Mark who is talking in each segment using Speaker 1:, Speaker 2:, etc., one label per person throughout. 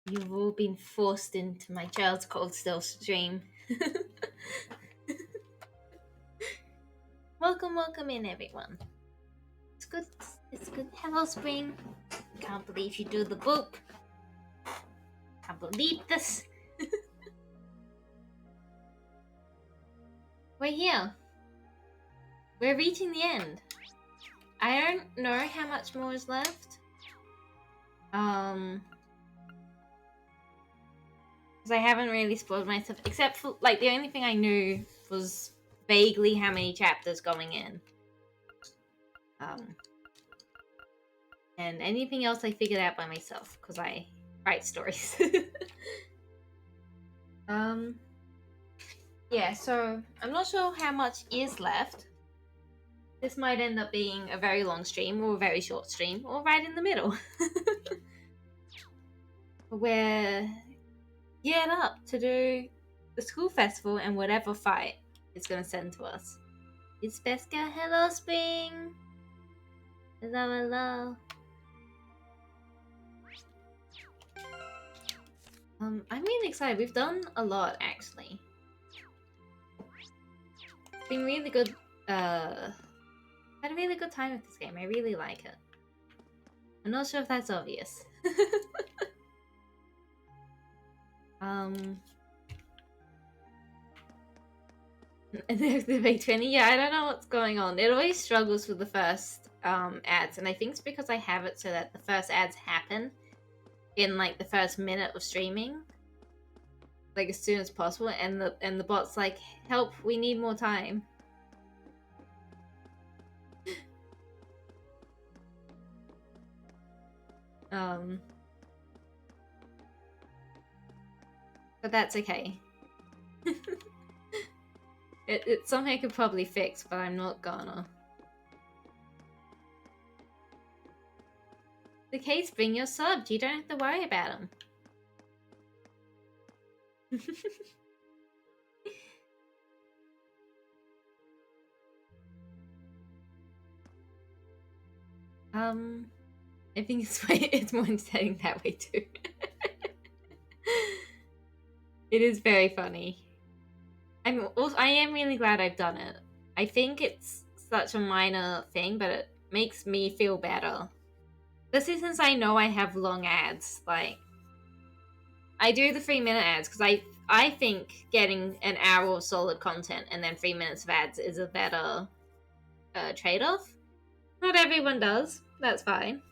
Speaker 1: You've all been forced into my Child's Cold Still stream. Welcome in, everyone. It's good. Hello, Spring. Can't believe you do the boop. Can't believe this. We're here. We're reaching the end. I don't know how much more is left. Because I haven't really spoiled myself, except for, like, the only thing I knew was vaguely how many chapters going in. And anything else I figured out by myself, because I write stories. Yeah, so I'm not sure how much is left. This might end up being a very long stream, or a very short stream, or right in the middle. We're geared up to do the school festival and whatever fight it's going to send to us. It's Pesca. Hello, Spring. Hello. I'm really excited. We've done a lot, actually. It's been really good. Had a really good time with this game. I really like it. I'm not sure if that's obvious. The big 20. Yeah, I don't know what's going on. It always struggles with the first ads, and I think it's because I have it so that the first ads happen in like the first minute of streaming, like as soon as possible, and the bot's like, help, we need more time. But that's okay. It's something I could probably fix, but I'm not gonna. The case, bring your subbed. You don't have to worry about them. I think it's more entertaining that way too. It is very funny. I am really glad I've done it. I think it's such a minor thing, but it makes me feel better. Especially since I know I have long ads. Like, I do the 3-minute ads because I think getting an hour of solid content and then 3 minutes of ads is a better trade-off. Not everyone does. That's fine.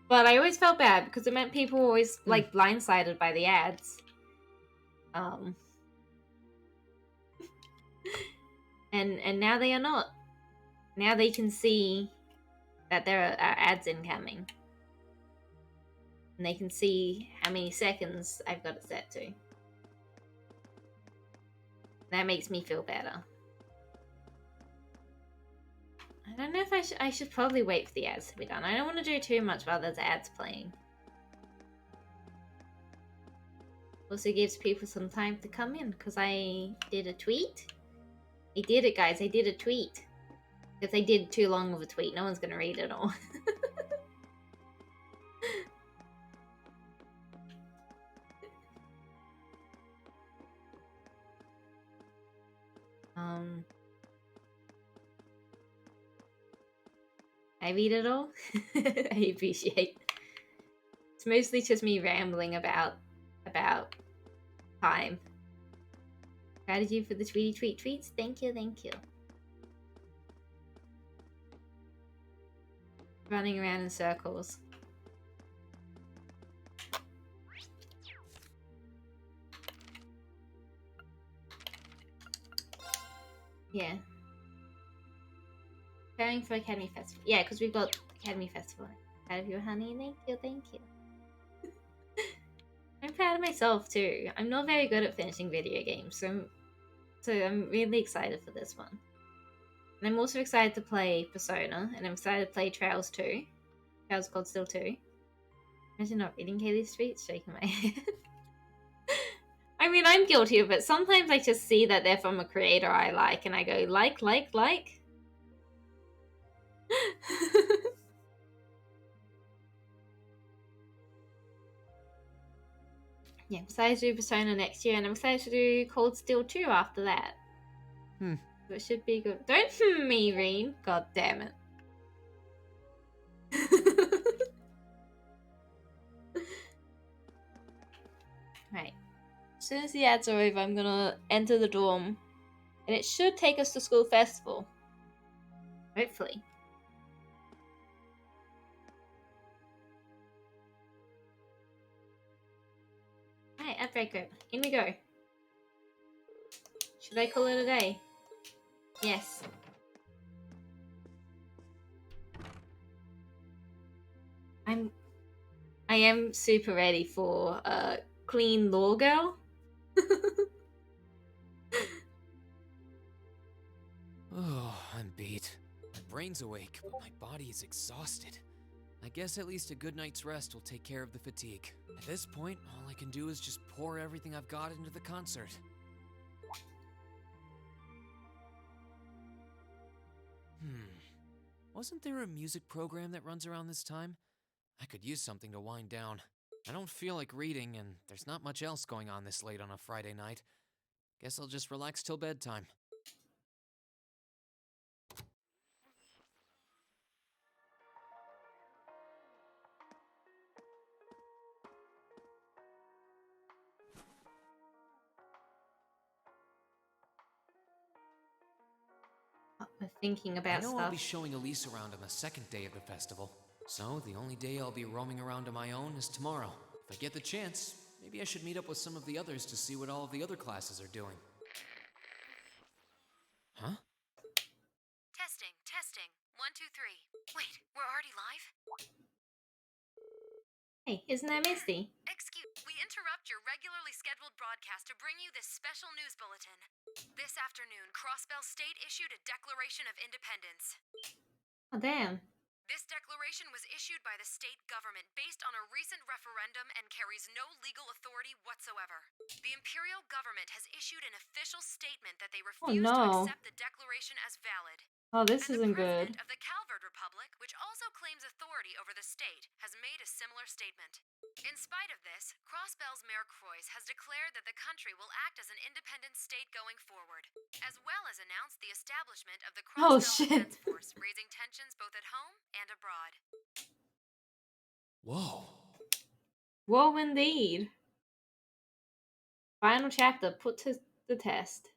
Speaker 1: But I always felt bad because it meant people were always like blindsided by the ads. And now they are not. Now they can see that there are ads incoming. And they can see how many seconds I've got it set to. That makes me feel better. I don't know if I should probably wait for the ads to be done. I don't want to do too much while there's ads playing. Also gives people some time to come in, because I did a tweet. I did it, guys. I did a tweet. If I did too long of a tweet, no one's going to read it all. I read it all. I appreciate. It's mostly just me rambling about time. Strategy for the tweet tweets. Thank you. Running around in circles. Yeah. Preparing for Academy Festival. Yeah, because we've got Academy Festival. Proud of you, honey. Thank you. I'm proud of myself too. I'm not very good at finishing video games, so I'm really excited for this one. And I'm also excited to play Persona, and I'm excited to play Trails 2. Trails Cold Still 2. Imagine not reading Kaylee's tweets, shaking my head. I mean, I'm guilty of it. Sometimes I just see that they're from a creator I like, and I go, like. Yeah, I'm excited to do Persona next year, and I'm excited to do Cold Steel 2 after that. So it should be good. Don't me, Reen. God damn it. Right. As soon as the ads are over, I'm gonna enter the dorm. And it should take us to school festival. Hopefully. Alright, ad breaker. In we go. Should I call it a day? Yes. I am super ready for clean law girl.
Speaker 2: Oh, I'm beat. My brain's awake, but my body is exhausted. I guess at least a good night's rest will take care of the fatigue. At this point, all I can do is just pour everything I've got into the concert. Wasn't there a music program that runs around this time? I could use something to wind down. I don't feel like reading, and there's not much else going on this late on a Friday night. Guess I'll just relax till bedtime.
Speaker 1: We're thinking about
Speaker 2: I know
Speaker 1: stuff.
Speaker 2: I'll be showing Elise around on the second day of the festival, so the only day I'll be roaming around on my own is tomorrow. If I get the chance, maybe I should meet up with some of the others to see what all of the other classes are doing. Huh?
Speaker 3: Testing. 1, 2, 3. Wait, we're already live?
Speaker 1: Hey, isn't that Misty?
Speaker 3: We interrupt your regularly scheduled broadcast to bring you this special news bulletin. This afternoon, Crossbell State issued a Declaration of Independence.
Speaker 1: Oh, damn.
Speaker 3: This declaration was issued by the state government based on a recent referendum and carries no legal authority whatsoever. The imperial government has issued an official statement that they refuse to accept the declaration as valid.
Speaker 1: Oh, this
Speaker 3: And
Speaker 1: isn't
Speaker 3: the president
Speaker 1: good.
Speaker 3: of the Calvard Republic, which also claims authority over the state, has made a similar statement. In spite of this, Crossbell's Mayor Croix has declared that the country will act as an independent state going forward, as well as announced the establishment of the Crossbell Defense Force, raising tensions both at home and abroad.
Speaker 2: Whoa.
Speaker 1: Whoa, indeed. Final chapter put to the test.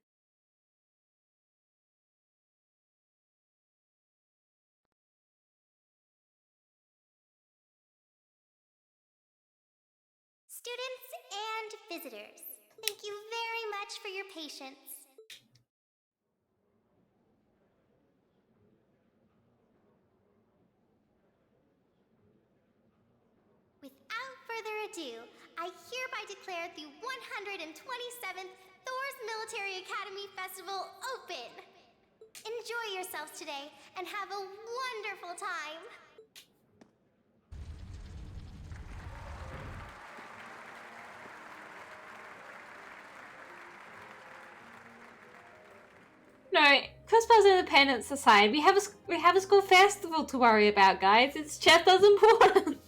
Speaker 4: Students and visitors, thank you very much for your patience. Without further ado, I hereby declare the 127th Thor's Military Academy Festival open! Enjoy yourselves today and have a wonderful time!
Speaker 1: No, Crossbell's Independence aside, we have a school festival to worry about, guys. It's just as important.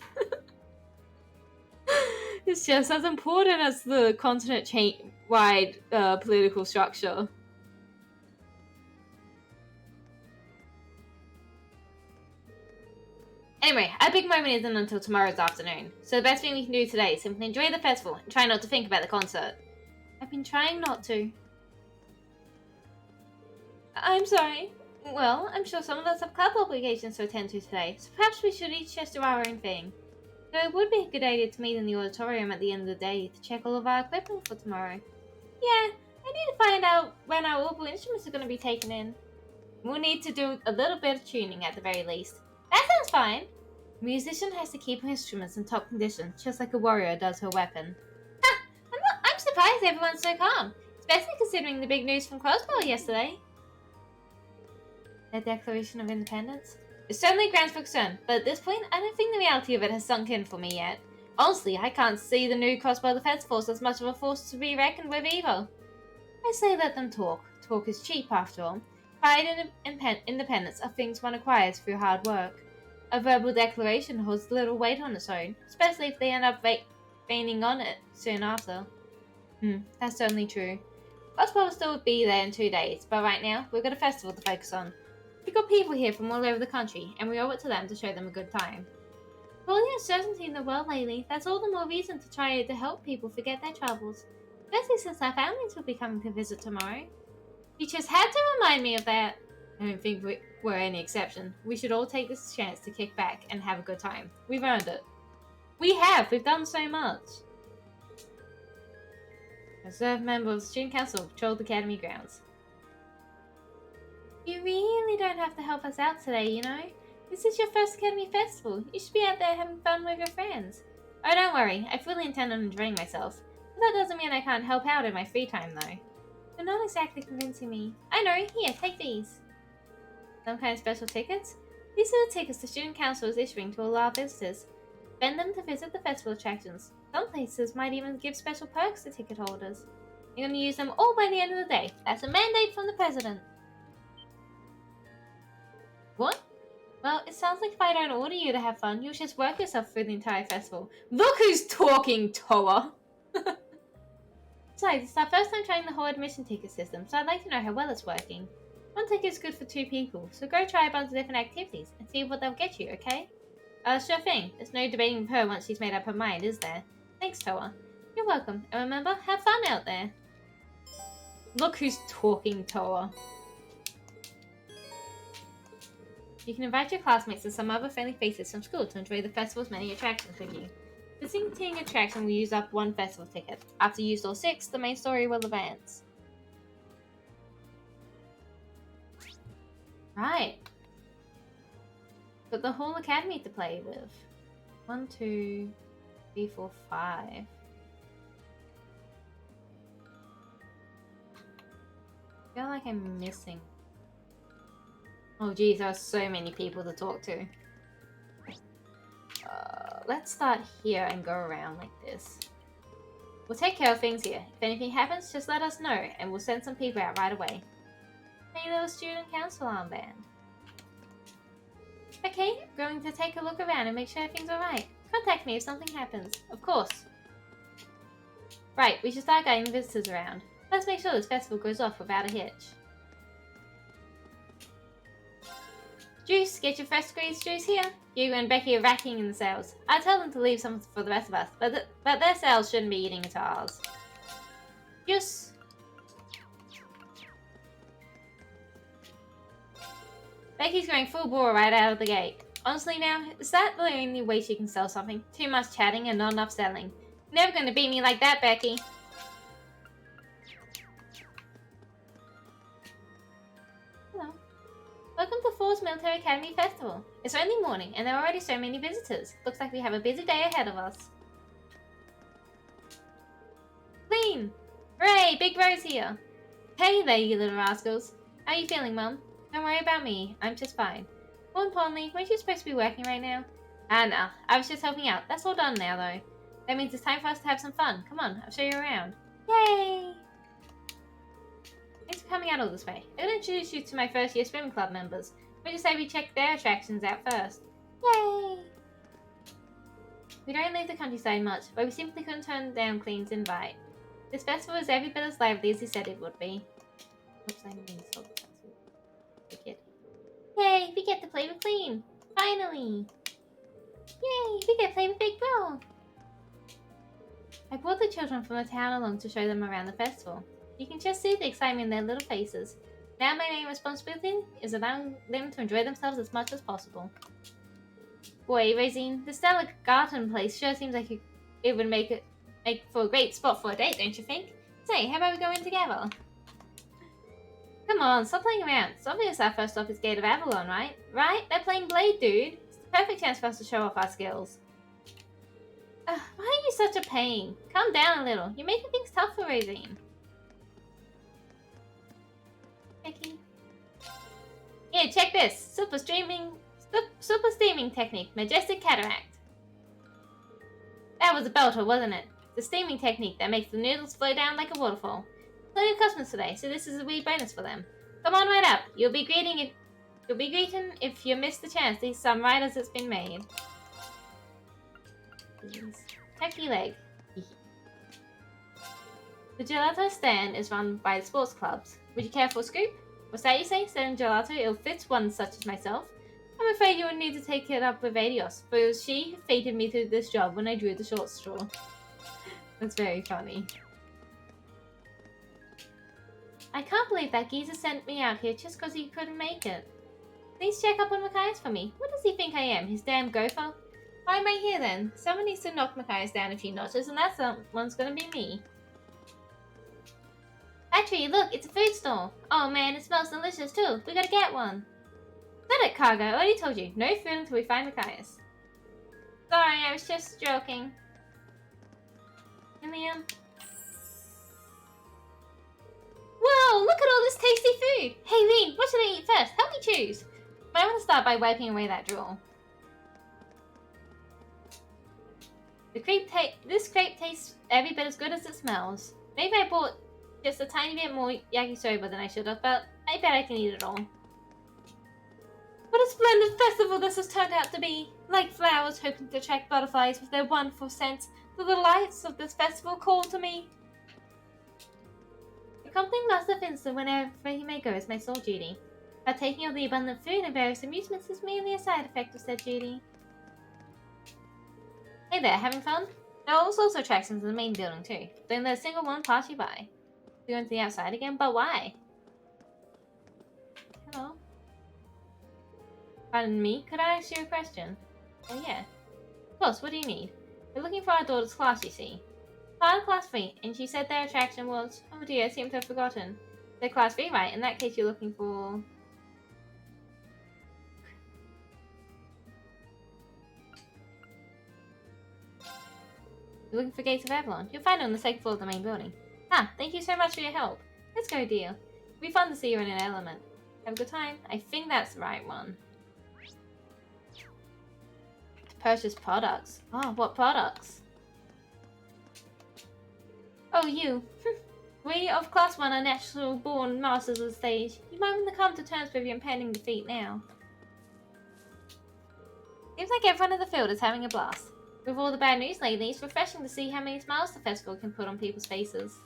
Speaker 1: It's just as important as the continent-wide political structure. Anyway, our big moment isn't until tomorrow's afternoon, so the best thing we can do today is simply enjoy the festival and try not to think about the concert. I've been trying not to. I'm sorry. Well, I'm sure some of us have club obligations to attend to today, so perhaps we should each just do our own thing. So it would be a good idea to meet in the auditorium at the end of the day to check all of our equipment for tomorrow. Yeah, I need to find out when our orbital instruments are going to be taken in. We'll need to do a little bit of tuning at the very least. That sounds fine. A musician has to keep her instruments in top condition, just like a warrior does her weapon. Ha! I'm surprised everyone's so calm, especially considering the big news from Crossbell yesterday. The Declaration of Independence? It's certainly grounds for concern, but at this point, I don't think the reality of it has sunk in for me yet. Honestly, I can't see the new Crossbell Defense Force as much of a force to be reckoned with either. I say let them talk. Talk is cheap, after all. Pride and independence are things one acquires through hard work. A verbal declaration holds little weight on its own, especially if they end up feigning on it soon after. That's certainly true. Crossbow will still be there in 2 days, but right now, we've got a festival to focus on. We've got people here from all over the country, and we owe it to them to show them a good time. With all the uncertainty in the world lately, that's all the more reason to try to help people forget their troubles. Especially since our families will be coming to visit tomorrow. You just had to remind me of that. I don't think we're any exception. We should all take this chance to kick back and have a good time. We've earned it. We have! We've done so much! A reserve member of the Student Council patrolled the Academy grounds. You really don't have to help us out today, you know? This is your first Academy Festival. You should be out there having fun with your friends. Oh, don't worry. I fully intend on enjoying myself. But that doesn't mean I can't help out in my free time, though. You're not exactly convincing me. I know. Here, take these. Some kind of special tickets? These are the tickets the Student Council is issuing to allow visitors. Spend them to visit the festival attractions. Some places might even give special perks to ticket holders. You're going to use them all by the end of the day. That's a mandate from the president. What? Well, it sounds like if I don't order you to have fun, you'll just work yourself through the entire festival. Look who's talking, Toa! Besides, it's our first time trying the whole admission ticket system, so I'd like to know how well it's working. One ticket is good for 2 people, so go try a bunch of different activities and see what they'll get you, okay? Sure thing. There's no debating with her once she's made up her mind, is there? Thanks, Toa. You're welcome, and remember, have fun out there. Look who's talking, Toa. You can invite your classmates and some other friendly faces from school to enjoy the festival's many attractions with you. The visiting attraction will use up 1 festival ticket. After you use all 6, the main story will advance. Right. Got the whole academy to play with. 1, 2, 3, 4, 5. I feel like I'm missing. Oh geez, there are so many people to talk to. Let's start here and go around like this. We'll take care of things here. If anything happens, just let us know, and we'll send some people out right away. Hey, little student council armband. Okay, I'm going to take a look around and make sure everything's alright. Contact me if something happens. Of course. Right, we should start guiding the visitors around. Let's make sure this festival goes off without a hitch. Juice, get your fresh squeezed juice here. You and Becky are racking in the cells. I tell them to leave some for the rest of us, but their cells shouldn't be eating into ours. Juice. Becky's going full bore right out of the gate. Honestly now, is that the only way she can sell something? Too much chatting and not enough selling. Never gonna beat me like that, Becky. Hello. Welcome to Fall's Military Academy Festival. It's only morning and there are already so many visitors. Looks like we have a busy day ahead of us. Clean! Hooray! Big Rose here! Hey there, you little rascals. How are you feeling, Mum? Don't worry about me. I'm just fine. More importantly, weren't you supposed to be working right now? Ah, no. I was just helping out. That's all done now, though. That means it's time for us to have some fun. Come on, I'll show you around. Yay! Thanks for coming out all this way. I'm going to introduce you to my first year swimming club members. We just say we check their attractions out first. Yay! We don't leave the countryside much, but we simply couldn't turn down Clean's invite. This festival is every bit as lively as he said it would be. Oops, I didn't mean to stop the festival. Yay, we get to play with Clean! Finally! Yay, we get to play with Big Bro! I brought the children from the town along to show them around the festival. You can just see the excitement in their little faces. Now my main responsibility is allowing them to enjoy themselves as much as possible. Boy, Rosine, the Stella Garden place sure seems like it would make for a great spot for a date, don't you think? Say, how about we go in together? Come on, stop playing around. It's obvious our first stop is Gate of Avalon, right? Right? They're playing Blade, dude. It's the perfect chance for us to show off our skills. Why are you such a pain? Calm down a little. You're making things tough for Rosine. Becky. Here, check this. Super steaming technique. Majestic Cataract. That was a belter, wasn't it? It's a steaming technique that makes the noodles flow down like a waterfall. Plenty of customers today, so this is a wee bonus for them. Come on right up. You'll be greeting if you miss the chance to see some right as it's been made. Please. Turkey leg. The gelato stand is run by the sports clubs. Would you care for a scoop? What's that you say? Selling gelato ill-fits one such as myself? I'm afraid you would need to take it up with Adios, for it was she who fated me to this job when I drew the short straw. That's very funny. I can't believe that geezer sent me out here just because he couldn't make it. Please check up on Matthias for me. What does he think I am, his damn gopher? Why am I here then? Someone needs to knock Matthias down a few notches, and that someone's gonna be me. Actually, look, it's a food store. Oh man, it smells delicious too. We gotta get one. Shut it, Cargo. I already told you. No food until we find Matthias. Sorry, I was just joking. Liam. Whoa, look at all this tasty food. Hey, Lean, what should I eat first? Help me choose. Might want to start by wiping away that drool. This crepe tastes every bit as good as it smells. Maybe I bought just a tiny bit more yakisoba than I should have, but I bet I can eat it all. What a splendid festival this has turned out to be! Like flowers hoping to attract butterflies with their wonderful scents, the delights of this festival call to me. Accompanying Master Finster whenever he may go is my sole duty. Partaking of the abundant food and various amusements is merely a side effect of said duty. Hey there, having fun? There are all sorts of attractions in the main building too. Don't let a single one pass you by. We're going to the outside again, but why? Hello? Pardon me, could I ask you a question? Oh yeah. Of course, what do you need? We're looking for our daughter's class, you see. Part of class 3, and she said their attraction was... Oh dear, I seem to have forgotten. They're class 3, right? In that case, you're looking for... You're looking for Gates of Avalon. You'll find it on the second floor of the main building. Ah, thank you so much for your help. Let's go, dear. It'll be fun to see you in an element. Have a good time. I think that's the right one. To purchase products. Oh, what products? Oh, you. We of Class 1 are natural-born masters of the stage. You might want to come to terms with your impending defeat now. Seems like everyone in the field is having a blast. With all the bad news lately, it's refreshing to see how many smiles the festival can put on people's faces.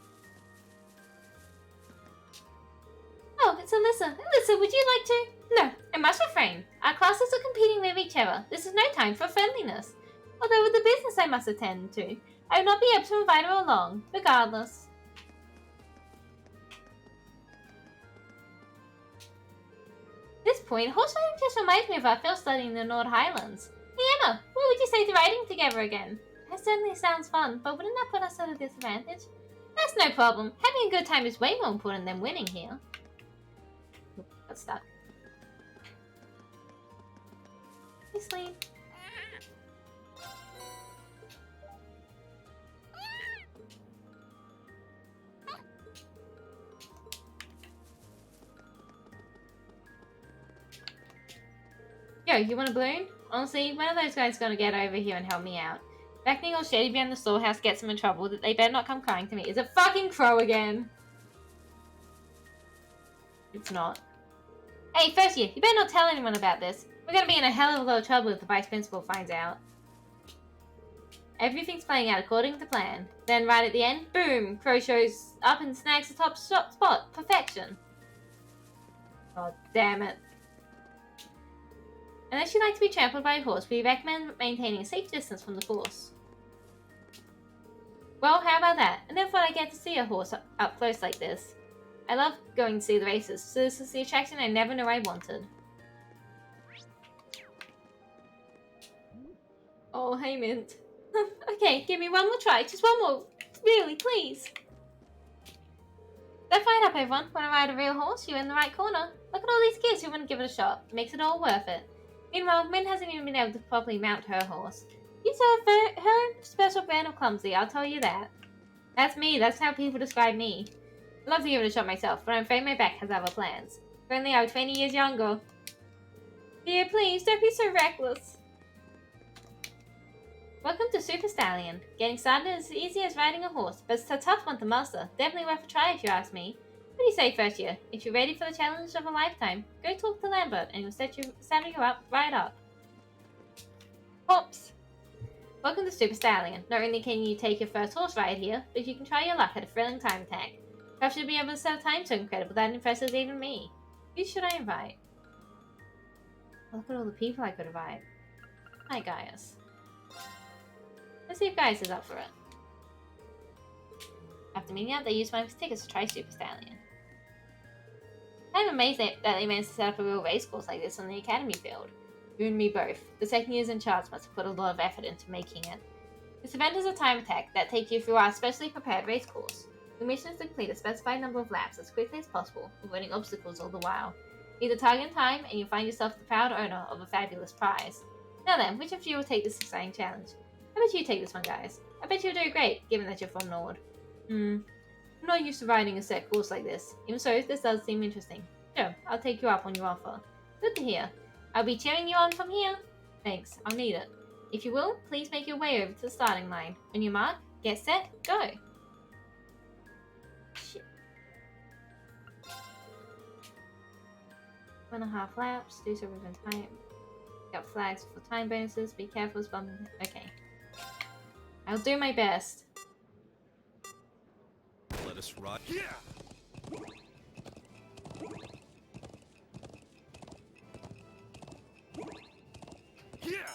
Speaker 1: Oh, it's Alyssa. Alyssa, would you like to? No, I must refrain. Our classes are competing with each other. This is no time for friendliness. Although with the business I must attend to, I will not be able to invite her along, regardless. At this point, horse riding just reminds me of our field study in the North Highlands. Hey Emma, what would you say to riding together again? That certainly sounds fun, but wouldn't that put us at a disadvantage? That's no problem. Having a good time is way more important than winning here. Oop, got stuck. Hey, Sleep. Yo, you want a balloon? Honestly, one of those guys is gonna get over here and help me out. If acting all shady behind the storehouse gets them in trouble, that they better not come crying to me. Is it fucking Crow again? It's not. Hey, first year, you better not tell anyone about this. We're gonna be in a hell of a lot of trouble if the vice principal finds out. Everything's playing out according to plan. Then right at the end, boom! Crow shows up and snags the top spot. Perfection. God damn it. Unless you like to be trampled by a horse, we recommend maintaining a safe distance from the course. Well, how about that? I never thought I'd get to see a horse up close like this. I love going to see the races, so this is the attraction I never knew I wanted. Oh, hey Mint. Okay, give me one more try, just one more. Really, please. Don't find up everyone. Wanna ride a real horse? You're in the right corner. Look at all these kids who wouldn't give it a shot. It makes it all worth it. Meanwhile, Min hasn't even been able to properly mount her horse. You have her own special brand of clumsy, I'll tell you that. That's me, that's how people describe me. I'd love to give it a shot myself, but I'm afraid my back has other plans. If only I were 20 years younger. Dear, please, don't be so reckless. Welcome to Super Stallion. Getting started is as easy as riding a horse, but it's a tough one to master. Definitely worth a try if you ask me. What do you say, first year? If you're ready for the challenge of a lifetime, go talk to Lambert and he'll set you up right up. Pops! Welcome to Super Stallion. Not only can you take your first horse ride here, but you can try your luck at a thrilling time attack. Perhaps you'll be able to set a time so incredible that impresses even me. Who should I invite? Look at all the people I could invite. Hi, Gaius. Let's see if Gaius is up for it. After meeting up, they used one of his tickets to try Super Stallion. I'm amazed that they managed to set up a real race course like this on the academy field. You and me both. The second years in charge must have put a lot of effort into making it. This event is a time attack that takes you through our specially prepared race course. The mission is to complete a specified number of laps as quickly as possible, avoiding obstacles all the while. Meet the target in time, and you'll find yourself the proud owner of a fabulous prize. Now then, which of you will take this exciting challenge? I bet you take this one, guys. I bet you'll do great, given that you're from Nord. I'm not used to riding a set course like this. Even so, this does seem interesting. Sure, I'll take you up on your offer. Good to hear. I'll be cheering you on from here. Thanks, I'll need it. If you will, please make your way over to the starting line. On your mark, get set, go! Shit. 1.5 laps, do so within time. Got flags for time bonuses, be careful as bumping. Okay. I'll do my best.
Speaker 5: Let us ride. Yeah! Yeah!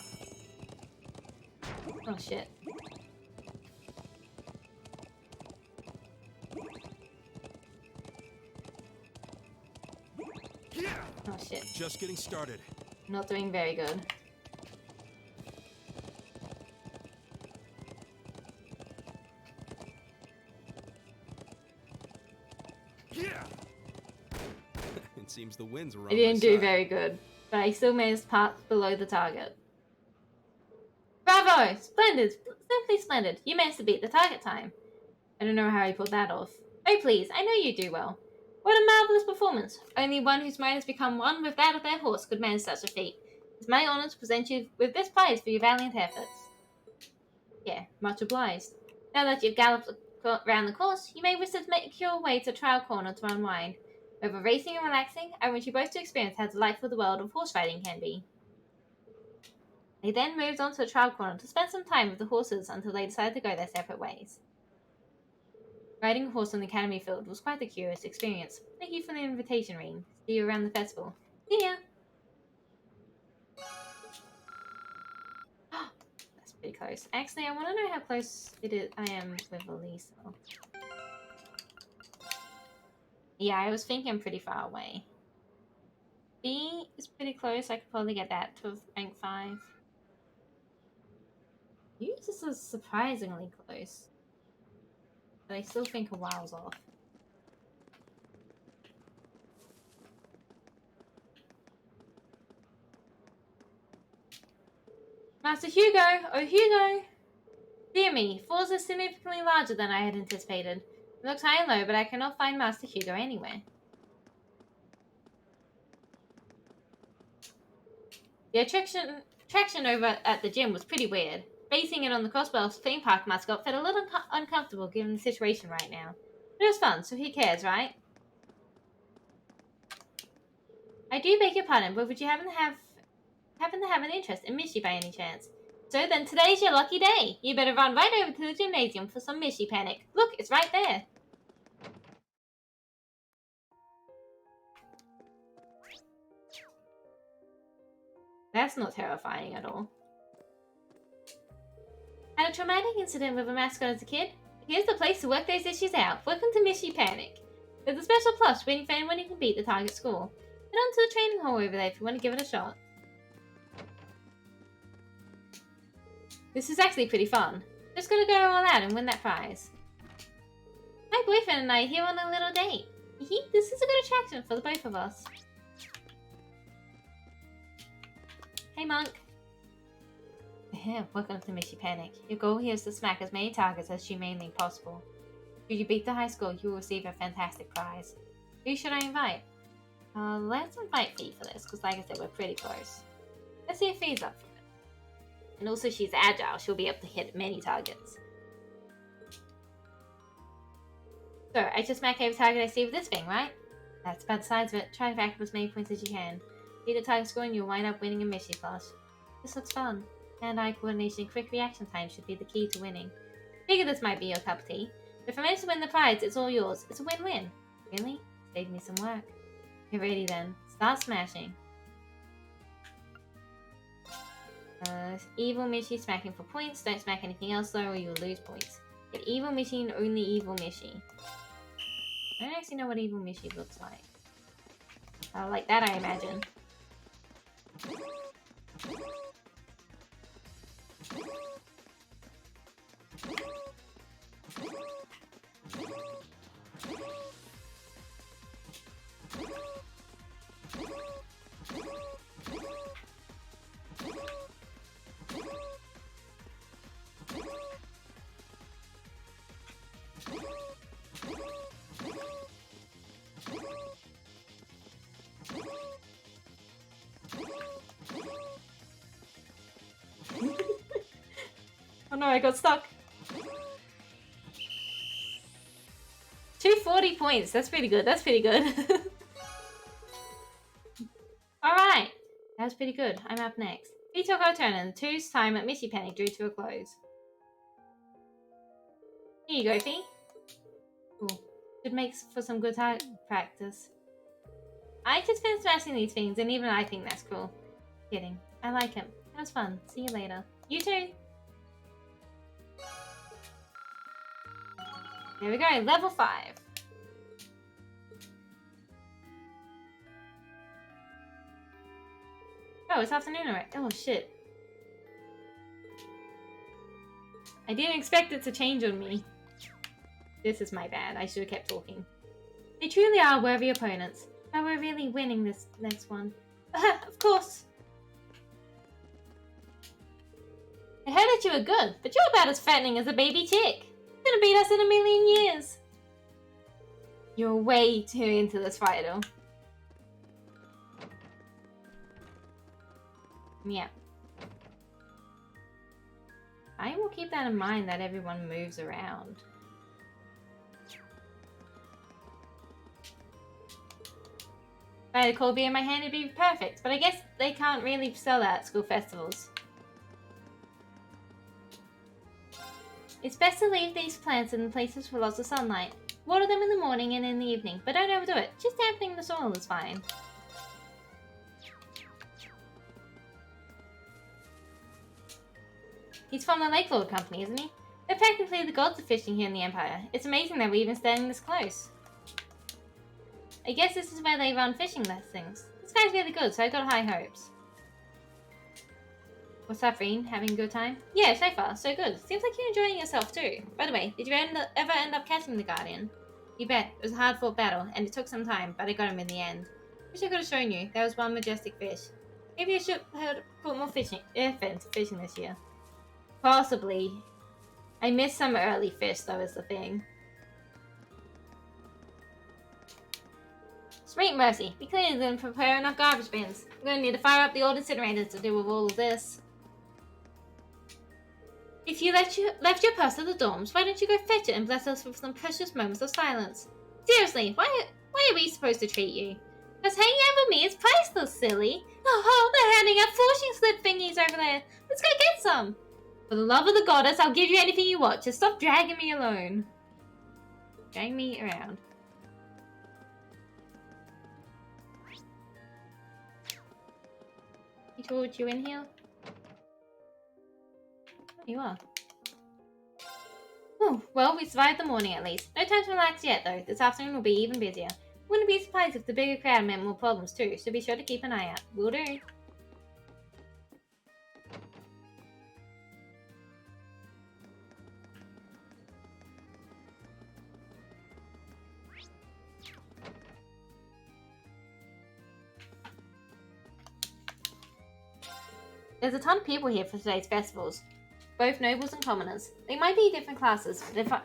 Speaker 1: Oh shit.
Speaker 5: Yeah!
Speaker 1: Oh shit.
Speaker 5: Just getting started.
Speaker 1: Not doing very good.
Speaker 5: Yeah! It seems the winds were on
Speaker 1: I didn't
Speaker 5: my
Speaker 1: do
Speaker 5: side.
Speaker 1: very good, but I still managed to pass below the target. Bravo! Splendid! Simply splendid! You managed to beat the target time. I don't know how I pulled that off. Oh please, I know you do well. What a marvelous performance! Only one whose mind has become one with that of their horse could manage such a feat. It's my honor to present you with this prize for your valiant efforts. Yeah, much obliged. Now that you've galloped around the course, you may wish to make your way to Trial Corner to unwind. Over racing and relaxing, I want you both to experience how delightful the world of horse riding can be. They then moved on to the Trial Corner to spend some time with the horses until they decided to go their separate ways. Riding a horse on the academy field was quite a curious experience. Thank you for the invitation, Reem. See you around the festival. See ya! That's pretty close. Actually, I want to know how close I am with Elisa. Yeah, I was thinking pretty far away. B is pretty close. I could probably get that to rank 5. U is surprisingly close. But I still think a while's off. Master Hugo! Oh, Hugo! Dear me, Falls is significantly larger than I had anticipated. It looks high and low, but I cannot find Master Hugo anywhere. The attraction over at the gym was pretty weird. Basing it on the Crossbell's theme park mascot felt a little uncomfortable given the situation right now. But it was fun, so who cares, right? I do beg your pardon, but would you happen to have an interest in Mishy by any chance? So then today's your lucky day. You better run right over to the gymnasium for some Mishy panic. Look, it's right there. That's not terrifying at all. Had a traumatic incident with a mascot as a kid? Here's the place to work those issues out. Welcome to Mishy Panic. There's a special plus waiting for anyone who can beat the target score. Head on to the training hall over there if you want to give it a shot. This is actually pretty fun. Just gotta go all out and win that prize. My boyfriend and I are here on a little date. This is a good attraction for the both of us. Hey, Monk. Welcome to Mishy Panic. Your goal here is to smack as many targets as humanely possible. Should you beat the high score, you will receive a fantastic prize. Who should I invite? Let's invite Fee for this, because like I said, we're pretty close. Let's see if Fee's up for it. And also, she's agile. She'll be able to hit many targets. So, I just smack every target I see with this thing, right? That's about the size of it. Try to rack up as many points as you can. Beat the target score and you'll wind up winning a Mishy plush. This looks fun. Hand-eye coordination and quick reaction time should be the key to winning. Figure this might be your cup of tea. If I manage to win the prize, it's all yours. It's a win-win. Really? Save me some work. Get ready then. Start smashing. Evil Mishi smacking for points. Don't smack anything else though or you'll lose points. Get Evil Mishi and only Evil Mishi. I don't actually know what Evil Mishi looks like. Like that I imagine. Oh no, I got stuck. 240 points. That's pretty good. That's pretty good. Alright. That was pretty good. I'm up next. We took our turn and the two's time at Missy Panic drew to a close. Here you go, Fee. Ooh. Should make for some good practice. I just been smashing these things and even I think that's cool. Kidding. I like him. That was fun. See you later. You too. There we go, level 5. Oh, it's afternoon already. Oh, shit. I didn't expect it to change on me. This is my bad. I should have kept talking. They truly are worthy opponents. But we're really winning this next one. Of course. I heard that you were good, but you're about as threatening as a baby chick. You're gonna beat us in a million years. You're way too into this fight, though. Yeah. I will keep that in mind that everyone moves around. If I had a cold beer in my hand, it'd be perfect, but I guess they can't really sell that at school festivals. It's best to leave these plants in places with lots of sunlight. Water them in the morning and in the evening, but don't overdo it. Just dampening the soil is fine. He's from the Lake Lord Company, isn't he? They're practically the gods of fishing here in the Empire. It's amazing that we're even standing this close. I guess this is where they run fishing lessons. This guy's really good, so I got high hopes. What's up, Reen? Having a good time? Yeah, so far, so good. Seems like you're enjoying yourself too. By the way, did you ever end up catching the Guardian? You bet. It was a hard-fought battle, and it took some time, but I got him in the end. Wish I could have shown you. That was one majestic fish. Maybe I should have put more effort into fishing this year. Possibly. I missed some early fish, though, is the thing. Sweet mercy. We clearly didn't prepare enough garbage bins. I'm gonna need to fire up the old incinerators to deal with all of this. If you left your purse at the dorms, why don't you go fetch it and bless us with some precious moments of silence? Seriously, why are we supposed to treat you? Because hanging out with me is priceless, silly. Oh, they're handing out fortune slip thingies over there. Let's go get some. For the love of the goddess, I'll give you anything you want. Just stop dragging me alone. Drag me around. He told you in here? You are. Oh, well, we survived the morning at least. No time to relax yet, though. This afternoon will be even busier. Wouldn't be surprised if the bigger crowd meant more problems, too, so be sure to keep an eye out. Will do. There's a ton of people here for today's festivals. Both nobles and commoners. They might be different classes, but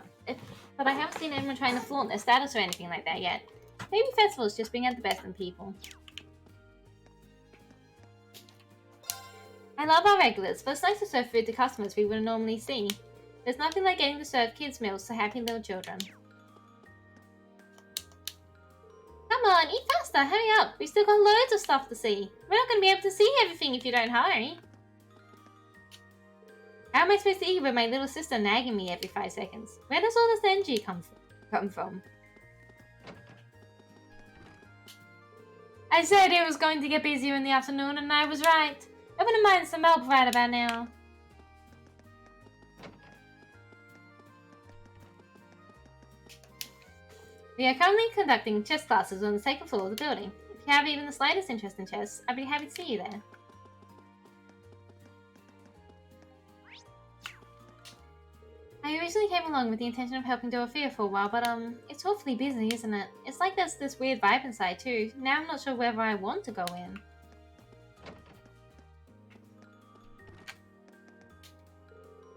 Speaker 1: I haven't seen anyone trying to flaunt their status or anything like that yet. Maybe festivals just bring out the best in people. I love our regulars, but it's nice to serve food to customers we wouldn't normally see. There's nothing like getting to serve kids' meals to happy little children. Come on, eat faster, hurry up. We've still got loads of stuff to see. We're not going to be able to see everything if you don't hurry. How am I supposed to eat with my little sister nagging me every 5 seconds? Where does all this energy come from? I said it was going to get busier in the afternoon, and I was right. I wouldn't mind some milk right about now. We are currently conducting chess classes on the second floor of the building. If you have even the slightest interest in chess, I'd be happy to see you there. I originally came along with the intention of helping Dorothea for a while, but it's awfully busy, isn't it? It's like there's this weird vibe inside too. Now I'm not sure whether I want to go in.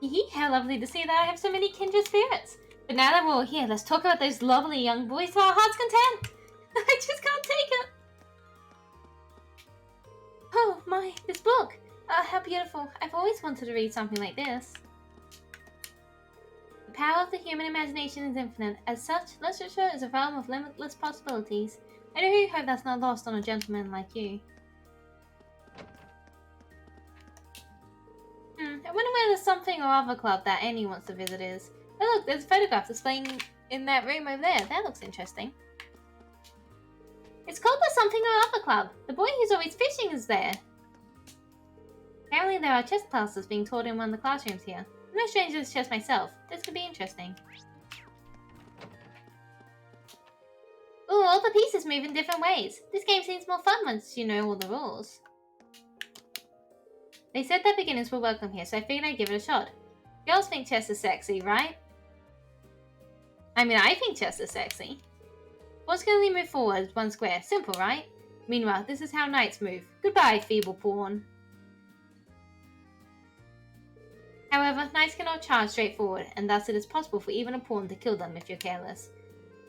Speaker 1: Hee, how lovely to see that I have so many kindred spirits. But now that we're all here, let's talk about those lovely young boys to our heart's content. I just can't take it. Oh my, this book. How beautiful. I've always wanted to read something like this. The power of the human imagination is infinite. As such, literature is a realm of limitless possibilities. I do hope that's not lost on a gentleman like you. I wonder where the something or other club that Annie wants to visit is. Oh look, there's a photograph displaying in that room over there. That looks interesting. It's called the something or other club. The boy who's always fishing is there. Apparently there are chess classes being taught in one of the classrooms here. I'm no stranger to chess myself. This could be interesting. Ooh, all the pieces move in different ways. This game seems more fun once you know all the rules. They said that beginners were welcome here, so I figured I'd give it a shot. Girls think chess is sexy, right? I mean, I think chess is sexy. Fortunately, move forward 1 square. Simple, right? Meanwhile, this is how knights move. Goodbye, feeble pawn. However, knights cannot charge straight forward, and thus it is possible for even a pawn to kill them if you're careless.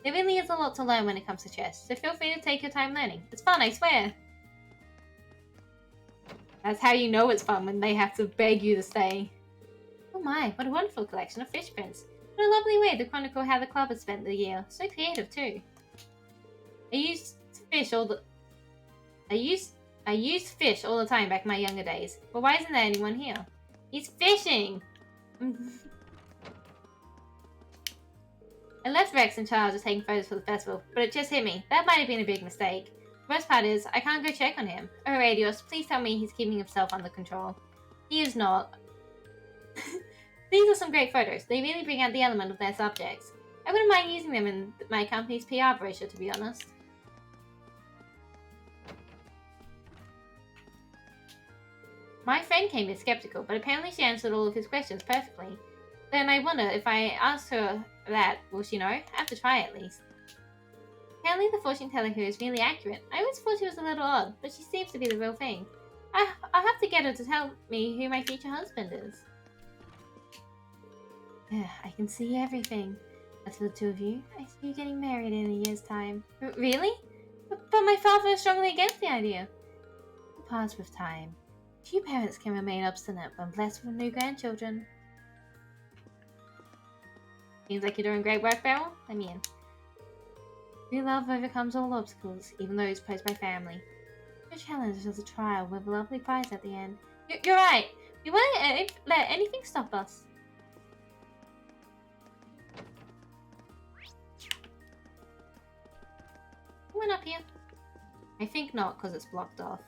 Speaker 1: There really is a lot to learn when it comes to chess, so feel free to take your time learning. It's fun, I swear! That's how you know it's fun, when they have to beg you to stay. Oh my, what a wonderful collection of fish prints. What a lovely way to chronicle how the club has spent the year. So creative too. I used fish all the time back in my younger days. But why isn't there anyone here? He's fishing! I left Rex in charge of taking photos for the festival, but it just hit me. That might have been a big mistake. The worst part is, I can't go check on him. Oh, Radios, please tell me he's keeping himself under control. He is not. These are some great photos. They really bring out the element of their subjects. I wouldn't mind using them in my company's PR brochure, to be honest. My friend came in skeptical, but apparently she answered all of his questions perfectly. Then I wonder if I ask her that, will she know? I have to try at least. Apparently the fortune teller here is really accurate. I always thought she was a little odd, but she seems to be the real thing. I'll have to get her to tell me who my future husband is. I can see everything. As for the two of you, I see you getting married in a year's time. Really? But my father is strongly against the idea. It pass with time. Few parents can remain obstinate when blessed with new grandchildren. Seems like you're doing great work, Beryl. I mean, true love overcomes all obstacles, even those posed by family. Your challenge is a trial with a lovely prize at the end. You're right. We won't let anything stop us. Who went up here? I think not, because it's blocked off.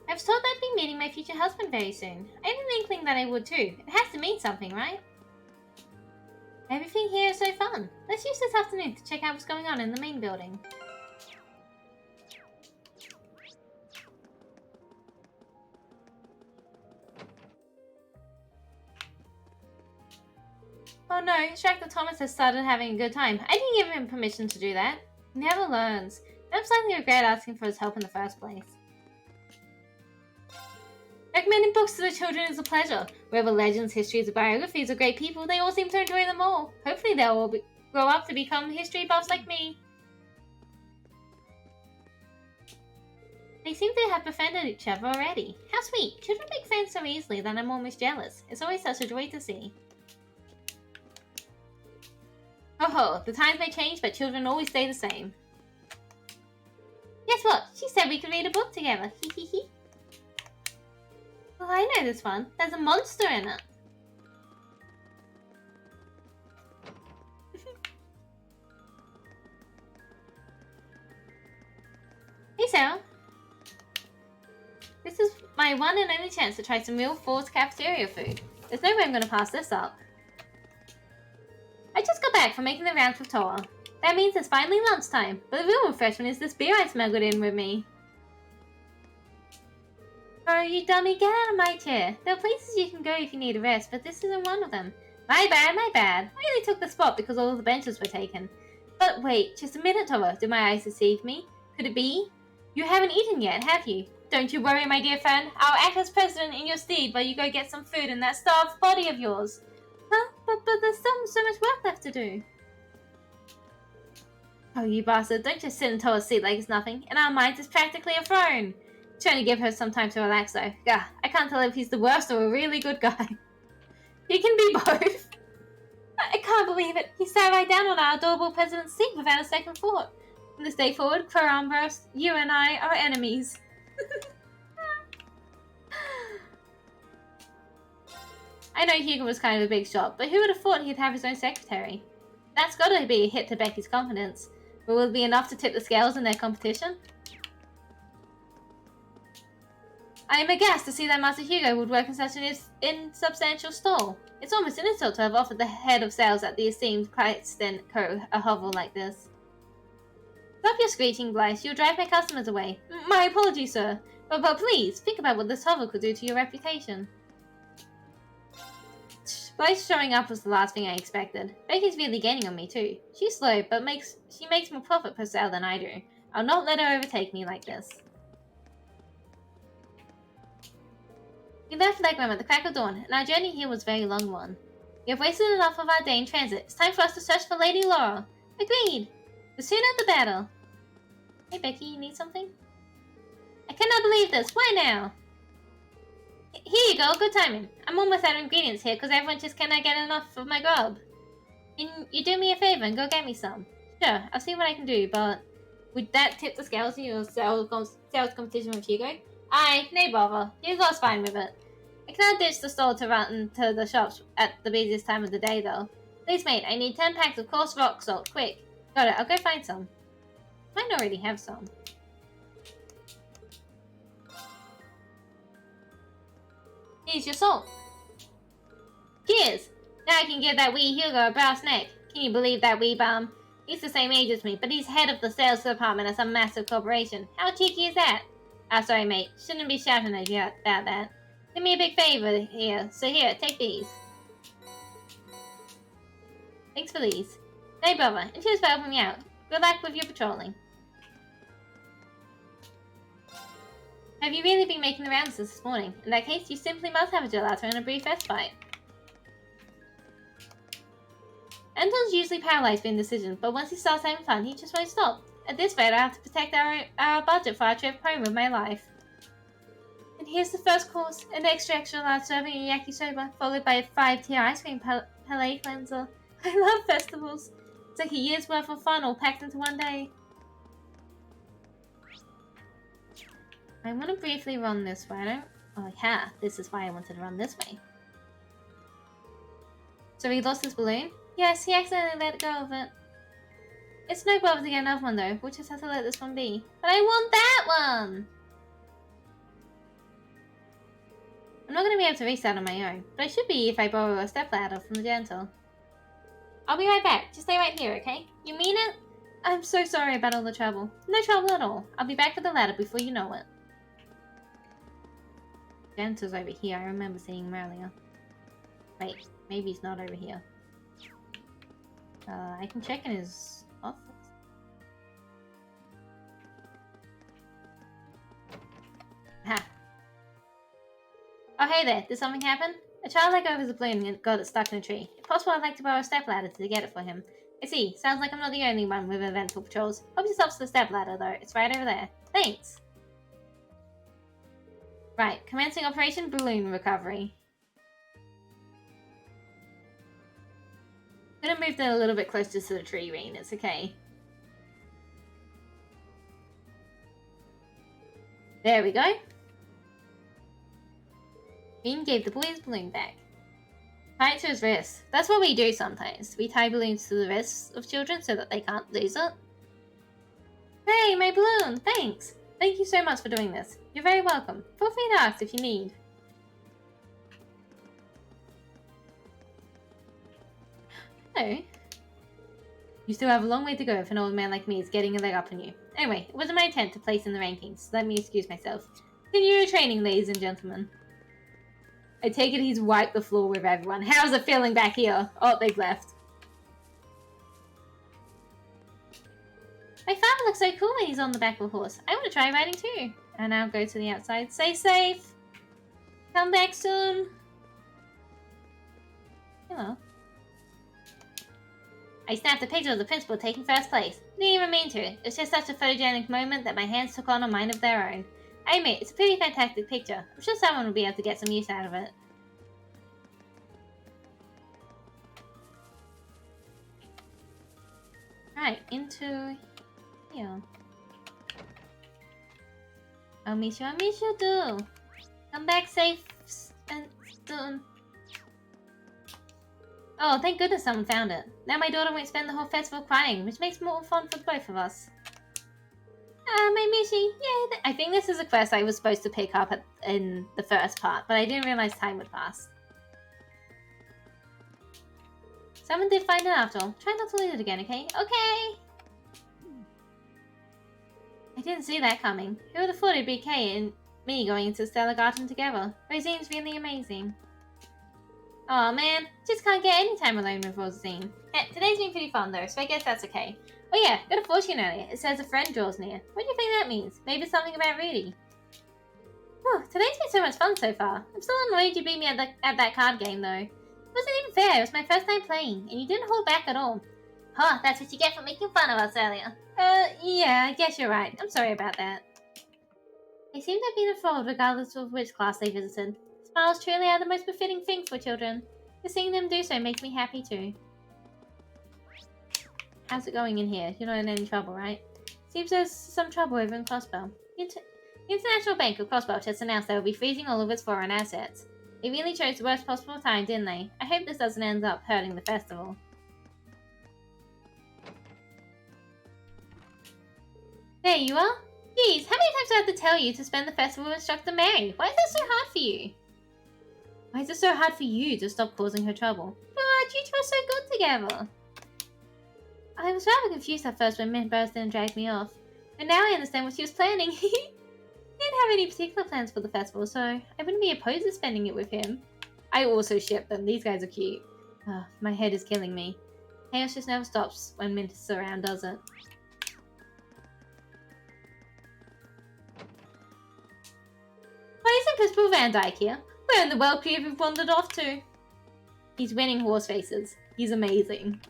Speaker 1: I was told I'd be meeting my future husband very soon. I had an inkling that I would too. It has to mean something, right? Everything here is so fun. Let's use this afternoon to check out what's going on in the main building. Oh no, Extractor Thomas has started having a good time. I didn't give him permission to do that. He never learns. I'm slightly regret asking for his help in the first place. Recommending books to the children is a pleasure. Whether legends, histories, or biographies of great people, they all seem to enjoy them all. Hopefully they'll all grow up to become history buffs like me. They seem to have befriended each other already. How sweet. Children make friends so easily that I'm almost jealous. It's always such a joy to see. Oh, ho, the times may change, but children always stay the same. Guess what? She said we could read a book together. Hee hee hee. Oh, I know this one. There's a monster in it. Hey, Sarah. This is my one and only chance to try some real Ford's cafeteria food. There's no way I'm going to pass this up. I just got back from making the rounds with Tora. That means it's finally lunchtime, but the real refreshment is this beer I smuggled in with me. Oh, you dummy, get out of my chair. There are places you can go if you need a rest, but this isn't one of them. My bad, my bad. I only took the spot because all the benches were taken. But wait, just a minute, Tora. Do my eyes deceive me? Could it be? You haven't eaten yet, have you? Don't you worry, my dear friend. I'll act as president in your stead while you go get some food in that starved body of yours. Huh? But there's still so much work left to do. Oh, you bastard. Don't just sit in Tora's seat like it's nothing. In our minds, it's practically a throne. Trying to give her some time to relax, though. Gah, I can't tell if he's the worst or a really good guy. He can be both. I can't believe it. He sat right down on our adorable president's seat without a second thought. From this day forward, Clarambros, you and I are enemies. I know Hugo was kind of a big shot, but who would have thought he'd have his own secretary? That's gotta be a hit to Becky's confidence. But will it be enough to tip the scales in their competition? I am aghast to see that Master Hugo would work in such an insubstantial stall. It's almost an insult to have offered the head of sales at the esteemed Clayton Co. a hovel like this. Stop your screeching, Blythe. You'll drive my customers away. My apologies, sir. But please, think about what this hovel could do to your reputation. Blythe's showing up was the last thing I expected. Becky's really gaining on me, too. She's slow, but she makes more profit per sale than I do. I'll not let her overtake me like this. We left Legwam at the crack of dawn, and our journey here was a very long one. We have wasted enough of our day in transit. It's time for us to search for Lady Laura. Agreed! The sooner the better. Hey Becky, you need something? I cannot believe this. Why now? Here you go, good timing. I'm almost out of ingredients here because everyone just cannot get enough of my grub. Can you do me a favor and go get me some? Sure, I'll see what I can do, but would that tip the scales in your sales competition with Hugo? Aye, no bother. Hugo's fine with it. I cannot ditch the store to run to the shops at the busiest time of the day, though. Please, mate, I need 10 packs of coarse rock salt, quick. Got it, I'll go find some. Might already have some. Here's your salt. Cheers! Now I can give that wee Hugo a brass neck. Can you believe that wee bum? He's the same age as me, but he's head of the sales department at some massive corporation. How cheeky is that? Ah, sorry, mate. Shouldn't be shouting at you about that. Do me a big favor here. So here, take these. Thanks for these. No bother, and cheers for helping me out. Good luck with your patrolling. Have you really been making the rounds this morning? In that case, you simply must have a gelato and a brief respite. Anton's usually paralyzed by indecision, but once he starts having fun, he just won't stop. At this rate, I have to protect our budget for our trip home with my life. And here's the first course, an extra large serving of yakisoba, followed by a 5-tier ice cream palette cleanser. I love festivals. It's like a year's worth of fun all packed into one day. I want to briefly run this way. Oh yeah, this is why I wanted to run this way. So he lost his balloon? Yes, he accidentally let go of it. It's no bother to get another one though, we'll just have to let this one be. But I want that one! I'm not going to be able to race that on my own, but I should be if I borrow a stepladder from the gentle. I'll be right back, just stay right here, okay? You mean it? I'm so sorry about all the trouble. No trouble at all. I'll be back with the ladder before you know it. Gentle's over here, I remember seeing him earlier. Wait, maybe he's not over here. I can check in his office. Ha! Oh hey there, did something happen? A child let go of his balloon and got it stuck in a tree. If possible, I'd like to borrow a stepladder to get it for him. I see, sounds like I'm not the only one with eventful patrols. Hope he stops the stepladder though, it's right over there. Thanks! Right, commencing Operation Balloon Recovery. I'm gonna move that a little bit closer to the tree, Reen. It's okay. There we go. Reen gave the boy his balloon back. Tie it to his wrist. That's what we do sometimes. We tie balloons to the wrists of children so that they can't lose it. Hey, my balloon! Thanks! Thank you so much for doing this. You're very welcome. Feel free to ask if you need. Hello. You still have a long way to go if an old man like me is getting a leg up on you. Anyway, it wasn't my intent to place in the rankings, so let me excuse myself. Continue your training, ladies and gentlemen. I take it he's wiped the floor with everyone. How's it feeling back here? Oh, they've left. My father looks so cool when he's on the back of a horse. I want to try riding too. And I'll go to the outside. Stay safe. Come back soon. Hello. I snapped a picture of the principal taking first place. Didn't even mean to. It's just such a photogenic moment that my hands took on a mind of their own. I admit, it's a pretty fantastic picture. I'm sure someone will be able to get some use out of it. Right, into here. I'll miss you too. Come back safe and soon. Oh, thank goodness someone found it. Now my daughter won't spend the whole festival crying, which makes more fun for both of us. Ah, my Mishi. Yay! I think this is a quest I was supposed to pick up in the first part, but I didn't realize time would pass. Someone did find it after all. Try not to lose it again, okay? Okay! I didn't see that coming. Who would have thought it'd be Kay and me going into Stellar Garden together? Rosine's really amazing. Aw, man. Just can't get any time alone with Rosine. Today's been pretty fun, though, so I guess that's okay. Oh yeah, got a fortune earlier. It says a friend draws near. What do you think that means? Maybe something about Rudy. Whew, today's been so much fun so far. I'm still annoyed you beat me at that card game, though. It wasn't even fair. It was my first time playing, and you didn't hold back at all. Huh, that's what you get for making fun of us earlier. Yeah, I guess you're right. I'm sorry about that. They seem to have been enthralled regardless of which class they visited. Smiles truly are the most befitting thing for children. Just seeing them do so makes me happy too. How's it going in here? You're not in any trouble, right? Seems there's some trouble over in Crossbell. The International Bank of Crossbell just announced they will be freezing all of its foreign assets. They really chose the worst possible time, didn't they? I hope this doesn't end up hurting the festival. There you are. Geez, how many times do I have to tell you to spend the festival with Instructor Mary? Why is that so hard for you? Why is it so hard for you to stop causing her trouble? But you two are so good together. I was rather confused at first when Mint burst in and dragged me off. But now I understand what she was planning. He didn't have any particular plans for the festival, so I wouldn't be opposed to spending it with him. I also ship them. These guys are cute. My head is killing me. Chaos just never stops when Mint is around, does it? Why isn't Principal Van Dyke here? Where in the world could he have wandered off to? He's winning horse races. He's amazing.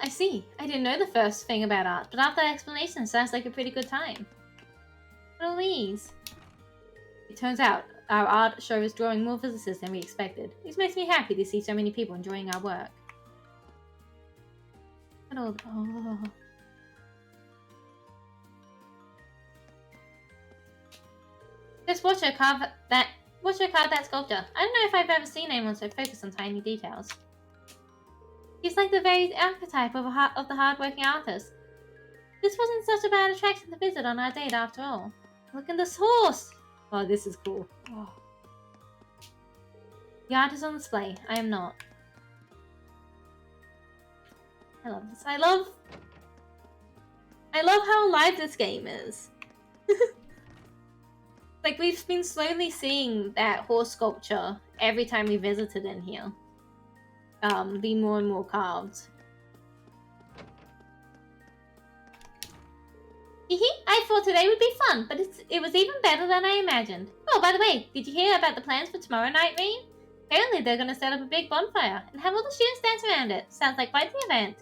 Speaker 1: I see. I didn't know the first thing about art, but after that explanation, sounds like a pretty good time. What are these? It turns out, our art show is drawing more visitors than we expected. This makes me happy to see so many people enjoying our work. Oh. Just watch her carve that sculpture. I don't know if I've ever seen anyone so focused on tiny details. He's like the very archetype of the hard-working artist. This wasn't such a bad attraction to visit on our date after all. Look at this horse! Oh, this is cool. Oh. The art is on display. I am not. I love this. I love how alive this game is. Like, we've been slowly seeing that horse sculpture every time we visited in here. Be more and more carved. I thought today would be fun, but it was even better than I imagined. Oh, by the way, did you hear about the plans for tomorrow night, Reen? Apparently they're gonna set up a big bonfire and have all the students dance around it. Sounds like quite the event.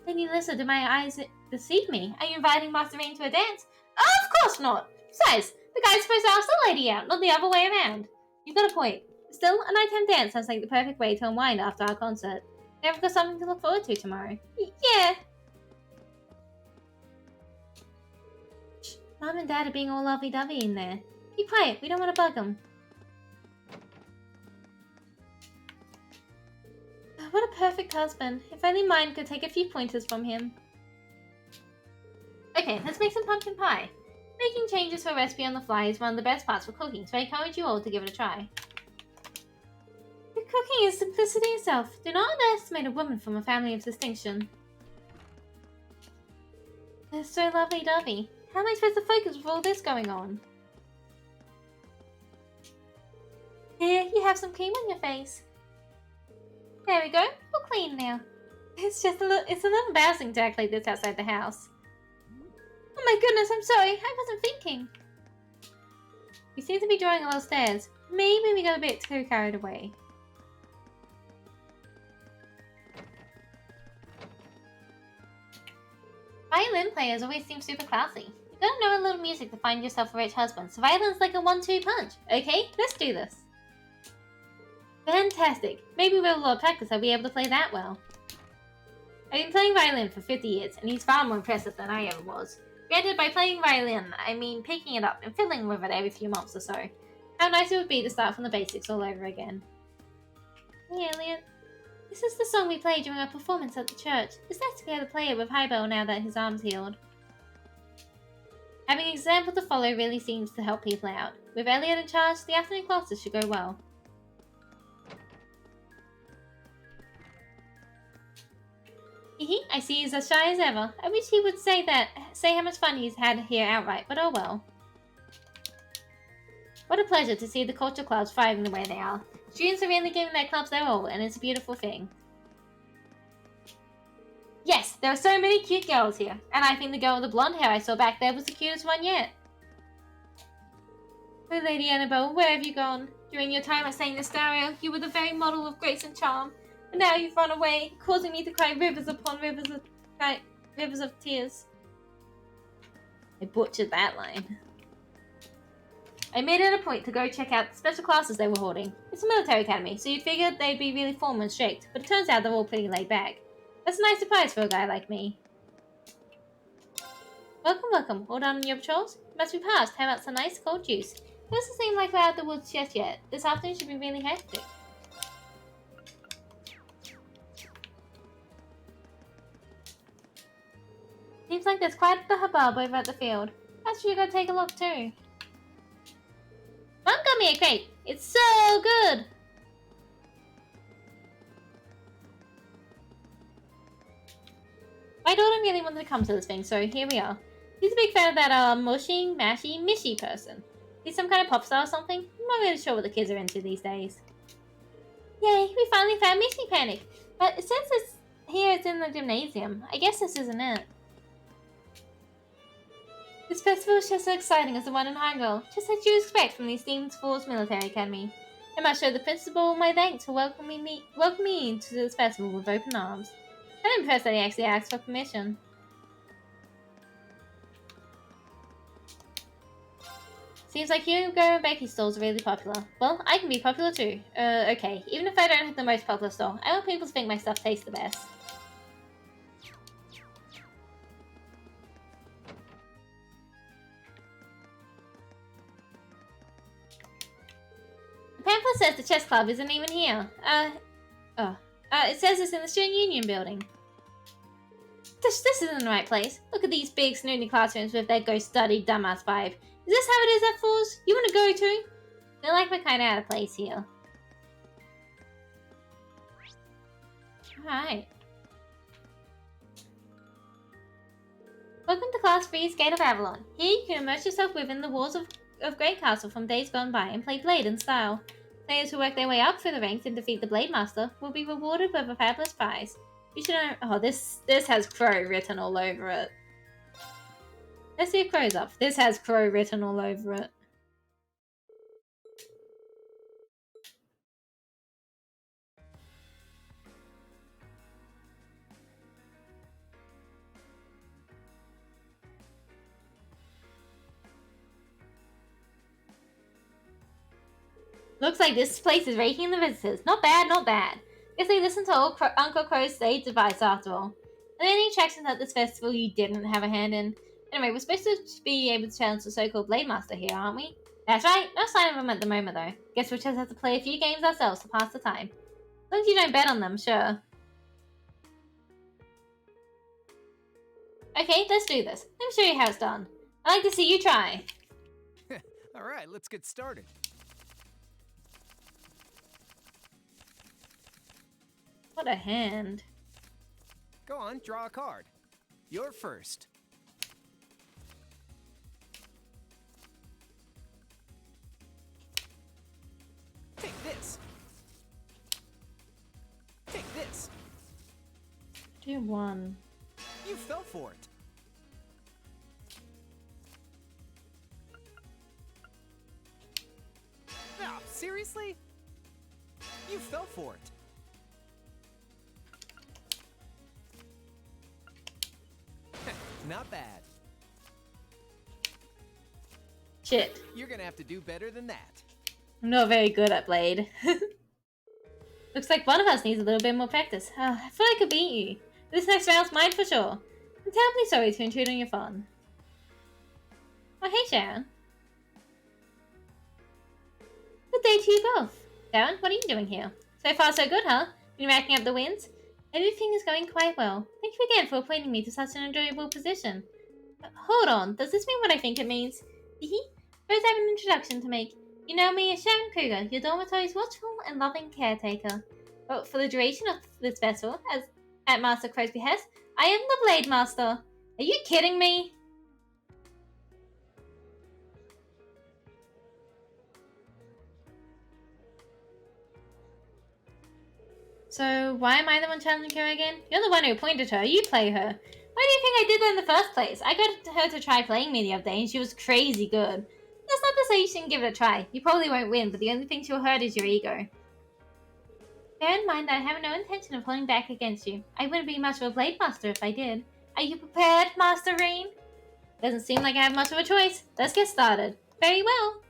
Speaker 1: Lady Alyssa, did my eyes deceive me? Are you inviting Master Reen to a dance? Of course not! Besides, the guy's supposed to ask the lady out, not the other way around. You've got a point. Still, a nighttime dance sounds like the perfect way to unwind after our concert. We've got something to look forward to tomorrow. Yeah. Shh, Mom and Dad are being all lovey-dovey in there. Keep quiet, we don't want to bug them. What a perfect husband. If only mine could take a few pointers from him. Okay, let's make some pumpkin pie. Making changes to a recipe on the fly is one of the best parts for cooking, so I encourage you all to give it a try. Good cooking is simplicity itself. Do not underestimate a woman from a family of distinction. They're so lovey-dovey. How am I supposed to focus with all this going on? Here, you have some cream on your face. There we go. All clean now. It's a little embarrassing to act like this outside the house. Oh my goodness, I'm sorry. I wasn't thinking. We seem to be drawing a lot of stares. Maybe we got a bit too carried away. Violin players always seem super classy. You gotta know a little music to find yourself a rich husband, so violin's like a 1-2 punch. Okay, let's do this. Fantastic. Maybe with a lot of practice I'll be able to play that well. I've been playing violin for 50 years, and he's far more impressive than I ever was. Granted, by playing violin, I mean picking it up and fiddling with it every few months or so. How nice it would be to start from the basics all over again. Hey, Elliot. This is the song we played during our performance at the church. It's nice to be able to play it with Highbell now that his arm's healed. Having an example to follow really seems to help people out. With Elliot in charge, the afternoon classes should go well. Hehe, I see he's as shy as ever. I wish he would say how much fun he's had here outright, but oh well. What a pleasure to see the culture clubs thriving the way they are. Students are really giving their clubs their all, and it's a beautiful thing. Yes, there are so many cute girls here, and I think the girl with the blonde hair I saw back there was the cutest one yet. Oh, Lady Annabelle, where have you gone? During your time at St. Eustario, you were the very model of grace and charm. And now you've run away, causing me to cry rivers upon rivers of tears. I butchered that line. I made it a point to go check out the special classes they were holding. It's a military academy, so you'd figured they'd be really formal and strict, but it turns out they're all pretty laid back. That's a nice surprise for a guy like me. Welcome, welcome. All done on your patrols? You must be passed. How about some nice cold juice? It doesn't seem like we're out of the woods just yet. This afternoon should be really hectic. Seems like there's quite the hubbub over at the field. Perhaps you gotta take a look too. Mom got me a crepe. It's so good! My daughter really wanted to come to this thing, so here we are. He's a big fan of that mushy, mashy, mishy person. He's some kind of pop star or something? I'm not really sure what the kids are into these days. Yay, we finally found Misty Panic! But it says it's in the gymnasium. I guess this isn't it. This festival is just as exciting as the one in Highville, just as you expect from the esteemed Falls Military Academy. I must show the principal my thanks for welcoming me into this festival with open arms. I'm impressed that he actually asked for permission. Seems like you and Becky stalls are really popular. Well, I can be popular too. Okay, even if I don't have the most popular stall, I want people to think my stuff tastes the best. The pamphlet says the chess club isn't even here. It says it's in the student union building. This isn't the right place. Look at these big snooty classrooms with their go study dumbass vibe. Is this how it is at Falls? You want to go too? I feel like we're kind of out of place here. Alright. Welcome to Class 3's Gate of Avalon. Here you can immerse yourself within the walls of Great Castle from days gone by and play Blade in style. Players who work their way up through the ranks and defeat the Blade Master will be rewarded with a fabulous prize. You should know. Oh, this has Crow written all over it. Let's see if Crow's up. This has Crow written all over it. Looks like this place is raking in the visitors. Not bad, not bad. Guess they listened to old Uncle Crow's sage advice after all. Are there any attractions at this festival you didn't have a hand in? Anyway, we're supposed to be able to challenge the so-called Blade Master here, aren't we? That's right. No sign of him at the moment, though. Guess we'll just have to play a few games ourselves to pass the time. As long as you don't bet on them, sure. Okay, let's do this. Let me show you how it's done. I'd like to see you try.
Speaker 2: Alright, let's get started.
Speaker 1: What a hand.
Speaker 2: Go on, draw a card. You're first. Take this. Take this.
Speaker 1: Do one.
Speaker 2: You fell for it. No, seriously? You fell for it. Not bad.
Speaker 1: Shit.
Speaker 2: You're gonna have to do better than that.
Speaker 1: I'm not very good at Blade. Looks like one of us needs a little bit more practice. Oh, I thought I could beat you. This next round's mine for sure. I'm terribly sorry to intrude on your fun. Oh, hey, Sharon. Good day to you both. Sharon, what are you doing here? So far, so good, huh? Been racking up the wins? Everything is going quite well. Thank you again for appointing me to such an enjoyable position. Hold on, does this mean what I think it means? Hehe. First, I have an introduction to make. You know me as Sharon Kruger, your dormitory's watchful and loving caretaker. But for the duration of this festival, as at Master Crow's behest, I am the Blade Master. Are you kidding me? So, why am I the one challenging her again? You're the one who appointed her. You play her. Why do you think I did that in the first place? I got her to try playing me the other day and she was crazy good. That's not to say you shouldn't give it a try. You probably won't win, but the only thing she'll hurt is your ego. Bear in mind that I have no intention of holding back against you. I wouldn't be much of a Blade Master if I did. Are you prepared, Master Rain? Doesn't seem like I have much of a choice. Let's get started. Very well.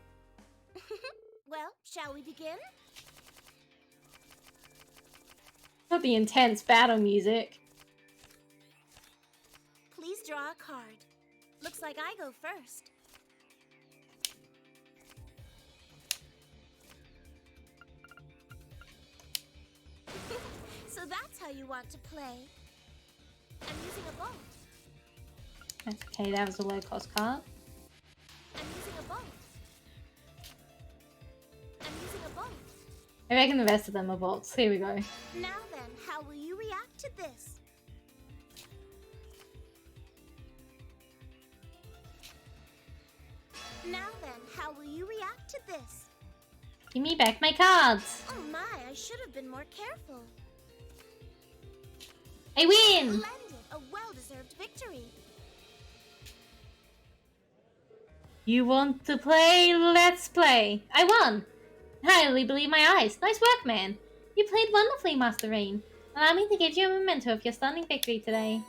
Speaker 4: Well, shall we begin?
Speaker 1: That'll be intense battle music.
Speaker 4: Please draw a card. Looks like I go first. So that's how you want to play. I'm using a bolt.
Speaker 1: Okay, that was a low-cost card.
Speaker 4: I'm using a bolt. I'm using a bolt.
Speaker 1: I reckon the rest of them are bolts. Here we go.
Speaker 4: Now then, how will you react to this? Now then, how will you react to this?
Speaker 1: Give me back my cards.
Speaker 4: Oh my, I should have been more careful.
Speaker 1: I win!
Speaker 4: Splendid, a well-deserved victory.
Speaker 1: You want to play? Let's play. I won. I hardly believe my eyes. Nice work, man. You played wonderfully, Master Rain. Allow me to give you a memento of your stunning victory today.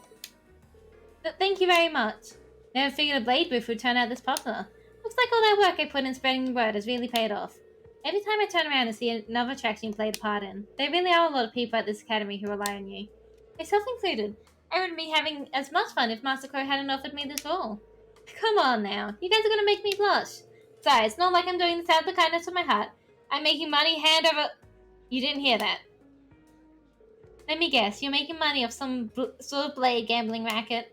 Speaker 1: Thank you very much. Never figured a blade booth would turn out this popular. Looks like all that work I put in spreading the word has really paid off. Every time I turn around and see another attraction you played a part in, there really are a lot of people at this academy who rely on you. Myself included. I wouldn't be having as much fun if Master Crow hadn't offered me this role. Come on now, you guys are gonna make me blush. Besides, it's not like I'm doing this out of the kindness of my heart. I'm making money hand over... You didn't hear that. Let me guess, you're making money off some sort of blade gambling racket.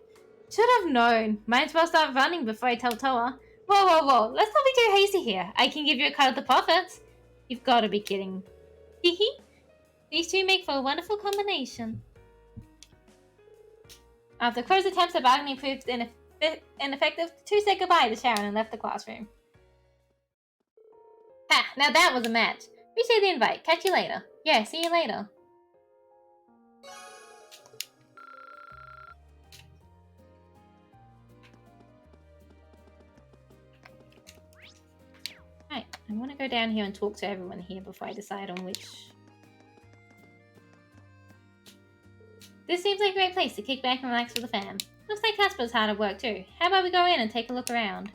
Speaker 1: Should have known. Might as well start running before I tell Toa. Whoa, whoa, whoa, let's not be too hasty here. I can give you a cut of the profits. You've got to be kidding. Hehe. These two make for a wonderful combination. After Crow's attempts at bargaining proved ineffective, the two said goodbye to Sharon and left the classroom. Ha! Now that was a match. Appreciate the invite. Catch you later. Yeah, see you later. Right, I want to go down here and talk to everyone here before I decide on which... This seems like a great place to kick back and relax with the fam. Looks like Casper's hard at work too. How about we go in and take a look around?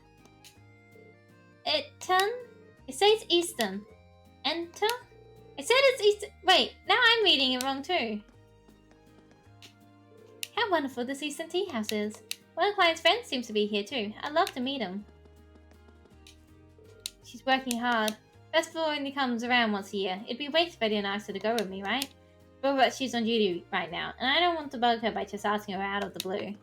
Speaker 1: It says Eastern. Enter? I said it's East. Wait, now I'm reading it wrong too. How wonderful this Eastern Tea House is. One of Klein's friends seems to be here too. I'd love to meet him. She's working hard. Festival only comes around once a year. It'd be a waste if I didn't ask her to go with me, right? But she's on duty right now, and I don't want to bug her by just asking her out of the blue.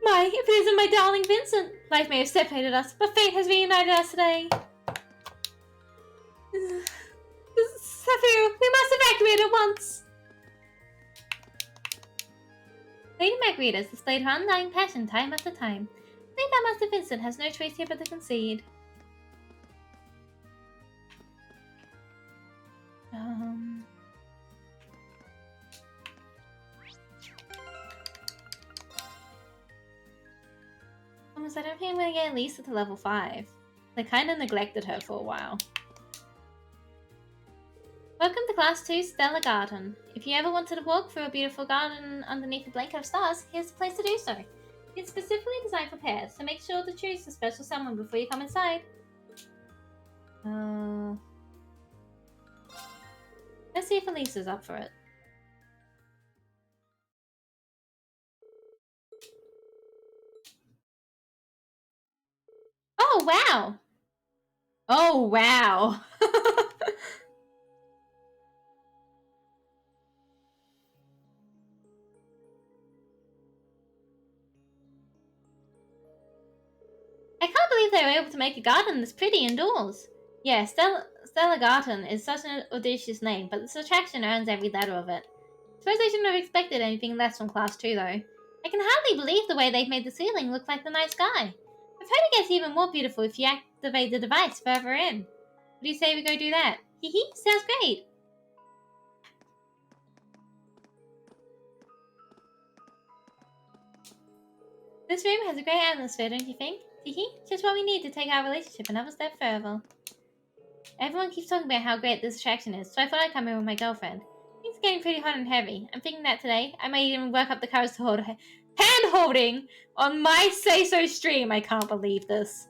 Speaker 1: My, if it isn't my darling Vincent! Life may have separated us, but fate has reunited us today. Safiru, we must evacuate at once! Lady Margarita has displayed her undying passion time after time. I think that Master Vincent has no choice here but to concede. Almost, I don't think I'm gonna get Lisa to level 5. They kinda neglected her for a while. Welcome to Class 2 Stellar Garden. If you ever wanted to walk through a beautiful garden underneath a blanket of stars, here's the place to do so. It's specifically designed for pairs, so make sure to choose a special someone before you come inside. Let's see if Elisa's up for it. Oh, wow! Oh, wow! I can't believe they were able to make a garden this pretty indoors. Yeah, Stella Garden is such an audacious name, but this attraction earns every letter of it. Suppose I shouldn't have expected anything less from Class 2, though. I can hardly believe the way they've made the ceiling look like the night sky. I've heard it gets even more beautiful if you activate the device further in. What do you say we go do that? Hee, sounds great! This room has a great atmosphere, don't you think? Hee, just what we need to take our relationship another step further. Everyone keeps talking about how great this attraction is, so I thought I'd come here with my girlfriend. Things are getting pretty hot and heavy. I'm thinking that today, I might even work up the courage to hold hand-holding on my say-so stream. I can't believe this.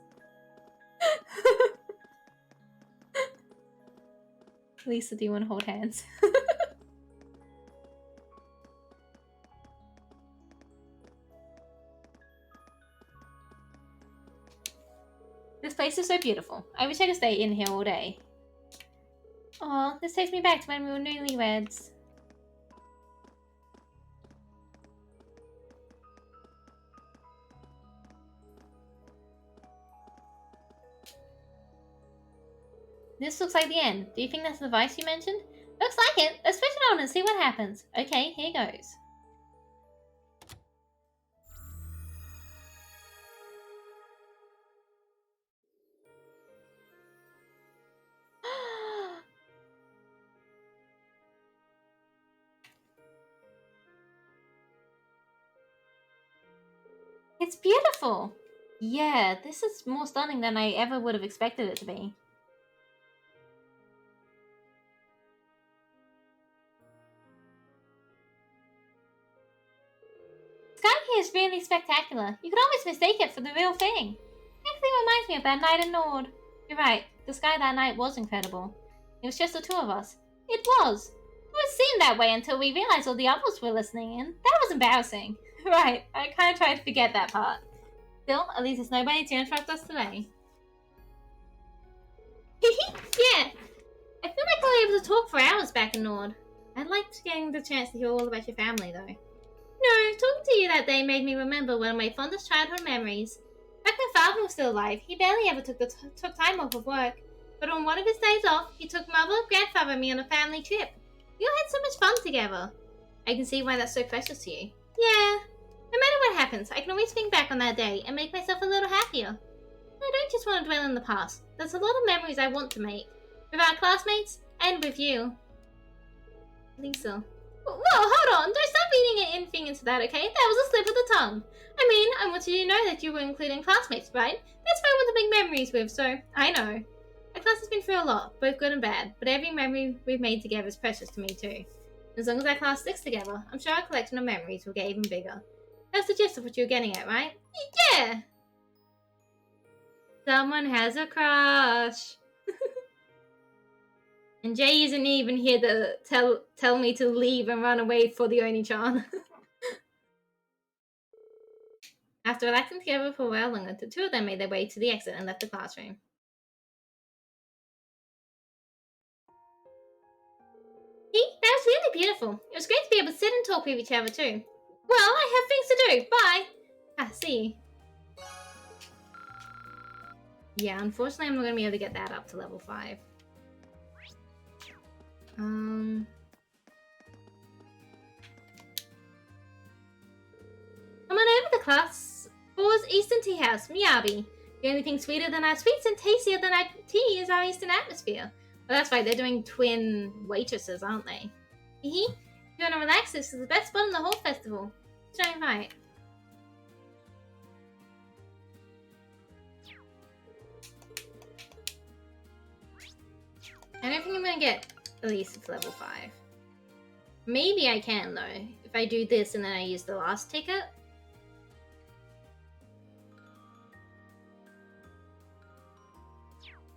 Speaker 1: Lisa, do you want to hold hands? This place is so beautiful. I wish I could stay in here all day. Aw, this takes me back to when we were newlyweds. This looks like the end. Do you think that's the device you mentioned? Looks like it. Let's switch it on and see what happens. Okay, here goes. It's beautiful! Yeah, this is more stunning than I ever would have expected it to be. The sky here is really spectacular. You could almost mistake it for the real thing. It actually reminds me of that night in Nord. You're right, the sky that night was incredible. It was just the two of us. It was. It seemed that way until we realized all the others were listening in. That was embarrassing. Right, I kind of tried to forget that part. Still, at least there's nobody to interrupt us today. Yeah, I feel like we were able to talk for hours back in Nord. I liked getting the chance to hear all about your family, though. No, talking to you that day made me remember one of my fondest childhood memories. Back when Father was still alive, he barely ever took time off of work. But on one of his days off, he took Mother, Grandfather, and me on a family trip. We all had so much fun together. I can see why that's so precious to you. Yeah. No matter what happens, I can always think back on that day and make myself a little happier. I don't just want to dwell in the past. There's a lot of memories I want to make. With our classmates, and with you. Lisa. Whoa, hold on! Don't stop reading anything into that, okay? That was a slip of the tongue. I mean, I wanted you to know that you were including classmates, right? That's who I want to make memories with, so I know. Our class has been through a lot, both good and bad, but every memory we've made together is precious to me too. As long as our class sticks together, I'm sure our collection of memories will get even bigger. That's the gist of what you were getting at, right? Yeah! Someone has a crush. And Jay isn't even here to tell me to leave and run away for the Oni-chan. After relaxing together for a while longer, the two of them made their way to the exit and left the classroom. That was really beautiful. It was great to be able to sit and talk with each other too. Well, I have things to do. Bye. See. Yeah, unfortunately I'm not going to be able to get that up to level 5. Come on over to class 4's Eastern Tea House, Miyabi. The only thing sweeter than our sweets and tastier than our tea is our Eastern atmosphere. Well, that's right, they're doing twin waitresses, aren't they? If you want to relax, this is the best spot in the whole festival. Shine right. I don't think I'm going to get at least level 5. Maybe I can, though, if I do this and then I use the last ticket.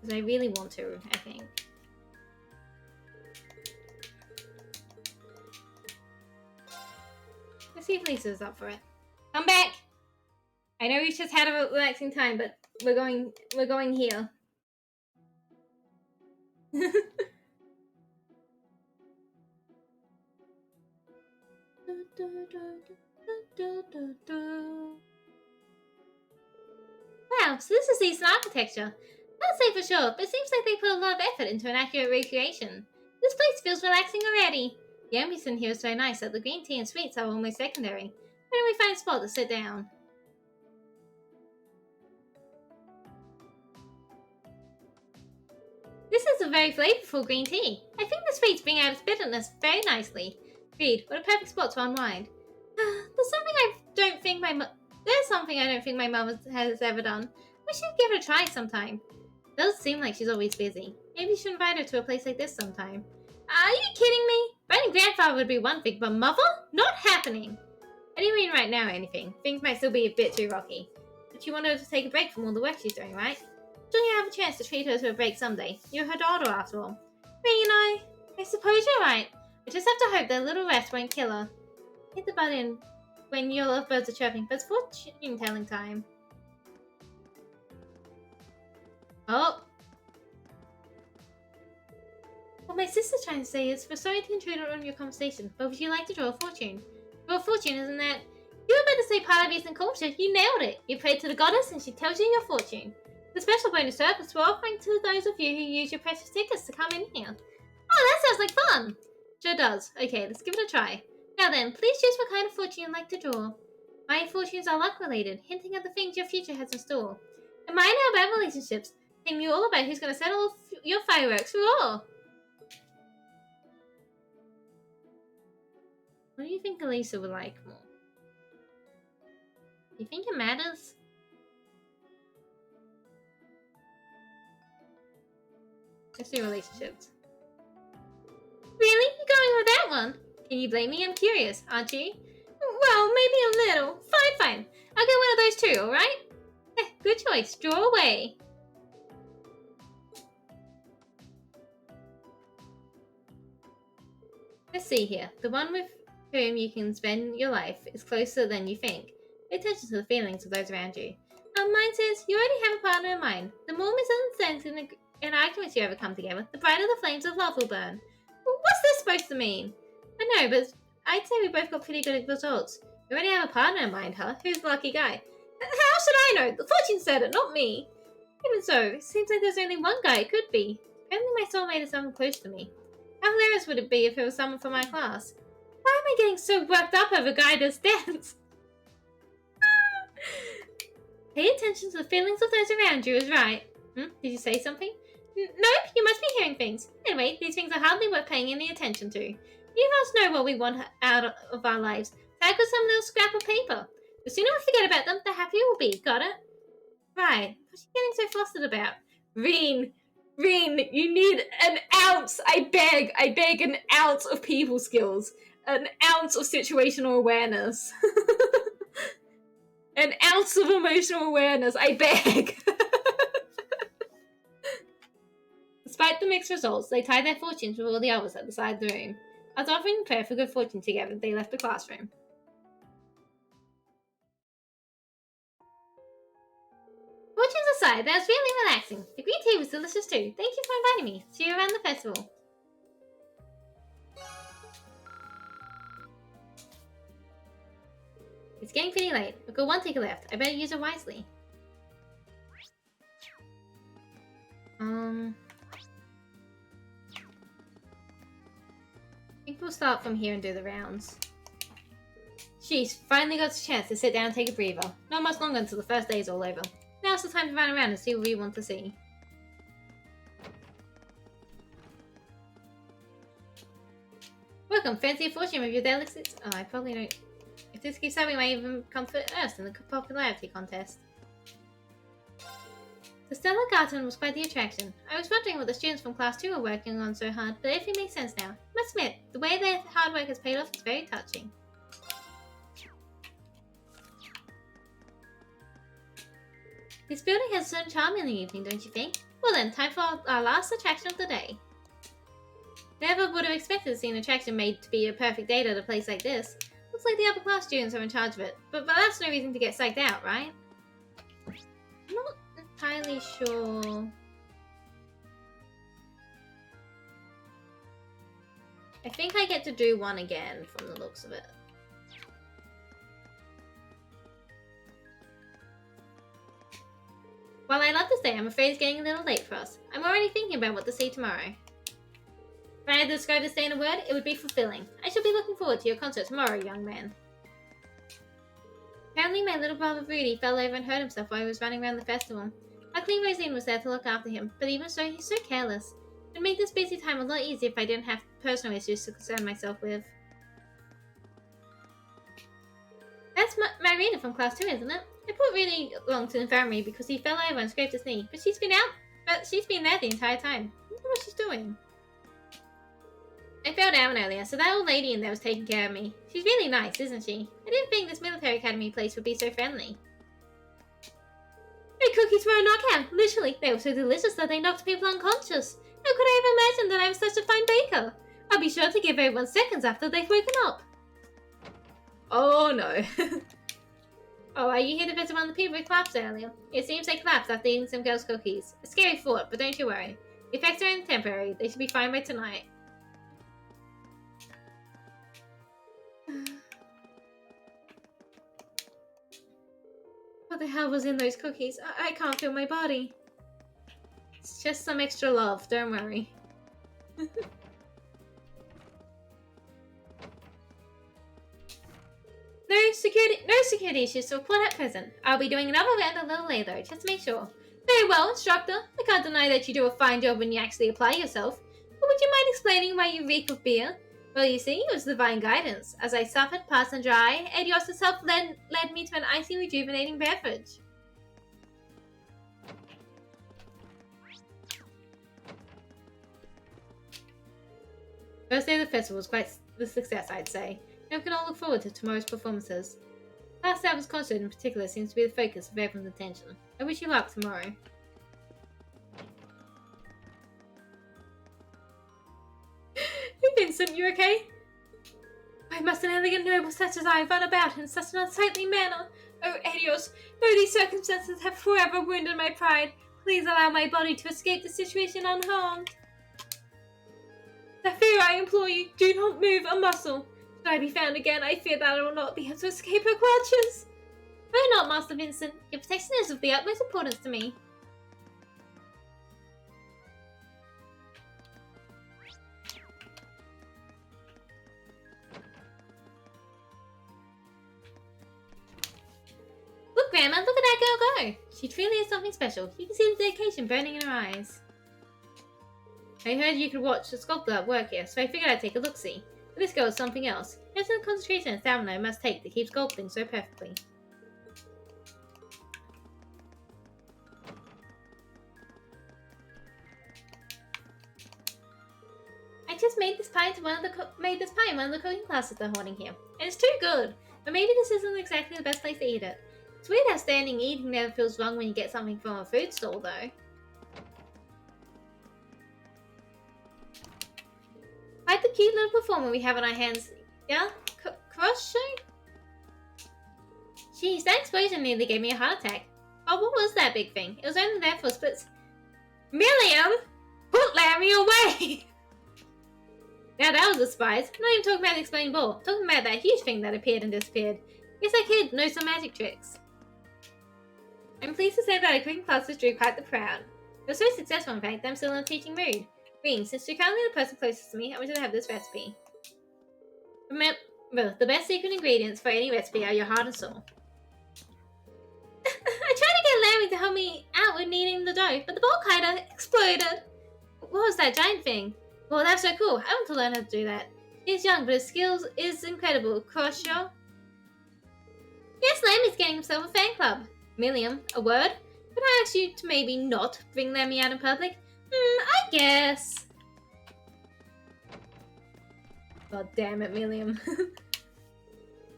Speaker 1: Because I really want to, I think. Let's see if Lisa's up for it. Come back! I know we've just had a relaxing time, but we're going here. Wow, so this is Eastern architecture. Can't say for sure, but it seems like they put a lot of effort into an accurate recreation. This place feels relaxing already. The ambience in here is so nice that the green tea and sweets are almost secondary. Why don't we find a spot to sit down? This is a very flavorful green tea. I think the sweets bring out its bitterness very nicely. Agreed, what a perfect spot to unwind. There's something I don't think my mum has ever done. We should give it a try sometime. It does seem like she's always busy. Maybe you should invite her to a place like this sometime. Are you kidding me? Inviting grandfather would be one thing, but mother? Not happening. I didn't mean right now or anything. Things might still be a bit too rocky. But you want her to take a break from all the work she's doing, right? Sure you have a chance to treat her to a break someday. You're her daughter after all. But I suppose you're right. I just have to hope that a little rest won't kill her. Hit the button when your lovebirds are chirping, but it's fortune telling time. Oh. What my sister's trying to say is, we're sorry to intrude on your conversation, but would you like to draw a fortune? Draw a fortune, isn't that? You were about to say part of Eastern culture. You nailed it. You prayed to the goddess and she tells you your fortune. The special bonus service we're offering to those of you who use your precious tickets to come in here. Oh, that sounds like fun! Sure does. Okay, let's give it a try. Now then, please choose what kind of fortune you'd like to draw. My fortunes are luck-related, hinting at the things your future has in store. And mine are about relationships, telling you all about who's going to set off your fireworks. Roar! What do you think Elisa would like more? Do you think it matters? Let's do relationships. Really? You're going with that one? Can you blame me? I'm curious, aren't you? Well, maybe a little. Fine. I'll get one of those too, alright? Good choice. Draw away. Let's see here. The one with whom you can spend your life is closer than you think. Pay attention to the feelings of those around you. Mine says, you already have a partner in mind. The more misunderstandings and arguments you ever come together, the brighter the flames of love will burn. What's this supposed to mean? I know, but I'd say we both got pretty good results. You already have a partner in mind, huh? Who's the lucky guy? How should I know? The fortune said it, not me. Even so, it seems like there's only one guy it could be. Apparently my soulmate is someone close to me. How hilarious would it be if it was someone from my class? Why am I getting so worked up over a guy that's dance? Pay attention to the feelings of those around you is right. Did you say something? Nope, you must be hearing things. Anyway, these things are hardly worth paying any attention to. You must know what we want out of our lives. Tag with some little scrap of paper. The sooner we forget about them, the happier we'll be. Got it? Right. What are you getting so flustered about? Reen, you need an ounce. I beg an ounce of people skills. An ounce of situational awareness. An ounce of emotional awareness. I beg. Despite the mixed results, they tied their fortunes with all the others at the side of the room. After offering prayer for good fortune together, they left the classroom. Fortunes aside, that was really relaxing. The green tea was delicious too. Thank you for inviting me. See you around the festival. It's getting pretty late. I've got one ticket left. I better use it wisely. I think we'll start from here and do the rounds. Sheesh, finally got a chance to sit down and take a breather. Not much longer until the first day is all over. Now's the time to run around and see what we want to see. Welcome, fancy a fortune with your delicacies? Oh, I probably don't. If this keeps happening, I might even come first in the popularity contest. The Stellar Garden was quite the attraction. I was wondering what the students from Class 2 were working on so hard, but everything makes sense now. I must admit, the way their hard work has paid off is very touching. This building has some charm in the evening, don't you think? Well then, time for our last attraction of the day. Never would have expected to see an attraction made to be a perfect date at a place like this. Looks like the upper class students are in charge of it, but that's no reason to get psyched out, right? I'm not entirely sure. I think I get to do one again from the looks of it. While I love this day, I'm afraid it's getting a little late for us. I'm already thinking about what to see tomorrow. If I had to describe this day in a word, it would be fulfilling. I shall be looking forward to your concert tomorrow, young man. Apparently my little brother Rudy fell over and hurt himself while he was running around the festival. Luckily Rosine was there to look after him, but even so, he's so careless. It would make this busy time a lot easier if I didn't have personal issues to concern myself with. That's Marina from Class 2, isn't it? I brought Rudy along to the infirmary because he fell over and scraped his knee, but she's been there the entire time. I wonder what she's doing. I fell down earlier, so that old lady in there was taking care of me. She's really nice, isn't she? I didn't think this military academy place would be so friendly. My cookies were a knockout, literally. They were so delicious that they knocked people unconscious. How could I have imagined that I was such a fine baker? I'll be sure to give everyone seconds after they've woken up. Oh no. Oh, are you here to visit one of the people who collapsed earlier? It seems they collapsed after eating some girls' cookies. A scary thought, but don't you worry. The effects are only temporary. They should be fine by tonight. What the hell was in those cookies? I can't feel my body. It's just some extra love, don't worry. No security issues to report at present. I'll be doing another round a little later, just to make sure. Very well, instructor. I can't deny that you do a fine job when you actually apply yourself. But would you mind explaining why you reek of beer? Well, you see, it was divine guidance. As I suffered, passed and dry, Adios herself led me to an icy, rejuvenating beverage. First day of the festival was quite the success, I'd say. Now we can all look forward to tomorrow's performances. Last album's concert in particular seems to be the focus of everyone's attention. I wish you luck tomorrow. Hey Vincent, you okay? Why must an elegant noble such as I run about in such an unsightly manner? Oh, Adios, though these circumstances have forever wounded my pride, please allow my body to escape the situation unharmed. Zafira, I implore you, do not move a muscle. Should I be found again, I fear that I will not be able to escape her clutches. Fear not, Master Vincent. Your protection is of the utmost importance to me. Look, Grandma, look at that girl go. She truly is something special. You can see the dedication burning in her eyes. I heard you could watch a sculptor at work here, so I figured I'd take a look-see. But this girl is something else. There's the concentration and stamina I must take to keep sculpting so perfectly. I just made this pie in one of the cooking classes they're holding here. And it's too good. But maybe this isn't exactly the best place to eat it. It's weird how standing eating never feels wrong when you get something from a food stall, though. Quite the cute little performer we have on our hands. Yeah? Cross show? Jeez, that explosion nearly gave me a heart attack. Oh, what was that big thing? It was only there for splits. Milliam! Put Lammy away! Now that was a surprise. I'm not even talking about the exploding ball. Talking about that huge thing that appeared and disappeared. Guess that kid knows some magic tricks. I'm pleased to say that our cooking classes drew quite the crowd. It was so successful, in fact, that I'm still in a teaching mood. Green, since you're currently the person closest to me, I want you to have this recipe. Remember, the best secret ingredients for any recipe are your heart and soul. I tried to get Larry to help me out with kneading the dough, but the bowl kinda exploded. What was that giant thing? Well, that's so cool. I want to learn how to do that. He's young, but his skills is incredible. Croshaw? Yes, Lammy's getting himself a fan club. Milliam, a word? Could I ask you to maybe not bring Lammy out in public? I guess. God damn it, Milliam.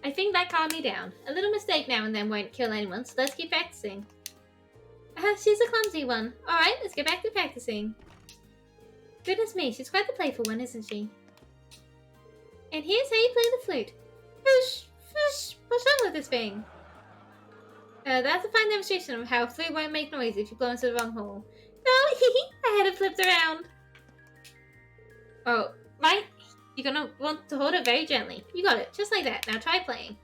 Speaker 1: I think that calmed me down. A little mistake now and then won't kill anyone, so let's keep practicing. She's a clumsy one. Alright, let's get back to practicing. Goodness me, she's quite the playful one, isn't she? And here's how you play the flute. Whoosh, whoosh, what's wrong with this thing? That's a fine demonstration of how a flute won't make noise if you blow into the wrong hole. Oh, I had it flipped around. Oh, right? You're gonna want to hold it very gently. You got it, just like that. Now try playing.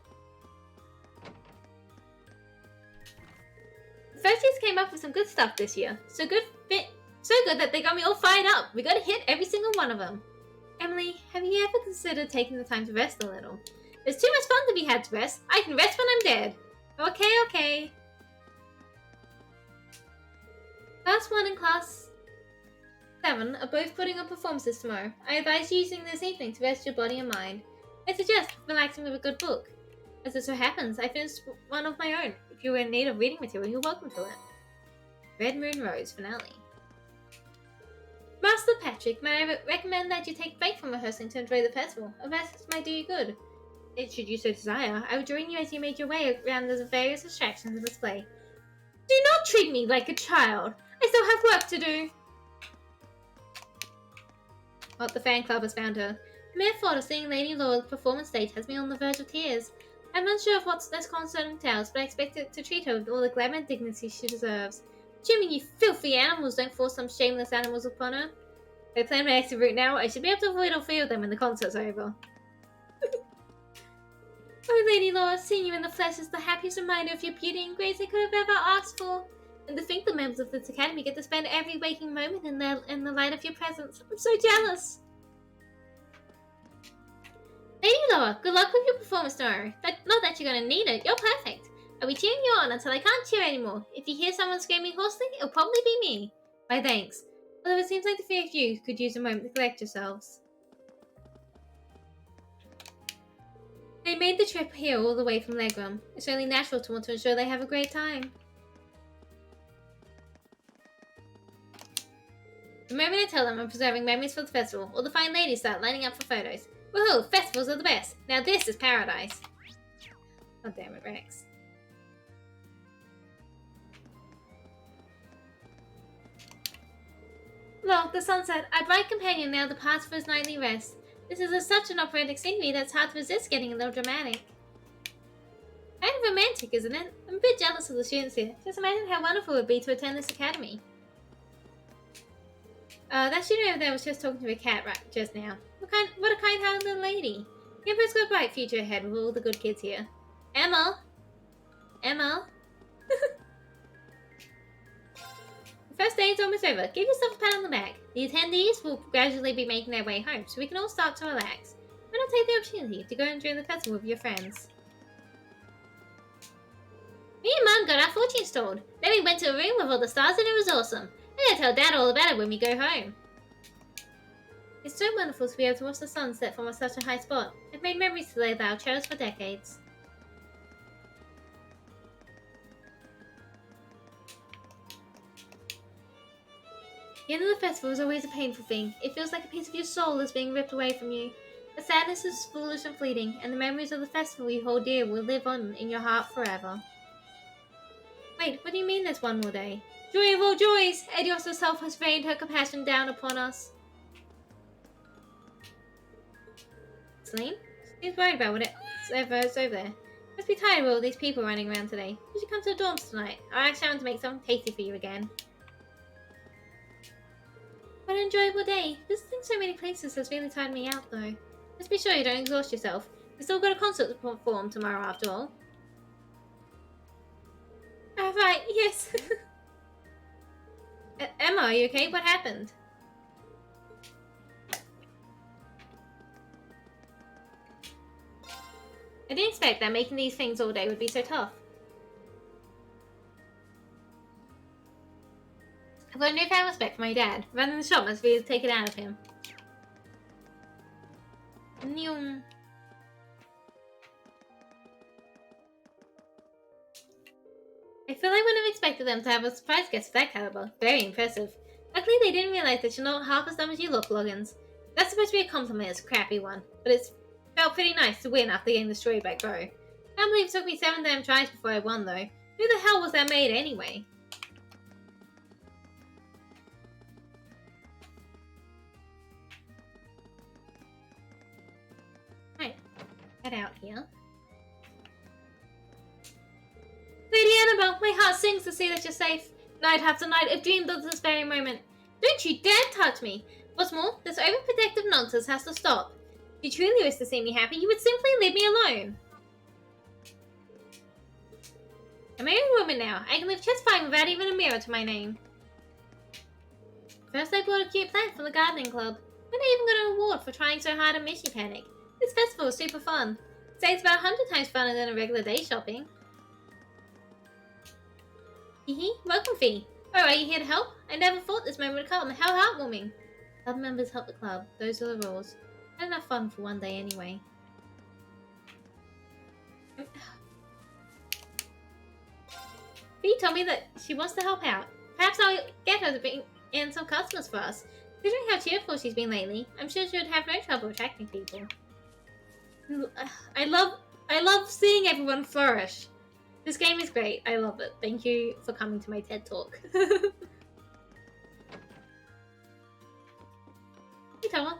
Speaker 1: The first years came up with some good stuff this year. So good that they got me all fired up. We gotta hit every single one of them. Emily, have you ever considered taking the time to rest a little? There's too much fun to be had to rest. I can rest when I'm dead. Okay. Class 1 and Class 7 are both putting on performances tomorrow. I advise using this evening to rest your body and mind. I suggest relaxing with a good book. As it so happens, I finished one of my own. If you're in need of reading material, you're welcome to it. Red Moon Rose finale. Master Patrick, may I recommend that you take a break from rehearsing to enjoy the festival? A rest might do you good. Should you so desire, I would join you as you make your way around the various attractions and display. Do not treat me like a child! I still have work to do! Well, the fan club has found her. The mere thought of seeing Lady Laura perform on stage has me on the verge of tears. I'm unsure of what this concert entails, but I expect it to treat her with all the glamour and dignity she deserves. Assuming you filthy animals don't force some shameless animals upon her. If I plan my exit route now, I should be able to avoid all three of them when the concert's over. Oh, Lady Laura, seeing you in the flesh is the happiest reminder of your beauty and grace I could have ever asked for. And to think the members of this academy get to spend every waking moment in the light of your presence. I'm so jealous. Lady Laura, good luck with your performance tomorrow. Not that you're gonna need it, you're perfect. I'll be cheering you on until I can't cheer anymore. If you hear someone screaming hoarsely, it'll probably be me. My thanks. Although it seems like the three of you could use a moment to collect yourselves. They made the trip here all the way from Legram. It's only natural to want to ensure they have a great time. The moment I tell them I'm preserving memories for the festival, all the fine ladies start lining up for photos. Woohoo! Festivals are the best! Now this is paradise! God damn it, Rex. Look, the sunset, our bright companion now departs for his nightly rest. This is such an operatic scenery that it's hard to resist getting a little dramatic. Kind of romantic, isn't it? I'm a bit jealous of the students here. Just imagine how wonderful it would be to attend this academy. That student over there was just talking to a cat right just now. What a kind-hearted little lady. Campus got a bright future ahead with all the good kids here. Emma? The first day is almost over. Give yourself a pat on the back. The attendees will gradually be making their way home, so we can all start to relax. Why not take the opportunity to go and enjoy the festival with your friends? Me and Mum got our fortunes told. Then we went to a room with all the stars and it was awesome. I'm gonna tell Dad all about it when we go home. It's so wonderful to be able to watch the sun set from such a high spot. I've made memories today that I'll cherish for decades. The end of the festival is always a painful thing. It feels like a piece of your soul is being ripped away from you. The sadness is foolish and fleeting, and the memories of the festival you hold dear will live on in your heart forever. Wait, what do you mean there's one more day? Joy of all joys! Edios herself has rained her compassion down upon us. Celine? She's worried about whatever's over there. Must be tired of all these people running around today. You should come to the dorms tonight. I actually want to make something tasty for you again. What an enjoyable day. Visiting so many places has really tired me out, though. Just be sure you don't exhaust yourself. We've still got a concert to perform tomorrow, after all. Right, yes. Emma, are you okay? What happened? I didn't expect that making these things all day would be so tough. I've got a newfound respect for my dad. Running the shop must really take it out of him. Nyum. I feel I wouldn't have expected them to have a surprise guest of that caliber. Very impressive. Luckily, they didn't realize that you're not half as dumb as you look, Loggins. That's supposed to be a compliment, it's a crappy one. But it's felt pretty nice to win after getting destroyed by Crow. I can't believe it took me 7 damn tries before I won, though. Who the hell was that maid, anyway? Right, get out here. Lady Annabelle, my heart sings to see that you're safe. Night after night, I've dreamed of this very moment. Don't you dare touch me! What's more, this overprotective nonsense has to stop. If you truly wish to see me happy, you would simply leave me alone. I'm a young woman now. I can live just fine without even a mirror to my name. First I bought a cute plant from the gardening club. Then I even got an award for trying so hard on Mission Panic. This festival is super fun. I'd say it's about 100 times funner than a regular day shopping. Hehe, welcome Fee. Oh, are you here to help? I never thought this moment would come. How heartwarming. Club members help the club. Those are the rules. Not enough fun for one day anyway. Fee told me that she wants to help out. Perhaps I'll get her to bring in some customers for us. Considering how cheerful she's been lately, I'm sure she would have no trouble attracting people. I love seeing everyone flourish. This game is great. I love it. Thank you for coming to my TED Talk. Hey, Tomo.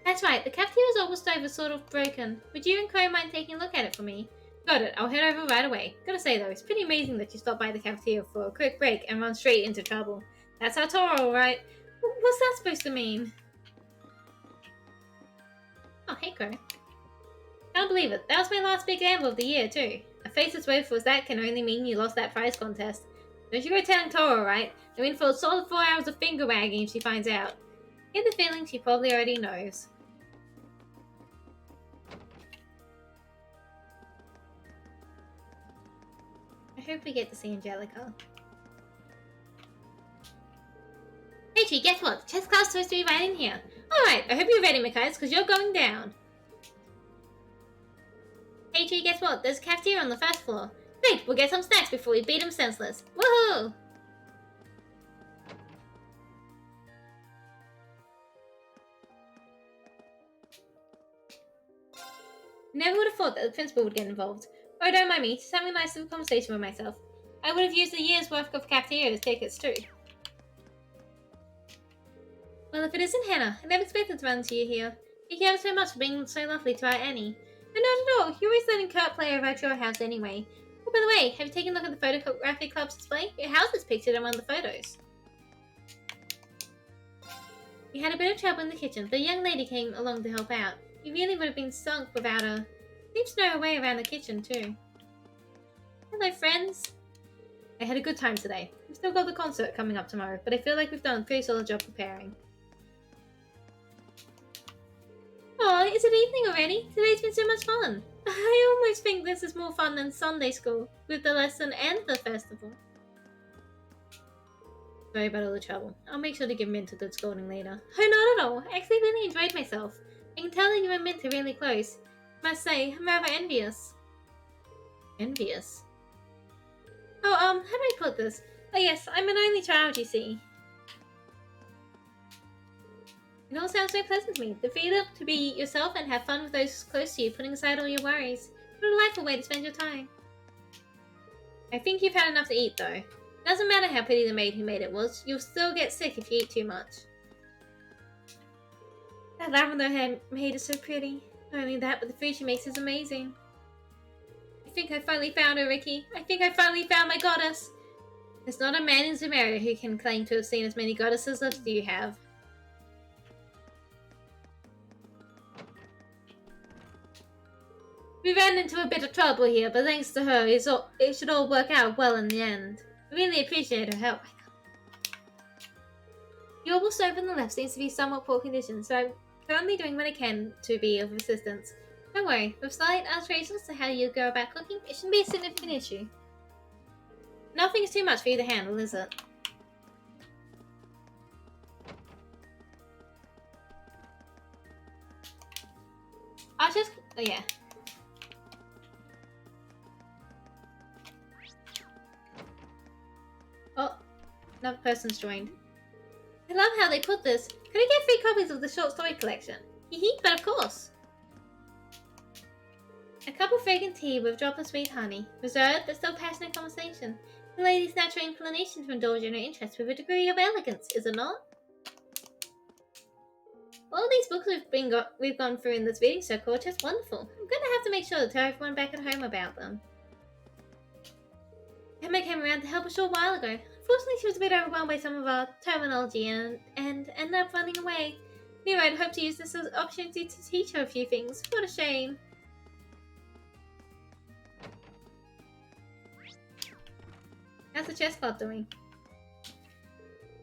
Speaker 1: That's right. The cafeteria's almost over, sort of broken. Would you and Crow mind taking a look at it for me? Got it. I'll head over right away. Gotta say, though, it's pretty amazing that you stopped by the cafeteria for a quick break and run straight into trouble. That's our Toro, right? What's that supposed to mean? Oh, hey, Crow. Can't believe it. That was my last big gamble of the year, too. A face as woeful as that can only mean you lost that prize contest. Don't you go telling Toro, right? I'm in for a solid 4 hours of finger wagging if she finds out. I get the feeling she probably already knows. I hope we get to see Angelica. Hey Chi, guess what? The chess class is supposed to be right in here. Alright, I hope you're ready, Mikais, because you're going down. Hey Chi, guess what? There's a cafeteria on the first floor. Great, we'll get some snacks before we beat him senseless. Woohoo! Never would have thought that the principal would get involved. Oh, don't mind me, just having a nice little conversation with myself. I would have used a year's worth of cafeteria tickets too. Well, if it isn't Hannah, I never expected to run into you here. Thank you ever so much for being so lovely to our Annie. And not at all, you're always letting Kurt play about your house anyway. Oh, by the way, have you taken a look at the photographic club's display? Your house is pictured in one of the photos. We had a bit of trouble in the kitchen, but a young lady came along to help out. You really would have been sunk without her. Seems to know her way around the kitchen, too. Hello, friends. I had a good time today. We've still got the concert coming up tomorrow, but I feel like we've done a pretty solid job preparing. Aw, is it evening already? Today's been so much fun. I almost think this is more fun than Sunday school, with the lesson and the festival. Sorry about all the trouble. I'll make sure to give Mint a good scolding later. Oh, not at all. I actually really enjoyed myself. I can tell that you and Mint are really close. Must say, I'm rather envious. Envious? Oh, how do I put this? Oh yes, I'm an only child, you see. It all sounds so pleasant to me. The freedom to be yourself and have fun with those close to you, putting aside all your worries. What a delightful way to spend your time. I think you've had enough to eat, though. Doesn't matter how pretty the maid who made it was, you'll still get sick if you eat too much. That lavender hair maid is so pretty. Not only that, but the food she makes is amazing. I think I finally found her, Ricky. I think I finally found my goddess. There's not a man in Sumeria who can claim to have seen as many goddesses as you have. We ran into a bit of trouble here, but thanks to her, it should all work out well in the end. I really appreciate her help. The orbital stove on the left seems to be somewhat poor condition, so I'm currently doing what I can to be of assistance. Don't worry, with slight alterations to how you go about cooking, it shouldn't be a significant issue. Nothing is too much for you to handle, is it? I'll just... oh yeah. Oh, another person's joined. I love how they put this. Could I get 3 copies of the short story collection? Hee, but of course. A cup of fragrant tea with a drop of sweet honey. Reserved but still passionate conversation. The lady's natural inclination to indulge in her interests with a degree of elegance, is it not? All these books we've gone through in this reading circle are just wonderful. I'm going to have to make sure to tell everyone back at home about them. Emma came around to help a short while ago. Unfortunately, she was a bit overwhelmed by some of our terminology and ended up running away. Anyway, I'd hoped to use this as an opportunity to teach her a few things. What a shame. How's the chess club doing?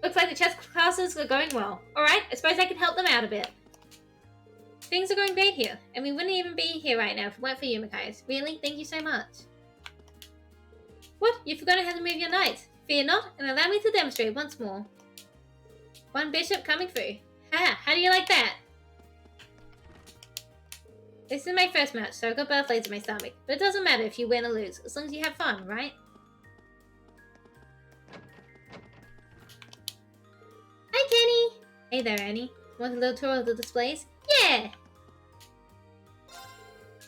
Speaker 1: Looks like the chess classes are going well. Alright, I suppose I can help them out a bit. Things are going great here, and we wouldn't even be here right now if it weren't for you, Mikais. Really, thank you so much. What? You've forgotten how to move your knights. Fear not, and allow me to demonstrate once more. One bishop coming through. Ha! How do you like that? This is my first match, so I've got birthdays in my stomach. But it doesn't matter if you win or lose, as long as you have fun, right? Hi, Kenny! Hey there, Annie. Want a little tour of the displays? Yeah!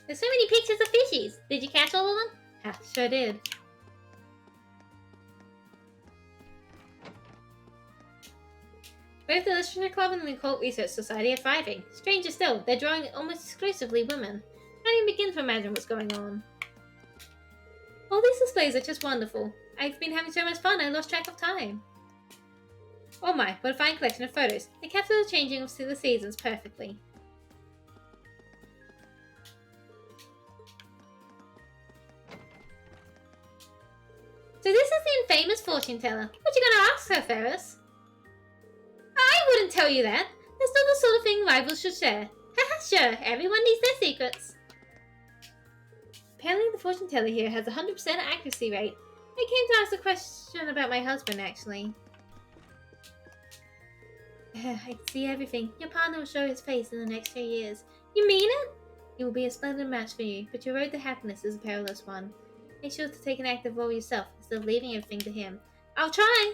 Speaker 1: There's so many pictures of fishies. Did you catch all of them? Ha, sure did. Both the Literature Club and the Occult Research Society are thriving. Stranger still, they're drawing almost exclusively women. I can't even begin to imagine what's going on. All these displays are just wonderful. I've been having so much fun I lost track of time. Oh my, what a fine collection of photos. They capture the changing of the seasons perfectly. So this is the infamous fortune teller. What you gonna ask her, Ferris? I wouldn't tell you that. That's not the sort of thing rivals should share. Haha, sure, everyone needs their secrets. Apparently the fortune teller here has a 100% accuracy rate. I came to ask a question about my husband, actually. I can see everything. Your partner will show his face in the next few years. You mean it? It will be a splendid match for you, but your road to happiness is a perilous one. Make sure to take an active role yourself, instead of leaving everything to him. I'll try!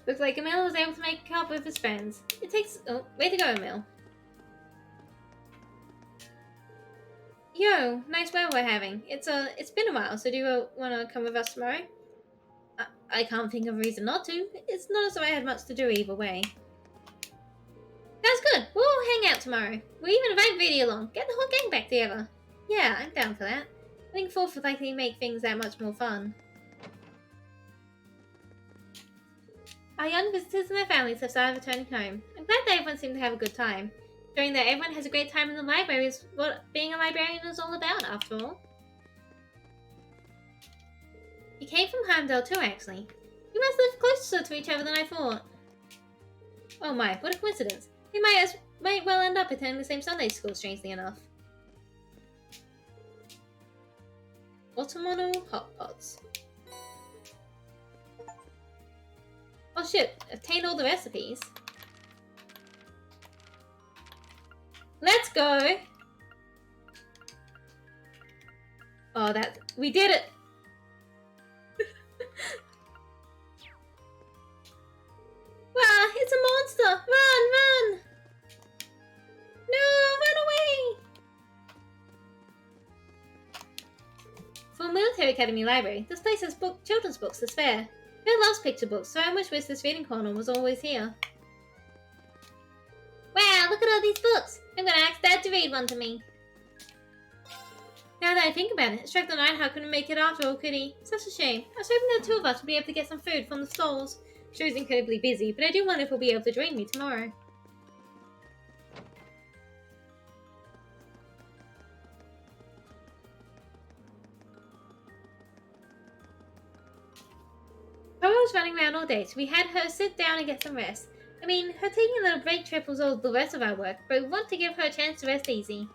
Speaker 1: Looks like Emil was able to make up with his friends. It takes... oh, way to go, Emil. Yo, nice weather we're having. It's been a while, so do you want to come with us tomorrow? I can't think of a reason not to. It's not as though I had much to do either way. That's good. We'll all hang out tomorrow. We'll even invite Vidi along. Get the whole gang back together. Yeah, I'm down for that. I think 4th would likely make things that much more fun. Our young visitors and their families have started returning home. I'm glad that everyone seemed to have a good time. Showing that everyone has a great time in the library is what being a librarian is all about, after all. You came from Heimdall too, actually. You must live closer to each other than I thought. Oh my, what a coincidence. We might well end up attending the same Sunday school, strangely enough. Autumnal hot pots. Oh shit, obtained all the recipes. Let's go! Oh, we did it! Wow, it's a monster! Run, run! No, run away! Academy Library. This place has children's books to spare. Who loves picture books, so I wish this reading corner was always here. Wow, look at all these books! I'm gonna ask Dad to read one to me. Now that I think about it, Struck the Nighthawk couldn't make it after all, could he? Such a shame. I was hoping the two of us would be able to get some food from the stalls. Sure is incredibly busy, but I do wonder if he'll be able to join me tomorrow. Cora was running around all day, so we had her sit down and get some rest. I mean, her taking a little break triples all the rest of our work, but we want to give her a chance to rest easy.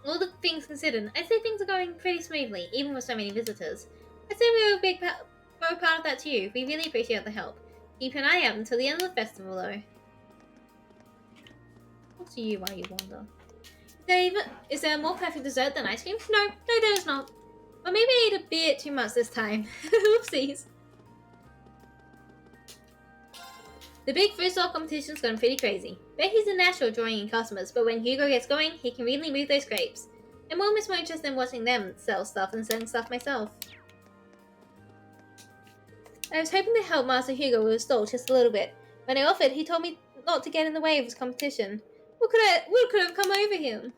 Speaker 1: All the things considered, I'd say things are going pretty smoothly, even with so many visitors. I'd say we're a big part of that too. We really appreciate the help. Keep an eye out until the end of the festival, though. Talk to you while you wander. Is there a more perfect dessert than ice cream? No, there is not. Or maybe I ate a bit too much this time. Oopsies. The big fruit stall competition's gone pretty crazy. Becky's a natural drawing in customers, but when Hugo gets going, he can really move those grapes. I'm almost more interested in watching them sell stuff than selling stuff myself. I was hoping to help Master Hugo with his stall just a little bit. When I offered, he told me not to get in the way of his competition. What could have come over him?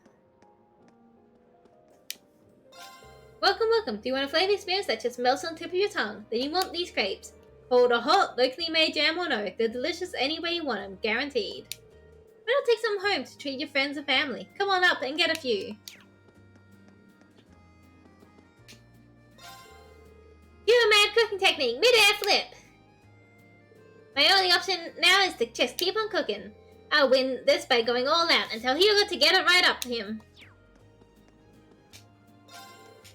Speaker 1: Welcome, welcome. Do you want a flavor experience that just melts on the tip of your tongue? Then you want these grapes. Cold or hot, locally made jam or no, they're delicious any way you want them, guaranteed. Why not take some home to treat your friends and family? Come on up and get a few. Do a mad cooking technique, mid-air flip. My only option now is to just keep on cooking. I'll win this by going all out and tell Hugo to get it right up to him.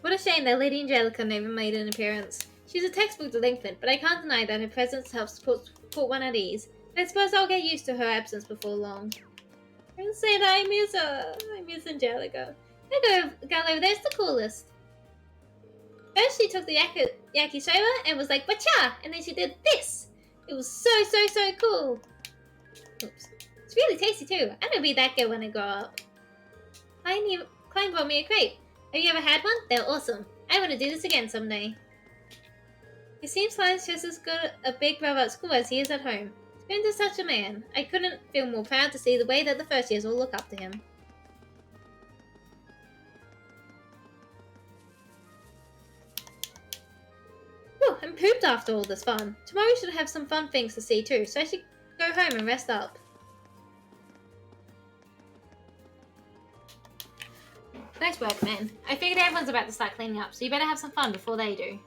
Speaker 1: What a shame that Lady Angelica never made an appearance. She's a textbook delinquent, but I can't deny that her presence helps put one at ease. I suppose I'll get used to her absence before long. I can say that I miss her. I miss Angelica. That girl over there's the coolest. First she took the yakisoba and was like, "Bacha!" And then she did this. It was so cool. Oops. It's really tasty too. I'm gonna be that girl when I grow up. Klein brought me a crepe. Have you ever had one? They're awesome. I want to do this again someday. It seems Klein's just as good a big brother at school as he is at home. Spencer's such a man. I couldn't feel more proud to see the way that the first years will look up to him. Whew, I'm pooped after all this fun. Tomorrow we should have some fun things to see too, so I should go home and rest up. Nice work, man. I figured everyone's about to start cleaning up, so you better have some fun before they do.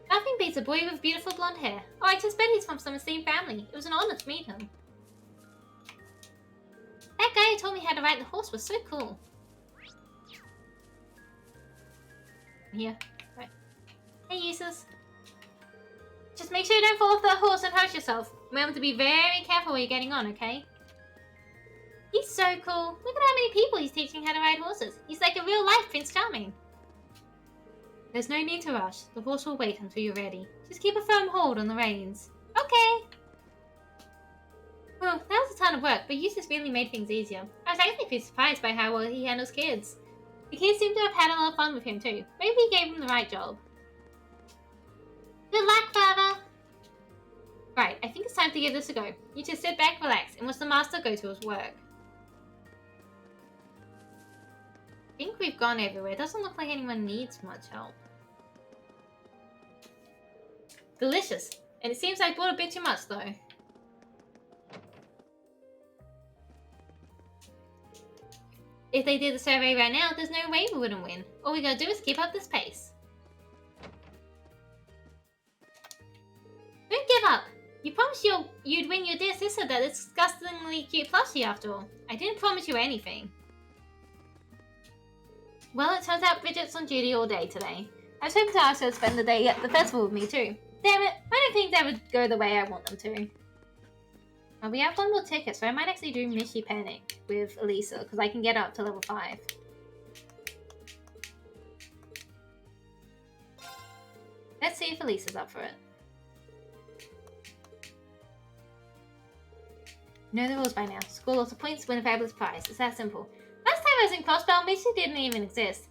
Speaker 1: Nothing beats a boy with beautiful blonde hair. Oh, I just bet he's from some esteemed family. It was an honor to meet him. That guy who told me how to ride the horse was so cool. Here. Right. Hey, Eustace. Just make sure you don't fall off that horse and hurt yourself. Remember to be very careful when you're getting on, okay? He's so cool. Look at how many people he's teaching how to ride horses. He's like a real-life Prince Charming. There's no need to rush. The horse will wait until you're ready. Just keep a firm hold on the reins. Okay. Well, that was a ton of work, but Eustace really made things easier. I was actually pretty surprised by how well he handles kids. The kids seem to have had a lot of fun with him too. Maybe he gave him the right job. Good luck, Father! Right, I think it's time to give this a go. You just sit back, relax, and watch the master go to his work. I think we've gone everywhere. It doesn't look like anyone needs much help. Delicious. And it seems I bought a bit too much though. If they did the survey right now, there's no way we wouldn't win. All we gotta do is keep up this pace. Don't give up! You promised you'd win your dear sister that disgustingly cute plushie after all. I didn't promise you anything. Well, it turns out Bridget's on duty all day today. I was hoping to ask her to spend the day at the festival with me too. Damn it, I don't think that would go the way I want them to. Well, we have one more ticket, so I might actually do Mishy Panic with Elisa, because I can get up to level 5. Let's see if Elisa's up for it. Know the rules by now. Score lots of points, win a fabulous prize. It's that simple. Last time I was in Crossbell, Mishy didn't even exist.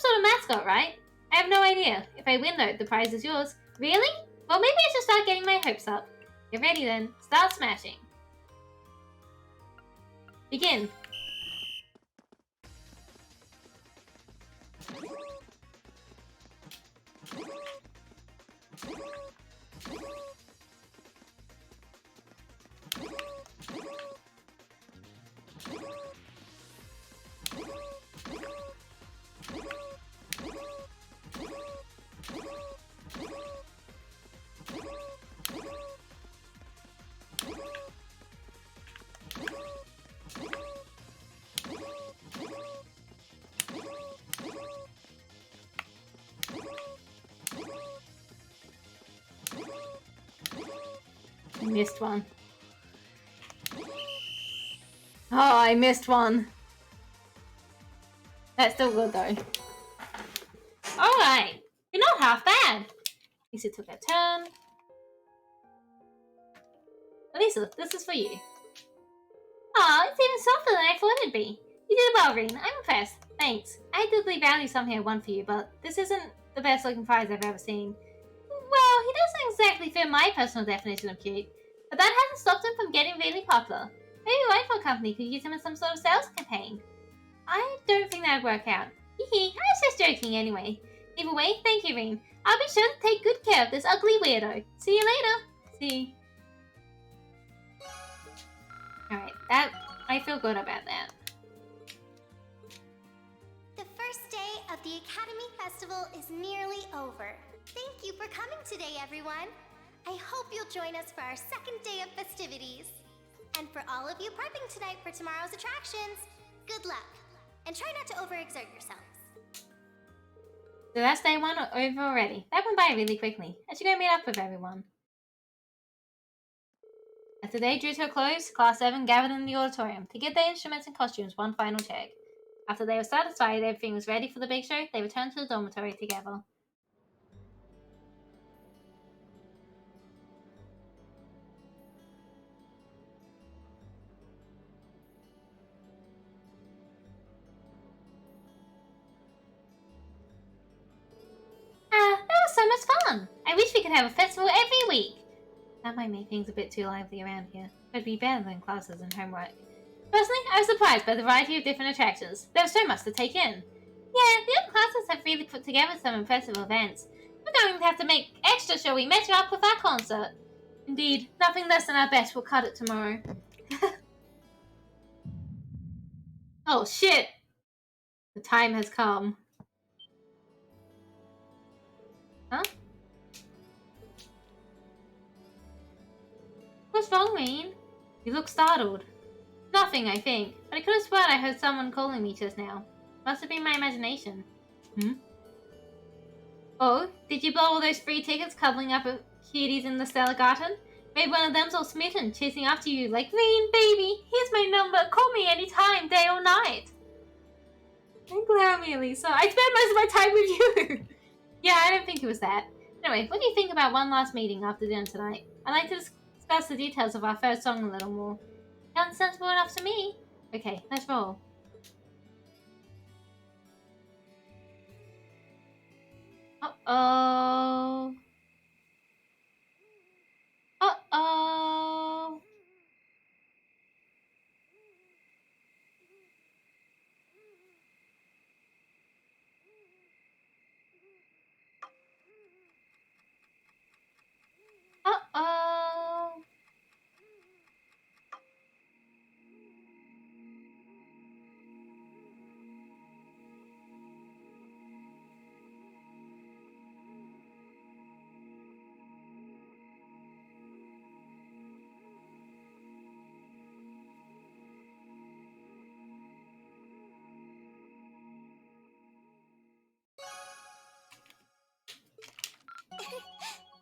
Speaker 1: some sort of mascot, right? I have no idea. If I win, though, the prize is yours. Really? Well, maybe I should start getting my hopes up. Get ready, then. Start smashing. Begin. Missed one. Oh, I missed one. That's still good though. Alright. You're not half bad. Lisa took a turn. Lisa, this is for you. Aw, it's even softer than I thought it'd be. You did well, Reen. I'm impressed. Thanks. I deeply value something I won for you, but this isn't the best looking prize I've ever seen. Well, he doesn't exactly fit my personal definition of cute, but that hasn't stopped him from getting really popular. Maybe Rifle Company could use him in some sort of sales campaign. I don't think that'd work out. Hee, I was just joking anyway. Either way, thank you, Reen. I'll be sure to take good care of this ugly weirdo. See you later. See. Alright, I feel good about that.
Speaker 4: The first day of the Academy Festival is nearly over. Thank you for coming today, everyone. I hope you'll join us for our second day of festivities. And for all of you prepping tonight for tomorrow's attractions, good luck. And try not to overexert yourselves.
Speaker 1: So that's day one over already. That went by really quickly. I should go meet up with everyone. As the day drew to a close, Class 7 gathered in the auditorium to give their instruments and costumes one final check. After they were satisfied everything was ready for the big show, they returned to the dormitory together. That was so much fun! I wish we could have a festival every week! That might make things a bit too lively around here, but it'd be better than classes and homework. Personally, I was surprised by the variety of different attractions. There was so much to take in. Yeah, the other classes have really put together some impressive events. We're going to have to make extra sure we measure up with our concert. Indeed, nothing less than our best will cut it tomorrow. Oh shit! The time has come. Huh? What's wrong, Rain? You look startled. Nothing, I think, but I could have sworn I heard someone calling me just now. Must have been my imagination. Oh, did you blow all those free tickets cuddling up with cuties in the Stella Garden? Maybe one of them's all smitten, chasing after you like, Rain, baby, here's my number, call me anytime, day or night. Don't glare at me, Lisa. I spent most of my time with you. Yeah, I don't think it was that. Anyway, what do you think about one last meeting after dinner tonight? I'd like to discuss the details of our first song a little more. Sounds sensible enough to me. Okay, let's roll. Uh-oh. Uh-oh. Uh-oh.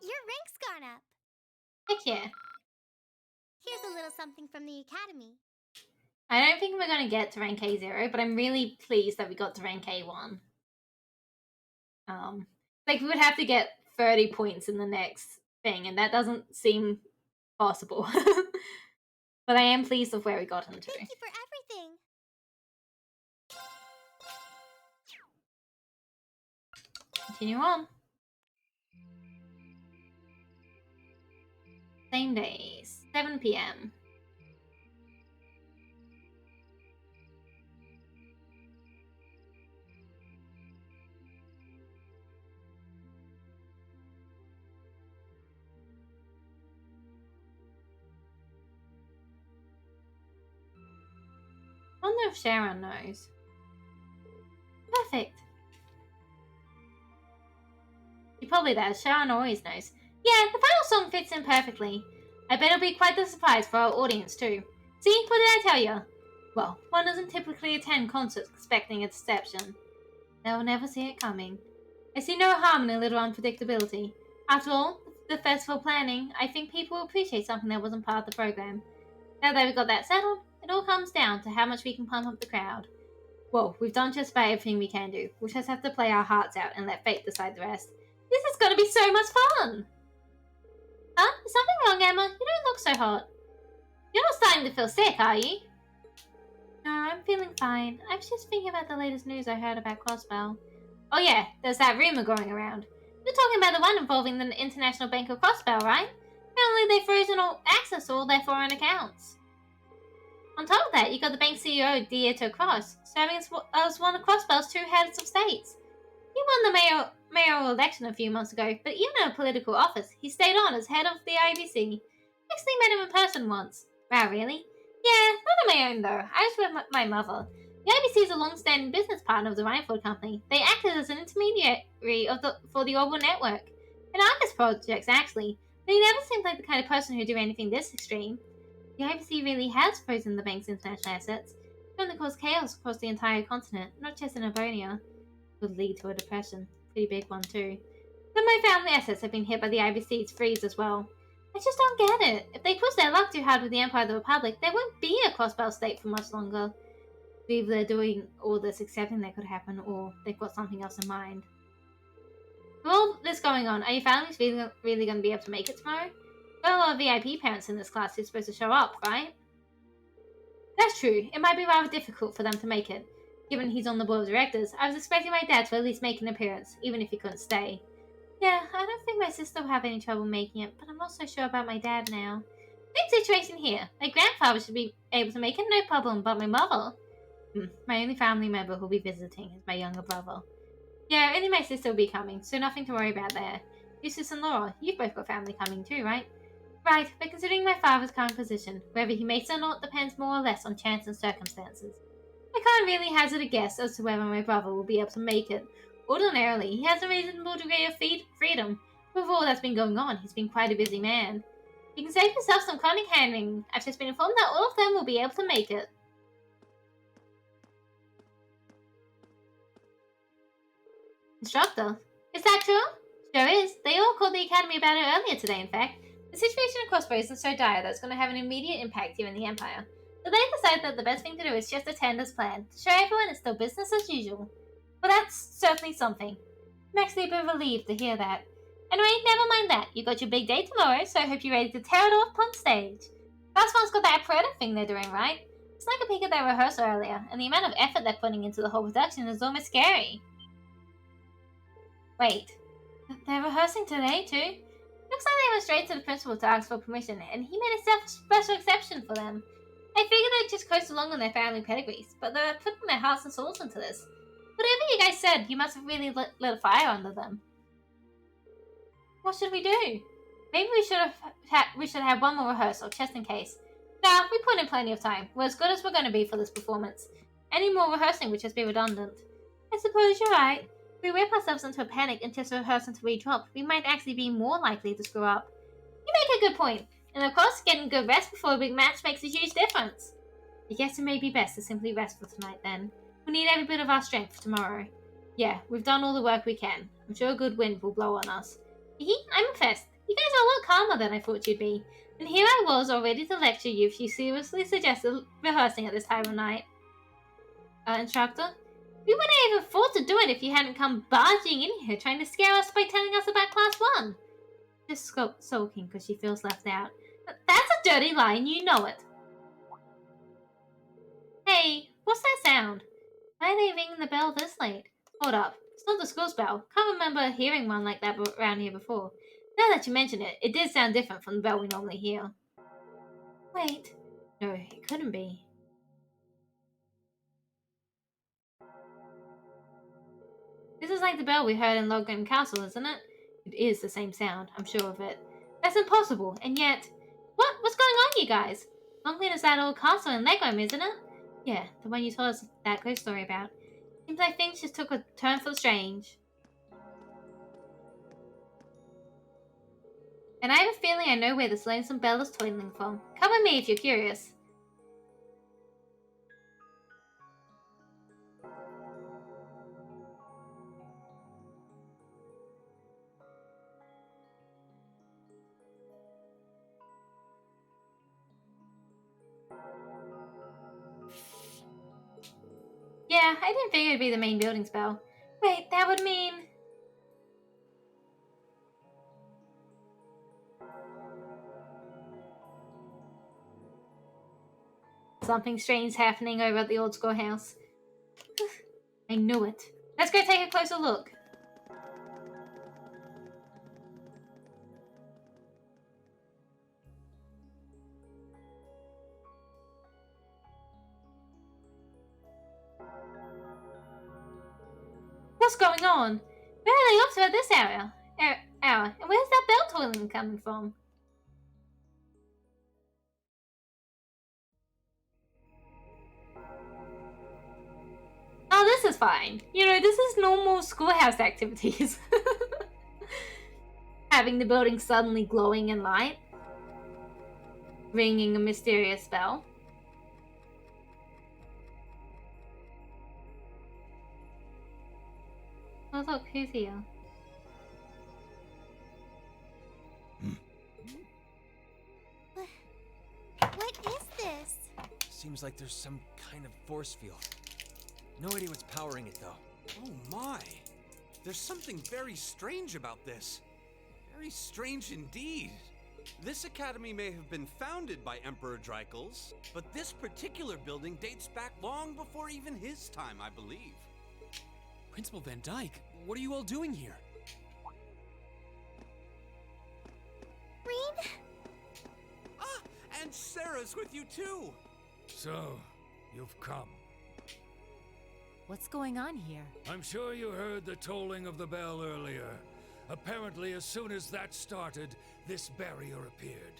Speaker 4: Your rank's gone up.
Speaker 1: Heck yeah.
Speaker 4: Here's a little something from the Academy.
Speaker 1: I don't think we're going to get to rank A0, but I'm really pleased that we got to rank A1. Like, we would have to get 30 points in the next thing, and that doesn't seem possible. But I am pleased with where we got into.
Speaker 4: Thank you for everything.
Speaker 1: continue on. Same day, 7 p.m. I wonder if Sharon knows. Perfect. She probably does. Sharon always knows. Yeah, the final song fits in perfectly. I bet it'll be quite the surprise for our audience too. See, what did I tell you? Well, one doesn't typically attend concerts expecting a deception. They'll never see it coming. I see no harm in a little unpredictability. After all, the festival planning, I think people will appreciate something that wasn't part of the program. Now that we've got that settled, it all comes down to how much we can pump up the crowd. Well, we've done just about everything we can do. We'll just have to play our hearts out and let fate decide the rest. This is gonna be so much fun! Huh? Is something wrong, Emma? You don't look so hot. You're not starting to feel sick, are you? No, I'm feeling fine. I was just thinking about the latest news I heard about Crossbell. Oh yeah, there's that rumor going around. You're talking about the one involving the International Bank of Crossbell, right? Apparently they've frozen all access to all their foreign accounts. On top of that, you got the bank CEO, Dieter Cross, serving as one of Crossbell's two heads of states. He won the mayoral election a few months ago, but even in a political office, he stayed on as head of the IBC. Actually met him in person once. Wow, really? Yeah, not on my own though. I was with my mother. The IBC is a long-standing business partner of the Rhineford Company. They acted as an intermediary for the Orbital Network. And Argus projects, actually. But he never seemed like the kind of person who'd do anything this extreme. The IBC really has frozen the bank's international assets. It's going to cause chaos across the entire continent, not just in Avonia. Would lead to a depression. Pretty big one too. Some of my family assets have been hit by the IBC's freeze as well. I just don't get it. If they push their luck too hard with the Empire of the Republic, there won't be a Crossbell state for much longer. Either they're doing all this accepting that could happen, or they've got something else in mind. With all this going on, are your families really going to be able to make it tomorrow? There are a lot of VIP parents in this class who're supposed to show up, right? That's true. It might be rather difficult for them to make it. Given he's on the board of directors, I was expecting my dad to at least make an appearance, even if he couldn't stay. Yeah, I don't think my sister will have any trouble making it, but I'm not so sure about my dad now. Same situation here. My grandfather should be able to make it, no problem, but my mother? My only family member who'll be visiting is my younger brother. Yeah, only my sister will be coming, so nothing to worry about there. Eustace and Laura, you've both got family coming too, right? Right, but considering my father's current position, whether he makes it or not depends more or less on chance and circumstances. I can't really hazard a guess as to whether my brother will be able to make it. Ordinarily, he has a reasonable degree of freedom. With all that's been going on, he's been quite a busy man. You can save yourself some cunning handling. I've just been informed that all of them will be able to make it. Instructor? Is that true? Sure is. They all called the Academy about it earlier today, in fact. The situation at Crossbow isn't so dire that it's going to have an immediate impact here in the Empire. So they decided that the best thing to do is just attend as planned, to show everyone it's still business as usual. Well, that's certainly something. I'm actually a bit relieved to hear that. Anyway, never mind that. You got your big day tomorrow, so I hope you're ready to tear it off on stage. Last one's got that Predator thing they're doing, right? It's like a peek at their rehearsal earlier, and the amount of effort they're putting into the whole production is almost scary. Wait, they're rehearsing today too? Looks like they went straight to the principal to ask for permission, and he made a special exception for them. I figured they'd just coast along on their family pedigrees, but they're putting their hearts and souls into this. Whatever you guys said, you must have really lit a fire under them. What should we do? Maybe we should have one more rehearsal, just in case. Nah, we put in plenty of time. We're as good as we're going to be for this performance. Any more rehearsing would just be redundant. I suppose you're right. If we whip ourselves into a panic and just rehearse until we drop, we might actually be more likely to screw up. You make a good point. And of course, getting good rest before a big match makes a huge difference. I guess it may be best to simply rest for tonight then. We need every bit of our strength for tomorrow. Yeah, we've done all the work we can. I'm sure a good wind will blow on us. I'm impressed. You guys are a lot calmer than I thought you'd be. And here I was, all ready to lecture you if you seriously suggested rehearsing at this time of night. Instructor? We wouldn't have even thought to do it if you hadn't come barging in here trying to scare us by telling us about Class 1. Just sulking because she feels left out. That's a dirty lie and you know it. Hey, what's that sound? Why are they ringing the bell this late? Hold up. It's not the school's bell. Can't remember hearing one like that around here before. Now that you mention it, it did sound different from the bell we normally hear. Wait. No, it couldn't be. This is like the bell we heard in Logrim Castle, isn't it? It is the same sound, I'm sure of it. That's impossible, and yet... What? What's going on, you guys? Longlean is that old castle in Legrim, isn't it? Yeah, the one you told us that ghost story about. Seems like things just took a turn for the strange. And I have a feeling I know where this lonesome bell is twiddling from. Come with me if you're curious. Yeah, I didn't think it'd be the main building spell. Wait, that would mean... Something strange happening over at the old schoolhouse. I knew it. Let's go take a closer look. What's going on? Where are they off to at this hour? And where's that bell tolling coming from? Oh, this is fine. You know, this is normal schoolhouse activities. Having the building suddenly glowing in light. Ringing a mysterious bell. Oh look, who's here?
Speaker 4: What is this?
Speaker 5: Seems like there's some kind of force field. No idea what's powering it, though. Oh my! There's something very strange about this. Very strange indeed. This academy may have been founded by Emperor Dreikels, but this particular building dates back long before even his time, I believe.
Speaker 2: Principal Van Dyke, what are you all doing here?
Speaker 4: Rean?
Speaker 5: Ah, and Sarah's with you too!
Speaker 6: So, you've come.
Speaker 7: What's going on here?
Speaker 6: I'm sure you heard the tolling of the bell earlier. Apparently, as soon as that started, this barrier appeared.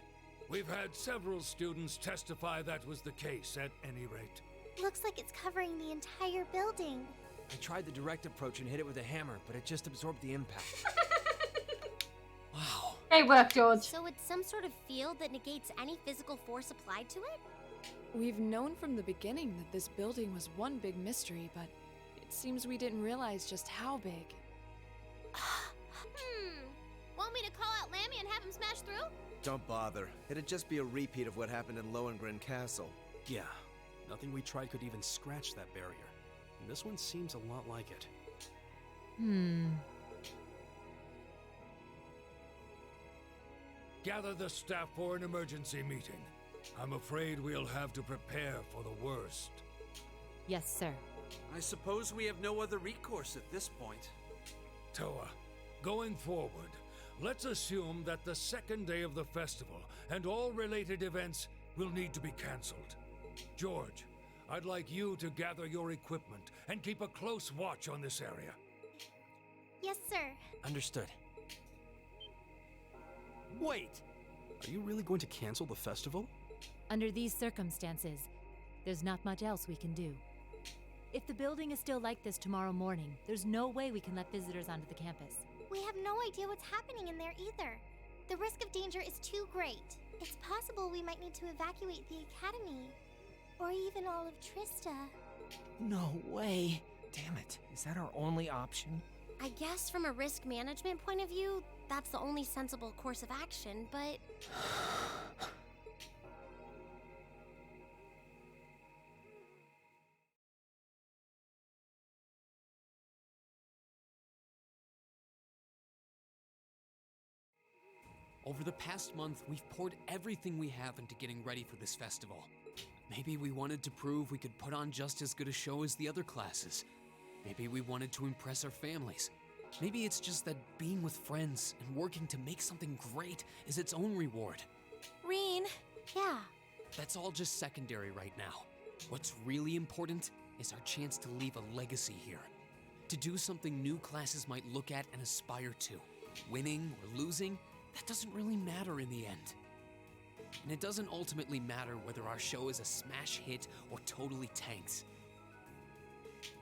Speaker 6: We've had several students testify that was the case, at any rate.
Speaker 4: Looks like it's covering the entire building.
Speaker 5: I tried the direct approach and hit it with a hammer, but it just absorbed the impact.
Speaker 2: Wow.
Speaker 1: Great work, George.
Speaker 4: So it's some sort of field that negates any physical force applied to it?
Speaker 8: We've known from the beginning that this building was one big mystery, but it seems we didn't realize just how big.
Speaker 4: Want me to call out Lammy and have him smash through?
Speaker 9: Don't bother. It'd just be a repeat of what happened in Lohengrin Castle.
Speaker 5: Yeah, nothing we tried could even scratch that barrier. And this one seems a lot like it.
Speaker 6: Gather the staff for an emergency meeting. I'm afraid we'll have to prepare for the worst.
Speaker 7: Yes, sir.
Speaker 5: I suppose we have no other recourse at this point.
Speaker 6: Toa, going forward, let's assume that the second day of the festival and all related events will need to be cancelled. George, I'd like you to gather your equipment and keep a close watch on this area.
Speaker 4: Yes, sir.
Speaker 5: Understood. Wait! Are you really going to cancel the festival?
Speaker 7: Under these circumstances, there's not much else we can do. If the building is still like this tomorrow morning, there's no way we can let visitors onto the campus.
Speaker 4: We have no idea what's happening in there either. The risk of danger is too great. It's possible we might need to evacuate the academy. Or even all of Trista.
Speaker 10: No way. Damn it. Is that our only option?
Speaker 4: I guess from a risk management point of view, that's the only sensible course of action, but...
Speaker 2: Over the past month, we've poured everything we have into getting ready for this festival. Maybe we wanted to prove we could put on just as good a show as the other classes. Maybe we wanted to impress our families. Maybe it's just that being with friends and working to make something great is its own reward.
Speaker 8: Reen.
Speaker 4: Yeah.
Speaker 2: That's all just secondary right now. What's really important is our chance to leave a legacy here. To do something new classes might look at and aspire to. Winning or losing, that doesn't really matter in the end. And it doesn't ultimately matter whether our show is a smash hit or totally tanks.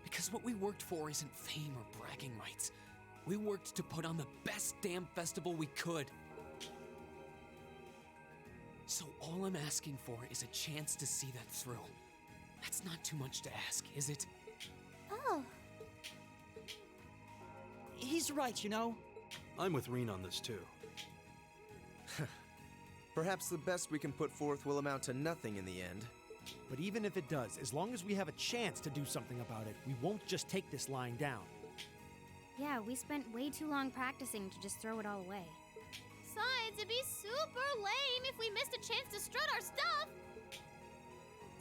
Speaker 2: Because what we worked for isn't fame or bragging rights. We worked to put on the best damn festival we could. So all I'm asking for is a chance to see that through. That's not too much to ask, is it?
Speaker 4: Oh.
Speaker 10: He's right, you know.
Speaker 9: I'm with Reen on this too. Perhaps the best we can put forth will amount to nothing in the end.
Speaker 10: But even if it does, as long as we have a chance to do something about it, we won't just take this lying down.
Speaker 11: Yeah, we spent way too long practicing to just throw it all away.
Speaker 4: Besides, it'd be super lame if we missed a chance to strut our stuff.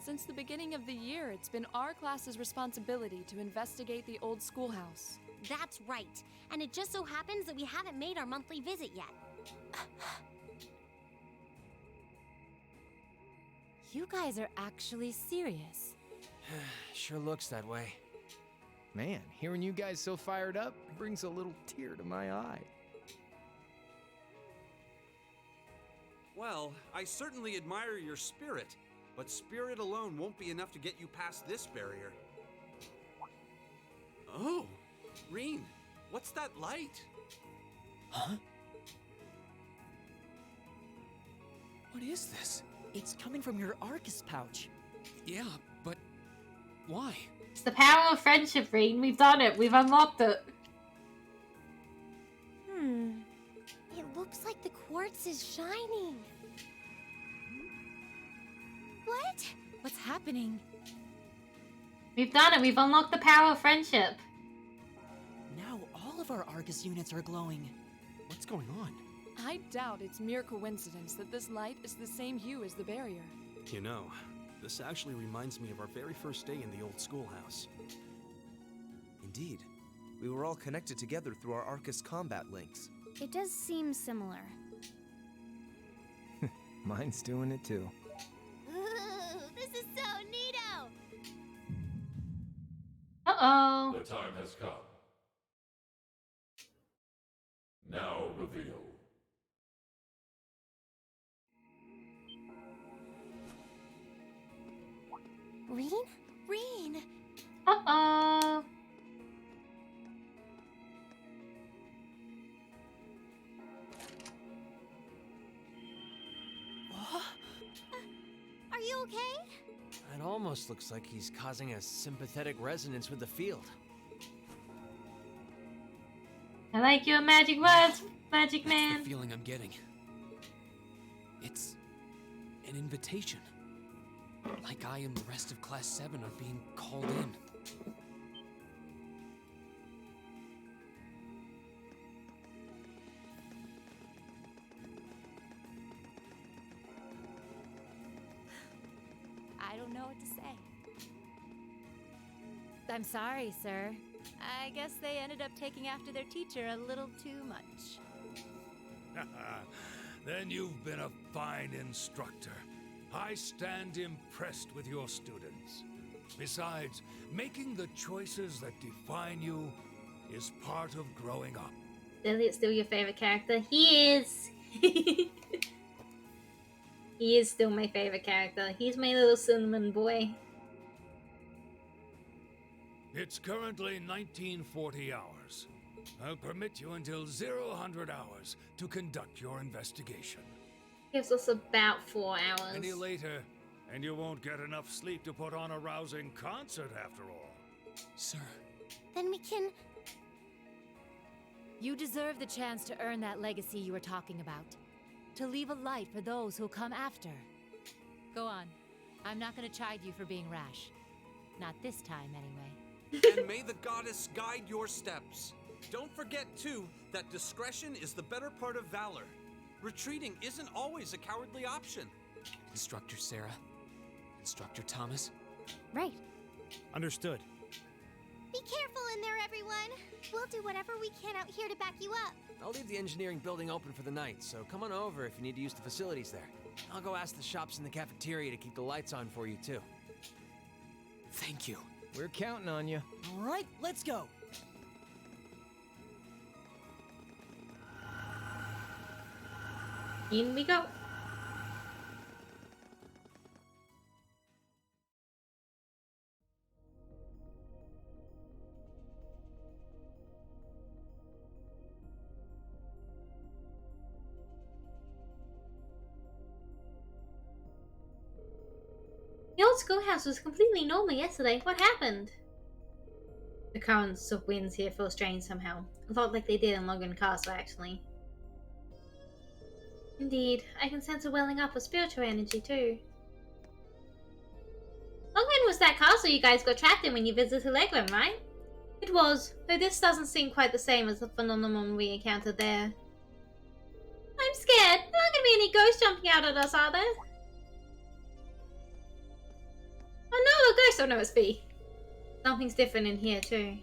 Speaker 8: Since the beginning of the year, it's been our class's responsibility to investigate the old schoolhouse.
Speaker 11: That's right. And it just so happens that we haven't made our monthly visit yet.
Speaker 7: You guys are actually serious.
Speaker 10: Sure looks that way. Man, hearing you guys so fired up brings a little tear to my eye.
Speaker 5: Well, I certainly admire your spirit, but spirit alone won't be enough to get you past this barrier. Oh, Reen, what's that light?
Speaker 2: Huh? What is this?
Speaker 10: It's coming from your Arcus pouch.
Speaker 2: Yeah, but why?
Speaker 1: It's the power of friendship, Reen. We've done it. We've unlocked it.
Speaker 4: It looks like the quartz is shining. What?
Speaker 7: What's happening?
Speaker 1: We've done it. We've unlocked the power of friendship.
Speaker 10: Now all of our Arcus units are glowing. What's going on?
Speaker 8: I doubt it's mere coincidence that this light is the same hue as the barrier.
Speaker 9: You know, this actually reminds me of our very first day in the old schoolhouse. Indeed. We were all connected together through our Arcus combat links.
Speaker 11: It does seem similar.
Speaker 10: Mine's doing it too.
Speaker 4: Ooh, this is so neato!
Speaker 1: Uh-oh.
Speaker 6: The time has come. Now reveal.
Speaker 4: Reen? Reen!
Speaker 1: Uh-oh.
Speaker 4: Are you okay?
Speaker 10: It almost looks like he's causing a sympathetic resonance with the field.
Speaker 1: I like your magic words, Magic
Speaker 2: That's
Speaker 1: Man.
Speaker 2: the feeling I'm getting. It's an invitation. Like I and the rest of Class 7 are being called in.
Speaker 7: I don't know what to say. I'm sorry, sir. I guess they ended up taking after their teacher a little too much.
Speaker 6: Then you've been a fine instructor. I stand impressed with your students. Besides, making the choices that define you is part of growing up.
Speaker 1: Elliot's still your favorite character. He is. He is still my favorite character. He's my little cinnamon boy.
Speaker 6: It's currently 1940 hours. I'll permit you until 00 hours to conduct your investigation.
Speaker 1: Gives us about 4 hours.
Speaker 6: Any later, and you won't get enough sleep to put on a rousing concert after all.
Speaker 2: Sir,
Speaker 4: Then we can...
Speaker 7: You deserve the chance to earn that legacy you were talking about. To leave a light for those who'll come after. Go on. I'm not gonna chide you for being rash. Not this time, anyway.
Speaker 5: And may the goddess guide your steps. Don't forget, too, that discretion is the better part of valor. Retreating isn't always a cowardly option.
Speaker 2: Instructor Sarah, Instructor Thomas.
Speaker 11: Right.
Speaker 10: Understood.
Speaker 4: Be careful in there, everyone. We'll do whatever we can out here to back you up.
Speaker 5: I'll leave the engineering building open for the night, so come on over if you need to use the facilities there. I'll go ask the shops in the cafeteria to keep the lights on for you, too.
Speaker 2: Thank you.
Speaker 10: We're counting on you.
Speaker 12: All right, let's go.
Speaker 1: In we go. The old schoolhouse was completely normal yesterday. What happened? The currents of winds here feel strange somehow. A lot like they did in Logan Castle, actually. Indeed, I can sense a welling up of spiritual energy, too. Logan was that castle you guys got trapped in when you visited Legland, right? It was, though this doesn't seem quite the same as the phenomenon we encountered there. I'm scared. There aren't gonna be any ghosts jumping out at us, are there? Oh no, a ghost! Oh no, it's B. Something's different in here too.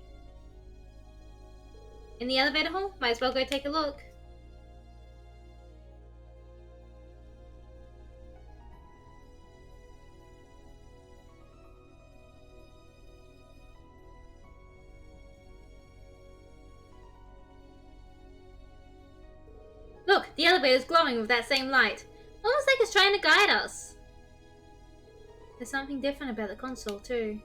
Speaker 1: In the elevator hall? Might as well go take a look. Look, the elevator's glowing with that same light. Almost like it's trying to guide us. There's something different about the console, too.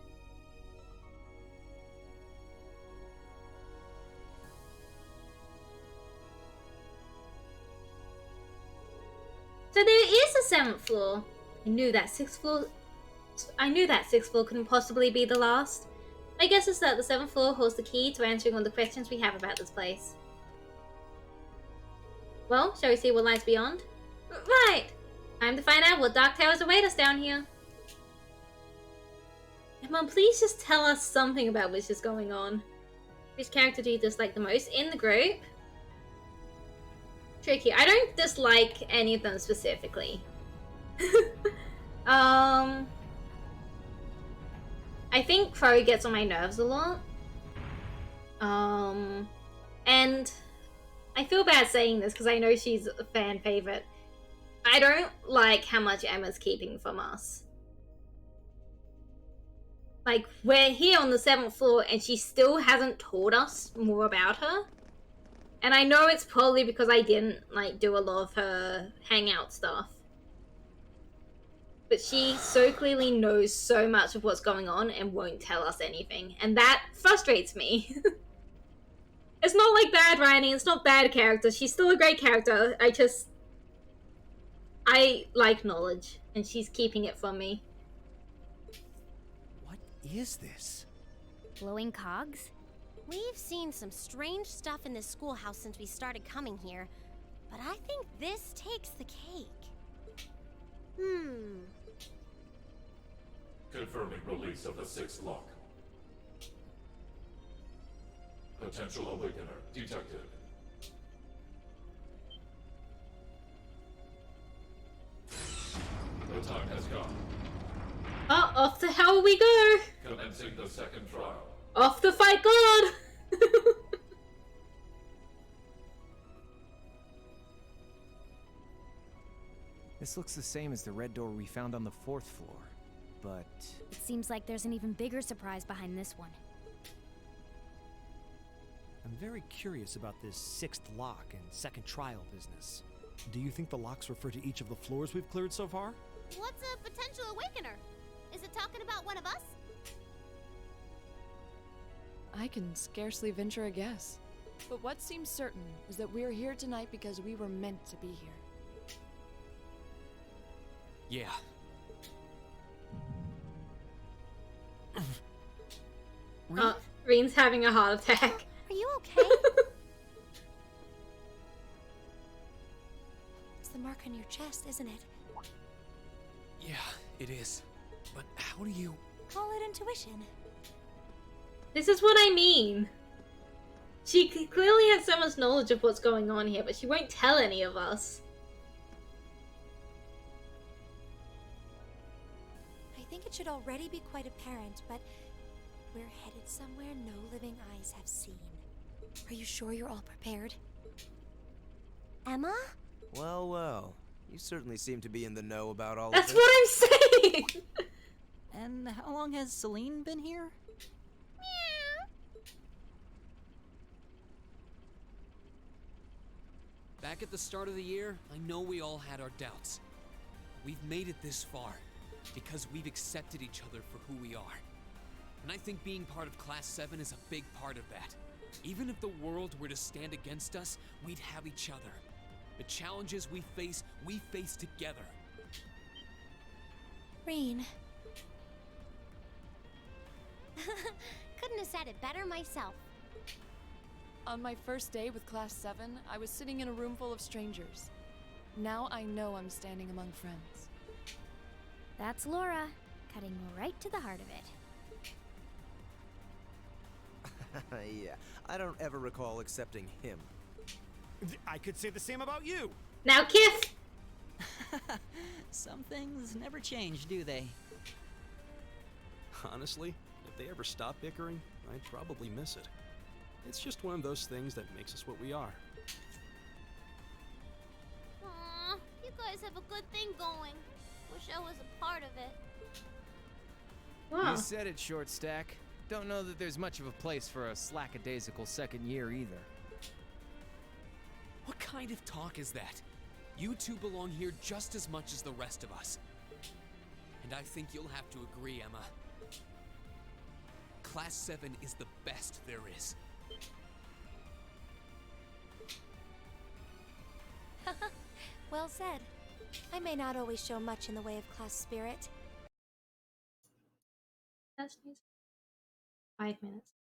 Speaker 1: So there is a 7th floor. I knew that 6th floor couldn't possibly be the last. My guess is that the 7th floor holds the key to answering all the questions we have about this place. Well, shall we see what lies beyond? Right! Time to find out what dark towers await us down here. Mom, please just tell us something about what's just going on. Which character do you dislike the most in the group? Tricky. I don't dislike any of them specifically. I think Chloe gets on my nerves a lot. And I feel bad saying this because I know she's a fan favorite. I don't like how much Emma's keeping from us. Like, we're here on the 7th floor and she still hasn't told us more about her. And I know it's probably because I didn't, like, do a lot of her hangout stuff. But she so clearly knows so much of what's going on and won't tell us anything. And that frustrates me. It's not like bad writing, it's not bad character. She's still a great character. I like knowledge, and she's keeping it from me.
Speaker 12: What is this?
Speaker 11: Glowing cogs?
Speaker 4: We've seen some strange stuff in this schoolhouse since we started coming here, but I think this takes the cake.
Speaker 13: Confirming release of the 6th lock. Potential awakener detected. The time has come.
Speaker 1: Oh, off the hell we go!
Speaker 13: Commencing the 2nd trial.
Speaker 1: Off the fight god!
Speaker 10: This looks the same as the red door we found on the 4th floor, but...
Speaker 11: It seems like there's an even bigger surprise behind this one.
Speaker 12: I'm very curious about this 6th lock and 2nd trial business. Do you think the locks refer to each of the floors we've cleared so far?
Speaker 4: What's a potential awakener? Is it talking about one of us?
Speaker 8: I can scarcely venture a guess. But what seems certain is that we're here tonight because we were meant to be here.
Speaker 2: Yeah.
Speaker 1: Reen's having a heart attack.
Speaker 4: Are you okay? It's the mark on your chest, isn't it?
Speaker 2: Yeah, it is. But how do you...
Speaker 4: Call it intuition.
Speaker 1: This is what I mean. She clearly has so much knowledge of what's going on here, but she won't tell any of us.
Speaker 4: I think it should already be quite apparent, but
Speaker 14: we're headed somewhere no living eyes have seen. Are you sure you're all prepared?
Speaker 4: Emma?
Speaker 9: Well, well. You certainly seem to be in the know about all
Speaker 1: That's
Speaker 9: of this.
Speaker 1: what I'm saying!
Speaker 15: And how long has Celine been here?
Speaker 2: Back at the start of the year, I know we all had our doubts. We've made it this far because we've accepted each other for who we are. And I think being part of Class 7 is a big part of that. Even if the world were to stand against us, we'd have each other. The challenges we face together.
Speaker 14: Reen.
Speaker 4: Couldn't have said it better myself.
Speaker 8: On my first day with Class 7, I was sitting in a room full of strangers. Now I know I'm standing among friends.
Speaker 11: That's Laura, cutting right to the heart of it.
Speaker 9: Yeah, I don't ever recall accepting him.
Speaker 12: I could say the same about you.
Speaker 1: Now kiss!
Speaker 15: Some things never change, do they?
Speaker 5: Honestly, if they ever stop bickering, I'd probably miss it. It's just one of those things that makes us what we are.
Speaker 4: Aw, you guys have a good thing going. Wish I was a part of it.
Speaker 1: Wow.
Speaker 10: You said it, Short Stack. Don't know that there's much of a place for a slackadaisical second year either.
Speaker 2: What kind of talk is that? You two belong here just as much as the rest of us. And I think you'll have to agree, Emma. Class 7 is the best there is.
Speaker 14: Well said. I may not always show much in the way of class spirit.
Speaker 1: That's nice. 5 minutes.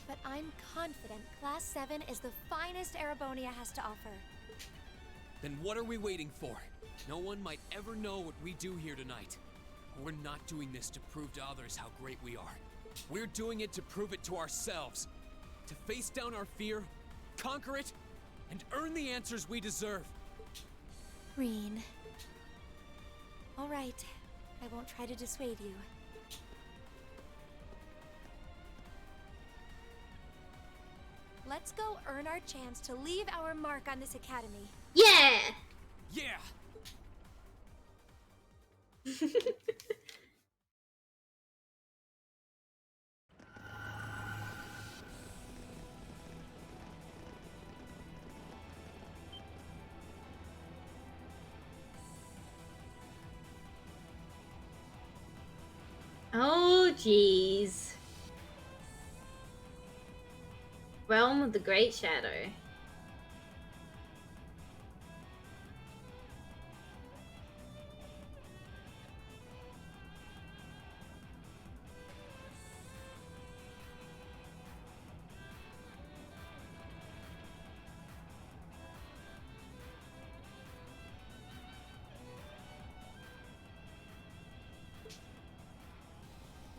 Speaker 14: But I'm confident Class 7 is the finest Erebonia has to offer.
Speaker 2: Then what are we waiting for? No one might ever know what we do here tonight. We're not doing this to prove to others how great we are. We're doing it to prove it to ourselves. To face down our fear, conquer it, and earn the answers we deserve.
Speaker 14: Reen. All right. I won't try to dissuade you. Let's go earn our chance to leave our mark on this academy.
Speaker 1: Yeah!
Speaker 2: Yeah!
Speaker 1: Oh, jeez. Realm of the Great Shadow.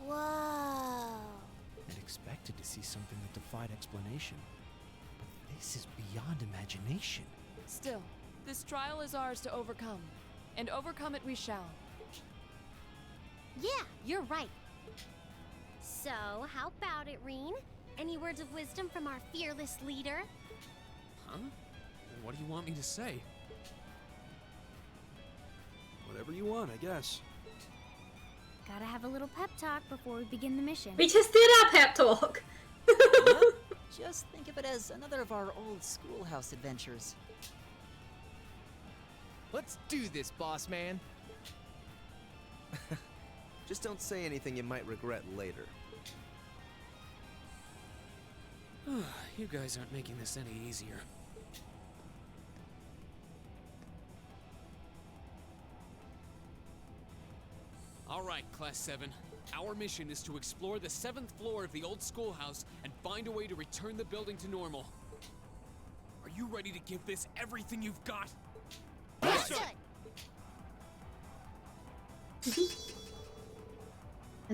Speaker 14: Whoa.
Speaker 12: I'd expected to see something that defied explanation. But this is beyond imagination.
Speaker 8: Still, this trial is ours to overcome. And overcome it we shall.
Speaker 4: Yeah, you're right. So, how about it, Reen? Any words of wisdom from our fearless leader?
Speaker 2: Huh? What do you want me to say?
Speaker 5: Whatever you want, I guess.
Speaker 11: Gotta have a little pep talk before we begin the mission.
Speaker 1: We just did our pep talk!
Speaker 15: Yep. Just think of it as another of our old schoolhouse adventures.
Speaker 10: Let's do this, boss man.
Speaker 9: Just don't say anything you might regret later.
Speaker 2: You guys aren't making this any easier. All right, Class 7. Our mission is to explore the 7th floor of the old schoolhouse and find a way to return the building to normal. Are you ready to give this everything you've got?
Speaker 4: Understood.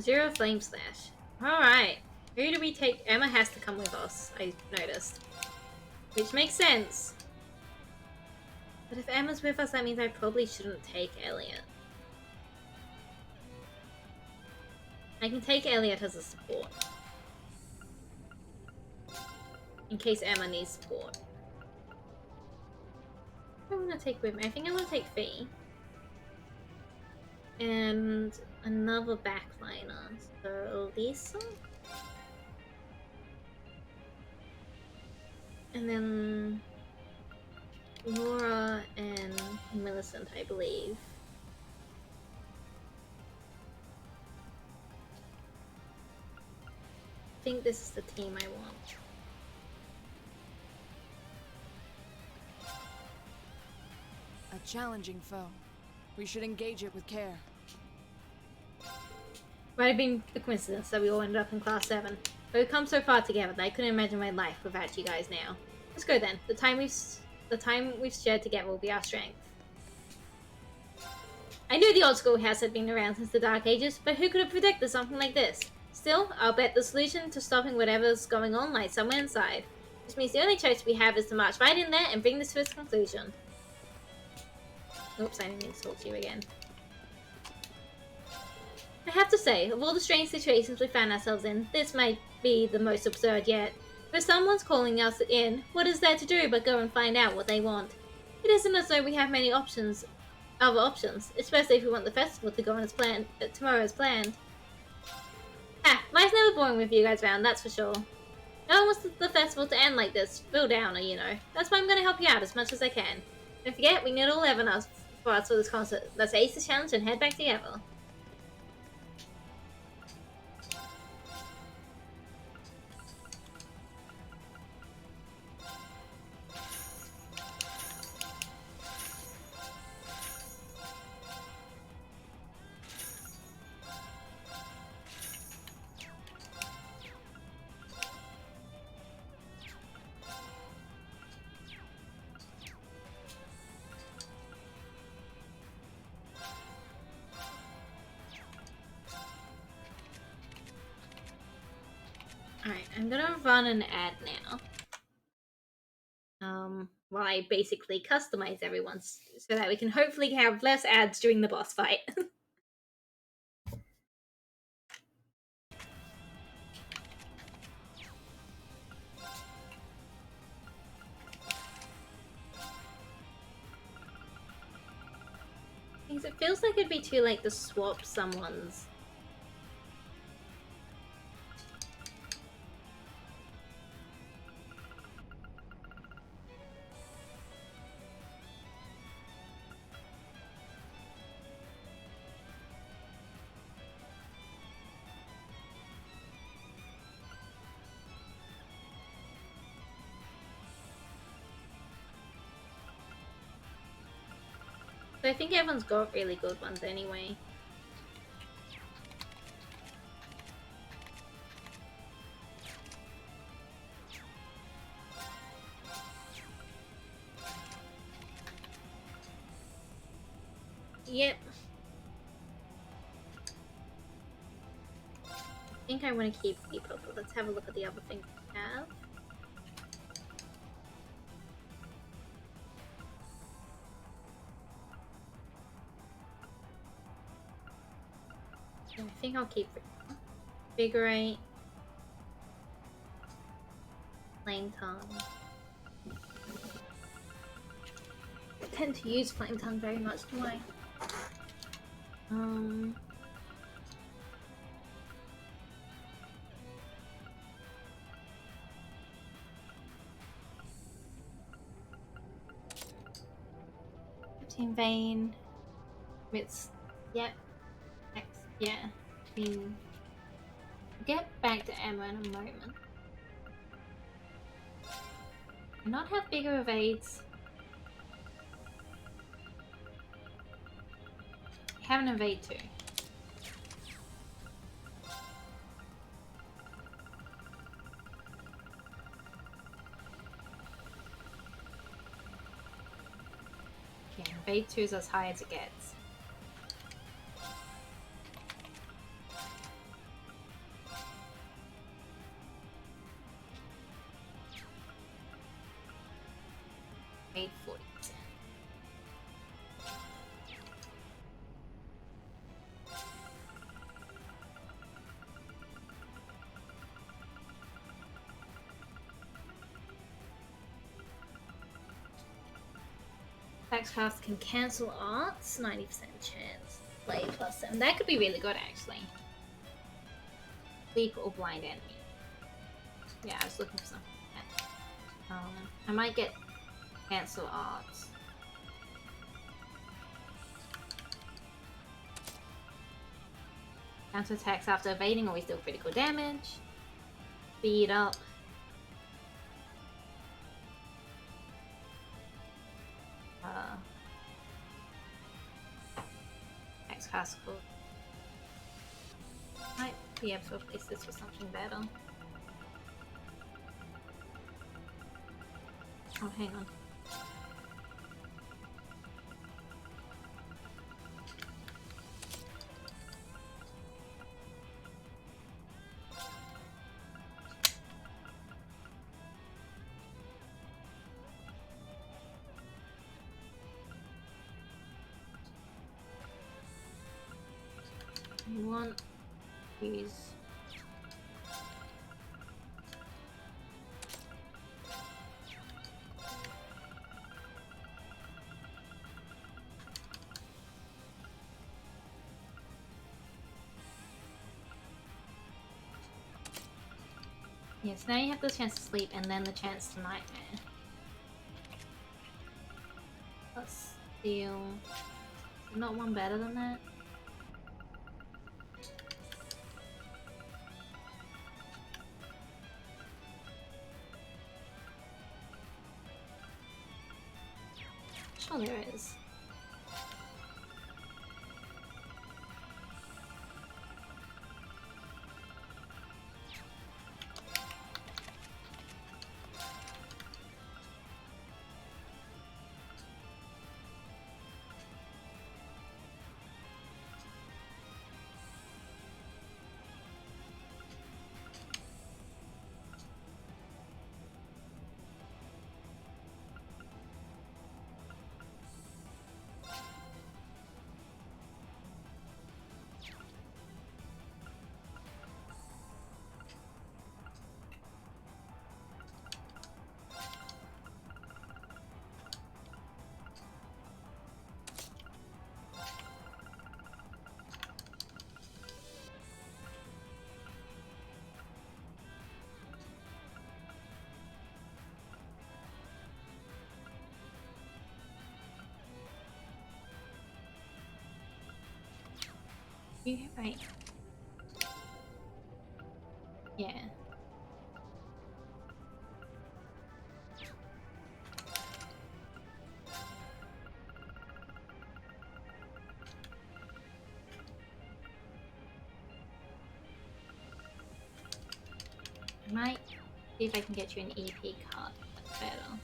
Speaker 1: Zero Flame Slash. Alright. Who do we take? Emma has to come with us, I noticed. Which makes sense. But if Emma's with us, that means I probably shouldn't take Elliot. I can take Elliot as a support. In case Emma needs support. What do I want to take with me? I think I want to take Fee. And another backliner. So Lisa? And then Laura and Millicent, I believe. I think this is the team I want.
Speaker 8: A challenging foe. We should engage it with care.
Speaker 1: Might have been a coincidence that we all ended up in Class 7. But we've come so far together that I couldn't imagine my life without you guys now. Let's go then. The time we've shared together will be our strength. I knew the old schoolhouse had been around since the Dark Ages, but who could have predicted something like this? Still, I'll bet the solution to stopping whatever's going on lies somewhere inside. Which means the only choice we have is to march right in there and bring this to its conclusion. Oops, I didn't mean to talk to you again. I have to say, of all the strange situations we found ourselves in, this might be the most absurd yet. If someone's calling us in, what is there to do but go and find out what they want? It isn't as though we have many other options, especially if we want the festival to go on as planned, tomorrow as planned. Life's never boring with you guys around, that's for sure. No one wants the festival to end like this, Phil Downer, you know. That's why I'm going to help you out as much as I can. Don't forget, we need all 11 of us for this concert. Let's ace the challenge and head back together. Alright, I'm gonna run an ad now. While I basically customize everyone's so that we can hopefully have less ads during the boss fight. Because it feels like it'd be too late to swap someone's. I think everyone's got really good ones anyway. Yep. I think I want to keep people, but let's have a look at the other things we have. I think I'll keep Figure 8, Flame Tongue. I tend to use Flame Tongue very much, do I? Team Vane. It's yep. Yeah. We'll get back to Emma in a moment. Not have bigger evades. Have an evade too. Yeah, evade 2 is as high as it gets. Made 40%. Tax class can cancel arts, 90% chance. Play +7. That could be really good actually. Weak or blind enemy. Yeah, I was looking for something like that. I might get cancel arts. Counter attacks after evading always deal critical damage. Speed up. Next classical. Might be able to replace this with something better. Oh, hang on. I want these. Yes, now you have the chance to sleep and then the chance to nightmare. Let's steal. Is not one better than that? Sure there is. You right. Yeah. I might see if I can get you an EP card. That's better.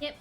Speaker 1: Yep.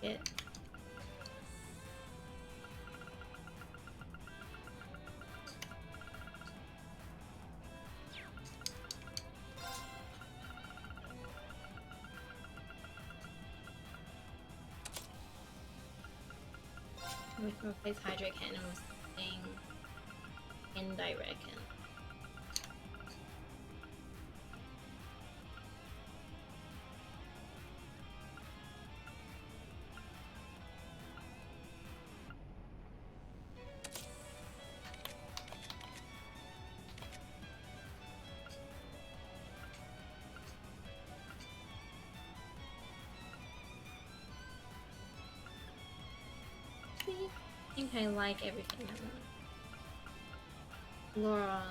Speaker 1: It. We can replace Hydro Cannon with something indirect. I think I like everything about Laura.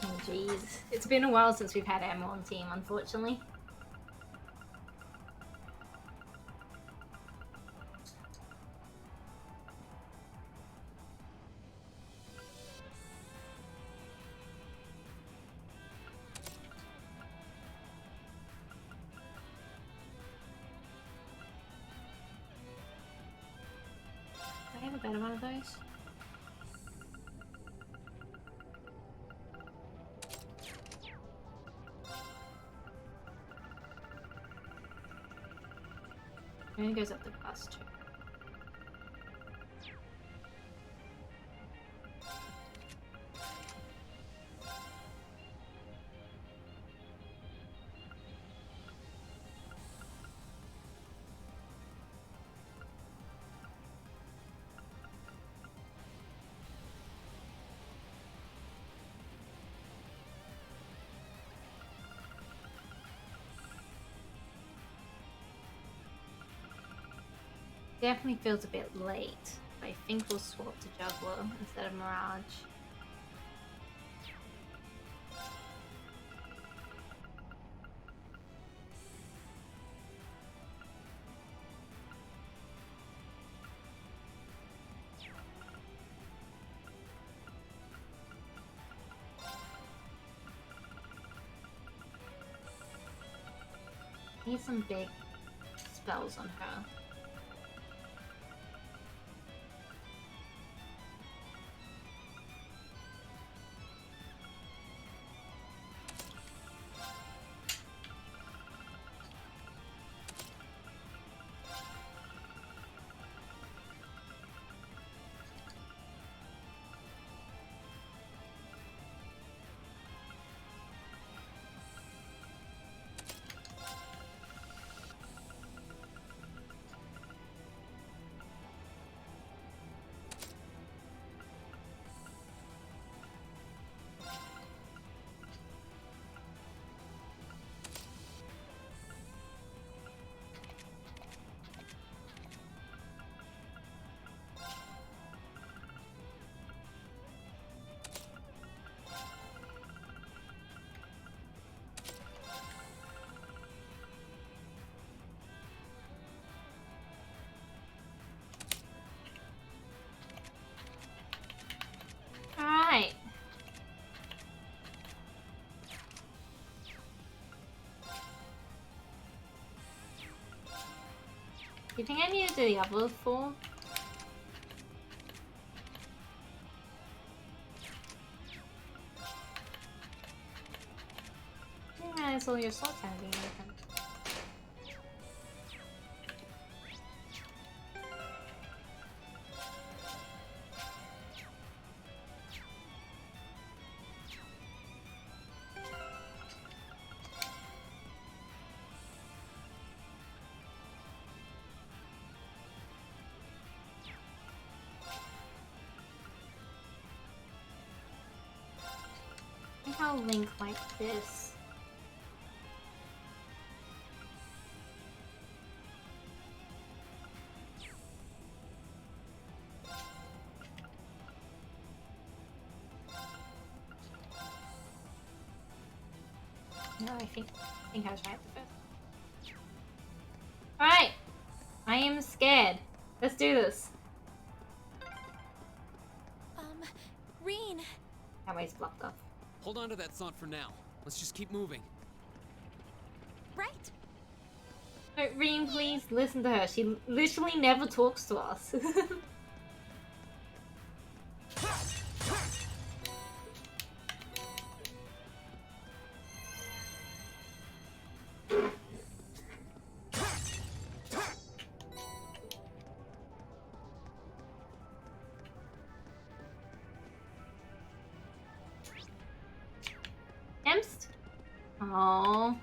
Speaker 1: Oh jeez. It's been a while since we've had Emma on team, unfortunately. Do I have a better one of those? Maybe it goes up the cost too. Definitely feels a bit late. I think we'll swap to Juggler instead of Mirage. Need some big spells on her. Alright. Do you think I need to do the other four? I didn't realize all your slots had been open. I think I'll link like this. No, I think I was right the first. Alright! I am scared. Let's do this. That way's blocked off.
Speaker 2: Hold on to that thought for now. Let's just keep moving.
Speaker 14: Right.
Speaker 1: No, Reem, please listen to her. She literally never talks to us. Emst? Oh,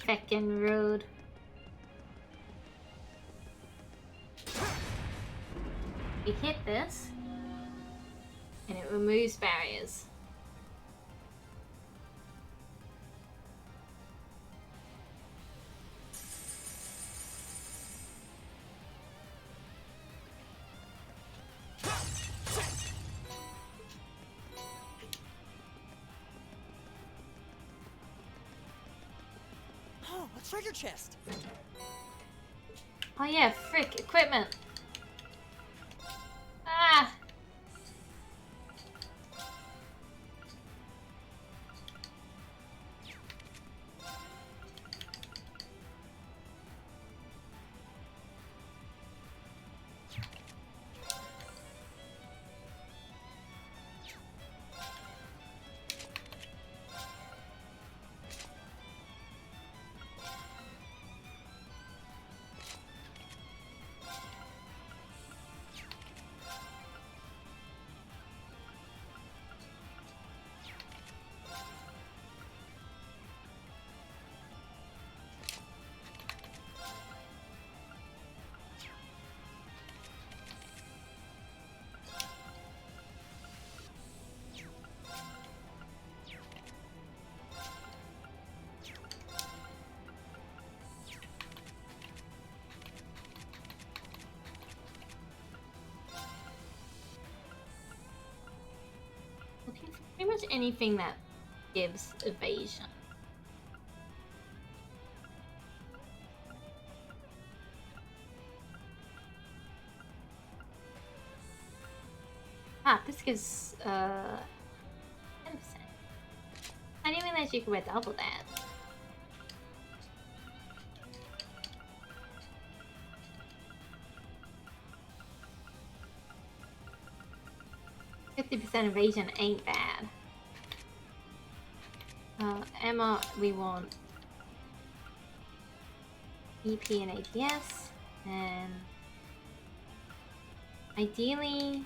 Speaker 1: feckin' rude. We hit this, and it removes barriers.
Speaker 15: Oh, a treasure chest!
Speaker 1: Oh yeah, frick, equipment. Ah! Looking for pretty much anything that gives evasion. Ah, this gives 10%. I didn't realize you could wear double that. %50 evasion ain't bad. Emma, we want EP and APS, and ideally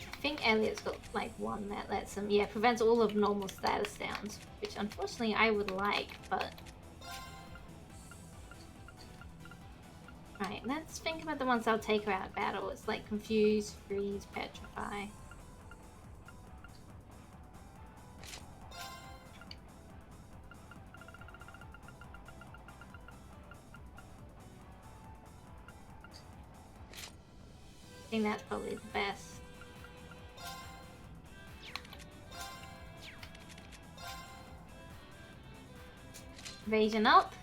Speaker 1: I think Elliot's got like one that lets him, yeah, prevents all of normal status downs, which unfortunately I would like, but... Right, let's think about the ones that'll take her out of battle. It's like Confuse, Freeze, Petrify. I think that's probably the best. Evasion up.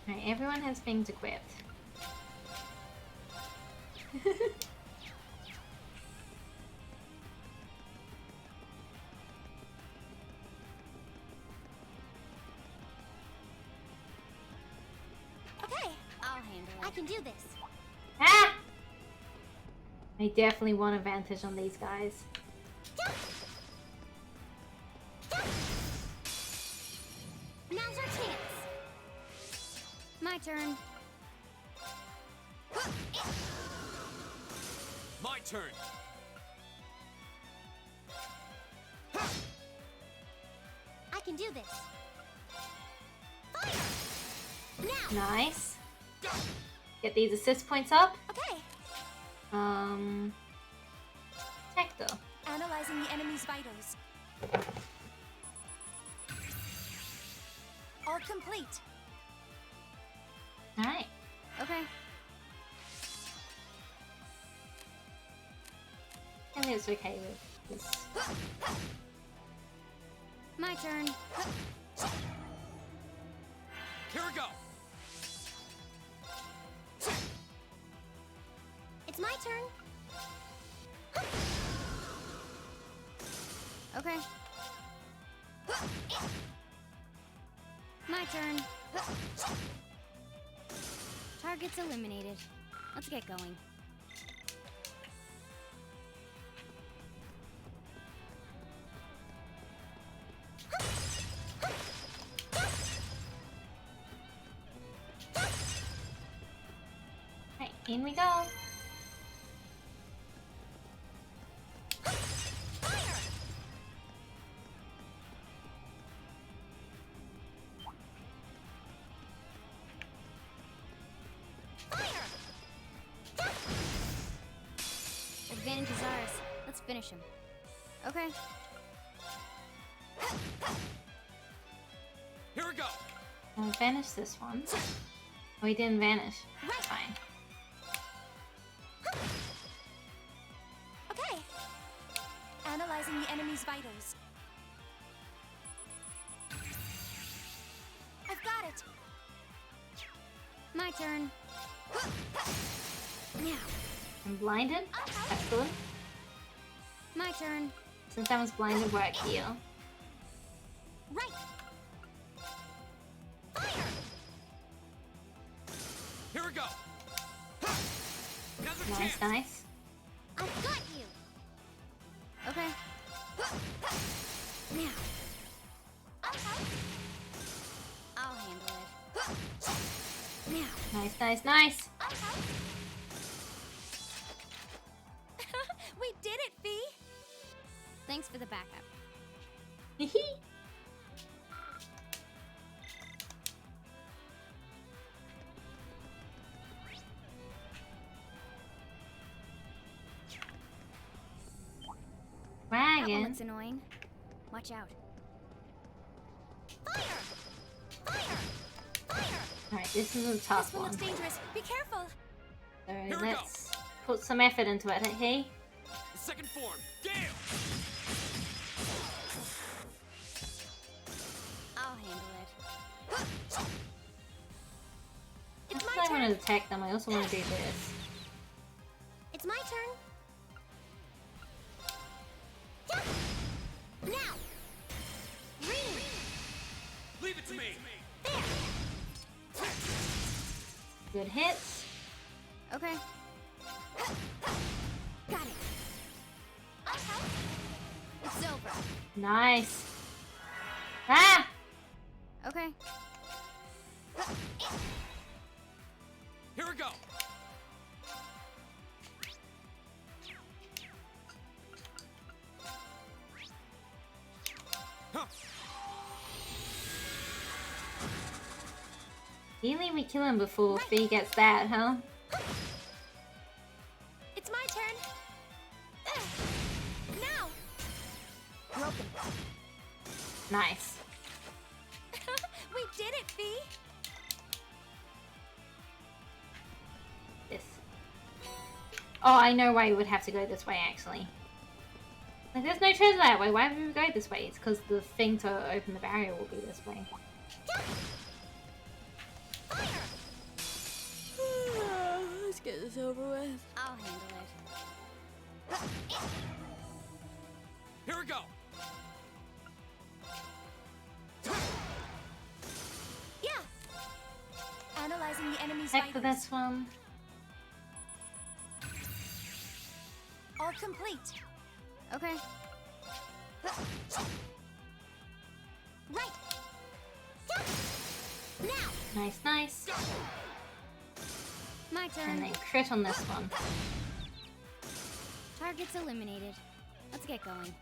Speaker 1: Alright, everyone has things equipped.
Speaker 14: Okay,
Speaker 4: can do this.
Speaker 1: Ah! I definitely want advantage on these guys.
Speaker 4: Now's our chance.
Speaker 11: My turn.
Speaker 5: My turn.
Speaker 4: I can do this. Fire! Now.
Speaker 1: Nice. Get these assist points up.
Speaker 14: Okay.
Speaker 1: Attack though.
Speaker 14: Analyzing the enemy's vitals. All complete.
Speaker 1: Alright.
Speaker 11: Okay.
Speaker 1: I think it's okay with this.
Speaker 11: My turn.
Speaker 5: Here we go.
Speaker 4: It's my turn.
Speaker 11: Okay. My turn. Target's eliminated. Let's get going.
Speaker 1: Right, in we go.
Speaker 11: Advantage is ours. Let's finish him. Okay.
Speaker 5: Here we go.
Speaker 1: I'll vanish this one. Oh, he didn't vanish. That's fine.
Speaker 14: Okay. Analyzing the enemy's vitals. I've got it.
Speaker 11: My turn. Now.
Speaker 1: I'm blinded. Excellent.
Speaker 11: My turn.
Speaker 1: Since I was blinded, we're at here.
Speaker 4: Right.
Speaker 5: Here we go. Another
Speaker 1: Nice,
Speaker 5: chance.
Speaker 1: nice.
Speaker 4: I've got you.
Speaker 11: Okay. Now. I'll handle it. Now.
Speaker 1: Nice, nice, nice.
Speaker 14: We did it, Fee.
Speaker 11: Thanks for the backup. That one
Speaker 1: Dragon.
Speaker 11: looks annoying. Watch out.
Speaker 1: Alright, this is a tough
Speaker 14: This one
Speaker 1: one.
Speaker 14: looks dangerous. Be careful.
Speaker 1: Alright,
Speaker 5: Here we
Speaker 1: let's put some effort into it, hey?
Speaker 5: The second form. Gale.
Speaker 11: I'll handle it.
Speaker 1: As much as I want to attack them, I also want to do this.
Speaker 4: It's my turn. Now. Ring.
Speaker 5: Leave it to me.
Speaker 1: Good hits.
Speaker 11: Okay.
Speaker 4: Got it.
Speaker 11: It's over.
Speaker 1: Nice. Ah!
Speaker 11: Okay.
Speaker 5: Here we go. Huh.
Speaker 1: Really, we kill him before Fee gets that, huh?
Speaker 14: It's my turn. Now.
Speaker 11: Broken.
Speaker 1: Nice.
Speaker 14: We did it, Fee.
Speaker 1: This. Oh, I know why you would have to go this way, actually. Like, there's no treasure that way. Why would we go this way? It's because the thing to open the barrier will be this way.
Speaker 14: Let's get this over with.
Speaker 11: I'll handle it.
Speaker 5: Here we go.
Speaker 14: Yeah. Analyzing the enemy's
Speaker 1: Check for this one.
Speaker 14: All complete.
Speaker 11: Okay.
Speaker 4: Right. Now.
Speaker 1: Nice, nice.
Speaker 11: My turn.
Speaker 1: And then crit on this one.
Speaker 11: Target's eliminated. Let's get going.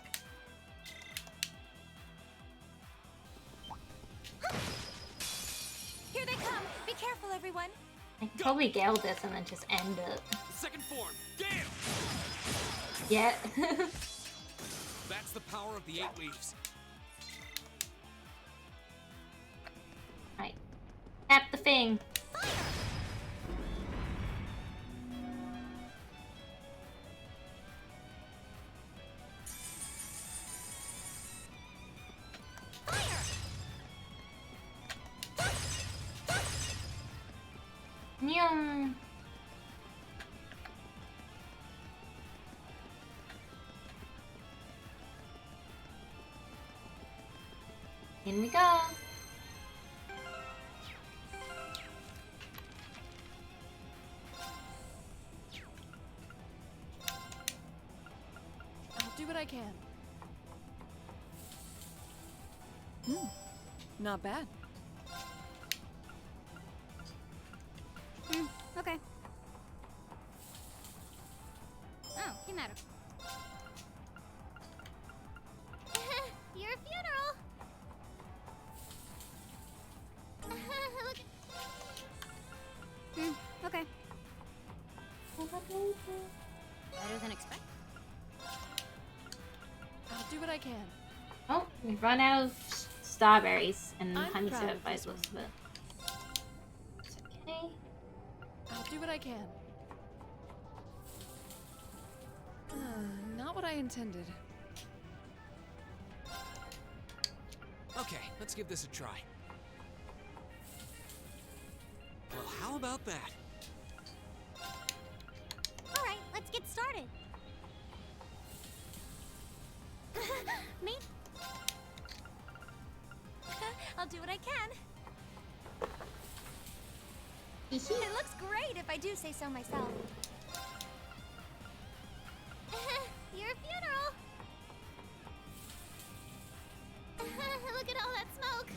Speaker 14: Here they come. Be careful, everyone.
Speaker 1: I could probably gale this and then just end it.
Speaker 5: Second form, Gale!
Speaker 1: Yeah.
Speaker 5: That's the power of the 8 leaves.
Speaker 1: Right. Tap the thing. Nyum. In we go.
Speaker 8: I'll do what I can. Not bad.
Speaker 11: Okay. Oh, came out of.
Speaker 4: Your funeral. Look.
Speaker 11: Okay. Better than expected.
Speaker 8: I'll do what I can.
Speaker 1: Oh, we've run out of starberries and
Speaker 8: I'm
Speaker 1: honey
Speaker 8: proud of
Speaker 1: syrup by
Speaker 8: this
Speaker 1: the looks of it. It's okay.
Speaker 8: I'll do what I can. Not what I intended.
Speaker 2: Okay, let's give this a try.
Speaker 5: Well, how about that?
Speaker 4: All right, let's get started. Me? I'll do what I can. It looks great if I do say so myself. Your funeral. Look at all that smoke.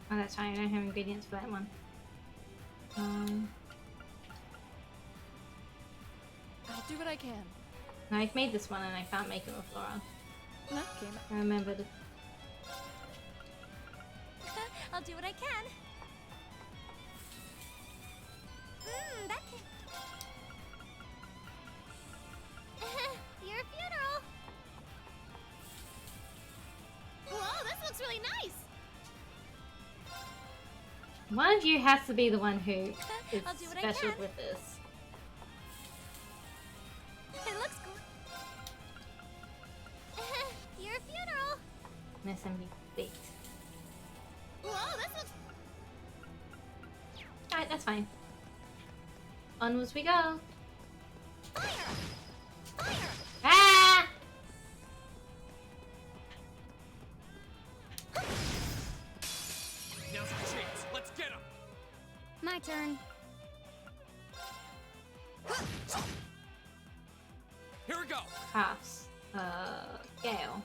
Speaker 1: Oh, that's fine. I don't have ingredients for that one.
Speaker 8: I'll do what I can.
Speaker 1: No, I've made this one and I can't make it with Flora.
Speaker 8: Okay.
Speaker 1: I remembered.
Speaker 4: I'll do what I can. That can... Your funeral. Whoa, this looks really nice.
Speaker 1: One of you has to be the one who is
Speaker 4: I'll do what I
Speaker 1: special
Speaker 4: can.
Speaker 1: with this.
Speaker 4: It looks cool. Your funeral.
Speaker 1: Miss and be baked.
Speaker 4: Whoa, this looks...
Speaker 1: Alright, that's fine. Onwards we go.
Speaker 4: Fire! Fire!
Speaker 1: Ah!
Speaker 5: Now's our chance. Let's get him.
Speaker 11: My turn.
Speaker 5: Here we go.
Speaker 1: Halves. Gale.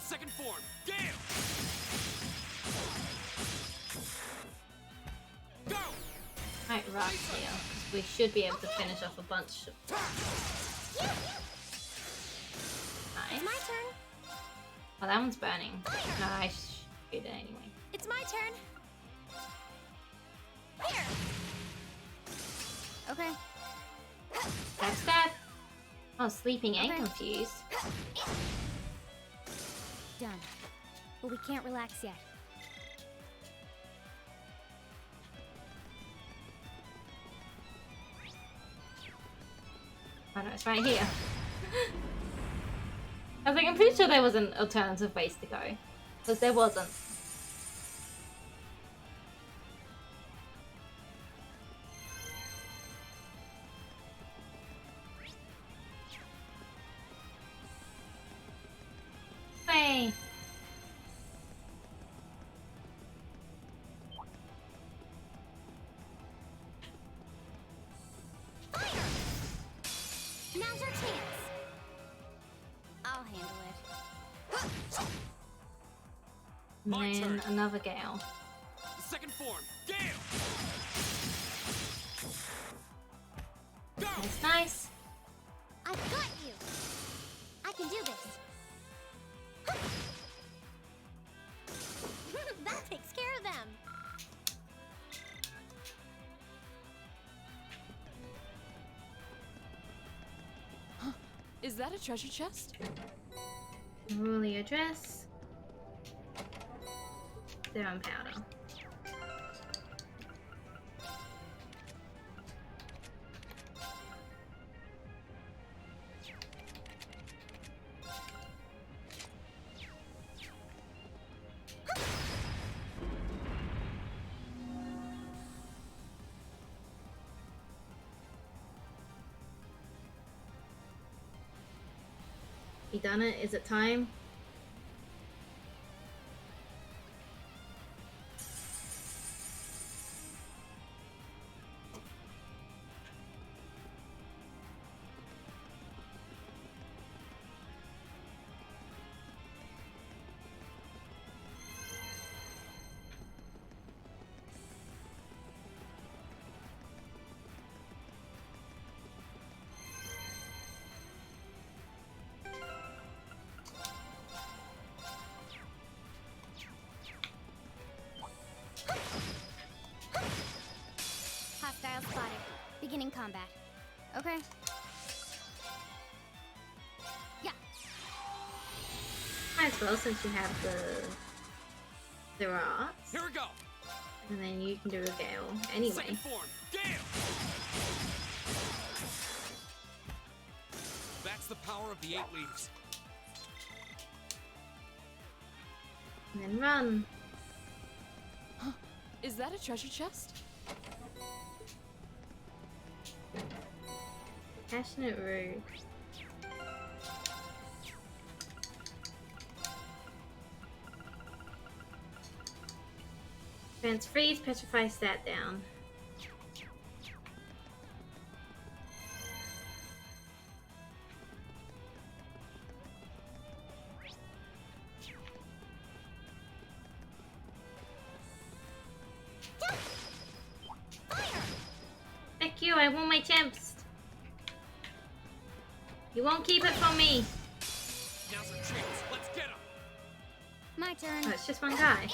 Speaker 5: Second form, Gale. Go.
Speaker 1: Alright, Rock here. We should be able to finish off a bunch of... Nice.
Speaker 4: It's my turn.
Speaker 1: Oh, that one's burning. No, I should it anyway.
Speaker 4: It's my turn. Here.
Speaker 11: Okay.
Speaker 1: That's that. Oh, sleeping and
Speaker 11: Okay.
Speaker 1: confused.
Speaker 11: Done. But we can't relax yet.
Speaker 1: Oh no, it's right here. I was like, I'm pretty sure there was an alternative place to go. Because there wasn't. Yay!
Speaker 4: Fire! Now's our chance. I'll handle it.
Speaker 1: And then another gale.
Speaker 5: Second form, Gale! Go!
Speaker 1: Nice, nice.
Speaker 4: I've got you. I can do this. That takes care of them.
Speaker 8: Is that a treasure chest?
Speaker 1: Roll your dress. They're on powder. You done it? Is it time?
Speaker 11: Hostile spotted. Beginning combat. Okay. Yeah.
Speaker 1: Might as well, since you have the rods.
Speaker 5: Here we go!
Speaker 1: And then you can do a gale anyway.
Speaker 5: Second form, Gale! That's the power of the 8 leaves.
Speaker 1: And then run.
Speaker 8: Is that a treasure chest?
Speaker 1: Passionate Rude. Fence freeze, petrify stat down. Heck you, I want my temps. You won't keep it from me.
Speaker 5: Now's our chance. Let's get him.
Speaker 11: My turn.
Speaker 1: Oh, it's just one guy.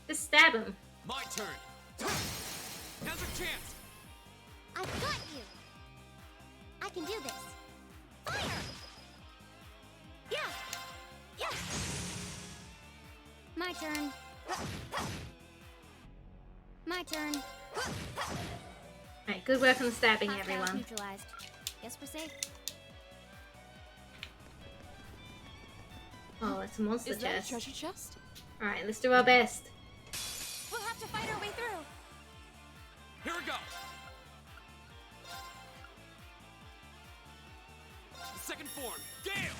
Speaker 1: Just stab him.
Speaker 5: My turn. Now's our chance.
Speaker 4: I've got you. I can do this. Fire! Yeah! Yeah!
Speaker 11: My turn. My turn.
Speaker 1: Alright, good work on the stabbing,
Speaker 11: Hostiles
Speaker 1: everyone.
Speaker 11: neutralized. Guess we're safe.
Speaker 1: Oh, it's a monster
Speaker 8: Is that a
Speaker 1: chest.
Speaker 8: treasure chest?
Speaker 1: Alright, let's do our best.
Speaker 14: We'll have to fight our way through.
Speaker 5: Here we go. Second form, Gale!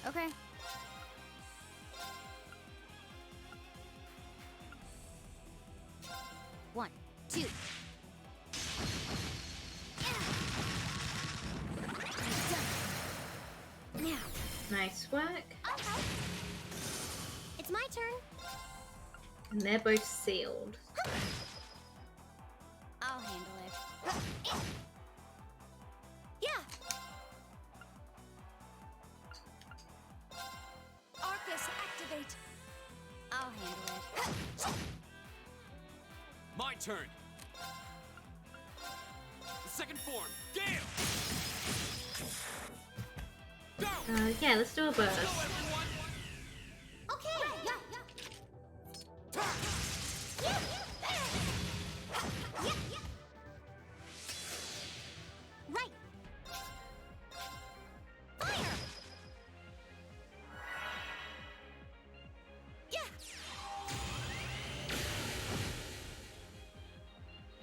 Speaker 11: Okay. One, two. Now.
Speaker 1: Nice work.
Speaker 4: Okay. It's my turn.
Speaker 1: And they're both sealed.
Speaker 4: I'll handle it. Yeah!
Speaker 14: Arcus, activate.
Speaker 4: I'll handle it.
Speaker 5: My turn. Second form, Gale! Go!
Speaker 1: Yeah, let's do a burst.
Speaker 5: Go, everyone!
Speaker 4: Okay! Yeah, yeah. Yeah, yeah. Yeah, yeah. Right. Fire! Yeah!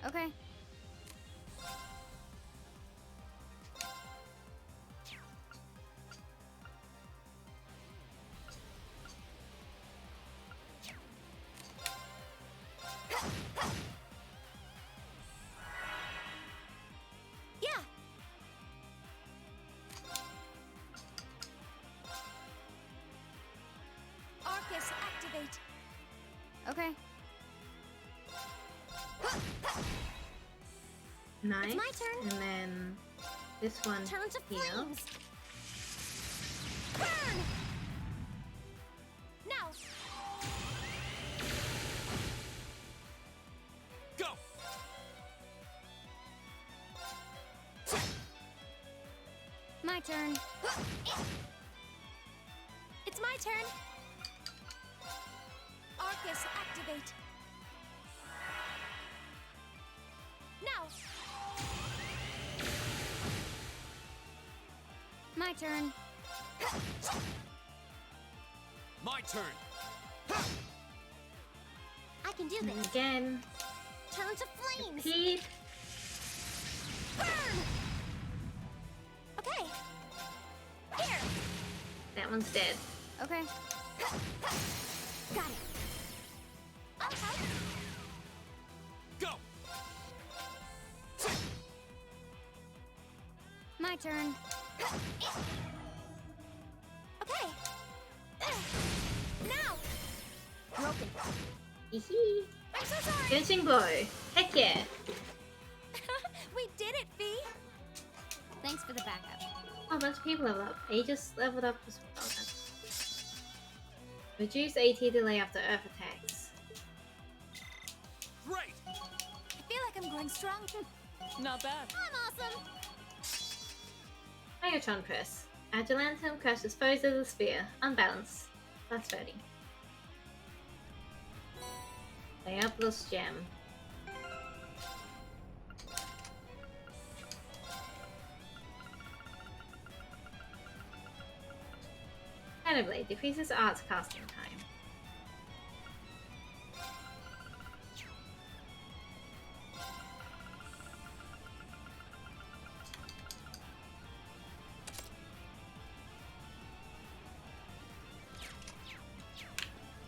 Speaker 11: Okay. Okay.
Speaker 1: Nice.
Speaker 4: It's my turn.
Speaker 1: And then this one
Speaker 4: Turn to
Speaker 1: here.
Speaker 4: flames. Burn! Now.
Speaker 5: Go!
Speaker 11: My turn.
Speaker 4: It's my turn. Arcus, activate. Now.
Speaker 11: My turn.
Speaker 5: My turn.
Speaker 4: I can do
Speaker 1: And
Speaker 4: this.
Speaker 1: again.
Speaker 4: Turn to flames.
Speaker 1: Repeat.
Speaker 4: Burn! Okay. Here.
Speaker 1: That one's dead.
Speaker 11: Okay.
Speaker 4: Got it. I'll help.
Speaker 5: Go!
Speaker 11: My turn.
Speaker 4: Okay. Now. Broken.
Speaker 1: Hee.
Speaker 4: I'm so sorry.
Speaker 1: Finishing blow. Heck yeah.
Speaker 4: We did it, Fee.
Speaker 11: Thanks for the backup.
Speaker 1: Oh, a bunch of people leveled up. Aegis leveled up as well. Reduce AT delay after Earth attacks.
Speaker 5: Great!
Speaker 4: I feel like I'm growing strong.
Speaker 8: Not bad.
Speaker 4: I'm awesome.
Speaker 1: Megatron Press. Agilantum crushes foes of the sphere. Unbalanced. Plus 30. Diablos Gem. Blade decreases arts casting time.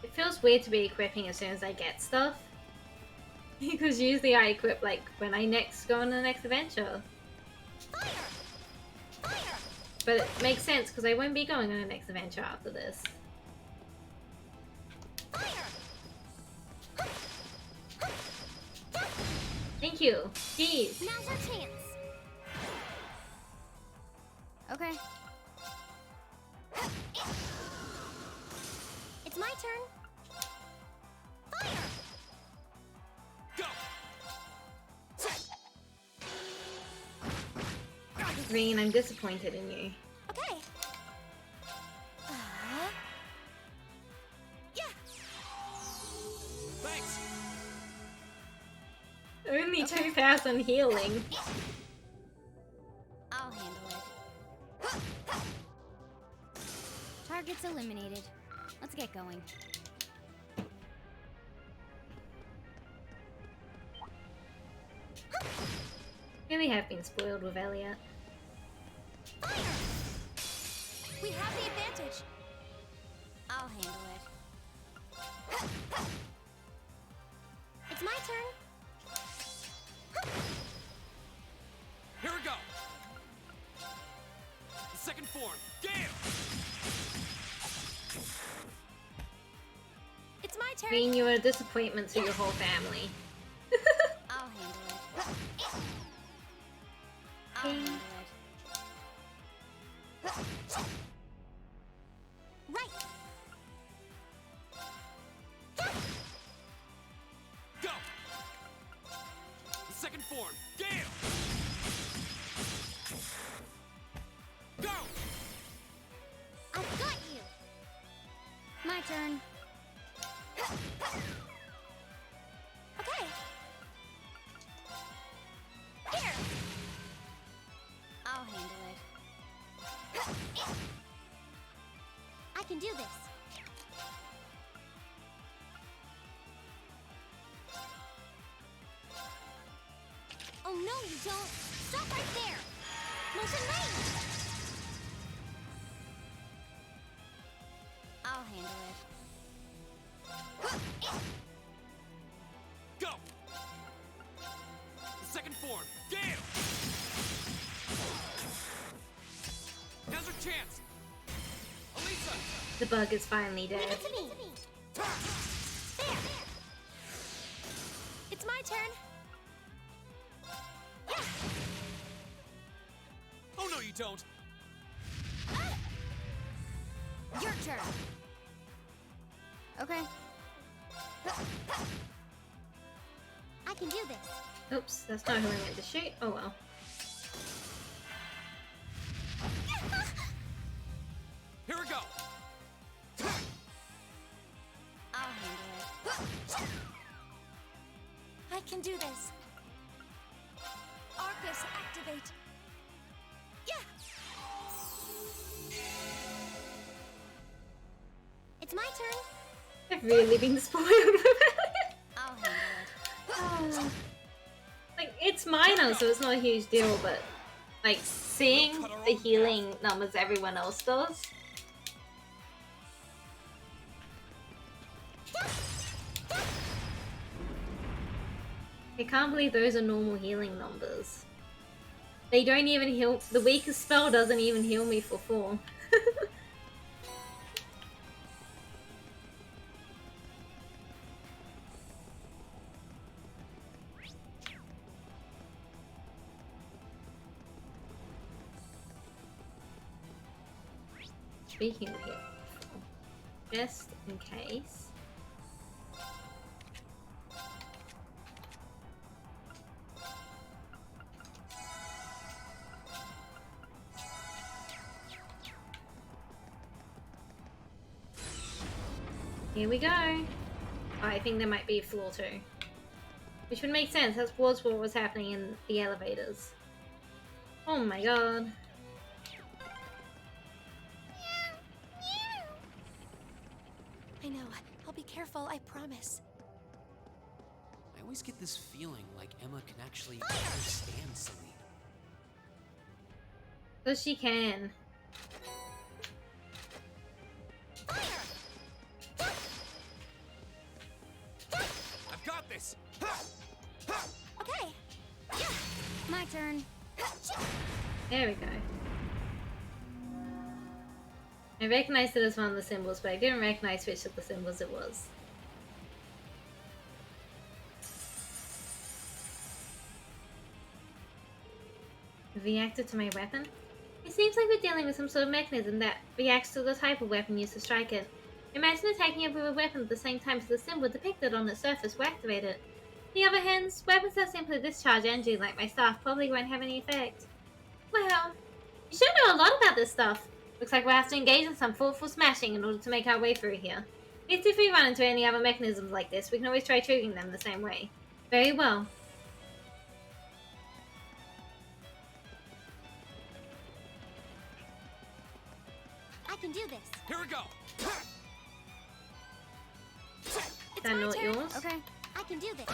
Speaker 1: It feels weird to be equipping as soon as I get stuff. Because usually I equip like when I next go on the next adventure.
Speaker 4: Fire! Fire!
Speaker 1: But it makes sense because I won't be going on the next adventure after this.
Speaker 4: Fire!
Speaker 1: Thank you. Jeez.
Speaker 4: Now's our chance.
Speaker 11: Okay.
Speaker 4: It's my turn. Fire!
Speaker 5: Go!
Speaker 1: Green, I'm disappointed in you.
Speaker 4: Okay. Yeah.
Speaker 5: Thanks!
Speaker 1: Only 2,000 healing.
Speaker 11: I'll handle it. Targets eliminated. Let's get going.
Speaker 1: Really have been spoiled with Elliot.
Speaker 4: Fire! We have the advantage.
Speaker 11: I'll handle it.
Speaker 4: It's my turn.
Speaker 5: Here we go! The second form, Gale!
Speaker 4: It's my turn.
Speaker 1: Green, you are a disappointment to your whole family.
Speaker 11: I'll handle it. I'll handle it.
Speaker 4: Right.
Speaker 5: Go! The second form, Gale! Go!
Speaker 4: I've got you.
Speaker 11: My turn.
Speaker 4: Okay. Here.
Speaker 11: I'll handle it.
Speaker 4: I can do this. Oh no, you don't. Stop right there. Motion range.
Speaker 11: I'll handle it.
Speaker 5: Go! The second form, Gale! Now's our chance! Elisa!
Speaker 1: The bug is finally
Speaker 4: Leave
Speaker 1: dead.
Speaker 4: it to me. There.
Speaker 14: It's my turn. Yeah.
Speaker 5: Oh no, you don't.
Speaker 11: Your turn. Okay.
Speaker 4: I can do this.
Speaker 1: Oops, that's not who I meant to shoot. Oh well.
Speaker 5: Here we go.
Speaker 14: I'll handle it. I can do this. Arcus, activate. Yeah.
Speaker 4: It's my turn.
Speaker 1: I've really been spoiled.
Speaker 4: I'll handle it.
Speaker 1: Like, it's minor, so it's not a huge deal, but like seeing the healing numbers everyone else does. I can't believe those are normal healing numbers. They don't even heal. The weakest spell doesn't even heal me for 4. Speaking of healing, just in case. Here we go. Oh, I think there might be a floor too. Which would make sense, that's what was happening in the elevators. Oh my god.
Speaker 14: I know. I'll be careful, I promise.
Speaker 2: I always get this feeling like Emma can actually understand Celine.
Speaker 1: Because she can.
Speaker 5: I've got this.
Speaker 14: Okay.
Speaker 11: My turn.
Speaker 1: There we go. I recognized it as one of the symbols, but I didn't recognize which of the symbols it was. Reacted to my weapon? It seems like we're dealing with some sort of mechanism that reacts to the type of weapon used to strike it. Imagine attacking it with a weapon at the same time as the symbol depicted on its surface will activate it. On the other hand, weapons that simply discharge energy like my staff probably won't have any effect. Well, you should know a lot about this stuff. Looks like we'll have to engage in some thoughtful smashing in order to make our way through here. At least if we run into any other mechanisms like this, we can always try triggering them the same way. Very well.
Speaker 4: I can do this.
Speaker 5: Here we go.
Speaker 4: It's
Speaker 1: That
Speaker 4: my
Speaker 1: not
Speaker 4: turn.
Speaker 1: yours?
Speaker 11: Okay.
Speaker 4: I can do this.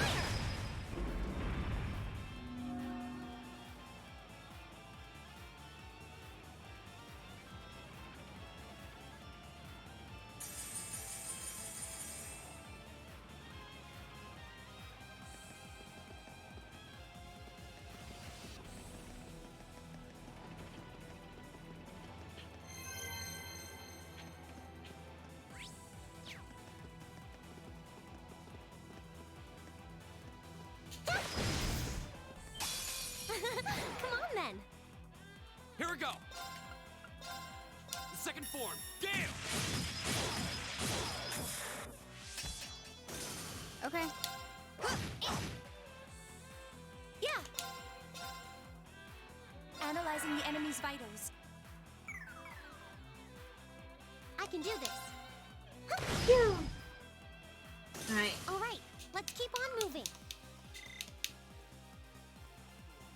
Speaker 4: Come on then.
Speaker 5: Here we go. The second form. Gale.
Speaker 11: Okay.
Speaker 14: Yeah. Analyzing the enemy's vitals.
Speaker 4: I can do this.
Speaker 1: Alright.
Speaker 4: All right, let's keep on moving.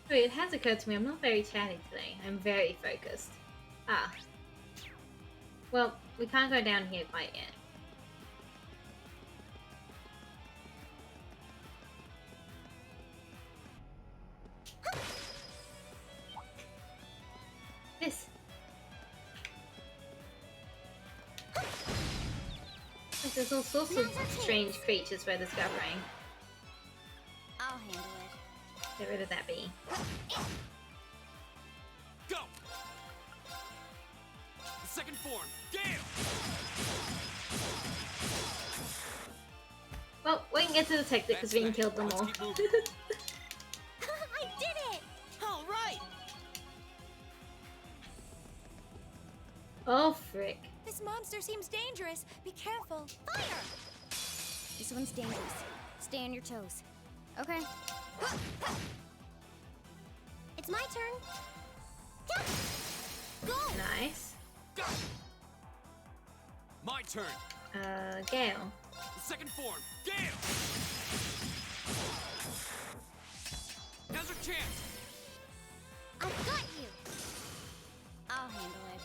Speaker 1: Wait, it has occurred to me I'm not very chatty today. I'm very focused. Ah. Well, we can't go down here quite yet. This. Like, there's all sorts of strange creatures we're discovering.
Speaker 11: I'll handle it.
Speaker 1: Get rid of that bee.
Speaker 5: Go. The second form. Gale.
Speaker 1: Well, we can get to the tactic because we can kill them all.
Speaker 4: I did it!
Speaker 15: All right.
Speaker 1: Oh, frick.
Speaker 14: This monster seems dangerous. Be careful.
Speaker 4: Fire!
Speaker 11: This one's dangerous. Stay on your toes. Okay.
Speaker 4: It's my turn. Go!
Speaker 1: Nice.
Speaker 5: My turn.
Speaker 1: Gale.
Speaker 5: Second form. Gale! Now's our chance.
Speaker 4: I've got you!
Speaker 11: I'll handle it.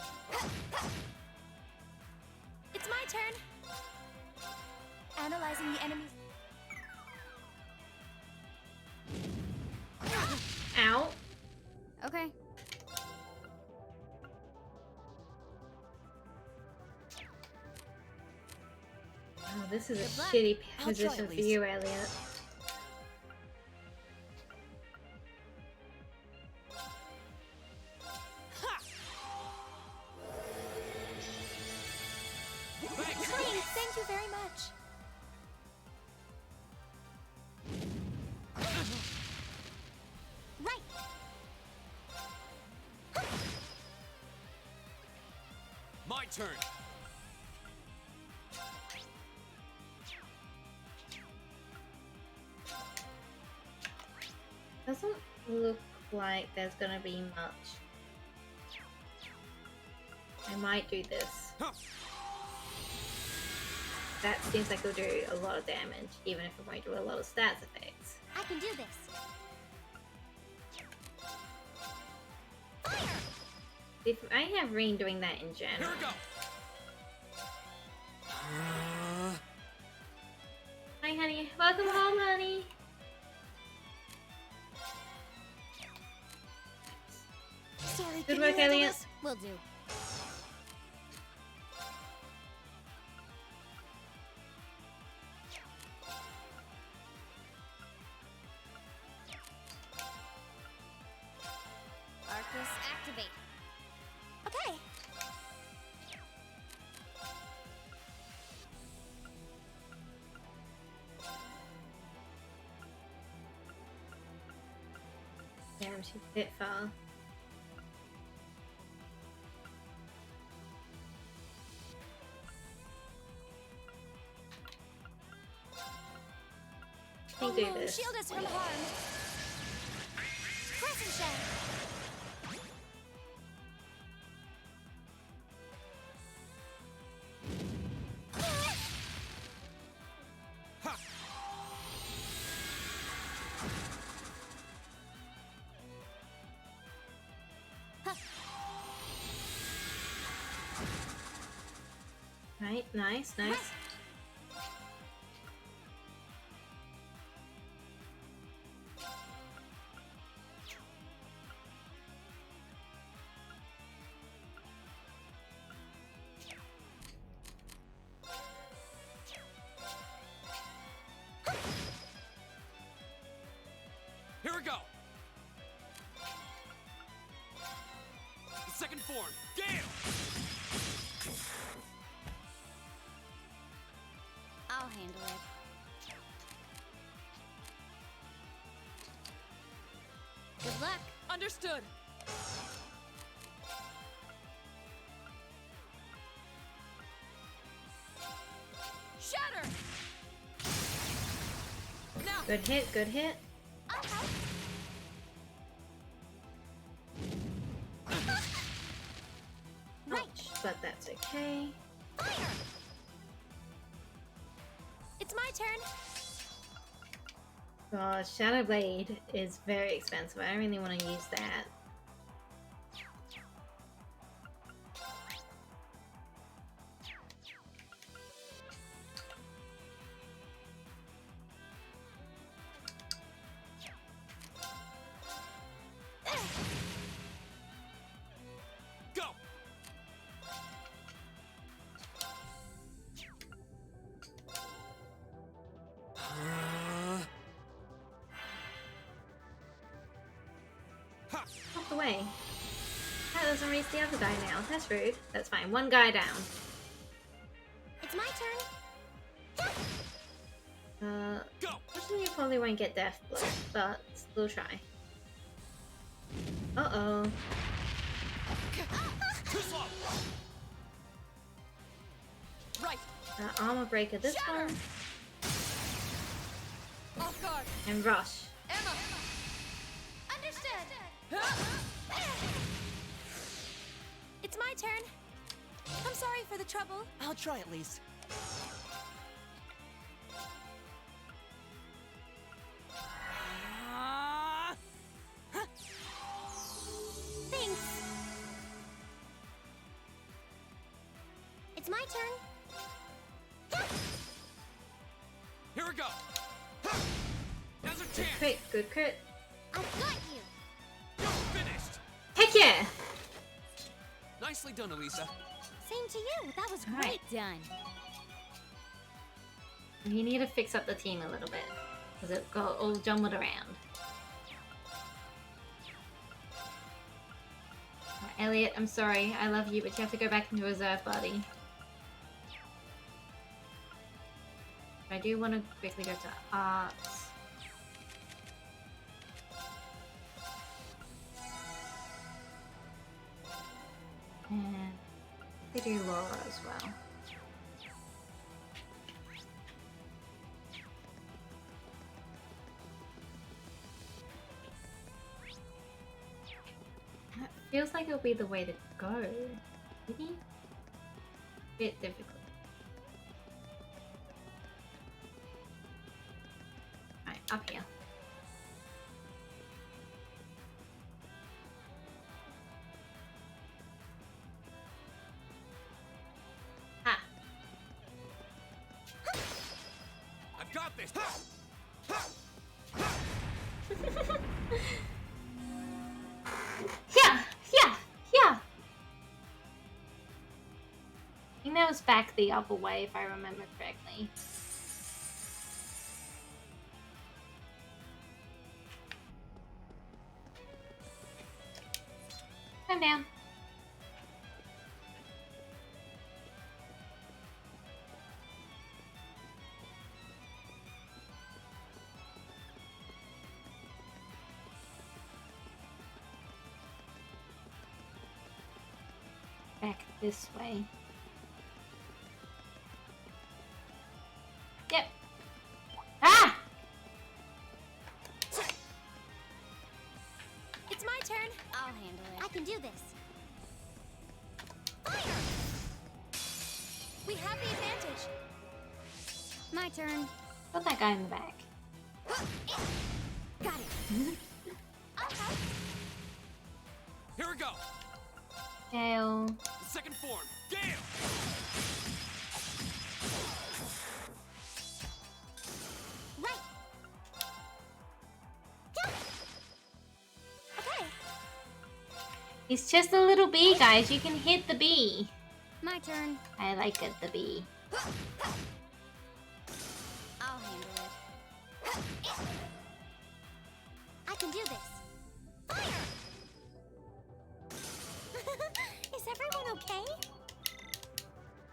Speaker 14: It's my turn. Analyzing the enemy's.
Speaker 1: Ow.
Speaker 11: Okay.
Speaker 1: Oh, this is a
Speaker 11: Good luck.
Speaker 1: shitty
Speaker 15: I'll try
Speaker 1: position
Speaker 15: at
Speaker 1: for
Speaker 15: least.
Speaker 1: you, Elliot.
Speaker 14: Green, thank you very much.
Speaker 4: Right!
Speaker 5: My turn.
Speaker 1: Doesn't look like there's gonna be much. I might do this. That seems like it'll do a lot of damage, even if it won't do a lot of stats effects.
Speaker 4: I can do this.
Speaker 1: If I have Reen doing that in
Speaker 5: Here
Speaker 1: general.
Speaker 5: we go.
Speaker 1: Hi, honey. Welcome home, honey.
Speaker 4: Sorry,
Speaker 1: Good
Speaker 4: can
Speaker 1: work,
Speaker 4: you handle
Speaker 1: Elliot.
Speaker 4: this? Will do.
Speaker 11: Arcus, activate.
Speaker 14: Okay.
Speaker 1: Damn, she's a bit far. I can do
Speaker 14: no,
Speaker 1: this.
Speaker 14: shield us from harm. Crescent shell.
Speaker 1: Right, nice, nice.
Speaker 5: Here we go. Second form. Gale!
Speaker 11: I'll handle it. Good luck.
Speaker 8: Understood.
Speaker 14: Shatter. Now.
Speaker 1: Good hit, good hit. Ouch, but that's okay.
Speaker 14: It's my turn.
Speaker 1: God, Shadow Blade is very expensive. I don't really want to use that.
Speaker 5: Go!
Speaker 1: Off the way. That doesn't reach the other guy now. That's rude. That's fine. One guy down.
Speaker 4: It's my turn.
Speaker 1: Unfortunately, you probably won't get Death Blow, but we'll try. Uh-oh.
Speaker 8: Right.
Speaker 1: Armor Breaker this one.
Speaker 8: Off guard.
Speaker 1: And Rush.
Speaker 8: Emma.
Speaker 14: Understood. It's my turn. I'm sorry for the trouble.
Speaker 15: I'll try at least.
Speaker 4: Thanks. It's my turn.
Speaker 5: Here we go. Now's our
Speaker 1: Good
Speaker 5: chance.
Speaker 1: crit, good crit.
Speaker 4: I've got you.
Speaker 5: You're finished.
Speaker 1: Heck yeah!
Speaker 2: Nicely done, Elisa.
Speaker 4: Same to you. That was
Speaker 1: All right.
Speaker 4: great.
Speaker 11: Done.
Speaker 1: You need to fix up the team a little bit, because it got all jumbled around. Elliot, I'm sorry. I love you, but you have to go back into reserve, buddy. I do want to quickly go to arts. And they do Laura as well. That feels like it'll be the way to go. Maybe? Bit difficult. Right, up here. Ha!
Speaker 5: I've got this.
Speaker 1: Yeah! Yeah! Yeah! I think that was back the other way if I remember correctly. I'm down. Back this way. Yep. Ah!
Speaker 4: It's my turn.
Speaker 11: I'll handle it.
Speaker 4: I can do this. Fire! We have the advantage.
Speaker 11: My turn.
Speaker 1: Put that guy in the back.
Speaker 4: Got it. I'll help.
Speaker 5: Here we go.
Speaker 1: Gale.
Speaker 5: The second form. Gale.
Speaker 4: Right. Got it. Okay.
Speaker 1: He's just a little bee, guys. You can hit the bee.
Speaker 11: My turn.
Speaker 1: I like it, the bee.
Speaker 11: I'll handle it.
Speaker 4: I can do this. Fire! Is everyone okay?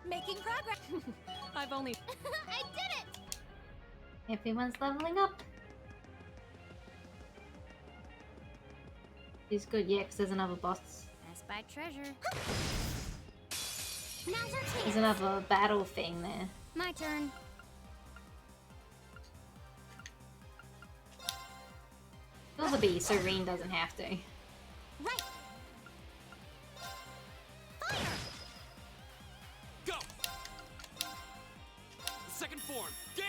Speaker 8: Making progress. I've only.
Speaker 4: I did it!
Speaker 1: Everyone's leveling up. He's good, yeah, because there's another boss.
Speaker 11: I spy treasure.
Speaker 4: Now's our
Speaker 1: There's
Speaker 4: chance.
Speaker 1: another battle thing there.
Speaker 11: My turn.
Speaker 1: Kill the bee so Reen doesn't have to.
Speaker 4: Right. Fire!
Speaker 5: Go. The second form. Gale.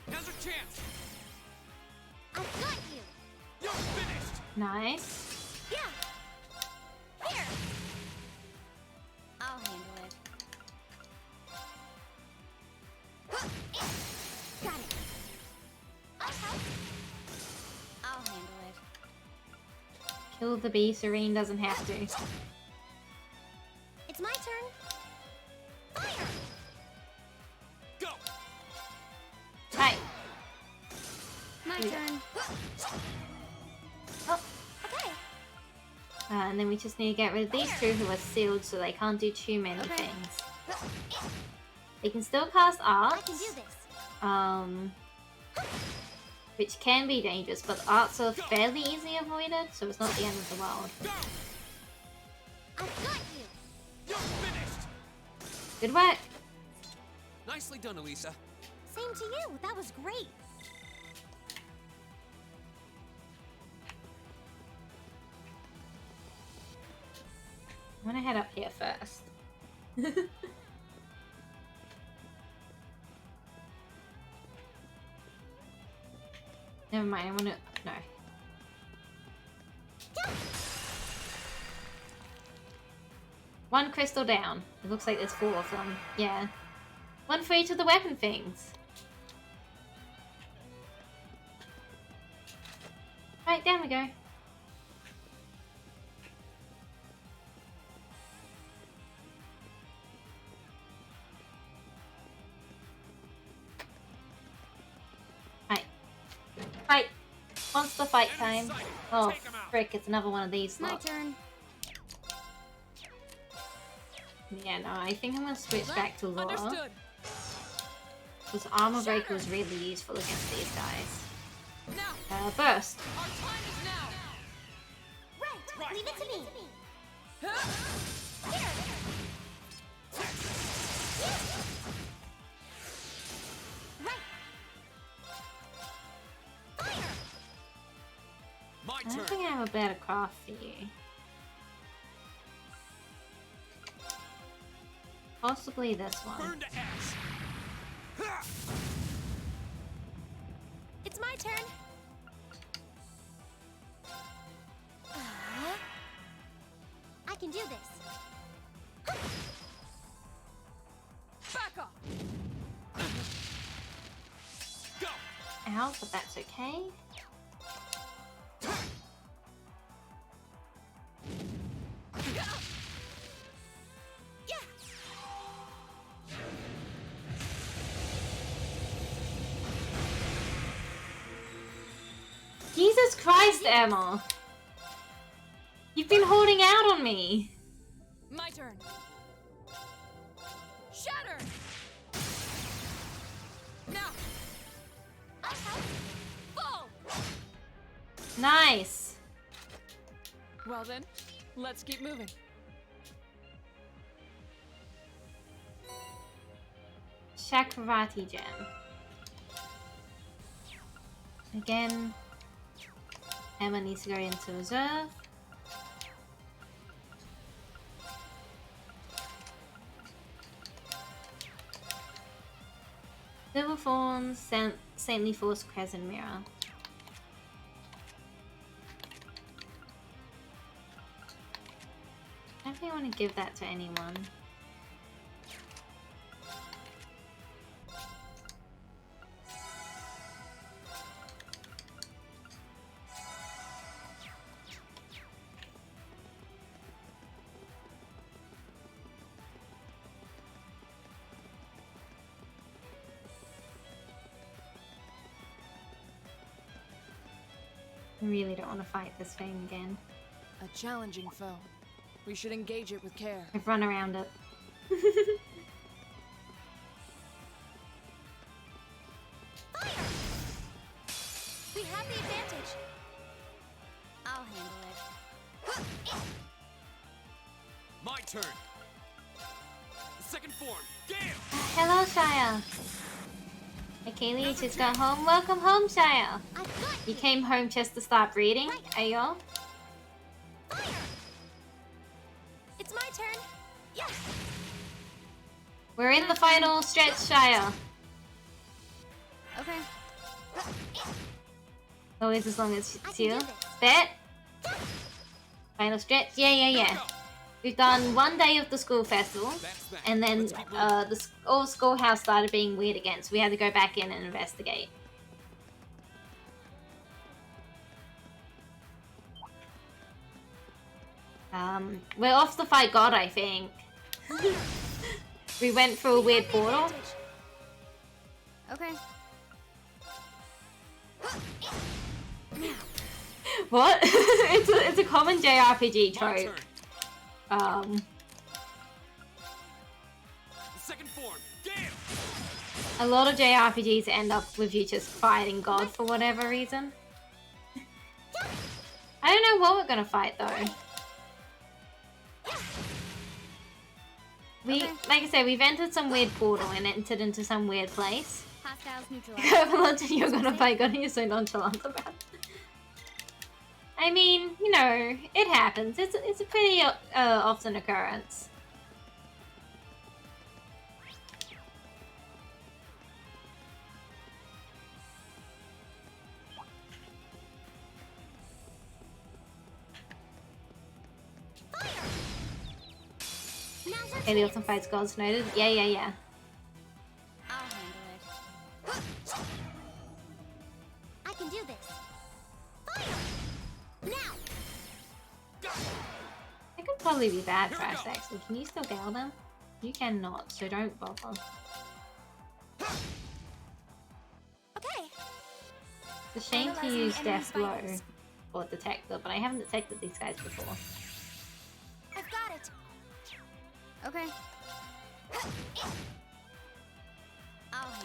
Speaker 5: Now's our chance.
Speaker 4: I've got you.
Speaker 5: You're finished.
Speaker 1: Nice.
Speaker 4: Yeah. Here.
Speaker 11: I'll handle it.
Speaker 4: Got it. I'll help.
Speaker 11: I'll handle it.
Speaker 1: Kill the bee so Reen doesn't have to.
Speaker 4: It's my turn. Fire!
Speaker 5: Go.
Speaker 1: Right.
Speaker 11: My
Speaker 1: Yeah.
Speaker 11: turn.
Speaker 1: Oh.
Speaker 4: Okay.
Speaker 1: And then we just need to get rid of these two who are sealed so they can't do too many
Speaker 11: Okay.
Speaker 1: things. They can still cast
Speaker 4: I
Speaker 1: arts.
Speaker 4: can do this.
Speaker 1: Which can be dangerous, but arts are fairly easily avoided, so it's not the end of the world.
Speaker 4: I've got you.
Speaker 5: You're finished.
Speaker 1: Good work.
Speaker 2: Nicely done, Elisa.
Speaker 4: Same to you. That was great.
Speaker 1: I'm gonna head up here first. Never mind, I wanna... no. One crystal down. It looks like there's 4 of them. Yeah. One for each of the weapon things. Right, down we go. Right. Fight! Monster fight time. Oh, frick, it's another one of these
Speaker 11: My
Speaker 1: lots.
Speaker 11: turn.
Speaker 1: Yeah, no, I think I'm gonna switch back to Laura.
Speaker 8: Understood.
Speaker 1: Because Armor Breaker was really useful against these guys.
Speaker 8: Now,
Speaker 1: Burst!
Speaker 8: our time is now.
Speaker 4: Right. Leave it to me. Here. Right. Fire.
Speaker 5: My
Speaker 1: I don't
Speaker 5: turn.
Speaker 1: think I have a better craft for you. Possibly this one.
Speaker 5: Burn to ash. Ha!
Speaker 4: It's my turn. I can do this.
Speaker 8: Back off.
Speaker 5: Go.
Speaker 1: Ow, but that's okay. Jesus Christ, Emma! You've been holding out on me!
Speaker 8: My turn. Shatter. Now. Fall.
Speaker 1: Nice!
Speaker 8: Well then, let's keep moving.
Speaker 1: Chakravarti Gem. Again, Emma needs to go into reserve. Silver Thorns, Saintly Force, Crescent Mirror. I don't think I want to give that to anyone. I really don't want to fight this thing again.
Speaker 8: A challenging foe. We should engage it with care.
Speaker 1: I've run around it.
Speaker 4: We have the advantage. I'll handle it.
Speaker 5: My turn. Second form. Gale.
Speaker 1: Hello, Shia. Hey, Kaylee, you just got home. Welcome home, Shia. You came home just to start breeding, ayo?
Speaker 4: It's my turn. Yes.
Speaker 1: We're in the final stretch, Shia.
Speaker 11: Okay.
Speaker 1: Always as long as it's you. Bet. Final stretch. Yeah. We've done 1 day of the school festival, and then the old schoolhouse started being weird again, so we had to go back in and investigate. We're off to fight God, I think. We went through a weird portal.
Speaker 11: Okay.
Speaker 1: What? it's a common JRPG trope.
Speaker 5: Second form. Gale.
Speaker 1: A lot of JRPGs end up with you just fighting God for whatever reason. I don't know what we're gonna fight though. Like I said, we've entered some weird portal and entered into some weird place.
Speaker 11: Hostiles
Speaker 1: You
Speaker 11: neutralized.
Speaker 1: have a lunch and you're gonna fight God and you're so nonchalant about it. I mean, you know, it happens. It's a pretty often occurrence. Alios and fights gods noted. Yeah.
Speaker 11: I'll handle it.
Speaker 4: I can do this. Fire! Now!
Speaker 1: It could probably be bad for us actually. Can you still gale them? You cannot, so don't bother.
Speaker 4: Okay.
Speaker 1: It's a shame to use Death Blow or Detector, but I haven't detected these guys before.
Speaker 4: I've got it.
Speaker 11: Okay.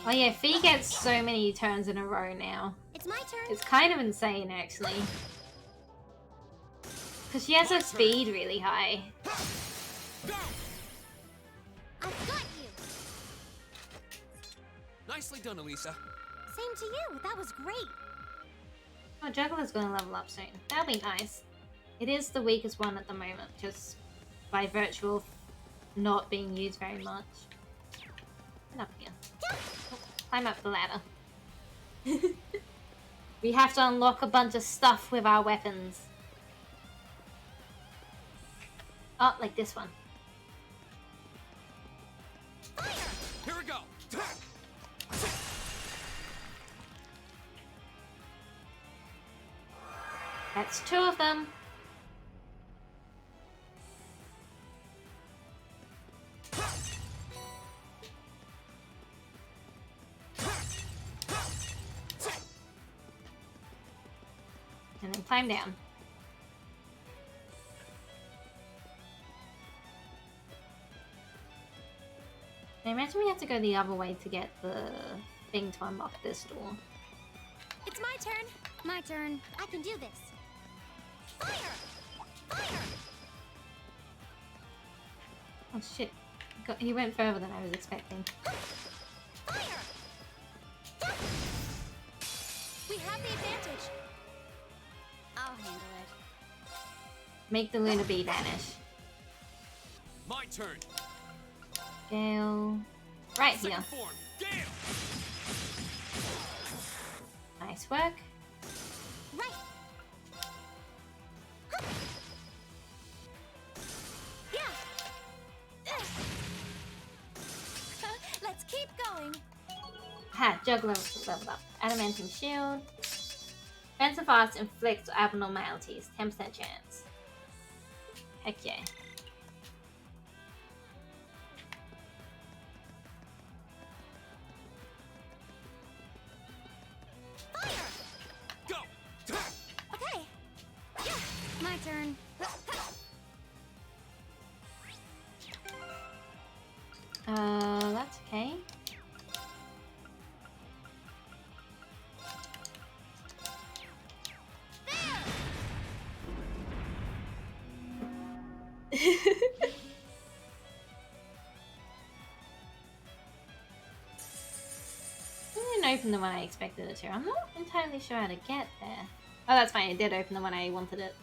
Speaker 1: Oh yeah, Fee gets so many turns in a row now.
Speaker 4: It's my turn.
Speaker 1: It's kind of insane actually. Because she has her speed really high.
Speaker 4: I've got you.
Speaker 2: Nicely done, Elisa.
Speaker 4: Same to you. That was great.
Speaker 1: Oh, Juggler's gonna level up soon. That'll be nice. It is the weakest one at the moment, just by virtue of not being used very much. Get up here. Oh, climb up the ladder. We have to unlock a bunch of stuff with our weapons. Oh, like this one.
Speaker 5: Here we go.
Speaker 1: That's 2 of them. And then climb down. I imagine we have to go the other way to get the thing to unlock this door.
Speaker 4: It's my turn.
Speaker 11: My turn.
Speaker 4: I can do this. Fire! Fire!
Speaker 1: Oh shit. He went further than I was expecting.
Speaker 4: Fire! We have the advantage.
Speaker 11: I'll handle it.
Speaker 1: Make the Luna Bee vanish.
Speaker 5: My turn.
Speaker 1: Gale. Right here.
Speaker 5: Second form. Gale.
Speaker 1: Nice work.
Speaker 4: Right. Yeah. Let's keep going.
Speaker 1: Ha, Juggler leveled up. Adamantium Shield. Defensive Arts inflicts abnormalities. 10% chance. Heck yeah.
Speaker 5: Go.
Speaker 4: Okay. Yeah.
Speaker 11: My turn.
Speaker 1: That's okay. It didn't open the one I expected it to. I'm not entirely sure how to get there. Oh, that's fine. It did open the one I wanted it.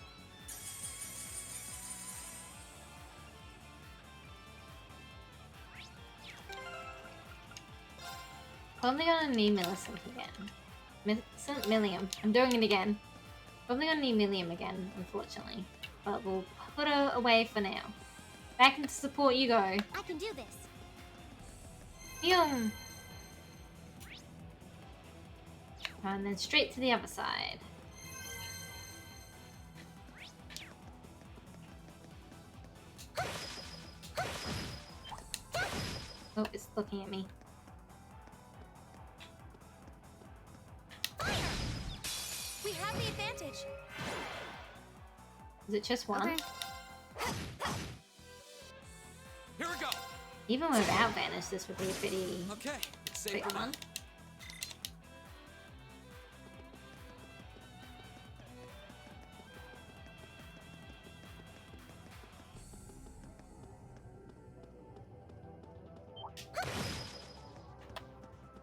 Speaker 1: Probably gonna need Millicent again. Millium. I'm doing it again. Probably gonna need Millium again, unfortunately. But we'll put her away for now. Back into support you go.
Speaker 4: I can do this.
Speaker 1: Yum. And then straight to the other side. Oh, it's looking at me.
Speaker 4: We have the advantage.
Speaker 1: Is it just one?
Speaker 11: Okay.
Speaker 5: Here we go.
Speaker 1: Even without Vanish, this would be pretty...
Speaker 5: Okay, it's same
Speaker 1: Quick
Speaker 5: for
Speaker 1: one.
Speaker 5: me.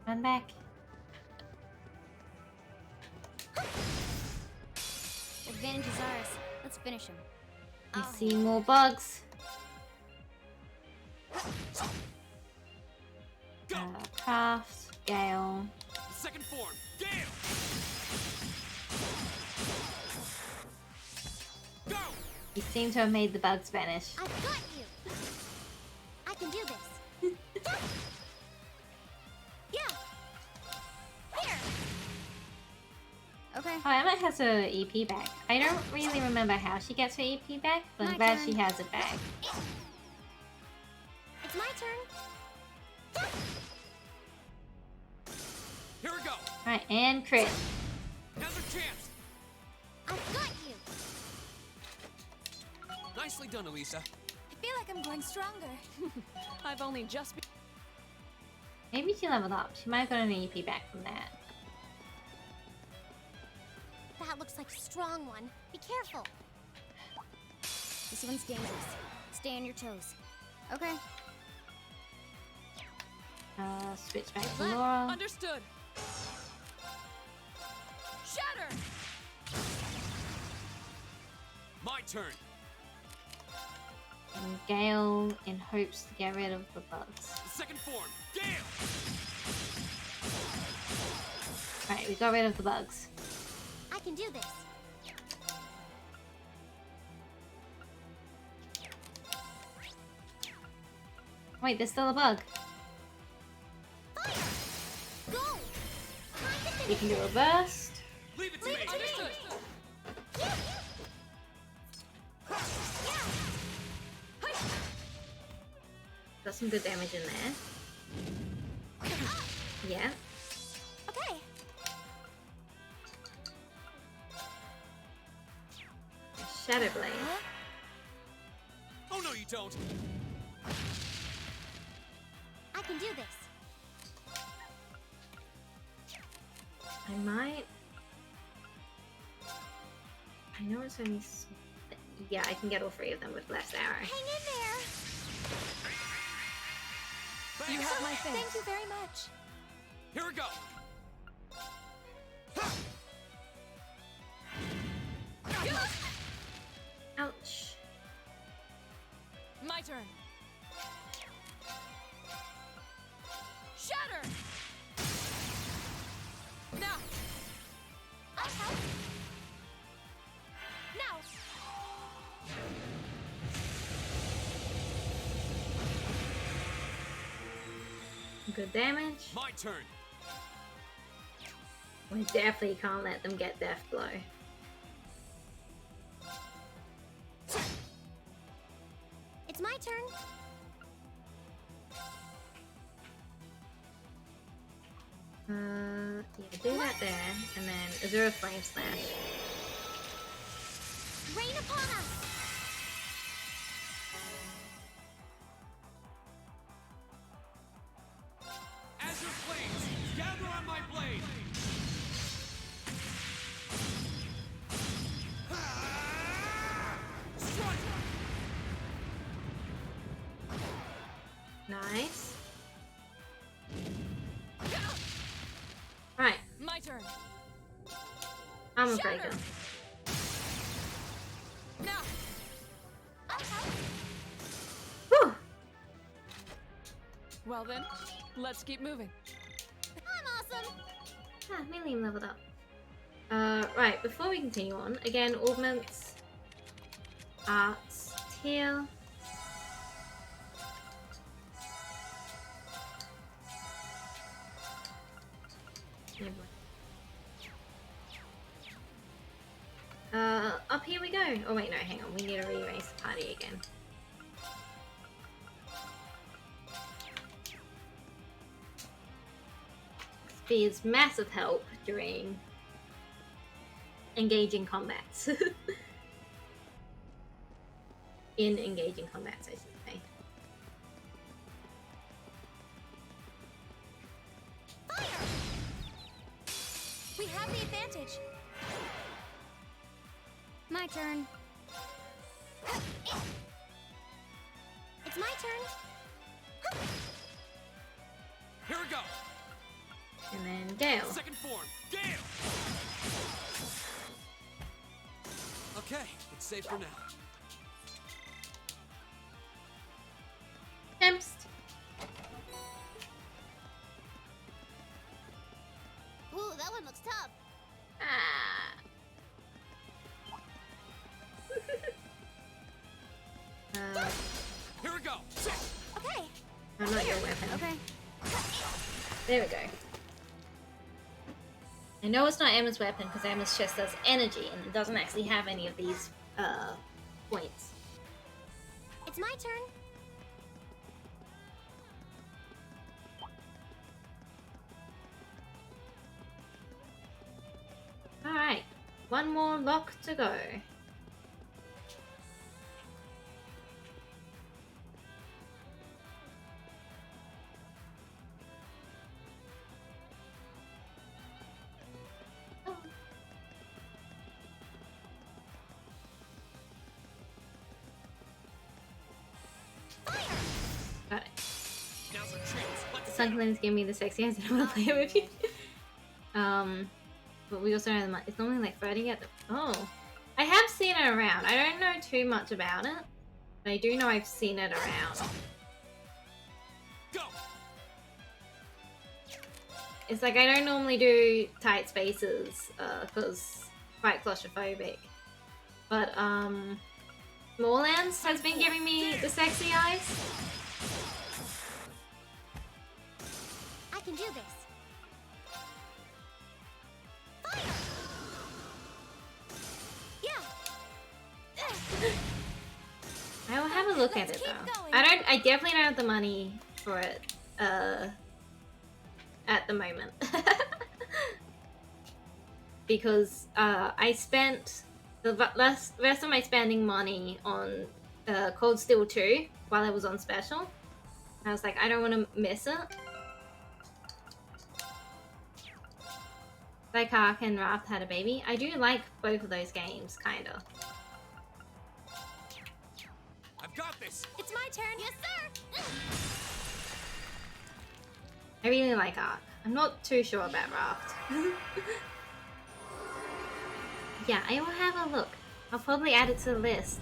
Speaker 1: Run back.
Speaker 11: Advantage is ours. Let's finish him.
Speaker 1: I see more bugs. Craft, Gale.
Speaker 5: Second form, Gale! Go!
Speaker 1: You seem to have made the bugs vanish.
Speaker 4: I've got you. I can do this. Yeah. Here.
Speaker 11: Okay.
Speaker 1: Oh, Emma has her EP back. I don't really remember how she gets her EP back, but I'm
Speaker 11: My
Speaker 1: glad
Speaker 11: turn.
Speaker 1: she has it back.
Speaker 4: It's my turn.
Speaker 5: Here we go!
Speaker 1: Alright, and crit.
Speaker 5: Now's our chance!
Speaker 4: I've got you.
Speaker 5: Nicely done, Elisa.
Speaker 14: I feel like I'm growing stronger.
Speaker 8: I've only just been.
Speaker 1: Maybe she leveled up. She might have got an EP back from that.
Speaker 4: That looks like a strong one. Be careful.
Speaker 11: This one's dangerous. Stay on your toes. Okay.
Speaker 1: Switch back to Laura.
Speaker 8: Understood. Shatter.
Speaker 5: My turn.
Speaker 1: And Gale in hopes to get rid of the bugs.
Speaker 5: Second form, Gale!
Speaker 1: Right, we got rid of the bugs.
Speaker 4: I can do this.
Speaker 1: Wait, there's still a bug.
Speaker 4: Fire. Go. Time to
Speaker 1: We
Speaker 4: finish
Speaker 1: can do
Speaker 4: it.
Speaker 1: a burst.
Speaker 5: Leave it to
Speaker 4: Leave
Speaker 5: me!
Speaker 4: it to me.
Speaker 8: Understood.
Speaker 4: Yeah.
Speaker 1: Got some good damage in there. Yeah.
Speaker 4: Okay.
Speaker 1: Shadow Blade.
Speaker 5: Oh no, you don't!
Speaker 4: I can do this.
Speaker 1: I might. I know it's only. Yeah, I can get all three of them with less arrow.
Speaker 4: Hang in there.
Speaker 8: You have my thanks.
Speaker 14: Thank you very much.
Speaker 5: Here we go!
Speaker 1: Ouch.
Speaker 8: My turn. Shatter. Now.
Speaker 4: I'll help. Now.
Speaker 1: Good damage.
Speaker 5: My turn!
Speaker 1: We definitely can't let them get Death Blow.
Speaker 4: It's my turn.
Speaker 1: Yeah, do that there, and then Azura Flame Slash.
Speaker 4: Rain upon us.
Speaker 5: Azure flames, gather on my blade! Strike!
Speaker 1: Nice. Right,
Speaker 8: My turn.
Speaker 1: Armor
Speaker 8: Shatter.
Speaker 1: Breaker.
Speaker 8: Now.
Speaker 4: I'll help.
Speaker 1: Whew!
Speaker 8: Well then, let's keep moving.
Speaker 4: I'm awesome.
Speaker 1: Ah, Million leveled up. Right, before we continue on, again, augments, arts, tier. Never mind. Up here we go. Oh wait, no, hang on. We need to re-erase the party again. Speed's massive help during engaging combats. In engaging combats, I should say.
Speaker 14: have the advantage.
Speaker 11: My turn.
Speaker 14: It's my turn.
Speaker 5: Here we go.
Speaker 1: And then Gale.
Speaker 5: Second form, Gale. Okay, it's safe for now.
Speaker 1: Tempest.
Speaker 4: Ooh, that one looks tough.
Speaker 1: Ah.
Speaker 5: Here we go.
Speaker 14: Okay.
Speaker 1: I'm not your weapon.
Speaker 11: Okay.
Speaker 1: There we go. I know it's not Emma's weapon because Emma's just does energy and it doesn't actually have any of these points.
Speaker 4: It's my turn.
Speaker 1: Alright, one more lock to go. Got it.
Speaker 5: Now's our chance. Let's
Speaker 1: Sunken's giving me the sexy eyes and I want to play it with you. But we also know the it's normally like floating at the. Oh. I have seen it around. I don't know too much about it. But I do know I've seen it around.
Speaker 5: go.
Speaker 1: It's like I don't normally do tight spaces because quite claustrophobic. But Moorlands has been giving me the sexy eyes.
Speaker 4: I can do this. Fire! Yeah.
Speaker 1: I will have a look at it though. I definitely don't have the money for it at the moment. Because I spent the rest of my spending money on Cold Steel 2 while it was on special. I was like, I don't want to miss it. Like Ark and Wrath had a baby. I do like both of those games, kinda.
Speaker 5: I've got this.
Speaker 14: It's my turn.
Speaker 4: Yes, sir.
Speaker 1: I really like Ark. I'm not too sure about Raft. Yeah, I will have a look. I'll probably add it to the list.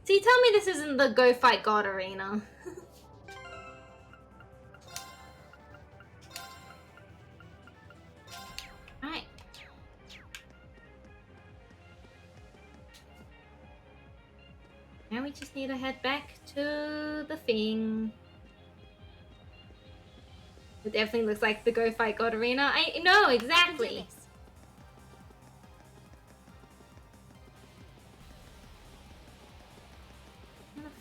Speaker 1: See, tell me this isn't the Go Fight God arena. Alright. Now we just need to head back to the thing. It definitely looks like the Go Fight God arena. I know, exactly.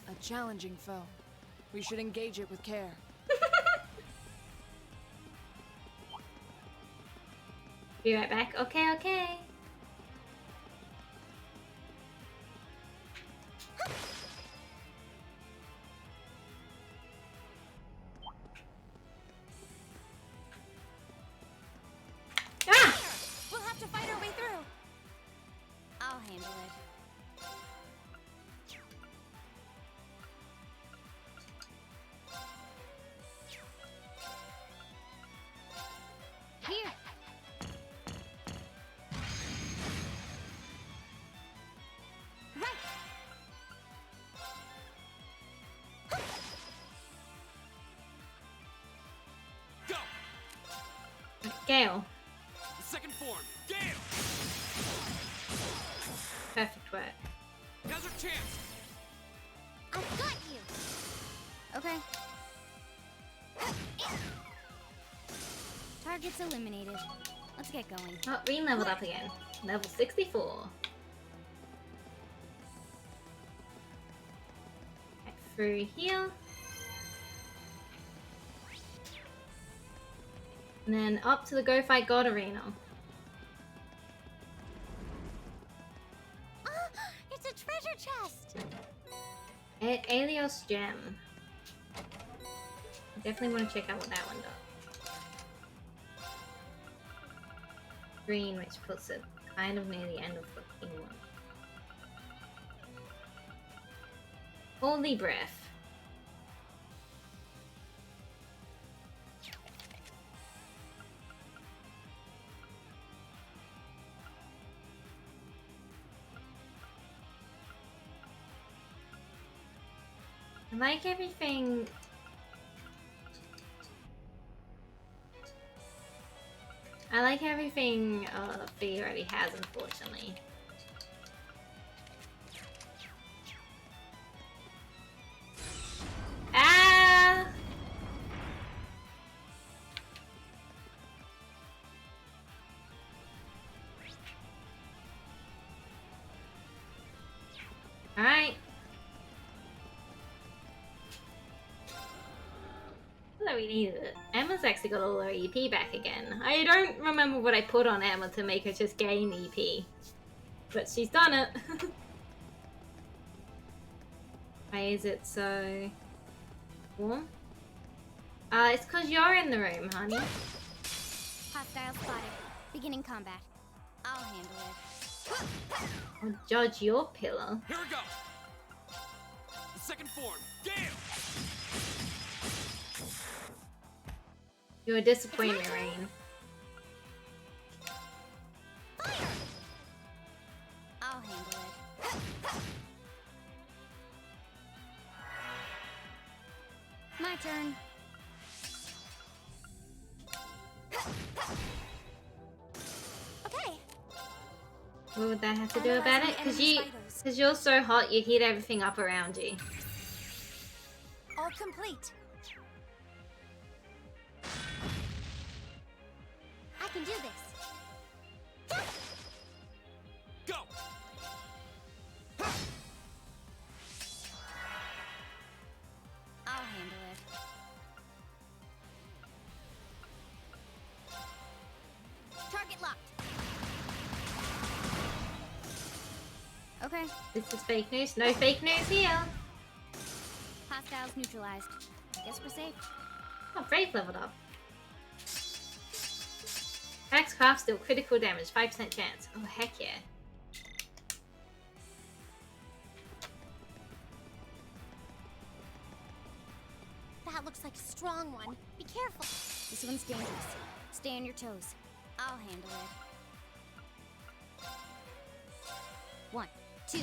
Speaker 8: A challenging foe. We should engage it with care.
Speaker 1: Be right back. Okay, okay. Ah!
Speaker 14: We'll have to fight our way through.
Speaker 11: I'll handle it. Here.
Speaker 4: Right.
Speaker 5: Go.
Speaker 1: Gale.
Speaker 5: Second form, Gale.
Speaker 1: Perfect work.
Speaker 5: Now's our chance.
Speaker 4: I've got you.
Speaker 11: Okay. Target's eliminated. Let's get going.
Speaker 1: Oh, Reen leveled up again. Level 64. Right, through here. And then up to the Go Fight God arena.
Speaker 4: It's a treasure chest.
Speaker 1: Alios Gem. I definitely want to check out what that one does. screen, which puts it kind of near the end of fucking one. Holy breath. I like everything. I like everything Fee already has, unfortunately. Ah! Alright. So we needed it. Emma's actually got all her EP back again. I don't remember what I put on Emma to make her just gain EP. But she's done it. Why is it so warm? It's cause you're in the room, honey.
Speaker 11: Hostile spotted. Beginning combat. I'll handle it.
Speaker 1: I'll judge your pillow.
Speaker 5: Here we go. The second form. Gale.
Speaker 1: You're a disappointment, Rain.
Speaker 11: I'll handle it. My turn.
Speaker 4: Okay.
Speaker 1: What would that have to do about it? Cause you're so hot, you heat everything up around you.
Speaker 4: All complete. I can do this.
Speaker 5: Go.
Speaker 11: I'll handle it.
Speaker 4: Target locked.
Speaker 11: Okay.
Speaker 1: This is fake news. No fake news here.
Speaker 11: Hostiles neutralized. Guess we're safe.
Speaker 1: Oh, Brave leveled up. Axe craft still critical damage, 5% chance. Oh, heck yeah.
Speaker 4: That looks like a strong one. Be careful.
Speaker 11: This one's dangerous. Stay on your toes. I'll handle it. 1, 2.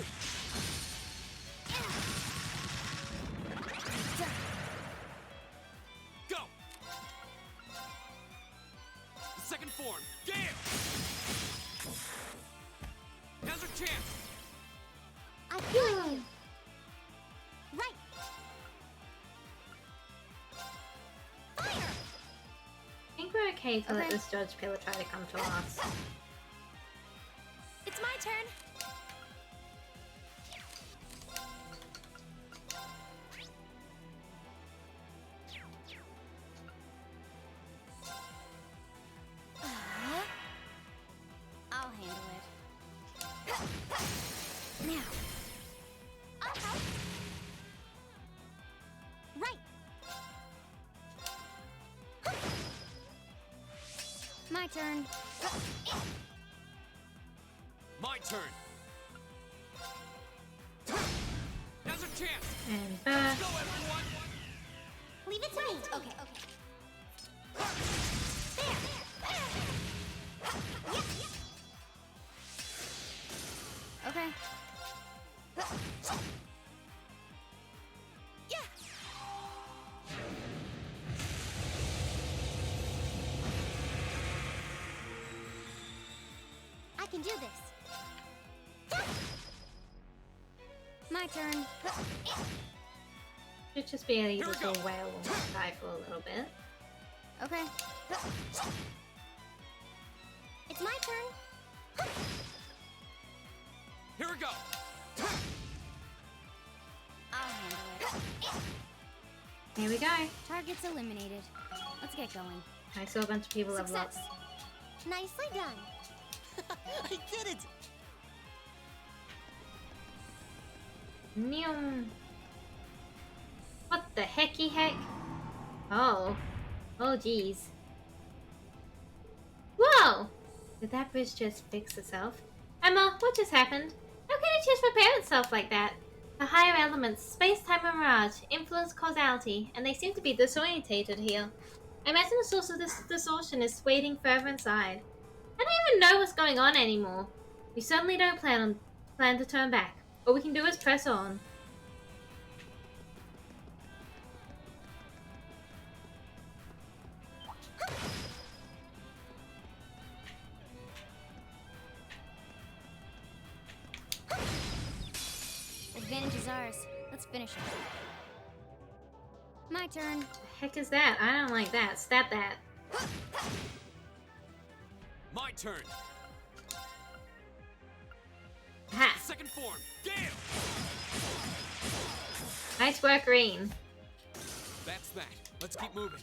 Speaker 5: Go. The second form. Gale. Now's our chance.
Speaker 4: I feel you. Right. Fire.
Speaker 1: I think we're okay to let this Judge Pillar try to come to us.
Speaker 4: It's my turn.
Speaker 11: I'll handle it. Now.
Speaker 4: I'll help. Right.
Speaker 11: My turn.
Speaker 5: My turn. Now's our chance.
Speaker 1: And back.
Speaker 5: Go, everyone.
Speaker 4: Leave it to me. Okay.
Speaker 11: Okay.
Speaker 4: Yeah. I can do this.
Speaker 11: My turn.
Speaker 1: Should just be a little whale and die for a little bit.
Speaker 11: Okay.
Speaker 4: It's my turn.
Speaker 5: Here we go.
Speaker 11: I'll handle it.
Speaker 1: Here we go.
Speaker 11: Target's eliminated. Let's get going.
Speaker 1: I saw a bunch of people level up.
Speaker 4: Success. Nicely done.
Speaker 15: I did it!
Speaker 1: Neum. What the hecky heck? Oh. Oh, jeez. Whoa! Did that bridge just fix itself? Emma, what just happened? How can it just repair itself like that? The higher elements, space-time and mirage, influence causality, and they seem to be disorientated here. I imagine the source of this distortion is waiting further inside. I don't even know what's going on anymore. We certainly don't plan to turn back. All we can do is press on.
Speaker 11: Advantage is ours. Let's finish it. My turn.
Speaker 1: The heck is that? I don't like that. Stab that.
Speaker 5: My turn.
Speaker 1: Ha!
Speaker 5: Second form. Gale.
Speaker 1: Nice work, Green.
Speaker 5: That's that. Let's keep moving.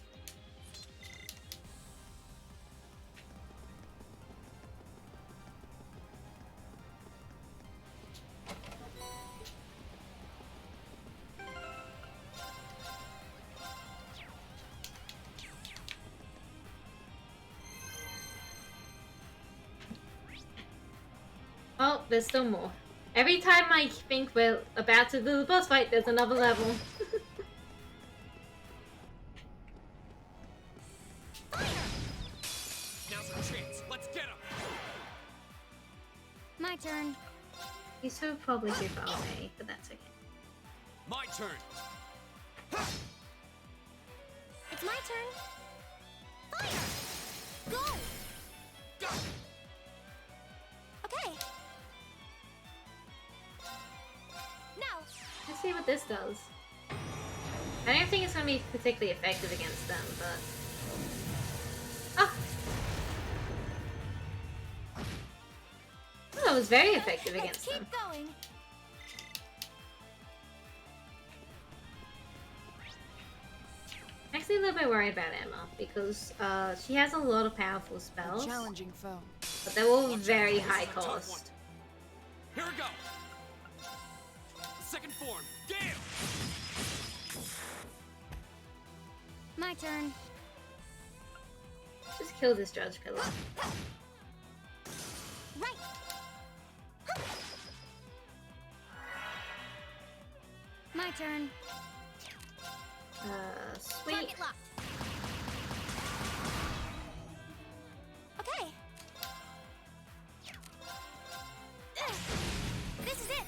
Speaker 1: Oh, there's still more. Every time I think we're about to do the boss fight, there's another level.
Speaker 5: Now's our chance. Let's get him.
Speaker 11: My turn.
Speaker 1: He's so probably too far away, but that's okay.
Speaker 5: My turn.
Speaker 11: It's my turn. Fire! Go!
Speaker 5: Go!
Speaker 11: Okay. Now.
Speaker 1: Let's see what this does. I don't think it's going to be particularly effective against them, but... Oh! Oh, it was very effective against them.
Speaker 11: Keep going.
Speaker 1: Actually, a little bit worried about Emma because she has a lot of powerful spells,
Speaker 8: A challenging foe.
Speaker 1: but they're all very high cost.
Speaker 5: Here we go. Second form. Gale.
Speaker 11: My turn.
Speaker 1: Just kill this Judge Killer.
Speaker 11: Right. My turn.
Speaker 1: Sweet.
Speaker 11: Target locked. Okay. This is it.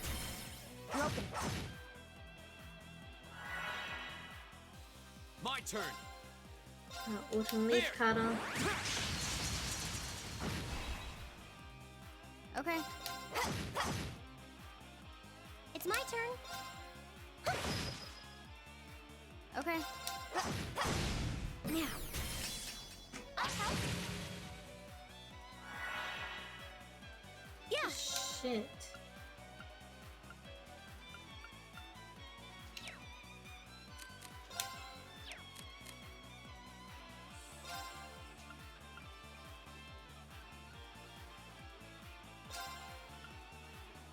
Speaker 11: Broken.
Speaker 5: My turn.
Speaker 1: Autumn Leaf Cutter.
Speaker 11: Okay. It's my turn. Okay. Now. I'll help. Yeah.
Speaker 1: Shit.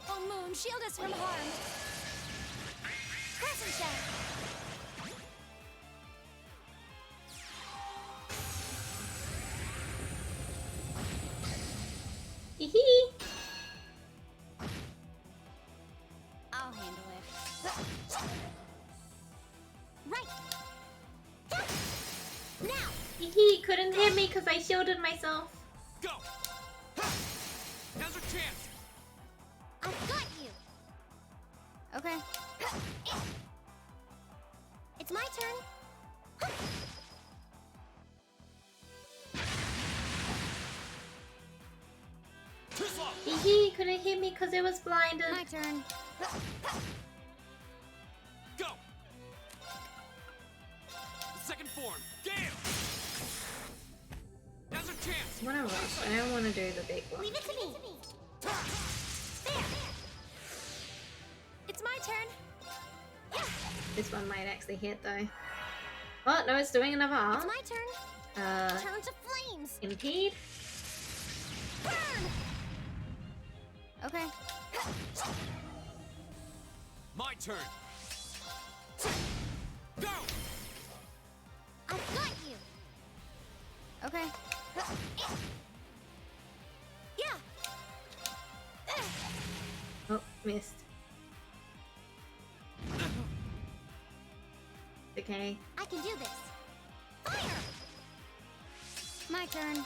Speaker 11: Oh, Moon, shield us from harm. Crescent Shell.
Speaker 1: Hee.
Speaker 11: I'll handle it. Right. Now.
Speaker 1: Hee. Couldn't hit me because I shielded myself.
Speaker 5: Go. Now's our chance.
Speaker 11: I've got you. Okay. It's my turn.
Speaker 5: Too slow.
Speaker 1: Hee. Couldn't hit me because it was blinded.
Speaker 11: My turn.
Speaker 5: Go. Second form. Gale. Now's our chance.
Speaker 1: I want to rush. I don't want to do the big one.
Speaker 11: Leave it to me. There. It's my turn. Yeah.
Speaker 1: This one might actually hit though. Oh no, it's doing another
Speaker 11: It's
Speaker 1: arm.
Speaker 11: my turn. Turn to flames.
Speaker 1: Impede.
Speaker 11: Burn. Okay.
Speaker 5: My turn. Go.
Speaker 11: I've got you. Okay.
Speaker 1: Missed. Okay.
Speaker 4: I can do this. Fire!
Speaker 11: My turn.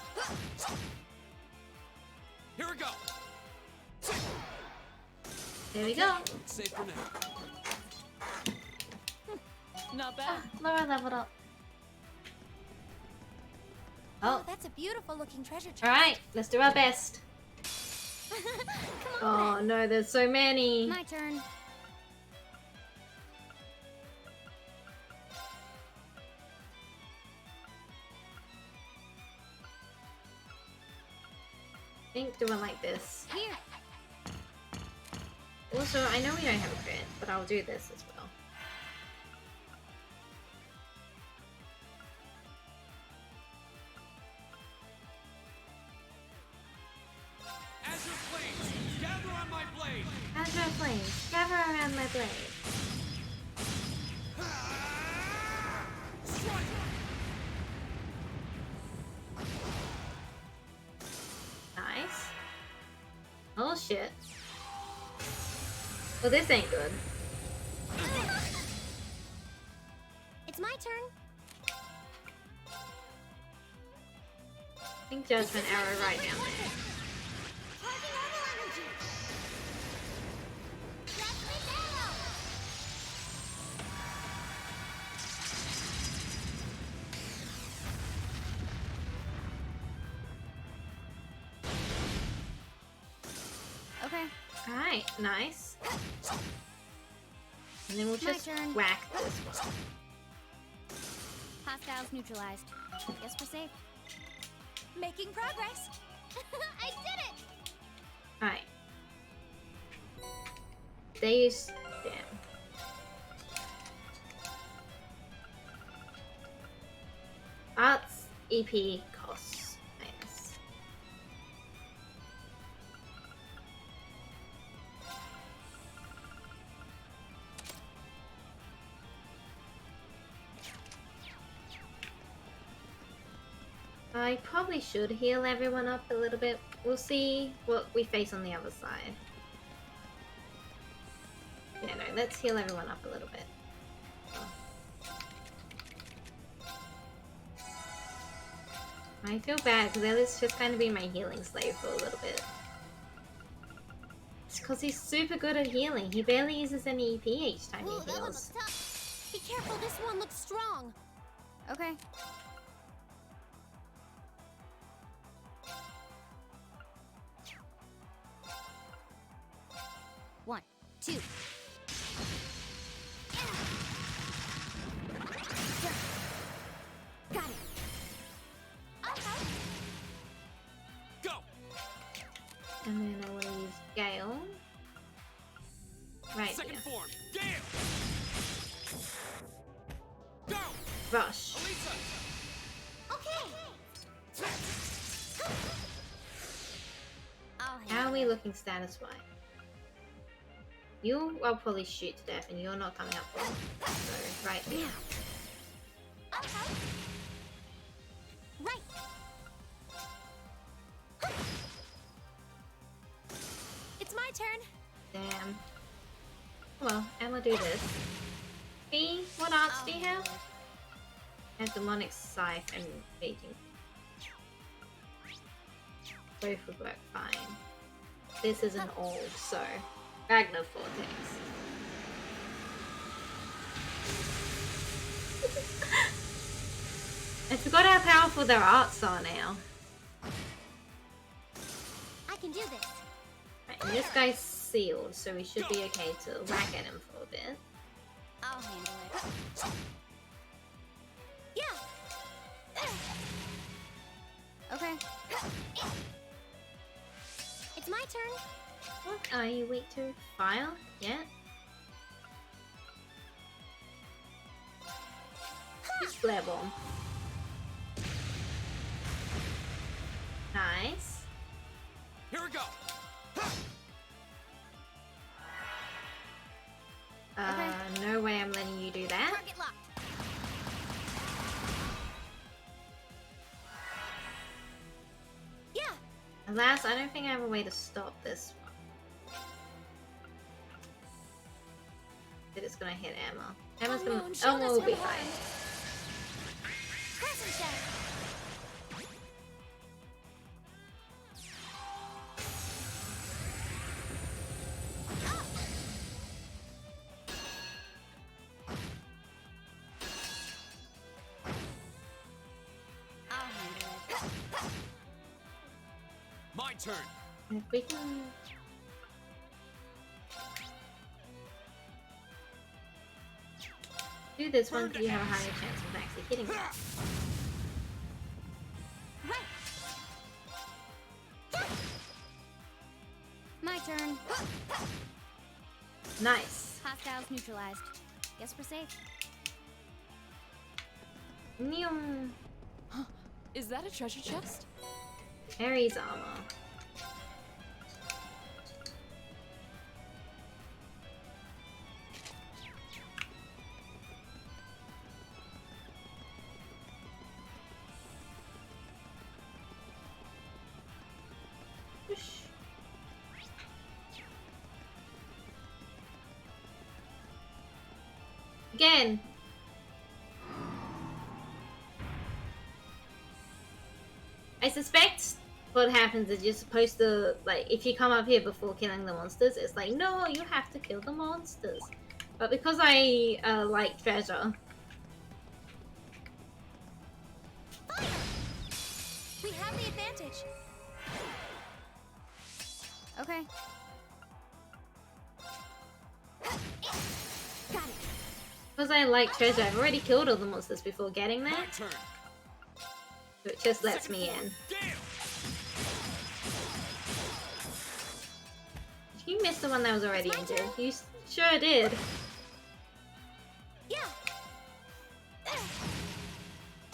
Speaker 5: Here we go.
Speaker 1: There we go.
Speaker 5: Safe for now.
Speaker 8: Not bad.
Speaker 1: Laura leveled up.
Speaker 14: Oh, that's a beautiful looking treasure chest.
Speaker 1: Alright, let's do our best.
Speaker 4: Come on.
Speaker 1: Oh no, there's so many.
Speaker 11: My turn.
Speaker 1: I think doing like this.
Speaker 11: Here.
Speaker 1: Also, I know we don't have a crit, but I'll do this as well.
Speaker 5: Azure flames, gather on my blade.
Speaker 1: Azure flames, gather around my blade.
Speaker 5: Strike.
Speaker 1: Nice. Oh shit. Well, this ain't good.
Speaker 4: It's my turn.
Speaker 1: I think Judgment Arrow right down there.
Speaker 4: Charging normal energy. Judgment arrow.
Speaker 11: Okay.
Speaker 1: Alright, nice. And then we'll
Speaker 11: My
Speaker 1: just
Speaker 11: turn.
Speaker 1: whack this one.
Speaker 11: Hostiles neutralized. Guess we're safe.
Speaker 14: Making progress.
Speaker 4: I did it.
Speaker 1: Alright. They use... Damn. Arts EP costs. Minus. I probably should heal everyone up a little bit. We'll see what we face on the other side. Yeah, no, let's heal everyone up a little bit. I feel bad because Ellis just kind of be my healing slave for a little bit. It's because he's super good at healing. He barely uses any EP each time
Speaker 4: Ooh,
Speaker 1: he
Speaker 4: that one
Speaker 1: heals.
Speaker 4: looks tough. Be careful, this one looks strong.
Speaker 11: Okay.
Speaker 4: One, two. Got it. Okay.
Speaker 5: Go.
Speaker 1: And then I want to use Gale. Right
Speaker 5: Second
Speaker 1: here.
Speaker 5: form. Gale. Go.
Speaker 1: Rush.
Speaker 5: Elisa.
Speaker 4: Okay.
Speaker 11: I'll
Speaker 1: How are
Speaker 11: handle
Speaker 1: we
Speaker 11: it.
Speaker 1: looking status-wise? You will probably shoot to death and you're not coming up for it. So, right here.
Speaker 4: Okay. Right.
Speaker 14: It's my turn.
Speaker 1: Damn. Well, Emma do this. B, what arts
Speaker 11: I'll
Speaker 1: do you
Speaker 11: handle
Speaker 1: have?
Speaker 11: it.
Speaker 1: I have Demonic Scythe and Raging. Both would work fine. This is an orb, so Ragnar Vortex. I forgot how powerful their arts are now.
Speaker 4: I can do this.
Speaker 1: Right, and this guy's sealed, so we should be okay to whack at him for a bit.
Speaker 11: I'll handle it.
Speaker 4: Yeah.
Speaker 11: Okay.
Speaker 4: It's my turn.
Speaker 1: What are you weak to? Fire? Yeah? Just flare bomb. Nice.
Speaker 5: Here we go.
Speaker 1: No way I'm letting you do that.
Speaker 4: Target locked. Yeah.
Speaker 1: Alas, I don't think I have a way to stop this one. that it's gonna hit Emma. Emma's
Speaker 14: Unknown,
Speaker 1: gonna.
Speaker 14: shield
Speaker 1: Emma
Speaker 14: us
Speaker 1: will
Speaker 14: from
Speaker 1: be
Speaker 14: harm.
Speaker 1: fine.
Speaker 14: Crescent shell.
Speaker 11: I'll handle it.
Speaker 5: My turn.
Speaker 1: If we can. Do this one, you have a higher chance of actually hitting it.
Speaker 11: My turn.
Speaker 1: Nice.
Speaker 11: Hostiles neutralized. Guess we're safe.
Speaker 1: Neum.
Speaker 8: Is that a treasure chest?
Speaker 1: Ares armor. Again. I suspect what happens is you're supposed to, like, if you come up here before killing the monsters, it's like, no, you have to kill the monsters. But because I like treasure.
Speaker 14: We have the advantage.
Speaker 11: Okay. Got it.
Speaker 1: Because I like treasure, I've already killed all the monsters before getting there.
Speaker 5: My turn.
Speaker 1: So it just lets me in. You missed the one that was already injured. You sure did.
Speaker 14: Yeah.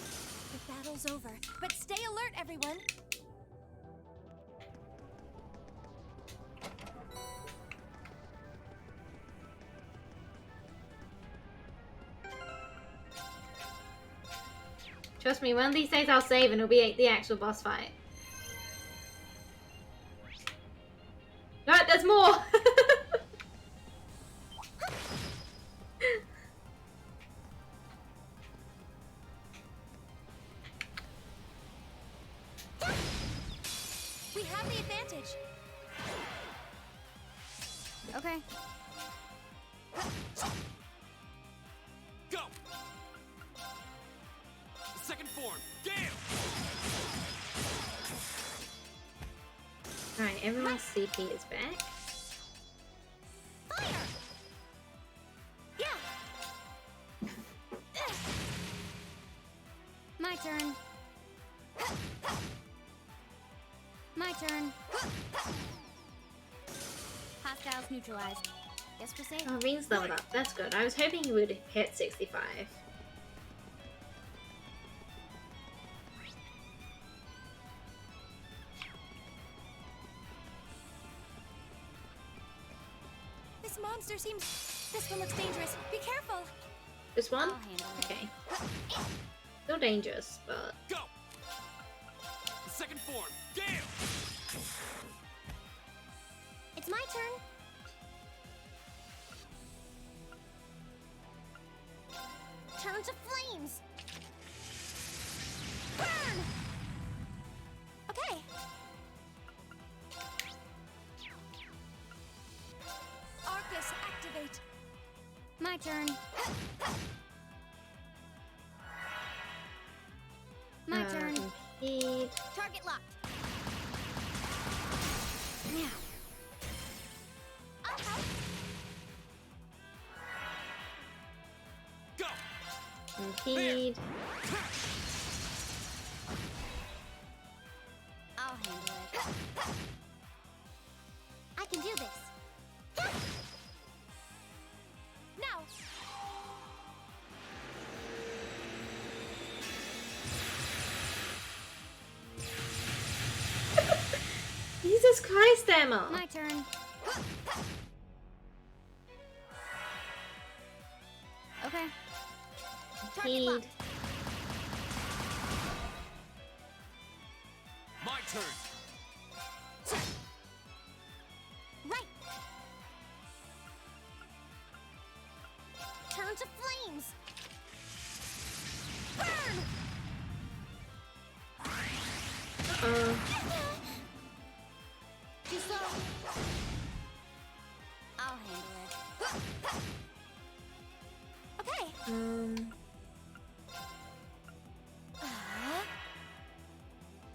Speaker 14: The battle's over, but stay alert, everyone.
Speaker 1: Trust me, one of these days I'll save and it'll be the actual boss fight. No, there's more!
Speaker 14: We have the advantage.
Speaker 11: Okay.
Speaker 5: Go. Second form. Gale.
Speaker 1: Alright, everyone's CP is back.
Speaker 14: Fire. Yeah.
Speaker 11: My turn. My turn. Hostiles neutralized. Guess we're safe.
Speaker 1: Oh, Reen's leveled up. That's good. I was hoping he would hit 65.
Speaker 14: This monster seems... This one looks dangerous. Be careful.
Speaker 1: This one?
Speaker 11: I'll handle it.
Speaker 1: Okay. Still dangerous, but...
Speaker 5: Go. Second form. Gale.
Speaker 14: It's my turn. Turn to flames. Burn. Okay. Arcus, activate.
Speaker 11: My turn. My turn.
Speaker 1: Impede.
Speaker 14: Target locked.
Speaker 11: Now.
Speaker 14: I'll help.
Speaker 5: Go.
Speaker 1: Impede.
Speaker 11: I'll handle it.
Speaker 14: I can do this. Now.
Speaker 1: Jesus Christ, Emma!
Speaker 11: My turn. Okay.
Speaker 14: Target locked.
Speaker 5: My turn.
Speaker 14: Right.
Speaker 11: Too slow. I'll handle it. Okay.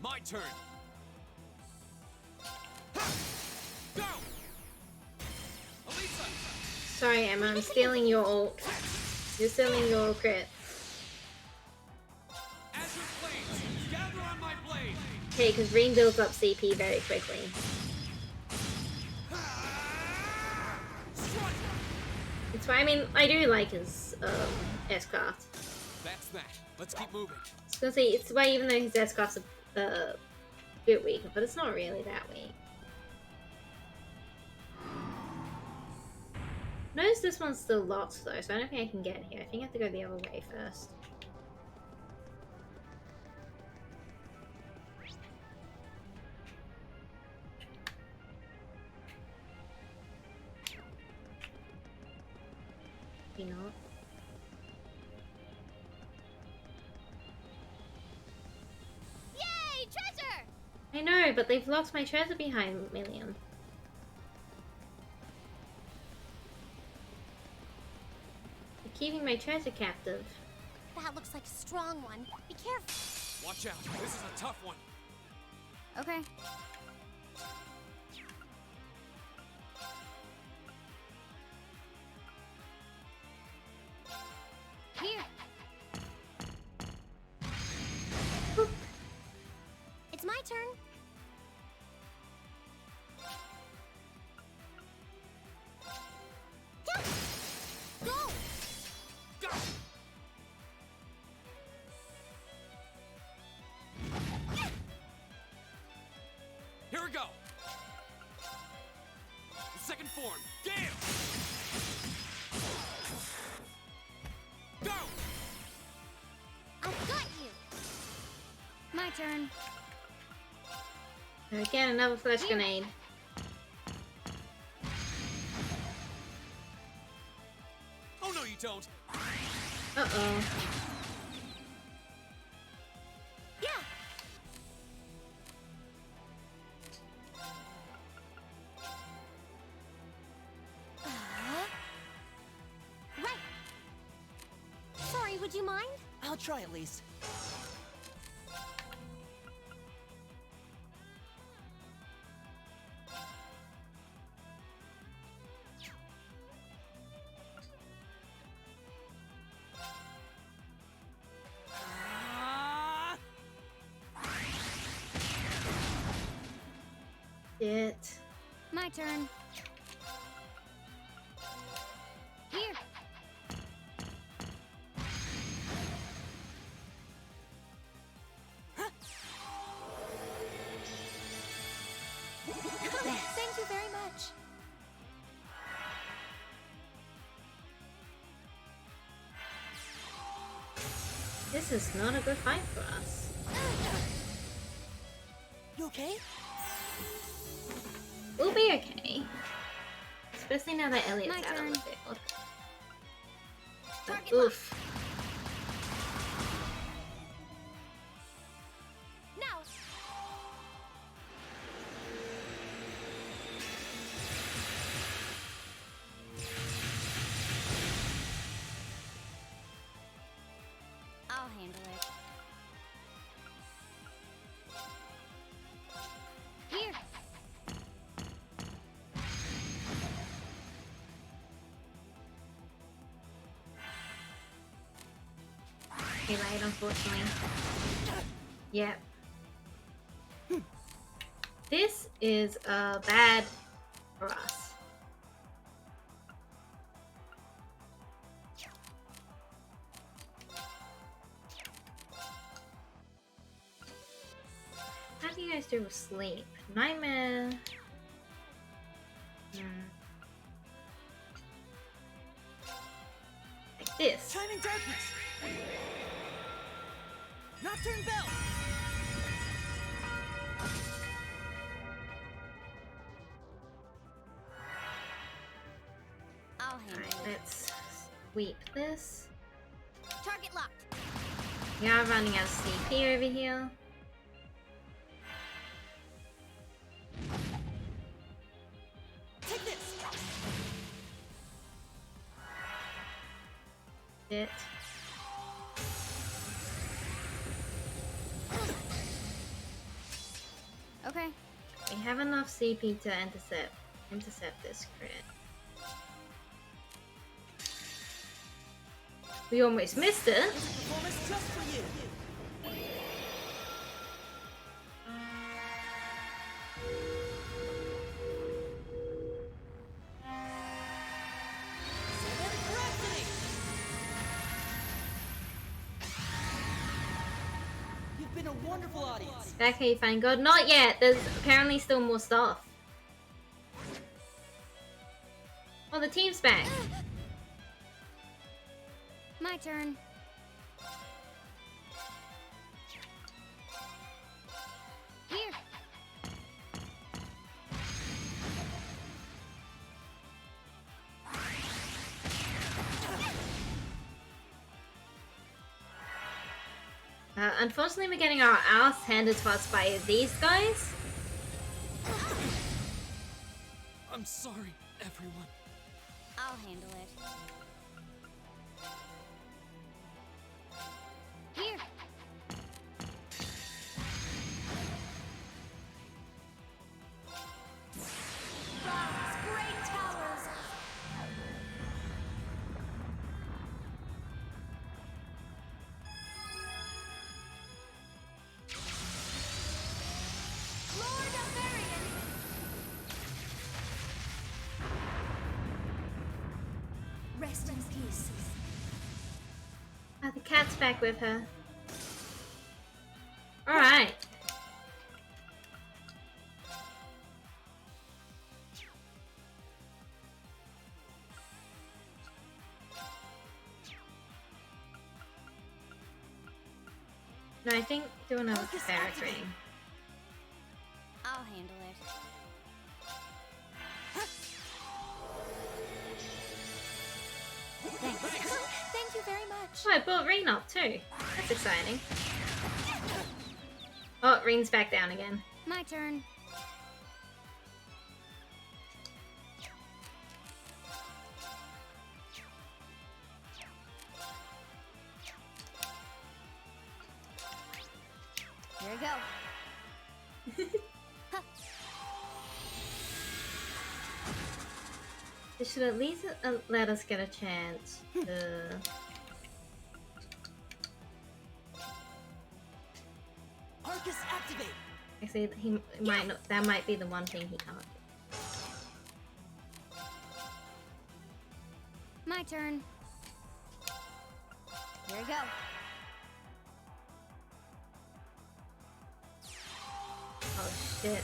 Speaker 5: My turn. Go. Elisa.
Speaker 1: Sorry, Emma, I'm stealing your ult. You're stealing your crit.
Speaker 5: Azure Flames, gather on my blade.
Speaker 1: Okay, because Reen builds up CP very quickly. It's why, I mean, I do like his S-Craft.
Speaker 5: That's that. Let's keep moving.
Speaker 1: I was gonna say, it's why even though his S-Craft's a bit weaker, but it's not really that weak. Notice this one's still locked though, so I don't think I can get here. I think I have to go the other way first. Maybe not.
Speaker 11: Yay, treasure!
Speaker 1: I know, but they've locked my treasure behind Million. They're keeping my treasure captive.
Speaker 11: That looks like a strong one. Be careful.
Speaker 5: Watch out. This is a tough one.
Speaker 11: Okay. Here. It's my turn. Go!
Speaker 5: Go! Here we go. The second form. Gale! Go!
Speaker 11: I've got you. My turn.
Speaker 1: Again, another flash grenade.
Speaker 5: Oh no, you don't.
Speaker 1: Uh-oh.
Speaker 11: Yeah. Right. Sorry, would you mind?
Speaker 15: I'll try at least.
Speaker 1: It.
Speaker 11: My turn. Here. Thank you very much.
Speaker 1: This is not a good fight for us.
Speaker 15: You okay?
Speaker 1: We'll be okay. Especially now that Elliot's
Speaker 11: My
Speaker 1: out on
Speaker 11: turn.
Speaker 1: the field.
Speaker 11: Target
Speaker 1: Oof.
Speaker 11: Now. I'll handle it. Here.
Speaker 1: Too late, unfortunately. Yep. This is bad for us. How do you guys do with sleep? Nightmare. Like this.
Speaker 15: Shining darkness. Nocturne bell.
Speaker 11: I'll handle
Speaker 1: Alright,
Speaker 11: it.
Speaker 1: let's sweep this.
Speaker 11: Target locked.
Speaker 1: We are running out of CP over here. Shit.
Speaker 11: Okay.
Speaker 1: We have enough CP to intercept this crit. We almost missed it.
Speaker 15: Performance just for you. You've been a wonderful audience.
Speaker 1: Okay, thank God. Not yet. There's apparently still more stuff. Oh, the team's back.
Speaker 11: My turn. Here.
Speaker 1: Unfortunately, we're getting our ass handed to us by these guys.
Speaker 2: I'm sorry, everyone.
Speaker 11: I'll handle it. Here.
Speaker 4: Great towers. Lord of Varian. Rest in peace.
Speaker 1: Oh, the cat's back with her. Alright. No, I think do another barrack ring.
Speaker 11: I'll handle it. Thanks.
Speaker 14: Thank you very much.
Speaker 1: Oh, I brought Reen up too. That's exciting. Oh, Reen's back down again.
Speaker 11: My turn. Here we go.
Speaker 1: They should at least let us get a chance to...
Speaker 15: Arcus activate.
Speaker 1: Actually, he might not. That might be the one thing he can't do.
Speaker 11: My turn. Here we go.
Speaker 1: Oh shit.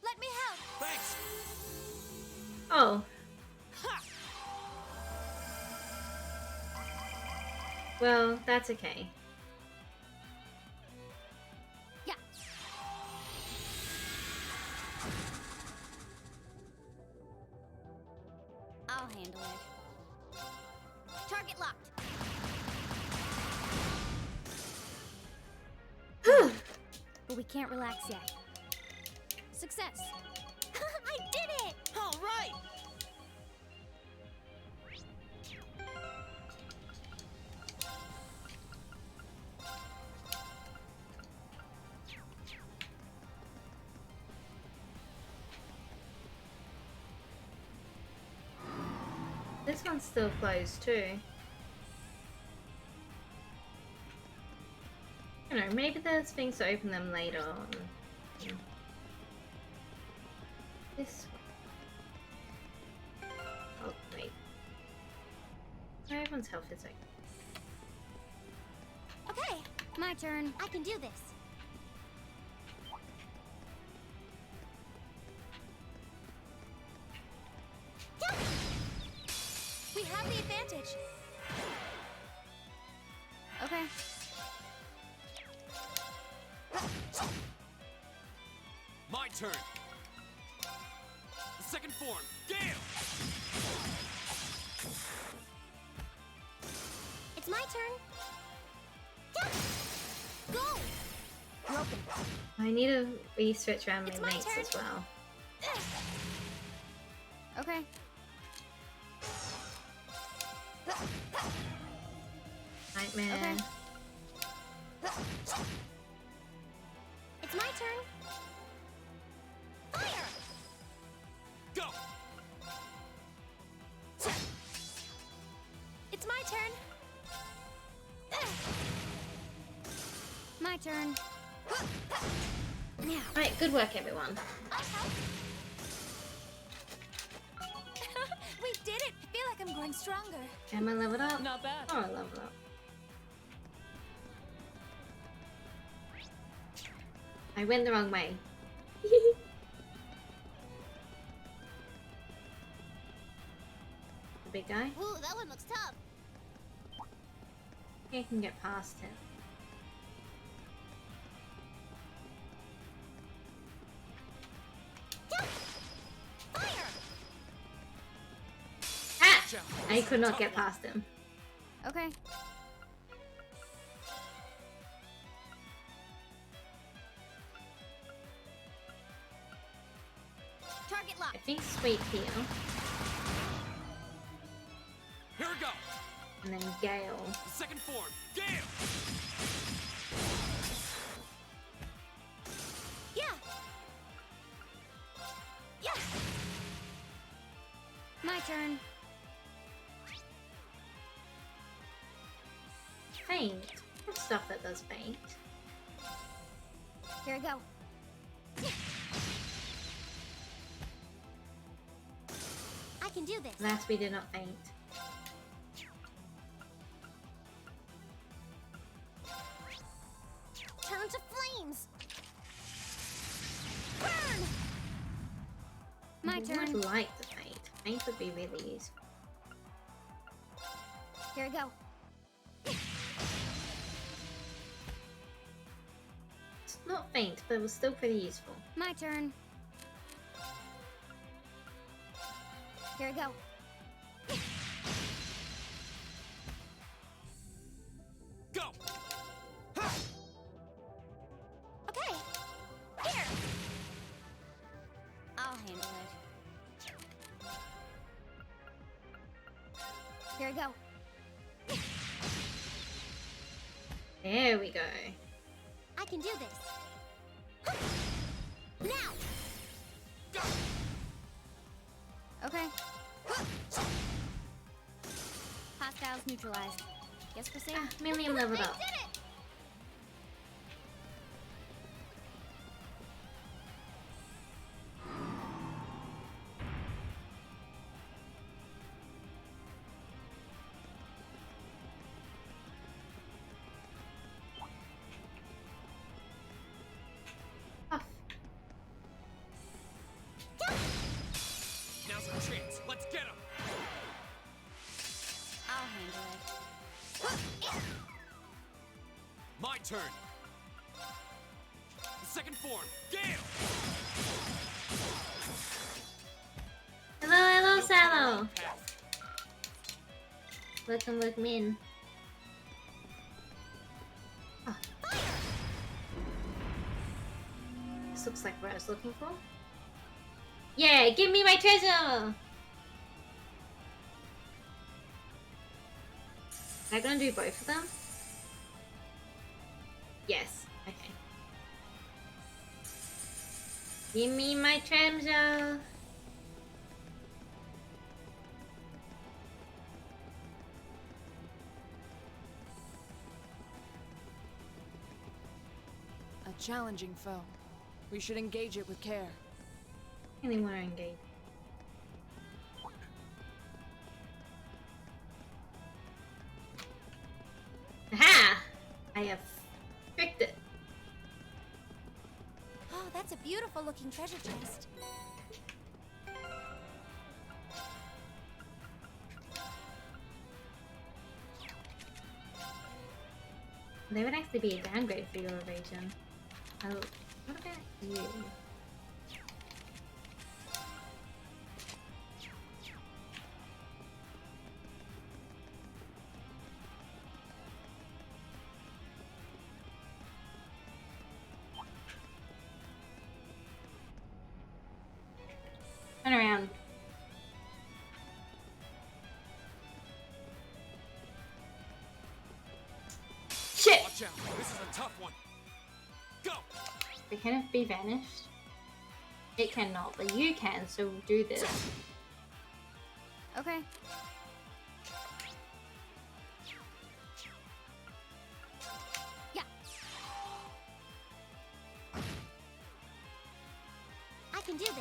Speaker 4: Let me help.
Speaker 5: Thanks.
Speaker 1: Oh. Well, that's okay.
Speaker 11: Yeah. I'll handle it. Target locked. But we can't relax yet. Success.
Speaker 4: I did it.
Speaker 15: All right.
Speaker 1: This one's still closed too. I don't know, maybe there's things to open them later on. This one. Oh, wait. No, everyone's health is okay.
Speaker 11: Okay, my turn.
Speaker 4: I can do this.
Speaker 14: We have the advantage.
Speaker 11: Okay.
Speaker 2: My turn. The second form. Gale.
Speaker 4: It's my turn. Go.
Speaker 11: Broken.
Speaker 1: I need to re-switch around
Speaker 4: It's
Speaker 1: my
Speaker 4: my
Speaker 1: mates
Speaker 4: turn.
Speaker 1: as well.
Speaker 11: Okay.
Speaker 1: Nightmare.
Speaker 4: Okay. It's my turn. Fire!
Speaker 5: Go!
Speaker 4: It's my turn. My turn. Now.
Speaker 1: Alright, good work, everyone.
Speaker 14: We did it! I feel like I'm growing stronger.
Speaker 1: Am I leveled up?
Speaker 8: Not bad.
Speaker 1: Oh, I leveled up. I went the wrong way. The big guy?
Speaker 4: Ooh, that one looks tough.
Speaker 1: I can get past him.
Speaker 4: Fire!
Speaker 1: Ah! I could not get past him.
Speaker 4: Okay. Target
Speaker 1: I
Speaker 4: lock.
Speaker 1: think Sweet Pea.
Speaker 5: Here we go!
Speaker 1: And then Gale.
Speaker 5: The second form, Gale!
Speaker 4: Yeah. Yeah. My turn.
Speaker 1: Faint. There's stuff that does faint.
Speaker 4: Here we go. I can do this.
Speaker 1: Last we did not faint.
Speaker 4: Turn to flames. Burn. My
Speaker 1: I
Speaker 4: turn.
Speaker 1: would like to faint. Faint would be really useful.
Speaker 4: Here we go.
Speaker 1: It's not faint, but it was still pretty useful.
Speaker 4: My turn. Here we go.
Speaker 5: Go!
Speaker 4: Okay. Here. I'll handle it. Here we go.
Speaker 1: There we go.
Speaker 4: I can do this. Now. Okay. Hostiles neutralized. Guess we're safe.
Speaker 1: Ah, Million leveled up.
Speaker 4: I did it!
Speaker 1: Puff.
Speaker 5: Now's our chance. Let's get him!
Speaker 4: I'll handle it.
Speaker 5: My turn. The second form, Gale!
Speaker 1: Hello, hello,
Speaker 5: No
Speaker 1: Sallow.
Speaker 5: power path.
Speaker 1: Look, min. Oh. This looks like what I was looking for. Yeah, give me my treasure! Am I gonna do both of them? Yes. Okay. Give me my treasure!
Speaker 8: A challenging foe. We should engage it with care.
Speaker 1: I really want to engage. Aha! I have tricked it.
Speaker 14: Oh, that's a beautiful looking treasure chest.
Speaker 1: There would actually be a downgrade for your evasion. Oh, what about you? Turn around.
Speaker 5: Watch out. This is a tough one. Go.
Speaker 1: Can it be vanished? It cannot, but you can, so we'll do this.
Speaker 11: Okay. Yeah. I can do this.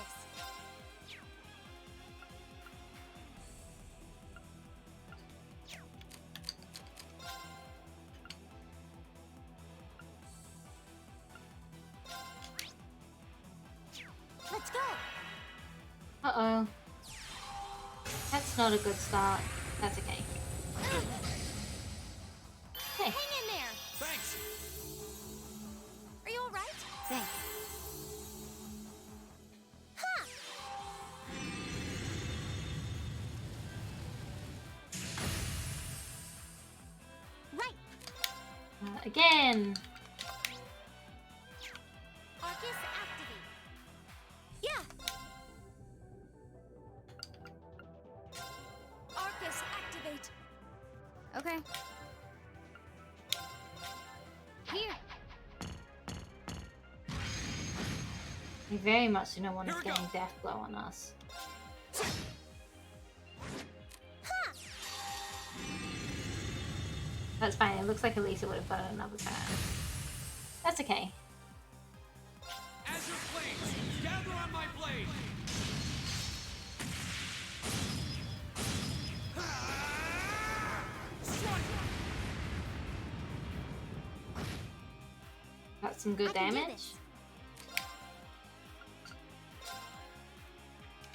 Speaker 11: Let's go.
Speaker 1: Uh-oh. That's not a good start. That's okay. Okay.
Speaker 11: Hang in there.
Speaker 5: Thanks.
Speaker 11: Are you all right? Thanks. Ha! Right.
Speaker 1: Again.
Speaker 11: Arcus activate. Yeah. Arcus activate. Okay. Here.
Speaker 1: We very much do not want
Speaker 5: Here
Speaker 1: us
Speaker 5: we go.
Speaker 1: getting death blow on us.
Speaker 11: Ha!
Speaker 1: That's fine. It looks like at least it would have got another turn. That's okay.
Speaker 5: Azure flames, gather on my blade. Strike.
Speaker 1: Got some good
Speaker 11: I can do
Speaker 1: damage.
Speaker 11: this.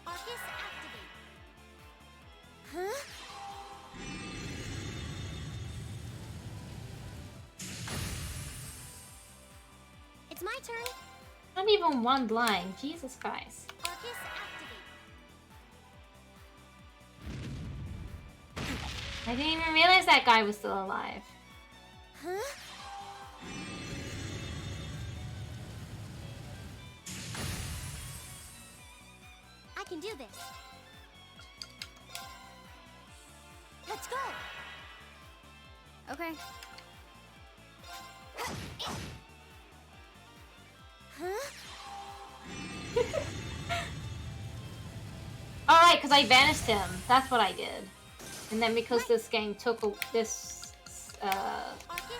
Speaker 11: Arcus activate. Huh? It's my turn.
Speaker 1: Not even one blind. Jesus Christ.
Speaker 11: Arcus activate.
Speaker 1: I didn't even realize that guy was still alive.
Speaker 11: Huh? I can do this. Let's go. Okay. Huh?
Speaker 1: Alright, because I vanished him. That's what I did. And then because this game took this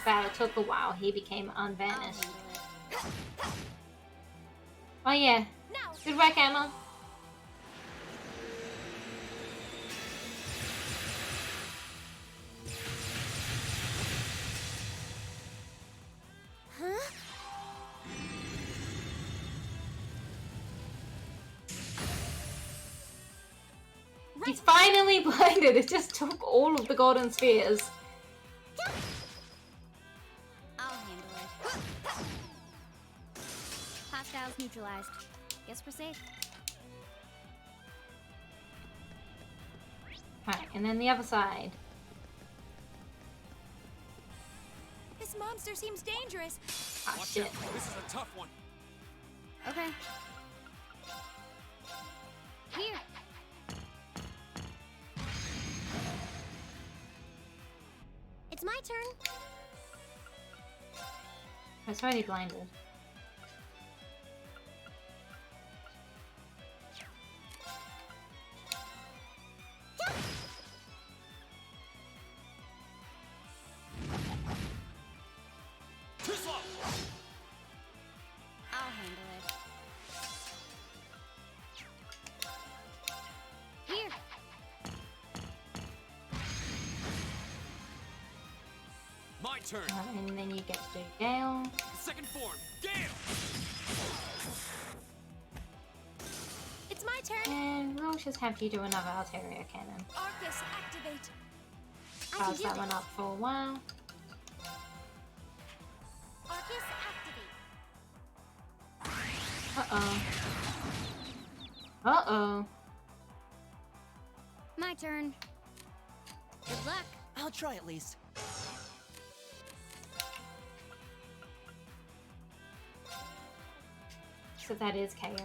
Speaker 1: battle took a while, he became unvanished. Oh yeah. Good work, Emma.
Speaker 11: Huh?
Speaker 1: He's finally blinded. It just took all of the golden spheres.
Speaker 11: I'll handle it. Hostiles neutralized. Guess we're safe.
Speaker 1: Alright, and then the other side.
Speaker 14: This monster seems dangerous.
Speaker 1: Ah,
Speaker 5: Watch
Speaker 1: shit.
Speaker 5: out. This is a tough one.
Speaker 11: Okay. Here. It's my turn.
Speaker 1: I was already blinded.
Speaker 5: Too slow.
Speaker 11: I'll handle it. Here.
Speaker 5: My turn.
Speaker 1: And then you get to do Gale.
Speaker 5: Second form. Gale.
Speaker 11: It's my turn.
Speaker 1: And we'll just have you do another Altaria cannon.
Speaker 11: Arcus activate. I can
Speaker 1: Pause
Speaker 11: do
Speaker 1: that
Speaker 11: this.
Speaker 1: one up for a while.
Speaker 11: Arcus activate.
Speaker 1: Uh-oh. Uh-oh.
Speaker 11: My turn. Good luck.
Speaker 15: I'll try at least.
Speaker 1: So that is KO.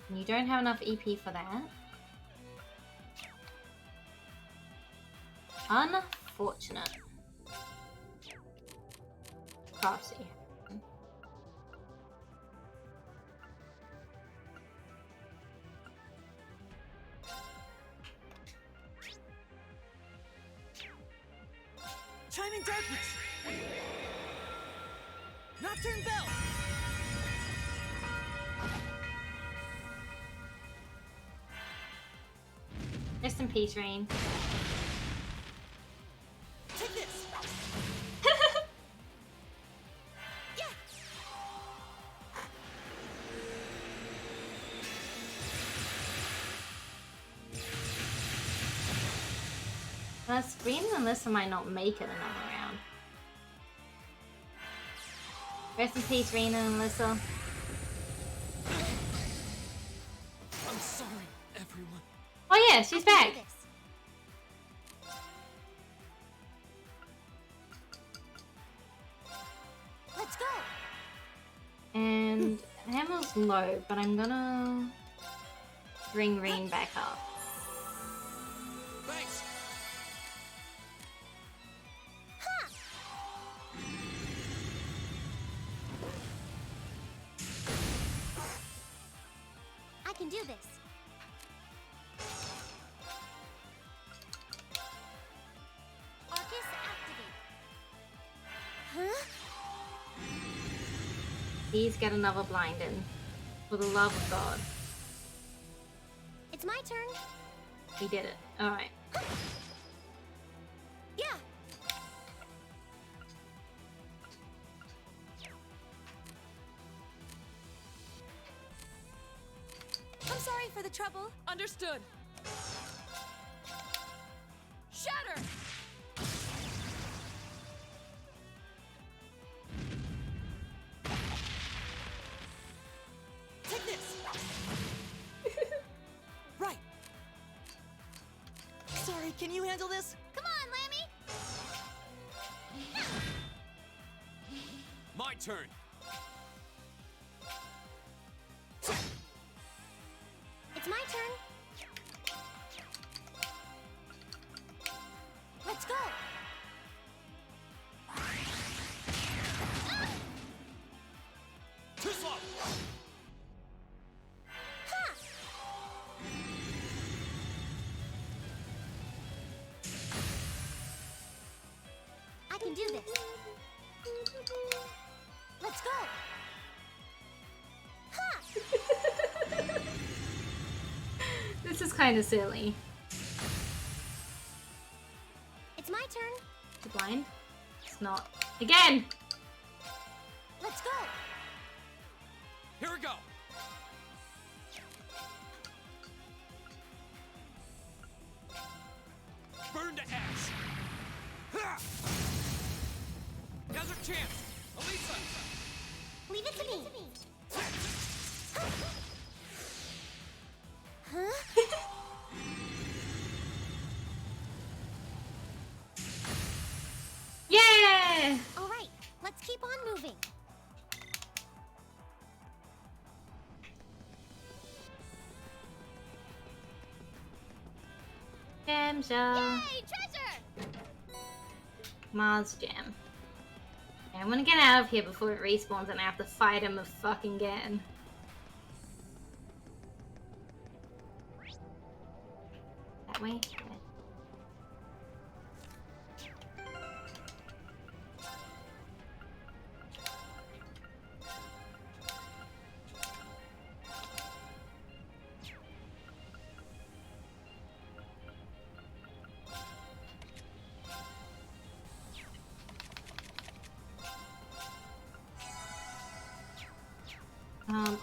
Speaker 1: And you don't have enough EP for that. Unfortunate. crafty.
Speaker 15: Chiming darkness! Nocturne bell!
Speaker 1: Rest in peace, Rain.
Speaker 15: Take this! Yeah!
Speaker 1: Green and Alyssa might not make it another round. Rest in peace, Rena and Alyssa.
Speaker 2: I'm sorry, everyone.
Speaker 1: Oh yeah, she's back.
Speaker 4: Let's go.
Speaker 1: And Hammer's low, but I'm gonna bring Reen back up.
Speaker 2: Thanks.
Speaker 4: I can do this. Arcus activate. Huh?
Speaker 1: Please get another blind in. For the love of God.
Speaker 4: It's my turn.
Speaker 1: We did it. Alright.
Speaker 4: Yeah. I'm sorry for the trouble.
Speaker 8: Understood. Shatter!
Speaker 15: Take this! Right. Sorry, can you handle this?
Speaker 4: Come on, Lammy.
Speaker 5: My turn.
Speaker 4: It's my turn. Let's go.
Speaker 5: Too slow.
Speaker 4: Ha! I can do this. Let's go. Ha!
Speaker 1: This is kind of silly.
Speaker 4: It's my turn.
Speaker 1: Is it blind? It's not. Again!
Speaker 4: Let's go.
Speaker 5: Here we go. Burn to ash. Ha! Now's our chance. Elisa.
Speaker 4: Leave it to me. Huh?
Speaker 1: Yeah!
Speaker 4: All right, let's keep on moving.
Speaker 1: Jam shell.
Speaker 4: Yay, treasure!
Speaker 1: Mars Jam. Okay, I'm gonna get out of here before it respawns and I have to fight him fucking again. That way? Yeah.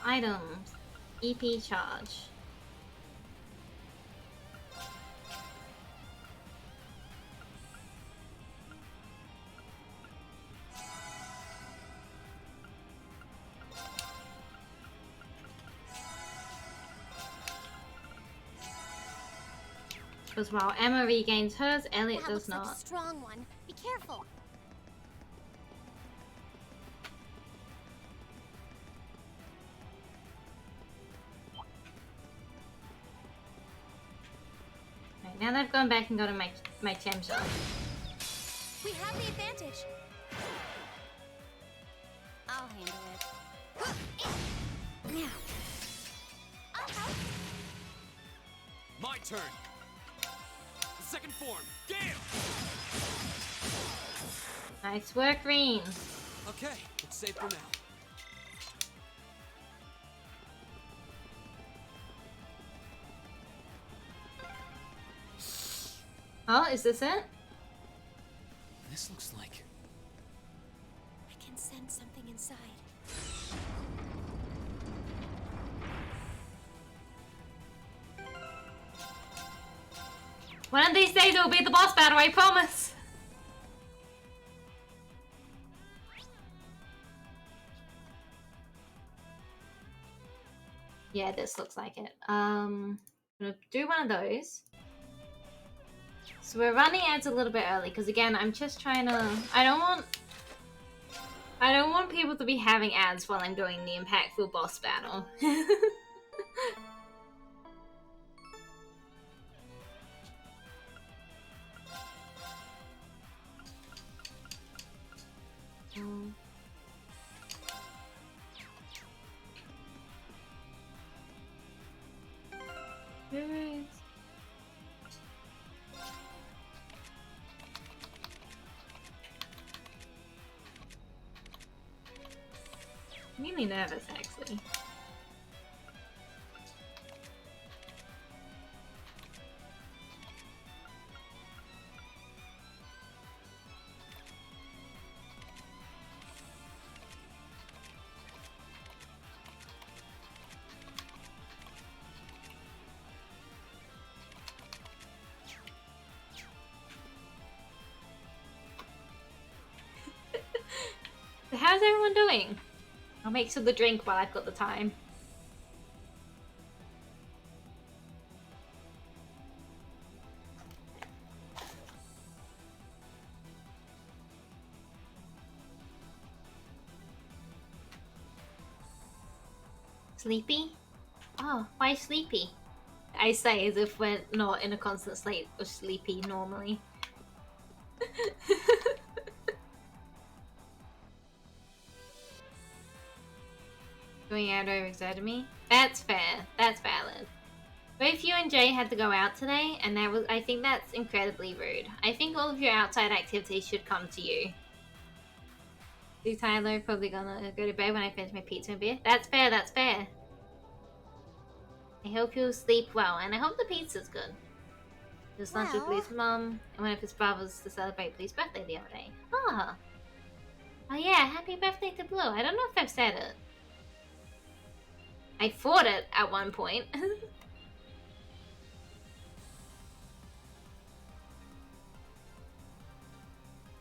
Speaker 1: Items. EP charge. Because while Emma regains hers, Elliot
Speaker 4: That
Speaker 1: does
Speaker 4: looks like
Speaker 1: not.
Speaker 4: a strong one. Be careful.
Speaker 1: Right, now that I've gone back and gotten my gem shot.
Speaker 4: We have the advantage.
Speaker 11: handle it. Now.
Speaker 5: My turn. The second form. Gale!
Speaker 1: Nice work, Reen.
Speaker 5: Okay, it's safe for now.
Speaker 1: Oh, is this it?
Speaker 2: This looks like...
Speaker 14: I can sense something inside.
Speaker 1: One of these days it will be the boss battle, I promise. Yeah, this looks like it. I'm gonna do one of those. So we're running ads a little bit early because again, I'm just trying to. I don't want people to be having ads while I'm doing the impactful boss battle. Alright. I'm really nervous, actually. So how's everyone doing? I'll make some of the drink while I've got the time. Sleepy? Oh, why sleepy? I say as if we're not in a constant state of sleepy normally. Going out overexerted me? That's fair. That's valid. Both you and Jay had to go out today, and I think that's incredibly rude. I think all of your outside activities should come to you. See, Tyler, probably gonna go to bed when I finish my pizza and beer. That's fair, that's fair. I hope you'll sleep well, and I hope the pizza's good. Just lunch with Blue's mum, and one of his brothers to celebrate Blue's birthday the other day. Oh. Oh yeah, happy birthday to Blue. I don't know if I've said it. I fought it at one point.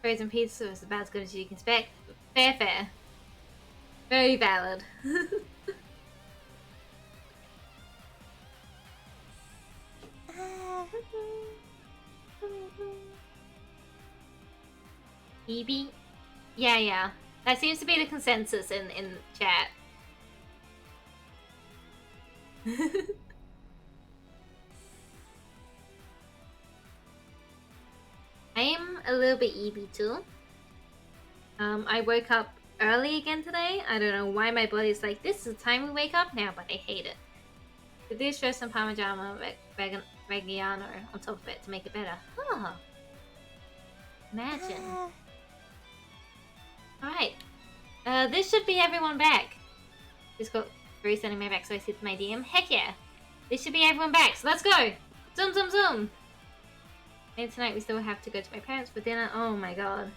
Speaker 1: Frozen pizza was about as good as you can expect. Fair, fair. Very valid. Evie? Yeah. That seems to be the consensus in chat. I am a little bit Evie too. I woke up early again today. I don't know why my body's like, this is the time we wake up now, but I hate it. The dish roast some Parmigiano Reggiano on top of it to make it better. Oh. Imagine. Alright. This should be everyone back. Just got Bree sending me back so I see my DM. Heck yeah. This should be everyone back, so let's go. Zoom, zoom, zoom. And tonight we still have to go to my parents for dinner. Oh my god.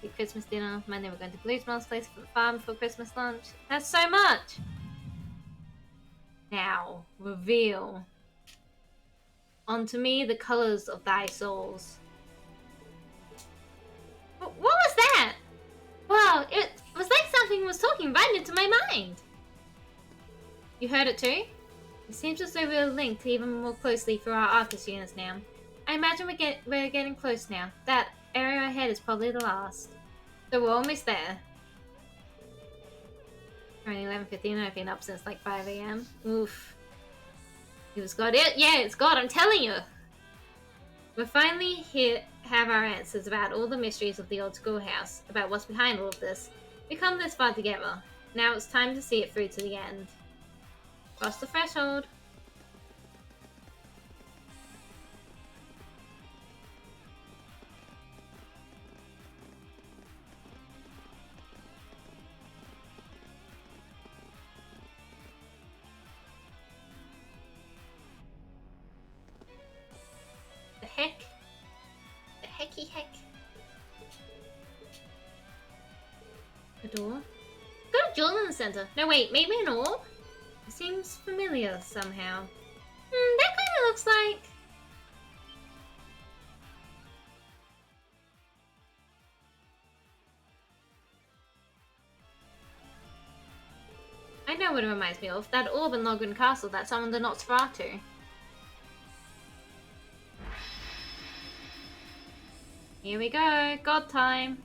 Speaker 1: The Christmas dinner. Monday we're going to Blue's mom's place for the farm for Christmas lunch. That's so much. Now, reveal. Unto me the colors of thy souls. What was that? Wow, it was like something was talking right into my mind. You heard it too? It seems as though we're linked even more closely through our Arcus units now. I imagine we're getting close now. That area ahead is probably the last. So we're almost there. Around 11:15, I've been up since like 5 AM. Oof. It was God. Yeah, it's God, I'm telling you. We're finally here, have our answers about all the mysteries of the old schoolhouse, about what's behind all of this. We come this far together. Now it's time to see it through to the end. Cross the threshold. The heck? The hecky heck? A door? Got a jewel in the center. No wait, maybe an orb? It seems familiar somehow. That kinda looks like... I know what it reminds me of. That orb in Logren Castle that summoned the Nosferatu. Here we go, God time.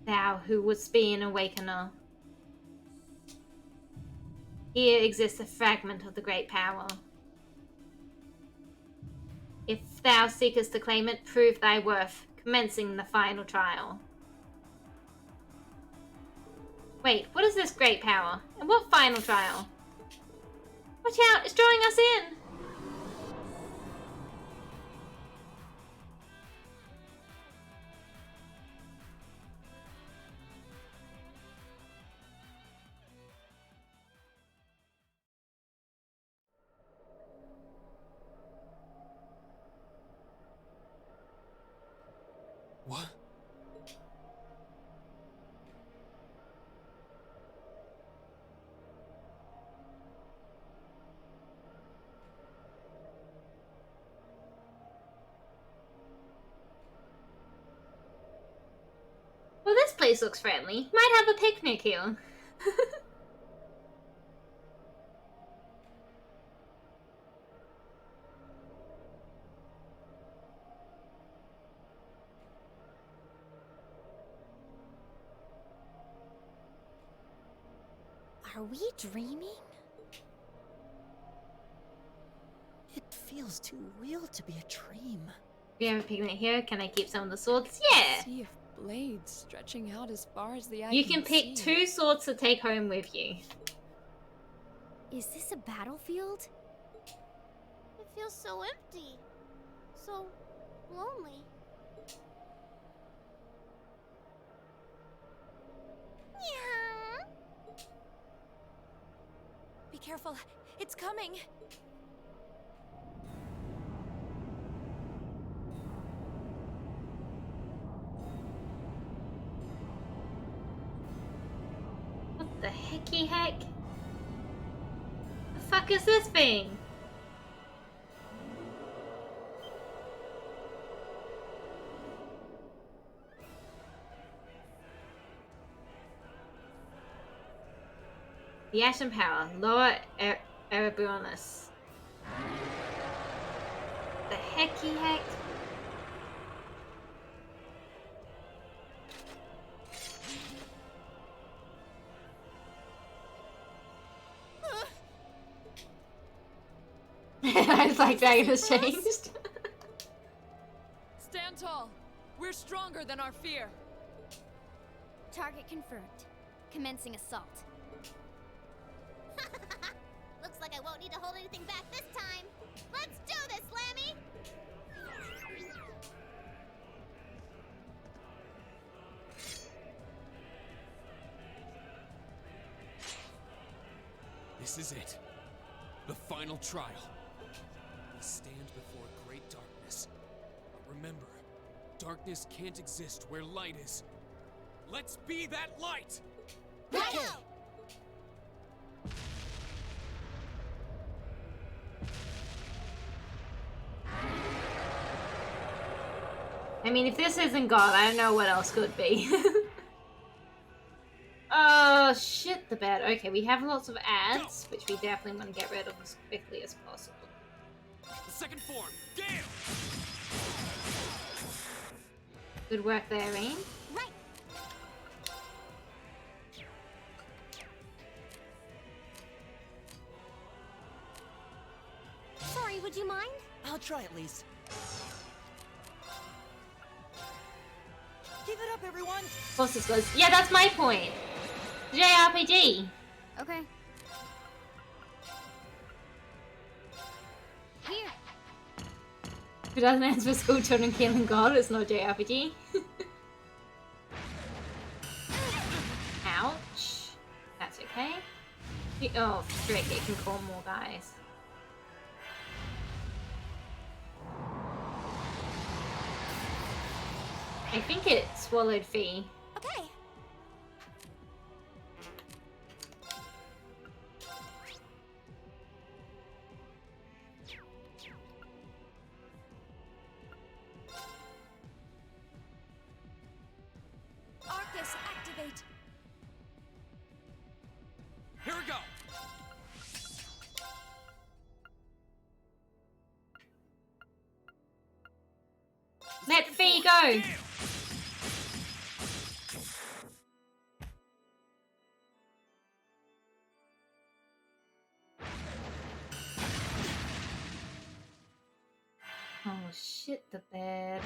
Speaker 1: Thou who wouldst be an awakener. Here exists a fragment of the great power. If thou seekest to claim it, prove thy worth, commencing the final trial. Wait, what is this great power? And what final trial? Watch out, it's drawing us in!
Speaker 2: What?
Speaker 1: Well, this place looks friendly. Might have a picnic here.
Speaker 11: Are we dreaming?
Speaker 15: It feels too real to be a dream.
Speaker 1: We have a picnic here. Can I keep some of the swords? Yeah!
Speaker 8: Sea of blades stretching out as far as the eye
Speaker 1: You can pick
Speaker 8: see.
Speaker 1: 2 swords to take home with you.
Speaker 11: Is this a battlefield?
Speaker 4: It feels so empty. So lonely. Yeah.
Speaker 14: Be careful. It's coming.
Speaker 1: What the hecky heck? The fuck is this thing? The Ashen Power, Lower Erebronus. The hecky heck? It's like Dragon has changed.
Speaker 8: Stand tall. We're stronger than our fear.
Speaker 11: Target confirmed. Commencing assault.
Speaker 4: Looks like I won't need to hold anything back this time. Let's do this, Lammy!
Speaker 2: This is it. The final trial. We stand before great darkness. But remember, darkness can't exist where light is. Let's be that light!
Speaker 4: Righto!
Speaker 1: I mean, if this isn't God, I don't know what else could be. Oh, shit the bed. Okay, we have lots of ads, which we definitely want to get rid of as quickly as possible.
Speaker 2: The second form, Gale!
Speaker 1: Good work there, Rain.
Speaker 4: Right! Sorry, would you mind?
Speaker 15: I'll try at least. Give it up, everyone?
Speaker 1: What's this goes? Yeah, that's my point. JRPG.
Speaker 11: Okay. Here.
Speaker 1: Who doesn't answer for school children killing God? It's not JRPG. Ouch. That's okay. Oh, frick, it can call more guys. I think it swallowed Fee.
Speaker 14: Okay. Arcus, activate.
Speaker 5: Here we go.
Speaker 1: Let Fee go! Oh shit, the bed.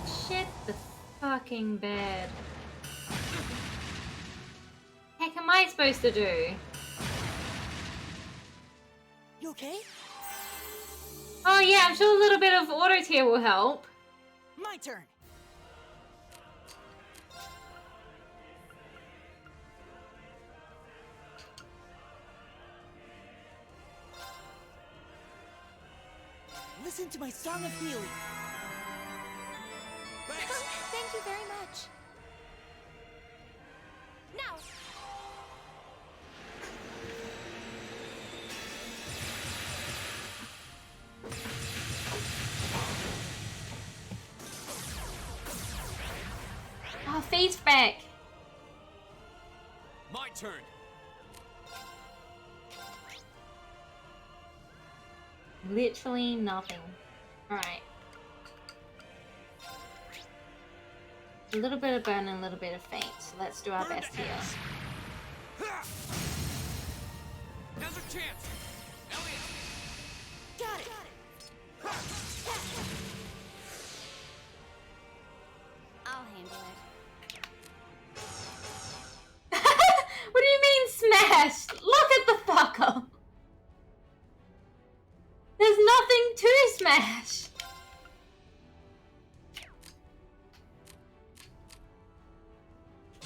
Speaker 1: Shit, the fucking bed. Heck am I supposed to do?
Speaker 15: You okay?
Speaker 1: Oh yeah, I'm sure a little bit of auto tear will help.
Speaker 15: My turn. Listen to my song of healing.
Speaker 14: Thank you very much. Now.
Speaker 1: Oh, Fee's back.
Speaker 5: My turn.
Speaker 1: Literally nothing. Alright. A little bit of burn and a little bit of faint, so let's do our best here.
Speaker 5: Now's our chance. Elliot.
Speaker 15: Got it.
Speaker 11: I'll handle it.
Speaker 1: What do you mean smashed? Look at the fucker! There's nothing to smash!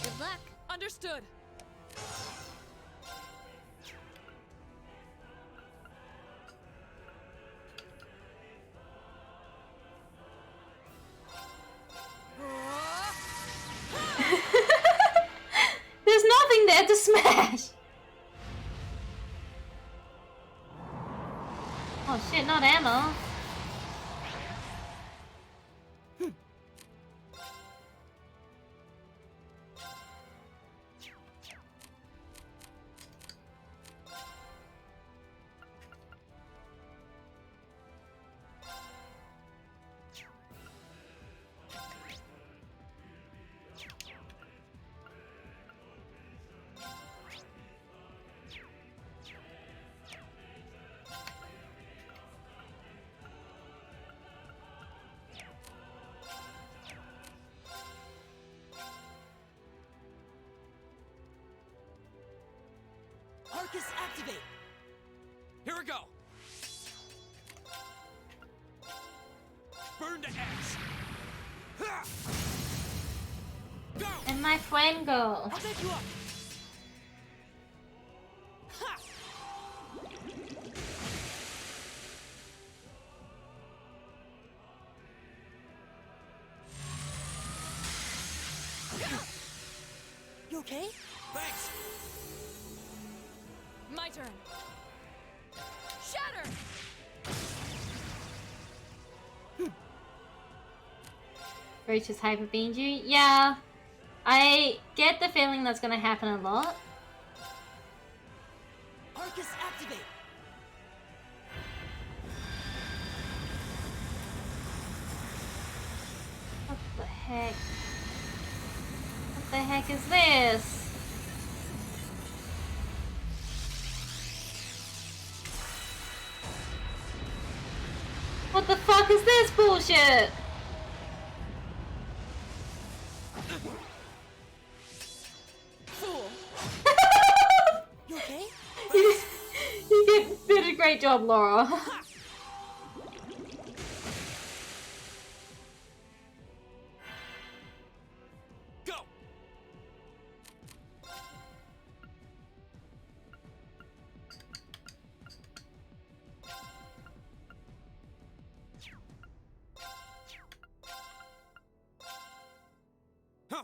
Speaker 11: Good luck.
Speaker 8: Understood.
Speaker 1: There's nothing there to smash! Oh shit, not ammo.
Speaker 15: Arcus, activate.
Speaker 5: Here we go. Burn to X. Ha! Go.
Speaker 1: And my friend go.
Speaker 15: I'll back you up. Ha! You okay?
Speaker 5: Thanks.
Speaker 8: My turn. Shatter!
Speaker 1: Roach hyper beamed you? Yeah. I get the feeling that's gonna happen a lot.
Speaker 15: Arcus, activate.
Speaker 1: What the heck? What the heck is this? this bullshit!
Speaker 8: Fool! You okay?
Speaker 1: You did a great job, Laura.
Speaker 5: Go! Huh.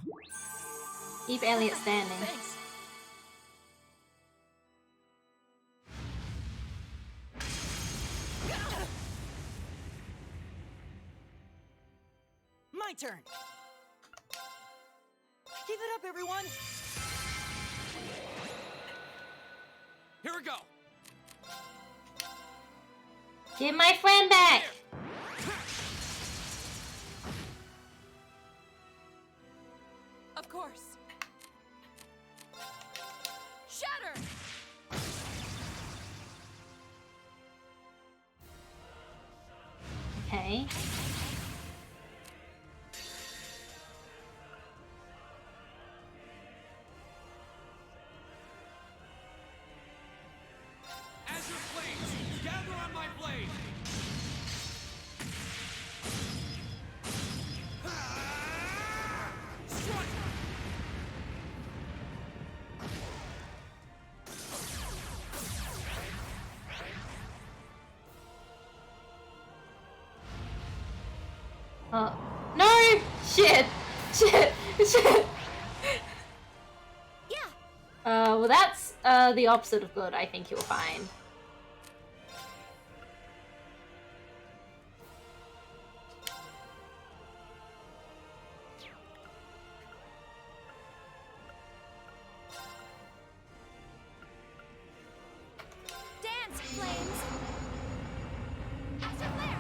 Speaker 1: Keep Elliot standing.
Speaker 8: Thanks.
Speaker 15: My turn. Give it up, everyone.
Speaker 5: Here we go.
Speaker 1: Give my friend back!
Speaker 8: Of course. Shatter!
Speaker 1: Okay.
Speaker 5: Azure flames, gather on my blade. Strike!
Speaker 1: No! Shit! Shit! Shit!
Speaker 4: Yeah.
Speaker 1: Well that's, the opposite of good, I think you'll find.
Speaker 4: Dance, flames. Extra flare.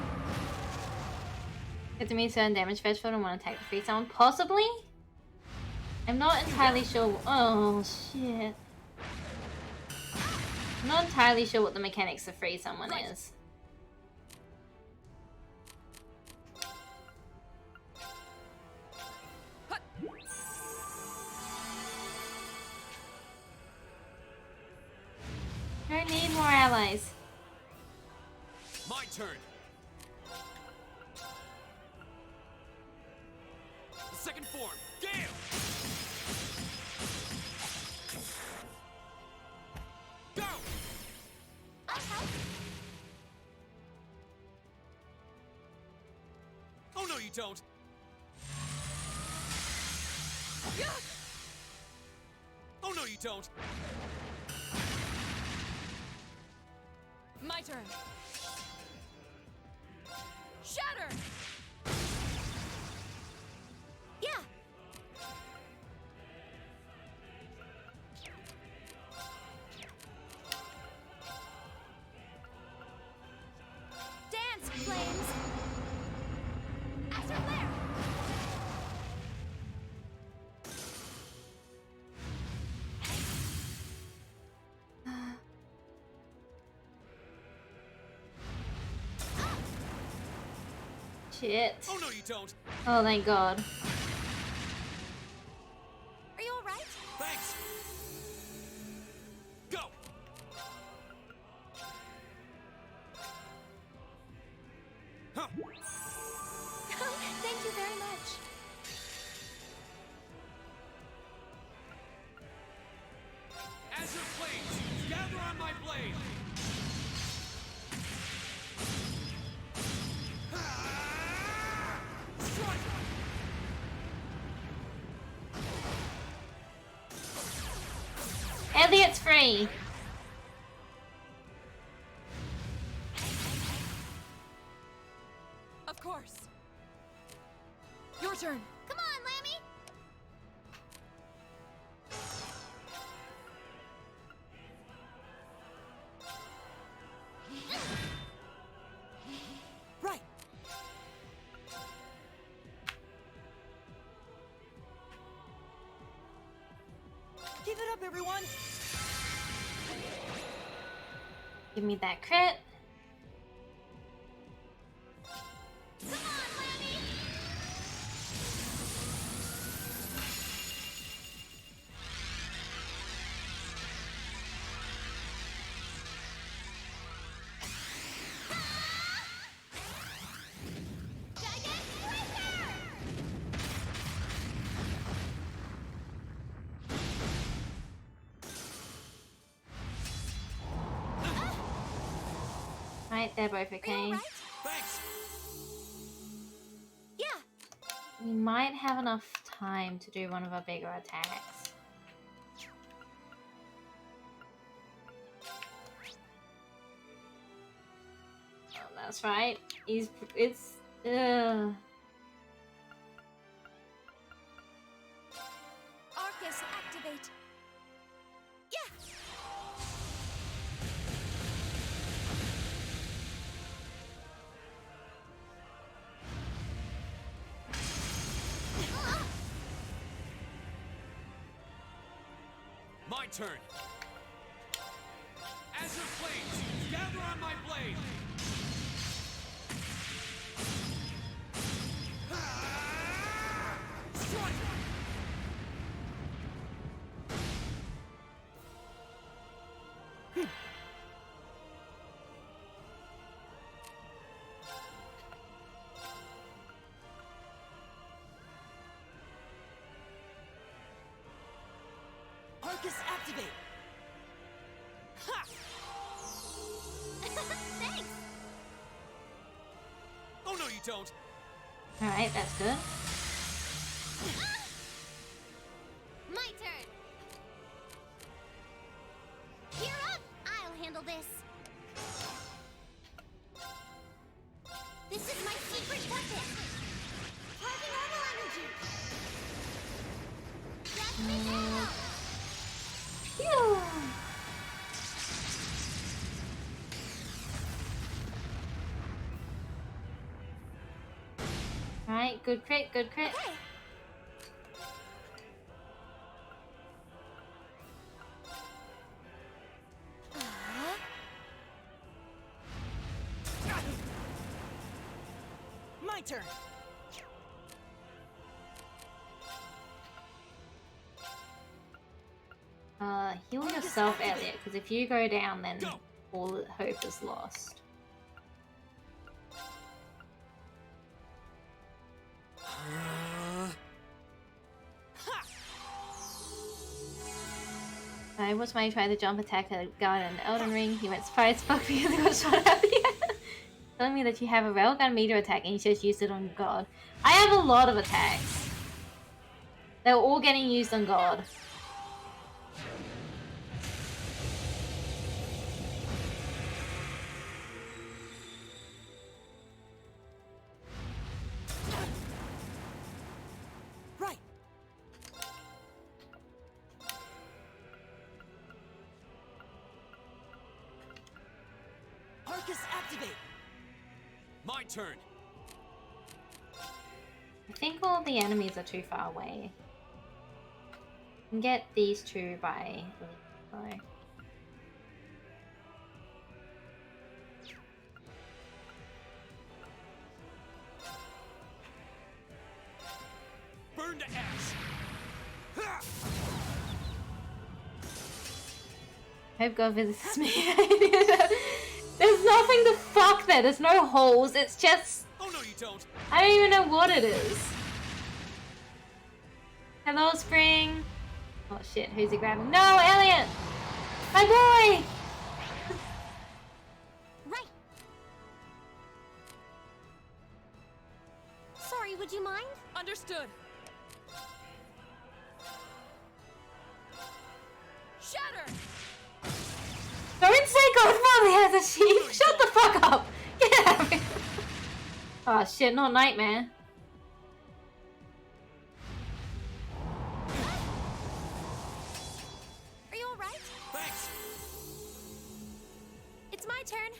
Speaker 1: Get to me certain damage fetchful and want to attack the free sound? Possibly? I'm not entirely sure. Oh, shit. I'm not entirely sure what the mechanics of free someone is. I need more allies.
Speaker 5: My turn. The second form, Gale. Go.
Speaker 4: I'll help.
Speaker 5: Oh no, you don't. Oh no, you don't.
Speaker 8: My turn. Shatter!
Speaker 4: Yeah. Dance, flames. Extra flare.
Speaker 1: Shit.
Speaker 5: Oh no, you don't.
Speaker 1: Oh, thank God.
Speaker 4: Are you all right?
Speaker 5: Thanks. Go. Huh.
Speaker 4: Thank you very much.
Speaker 5: Azure flames, gather on my blade. Strike!
Speaker 1: Elliot's free.
Speaker 8: Of course. Your turn.
Speaker 4: Come on, Lammy.
Speaker 15: Right. Give it up, everyone.
Speaker 1: Give me that crit.
Speaker 4: Go!
Speaker 1: Alright, they're both okay.
Speaker 5: Thanks.
Speaker 14: Yeah.
Speaker 1: We might have enough time to do one of our bigger attacks. Oh, that's right. It's
Speaker 14: Arcus, activate. Yeah.
Speaker 5: My turn. Azure flames, gather on my blade. Strike!
Speaker 15: Arcus, activate!
Speaker 5: Ha!
Speaker 4: Thanks!
Speaker 5: Oh no, you don't.
Speaker 1: alright, that's good.
Speaker 4: My turn! Gear up! I'll handle this. This is my secret weapon! Target normal energy! Just this out!
Speaker 1: Phew. Alright, good crit, good crit.
Speaker 14: Okay.
Speaker 15: My turn!
Speaker 1: Heal yourself, Elliot, because if you go down, then all hope is lost. I watched my try the jump attack at a guy in Elden Ring. He went surprised fuck because he got shot at the end. Telling me that you have a railgun meter attack and you just used it on God. I have a lot of attacks. They're all getting used on God.
Speaker 15: Right! Arcus, activate!
Speaker 5: My turn.
Speaker 1: I think all the enemies are too far away. You can get these two by leaving.
Speaker 5: Burn to ash. Ha!
Speaker 1: Hope God visits me. There's nothing to fuck there. There's no holes. It's just...
Speaker 5: Oh no, you don't.
Speaker 1: I don't even know what it is. Hello, Spring. Oh shit, who's he grabbing? No, Elliot! My boy!
Speaker 4: Right! Sorry, would you mind?
Speaker 8: Understood. Shatter!
Speaker 1: Don't say Godfather has a sheep! Shut the fuck up! Get out of here! Oh shit, not Nightmare.
Speaker 14: Are you alright?
Speaker 5: Thanks.
Speaker 14: It's my turn.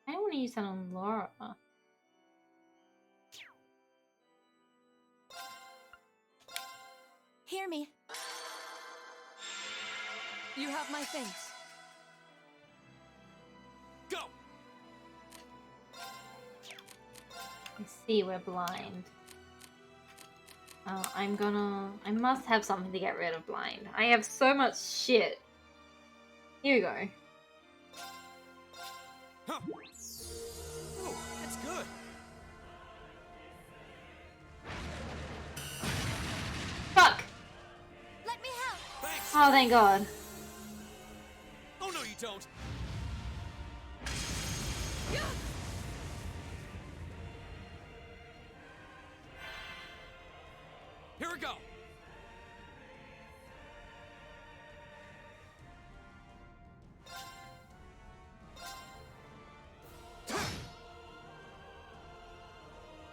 Speaker 1: I don't want to use that on Laura.
Speaker 14: Hear me.
Speaker 8: You have my thanks.
Speaker 5: Go.
Speaker 1: I see we're blind. I must have something to get rid of blind. I have so much shit. Here we go.
Speaker 5: Huh. Oh, that's good.
Speaker 1: Fuck!
Speaker 4: Let me help.
Speaker 5: Thanks.
Speaker 1: Oh, thank God.
Speaker 5: Oh no, you don't. Here we go.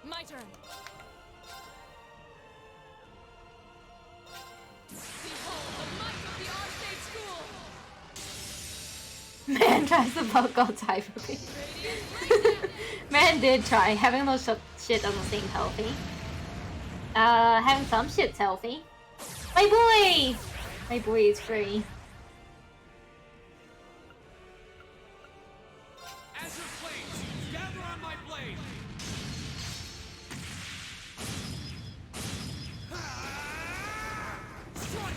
Speaker 8: My turn. Behold the might of the Arcade School!
Speaker 1: Man tries to fuck God type of me. Man did try. Having those shit doesn't seem healthy. Having some shit's healthy. My boy! My boy is free.
Speaker 5: As your flames gather on my blade. Strike!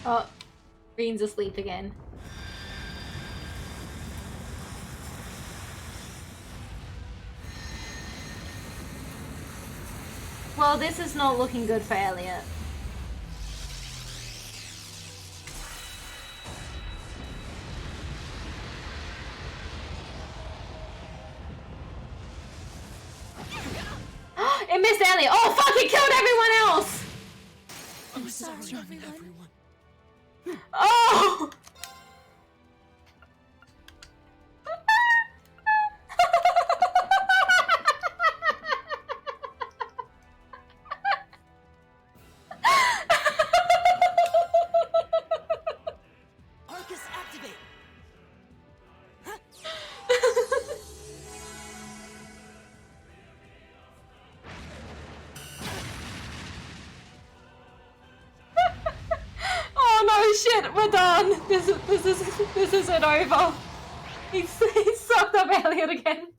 Speaker 1: Oh, Green's asleep again. Well, this is not looking good for Elliot. It missed Elliot. Oh fuck! It killed everyone else.
Speaker 8: I'm sorry, everyone.
Speaker 1: Oh!
Speaker 15: Arcus activate.
Speaker 1: Oh no, shit, we're done. This isn't over. He sucked up Elliot again.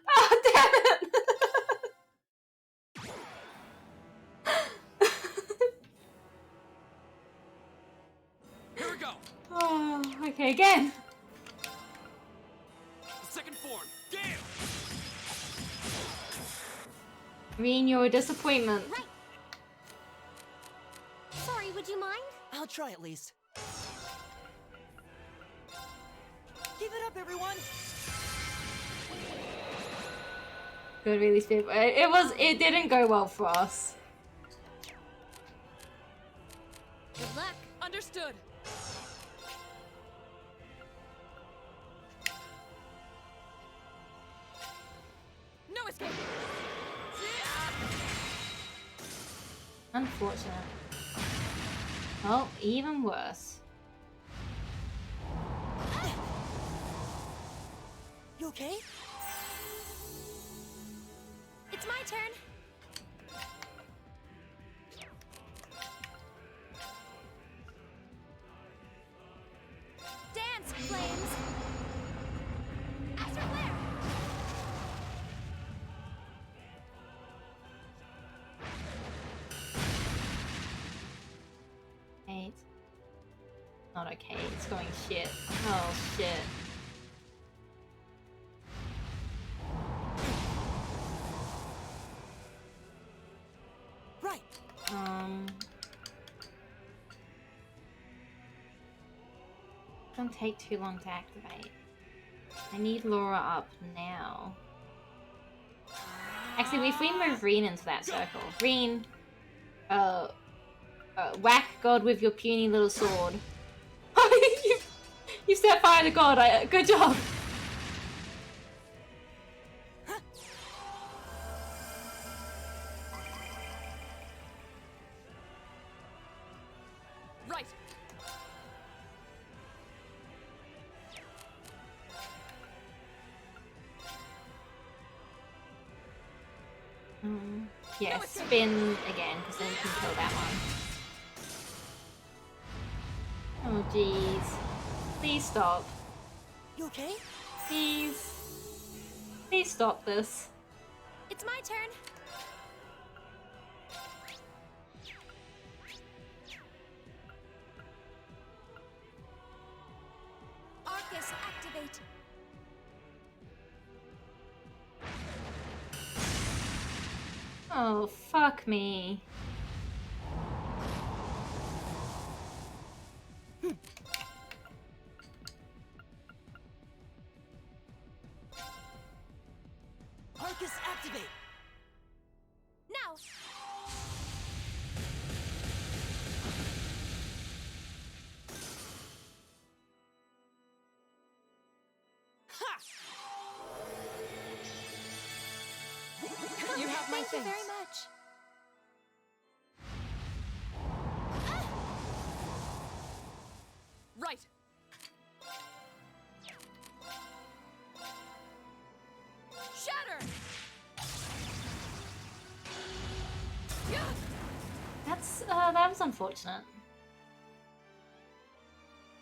Speaker 1: Oh damn it!
Speaker 5: Here we go.
Speaker 1: Oh, okay, again.
Speaker 5: Second form. Gale.
Speaker 1: Reen, you're a disappointment.
Speaker 4: Right. Sorry, would you mind?
Speaker 15: I'll try at least. Give it up, everyone!
Speaker 1: Good release, people. It didn't go well for us.
Speaker 4: Good luck.
Speaker 8: Understood. No escape.
Speaker 1: Unfortunate. Oh, even worse.
Speaker 15: You okay?
Speaker 4: It's my turn. Dance, flames. Astral flare.
Speaker 1: Okay. Not okay. It's going shit. Oh shit.
Speaker 15: Right.
Speaker 1: Don't take too long to activate. I need Laura up now. Actually, if we move Reen into that circle, Reen, whack God with your puny little sword. you set fire to God. Good job.
Speaker 8: Right.
Speaker 1: Yeah, spin again, because then you can kill that one. Oh, jeez. Please stop.
Speaker 14: You okay?
Speaker 1: Please. Please stop this.
Speaker 14: It's my turn. Arcus, activate.
Speaker 1: Oh, fuck me.
Speaker 14: Arcus, activate. Now.
Speaker 8: You have my
Speaker 14: Thank you
Speaker 8: things.
Speaker 14: very much.
Speaker 8: Right. Shatter. Yeah.
Speaker 1: That was unfortunate.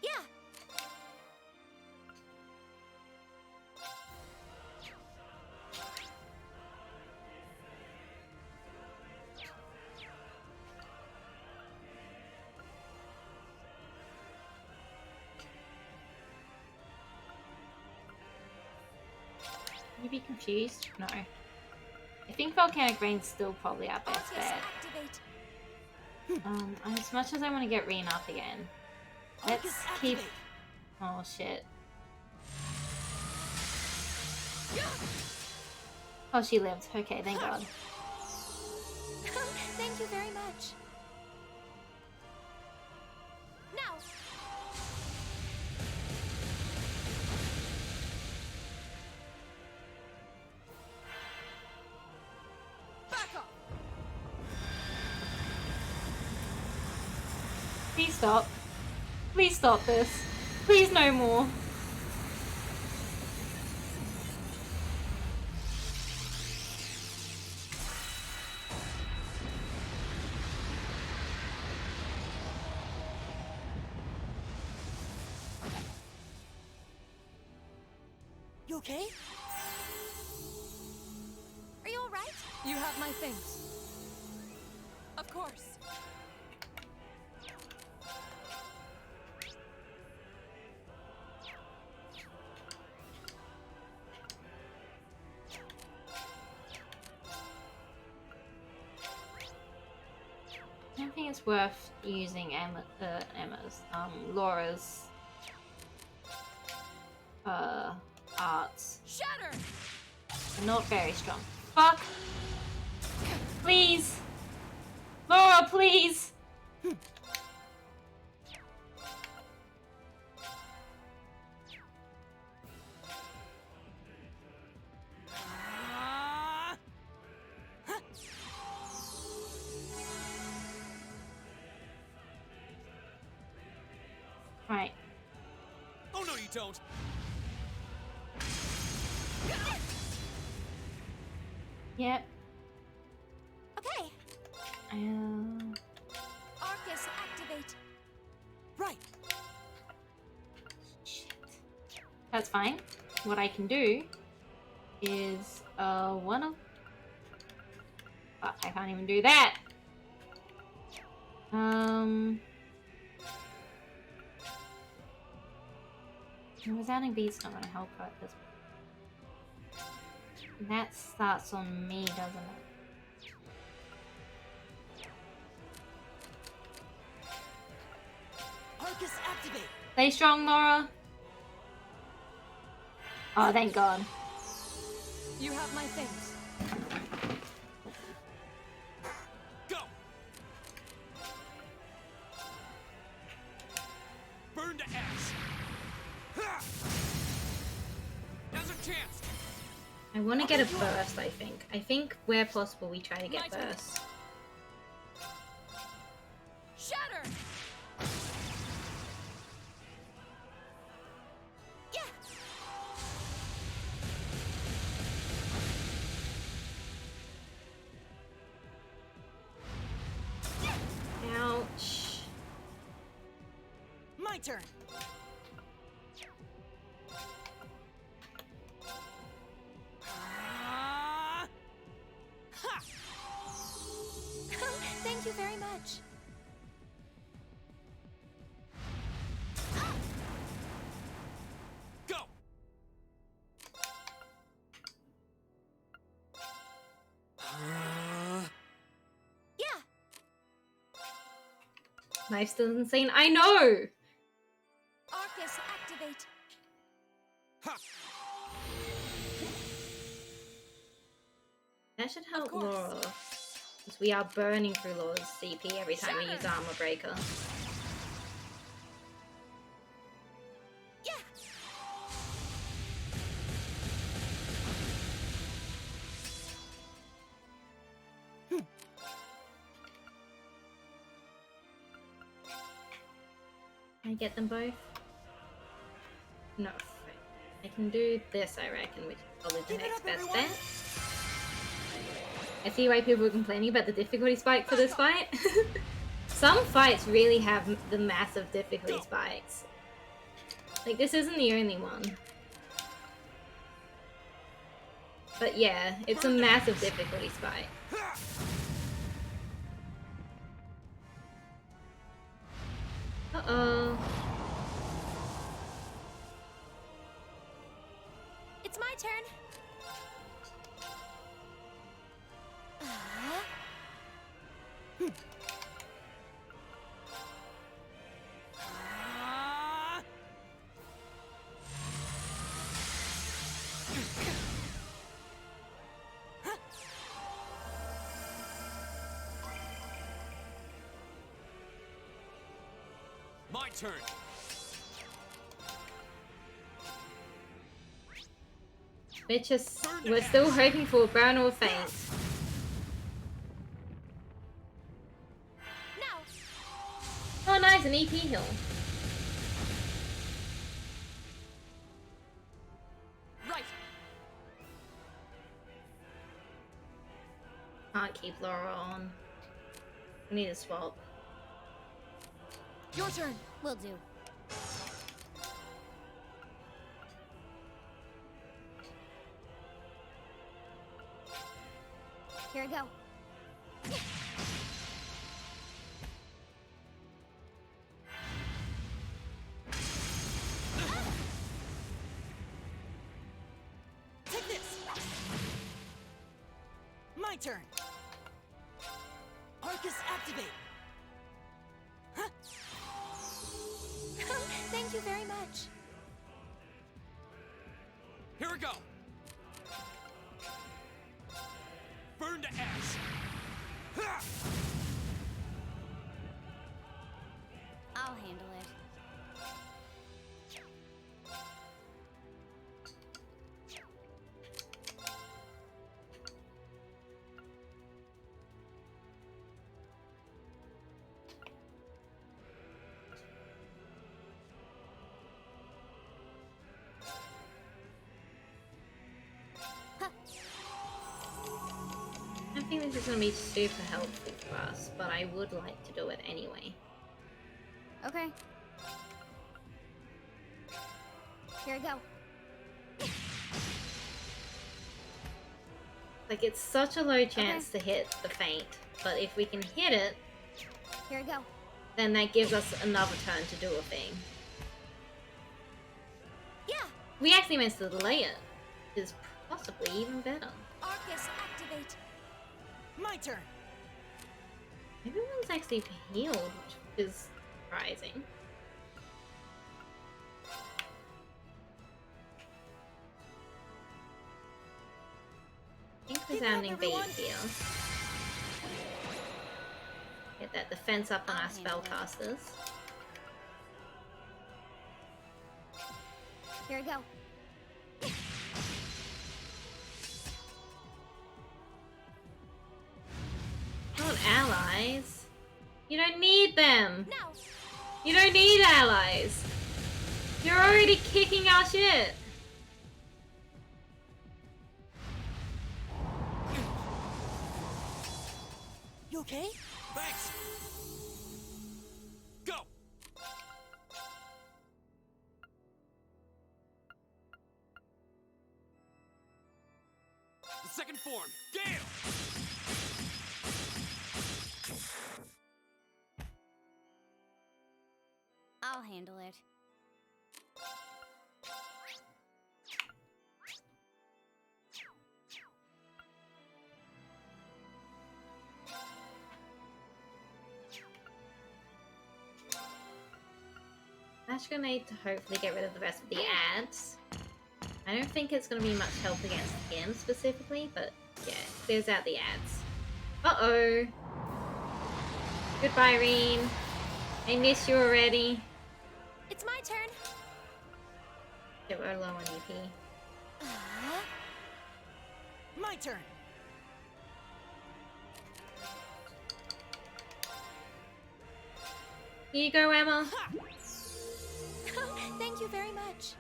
Speaker 14: Yeah.
Speaker 1: You be confused? No. I think Volcanic Rain's still probably our best
Speaker 14: Arcus,
Speaker 1: bet.
Speaker 14: activate.
Speaker 1: As much as I want to get Reen up again, let's
Speaker 14: Arcus,
Speaker 1: keep.
Speaker 14: activate.
Speaker 1: Oh shit. Oh, she lived. Okay, thank God.
Speaker 14: Thank you very much. Now.
Speaker 8: Back up.
Speaker 1: Please stop. Please stop this. Please no more.
Speaker 14: You okay? Are you all right?
Speaker 8: You have my things. Of course.
Speaker 1: I don't think it's worth using Emma's, Laura's, arts.
Speaker 8: Shatter.
Speaker 1: They're not very strong. Fuck! Please! Laura, please! Right.
Speaker 5: Oh no, you don't.
Speaker 1: Yep.
Speaker 14: Okay. Arcus, activate.
Speaker 15: Right.
Speaker 1: Shit. That's fine. What I can do is, one of... Fuck, I can't even do that! Resounding Beat's not gonna help her at this point. That starts on me, doesn't it?
Speaker 15: Arcus, activate.
Speaker 1: Stay strong, Laura! Oh, thank God.
Speaker 8: You have my things.
Speaker 5: Go. Burn to ash. Ha! Now's a chance.
Speaker 1: I want to get a burst, I think. I think where possible we try to get
Speaker 8: My turn.
Speaker 1: burst.
Speaker 8: Shatter.
Speaker 14: Yeah.
Speaker 1: Ouch.
Speaker 15: My turn.
Speaker 14: much.
Speaker 5: Go!
Speaker 14: Yeah.
Speaker 1: Life's still insane. I know!
Speaker 14: Arcus, activate.
Speaker 1: That should help Laura. Because we are burning through Laura's CP every time we use Armor Breaker.
Speaker 14: Yeah.
Speaker 1: Can I get them both? No. I can do this, I reckon, which is probably the next best bet. I see why people are complaining about the difficulty spike for this fight. Some fights really have the massive difficulty spikes. Like, this isn't the only one. But yeah, it's a massive difficulty spike. Uh-oh.
Speaker 14: It's my turn.
Speaker 5: My turn.
Speaker 1: We're still hoping for a burn or faint. Oh nice, an EP heal.
Speaker 8: Right.
Speaker 1: Can't keep Laura on. We need a swap.
Speaker 8: Your turn.
Speaker 11: Will do.
Speaker 4: Here I go.
Speaker 15: Take this! My turn! Arcus, activate!
Speaker 14: Thank you very much.
Speaker 5: Here we go. Burn to ash.
Speaker 11: I'll handle it.
Speaker 1: I don't think this is going to be super helpful for us, but I would like to do it anyway.
Speaker 11: Okay.
Speaker 4: Here I go.
Speaker 1: Like, it's such a low chance to hit the feint, but if we can hit it,
Speaker 4: Here I go.
Speaker 1: then that gives us another turn to do a thing.
Speaker 4: Yeah.
Speaker 1: We actually managed to delay it, which is possibly even better.
Speaker 14: Arcus, activate.
Speaker 15: My turn!
Speaker 1: Everyone's actually healed, which is surprising. I think resounding beat here. Get that defense up on our spellcasters.
Speaker 4: Here I go.
Speaker 1: Not allies. You don't need them.
Speaker 4: No.
Speaker 1: You don't need allies. You're already kicking our shit.
Speaker 15: You okay?
Speaker 5: Thanks. Go. The second form, Gale.
Speaker 11: handle it.
Speaker 1: Flash grenade to hopefully get rid of the rest of the ads. I don't think it's going to be much help against him specifically, but yeah, clears out the ads. Uh-oh. Goodbye, Reen. I miss you already.
Speaker 14: It's my turn.
Speaker 1: Yeah, we're low on EP.
Speaker 15: My turn.
Speaker 1: Here you go, Emma.
Speaker 14: Thank you very much.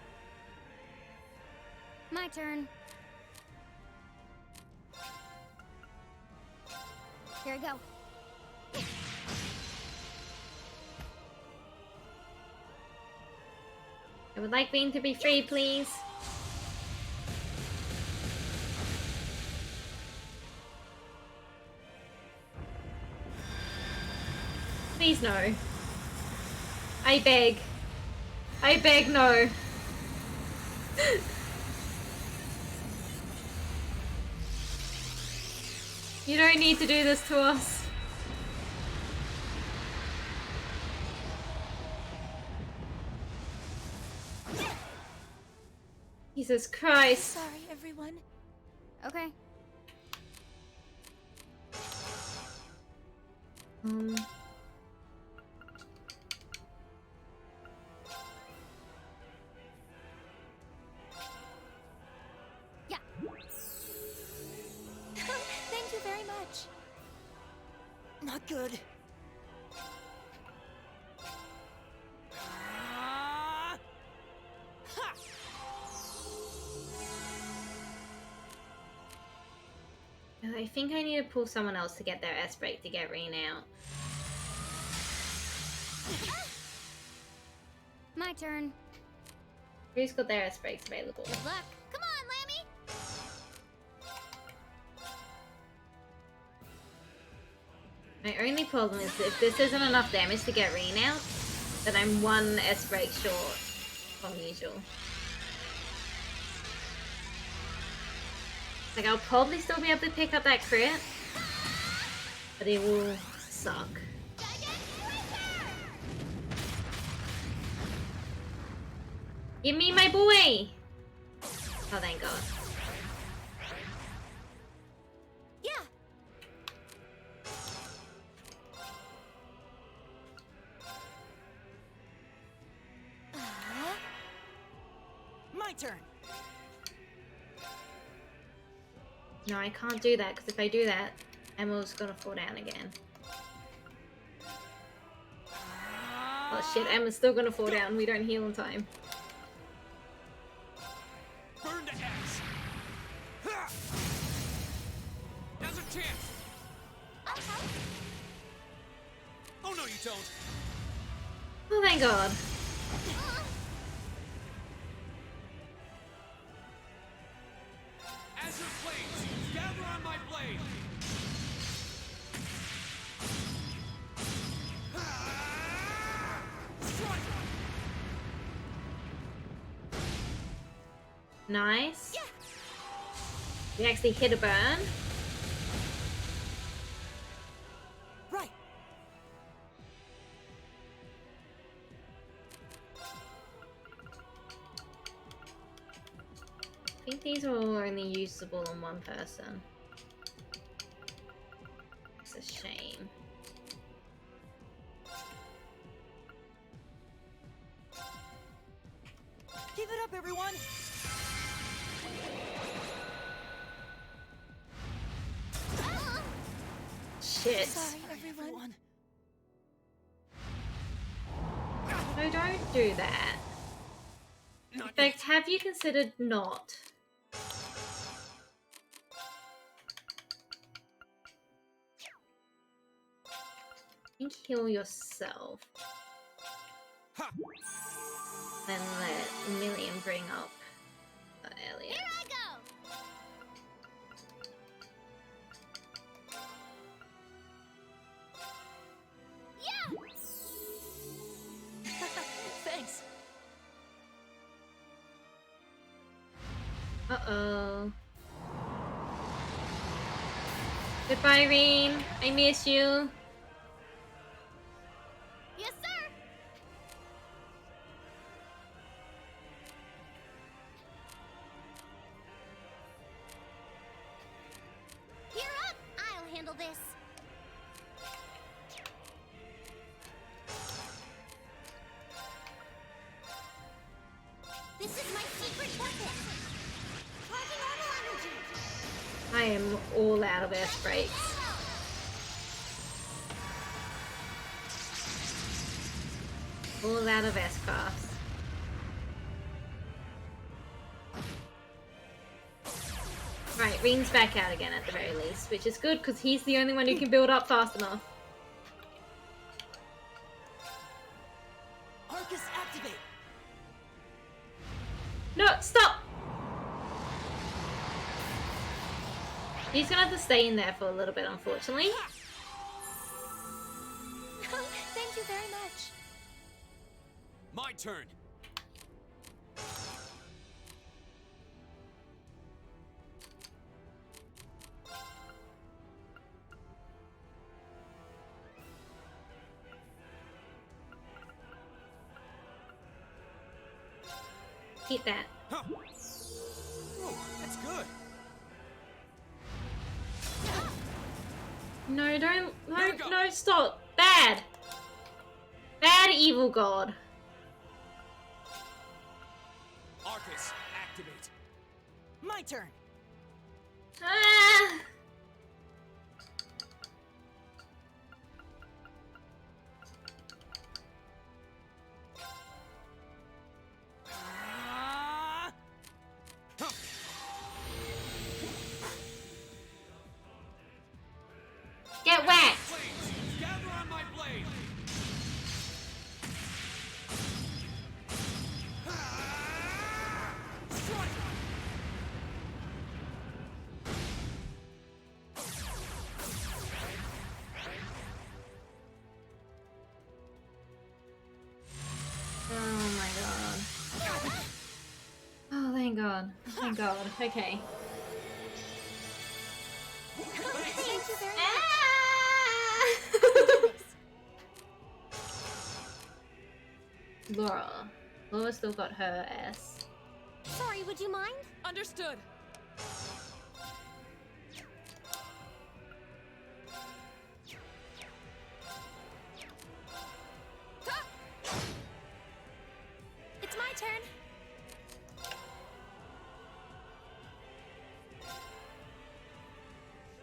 Speaker 11: My turn. Here I go.
Speaker 1: I would like Reen to be free, please. Please no. I beg. I beg no. You don't need to do this to us. Jesus Christ.
Speaker 14: Sorry, everyone.
Speaker 11: Okay. Yeah.
Speaker 14: Thank you very much.
Speaker 15: Not good.
Speaker 1: I think I need to pull someone else to get their S break to get Reen out.
Speaker 11: My turn.
Speaker 1: Who's got their S breaks available?
Speaker 11: Good luck. Come on, Lammy.
Speaker 1: My only problem is that if this isn't enough damage to get Reen out, then I'm one S break short from usual. Like, I'll probably still be able to pick up that crit, but it will suck. Give me my boy! Oh, thank God.
Speaker 14: Yeah.
Speaker 15: My turn.
Speaker 1: No, I can't do that, because if I do that, Emma's gonna fall down again. Oh shit, Emma's still gonna fall down. We don't heal in time.
Speaker 5: Burn to X. Ha! Now's our chance. Oh no, you don't.
Speaker 1: Oh, thank God.
Speaker 5: Azure flames, gather on my blade. Strike.
Speaker 1: Nice. Yeah. We actually hit a burn.
Speaker 15: Right.
Speaker 1: I think these are all only usable on one person. It's a shame.
Speaker 15: Give it up, everyone.
Speaker 1: Shit.
Speaker 14: Sorry, everyone.
Speaker 1: No, don't do that. In fact, have you considered not? I think heal yourself. Then let Million bring up Elliot.
Speaker 11: Here I go. Yeah.
Speaker 1: Uh-oh. Goodbye, Reen. I miss you.
Speaker 4: Yes, sir! Gear up! I'll handle this. This is my secret weapon. Charging normal energy.
Speaker 1: I am all out of air brakes. All out of S-crafts. Right, Reen's back out again at the very least, which is good because he's the only one who can build up fast enough.
Speaker 15: Arcus, activate!
Speaker 1: No, stop! He's gonna have to stay in there for a little bit, unfortunately.
Speaker 14: Thank you very much.
Speaker 5: My turn.
Speaker 1: Keep that.
Speaker 5: Huh. Oh, that's good.
Speaker 1: No, no, stop. Bad. Bad evil god.
Speaker 5: Arcus, activate.
Speaker 15: My turn.
Speaker 1: Ah! Get whacked!
Speaker 5: Flames, gather on my blade. Strike!
Speaker 1: Oh my god. Oh, thank god. Thank god. Okay.
Speaker 14: Thank you very much.
Speaker 1: Laura. Laura still got her ass.
Speaker 4: Sorry, would you mind?
Speaker 8: Understood.
Speaker 14: It's my turn.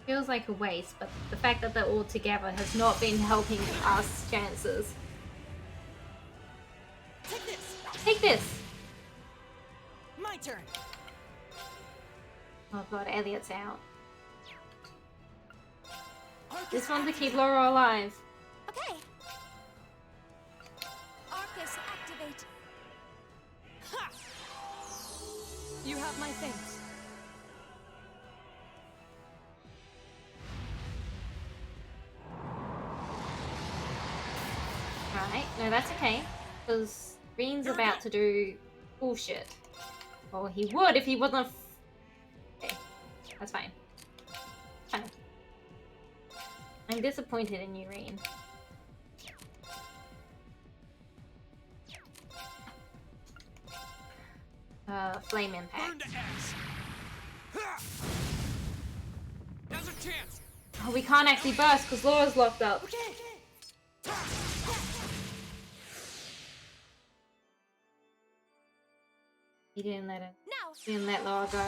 Speaker 1: Feels like a waste, but the fact that they're all together has not been helping us chances.
Speaker 15: Take this.
Speaker 1: Take this!
Speaker 15: My turn.
Speaker 1: Oh god, Elliot's out.
Speaker 15: Arcus,
Speaker 1: This one to keep Laura alive.
Speaker 14: Okay. Arcus, activate.
Speaker 15: Ha!
Speaker 8: You have my thanks.
Speaker 1: Right, no, that's okay. Because Reen's about to do bullshit. Or he would if he wasn't. Okay, that's fine. Fine. I'm disappointed in you, Reen. Flame
Speaker 5: Burn
Speaker 1: impact.
Speaker 5: to X. Ha! Now's our chance.
Speaker 1: Oh, we can't actually burst because Laura's locked up. He didn't let it.
Speaker 14: Now.
Speaker 1: Didn't let Laura go.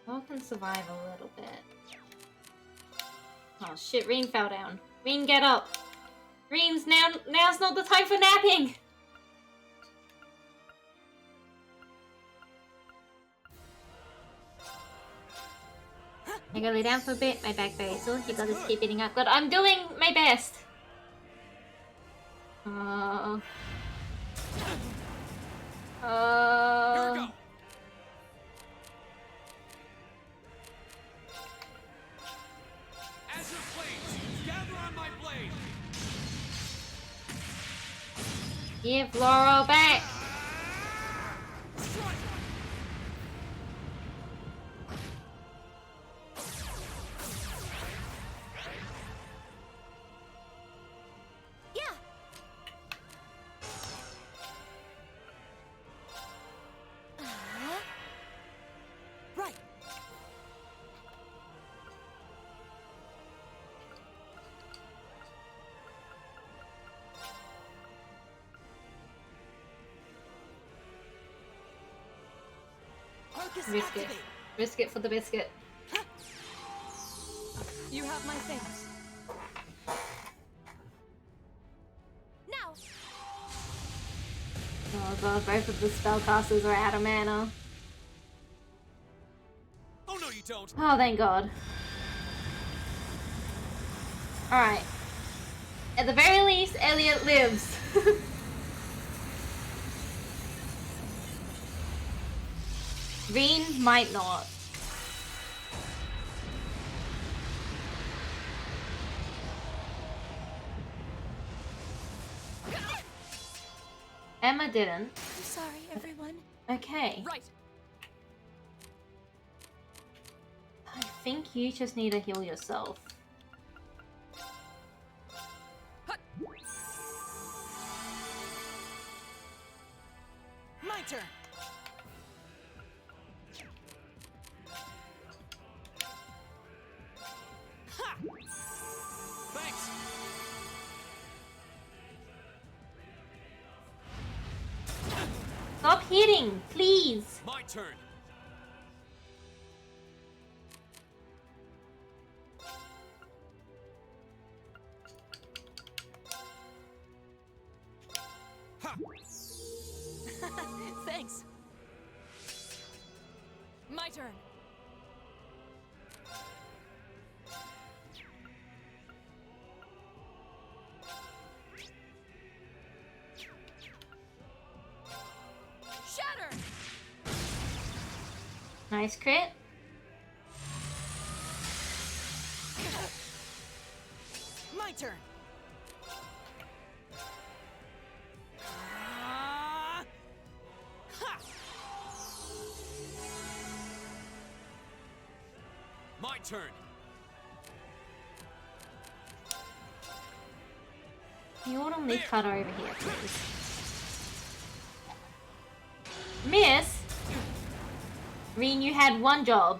Speaker 1: Laura can survive a little bit. Oh shit, Reen fell down. Reen, get up! Reen's now's not the time for napping! I gotta lay down for a bit, my back very sore, you gotta keep eating up. But I'm doing my best! Oh.
Speaker 5: Here we go.
Speaker 1: Give Laurel back!
Speaker 14: Yeah.
Speaker 15: Right. Arcus
Speaker 1: Risk it.
Speaker 15: activate.
Speaker 1: Risk it for the biscuit.
Speaker 8: You have my things.
Speaker 14: Now.
Speaker 1: Oh god, both of the spellcasters are out of mana.
Speaker 5: Oh no, you don't.
Speaker 1: Oh, thank god. Alright. At the very least, Elliot lives. Veen might not. Emma didn't.
Speaker 14: I'm sorry, everyone.
Speaker 1: Okay.
Speaker 8: Right.
Speaker 1: I think you just need to heal yourself.
Speaker 15: My turn. Ha!
Speaker 5: Thanks.
Speaker 1: Stop hitting, please.
Speaker 5: My turn. Ha!
Speaker 15: Thanks.
Speaker 8: My turn. Shatter.
Speaker 1: Nice crit.
Speaker 15: My turn. Ha!
Speaker 5: My turn.
Speaker 1: You autumn leaf cutter over here, please. Miss? Reen, you had one job.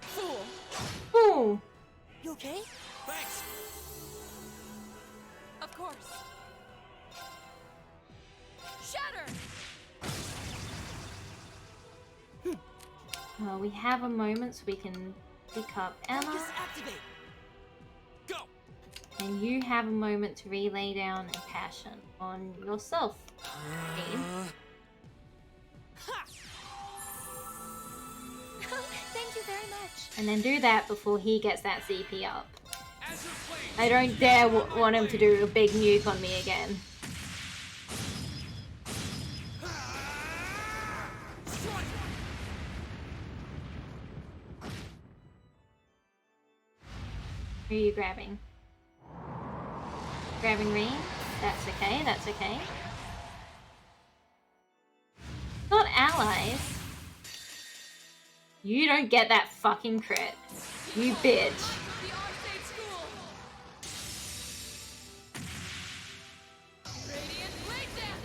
Speaker 15: Fool.
Speaker 1: Ooh.
Speaker 15: You okay?
Speaker 5: Thanks.
Speaker 8: Of course. Shatter.
Speaker 1: Well, we have a moment so we can pick up Emma.
Speaker 15: Arcus activate.
Speaker 5: Go.
Speaker 1: And you have a moment to relay down passion on yourself, Reen.
Speaker 15: Ha!
Speaker 14: Thank you very much.
Speaker 1: And then do that before he gets that CP up.
Speaker 5: As your flame.
Speaker 1: I don't dare want him to do a big nuke on me again. Who are you grabbing? Grabbing Reen? That's okay, that's okay. Not allies. You don't get that fucking crit. You bitch.
Speaker 8: The Arcade School. Radiant Blade Dance.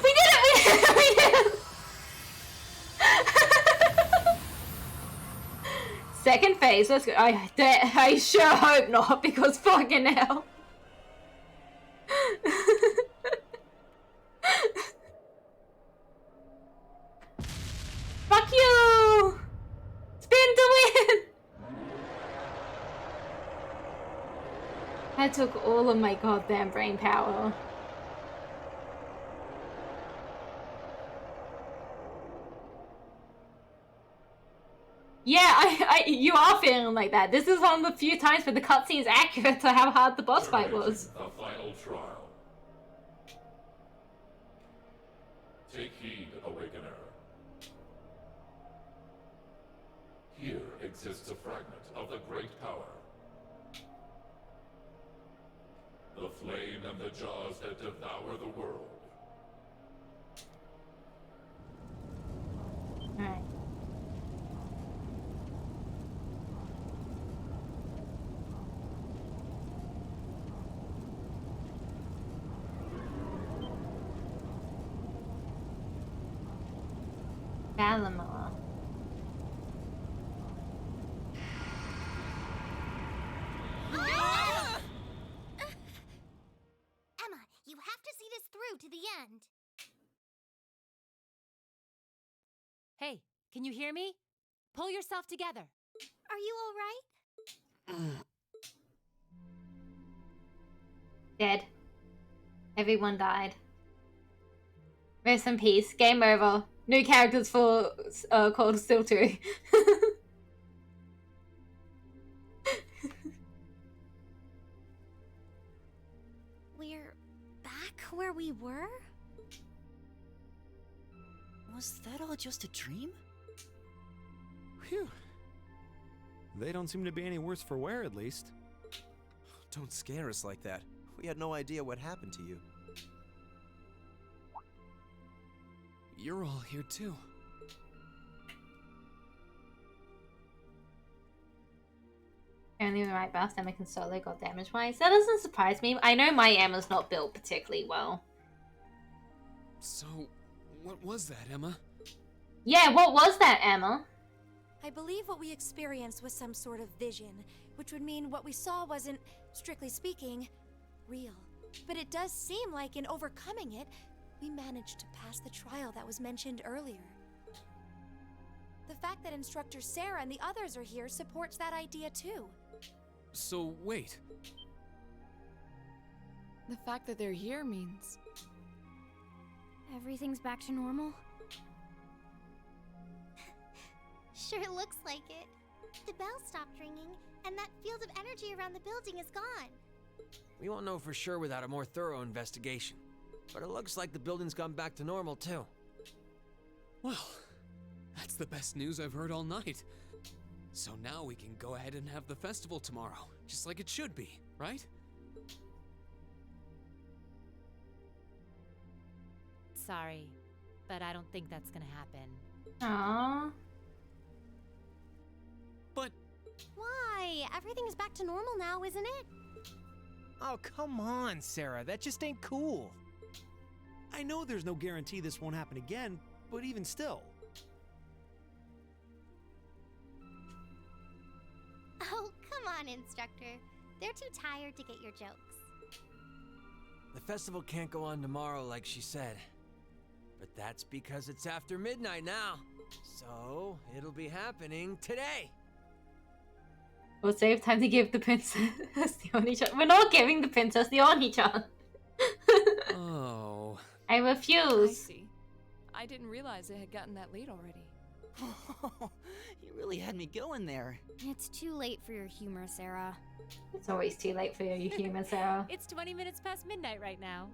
Speaker 1: We did it! We did it! We did it! Second phase, let's go. I sure hope not, because fucking hell. Fuck you! Spin to win! I took all of my goddamn brain power. Yeah, you are feeling like that. This is one of the few times where the cutscene is accurate to how hard the boss fight was.
Speaker 13: The final trial. Take heed, Awakener. Here exists a fragment of the great power. The flame and the jaws that devour the world.
Speaker 1: Alright. Valimar.
Speaker 4: Emma, you have to see this through to the end.
Speaker 7: Hey, can you hear me? Pull yourself together.
Speaker 4: Are you all right?
Speaker 1: Dead. Everyone died. Rest in peace. Game over. New characters for Cold Steel 2.
Speaker 11: We're back where we were?
Speaker 15: Was that all just a dream?
Speaker 12: Phew. They don't seem to be any worse for wear, at least.
Speaker 9: Don't scare us like that. We had no idea what happened to you.
Speaker 2: You're all here too.
Speaker 1: Only the right buff, Emma can solo got damage wise. That doesn't surprise me. I know my Emma's not built particularly well.
Speaker 2: So, what was that, Emma?
Speaker 1: Yeah, what was that, Emma?
Speaker 14: I believe what we experienced was some sort of vision, which would mean what we saw wasn't, strictly speaking, real. But it does seem like in overcoming it, we managed to pass the trial that was mentioned earlier. The fact that Instructor Sarah and the others are here supports that idea too.
Speaker 2: So, wait.
Speaker 8: The fact that they're here means...
Speaker 11: Everything's back to normal?
Speaker 4: Sure looks like it. The bell stopped ringing, and that field of energy around the building is gone.
Speaker 16: We won't know for sure without a more thorough investigation. But it looks like the building's gone back to normal, too.
Speaker 2: Well, that's the best news I've heard all night. So now we can go ahead and have the festival tomorrow, just like it should be, right?
Speaker 7: Sorry, but I don't think that's gonna happen.
Speaker 1: Aww.
Speaker 2: But...
Speaker 4: Why? Everything's back to normal now, isn't it?
Speaker 12: Oh, come on, Sarah. That just ain't cool. I know there's no guarantee this won't happen again, but even still.
Speaker 4: Oh, come on, Instructor. They're too tired to get your jokes.
Speaker 16: The festival can't go on tomorrow like she said. But that's because it's after midnight now. So, it'll be happening today.
Speaker 1: We'll save time to give the princess the Oni-chan. We're not giving the princess the Oni-chan.
Speaker 2: Oh.
Speaker 1: I refuse.
Speaker 8: I see. I didn't realize it had gotten that late already.
Speaker 15: You really had me going there.
Speaker 11: It's too late for your humor, Sarah.
Speaker 1: It's always too late for your humor, Sarah.
Speaker 7: It's 20 minutes past midnight right now.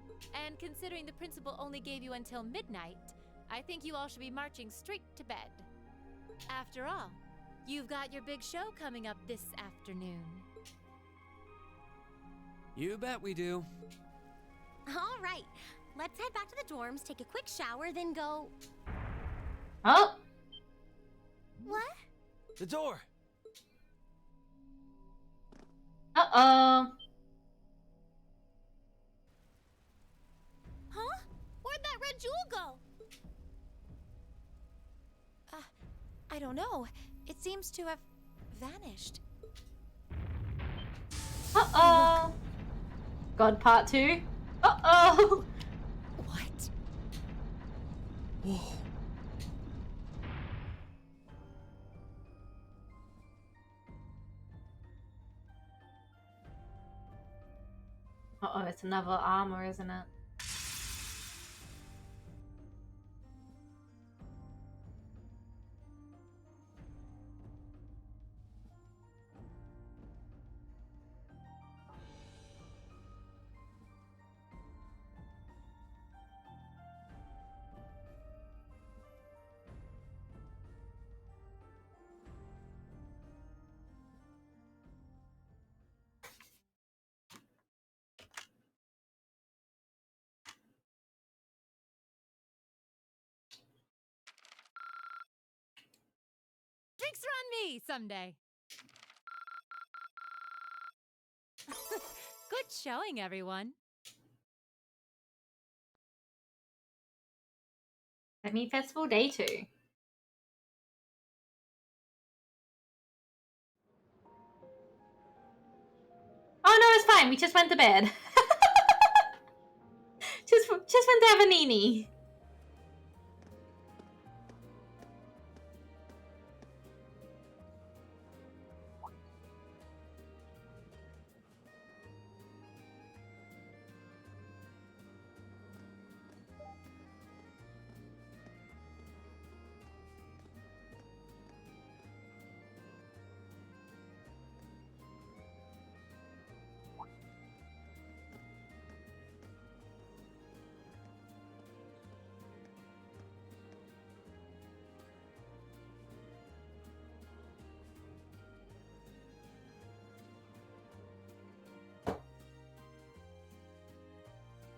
Speaker 7: And considering the principal only gave you until midnight, I think you all should be marching straight to bed. After all, you've got your big show coming up this afternoon.
Speaker 2: You bet we do.
Speaker 4: All right. Let's head back to the dorms, take a quick shower, then go...
Speaker 1: Oh!
Speaker 4: What?
Speaker 16: The door!
Speaker 1: Uh-oh.
Speaker 4: Huh? Where'd that red jewel go?
Speaker 14: I don't know. It seems to have vanished.
Speaker 1: Uh-oh. God Part 2. Uh-oh.
Speaker 14: What?
Speaker 2: Whoa.
Speaker 1: Uh-oh, it's another armor, isn't it?
Speaker 7: Drinks are on me someday. Good showing, everyone.
Speaker 1: Academy Festival Day 2. Oh no, it's fine. We just went to bed. just went to have a nini.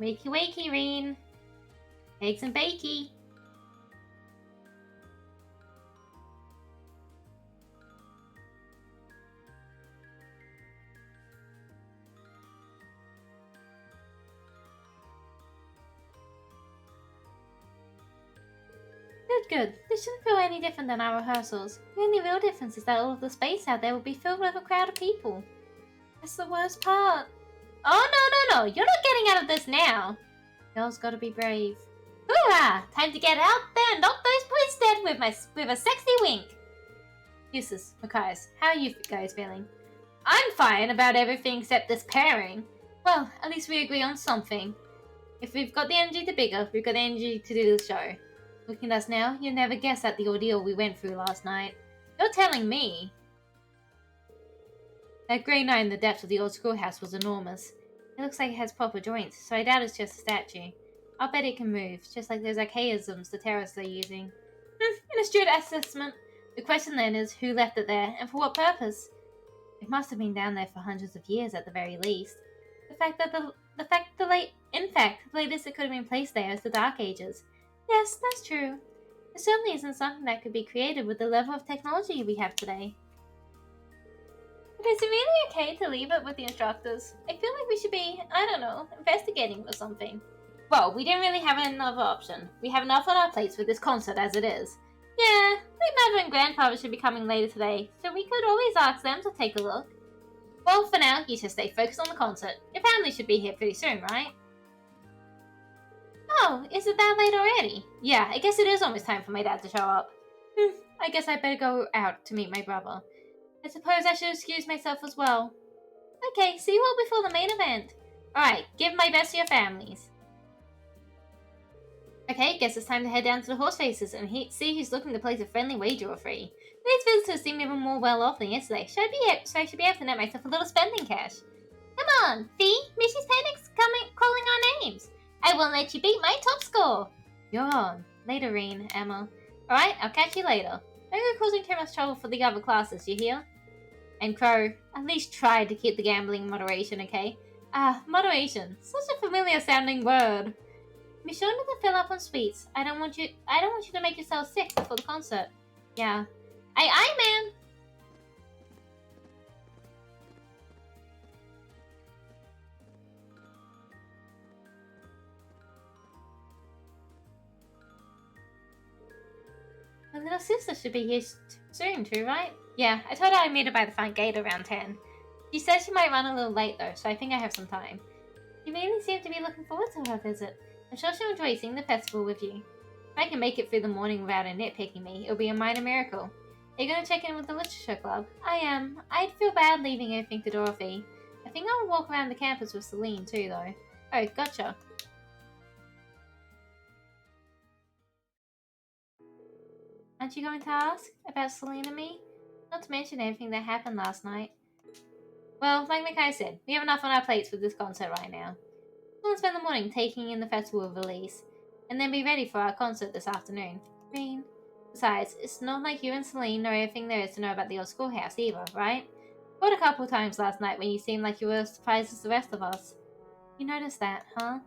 Speaker 1: Wakey wakey, Reen. Eggs and bakey. Good. This shouldn't feel any different than our rehearsals. The only real difference is that all of the space out there will be filled with a crowd of people. That's the worst part. Oh, no. You're not getting out of this now. Girls gotta be brave. Hoorah! Time to get out there and knock those boys dead with a sexy wink. Useless, Matthias, how are you guys feeling? I'm fine about everything except this pairing. Well, at least we agree on something. If we've got the energy to bigger, we've got the energy to do the show. Looking at us now, you'll never guess at the ordeal we went through last night. You're telling me. That grey knight in the depths of the old schoolhouse was enormous. It looks like it has proper joints, so I doubt it's just a statue. I'll bet it can move, just like those archaisms the terrorists are using. An astute assessment. The question then is, who left it there, and for what purpose? It must have been down there for hundreds of years at the very least. In fact, the latest it could have been placed there is the Dark Ages. Yes, that's true. It certainly isn't something that could be created with the level of technology we have today. But is it really okay to leave it with the instructors? I feel like we should be, I don't know, investigating or something. Well, we didn't really have another option. We have enough on our plates with this concert as it is. Yeah, my mother and grandfather should be coming later today, so we could always ask them to take a look. Well, for now, you should stay focused on the concert. Your family should be here pretty soon, right? Oh, is it that late already? Yeah, I guess it is almost time for my dad to show up. I guess I better go out to meet my brother. I suppose I should excuse myself as well. Okay, see you all before the main event. Alright, give my best to your families. Okay, guess it's time to head down to the horse faces and see who's looking to place a friendly wager or three. Today's visitors seem even more well off than yesterday, so I should be able to net myself a little spending cash. Come on, Fee, Mrs. Panic's calling our names. I won't let you beat my top score. You're on. Later, Reen, Emma. Alright, I'll catch you later. Don't go causing too much trouble for the other classes, you hear? And Crow, at least try to keep the gambling in moderation, okay? Moderation. Such a familiar sounding word. Be sure not to fill up on sweets. I don't want you to make yourself sick before the concert. Yeah. Aye, man! My little sister should be here soon too, right? Yeah, I told her I'd meet her by the front gate around 10. She said she might run a little late though, so I think I have some time. She really seemed to be looking forward to her visit. I'm sure she'll enjoy seeing the festival with you. If I can make it through the morning without her nitpicking me, it'll be a minor miracle. Are you gonna check in with the literature club? I am. I'd feel bad leaving everything to Dorothy. I think I'll walk around the campus with Celine too though. Oh, gotcha. Aren't you going to ask about Celine and me? Not to mention everything that happened last night. Well, like Mackay said, we have enough on our plates with this concert right now. We'll spend the morning taking in the festival of release, and then be ready for our concert this afternoon. Green. Besides, it's not like you and Celine know everything there is to know about the old schoolhouse either, right? Called a couple times last night when you seemed like you were as surprised as the rest of us. You noticed that, huh?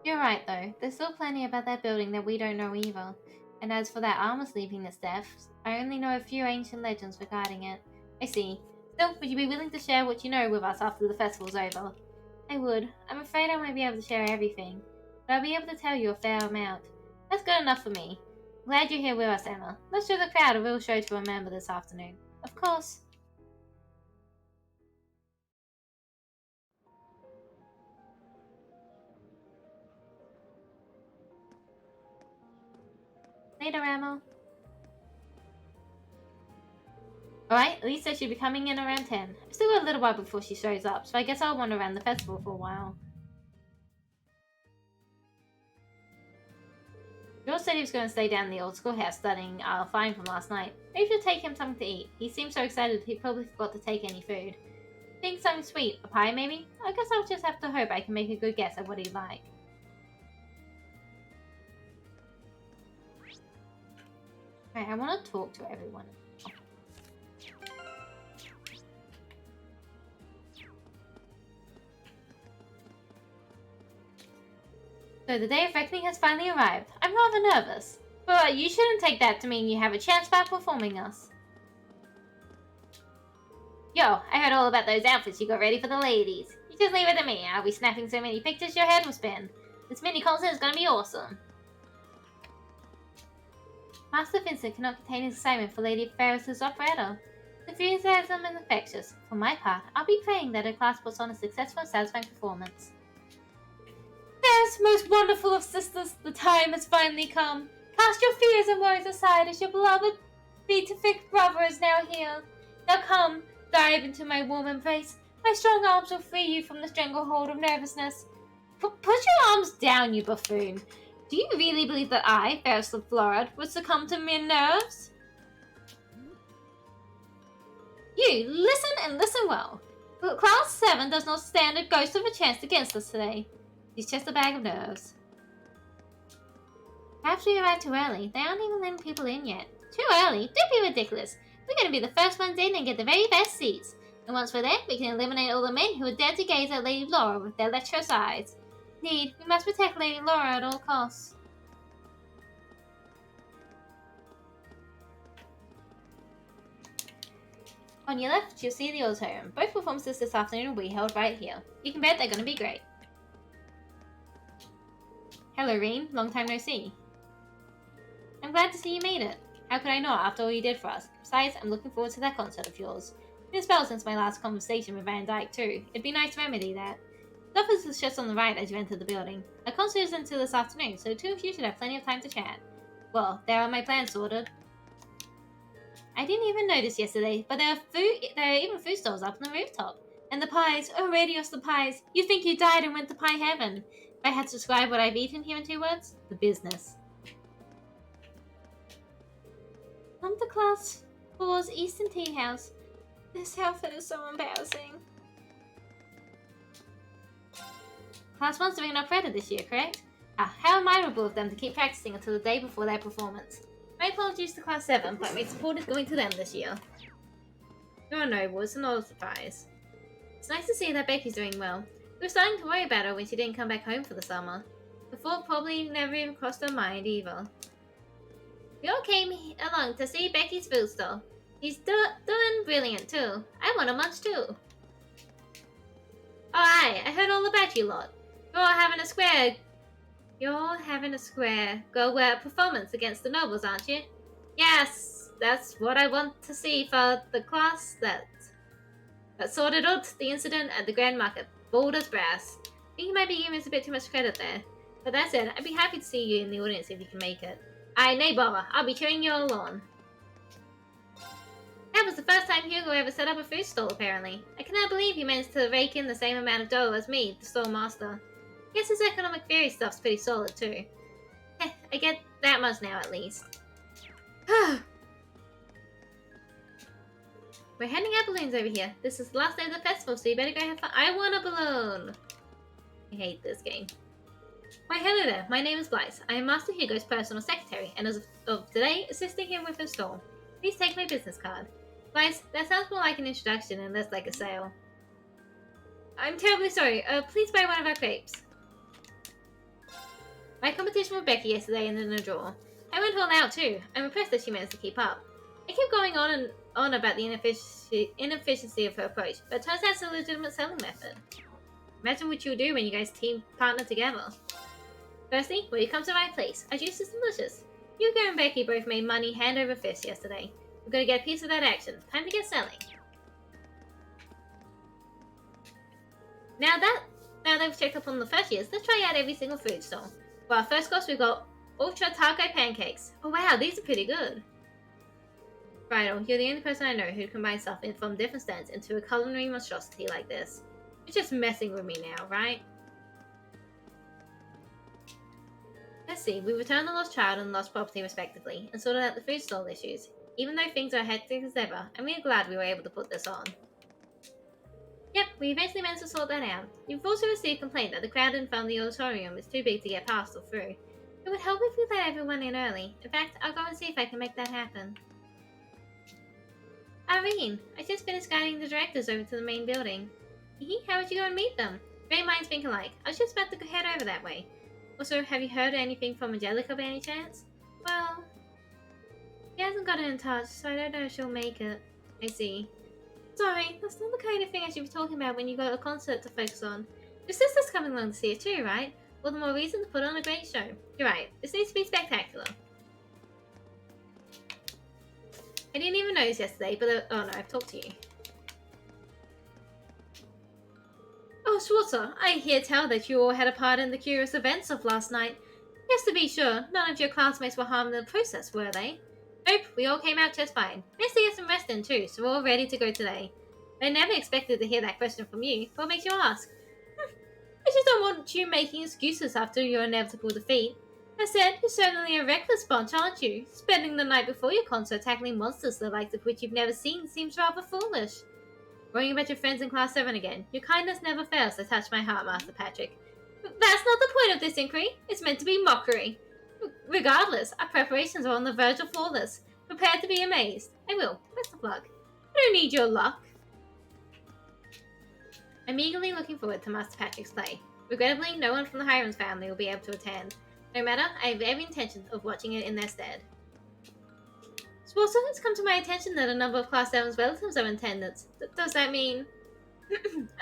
Speaker 1: You're right, though. There's still plenty about that building that we don't know either. And as for that armor sleeping its deaths, I only know a few ancient legends regarding it. I see. Still, would you be willing to share what you know with us after the festival's over? I would. I'm afraid I won't be able to share everything, but I'll be able to tell you a fair amount. That's good enough for me. Glad you're here with us, Emma. Let's show the crowd a real show to remember this afternoon. Of course. Later, Emma. Alright, Lisa should be coming in around 10. I've still got a little while before she shows up, so I guess I'll wander around the festival for a while. George said he was going to stay down in the old schoolhouse studying our find from last night. Maybe we'll take him something to eat. He seemed so excited he probably forgot to take any food. Think something sweet, a pie maybe? I guess I'll just have to hope I can make a good guess at what he'd like. Right, I want to talk to everyone. So the day of reckoning has finally arrived. I'm rather nervous. But you shouldn't take that to mean you have a chance by performing us. Yo, I heard all about those outfits you got ready for the ladies. You just leave it to me. I'll be snapping so many pictures your head will spin. This mini concert is gonna be awesome. Master Vincent cannot contain his excitement for Lady Ferris's operetta. The enthusiasm is infectious. For my part, I'll be praying that her class puts on a successful and satisfying performance. Yes, most wonderful of sisters, the time has finally come. Cast your fears and worries aside as your beloved beatific brother is now here. Now come, dive into my warm embrace. My strong arms will free you from the stranglehold of nervousness. Put your arms down, you buffoon. Do you really believe that I, Ferris of Florida, would succumb to mere nerves? You, listen and listen well. Class 7 does not stand a ghost of a chance against us today. He's just a bag of nerves. Perhaps we arrived too early. They aren't even letting people in yet. Too early? Don't be ridiculous. We're going to be the first ones in and get the very best seats. And once we're there, we can eliminate all the men who would dare to gaze at Lady Laura with their lecherous eyes. Indeed, we must protect Lady Laura at all costs. On your left, you'll see the auditorium. Both performances this afternoon will be held right here. You can bet they're going to be great. Hello, Reen. Long time no see. I'm glad to see you made it. How could I not after all you did for us? Besides, I'm looking forward to that concert of yours. It's been a spell since my last conversation with Van Dyke, too. It'd be nice to remedy that. The office is just on the right as you enter the building. Our concert is until this afternoon, so the two of you should have plenty of time to chat. Well, there are my plans sorted. I didn't even notice yesterday, but there are even food stalls up on the rooftop. And the pies, oh Radios, the pies. You think you died and went to pie heaven. If I had to describe what I've eaten here in 2 words, the business. Come to Class 4's Eastern Tea House. This outfit is so embarrassing. Class 1's doing an operetta this year, correct? Ah, how admirable of them to keep practicing until the day before their performance. My apologies to Class 7, but my support is going to them this year. You're noble, it's not a surprise. It's nice to see that Becky's doing well. We were starting to worry about her when she didn't come back home for the summer. The thought probably never even crossed her mind either. We all came along to see Becky's food stall. He's doing brilliant too. I want a munch too. Oh aye, I heard all about you lot. You're having a square go performance against the nobles, aren't you? Yes, that's what I want to see for the class that sorted out the incident at the Grand Market. Bold as brass. I think you might be giving us a bit too much credit there. But that said, I'd be happy to see you in the audience if you can make it. Aye, nay bother. I'll be cheering you all on. That was the first time Hugo ever set up a food stall, apparently. I cannot believe he managed to rake in the same amount of dough as me, the stall master. Guess his economic theory stuff's pretty solid, too. Heh, I get that much now, at least. We're handing out balloons over here. This is the last day of the festival, so you better go have fun. I want a balloon! I hate this game. Why, hello there. My name is Blythe. I am Master Hugo's personal secretary, and as of today, assisting him with his stall. Please take my business card. Blythe, that sounds more like an introduction and less like a sale. I'm terribly sorry. Please buy one of our crepes. My competition with Becky yesterday ended in a draw. I went all out too. I'm impressed that she managed to keep up. I kept going on and on about the inefficiency of her approach, but it turns out it's a legitimate selling method. Imagine what you'll do when you guys team partner together. Firstly, well, you come to the right place. Our juice is delicious. Hugo and Becky both made money hand over fist yesterday. We're gonna get a piece of that action. Time to get selling. Now that we've checked up on the freshies, let's try out every single food stall. For our first course, we've got Ultra Taco Pancakes. Oh wow, these are pretty good. Bridal, you're the only person I know who combines stuff from different stands into a culinary monstrosity like this. You're just messing with me now, right? Let's see, we returned the lost child and lost property respectively, and sorted out the food stall issues. Even though things are hectic as ever, I'm really glad we were able to put this on. Yep, we eventually managed to sort that out. You've also received complaint that the crowd in front of the auditorium is too big to get past or through. It would help if we let everyone in early. In fact, I'll go and see if I can make that happen. Irene, I just finished guiding the directors over to the main building. How would you go and meet them? Great minds think alike. I was just about to head over that way. Also, have you heard anything from Angelica by any chance? Well, she hasn't gotten in touch, so I don't know if she'll make it. I see. Sorry, that's not the kind of thing I should be talking about when you've got a concert to focus on. Your sister's coming along to see it too, right? All the more reason to put on a great show. You're right, this needs to be spectacular. I didn't even notice yesterday, but oh no, I've talked to you. Oh, Schwarzer, I hear tell that you all had a part in the curious events of last night. Just to be sure, none of your classmates were harmed in the process, were they? Nope, we all came out just fine. Managed to get some rest in too, so we're all ready to go today. I never expected to hear that question from you. What makes you ask? I just don't want you making excuses after your inevitable defeat. I said, you're certainly a reckless bunch, aren't you? Spending the night before your concert tackling monsters the likes of which you've never seen seems rather foolish. Worrying about your friends in Class 7 again. Your kindness never fails to touch my heart, Master Patrick. But that's not the point of this inquiry. It's meant to be mockery. Regardless, our preparations are on the verge of flawless. Prepare to be amazed. I will. Best of luck. I don't need your luck. I'm eagerly looking forward to Master Patrick's play. Regrettably, no one from the Hirons family will be able to attend. No matter, I have every intention of watching it in their stead. Also, it's come to my attention that a number of Class 7's relatives are in attendance. Does that mean...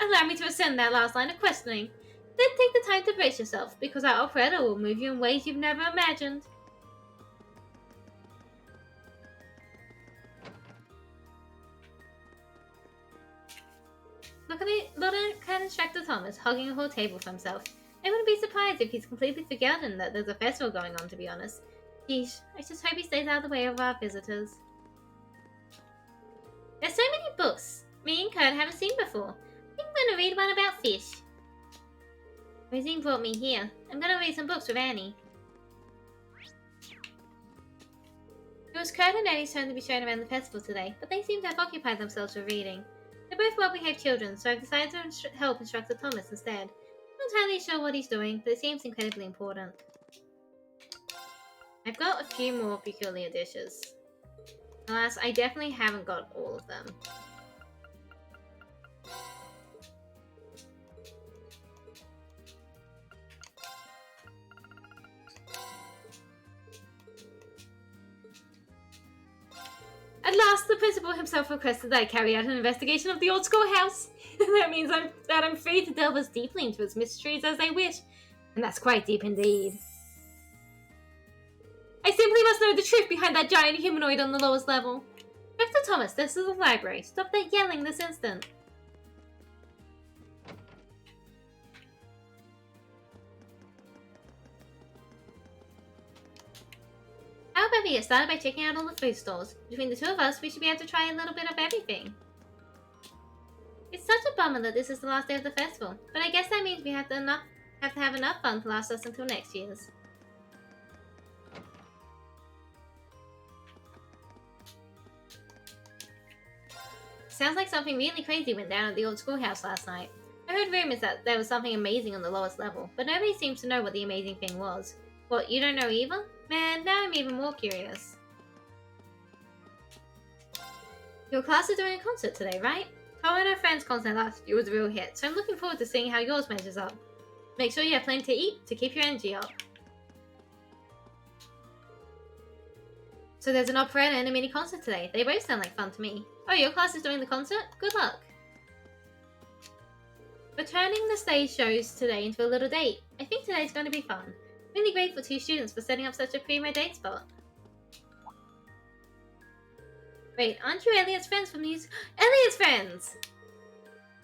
Speaker 1: Allow me to ascend that last line of questioning. Then take the time to brace yourself, because our operetta will move you in ways you've never imagined. Look at Instructor Thomas hugging a whole table for himself. I wouldn't be surprised if he's completely forgotten that there's a festival going on, to be honest. Yeesh, I just hope he stays out of the way of our visitors. There's so many books me and Kurt haven't seen before. I think I'm gonna read one about fish. Rosine brought me here. I'm gonna read some books with Annie. It was Kurt and Annie's turn to be shown around the festival today, but they seem to have occupied themselves with reading. They're both well-behaved children, so I've decided to help Instructor Thomas instead. I'm not entirely sure what he's doing, but it seems incredibly important. I've got a few more peculiar dishes. Alas, I definitely haven't got all of them. At last, the principal himself requested that I carry out an investigation of the old schoolhouse. That means that I'm free to delve as deeply into its mysteries as I wish. And that's quite deep indeed. I simply must know the truth behind that giant humanoid on the lowest level. Dr. Thomas, this is the library. Stop that yelling this instant. How about we get started by checking out all the food stalls? Between the two of us, we should be able to try a little bit of everything. It's such a bummer that this is the last day of the festival, but I guess that means we have to have enough fun to last us until next year's. Sounds like something really crazy went down at the old schoolhouse last night. I heard rumors that there was something amazing on the lowest level, but nobody seems to know what the amazing thing was. What, you don't know either? Man, now I'm even more curious. Your class is doing a concert today, right? Tara and her friend's concert last year was a real hit, so I'm looking forward to seeing how yours measures up. Make sure you have plenty to eat to keep your energy up. So there's an operetta and a mini concert today. They both sound like fun to me. Oh, your class is doing the concert? Good luck. We're turning the stage shows today into a little date. I think today's going to be fun. Really grateful to you students for setting up such a primo date spot. Wait, aren't you Elliot's friends from these? Elliot's friends!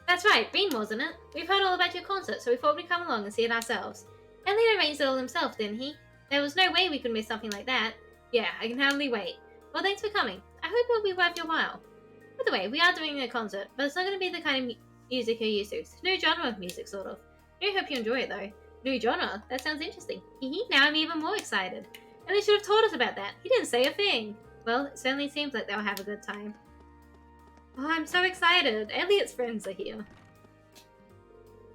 Speaker 1: That's right, Green, wasn't it? We've heard all about your concert, so we thought we'd come along and see it ourselves. Elliot arranged it all himself, didn't he? There was no way we could miss something like that. Yeah, I can hardly wait. Well, thanks for coming. I hope it'll be worth your while. By the way, we are doing a concert, but it's not going to be the kind of music you're used to. It's a new genre of music, sort of. I do hope you enjoy it, though. New genre? That sounds interesting. Now I'm even more excited. Elliot should have told us about that. He didn't say a thing. Well, it certainly seems like they'll have a good time. Oh, I'm so excited. Elliot's friends are here.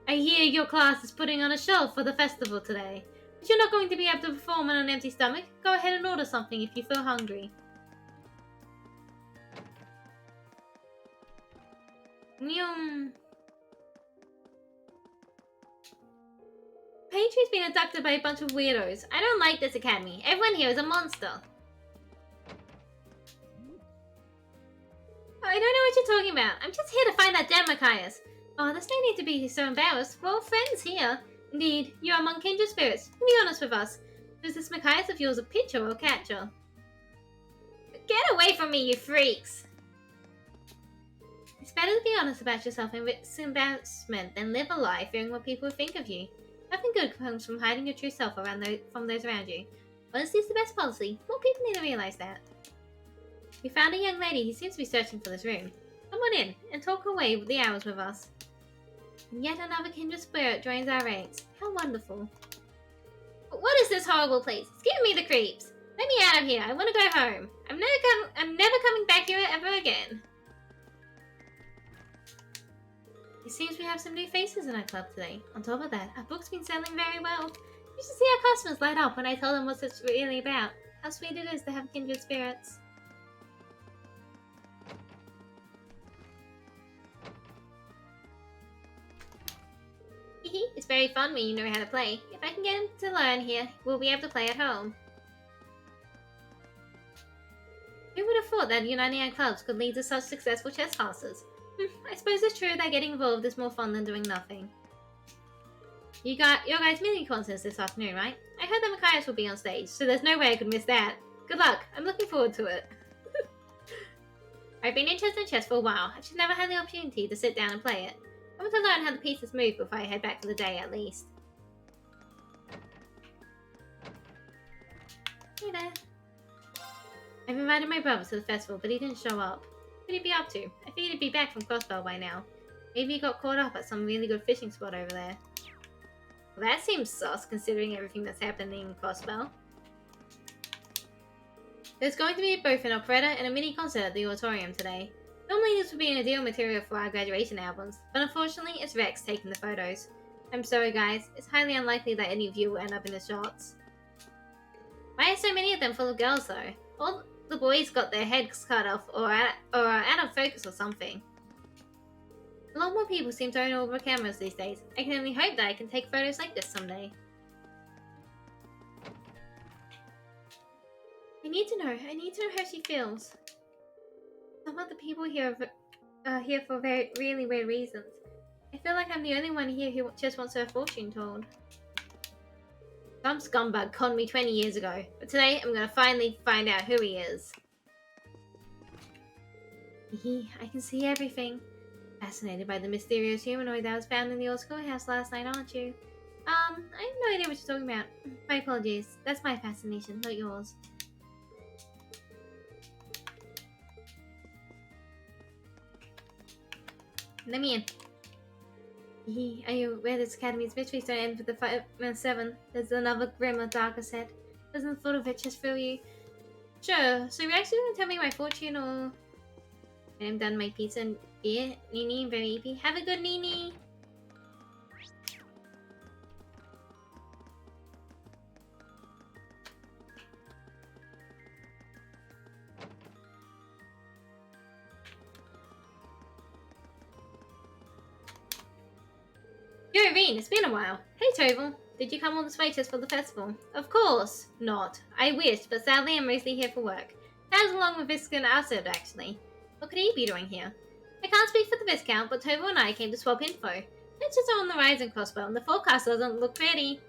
Speaker 1: I hear your class is putting on a show for the festival today. But you're not going to be able to perform on an empty stomach. Go ahead and order something if you feel hungry. Nyum. Patrio's been abducted by a bunch of weirdos. I don't like this academy. Everyone here is a monster. I don't know what you're talking about. I'm just here to find that damn Machias. Oh, there's no need to be so embarrassed. We're all friends here. Indeed, you are among kindred spirits. Be honest with us. Is this Machias of yours a pitcher or catcher? Get away from me, you freaks! It's better to be honest about yourself and risk embarrassment than live a lie fearing what people think of you. Nothing good comes from hiding your true self from those around you. Honesty is the best policy. More people need to realize that. We found a young lady who seems to be searching for this room. Come on in and talk away the hours with us. And yet another kindred spirit joins our ranks. How wonderful. But what is this horrible place? It's giving me the creeps. Let me out of here. I want to go home. I'm never coming back here ever again. It seems we have some new faces in our club today. On top of that, our book's been selling very well. You should see our customers light up when I tell them what it's really about. How sweet it is to have kindred spirits. It's very fun when you know how to play. If I can get him to learn here, we'll be able to play at home. Who would have thought that uniting our clubs could lead to such successful chess classes? I suppose it's true that getting involved is more fun than doing nothing. You got your guys' mini concerts this afternoon, right? I heard that Machias will be on stage, so there's no way I could miss that. Good luck. I'm looking forward to it. I've been interested in chess for a while. I just never had the opportunity to sit down and play it. I want to learn how the pieces move before I head back for the day, at least. Hey there. I've invited my brother to the festival, but he didn't show up. What would he be up to? I figured he'd be back from Crossbell by now. Maybe he got caught up at some really good fishing spot over there. Well, that seems sus, considering everything that's happening in Crossbell. There's going to be both an operetta and a mini concert at the auditorium today. Normally this would be an ideal material for our graduation albums, but unfortunately it's Rex taking the photos. I'm sorry guys, it's highly unlikely that any of you will end up in the shots. Why are so many of them full of girls though? All the boys got their heads cut off or are out of focus or something. A lot more people seem to own over cameras these days. I can only hope that I can take photos like this someday. I need to know how she feels. Some of the people here are here for really weird reasons. I feel like I'm the only one here who just wants her fortune told. Some scumbag conned me 20 years ago, but today I'm gonna finally find out who he is. I can see everything. Fascinated by the mysterious humanoid that was found in the old schoolhouse last night, aren't you? I have no idea what you're talking about. My apologies. That's my fascination, not yours. Let me in. Are you aware this academy's mysteries don't end with the 5 and 7? There's another grimmer, darker set. Doesn't the thought of it just fill you? Sure, so you're actually gonna tell me my fortune or... I'm done my pizza and beer. Nini, very easy. Have a good Nini! Yo, Irene, it's been a while. Hey, Toval. Did you come all this way just for the festival? Of course not. I wish, but sadly I'm mostly here for work. Sounds along with Viscount Acid, actually. What could he be doing here? I can't speak for the Viscount, but Tovo and I came to swap info. Tensions are on the rise in Crossbow, and the forecast doesn't look pretty.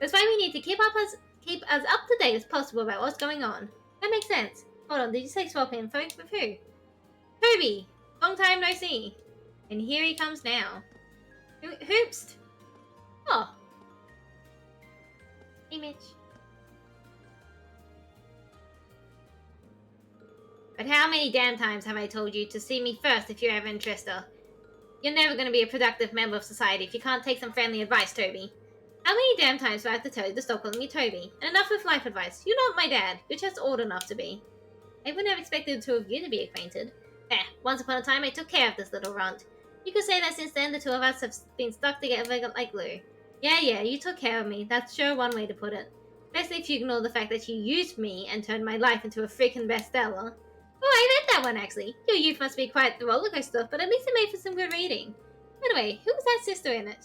Speaker 1: That's why we need to keep as up to date as possible about what's going on. That makes sense. Hold on, did you say swap info? With who? Toby! Long time no see. And here he comes now. Hoopst! Oh. Hey, Mitch. But how many damn times have I told you to see me first if you're ever interested? You're never going to be a productive member of society if you can't take some friendly advice, Toby. How many damn times do I have to tell you to stop calling me Toby? And enough with life advice. You're not my dad. You're just old enough to be. I wouldn't have expected the two of you to be acquainted. Once upon a time I took care of this little runt. You could say that since then the two of us have been stuck together like glue. Yeah, you took care of me. That's sure one way to put it. Especially if you ignore the fact that you used me and turned my life into a freaking bestseller. Oh, I read that one actually. Your youth must be quite the rollercoaster, but at least it made for some good reading. By the way, who was that sister in it?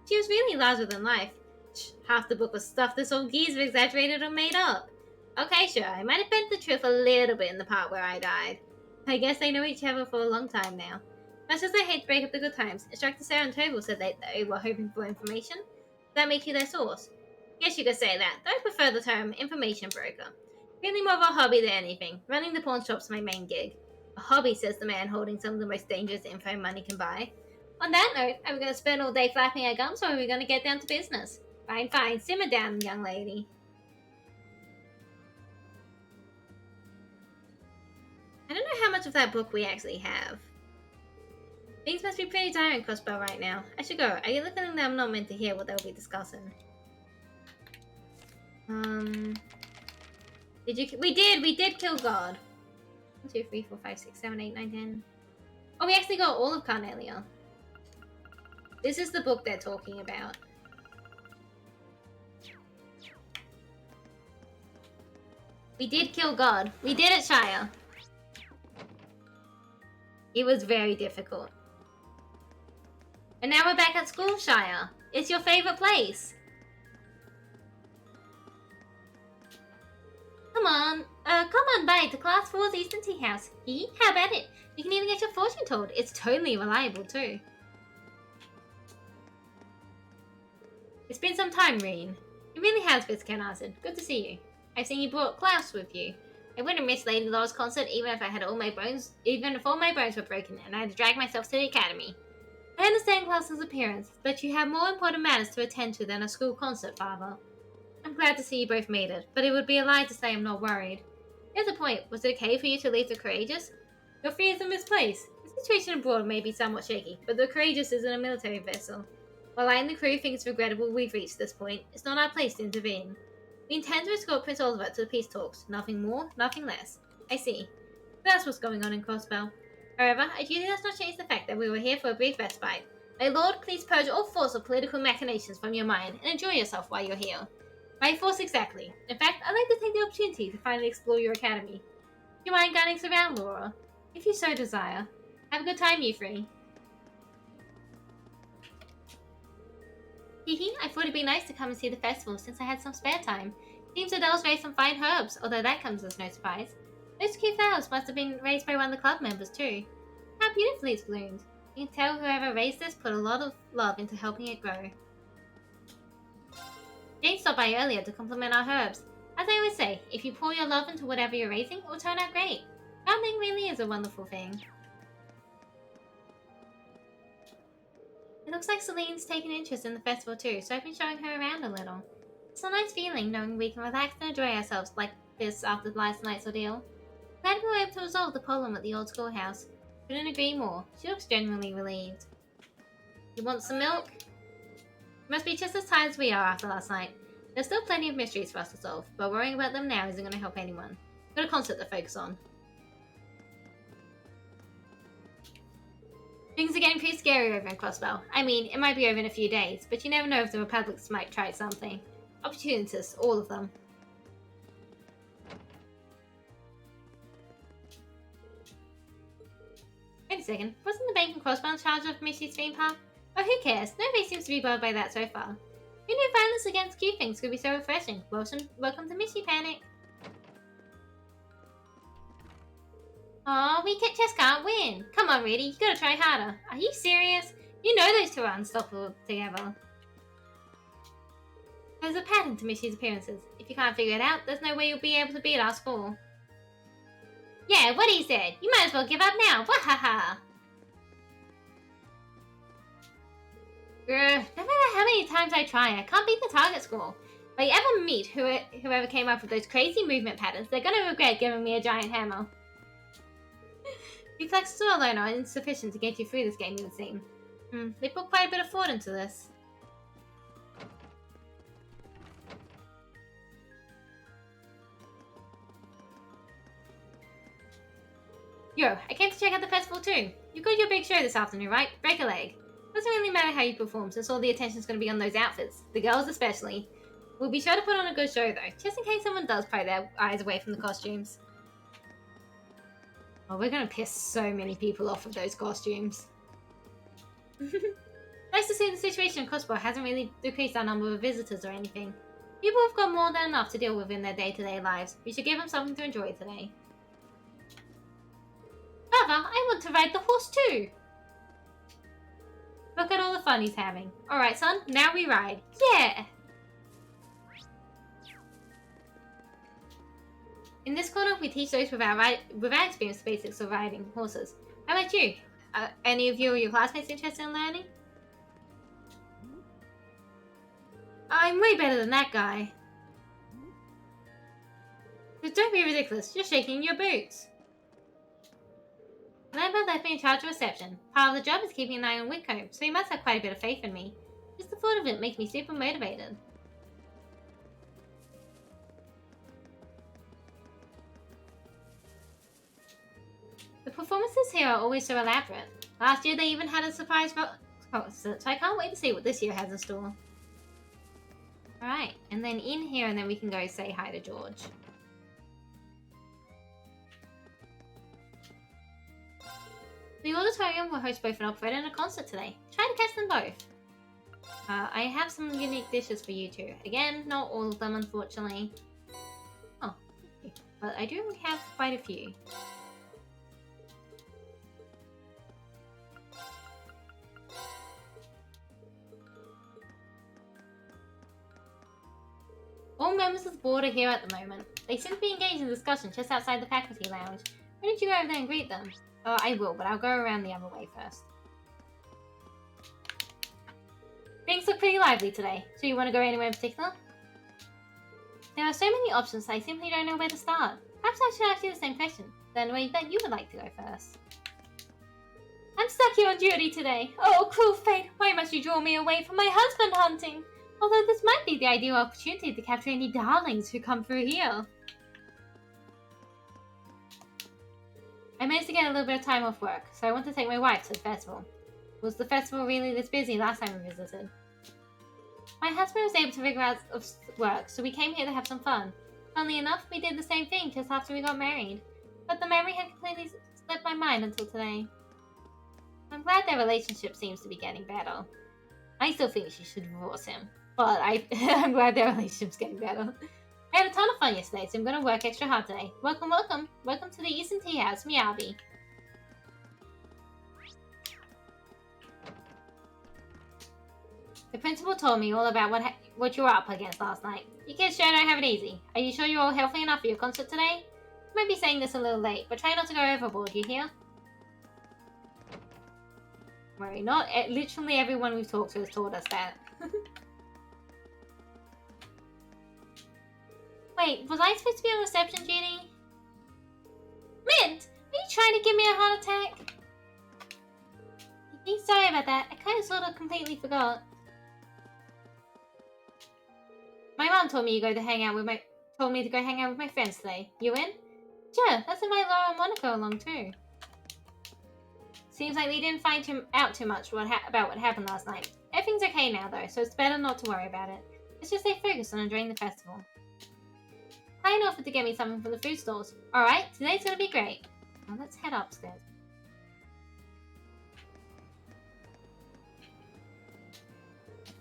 Speaker 1: She was really larger than life. Half the book was stuff this old geezer exaggerated or made up. Okay, sure, I might have bent the truth a little bit in the part where I died. I guess they know each other for a long time now. Much as I hate to break up the good times, Instructor Sarah and Toval said they were hoping for information. Does that make you their source? Guess you could say that, though I prefer the term information broker. Really more of a hobby than anything. Running the pawn shop's my main gig. A hobby, says the man holding some of the most dangerous info money can buy. On that note, are we going to spend all day flapping our gums, or are we going to get down to business? Fine, simmer down, young lady. I don't know how much of that book we actually have. Things must be pretty dire in Crossbow right now. I should go. I get the feeling that I'm not meant to hear what they'll be discussing. We did kill God. 1, 2, 3, 4, 5, 6, 7, 8, 9, 10. Oh, we actually got all of Carnelia. This is the book they're talking about. We did kill God. We did it, Shire. It was very difficult. And now we're back at school, Shire. It's your favorite place. Come on by to Class 4's Eastern Tea House. How about it? You can even get your fortune told. It's totally reliable, too. It's been some time, Reen. It really has, Viscount Acid. Good to see you. I've seen you brought Klaus with you. I wouldn't miss Lady Laura's concert even if all my bones were broken and I had to drag myself to the academy. I understand Klaus's appearance, but you have more important matters to attend to than a school concert, Father. I'm glad to see you both made it, but it would be a lie to say I'm not worried. Here's the point. Was it okay for you to leave the Courageous? Your fears are misplaced. The situation abroad may be somewhat shaky, but the Courageous isn't a military vessel. While I and the crew think it's regrettable we've reached this point, it's not our place to intervene. We intend to escort Prince Oliver to the peace talks. Nothing more, nothing less. I see. That's what's going on in Crossbow. However, I duty does not change the fact that we were here for a brief respite. My lord, please purge all thoughts of political machinations from your mind and enjoy yourself while you're here. My force exactly. In fact, I'd like to take the opportunity to finally explore your academy. Do you mind guiding us around, Laura? If you so desire. Have a good time, you three. I thought it'd be nice to come and see the festival since I had some spare time. Seems Adele's raised some fine herbs, although that comes as no surprise. Those cute flowers must have been raised by one of the club members too. How beautifully it's bloomed. You can tell whoever raised this put a lot of love into helping it grow. Jane stopped by earlier to compliment our herbs. As I always say, if you pour your love into whatever you're raising, it will turn out great. Gardening really is a wonderful thing. It looks like Celine's taken interest in the festival too, so I've been showing her around a little. It's a nice feeling knowing we can relax and enjoy ourselves like this after last night's ordeal. Glad we were able to resolve the problem at the old schoolhouse. Couldn't agree more. She looks genuinely relieved. You want some milk? You must be just as tired as we are after last night. There's still plenty of mysteries for us to solve, but worrying about them now isn't going to help anyone. Got a concert to focus on. Things are getting pretty scary over in Crossbow. I mean, it might be over in a few days, but you never know if the Republics might try something. Opportunists, all of them. Wait a second, wasn't the bank in Crossbow in charge of Missy's theme park? Oh, who cares? Nobody seems to be bothered by that so far. Who knew violence against cute things could be so refreshing? Welcome to Missy Panic. Aw, we just can't win. Come on, Reedy, you gotta try harder. Are you serious? You know those two are unstoppable together. There's a pattern to Mishy's appearances. If you can't figure it out, there's no way you'll be able to beat our score. Yeah, what he said. You might as well give up now. Wahaha. No matter how many times I try, I can't beat the target score. If I ever meet whoever came up with those crazy movement patterns, they're gonna regret giving me a giant hammer. Reflexes alone are insufficient to get you through this game, it would seem. They put quite a bit of thought into this. Yo, I came to check out the festival too. You got your big show this afternoon, right? Break a leg. Doesn't really matter how you perform, since all the attention's going to be on those outfits. The girls especially. We'll be sure to put on a good show though, just in case someone does pry their eyes away from the costumes. Oh, we're going to piss so many people off with those costumes. Nice to see the situation in Crossbow hasn't really decreased our number of visitors or anything. People have got more than enough to deal with in their day-to-day lives. We should give them something to enjoy today. Father, I want to ride the horse too! Look at all the fun he's having. Alright, son, now we ride. Yeah! In this corner, we teach those without experience the basics of riding horses. How about you? Any of you or your classmates interested in learning? I'm way better than that guy. But don't be ridiculous, you're shaking your boots. Lambert left me in charge of reception. Part of the job is keeping an eye on Whitcomb, so he must have quite a bit of faith in me. Just the thought of it makes me super motivated. The performances here are always so elaborate. Last year they even had a surprise concert, so I can't wait to see what this year has in store. Alright, and then in here and then we can go say hi to George. The auditorium will host both an opera and a concert today. Try to catch them both. I have some unique dishes for you two. Again, not all of them unfortunately. Oh, okay. But I do have quite a few. All members of the board are here at the moment. They seem to be engaged in discussion just outside the faculty lounge. Why don't you go over there and greet them? Oh, I will, but I'll go around the other way first. Things look pretty lively today. So you want to go anywhere in particular? There are so many options I simply don't know where to start. Perhaps I should ask you the same question. Then way that you would like to go first. I'm stuck here on duty today. Oh, cruel fate. Why must you draw me away from my husband hunting? Although this might be the ideal opportunity to capture any darlings who come through here. I managed to get a little bit of time off work, so I want to take my wife to the festival. Was the festival really this busy last time we visited? My husband was able to figure out work, so we came here to have some fun. Funnily enough, we did the same thing just after we got married. But the memory had completely slipped my mind until today. I'm glad their relationship seems to be getting better. I still think she should divorce him, but I'm glad their relationship's getting better. I had a ton of fun yesterday, so I'm going to work extra hard today. Welcome, welcome. Welcome to the Eastern Tea House, Miyabi. The principal told me all about what you were up against last night. You kids sure don't have it easy. Are you sure you're all healthy enough for your concert today? I might be saying this a little late, but try not to go overboard, you hear? Worry not. Literally everyone we've talked to has told us that. Wait, was I supposed to be on reception duty? Mint! Are you trying to give me a heart attack? Sorry about that. I kind of sort of completely forgot. My mom told me to go hang out with my friends today. You in? Sure, let's invite Laura and Monica along too. Seems like they didn't find out too much about what happened last night. Everything's okay now though, so it's better not to worry about it. Let's just stay focused on enjoying the festival. Ryan offered to get me something from the food stalls. Alright, today's gonna be great. Now let's head upstairs.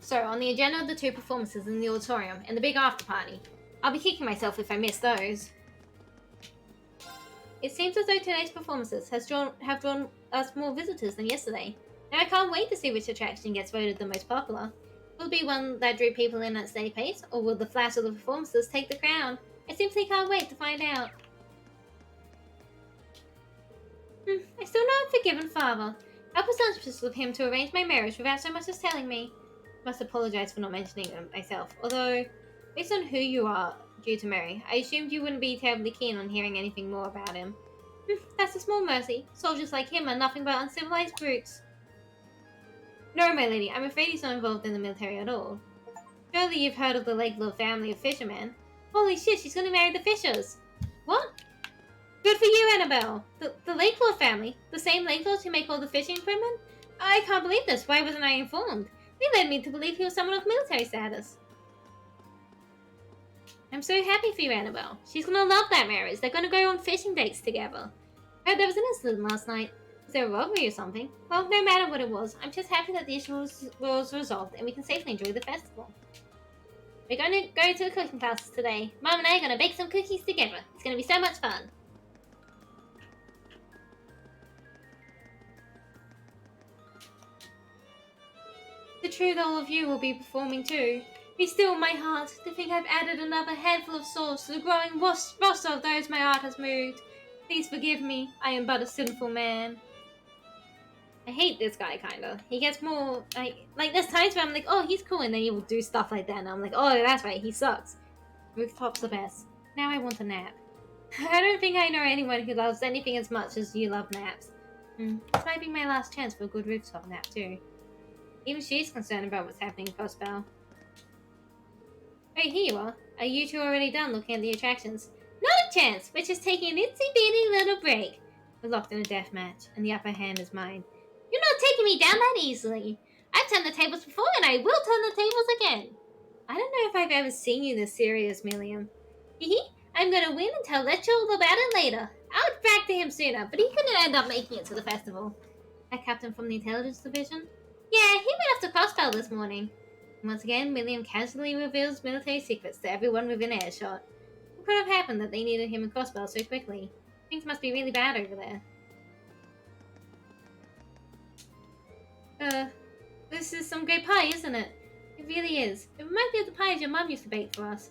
Speaker 1: So, on the agenda are the two performances in the auditorium and the big after party. I'll be kicking myself if I miss those. It seems as though today's performances have drawn us more visitors than yesterday. Now I can't wait to see which attraction gets voted the most popular. Will it be one that drew people in at a steady pace, or will the flash of the performances take the crown? I simply can't wait to find out. I still know I'm forgiven, Father. How presumptuous of him to arrange my marriage without so much as telling me. Must apologize for not mentioning it myself, although, based on who you are due to marry, I assumed you wouldn't be terribly keen on hearing anything more about him. That's a small mercy. Soldiers like him are nothing but uncivilized brutes. No, my lady, I'm afraid he's not involved in the military at all. Surely you've heard of the Lakelord family of fishermen. Holy shit, she's gonna marry the Fishers! What? Good for you, Annabelle! The Lakelord family? The same Lakelords who make all the fishing equipment? I can't believe this. Why wasn't I informed? They led me to believe he was someone of military status. I'm so happy for you, Annabelle. She's gonna love that marriage. They're gonna go on fishing dates together. I heard there was an incident last night. Was there a robbery or something? Well, no matter what it was, I'm just happy that the issue was resolved and we can safely enjoy the festival. We're going to go to the cooking classes today. Mom and I are going to bake some cookies together. It's going to be so much fun. The truth, all of you will be performing too. Be still, my heart, to think I've added another handful of souls to the growing roster of those my art has moved. Please forgive me. I am but a sinful man. I hate this guy, kinda. He gets more, like there's times where I'm like, oh, he's cool, and then he will do stuff like that, and I'm like, oh, that's right, he sucks. Rooftop's the best. Now I want a nap. I don't think I know anyone who loves anything as much as you love naps. This might be my last chance for a good rooftop nap, too. Even she's concerned about what's happening in Crossbell. Hey, here you are. Are you two already done looking at the attractions? Not a chance! We're just taking an itsy-bitty little break. We're locked in a death match, and the upper hand is mine. You're not taking me down that easily. I've turned the tables before, and I will turn the tables again. I don't know if I've ever seen you this serious, Milliam. I'm gonna win and tell Letcher all about it later. I would brag to him sooner, but he couldn't end up making it to the festival. That captain from the intelligence division? Yeah, he went off to Crossbell this morning. And once again, Milliam casually reveals military secrets to everyone within earshot. What could have happened that they needed him in Crossbell so quickly? Things must be really bad over there. This is some great pie, isn't it? It really is. It reminds me of the pies your mum used to bake for us.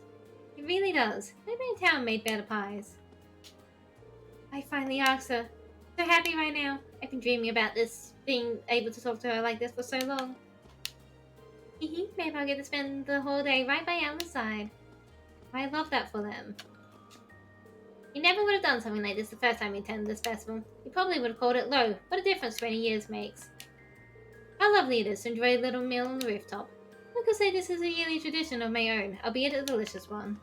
Speaker 1: It really does. Nobody in town made better pies. I finally asked her. So happy right now. I've been dreaming about this, being able to talk to her like this for so long. Maybe I'll get to spend the whole day right by Alan's side. I love that for them. He never would have done something like this the first time he attended this festival. He probably would have called it low. What a difference 20 years makes. How lovely it is to enjoy a little meal on the rooftop. I could say this is a yearly tradition of my own, albeit a delicious one.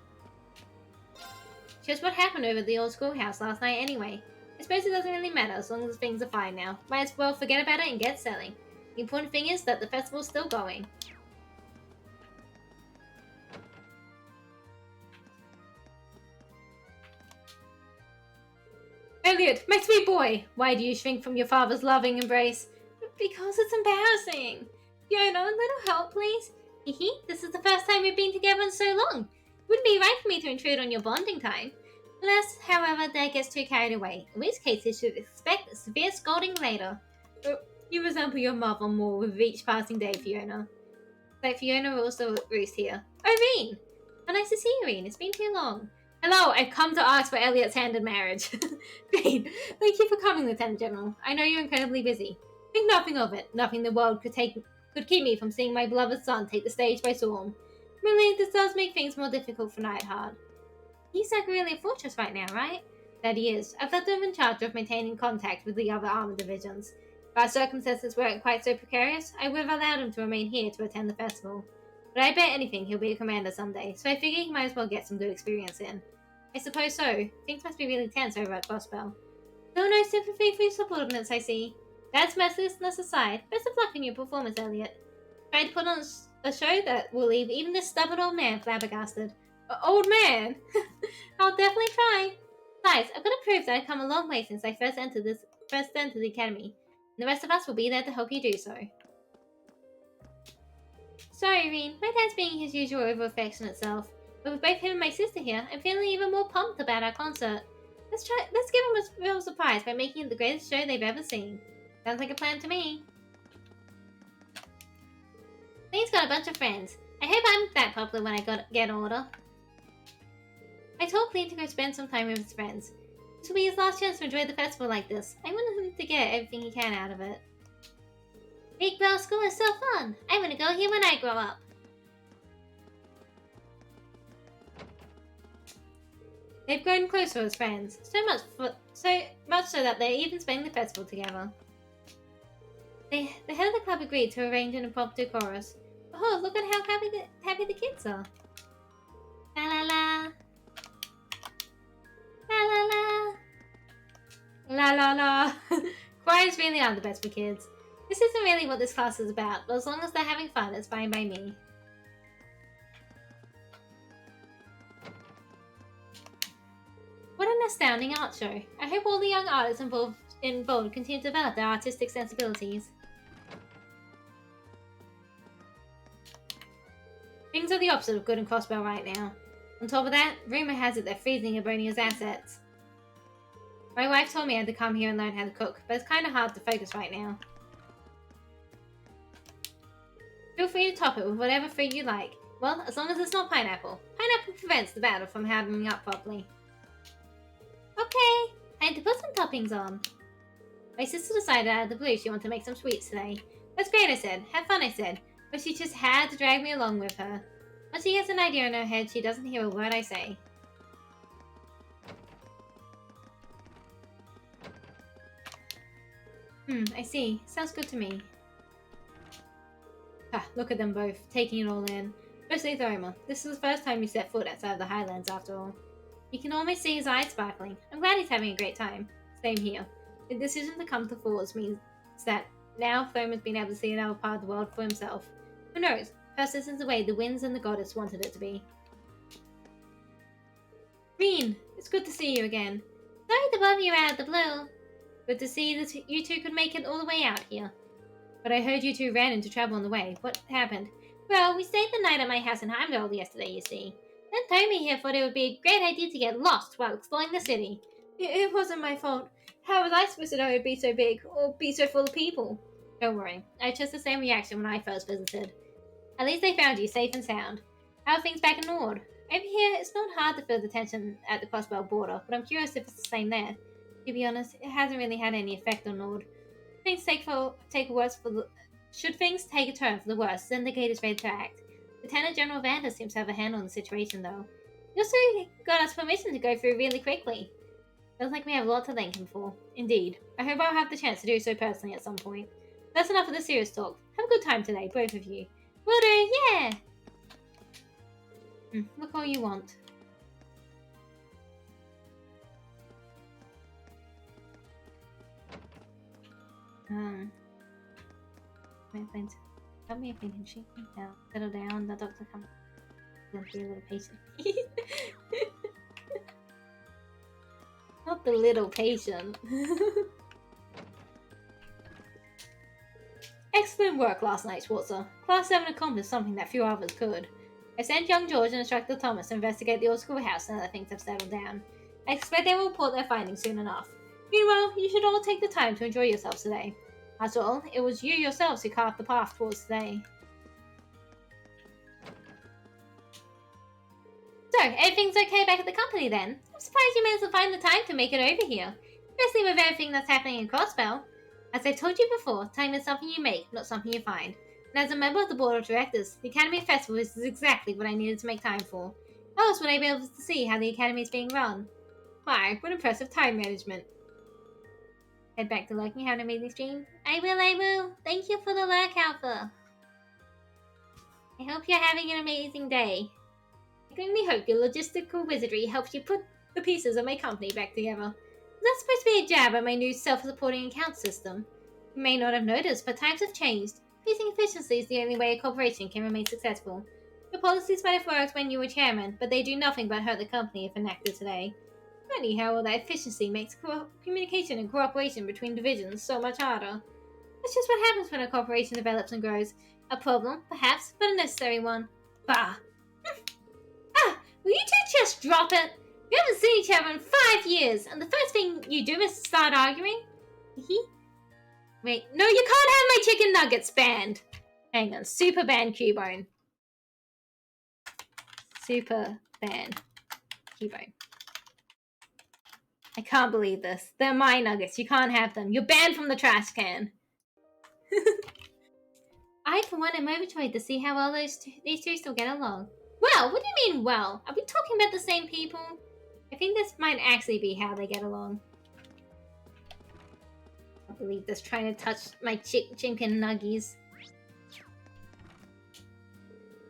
Speaker 1: Just what happened over at the old schoolhouse last night anyway. I suppose it doesn't really matter as long as things are fine now. Might as well forget about it and get selling. The important thing is that the festival's still going. Elliot, my sweet boy! Why do you shrink from your father's loving embrace? Because it's embarrassing. Fiona, a little help, please? This is the first time we've been together in so long. It wouldn't be right for me to intrude on your bonding time. Unless, however, Dad gets too carried away, in which case you should expect a severe scolding later. You resemble your mother more with each passing day, Fiona. Like Fiona rules the roost here. Irene! Oh, nice to see you, Irene. It's been too long. Hello, I've come to ask for Elliot's hand in marriage. Great. Thank you for coming, Lieutenant General. I know you're incredibly busy. Think nothing of it. Nothing in the world could keep me from seeing my beloved son take the stage by storm. Really, this does make things more difficult for Neidhart. He's like really a fortress right now, right? That he is. I've left him in charge of maintaining contact with the other armored divisions. If our circumstances weren't quite so precarious, I would have allowed him to remain here to attend the festival. But I bet anything he'll be a commander someday, so I figure he might as well get some good experience in. I suppose so. Things must be really tense over at Crossbell. Still no sympathy for your subordinates, I see. Dad's mercilessness aside, best of luck in your performance, Elliot. Try to put on a show that will leave even this stubborn old man flabbergasted. Old man? I'll definitely try. Besides, I've got to prove that I've come a long way since I first entered the academy. And the rest of us will be there to help you do so. Sorry, Irene. My dad's being his usual over-affectionate self. But with both him and my sister here, I'm feeling even more pumped about our concert. Let's give them a real surprise by making it the greatest show they've ever seen. Sounds like a plan to me. Lane's got a bunch of friends. I hope I'm that popular when I get older. I told Cleve to go spend some time with his friends. This will be his last chance to enjoy the festival like this. I want him to get everything he can out of it. Big Bell School is so fun! I want to go here when I grow up. They've grown closer as friends, so much so that they're even spending the festival together. The head of the club agreed to arrange an impromptu chorus. Oh, look at how happy the kids are. La la la. La la la. La la la. Choirs really are the best for kids. This isn't really what this class is about, but as long as they're having fun, it's fine by me. What an astounding art show. I hope all the young artists involved continue to develop their artistic sensibilities. Things are the opposite of good in Crossbell right now. On top of that, rumor has it they're freezing Ebronia's assets. My wife told me I had to come here and learn how to cook, but it's kind of hard to focus right now. Feel free to top it with whatever fruit you like. Well, as long as it's not pineapple. Pineapple prevents the batter from hardening up properly. Okay, time to put some toppings on. My sister decided out of the blue she wanted to make some sweets today. That's great, I said. Have fun, I said. But she just had to drag me along with her. Once she gets an idea in her head, she doesn't hear a word I say. I see. Sounds good to me. Look at them both, taking it all in. Especially Thoma. This is the first time he set foot outside of the Highlands, after all. You can almost see his eyes sparkling. I'm glad he's having a great time. Same here. The decision to come to Falls means that now Thoma's been able to see another part of the world for himself. Who knows? Perhaps this is the way the winds and the goddess wanted it to be. Reen, it's good to see you again. Sorry to bother you out of the blue. Good to see that you two could make it all the way out here. But I heard you two ran into trouble on the way. What happened? Well, we stayed the night at my house in Heimdall yesterday, you see. Then Tommy here thought it would be a great idea to get lost while exploring the city. It wasn't my fault. How was I supposed to know it would be so big, or be so full of people? Don't worry, I had just the same reaction when I first visited. At least they found you safe and sound. How are things back in Nord? Over here, it's not hard to feel the tension at the Crossbell border, but I'm curious if it's the same there. To be honest, it hasn't really had any effect on Nord. Should things take a turn for the worse, then the gate is ready to act. Lieutenant General Vander seems to have a handle on the situation, though. He also got us permission to go through really quickly. Feels like we have a lot to thank him for. Indeed. I hope I'll have the chance to do so personally at some point. That's enough of the serious talk. Have a good time today, both of you. Will do, yeah! Look all you want. Tell me if you can shake me down. Settle down, the doctor come. You'll be a little patient. Not the little patient. Excellent work last night, Schwarzer. Class 7 accomplished something that few others could. I sent young George and instructor Thomas to investigate the old schoolhouse now that things have settled down. I expect they will report their findings soon enough. Meanwhile, you should all take the time to enjoy yourselves today. After all, it was you yourselves who carved the path towards today. So, everything's okay back at the company then? I'm surprised you managed to find the time to make it over here. Especially with everything that's happening in Crossbell. As I've told you before, time is something you make, not something you find. And as a member of the board of directors, the Academy Festival is exactly what I needed to make time for. How else would I be able to see how the Academy is being run? My, what impressive time management. Head back to lurking, have an amazing stream. I will. Thank you for the lurk, Alpha. I hope you're having an amazing day. I can only hope your logistical wizardry helps you put the pieces of my company back together. That's supposed to be a jab at my new self-supporting account system. You may not have noticed, but times have changed. Increasing efficiency is the only way a corporation can remain successful. Your policies might have worked when you were chairman, but they do nothing but hurt the company if enacted today. Funny how all that efficiency makes communication and cooperation between divisions so much harder. That's just what happens when a corporation develops and grows. A problem, perhaps, but a necessary one. Bah! Will you two just drop it? We haven't seen each other in 5 years, and the first thing you do is start arguing? Wait, no, you can't have my chicken nuggets banned. Hang on, super ban Cubone. Super ban Cubone. I can't believe this. They're my nuggets. You can't have them. You're banned from the trash can. I, for one, am overjoyed to see how well these two still get along. Well, what do you mean, well? Are we talking about the same people? I think this might actually be how they get along. I can't believe this, trying to touch my chicken nuggies.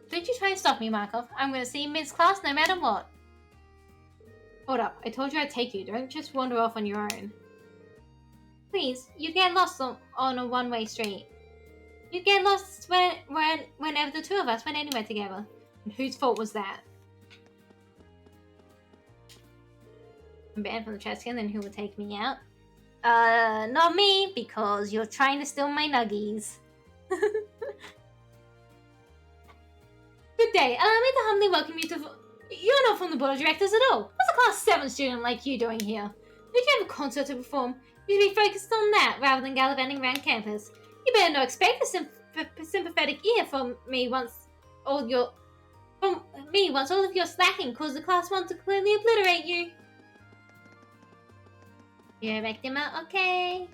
Speaker 1: Don't you try to stop me, Markov. I'm going to see you mid-class no matter what. Hold up. I told you I'd take you. Don't just wander off on your own. Please, you get lost on a one-way street. You get lost whenever the two of us went anywhere together. And whose fault was that? I'm banned from the trash can, then who will take me out? Not me, because you're trying to steal my nuggies. Good day. Allow me to humbly welcome you to... You're not from the board of directors at all. What's a class 7 student like you doing here? Did you have a concert to perform? You should be focused on that rather than gallivanting around campus. You better not expect a sympathetic ear from me once all of your slacking caused the class 1 to clearly obliterate you. You're a victim, okay.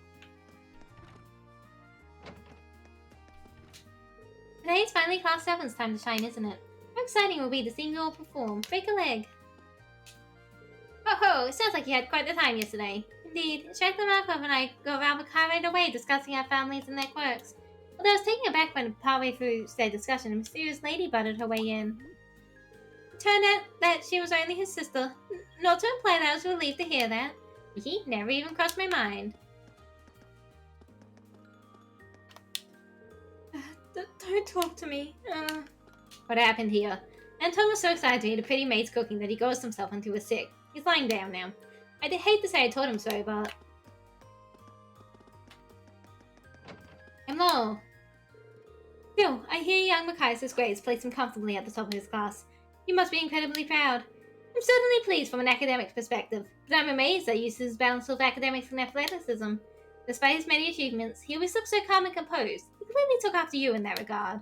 Speaker 1: Today's finally class 7's time to shine, isn't it? How exciting it will be to see you all perform. Break a leg. Ho ho, it sounds like you had quite the time yesterday. Indeed, Instructor Markov and I go rather carried away discussing our families and their quirks. Although I was taken aback when partway through said discussion, a mysterious lady butted her way in. It turned out that she was only his sister. Not to imply that I was relieved to hear that. He never even crossed my mind. Don't talk to me. What happened here? Anton was so excited to eat a pretty maid's cooking that he goes himself until he was sick. He's lying down now. I hate to say I told him so, but... Hello. Still, I hear young Machias' grades place him comfortably at the top of his class. You must be incredibly proud. I'm certainly pleased from an academic perspective, but I'm amazed at his balance of academics and athleticism. Despite his many achievements, he always looks so calm and composed. He clearly took after you in that regard.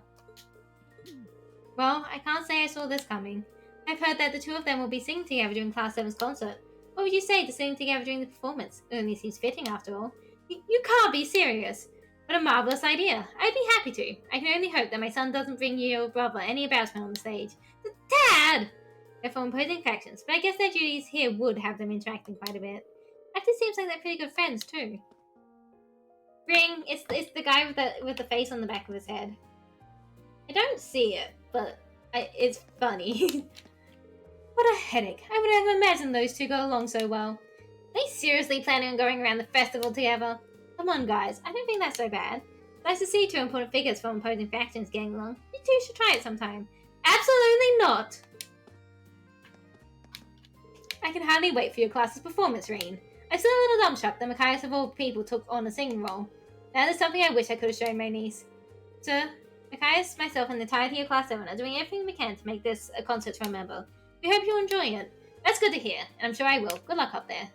Speaker 1: Well, I can't say I saw this coming. I've heard that the two of them will be singing together during Class 7's concert. What would you say to singing together during the performance? It only seems fitting, after all. You can't be serious. What a marvelous idea. I'd be happy to. I can only hope that my son doesn't bring your brother any embarrassment on the stage. Dad! They're from opposing factions, but I guess their duties here would have them interacting quite a bit. Actually seems like they're pretty good friends, too. Ring, it's the guy with the face on the back of his head. I don't see it, but it's funny. What a headache. I would never imagined those two got along so well. Are they seriously planning on going around the festival together? Come on, guys. I don't think that's so bad. It's nice to see two important figures from opposing factions getting along. You two should try it sometime. Absolutely not! I can hardly wait for your class's performance, Reen. I'm still a little dumbstruck that Machias of all people took on a singing role. That is something I wish I could have shown my niece. Sir, Machias, myself, and the entirety of Class 7 are doing everything we can to make this a concert to remember. We hope you'll enjoy it. That's good to hear, and I'm sure I will. Good luck up there.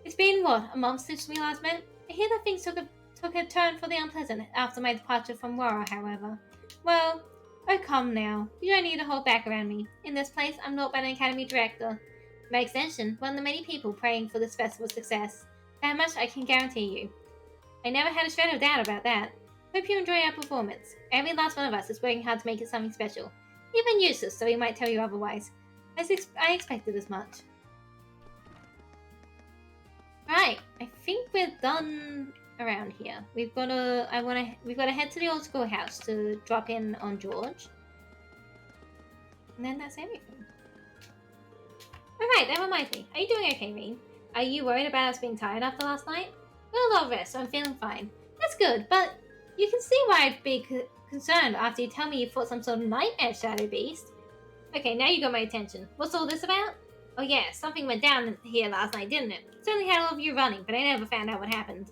Speaker 1: It's been, what, a month since we last met? I hear that things took a turn for the unpleasant after my departure from Wara, however. Well, oh come now. You don't need to hold back around me. In this place, I'm not an academy director. By extension, one of the many people praying for this festival's success. That much I can guarantee you. I never had a shred of doubt about that. Hope you enjoy our performance. Every last one of us is working hard to make it something special. Even Eustace, so he might tell you otherwise. I expected as much. Right, I think we're done around here. We've got to head to the old schoolhouse to drop in on George. And then that's everything. Alright, that reminds me. Are you doing okay, Reen? Are you worried about us being tired after last night? Got a lot of rest, so I'm feeling fine. That's good, but you can see why I'd be concerned after you tell me you fought some sort of nightmare shadow beast. Okay, now you got my attention. What's all this about? Oh yeah, something went down here last night, didn't it? Certainly had all of you running, but I never found out what happened.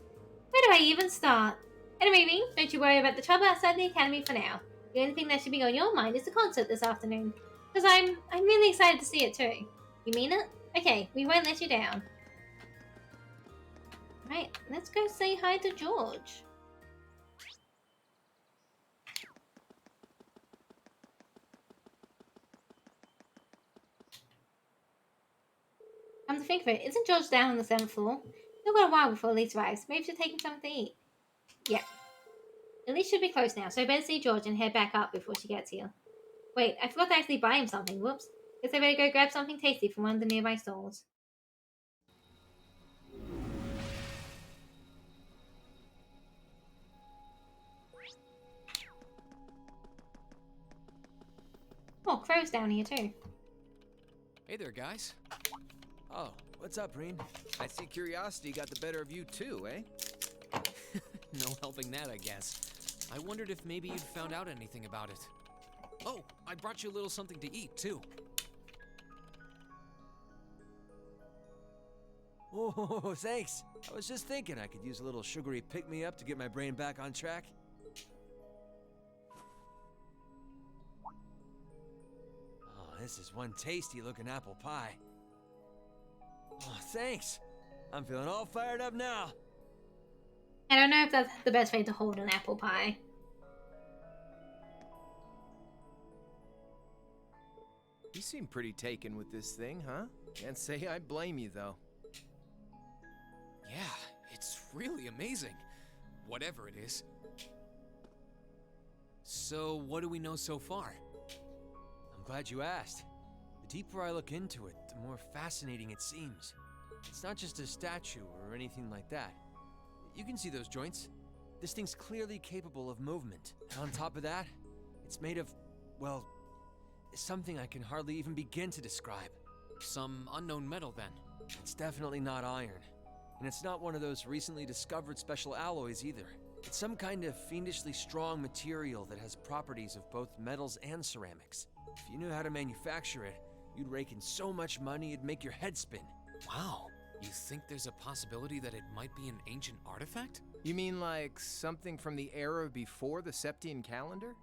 Speaker 1: Where do I even start? Anyway, Reen, don't you worry about the trouble outside the academy for now. The only thing that should be on your mind is the concert this afternoon. Because I'm really excited to see it too. You mean it? Okay, we won't let you down. Right, let's go say hi to George. Come to think of it, isn't George down on the 7th floor? Still got a while before Elise arrives. Maybe we should take him something to eat. Yeah. Elise should be close now, so I better see George and head back up before she gets here. Wait, I forgot to actually buy him something. Whoops. Guess I better go grab something tasty from one of the nearby stalls. Oh, Crow's down here too.
Speaker 2: Hey there, guys.
Speaker 16: Oh, what's up, Reen?
Speaker 10: I see curiosity got the better of you too, eh?
Speaker 2: No helping that, I guess. I wondered if maybe you'd found out anything about it. Oh, I brought you a little something to eat, too.
Speaker 16: Oh, thanks. I was just thinking I could use a little sugary pick-me-up to get my brain back on track. Oh, this is one tasty-looking apple pie. Oh, thanks. I'm feeling all fired up now.
Speaker 1: I don't know if that's the best way to hold an apple pie.
Speaker 10: You seem pretty taken with this thing, huh? Can't say I blame you, though.
Speaker 2: Yeah, it's really amazing. Whatever it is. So, what do we know so far?
Speaker 16: I'm glad you asked. The deeper I look into it, the more fascinating it seems. It's not just a statue or anything like that. You can see those joints. This thing's clearly capable of movement. And on top of that, it's made of, well, something I can hardly even begin to describe.
Speaker 2: Some unknown metal, then?
Speaker 16: It's definitely not iron. And it's not one of those recently discovered special alloys either. It's some kind of fiendishly strong material that has properties of both metals and ceramics. If you knew how to manufacture it, you'd rake in so much money it'd make your head spin.
Speaker 2: Wow. You think there's a possibility that it might be an ancient artifact?
Speaker 10: You mean like something from the era before the Septian calendar?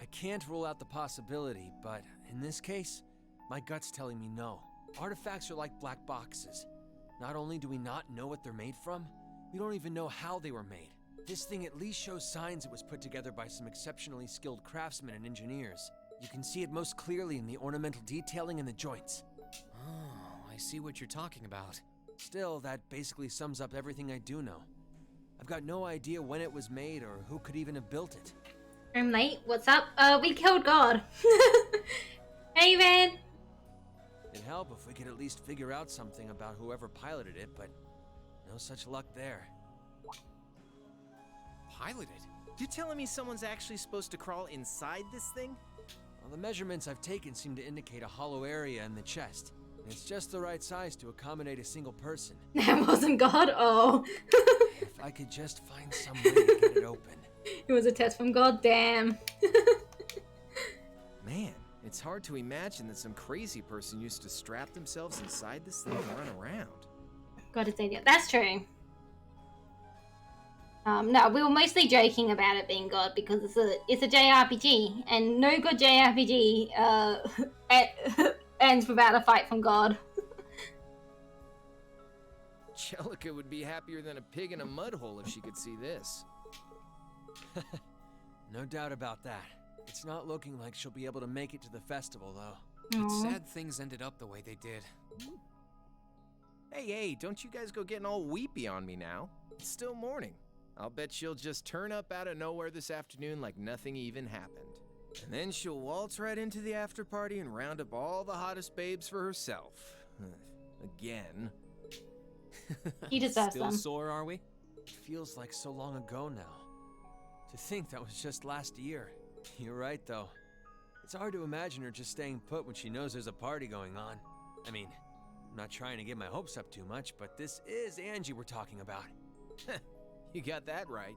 Speaker 16: I can't rule out the possibility, but in this case, my gut's telling me no. Artifacts are like black boxes. Not only do we not know what they're made from, we don't even know how they were made. This thing at least shows signs it was put together by some exceptionally skilled craftsmen and engineers. You can see it most clearly in the ornamental detailing and the joints.
Speaker 2: Oh, I see what you're talking about.
Speaker 16: Still, that basically sums up everything I do know. I've got no idea when it was made or who could even have built it.
Speaker 1: I'm late. What's up? We killed God. Hey, man.
Speaker 16: It'd help if we could at least figure out something about whoever piloted it, but no such luck there.
Speaker 2: Piloted?
Speaker 10: You telling me someone's actually supposed to crawl inside this thing?
Speaker 16: Well, the measurements I've taken seem to indicate a hollow area in the chest. And it's just the right size to accommodate a single person.
Speaker 1: That wasn't God? Oh.
Speaker 16: If I could just find some way to get it open.
Speaker 1: It was a test from God, damn.
Speaker 10: Man, it's hard to imagine that some crazy person used to strap themselves inside this thing and run around.
Speaker 1: God, it's idiot. That's true. No, we were mostly joking about it being God because it's a JRPG, and no good JRPG ends without a fight from God.
Speaker 10: Jellica would be happier than a pig in a mud hole if she could see this.
Speaker 16: No doubt about that. It's not looking like she'll be able to make it to the festival, though.
Speaker 2: It's sad things ended up the way they did.
Speaker 10: Hey, don't you guys go getting all weepy on me now. It's still morning. I'll bet she'll just turn up out of nowhere this afternoon like nothing even happened. And then she'll waltz right into the after party and round up all the hottest babes for herself. Again.
Speaker 1: He deserves
Speaker 2: Still
Speaker 1: them.
Speaker 2: sore, are we?
Speaker 16: It feels like so long ago now. To think that was just last year. You're right, though. It's hard to imagine her just staying put when she knows there's a party going on. I mean, I'm not trying to get my hopes up too much, but this is Angie we're talking about.
Speaker 10: You got that right.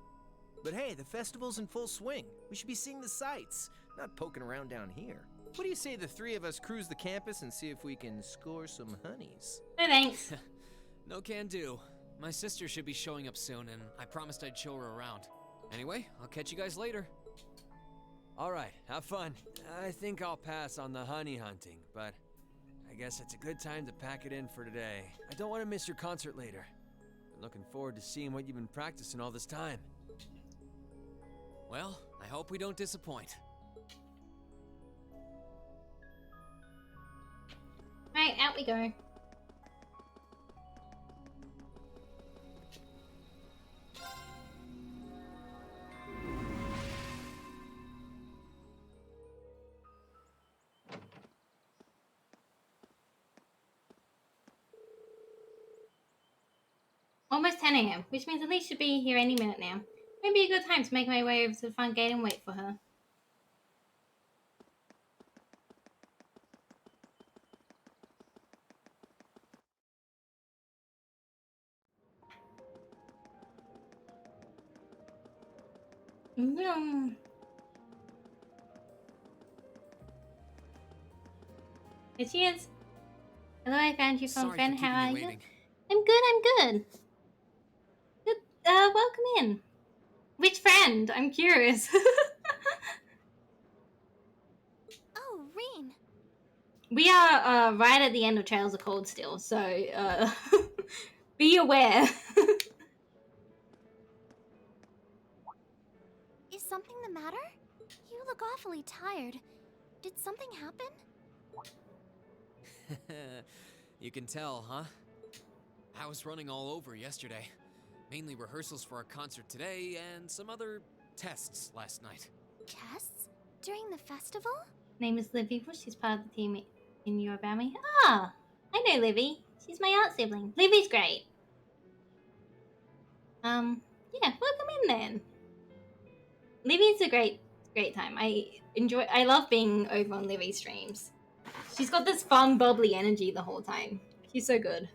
Speaker 10: But hey, the festival's in full swing. We should be seeing the sights, not poking around down here. What do you say the three of us cruise the campus and see if we can score some honeys?
Speaker 1: No thanks.
Speaker 2: No can do. My sister should be showing up soon, and I promised I'd show her around. Anyway, I'll catch you guys later.
Speaker 16: All right, have fun. I think I'll pass on the honey hunting, but guess it's a good time to pack it in for today. I don't want to miss your concert later. I'm looking forward to seeing what you've been practicing all this time.
Speaker 2: Well, I hope we don't disappoint.
Speaker 1: Right, out we go. Almost 10 a.m., which means Elise should be here any minute now. Maybe a good time to make my way over to the front gate and wait for her. Vroom. Here she is. Hello, I found you from
Speaker 2: Sorry
Speaker 1: friend.
Speaker 2: for
Speaker 1: How are
Speaker 2: keeping you
Speaker 1: you?
Speaker 2: waiting.
Speaker 1: I'm good. Good. Welcome in. Which friend? I'm curious.
Speaker 14: Oh, Reen.
Speaker 1: We are right at the end of Trails of Cold still, so be aware.
Speaker 14: Is something the matter? You look awfully tired. Did something happen?
Speaker 2: You can tell, huh? I was running all over yesterday. Mainly rehearsals for our concert today and some other tests last night.
Speaker 14: Tests? During the festival?
Speaker 1: Name is Livy. She's part of the team in your family. Ah, I know Livy. She's my aunt sibling. Livy's great. Yeah, welcome in then. Livy's a great time. I love being over on Livy's streams. She's got this fun, bubbly energy the whole time. She's so good.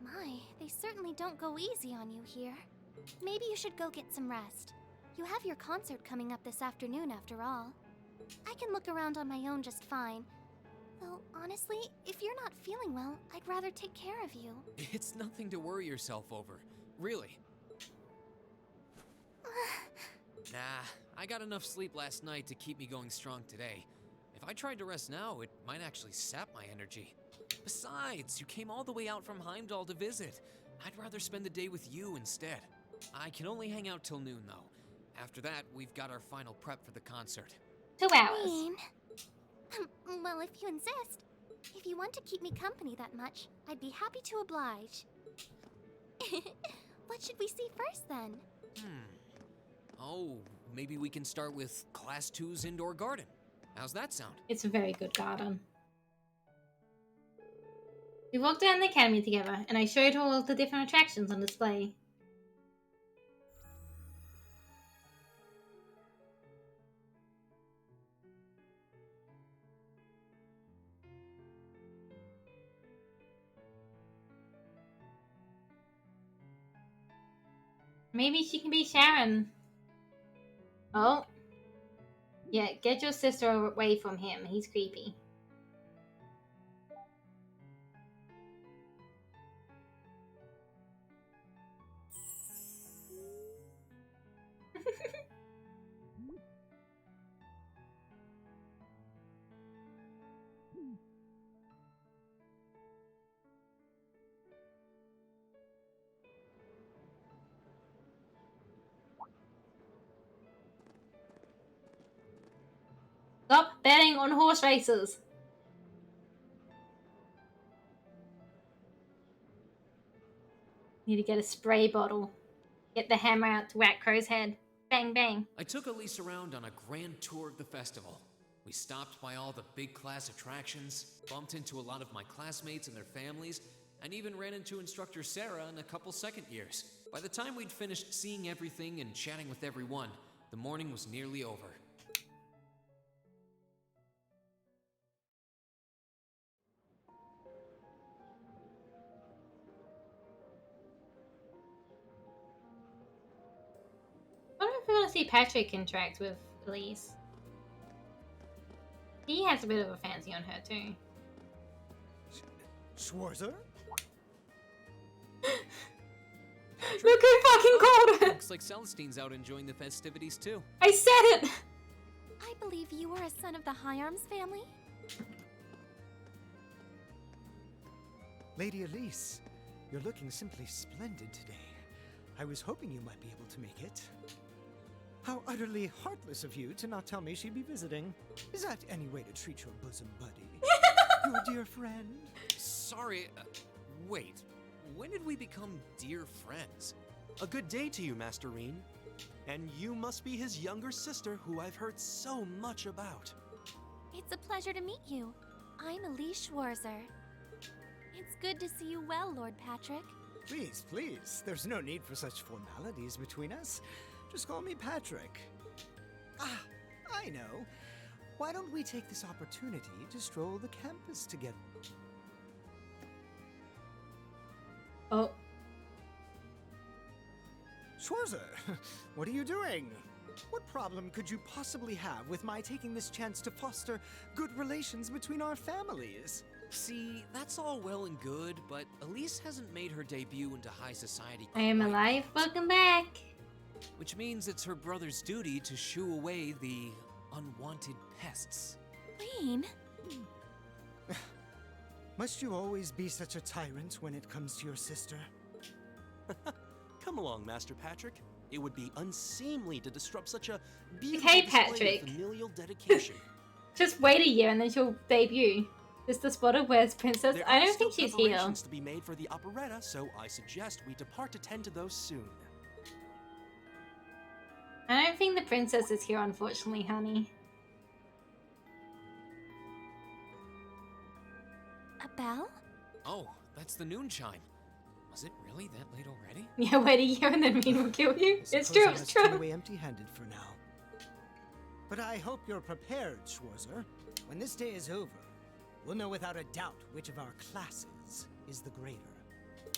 Speaker 14: My, they certainly don't go easy on you here. Maybe you should go get some rest. You have your concert coming up this afternoon after all. I can look around on my own just fine. Though, honestly, if you're not feeling well, I'd rather take care of you.
Speaker 2: It's nothing to worry yourself over. Really. Nah, I got enough sleep last night to keep me going strong today. If I tried to rest now, it might actually sap my energy. Besides, you came all the way out from Heimdall to visit. I'd rather spend the day with you instead. I can only hang out till noon, though. After that, we've got our final prep for the concert.
Speaker 1: 2 hours.
Speaker 14: Reen. Well, if you insist. If you want to keep me company that much, I'd be happy to oblige. What should we see first, then?
Speaker 2: Oh, maybe we can start with Class 2's indoor garden. How's that sound?
Speaker 1: It's a very good garden. We walked around the academy together, and I showed her all the different attractions on display. Maybe she can be Sharon. Oh. Yeah, get your sister away from him. He's creepy. Stop betting on horse races. Need to get a spray bottle. Get the hammer out to whack Crow's head. Bang, bang.
Speaker 2: I took Elise around on a grand tour of the festival. We stopped by all the big class attractions, bumped into a lot of my classmates and their families, and even ran into instructor Sarah and a couple second years. By the time we'd finished seeing everything and chatting with everyone, the morning was nearly over.
Speaker 1: I wonder if we're gonna see Patrick interact with Elise. He has a bit of a fancy on her too.
Speaker 12: Schwarzer?
Speaker 1: Look who fucking called her!
Speaker 2: Looks like Celestine's out enjoying the festivities too.
Speaker 1: I said it!
Speaker 14: I believe you are a son of the High Arms family?
Speaker 17: Lady Elise, you're looking simply splendid today. I was hoping you might be able to make it. How utterly heartless of you to not tell me she'd be visiting. Is that any way to treat your bosom buddy? Your dear friend?
Speaker 9: Sorry, wait. When did we become dear friends? A good day to you, Master Reen. And you must be his younger sister, who I've heard so much about.
Speaker 14: It's a pleasure to meet you. I'm Elise Schwarzer. It's good to see you well, Lord Patrick.
Speaker 17: Please, please. There's no need for such formalities between us. Just call me Patrick. Ah, I know. Why don't we take this opportunity to stroll the campus together?
Speaker 1: Oh.
Speaker 17: Schwarzer, what are you doing? What problem could you possibly have with my taking this chance to foster good relations between our families?
Speaker 2: See, that's all well and good, but Elise hasn't made her debut into high society.
Speaker 1: I am alive. Welcome back.
Speaker 2: Which means it's her brother's duty to shoo away the unwanted pests.
Speaker 14: Reen?
Speaker 17: Must you always be such a tyrant when it comes to your sister?
Speaker 9: Come along, Master Patrick. It would be unseemly to disrupt such a beautiful
Speaker 1: Okay,
Speaker 9: display
Speaker 1: Patrick.
Speaker 9: of familial dedication.
Speaker 1: Just wait a year and then she'll debut. Is the spotter where's Princess?
Speaker 9: There
Speaker 1: I
Speaker 9: are
Speaker 1: don't
Speaker 9: still
Speaker 1: think she's here.
Speaker 9: preparations to be made for the operetta, so I suggest we depart to tend to those soon.
Speaker 1: I don't think the princess is here, unfortunately, honey.
Speaker 14: A bell?
Speaker 2: Oh, that's the noon chime. Was it really that late already?
Speaker 1: Yeah, wait a year and then Reen will kill you. It's true, it's
Speaker 17: Turn
Speaker 1: true.
Speaker 17: away empty-handed for now. But I hope you're prepared, Schwarzer. When this day is over, we'll know without a doubt which of our classes is the greater.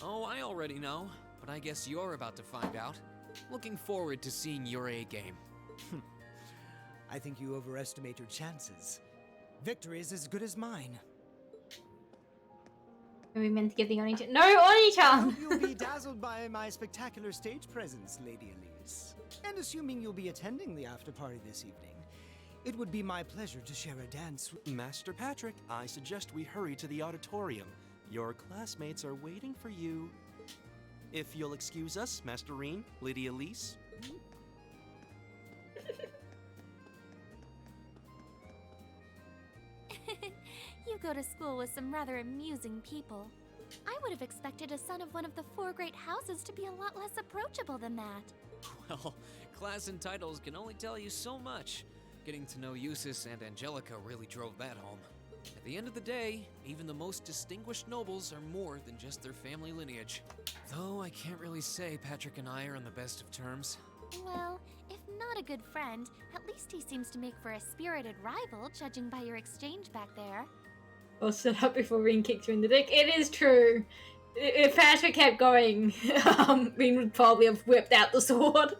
Speaker 2: Oh, I already know, but I guess you're about to find out. Looking forward to seeing your A game.
Speaker 17: I think you overestimate your chances. Victory is as good as mine.
Speaker 1: Are we meant to give the Oni-chan? No, Oni-chan!
Speaker 17: You'll be dazzled by my spectacular stage presence, Lady Elise. And assuming you'll be attending the after-party this evening, it would be my pleasure to share a dance with
Speaker 9: Master Patrick, I suggest we hurry to the auditorium. Your classmates are waiting for you. If you'll excuse us, Master Reen, Lady Elise.
Speaker 14: You go to school with some rather amusing people. I would have expected a son of one of the 4 great houses to be a lot less approachable than that.
Speaker 2: Well, class and titles can only tell you so much. Getting to know Eustace and Angelica really drove that home. At the end of the day, even the most distinguished nobles are more than just their family lineage. Though I can't really say Patrick and I are on the best of terms.
Speaker 14: Well, if not a good friend, at least he seems to make for a spirited rival, judging by your exchange back there.
Speaker 1: Well, shut up before Reen kicks you in the dick. It is true. If Patrick kept going, Reen would probably have whipped out the sword.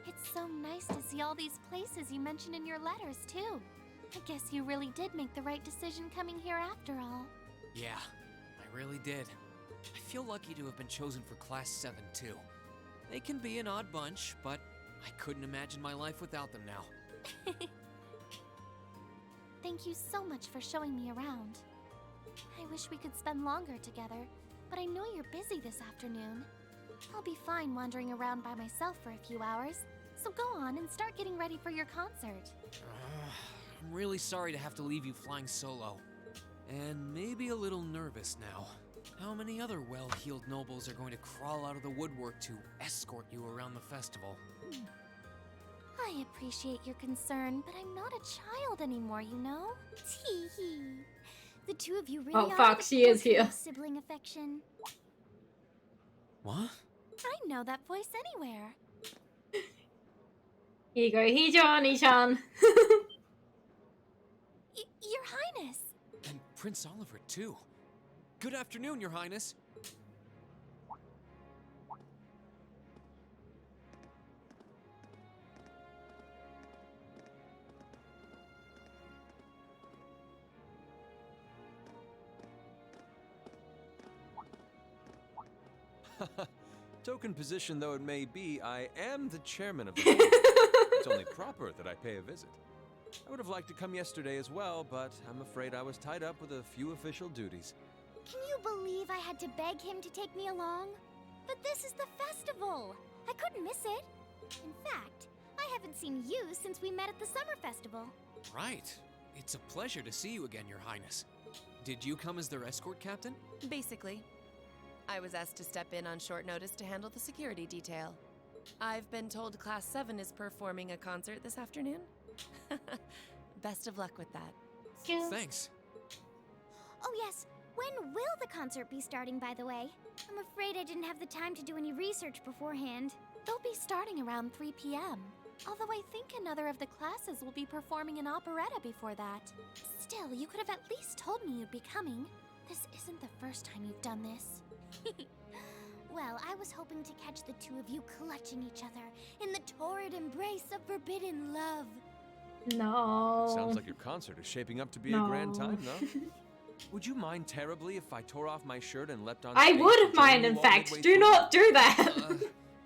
Speaker 14: It's so nice to see all these places you mentioned in your letters, too. I guess you really did make the right decision coming here after all.
Speaker 2: Yeah, I really did. I feel lucky to have been chosen for Class 7, too. They can be an odd bunch, but I couldn't imagine my life without them now.
Speaker 14: Thank you so much for showing me around. I wish we could spend longer together, but I know you're busy this afternoon. I'll be fine wandering around by myself for a few hours, so go on and start getting ready for your concert.
Speaker 2: I'm really sorry to have to leave you flying solo. And maybe a little nervous now. How many other well-heeled nobles are going to crawl out of the woodwork to escort you around the festival?
Speaker 14: I appreciate your concern, but I'm not a child anymore, you know? Tee hee. The two of you really
Speaker 1: Oh,
Speaker 14: are
Speaker 1: fuck,
Speaker 14: the
Speaker 1: she is
Speaker 14: portrait
Speaker 1: here.
Speaker 14: of sibling affection.
Speaker 2: What?
Speaker 14: I know that voice anywhere.
Speaker 1: Here you go. Here's your Oni-chan.
Speaker 14: Your Highness!
Speaker 2: And Prince Oliver, too. Good afternoon, Your Highness.
Speaker 5: Token position though it may be, I am the chairman of the board. It's only proper that I pay a visit.
Speaker 16: I would have liked to come yesterday as well, but I'm afraid I was tied up with a few official duties.
Speaker 11: Can you believe I had to beg him to take me along? But this is the festival! I couldn't miss it. In fact, I haven't seen you since we met at the summer festival.
Speaker 2: Right. It's a pleasure to see you again, Your Highness. Did you come as their escort captain?
Speaker 8: Basically. I was asked to step in on short notice to handle the security detail. I've been told Class 7 is performing a concert this afternoon. Best of luck with that.
Speaker 2: Thanks.
Speaker 11: Oh yes, when will the concert be starting, by the way? I'm afraid I didn't have the time to do any research beforehand.
Speaker 14: They'll be starting around 3 p.m. Although I think another of the classes will be performing an operetta before that. Still, you could have at least told me you'd be coming. This isn't the first time you've done this.
Speaker 11: Well, I was hoping to catch the two of you clutching each other in the torrid embrace of forbidden love.
Speaker 1: No.
Speaker 16: Sounds like your concert is shaping up to be a grand time, though. Would you mind terribly if I tore off my shirt and leapt on
Speaker 1: I
Speaker 16: stage
Speaker 1: would
Speaker 16: to
Speaker 1: mind,
Speaker 16: join
Speaker 1: in
Speaker 16: you all
Speaker 1: fact.
Speaker 16: midway
Speaker 1: Do
Speaker 16: through?
Speaker 1: not do that.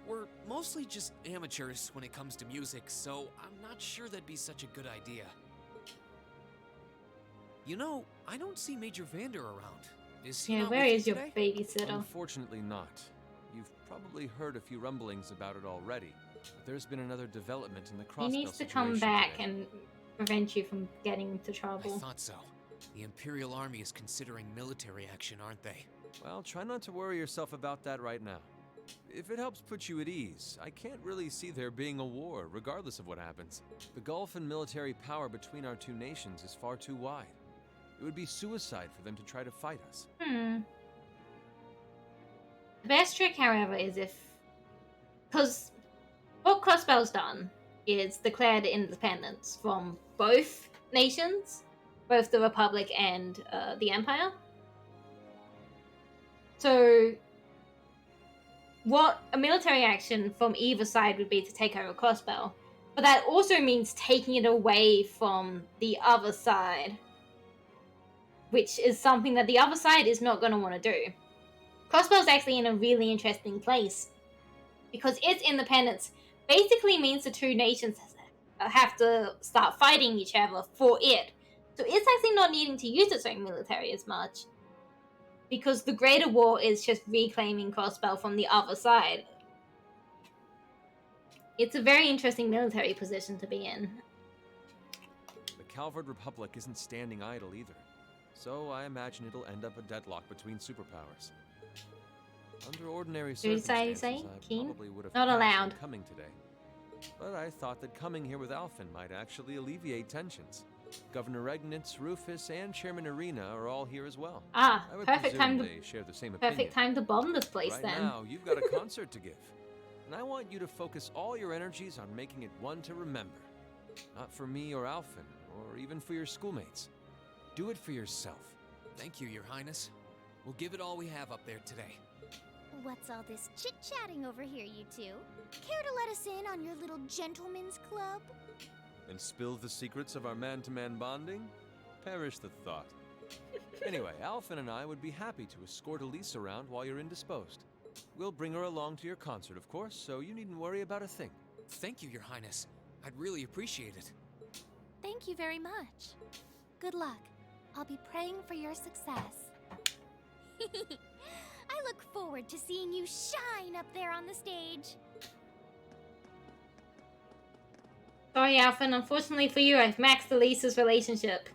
Speaker 2: We're mostly just amateurs when it comes to music, so I'm not sure that'd be such a good idea. You know, I don't see Major Vander around. Is he
Speaker 1: Yeah,
Speaker 2: not
Speaker 1: where
Speaker 2: with you
Speaker 1: is your
Speaker 2: today?
Speaker 1: babysitter?
Speaker 16: Unfortunately not. You've probably heard a few rumblings about it already. But there's been another development in the
Speaker 1: He
Speaker 16: crossbell
Speaker 1: needs to come
Speaker 16: situation
Speaker 1: back
Speaker 16: today.
Speaker 1: and prevent you from getting into
Speaker 2: I
Speaker 1: trouble.
Speaker 2: thought so. The Imperial Army is considering military action, aren't they?
Speaker 16: Well, try not to worry yourself about that right now. If it helps put you at ease, I can't really see there being a war, regardless of what happens. The gulf in military power between our two nations is far too wide. It would be suicide for them to try to fight us.
Speaker 1: The best trick, however, is if... Because what Crossbell's done is declared independence from both nations, both the Republic and the Empire. So, what a military action from either side would be to take over Crossbell. But that also means taking it away from the other side, which is something that the other side is not going to want to do. Crossbell's actually in a really interesting place because its independence basically means the two nations have to start fighting each other for it. So it's actually not needing to use its own military as much because the greater war is just reclaiming Crossbell from the other side. It's a very interesting military position to be in.
Speaker 16: The Calvard Republic isn't standing idle either. So I imagine it'll end up a deadlock between superpowers. Under ordinary circumstances, I probably would have
Speaker 1: Not
Speaker 16: passed on
Speaker 1: allowed.
Speaker 16: coming today. But I thought that coming here with Alphen might actually alleviate tensions. Governor Regnitz, Rufus, and Chairman Arena are all here as well.
Speaker 1: Ah,
Speaker 16: I would
Speaker 1: perfect
Speaker 16: presume
Speaker 1: time to
Speaker 16: they share the same opinion.
Speaker 1: perfect time to bomb this place
Speaker 16: Right
Speaker 1: then.
Speaker 16: now, you've got a concert to give. And I want you to focus all your energies on making it one to remember. Not for me or Alphen, or even for your schoolmates. Do it for yourself.
Speaker 2: Thank you, Your Highness. We'll give it all we have up there today.
Speaker 11: What's all this chit-chatting over here, you two? Care to let us in on your little gentleman's club?
Speaker 16: And spill the secrets of our man-to-man bonding? Perish the thought. Anyway, Alphen and I would be happy to escort Elise around while you're indisposed. We'll bring her along to your concert, of course, so you needn't worry about a thing.
Speaker 2: Thank you, Your Highness. I'd really appreciate it.
Speaker 14: Thank you very much. Good luck. I'll be praying for your success.
Speaker 11: I look forward to seeing you shine up there on the stage.
Speaker 1: Sorry, Alphen. Unfortunately for you, I've maxed Elise's relationship.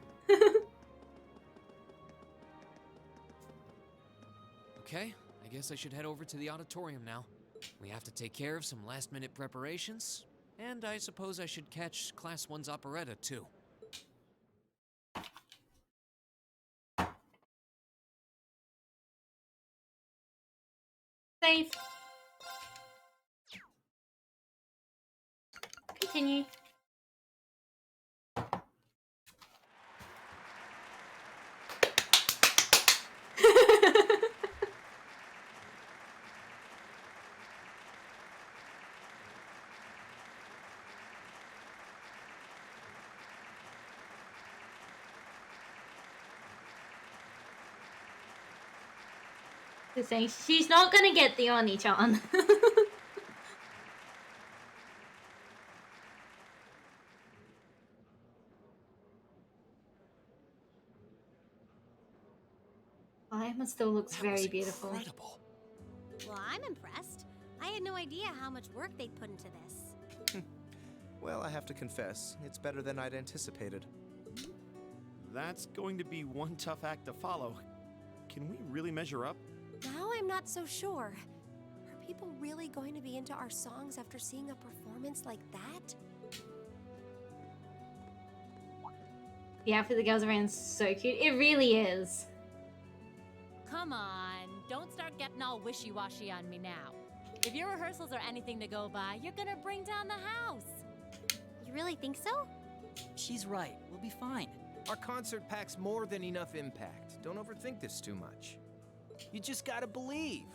Speaker 2: Okay, I guess I should head over to the auditorium now. We have to take care of some last-minute preparations, and I suppose I should catch Class 1's operetta, too.
Speaker 1: Save. Continue. Just saying, she's not gonna get the Oni-chan. Lima still looks very beautiful.
Speaker 2: Incredible.
Speaker 4: Well, I'm impressed. I had no idea how much work they'd put into this.
Speaker 18: Well, I have to confess, it's better than I'd anticipated. That's going to be one tough act to follow. Can we really measure up?
Speaker 14: Now I'm not so sure. Are people really going to be into our songs after seeing a performance like that?
Speaker 1: The outfit the girls are in is so cute. It really is.
Speaker 7: Come on, don't start getting all wishy-washy on me now. If your rehearsals are anything to go by, you're gonna bring down the house.
Speaker 4: You really think so?
Speaker 15: She's right. We'll be fine.
Speaker 10: Our concert packs more than enough impact. Don't overthink this too much. You just gotta believe.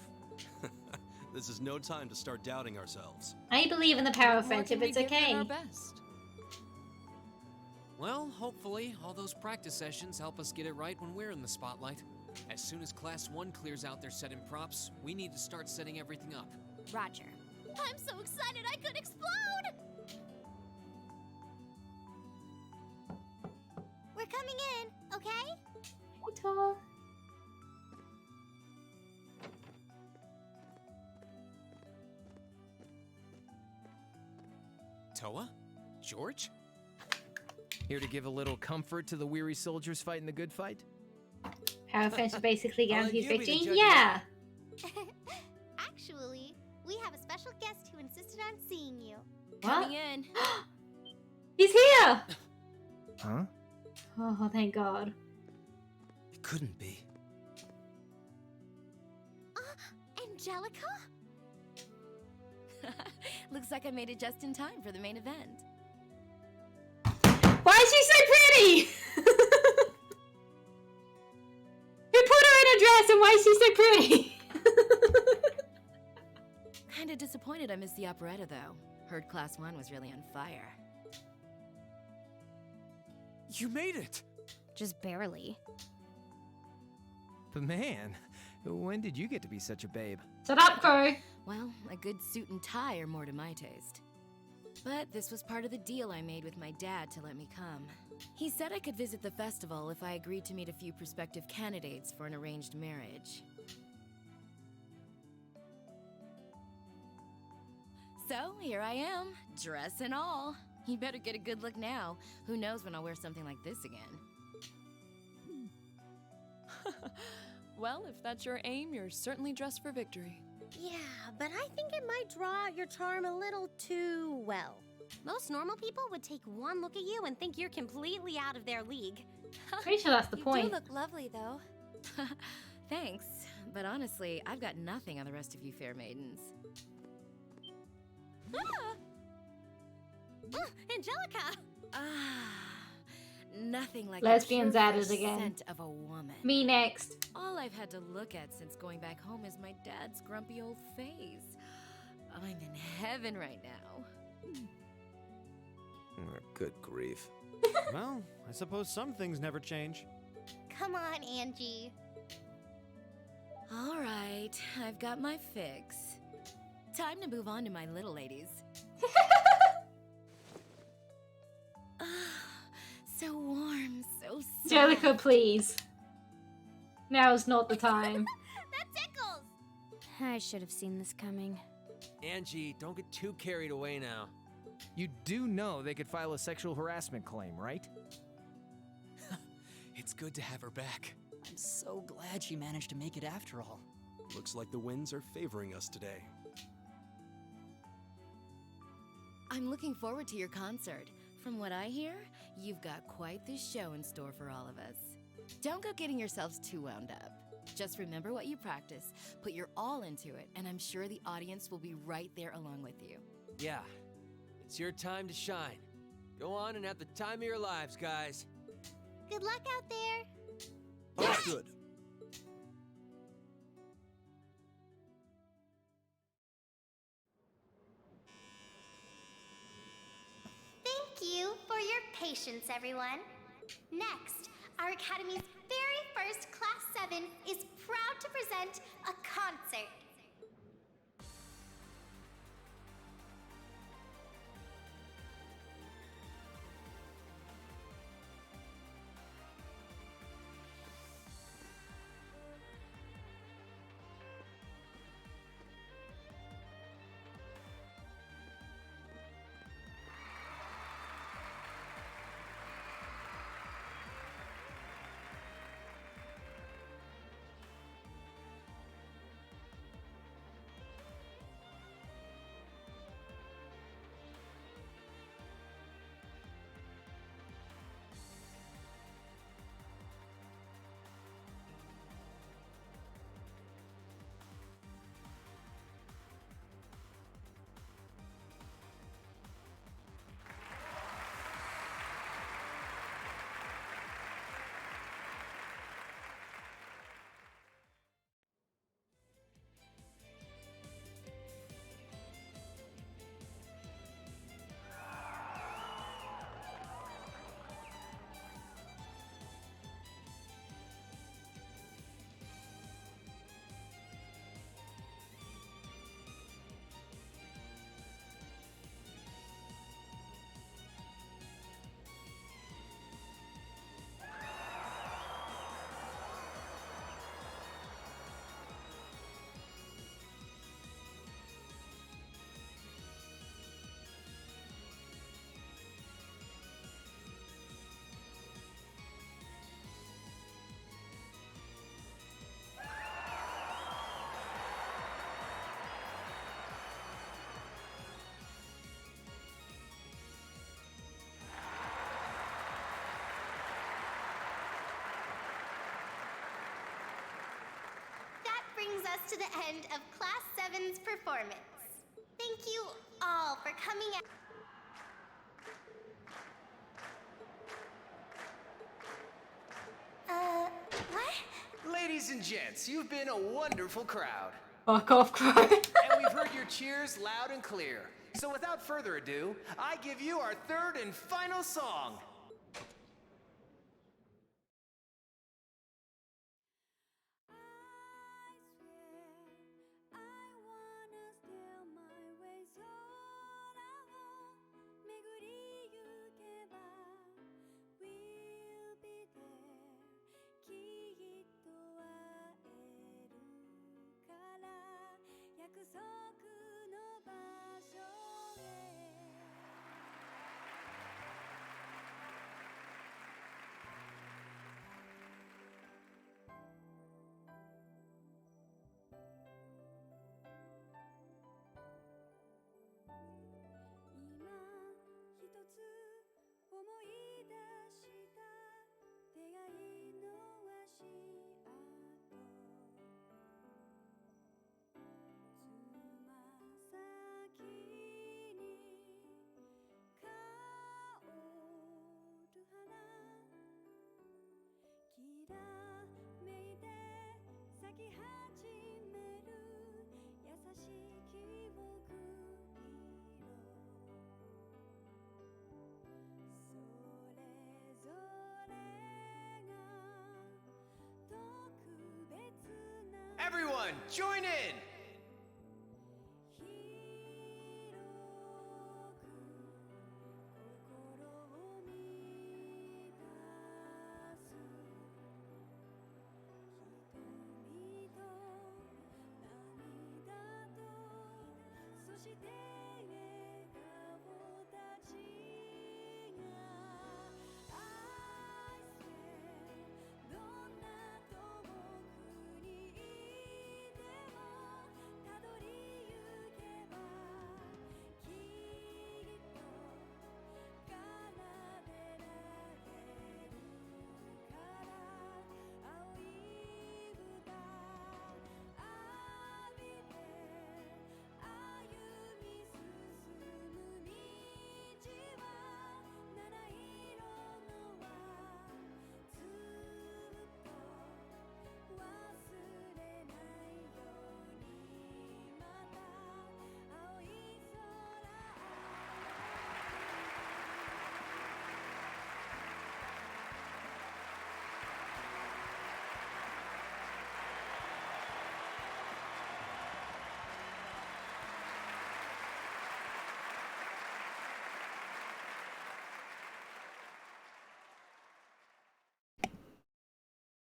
Speaker 9: This is no time to start doubting ourselves.
Speaker 1: I believe in the power of friendship. It's okay.
Speaker 2: Our best. Well, hopefully, all those practice sessions help us get it right when we're in the spotlight. As soon as Class 1 clears out their set and props, we need to start setting everything up.
Speaker 4: Roger.
Speaker 11: I'm so excited I could explode!
Speaker 4: We're coming in, okay?
Speaker 1: Hey, Toa.
Speaker 2: Toa? George?
Speaker 10: Here to give a little comfort to the weary soldiers fighting the good fight?
Speaker 1: Power of friendship basically guarantees
Speaker 10: you be the
Speaker 1: victory?
Speaker 10: judge of
Speaker 1: Yeah.
Speaker 4: Actually, we have a special guest who insisted on seeing you.
Speaker 1: What?
Speaker 4: Coming in.
Speaker 1: He's here!
Speaker 10: Huh?
Speaker 1: Oh, thank God.
Speaker 9: It couldn't be.
Speaker 4: Angelica?
Speaker 8: Looks like I made it just in time for the main event.
Speaker 1: Why is she so pretty? Who put her in a dress and why is she so pretty?
Speaker 8: Kinda disappointed I missed the operetta, though. Heard Class 1 was really on fire.
Speaker 9: You made it!
Speaker 4: Just barely.
Speaker 10: But man, when did you get to be such a babe?
Speaker 1: Shut up, Crow.
Speaker 8: Well, a good suit and tie are more to my taste. But this was part of the deal I made with my dad to let me come. He said I could visit the festival if I agreed to meet a few prospective candidates for an arranged marriage. So, here I am, dress and all. You better get a good look now. Who knows when I'll wear something like this again.
Speaker 19: Well, if that's your aim, you're certainly dressed for victory.
Speaker 4: Yeah, but I think it might draw out your charm a little too well. Most normal people would take one look at you and think you're completely out of their league.
Speaker 1: Pretty sure that's the
Speaker 14: You
Speaker 1: point.
Speaker 14: do look lovely, though.
Speaker 8: Thanks, but honestly, I've got nothing on the rest of you fair maidens.
Speaker 4: Angelica!
Speaker 8: Nothing like
Speaker 1: Lesbians
Speaker 8: the
Speaker 1: at
Speaker 8: pure
Speaker 1: it again.
Speaker 8: scent of a woman.
Speaker 1: Me next.
Speaker 8: All I've had to look at since going back home is my dad's grumpy old face. I'm in heaven right now.
Speaker 18: Good grief. Well, I suppose some things never change.
Speaker 4: Come on, Angie.
Speaker 8: All right, I've got my fix. Time to move on to my little ladies. So warm, so soft.
Speaker 1: Angelica, please. Now's not the time.
Speaker 4: That tickles! I should have seen this coming.
Speaker 16: Angie, don't get too carried away now.
Speaker 10: You do know they could file a sexual harassment claim, right?
Speaker 2: It's good to have her back.
Speaker 15: I'm so glad she managed to make it after all.
Speaker 9: Looks like the winds are favoring us today.
Speaker 8: I'm looking forward to your concert. From what I hear, you've got quite the show in store for all of us. Don't go getting yourselves too wound up. Just remember what you practice, put your all into it, and I'm sure the audience will be right there along with you.
Speaker 16: Yeah, it's your time to shine. Go on and have the time of your lives, guys.
Speaker 4: Good luck out there.
Speaker 9: Oh, good.
Speaker 4: Thank you for your patience, everyone. Next, our Academy's very first Class 7 is proud to present a concert. brings us to the end of Class 7's performance. Thank you all for coming out. What?
Speaker 10: Ladies and gents, you've been a wonderful crowd.
Speaker 1: Fuck off, Crow.
Speaker 10: And we've heard your cheers loud and clear. So without further ado, I give you our third and final song. Everyone, join in!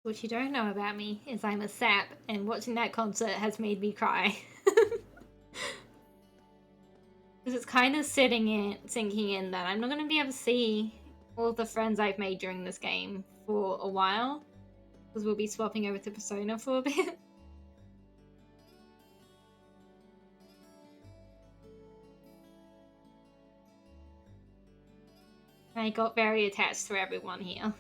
Speaker 1: What you don't know about me is I'm a sap, and watching that concert has made me cry. Because it's kind of sinking in that I'm not going to be able to see all the friends I've made during this game for a while. Because we'll be swapping over to Persona for a bit. I got very attached to everyone here.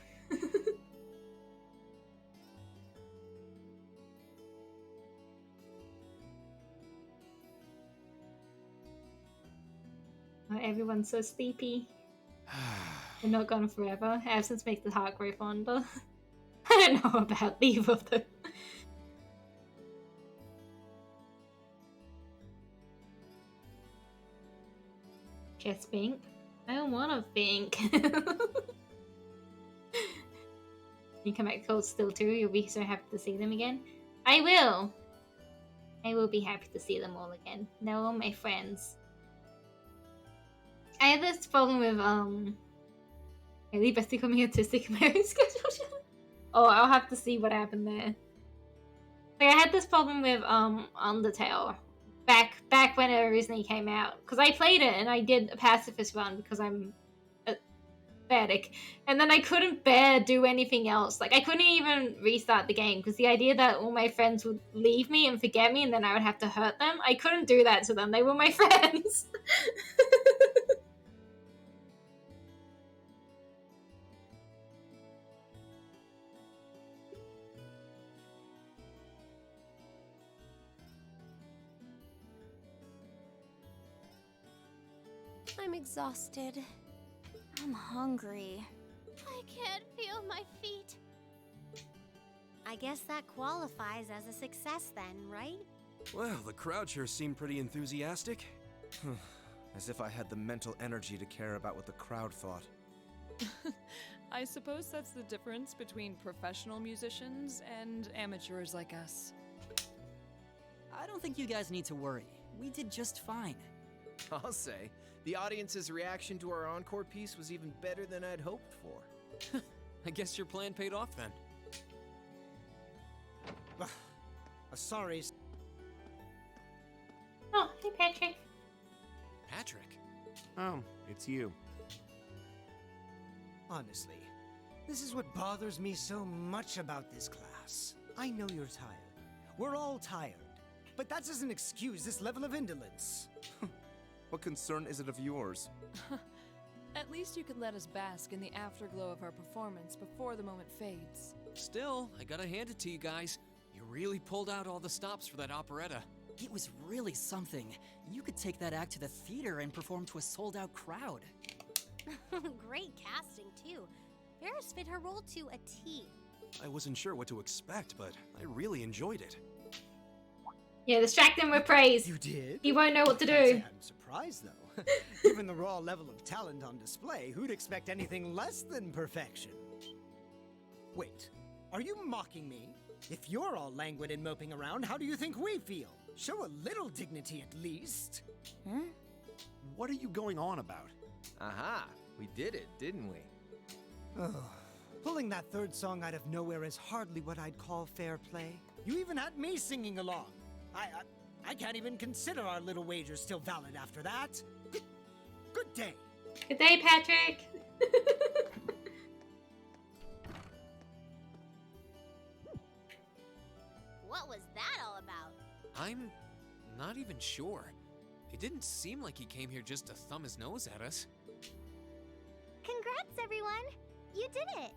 Speaker 1: Everyone's so sleepy. They're not gone forever. Absence makes the heart grow fonder. I don't know about either of them. Just Bink? I don't want to think. You come back to Cold Still too, you'll be so happy to see them again. I will! I will be happy to see them all again. They're all my friends. I had this problem with, really becoming autistic marriage schedule. Oh, I'll have to see what happened there. Like, I had this problem with, Undertale. Back when it originally came out. Because I played it and I did a pacifist run because I'm pathetic. And then I couldn't do anything else. Like, I couldn't even restart the game because the idea that all my friends would leave me and forget me and then I would have to hurt them, I couldn't do that to them. They were my friends.
Speaker 14: I'm exhausted.
Speaker 11: I'm hungry.
Speaker 4: I can't feel my feet. I guess that qualifies as a success then, right?
Speaker 9: Well, the crowd sure seemed pretty enthusiastic.
Speaker 18: As if I had the mental energy to care about what the crowd thought.
Speaker 19: I suppose that's the difference between professional musicians and amateurs like us.
Speaker 15: I don't think you guys need to worry. We did just fine.
Speaker 10: I'll say, the audience's reaction to our encore piece was even better than I'd hoped for.
Speaker 2: I guess your plan paid off then.
Speaker 17: Sorry.
Speaker 1: Oh, hey Patrick.
Speaker 2: Patrick?
Speaker 18: Oh, it's you.
Speaker 17: Honestly, this is what bothers me so much about this class. I know you're tired. We're all tired. But that doesn't excuse this level of indolence.
Speaker 18: What concern is it of yours?
Speaker 19: At least you could let us bask in the afterglow of our performance before the moment fades.
Speaker 2: Still, I gotta hand it to you guys. You really pulled out all the stops for that operetta.
Speaker 15: It was really something. You could take that act to the theater and perform to a sold-out crowd.
Speaker 4: Great casting, too. Ferris fit her role to a T.
Speaker 9: I wasn't sure what to expect, but I really enjoyed it.
Speaker 1: Yeah, distract him with praise.
Speaker 17: You did?
Speaker 1: He won't know what to
Speaker 17: Can't say
Speaker 1: do.
Speaker 17: I'm surprised, though. Given the raw level of talent on display, who'd expect anything less than perfection? Wait, are you mocking me? If you're all languid and moping around, how do you think we feel? Show a little dignity at least.
Speaker 18: Huh? What are you going on about?
Speaker 10: Aha, we did it, didn't we?
Speaker 17: Oh, pulling that third song out of nowhere is hardly what I'd call fair play. You even had me singing along. I can't even consider our little wager still valid after that. Good day.
Speaker 1: Good day, Patrick.
Speaker 4: What was that all about?
Speaker 2: I'm not even sure. It didn't seem like he came here just to thumb his nose at us.
Speaker 4: Congrats, everyone! You did it!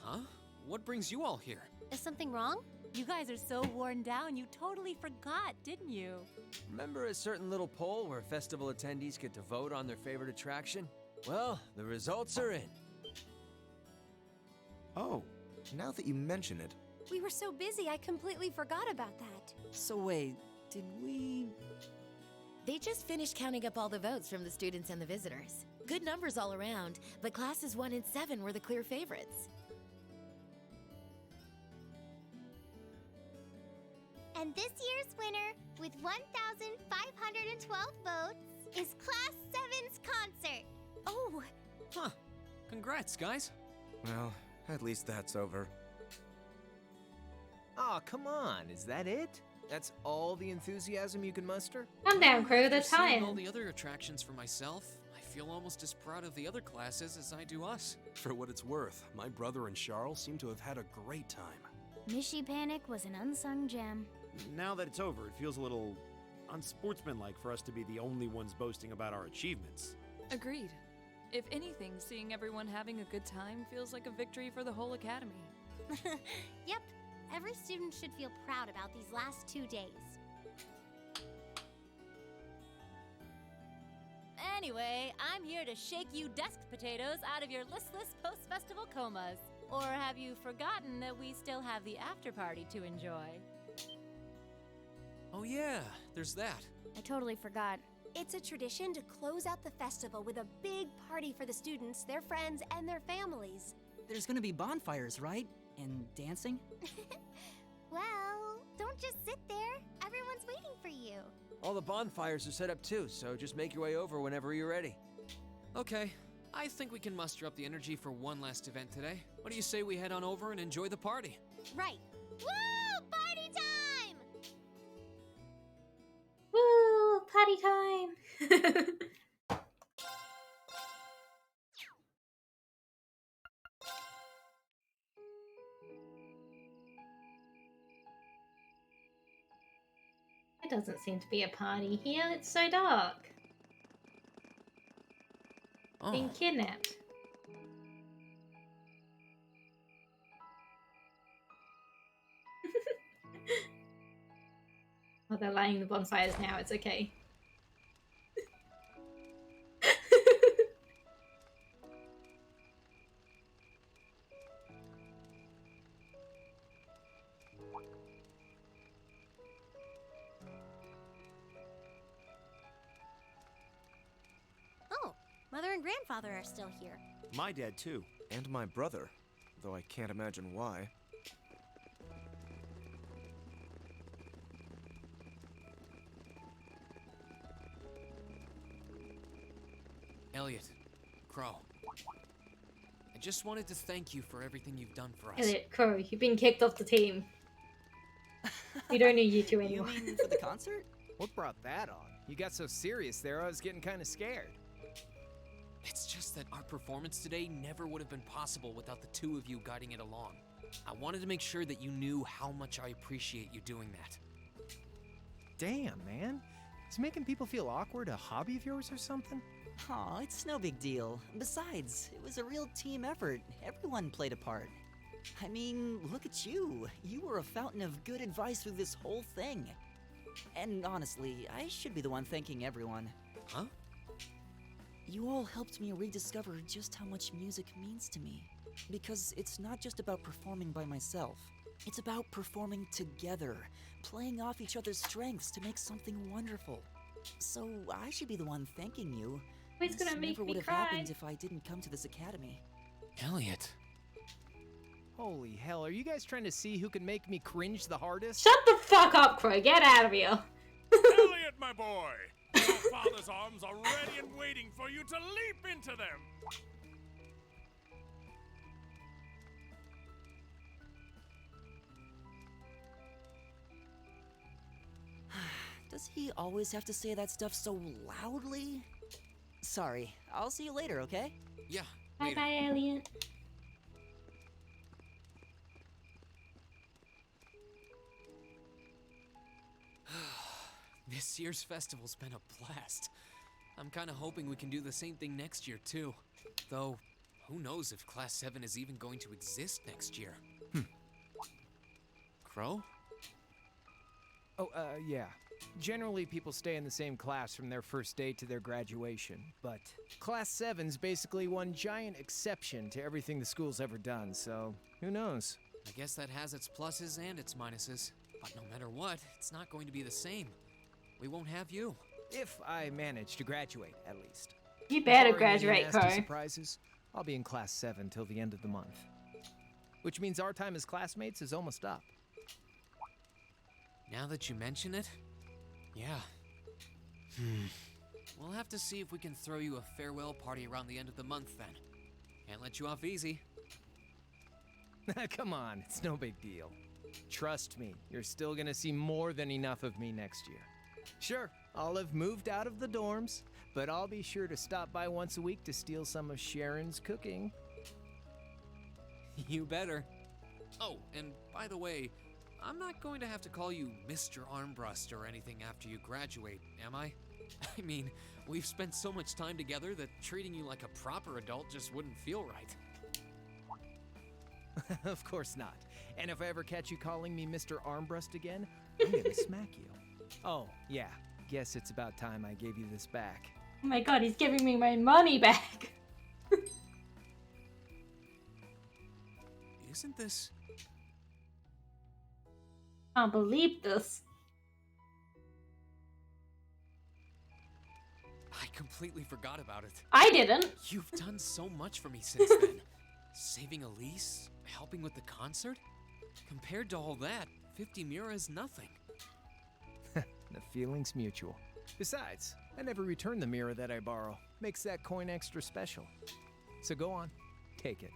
Speaker 2: Huh? What brings you all here?
Speaker 4: Is something wrong?
Speaker 7: You guys are so worn down, you totally forgot, didn't you?
Speaker 16: Remember a certain little poll where festival attendees get to vote on their favorite attraction? Well, the results are in.
Speaker 18: Oh, now that you mention it.
Speaker 14: We were so busy, I completely forgot about that.
Speaker 15: So wait, did we...
Speaker 3: They just finished counting up all the votes from the students and the visitors. Good numbers all around, but classes 1 and 7 were the clear favorites.
Speaker 4: And this year's winner, with 1,512 votes, is Class 7's concert.
Speaker 14: Oh!
Speaker 2: Huh. Congrats, guys.
Speaker 18: Well, at least that's over.
Speaker 10: Aw, come on, is that it? That's all the enthusiasm you can muster?
Speaker 1: Calm down, crew, they're
Speaker 2: After seeing
Speaker 1: tired.
Speaker 2: all the other attractions for myself, I feel almost as proud of the other classes as I do us.
Speaker 9: For what it's worth, my brother and Charles seem to have had a great time.
Speaker 11: Mishy Panic was an unsung gem.
Speaker 18: Now that it's over, it feels a little unsportsmanlike for us to be the only ones boasting about our achievements.
Speaker 19: Agreed. If anything, seeing everyone having a good time feels like a victory for the whole academy.
Speaker 4: Yep, every student should feel proud about these last 2 days.
Speaker 7: Anyway, I'm here to shake you desk potatoes out of your listless post-festival comas. Or have you forgotten that we still have the after-party to enjoy?
Speaker 2: Oh yeah, there's that.
Speaker 11: I totally forgot.
Speaker 14: It's a tradition to close out the festival with a big party for the students, their friends, and their families.
Speaker 15: There's gonna be bonfires, right? And dancing?
Speaker 4: Well, don't just sit there. Everyone's waiting for you.
Speaker 16: All the bonfires are set up too, so just make your way over whenever you're ready.
Speaker 2: Okay, I think we can muster up the energy for one last event today. What do you say we head on over and enjoy the party?
Speaker 4: Right. Woo! Party time!
Speaker 1: Woo! Party time! There doesn't seem to be a party here. It's so dark.
Speaker 2: Oh.
Speaker 1: Being kidnapped. Oh, they're lighting the bonfires now. It's okay.
Speaker 4: Oh, Mother and Grandfather are still here.
Speaker 18: My dad, too.
Speaker 10: And my brother, though I can't imagine why.
Speaker 2: Elliot, Crow. I just wanted to thank you for everything you've done for us.
Speaker 1: Elliot, Crow, you've been kicked off the team. We don't need you two anymore.
Speaker 15: You mean for the concert?
Speaker 10: What brought that on? You got so serious there, I was getting kind of scared.
Speaker 2: It's just that our performance today never would have been possible without the two of you guiding it along. I wanted to make sure that you knew how much I appreciate you doing that.
Speaker 10: Damn, man. Is making people feel awkward a hobby of yours or something?
Speaker 15: Aw, it's no big deal. Besides, it was a real team effort. Everyone played a part. I mean, look at you. You were a fountain of good advice through this whole thing. And honestly, I should be the one thanking everyone.
Speaker 2: Huh?
Speaker 15: You all helped me rediscover just how much music means to me. Because it's not just about performing by myself. It's about performing together, playing off each other's strengths to make something wonderful. So I should be the one thanking you.
Speaker 1: It's gonna
Speaker 15: This
Speaker 1: make
Speaker 15: never
Speaker 1: me
Speaker 15: would have
Speaker 1: cry.
Speaker 15: happened if I didn't come to this academy.
Speaker 2: Elliot.
Speaker 10: Holy hell, are you guys trying to see who can make me cringe the hardest?
Speaker 1: Shut the fuck up, Crow. Get out of here.
Speaker 6: Elliot, my boy! Your father's arms are ready and waiting for you to leap into them!
Speaker 15: Does he always have to say that stuff so loudly? Sorry, I'll see you later, okay?
Speaker 2: Yeah,
Speaker 1: Bye
Speaker 2: later.
Speaker 1: bye, Elliot.
Speaker 2: This year's festival's been a blast. I'm kind of hoping we can do the same thing next year, too. Though, who knows if Class 7 is even going to exist next year. Crow?
Speaker 10: Oh, yeah. Generally, people stay in the same class from their first day to their graduation, but Class 7's basically one giant exception to everything the school's ever done, so who knows?
Speaker 2: I guess that has its pluses and its minuses. But no matter what, it's not going to be the same. We won't have you.
Speaker 10: If I manage to graduate, at least.
Speaker 1: You better
Speaker 10: Barring any
Speaker 1: graduate,
Speaker 10: nasty
Speaker 1: Crow.
Speaker 10: surprises, I'll be in Class 7 till the end of the month. Which means our time as classmates is almost up.
Speaker 2: Now that you mention it, yeah. We'll have to see if we can throw you a farewell party around the end of the month then. Can't let you off easy.
Speaker 10: Come on, it's no big deal. Trust me, you're still gonna see more than enough of me next year. Sure, I'll have moved out of the dorms, but I'll be sure to stop by once a week to steal some of Sharon's cooking.
Speaker 2: You better. Oh, and by the way, I'm not going to have to call you Mr. Armbrust or anything after you graduate, am I? I mean, we've spent so much time together that treating you like a proper adult just wouldn't feel right.
Speaker 10: Of course not. And if I ever catch you calling me Mr. Armbrust again, I'm gonna smack you. Oh, yeah. Guess it's about time I gave you this back.
Speaker 1: Oh my god, he's giving me my money back.
Speaker 2: Isn't this...
Speaker 1: Can't believe this.
Speaker 2: I completely forgot about it.
Speaker 1: I didn't.
Speaker 2: You've done so much for me since then. Saving Elise, helping with the concert. Compared to all that, 50 Mira is nothing.
Speaker 10: The feeling's mutual. Besides, I never return the mirror that I borrow. Makes that coin extra special. So go on, take it.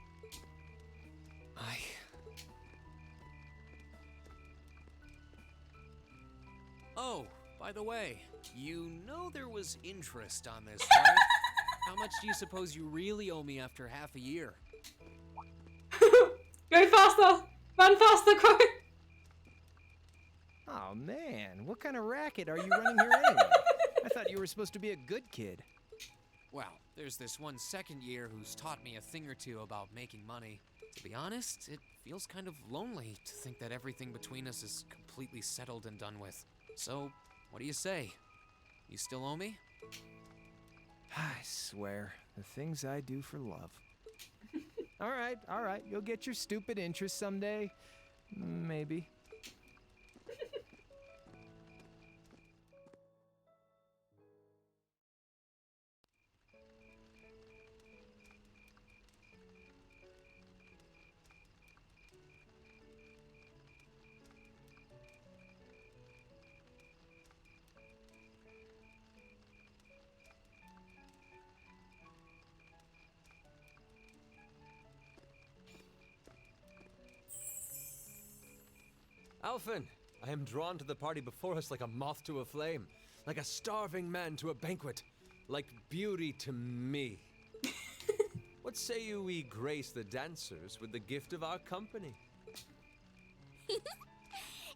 Speaker 2: Oh, by the way, you know there was interest on this, right? How much do you suppose you really owe me after half a year?
Speaker 1: Go faster! Run faster, Crow!
Speaker 10: Oh man, what kind of racket are you running here anyway? I thought you were supposed to be a good kid.
Speaker 2: Well, there's this one second year who's taught me a thing or two about making money. To be honest, it feels kind of lonely to think that everything between us is completely settled and done with. So, what do you say? You still owe me?
Speaker 10: I swear, the things I do for love. All right, you'll get your stupid interest someday. Maybe.
Speaker 16: Alphen, I am drawn to the party before us like a moth to a flame, like a starving man to a banquet, like beauty to me. What say you we grace the dancers with the gift of our company?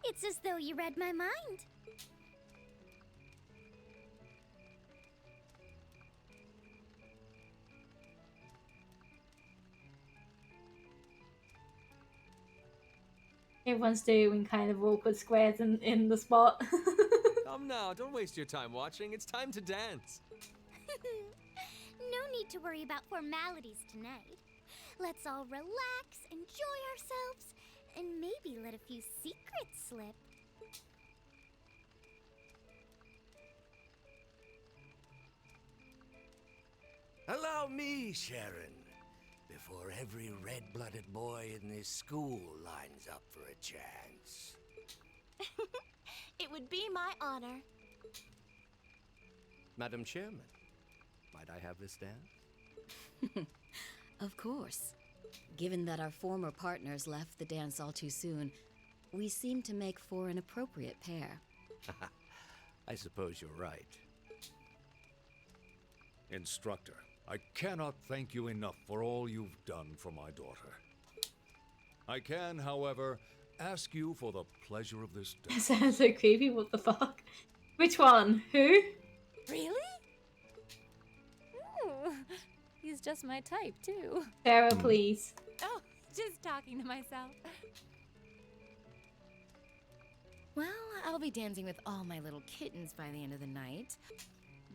Speaker 11: It's as though you read my mind.
Speaker 1: Everyone's doing kind of awkward squares in the spot.
Speaker 16: Come now, don't waste your time watching. It's time to dance.
Speaker 11: No need to worry about formalities tonight. Let's all relax, enjoy ourselves, and maybe let a few secrets slip.
Speaker 20: Allow me, Sharon, before every red-blooded boy in this school lines up for a chance.
Speaker 14: It would be my honor.
Speaker 20: Madam Chairman, might I have this dance?
Speaker 21: Of course. Given that our former partners left the dance all too soon, we seem to make for an appropriate pair.
Speaker 20: I suppose you're right.
Speaker 6: Instructor, I cannot thank you enough for all you've done for my daughter. I can, however, ask you for the pleasure of this dance.
Speaker 1: Sounds so creepy, what the fuck? Which one? Who?
Speaker 7: Really? Ooh, he's just my type, too.
Speaker 1: Sarah, please.
Speaker 7: Oh, just talking to myself.
Speaker 3: Well, I'll be dancing with all my little kittens by the end of the night.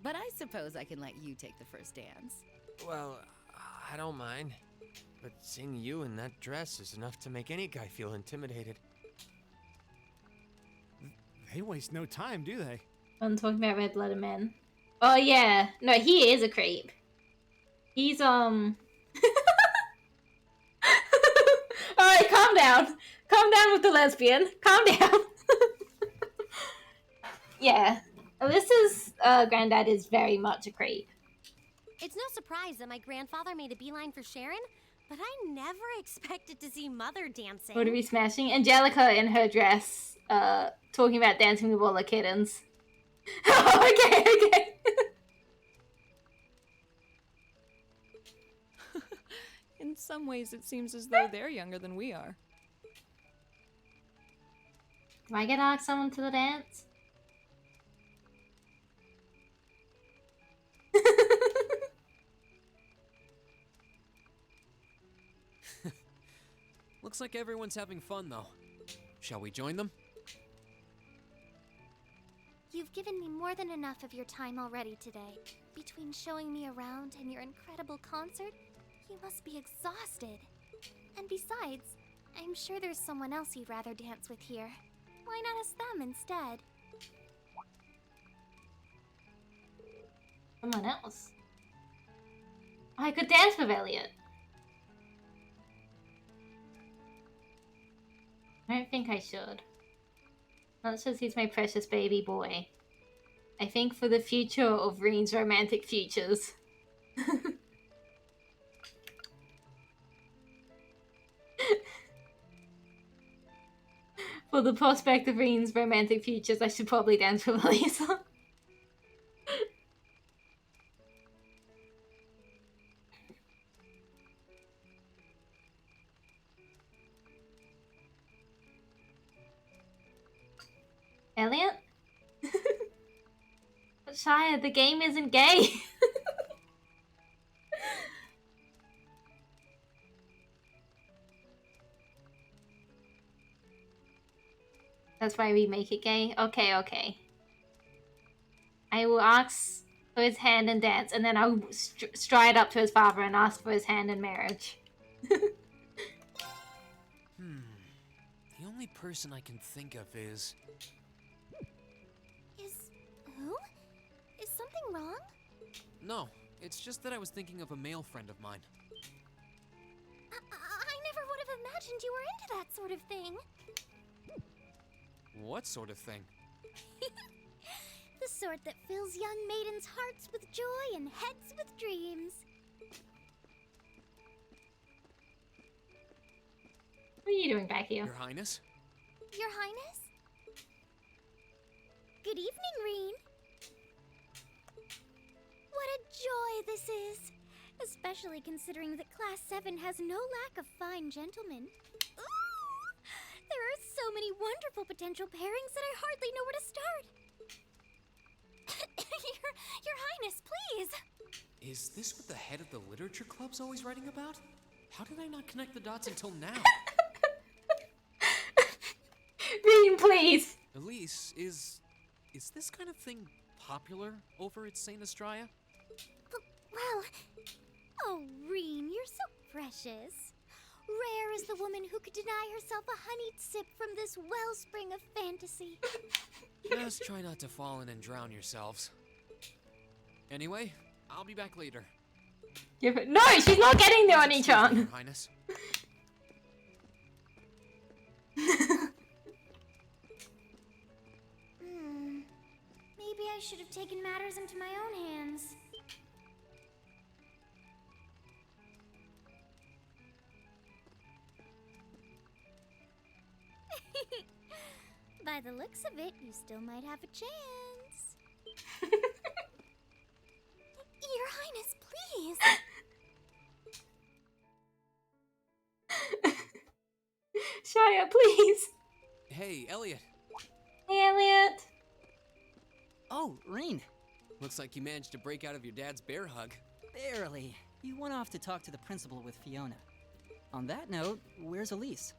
Speaker 3: But I suppose I can let you take the first dance.
Speaker 16: Well, I don't mind. But seeing you in that dress is enough to make any guy feel intimidated.
Speaker 12: They waste no time, do they?
Speaker 1: I'm talking about red-blooded men. Oh yeah, no, he is a creep. He's Alright, calm down. Calm down with the lesbian. Calm down. Yeah. Alyssa's granddad is very much a creep.
Speaker 4: It's no surprise that my grandfather made a beeline for Sharon, but I never expected to see Mother dancing.
Speaker 1: What are we smashing? Angelica in her dress, talking about dancing with all the kittens. Okay.
Speaker 19: In some ways, it seems as though they're younger than we are.
Speaker 1: Do I get to ask someone to the dance?
Speaker 2: Looks like everyone's having fun, though. Shall we join them?
Speaker 11: You've given me more than enough of your time already today. Between showing me around and your incredible concert, you must be exhausted. And besides, I'm sure there's someone else you'd rather dance with here. Why not ask them instead?
Speaker 1: Someone else? I could dance with Elliot. I don't think I should. Not just he's my precious baby boy. I think for the future of Reen's romantic futures. For the prospect of Reen's romantic futures, I should probably dance with Elisa. Elliot? But Shia, the game isn't gay. That's why we make it gay? Okay, okay. I will ask for his hand and dance, and then I'll stride up to his father and ask for his hand in marriage.
Speaker 2: The only person I can think of is...
Speaker 11: Is... who? Is something wrong?
Speaker 2: No, it's just that I was thinking of a male friend of mine.
Speaker 11: I never would have imagined you were into that sort of thing.
Speaker 2: What sort of thing?
Speaker 11: The sort that fills young maidens' hearts with joy and heads with dreams.
Speaker 1: What are you doing back here?
Speaker 2: Your Highness?
Speaker 11: Your Highness? Good evening, Reen. What a joy this is! Especially considering that Class 7 has no lack of fine gentlemen. Ooh! There are so many wonderful potential pairings that I hardly know where to start. Your Highness, please!
Speaker 2: Is this what the head of the literature club's always writing about? How did I not connect the dots until now?
Speaker 1: Reen, please!
Speaker 2: Elise, is this kind of thing popular over at St. Estraya?
Speaker 11: Well... Oh, Reen, you're so precious. Rare is the woman who could deny herself a honeyed sip from this wellspring of fantasy.
Speaker 2: Just try not to fall in and drown yourselves. Anyway, I'll be back later.
Speaker 1: No, she's not getting there, Oni-chan!
Speaker 2: Your Highness.
Speaker 11: Maybe I should have taken matters into my own hands. By the looks of it, you still might have a chance. Your Highness, please!
Speaker 1: Shia, please!
Speaker 2: Hey, Elliot.
Speaker 1: Hey, Elliot!
Speaker 15: Oh, Reen.
Speaker 2: Looks like you managed to break out of your dad's bear hug.
Speaker 15: Barely. You went off to talk to the principal with Fiona. On that note, where's Elise?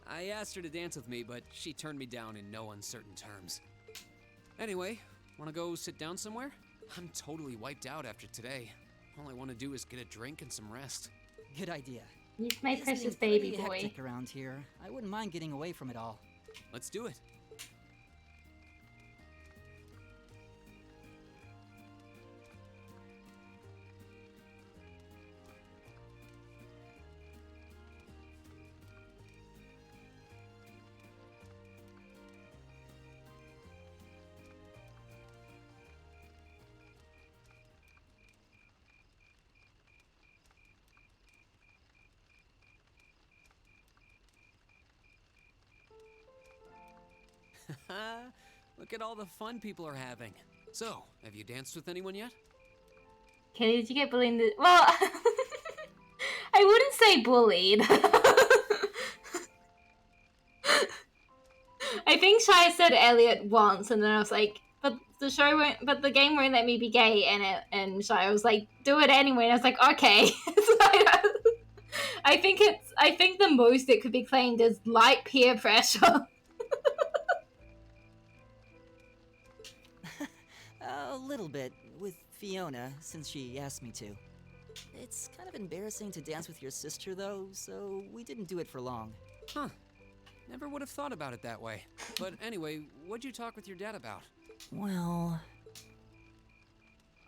Speaker 2: I asked her to dance with me, but she turned me down in no uncertain terms. Anyway, wanna go sit down somewhere? I'm totally wiped out after today. All I want to do is get a drink and some rest.
Speaker 15: Good idea.
Speaker 1: He's my
Speaker 15: It's
Speaker 1: precious
Speaker 15: getting
Speaker 1: baby
Speaker 15: pretty
Speaker 1: boy.
Speaker 15: hectic around here. I wouldn't mind getting away from it all.
Speaker 2: Let's do it. Look at all the fun people are having. So, have you danced with anyone yet?
Speaker 1: Okay, did you get bullied? Well, I wouldn't say bullied. I think Shia said Elliot once, and then I was like, but the game won't let me be gay, and Shia was like, do it anyway, and I was like, okay. I think the most it could be claimed is light peer pressure.
Speaker 15: A little bit, with Fiona, since she asked me to. It's kind of embarrassing to dance with your sister, though, so we didn't do it for long.
Speaker 2: Huh. Never would have thought about it that way. But anyway, what'd you talk with your dad about?
Speaker 15: Well...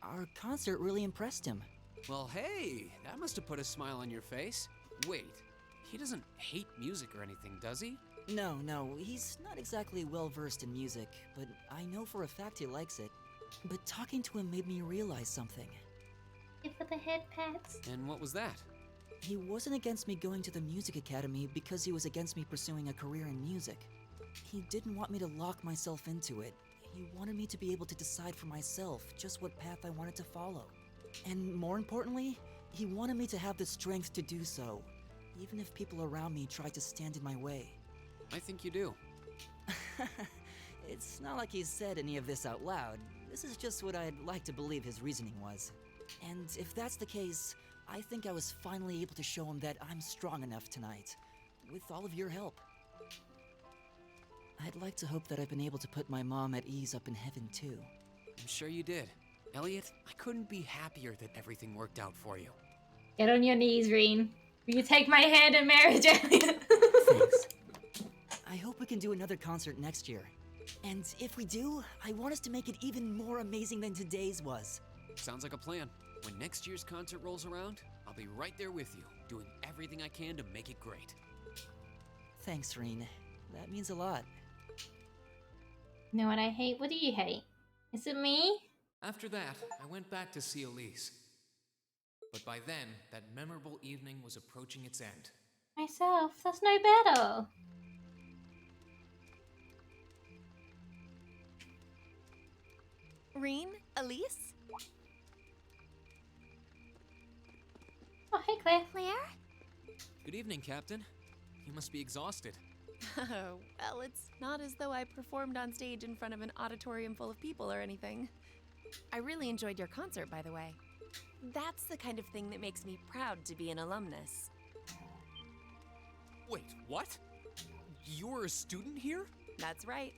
Speaker 15: our concert really impressed him.
Speaker 2: Well, hey, that must have put a smile on your face. Wait, he doesn't hate music or anything, does he?
Speaker 15: No, he's not exactly well-versed in music, but I know for a fact he likes it. But talking to him made me realize something.
Speaker 1: For the head pats.
Speaker 2: And what was that?
Speaker 15: He wasn't against me going to the music academy because he was against me pursuing a career in music. He didn't want me to lock myself into it. He wanted me to be able to decide for myself just what path I wanted to follow. And more importantly, he wanted me to have the strength to do so, even if people around me tried to stand in my way.
Speaker 2: I think you do.
Speaker 15: It's not like he said any of this out loud. This is just what I'd like to believe his reasoning was. And if that's the case, I think I was finally able to show him that I'm strong enough tonight, with all of your help. I'd like to hope that I've been able to put my mom at ease up in heaven, too.
Speaker 2: I'm sure you did. Elliot, I couldn't be happier that everything worked out for you.
Speaker 1: Get on your knees, Reen. Will you take my hand in marriage, Elliot?
Speaker 15: Thanks. I hope we can do another concert next year. And if we do, I want us to make it even more amazing than today's was.
Speaker 2: Sounds like a plan. When next year's concert rolls around, I'll be right there with you, doing everything I can to make it great.
Speaker 15: Thanks, Reen. That means a lot.
Speaker 1: You know what I hate? What do you hate? Is it me?
Speaker 2: After that, I went back to see Elise. But by then, that memorable evening was approaching its end.
Speaker 1: Myself? That's no better.
Speaker 8: Reen? Elise?
Speaker 1: Oh, hey, Claire.
Speaker 11: Claire?
Speaker 2: Good evening, Captain. You must be exhausted.
Speaker 8: Well, it's not as though I performed on stage in front of an auditorium full of people or anything. I really enjoyed your concert, by the way. That's the kind of thing that makes me proud to be an alumnus.
Speaker 2: Wait, what? You're a student here?
Speaker 8: That's right.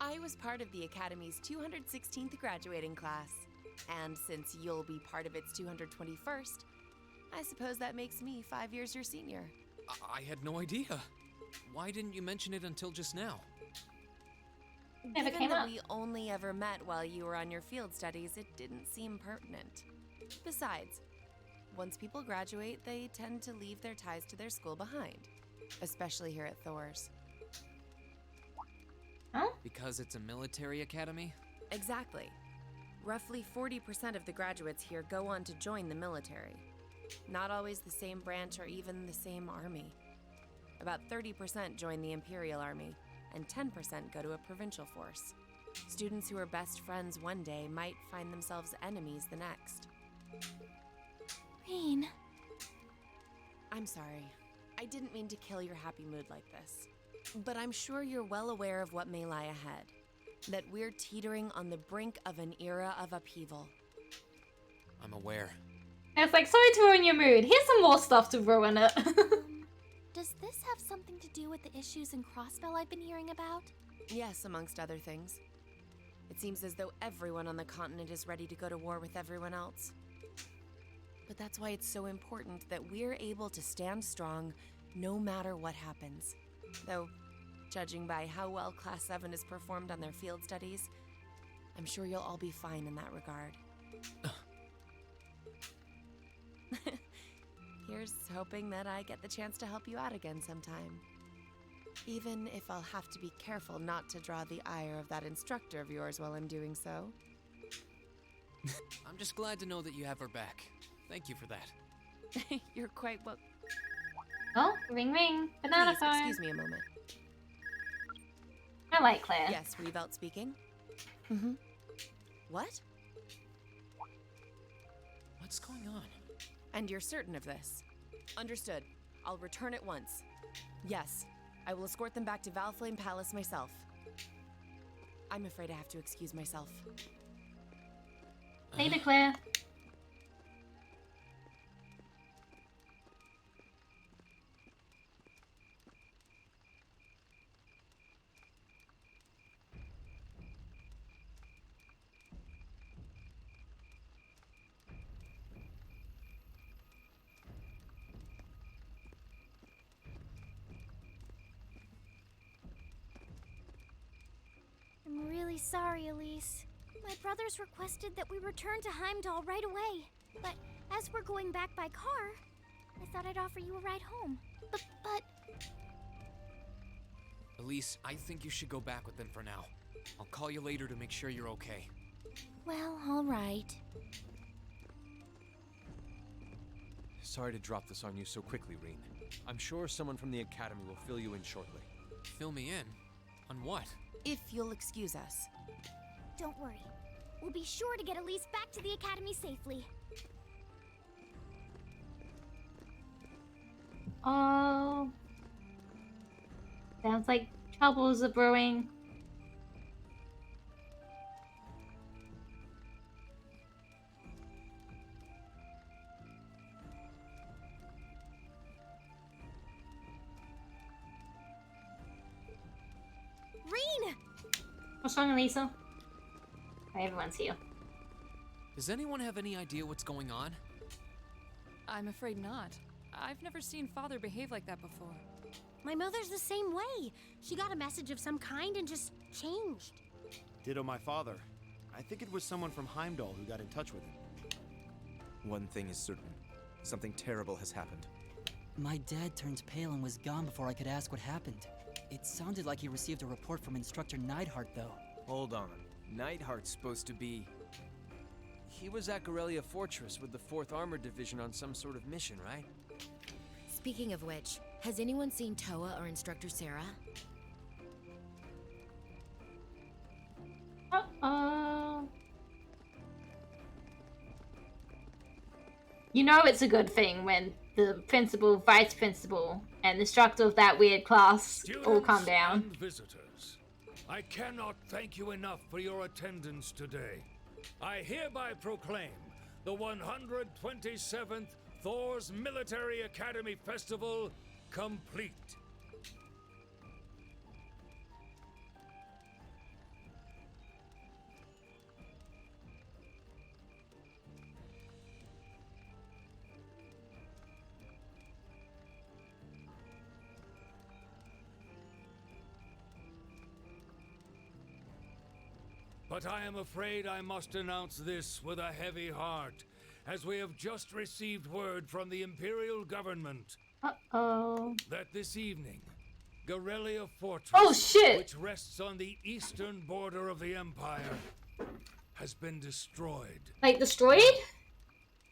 Speaker 8: I was part of the Academy's 216th graduating class. And since you'll be part of its 221st, I suppose that makes me 5 years your senior.
Speaker 2: I had no idea. Why didn't you mention it until just now?
Speaker 1: Never
Speaker 8: Given
Speaker 1: came
Speaker 8: that
Speaker 1: up.
Speaker 8: we only ever met while you were on your field studies, it didn't seem pertinent. Besides, once people graduate, they tend to leave their ties to their school behind. Especially here at Thor's.
Speaker 1: Huh?
Speaker 2: Because it's a military academy?
Speaker 8: Exactly. Roughly 40% of the graduates here go on to join the military. Not always the same branch or even the same army. About 30% join the Imperial Army, and 10% go to a provincial force. Students who are best friends one day might find themselves enemies the next.
Speaker 11: Reen.
Speaker 8: I'm sorry. I didn't mean to kill your happy mood like this. But I'm sure you're well aware of what may lie ahead. That we're teetering on the brink of an era of upheaval.
Speaker 2: I'm aware.
Speaker 1: And it's like, sorry to ruin your mood. Here's some more stuff to ruin it.
Speaker 11: Does this have something to do with the issues in Crossbell I've been hearing about?
Speaker 8: Yes, amongst other things. It seems as though everyone on the continent is ready to go to war with everyone else. But that's why it's so important that we're able to stand strong no matter what happens. Though, judging by how well Class 7 has performed on their field studies, I'm sure you'll all be fine in that regard. Here's hoping that I get the chance to help you out again sometime. Even if I'll have to be careful not to draw the ire of that instructor of yours while I'm doing so.
Speaker 2: I'm just glad to know that you have her back. Thank you for that.
Speaker 8: You're quite well.
Speaker 1: Oh, ring ring. Banana
Speaker 8: Please,
Speaker 1: phone.
Speaker 8: excuse me a moment.
Speaker 1: I like Claire.
Speaker 8: Yes, Revolt speaking. Mm-hmm. What?
Speaker 2: What's going on?
Speaker 8: And you're certain of this? Understood. I'll return at once. Yes, I will escort them back to Valflame Palace myself. I'm afraid I have to excuse myself.
Speaker 1: Later, Claire.
Speaker 11: I'm really sorry, Elise. My brothers requested that we return to Heimdall right away. But as we're going back by car, I thought I'd offer you a ride home. But
Speaker 2: Elise, I think you should go back with them for now. I'll call you later to make sure you're okay.
Speaker 11: well, all right.
Speaker 5: Sorry to drop this on you so quickly, Reen. I'm sure someone from the Academy will fill you in shortly.
Speaker 2: Fill me in? On what?
Speaker 8: If you'll excuse us.
Speaker 11: Don't worry. We'll be sure to get Elise back to the Academy safely.
Speaker 1: Oh. Sounds like troubles are brewing. Armstrong and Lisa? Everyone's here.
Speaker 2: Does anyone have any idea what's going on?
Speaker 19: I'm afraid not. I've never seen Father behave like that before.
Speaker 4: My mother's the same way. She got a message of some kind and just changed.
Speaker 18: Ditto my father. I think it was someone from Heimdall who got in touch with him.
Speaker 10: One thing is certain. Something terrible has happened.
Speaker 15: My dad turned pale and was gone before I could ask what happened. It sounded like he received a report from Instructor Neidhart, though.
Speaker 10: Hold on. Neidhart's supposed to be...
Speaker 16: He was at Gorelia Fortress with the 4th Armored Division on some sort of mission, right?
Speaker 3: Speaking of which, has anyone seen Toa or Instructor Sarah?
Speaker 1: Uh-oh. You know it's a good thing when the principal, vice principal, and the instructor of that weird class all come down.
Speaker 6: And visitors, I cannot thank you enough for your attendance today. I hereby proclaim the 127th Thor's Military Academy Festival complete. But I am afraid I must announce this with a heavy heart, as we have just received word from the Imperial government that this evening, Gorelia Fortress, which rests on the eastern border of the Empire, has been destroyed.
Speaker 1: Like destroyed?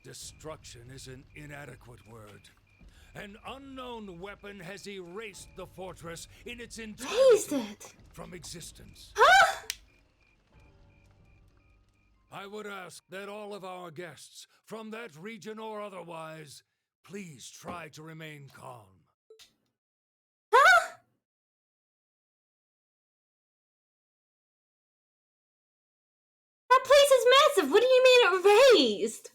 Speaker 6: Destruction is an inadequate word. An unknown weapon has erased the fortress in its entirety from existence. I would ask that all of our guests, from that region or otherwise, please try to remain calm.
Speaker 1: That place is massive! What do you mean it raised?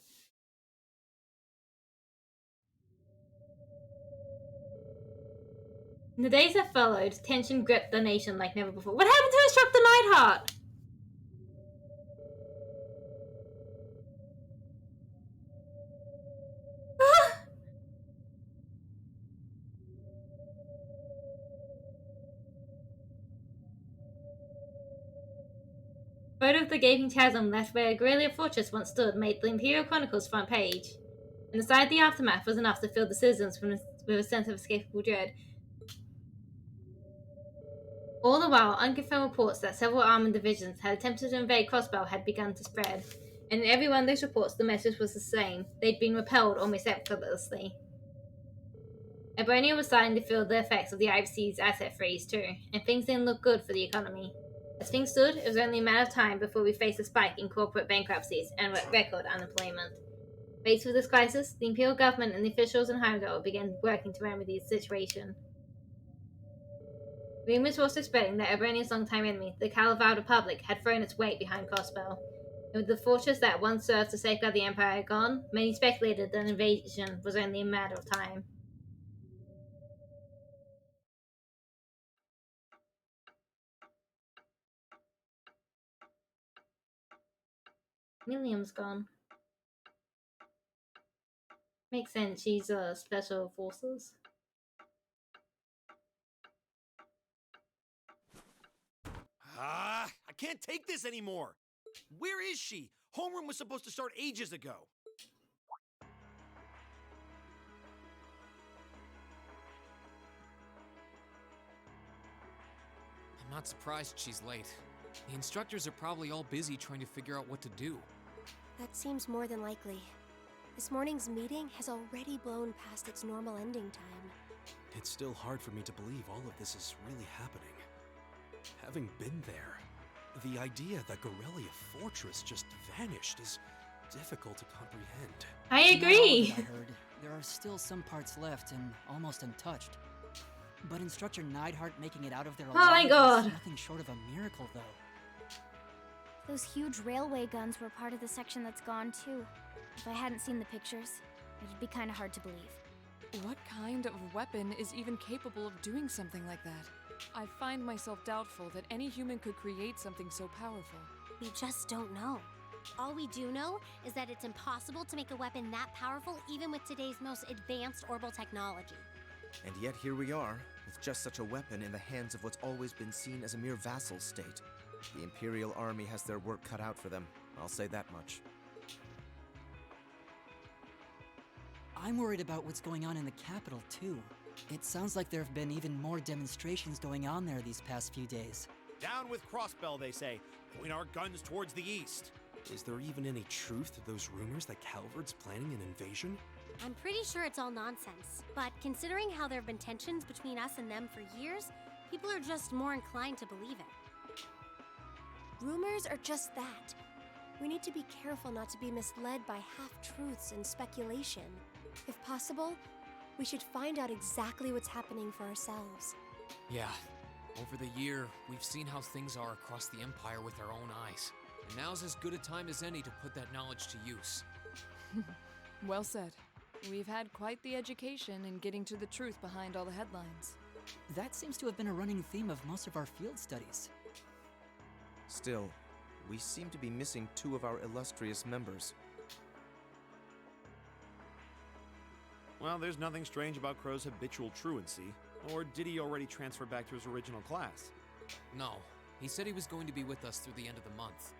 Speaker 1: In the days that followed, tension gripped the nation like never before. What happened to Instructor Neidhart? Photo of the gaping chasm left where Gorelia Fortress once stood made the Imperial Chronicles front page. And the sight of the aftermath was enough to fill the citizens with a sense of escapable dread. All the while, unconfirmed reports that several armored divisions had attempted to invade Crossbell had begun to spread, and in every one of those reports the message was the same: they'd been repelled almost effortlessly. Ebernia was starting to feel the effects of the overseas asset freeze too, and things didn't look good for the economy. As things stood, it was only a matter of time before we faced a spike in corporate bankruptcies and record unemployment. Faced with this crisis, the Imperial government and the officials in Heimdall began working to remedy the situation. Rumors were also spreading that Ebernia's longtime enemy, the Calaval Republic, had thrown its weight behind Crossbell. And with the fortress that once served to safeguard the Empire gone, many speculated that an invasion was only a matter of time. Milliam's gone. Makes sense, she's special forces.
Speaker 18: I can't take this anymore! Where is she? Homeroom was supposed to start ages ago.
Speaker 2: I'm not surprised she's late. The instructors are probably all busy trying to figure out what to do.
Speaker 14: That seems more than likely. This morning's meeting has already blown past its normal ending time.
Speaker 9: It's still hard for me to believe all of this is really happening. Having been there, the idea that Gorelia Fortress just vanished is difficult to comprehend.
Speaker 1: I agree.
Speaker 15: Not all that I heard. There are still some parts left and almost untouched. But Instructor Neidhart making it out of there alive
Speaker 1: my god!
Speaker 15: is nothing short of a miracle, though.
Speaker 4: Those huge railway guns were part of the section that's gone too. If I hadn't seen the pictures, it'd be kind of hard to believe.
Speaker 19: What kind of weapon is even capable of doing something like that? I find myself doubtful that any human could create something so powerful.
Speaker 4: We just don't know. All we do know is that it's impossible to make a weapon that powerful even with today's most advanced orbital technology.
Speaker 18: And yet here we are, with just such a weapon in the hands of what's always been seen as a mere vassal state. The Imperial Army has their work cut out for them, I'll say that much.
Speaker 15: I'm worried about what's going on in the capital, too. It sounds like there have been even more demonstrations going on there these past few days.
Speaker 18: Down with Crossbell, they say. Point our guns towards the east. Is there even any truth to those rumors that Calvard's planning an invasion?
Speaker 4: I'm pretty sure it's all nonsense, but considering how there have been tensions between us and them for years, people are just more inclined to believe it.
Speaker 14: Rumors are just that. We need to be careful not to be misled by half-truths and speculation. If possible, we should find out exactly what's happening for ourselves.
Speaker 2: Yeah, over the year, we've seen how things are across the Empire with our own eyes. And now's as good a time as any to put that knowledge to use.
Speaker 19: Well said. We've had quite the education in getting to the truth behind all the headlines.
Speaker 15: That seems to have been a running theme of most of our field studies.
Speaker 18: Still, we seem to be missing two of our illustrious members. Well, there's nothing strange about Crow's habitual truancy. Or did he already transfer back to his original class?
Speaker 2: No, he said he was going to be with us through the end of the month.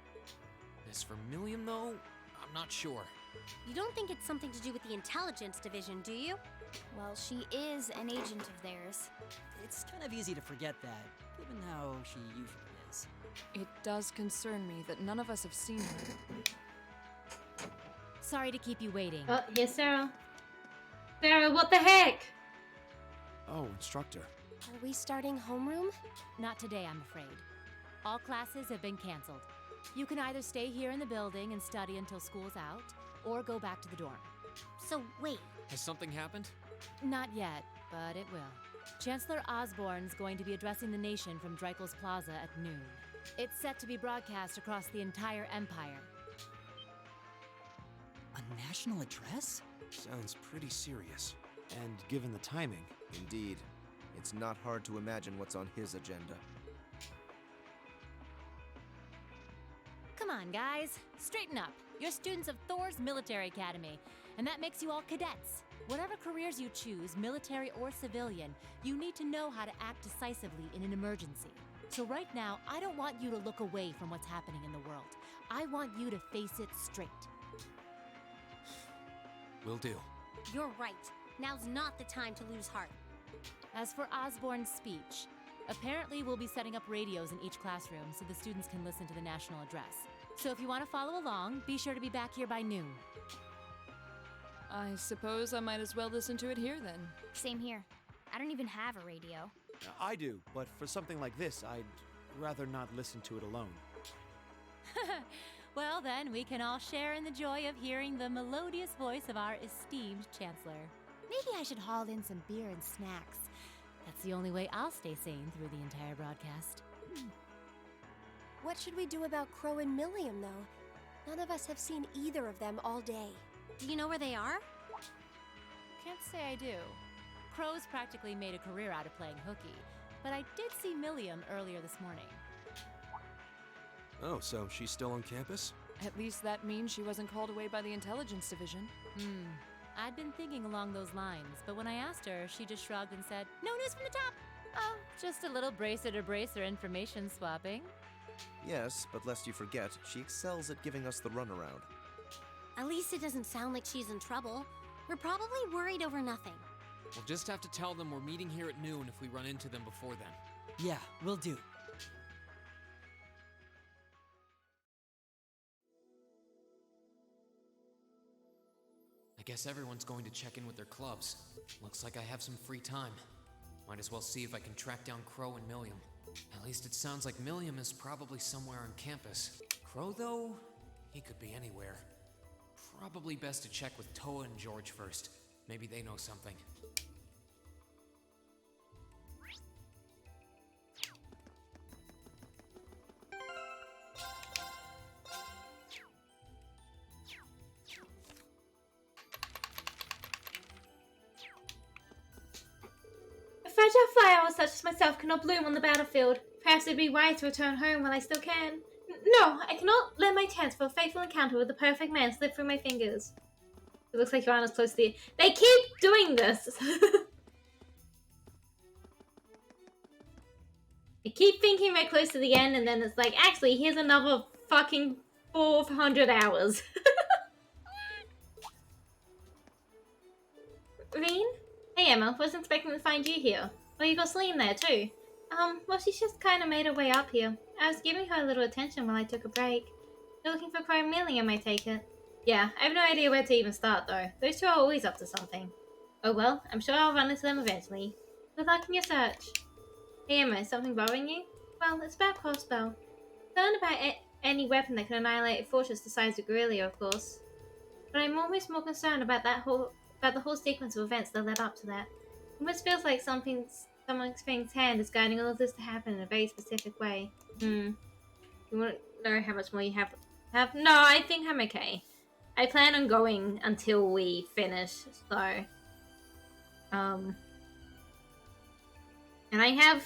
Speaker 2: As for Milliam, though, I'm not sure.
Speaker 4: You don't think it's something to do with the intelligence division, do you?
Speaker 11: Well, she is an agent of theirs.
Speaker 15: It's kind of easy to forget that, given how she usually is.
Speaker 19: It does concern me that none of us have seen her.
Speaker 7: Sorry to keep you waiting.
Speaker 1: Oh, here's Sarah. Sarah, what the heck?
Speaker 18: Oh, instructor.
Speaker 14: Are we starting homeroom?
Speaker 7: Not today, I'm afraid. All classes have been canceled. You can either stay here in the building and study until school's out, or go back to the dorm.
Speaker 4: So, wait.
Speaker 2: Has something happened?
Speaker 7: Not yet, but it will. Chancellor Osborne's going to be addressing the nation from Dreikel's Plaza at noon. It's set to be broadcast across the entire Empire.
Speaker 15: A national address?
Speaker 18: Sounds pretty serious. And given the timing... Indeed. It's not hard to imagine what's on his agenda.
Speaker 7: Come on, guys. Straighten up. You're students of Thor's Military Academy, and that makes you all cadets. Whatever careers you choose, military or civilian, you need to know how to act decisively in an emergency. So right now, I don't want you to look away from what's happening in the world. I want you to face it straight.
Speaker 2: Will do.
Speaker 4: You're right. Now's not the time to lose heart.
Speaker 7: As for Osborne's speech, apparently we'll be setting up radios in each classroom so the students can listen to the national address. So if you want to follow along, be sure to be back here by noon.
Speaker 19: I suppose I might as well listen to it here then.
Speaker 11: Same here. I don't even have a radio.
Speaker 18: I do, but for something like this, I'd rather not listen to it alone.
Speaker 7: Well then, we can all share in the joy of hearing the melodious voice of our esteemed Chancellor. Maybe I should haul in some beer and snacks. That's the only way I'll stay sane through the entire broadcast.
Speaker 14: What should we do about Crow and Milliam, though? None of us have seen either of them all day.
Speaker 4: Do you know where they are?
Speaker 7: Can't say I do. Crow's practically made a career out of playing hooky, but I did see Milliam earlier this morning.
Speaker 18: Oh, so she's still on campus?
Speaker 19: At least that means she wasn't called away by the intelligence division.
Speaker 7: I'd been thinking along those lines, but when I asked her, she just shrugged and said, "No news from the top!" Oh, just a little bracer-to-bracer information swapping.
Speaker 18: Yes, but lest you forget, she excels at giving us the runaround.
Speaker 4: At least it doesn't sound like she's in trouble. We're probably worried over nothing.
Speaker 2: We'll just have to tell them we're meeting here at noon if we run into them before then.
Speaker 15: Yeah, will do.
Speaker 2: I guess everyone's going to check in with their clubs. Looks like I have some free time. Might as well see if I can track down Crow and Milliam. At least it sounds like Milliam is probably somewhere on campus. Crow, though? He could be anywhere. Probably best to check with Toa and George first. Maybe they know something.
Speaker 1: flowers such as myself cannot bloom on the battlefield. Perhaps it'd be wise to return home while I still can. No, I cannot let my chance for a faithful encounter with the perfect man slip through my fingers. It looks like Joanna's close to the... They keep doing this! I keep thinking we're close to the end, and then it's like, actually, here's another fucking 400 hours. Reen? Hey Emma, wasn't expecting to find you here. Well, you got Celine there too. Well, she's just kind of made her way up here. I was giving her a little attention while I took a break. You're looking for Chromelium, I take it. Yeah, I have no idea where to even start though. Those two are always up to something. Oh well, I'm sure I'll run into them eventually. Good luck in your search. Hey Emma, is something bothering you? Well, it's about crossbow. Learn about any weapon that can annihilate a fortress the size of Guerrilla, of course. But I'm almost more concerned about the whole sequence of events that led up to that. It almost feels like someone's hand is guiding all of this to happen in a very specific way. You want to know how much more you have? No, I think I'm okay. I plan on going until we finish, so... And I have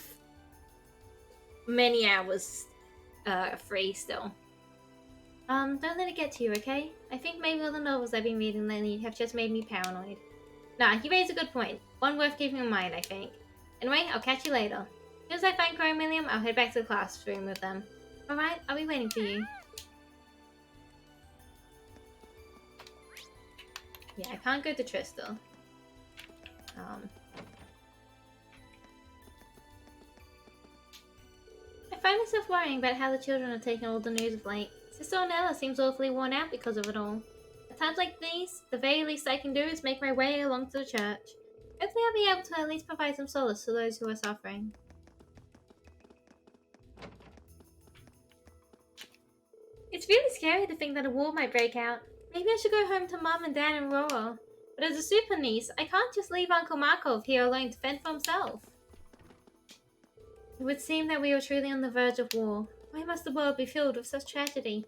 Speaker 1: many hours free still. Don't let it get to you, okay? I think maybe all the novels I've been reading lately have just made me paranoid. Nah, you raise a good point. One worth keeping in mind, I think. Anyway, I'll catch you later. As soon as I find Chromelium, I'll head back to the classroom with them. Alright, I'll be waiting for you. Yeah, I can't go to Trista. I find myself worrying about how the children are taking all the news of late. Sister Ornella seems awfully worn out because of it all. At times like these, the very least I can do is make my way along to the church. Hopefully I'll be able to at least provide some solace to those who are suffering. It's really scary to think that a war might break out. Maybe I should go home to Mum and Dad and Aurora. But as a super niece, I can't just leave Uncle Markov here alone to fend for himself. It would seem that we are truly on the verge of war. Why must the world be filled with such tragedy?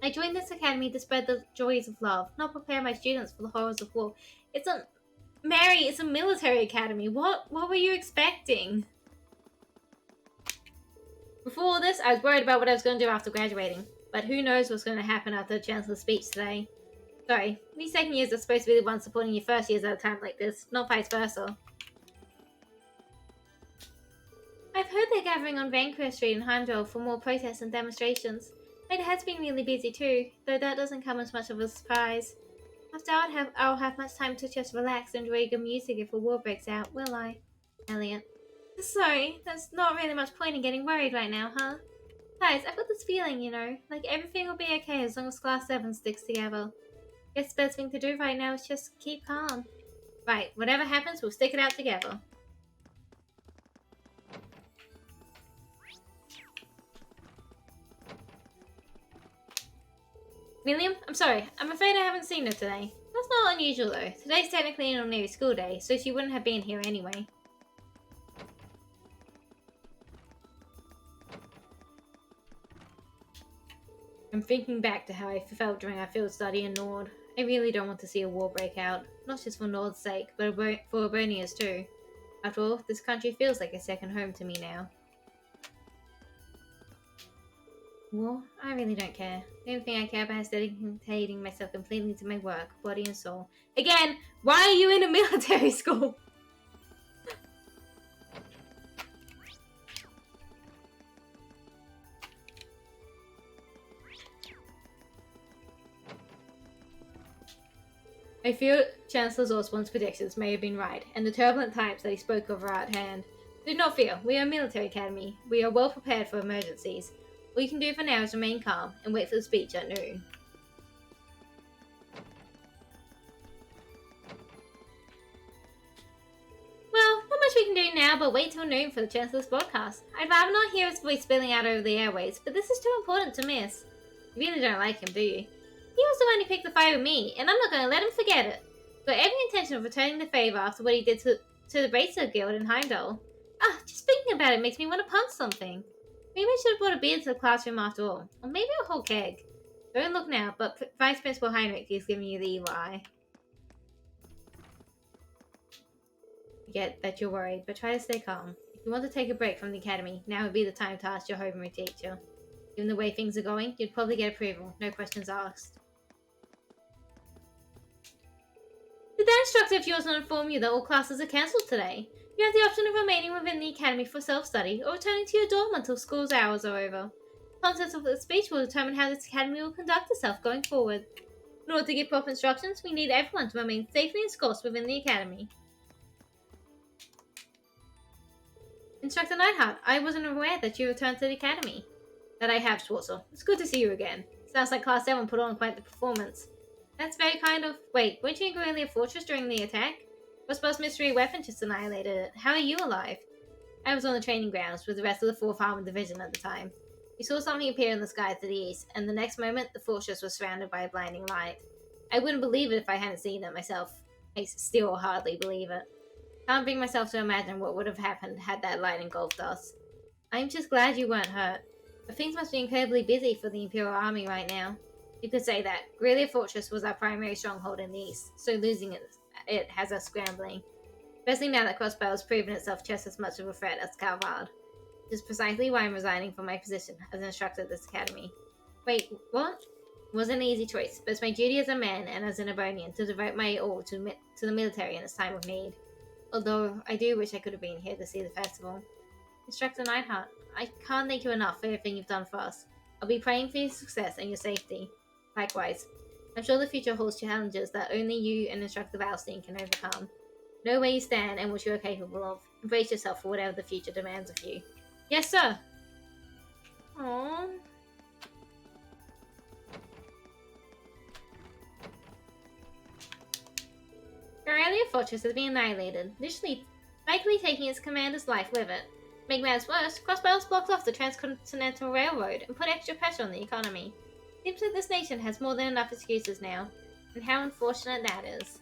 Speaker 1: I joined this academy to spread the joys of love, not prepare my students for the horrors of war. Mary, it's a military academy. What were you expecting? Before all this, I was worried about what I was going to do after graduating. But who knows what's going to happen after the Chancellor's speech today. Sorry, these second years are supposed to be the ones supporting your first years at a time like this, not vice versa. I've heard they're gathering on Vancouver Street in Heimdall for more protests and demonstrations. It has been really busy too, though that doesn't come as much of a surprise. After I'll have much time to just relax and enjoy good music if a war breaks out, will I? Elliot. Sorry, there's not really much point in getting worried right now, huh? Guys, I've got this feeling, you know, like everything will be okay as long as Class 7 sticks together. Guess the best thing to do right now is just keep calm. Right, whatever happens, we'll stick it out together. William, I'm sorry. I'm afraid I haven't seen her today. That's not unusual though. Today's technically an ordinary school day, so she wouldn't have been here anyway. I'm thinking back to how I felt during our field study in Nord. I really don't want to see a war break out. Not just for Nord's sake, but for Abronia's too. After all, this country feels like a second home to me now. War? I really don't care. The only thing I care about is dedicating myself completely to my work, body and soul. Again, why are you in a military school? I fear Chancellor Osborne's predictions may have been right, and the turbulent times that he spoke of are at hand. Do not fear, we are a military academy. We are well prepared for emergencies. All you can do for now is remain calm and wait for the speech at noon. Well, not much we can do now but wait till noon for the Chancellor's broadcast. I'd rather not hear his voice spilling out over the airways, but this is too important to miss. You really don't like him, do you? He was the one who picked the fight with me, and I'm not going to let him forget it. Got every intention of returning the favor after what he did to the Bracer Guild in Heimdall. Just thinking about it makes me want to punch something. Maybe I should have brought a beer to the classroom after all. Or maybe a whole keg. Don't look now, but Vice Principal Heinrich is giving you the evil eye. get that you're worried, but try to stay calm. If you want to take a break from the academy, now would be the time to ask your homeroom teacher. Given the way things are going, you'd probably get approval, no questions asked. Did that instructor of yours not inform you that all classes are cancelled today? You have the option of remaining within the academy for self-study, or returning to your dorm until school's hours are over. The contents of the speech will determine how this academy will conduct itself going forward. In order to give proper instructions, we need everyone to remain safely ensconced within the academy. Instructor Neidhart, I wasn't aware that you returned to the academy. That I have, Schwarzer. It's good to see you again. Sounds like Class 7 put on quite the performance. That's very kind of... Wait, weren't you in Guerrilla Fortress during the attack? Crossbow's mystery weapon just annihilated it. How are you alive? I was on the training grounds with the rest of the 4th Armored Division at the time. We saw something appear in the sky to the east, and the next moment, the fortress was surrounded by a blinding light. I wouldn't believe it if I hadn't seen it myself. I still hardly believe it. Can't bring myself to imagine what would have happened had that light engulfed us. I'm just glad you weren't hurt. But things must be incredibly busy for the Imperial Army right now. You could say that. Guerrilla Fortress was our primary stronghold in the east, so losing it has us scrambling. Especially now that Crossbow has proven itself just as much of a threat as Calvard. Which is precisely why I'm resigning from my position as an instructor at this academy. Wait, what? It wasn't an easy choice, but it's my duty as a man and as an Ebonian to devote my all to the military in its time of need. Although, I do wish I could have been here to see the festival. Instructor Neidhart, I can't thank you enough for everything you've done for us. I'll be praying for your success and your safety. Likewise, I'm sure the future holds challenges that only you and Instructor Valstein can overcome. Know where you stand and what you are capable of. Embrace yourself for whatever the future demands of you. Yes, sir! Aww. Guerrilla Fortress has been annihilated, literally likely taking its commander's life with it. To make matters worse, Crossbows blocked off the Transcontinental Railroad and put extra pressure on the economy. Seems like this nation has more than enough excuses now, and how unfortunate that is.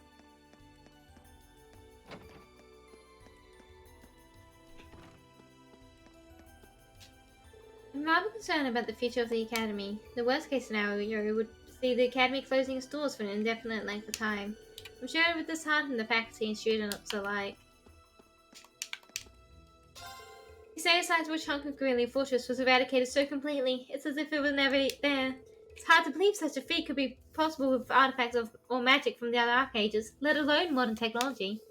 Speaker 1: I'm rather concerned about the future of the Academy. The worst case scenario would see the Academy closing its doors for an indefinite length of time. I'm sure it would dishearten the faculty and students alike. You say a sizable chunk of Guerrilla Fortress was eradicated so completely, it's as if it was never there. It's hard to believe such a feat could be possible with artifacts or magic from the other Arc Ages, let alone modern technology.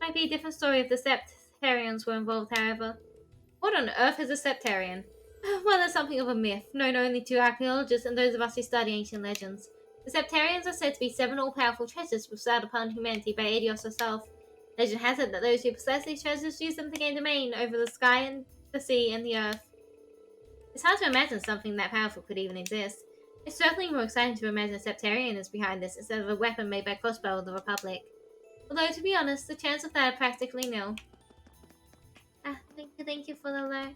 Speaker 1: Might be a different story if the Septarians were involved, however. What on earth is a Septarian? Well, there's something of a myth, known only to archaeologists and those of us who study ancient legends. The Septarians are said to be 7 all-powerful treasures bestowed upon humanity by Adios herself. Legend has it that those who possess these treasures use them to gain domain over the sky and the sea and the earth. It's hard to imagine something that powerful could even exist. It's certainly more exciting to imagine a Septarian is behind this instead of a weapon made by Crossbow of the Republic. Although, to be honest, the chance of that are practically nil. Thank you for the alert.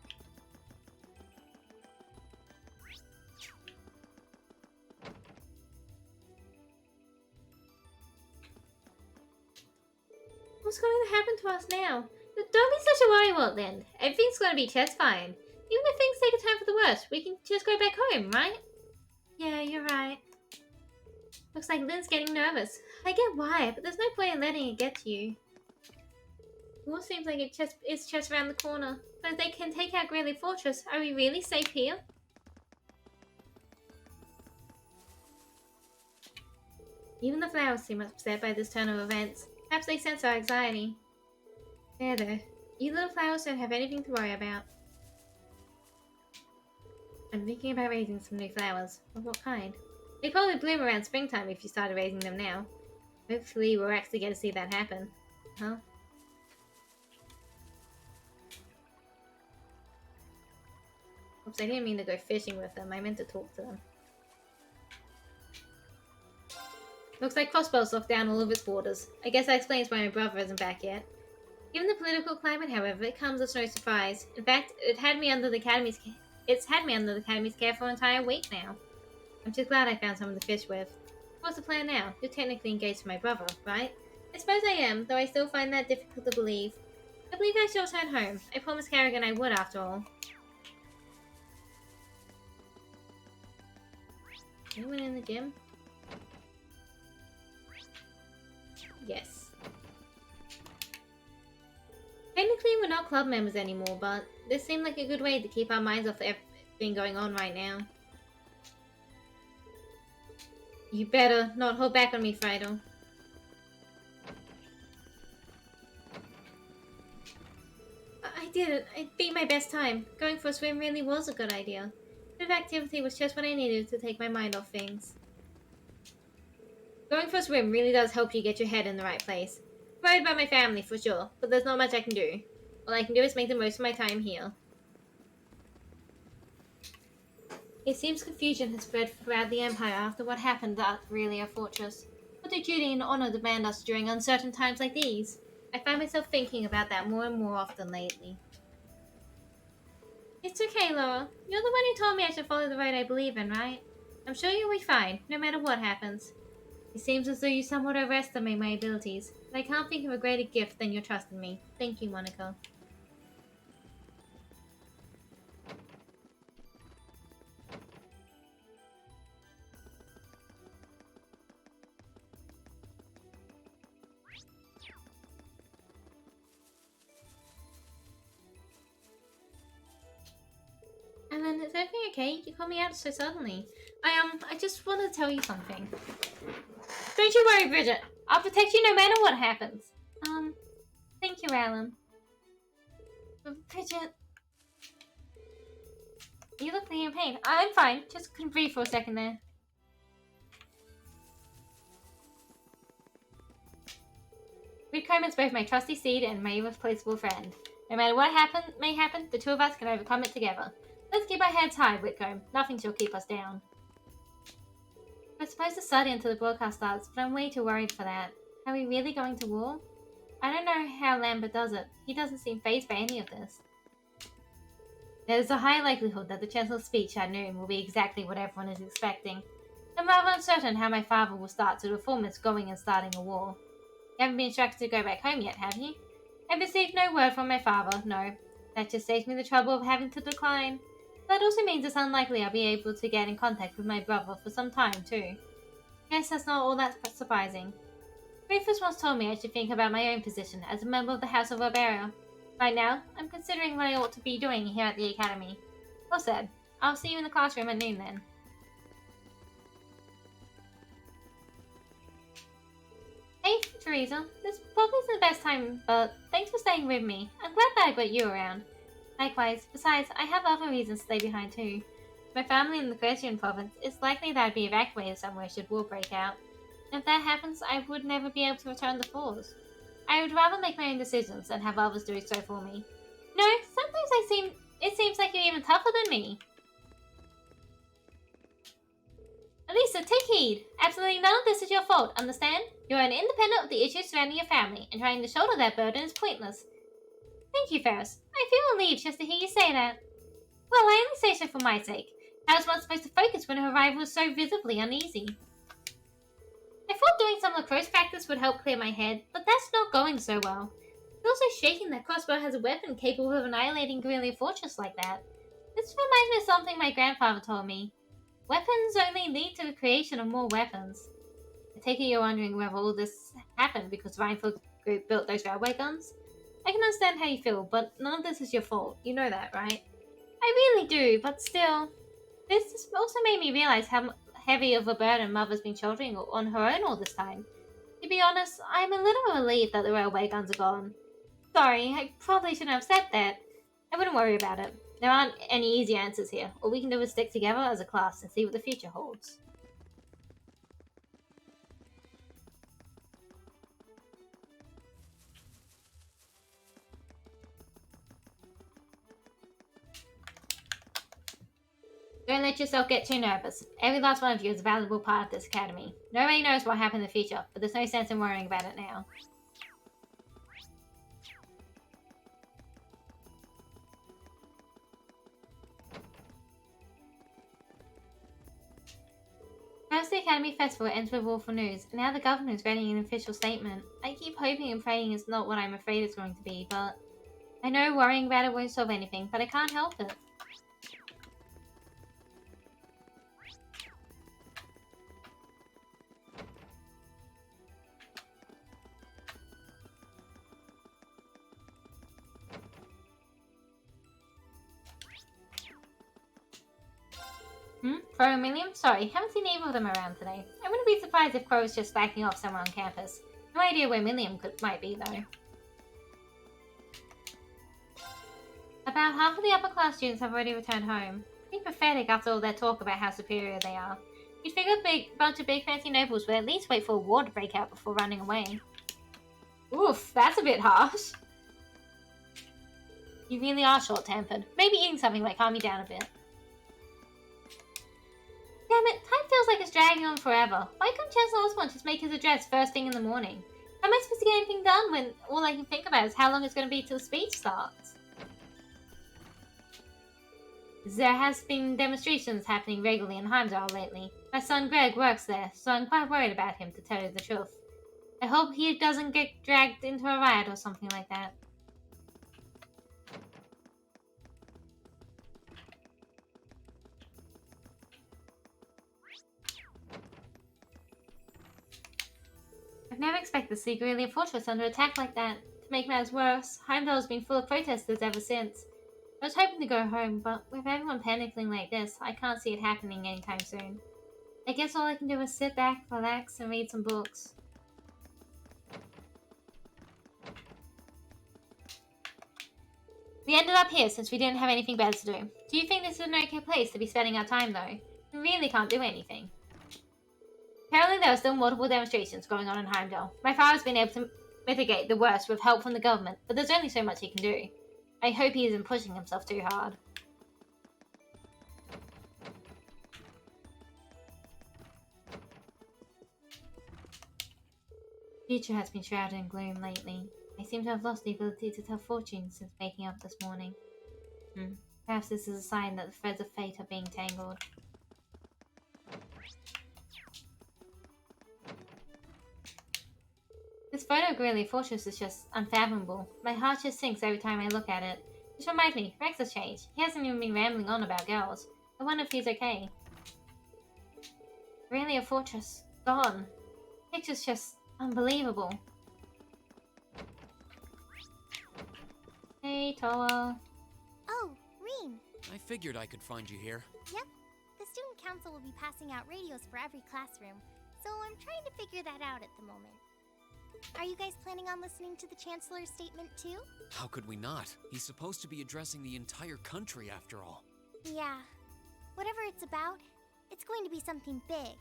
Speaker 1: What's going to happen to us now? Don't be such a worrywart then. Everything's going to be just fine. Even if things take a turn for the worse, we can just go back home, right? Yeah, you're right. Looks like Lynn's getting nervous. I get why, but there's no point in letting it get to you. War seems like it's just around the corner. But if they can take out Guerrilla Fortress, are we really safe here? Even the flowers seem upset by this turn of events. Perhaps they sense our anxiety. There. You little flowers don't have anything to worry about. I'm thinking about raising some new flowers. Of what kind? They probably bloom around springtime if you started raising them now. Hopefully we'll actually get to see that happen. Huh? Oops, I didn't mean to go fishing with them. I meant to talk to them. Looks like Crossbow's locked down all of its borders. I guess that explains why my brother isn't back yet. Given the political climate, however, it comes as no surprise. In fact, it's had me under the Academy's care for an entire week now. I'm just glad I found someone to fish with. What's the plan now? You're technically engaged to my brother, right? I suppose I am, though I still find that difficult to believe. I believe I shall return home. I promised Kerrigan I would, after all. Anyone in the gym? Yes. club members anymore, but this seemed like a good way to keep our minds off everything going on right now. You better not hold back on me, Frido. I did it. I beat my best time. Going for a swim really was a good idea. Bit of activity was just what I needed to take my mind off things. Going for a swim really does help you get your head in the right place. I'm worried about my family for sure, but there's not much I can do. All I can do is make the most of my time here. It seems confusion has spread throughout the Empire after what happened at Aurelia Fortress. What do duty and honor demand us during uncertain times like these? I find myself thinking about that more and more often lately. It's okay, Laura. You're the one who told me I should follow the road I believe in, right? I'm sure you'll be fine, no matter what happens. It seems as though you somewhat overestimate my abilities, but I can't think of a greater gift than your trust in me. Thank you, Monica. Alan, is everything okay? You called me out so suddenly. I just want to tell you something. Don't you worry, Bridget. I'll protect you no matter what happens. Thank you, Alan. Bridget. You look like you're in pain. I'm fine. Just couldn't breathe for a second there. Whitcomb is both my trusty steed and my irreplaceable friend. No matter what may happen, the two of us can overcome it together. Let's keep our heads high, Whitcomb. Nothing shall keep us down. We're supposed to study until the broadcast starts, but I'm way too worried for that. Are we really going to war? I don't know how Lambert does it. He doesn't seem fazed by any of this. There's a high likelihood that the Chancellor's speech at noon will be exactly what everyone is expecting. I'm rather uncertain how my father will start to reform us going and starting a war. You haven't been instructed to go back home yet, have you? I've received no word from my father, no. That just saves me the trouble of having to decline. That also means it's unlikely I'll be able to get in contact with my brother for some time, too. Guess that's not all that surprising. Rufus once told me I should think about my own position as a member of the House of Barbaria. Right now, I'm considering what I ought to be doing here at the Academy. Well said. I'll see you in the classroom at noon then. Hey, Teresa. This probably isn't the best time, but thanks for staying with me. I'm glad that I got you around. Likewise. Besides, I have other reasons to stay behind too. My family in the Quercian province, it's likely that I'd be evacuated somewhere should war break out. If that happens, I would never be able to return the force. I would rather make my own decisions than have others do so for me. No, sometimes it seems like you're even tougher than me. Elisa, take heed. Absolutely none of this is your fault, understand? You are an independent of the issues surrounding your family, and trying to shoulder that burden is pointless. Thank you, Ferris. I feel relieved just to hear you say that. Well, I only say so for my sake. How is one supposed to focus when her rival is so visibly uneasy? I thought doing some lacrosse practice would help clear my head, but that's not going so well. It's also shaking that Crossbow has a weapon capable of annihilating Guerrilla Fortress like that. This reminds me of something my grandfather told me. Weapons only lead to the creation of more weapons. I take it you're wondering whether all this happened because Reinfeld's group built those railway guns? I can understand how you feel, but none of this is your fault. You know that, right? I really do, but still. This also made me realize how heavy of a burden Mother's been shouldering on her own all this time. To be honest, I'm a little relieved that the railway guns are gone. Sorry, I probably shouldn't have said that. I wouldn't worry about it. There aren't any easy answers here. All we can do is stick together as a class and see what the future holds. Don't let yourself get too nervous. Every last one of you is a valuable part of this academy. Nobody knows what happened in the future, but there's no sense in worrying about it now. First, the Academy Festival ends with awful news, and now the governor is writing an official statement. I keep hoping and praying it's not what I'm afraid it's going to be, but I know worrying about it won't solve anything, but I can't help it. Crow and William? Sorry, haven't seen either of them around today. I wouldn't be surprised if Crow was just slacking off somewhere on campus. No idea where William might be, though. About half of the upper class students have already returned home. Pretty pathetic after all their talk about how superior they are. You'd figure a bunch of big fancy nobles would at least wait for a war to break out before running away. Oof, that's a bit harsh. You really are short-tempered. Maybe eating something might calm you down a bit. Damn it, time feels like it's dragging on forever. Why couldn't Chancellor Osborne just make his address first thing in the morning? How am I supposed to get anything done when all I can think about is how long it's going to be till the speech starts? There has been demonstrations happening regularly in Heimdall lately. My son Greg works there, so I'm quite worried about him, to tell you the truth. I hope he doesn't get dragged into a riot or something like that. I've never expected to see Guerrilla Fortress under attack like that. To make matters worse, Heimdall's been full of protesters ever since. I was hoping to go home, but with everyone panicking like this, I can't see it happening anytime soon. I guess all I can do is sit back, relax, and read some books. We ended up here since we didn't have anything better to do. Do you think this is an okay place to be spending our time, though? We really can't do anything. Apparently there are still multiple demonstrations going on in Heimdall. My father's been able to mitigate the worst with help from the government, but there's only so much he can do. I hope he isn't pushing himself too hard. The future has been shrouded in gloom lately. I seem to have lost the ability to tell fortunes since waking up this morning. Perhaps this is a sign that the threads of fate are being tangled. This photo of Guerrilla Fortress is just unfathomable. My heart just sinks every time I look at it. Which reminds me, Rex has changed. He hasn't even been rambling on about girls. I wonder if he's okay. Guerrilla Fortress. Gone. Picture's just unbelievable. Hey, Toa.
Speaker 4: Oh, Reen.
Speaker 2: I figured I could find you here.
Speaker 4: Yep. The student council will be passing out radios for every classroom, so I'm trying to figure that out at the moment. Are you guys planning on listening to the Chancellor's statement too?
Speaker 2: How could we not? He's supposed to be addressing the entire country after all.
Speaker 4: Yeah. Whatever it's about, it's going to be something big.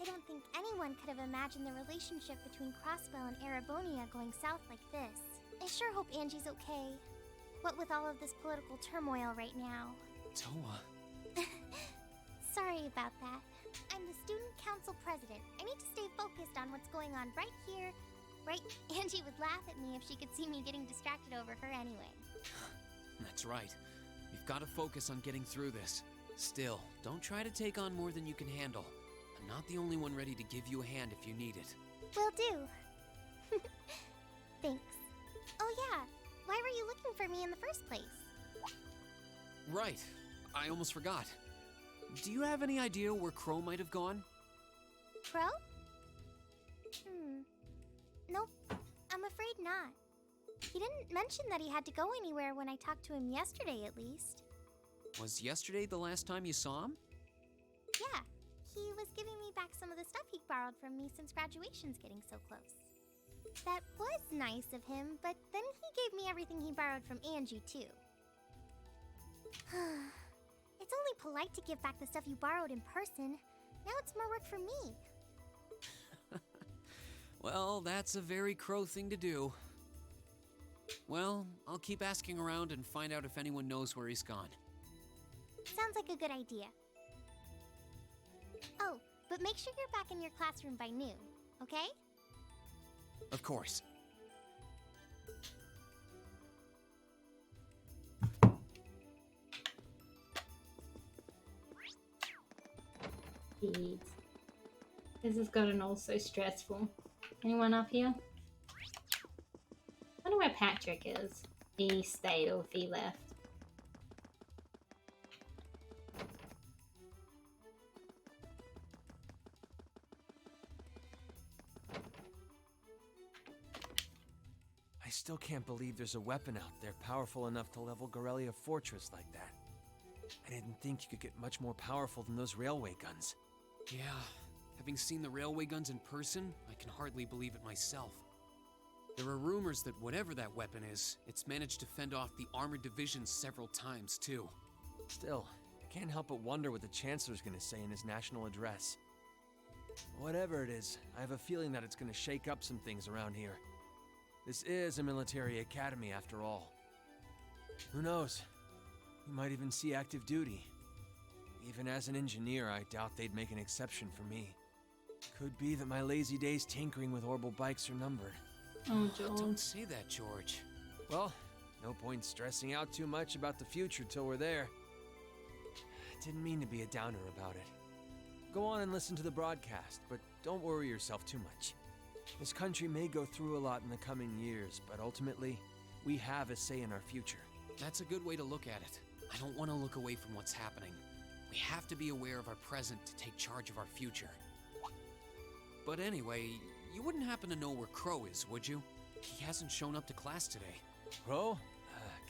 Speaker 4: I don't think anyone could have imagined the relationship between Crossbell and Erebonia going south like this. I sure hope Angie's okay. What with all of this political turmoil right now.
Speaker 2: Toa.
Speaker 4: Sorry about that. I'm the student council president. I need to stay focused on what's going on right here. Right? Angie would laugh at me if she could see me getting distracted over her anyway.
Speaker 2: That's right. We've got to focus on getting through this. Still, don't try to take on more than you can handle. I'm not the only one ready to give you a hand if you need it.
Speaker 4: Will do. Thanks. Oh yeah, why were you looking for me in the first place?
Speaker 2: Right. I almost forgot. Do you have any idea where Crow might have gone?
Speaker 4: Crow? Nope, I'm afraid not. He didn't mention that he had to go anywhere when I talked to him yesterday, at least.
Speaker 2: Was yesterday the last time you saw him?
Speaker 4: Yeah, he was giving me back some of the stuff he borrowed from me since graduation's getting so close. That was nice of him, but then he gave me everything he borrowed from Angie, too. It's only polite to give back the stuff you borrowed in person. Now it's more work for me.
Speaker 2: Well, that's a very Crow thing to do. Well, I'll keep asking around and find out if anyone knows where he's gone.
Speaker 4: Sounds like a good idea. Oh, but make sure you're back in your classroom by noon, okay?
Speaker 2: Of course.
Speaker 1: Jeez. This has gotten all so stressful. Anyone up here? I wonder where Patrick is. If he stayed or if he left.
Speaker 16: I still can't believe there's a weapon out there powerful enough to level Guerrilla Fortress like that. I didn't think you could get much more powerful than those railway guns.
Speaker 2: Yeah, having seen the railway guns in person, I can hardly believe it myself. There are rumors that whatever that weapon is, it's managed to fend off the armored divisions several times, too.
Speaker 16: Still, I can't help but wonder what the Chancellor's gonna say in his national address. Whatever it is, I have a feeling that it's gonna shake up some things around here. This is a military academy after all. Who knows? We might even see active duty. Even as an engineer, I doubt they'd make an exception for me. Could be that my lazy days tinkering with orbital bikes are numbered.
Speaker 1: Oh, George.
Speaker 2: Don't say that, George.
Speaker 16: Well, no point stressing out too much about the future till we're there. I didn't mean to be a downer about it. Go on and listen to the broadcast, but don't worry yourself too much. This country may go through a lot in the coming years, but ultimately, we have a say in our future.
Speaker 2: That's a good way to look at it. I don't want to look away from what's happening. We have to be aware of our present to take charge of our future. But anyway, you wouldn't happen to know where Crow is, would you? He hasn't shown up to class today.
Speaker 16: Crow?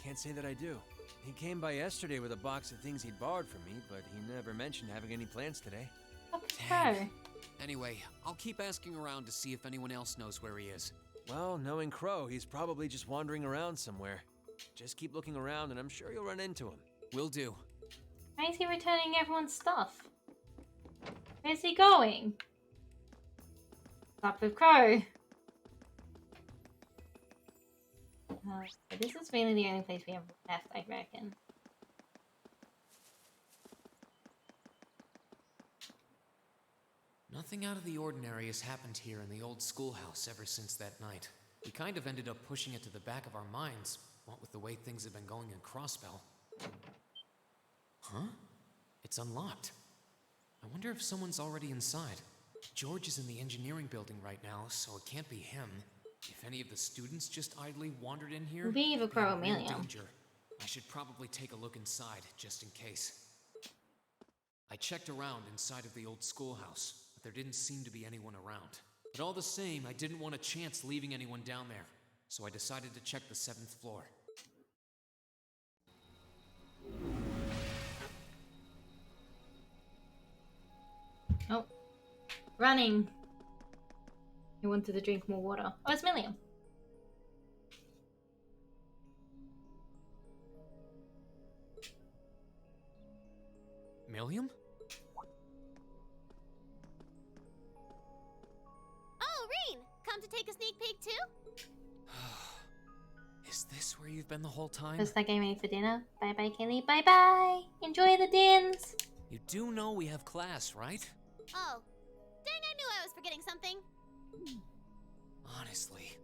Speaker 16: Can't say that I do. He came by yesterday with a box of things he'd borrowed from me, but he never mentioned having any plans today.
Speaker 1: Crow.
Speaker 2: Anyway, I'll keep asking around to see if anyone else knows where he is.
Speaker 16: Well, knowing Crow, he's probably just wandering around somewhere. Just keep looking around and I'm sure you'll run into him.
Speaker 2: Will do.
Speaker 1: Why is he returning everyone's stuff? Where's he going? Up with Crow. This is really the only place we have left, I reckon.
Speaker 2: Nothing out of the ordinary has happened here in the old schoolhouse ever since that night. We kind of ended up pushing it to the back of our minds, what with the way things have been going in Crossbell. Huh? It's unlocked. I wonder if someone's already inside. George is in the engineering building right now, so it can't be him. If any of the students just idly wandered in here,
Speaker 1: Be either Crow or
Speaker 2: they're in
Speaker 1: Emilio.
Speaker 2: danger. I should probably take a look inside, just in case. I checked around inside of the old schoolhouse, but there didn't seem to be anyone around. But all the same, I didn't want a chance leaving anyone down there, so I decided to check the 7th floor.
Speaker 1: Oh. Running. He wanted to drink more water. Oh, it's Milliam.
Speaker 2: Milliam?
Speaker 4: Oh, Reen! Come to take a sneak peek too?
Speaker 2: Is this where you've been the whole time?
Speaker 1: Looks like I'm ready for dinner. Bye bye, Kelly. Bye bye. Enjoy the dins.
Speaker 2: You do know we have class, right?
Speaker 4: Oh. Dang, I knew I was forgetting something.
Speaker 2: Honestly.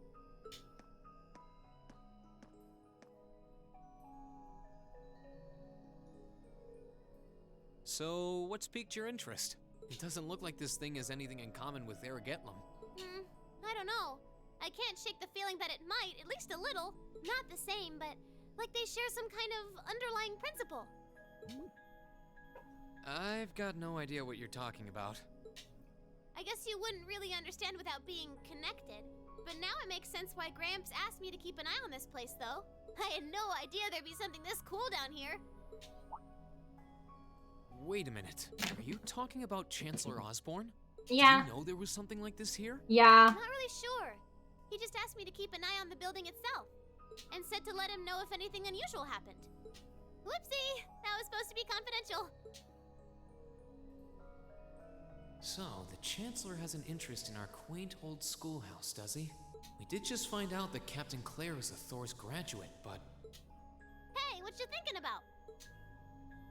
Speaker 2: So, what's piqued your interest? It doesn't look like this thing has anything in common with Aragetlum.
Speaker 4: I don't know. I can't shake the feeling that it might, at least a little. Not the same, but like they share some kind of underlying principle.
Speaker 2: I've got no idea what you're talking about.
Speaker 4: I guess you wouldn't really understand without being connected. But now it makes sense why Gramps asked me to keep an eye on this place, though. I had no idea there'd be something this cool down here.
Speaker 2: Wait a minute. Are you talking about Chancellor Osborne?
Speaker 1: Yeah.
Speaker 2: Did you know there was something like this here?
Speaker 1: Yeah.
Speaker 4: Not really sure. He just asked me to keep an eye on the building itself. And said to let him know if anything unusual happened. Whoopsie! That was supposed to be confidential.
Speaker 2: So, the Chancellor has an interest in our quaint old schoolhouse, does he? We did just find out that Captain Claire is a Thor's graduate, but...
Speaker 4: Hey, what you thinking about?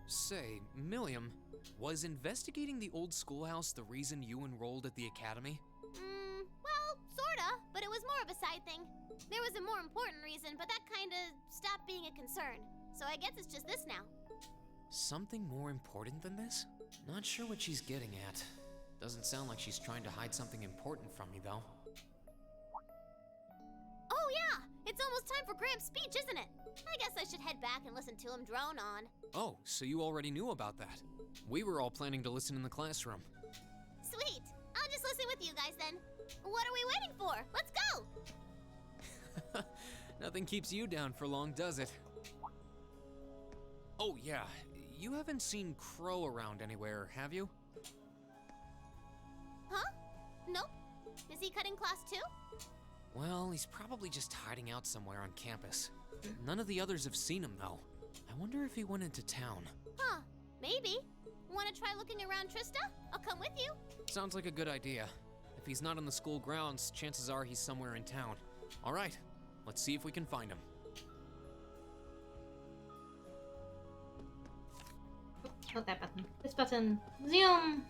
Speaker 2: Say, Milliam, was investigating the old schoolhouse the reason you enrolled at the academy?
Speaker 4: Well, sorta, but it was more of a side thing. There was a more important reason, but that kinda stopped being a concern. So I guess it's just this now.
Speaker 2: Something more important than this? Not sure what she's getting at. Doesn't sound like she's trying to hide something important from me, though.
Speaker 4: Oh yeah! It's almost time for Gramps' speech, isn't it? I guess I should head back and listen to him drone on.
Speaker 2: Oh, so you already knew about that. We were all planning to listen in the classroom.
Speaker 4: Sweet! I'll just listen with you guys then. What are we waiting for? Let's go!
Speaker 2: Nothing keeps you down for long, does it? Oh yeah, you haven't seen Crow around anywhere, have you?
Speaker 4: Huh? Nope. Is he cutting class too?
Speaker 2: Well, he's probably just hiding out somewhere on campus. None of the others have seen him, though. I wonder if he went into town.
Speaker 4: Huh. Maybe. Want to try looking around, Trista? I'll come with you.
Speaker 2: Sounds like a good idea. If he's not on the school grounds, chances are he's somewhere in town. All right, let's see if we can find him.
Speaker 1: Not that button. This button. Zoom!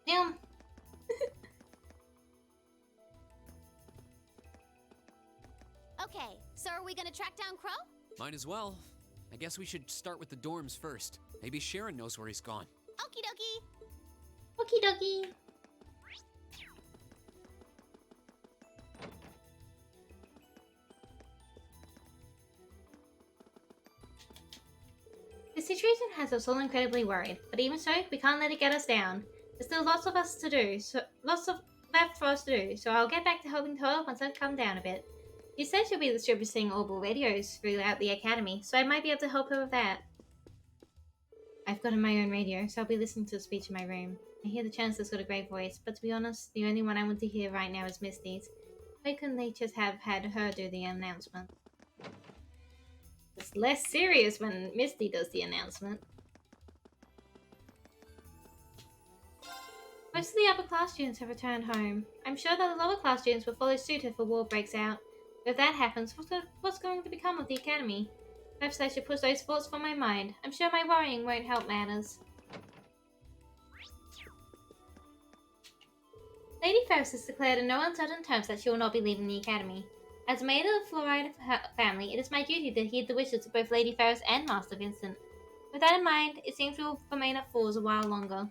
Speaker 1: Zoom!
Speaker 4: Okay, so are we gonna track down Crow?
Speaker 2: Might as well. I guess we should start with the dorms first. Maybe Sharon knows where he's gone.
Speaker 4: Okie dokie.
Speaker 1: Okie dokie. The situation has us all incredibly worried, but even so, we can't let it get us down. There's still lots of us to do, lots of left for us to do, so I'll get back to helping Toa once I've calmed down a bit. She said she'll be distributing orbital radios throughout the academy, so I might be able to help her with that. I've got my own radio, so I'll be listening to the speech in my room. I hear the Chancellor's got a great voice, but to be honest, the only one I want to hear right now is Misty's. Why couldn't they just have had her do the announcement? It's less serious when Misty does the announcement. Most of the upper class students have returned home. I'm sure that the lower class students will follow suit if a war breaks out. If that happens, what's going to become of the academy? Perhaps I should push those thoughts from my mind. I'm sure my worrying won't help matters. Lady Ferris has declared in no uncertain terms that she will not be leaving the academy. As maid of the Florida family, it is my duty to heed the wishes of both Lady Ferris and Master Vincent. With that in mind, it seems we will remain at Falls a while longer.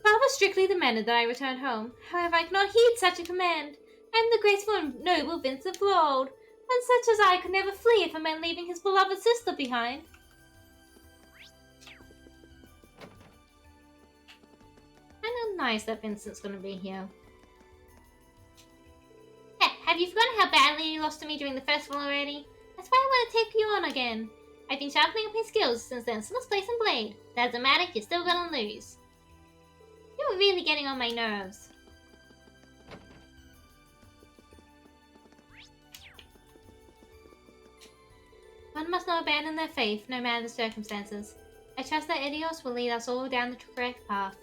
Speaker 1: Father strictly demanded that I return home. However, I cannot heed such a command. I am the graceful and noble Vincent Floyd, and such as I could never flee if it meant leaving his beloved sister behind. I know nice that Vincent's gonna be here. Hey, have you forgotten how badly you lost to me during the festival already? That's why I want to take you on again. I've been sharpening up my skills since then, so let's play some Blade. Doesn't matter, you're still gonna lose. You're really getting on my nerves. One must not abandon their faith, no matter the circumstances. I trust that Idios will lead us all down the correct path.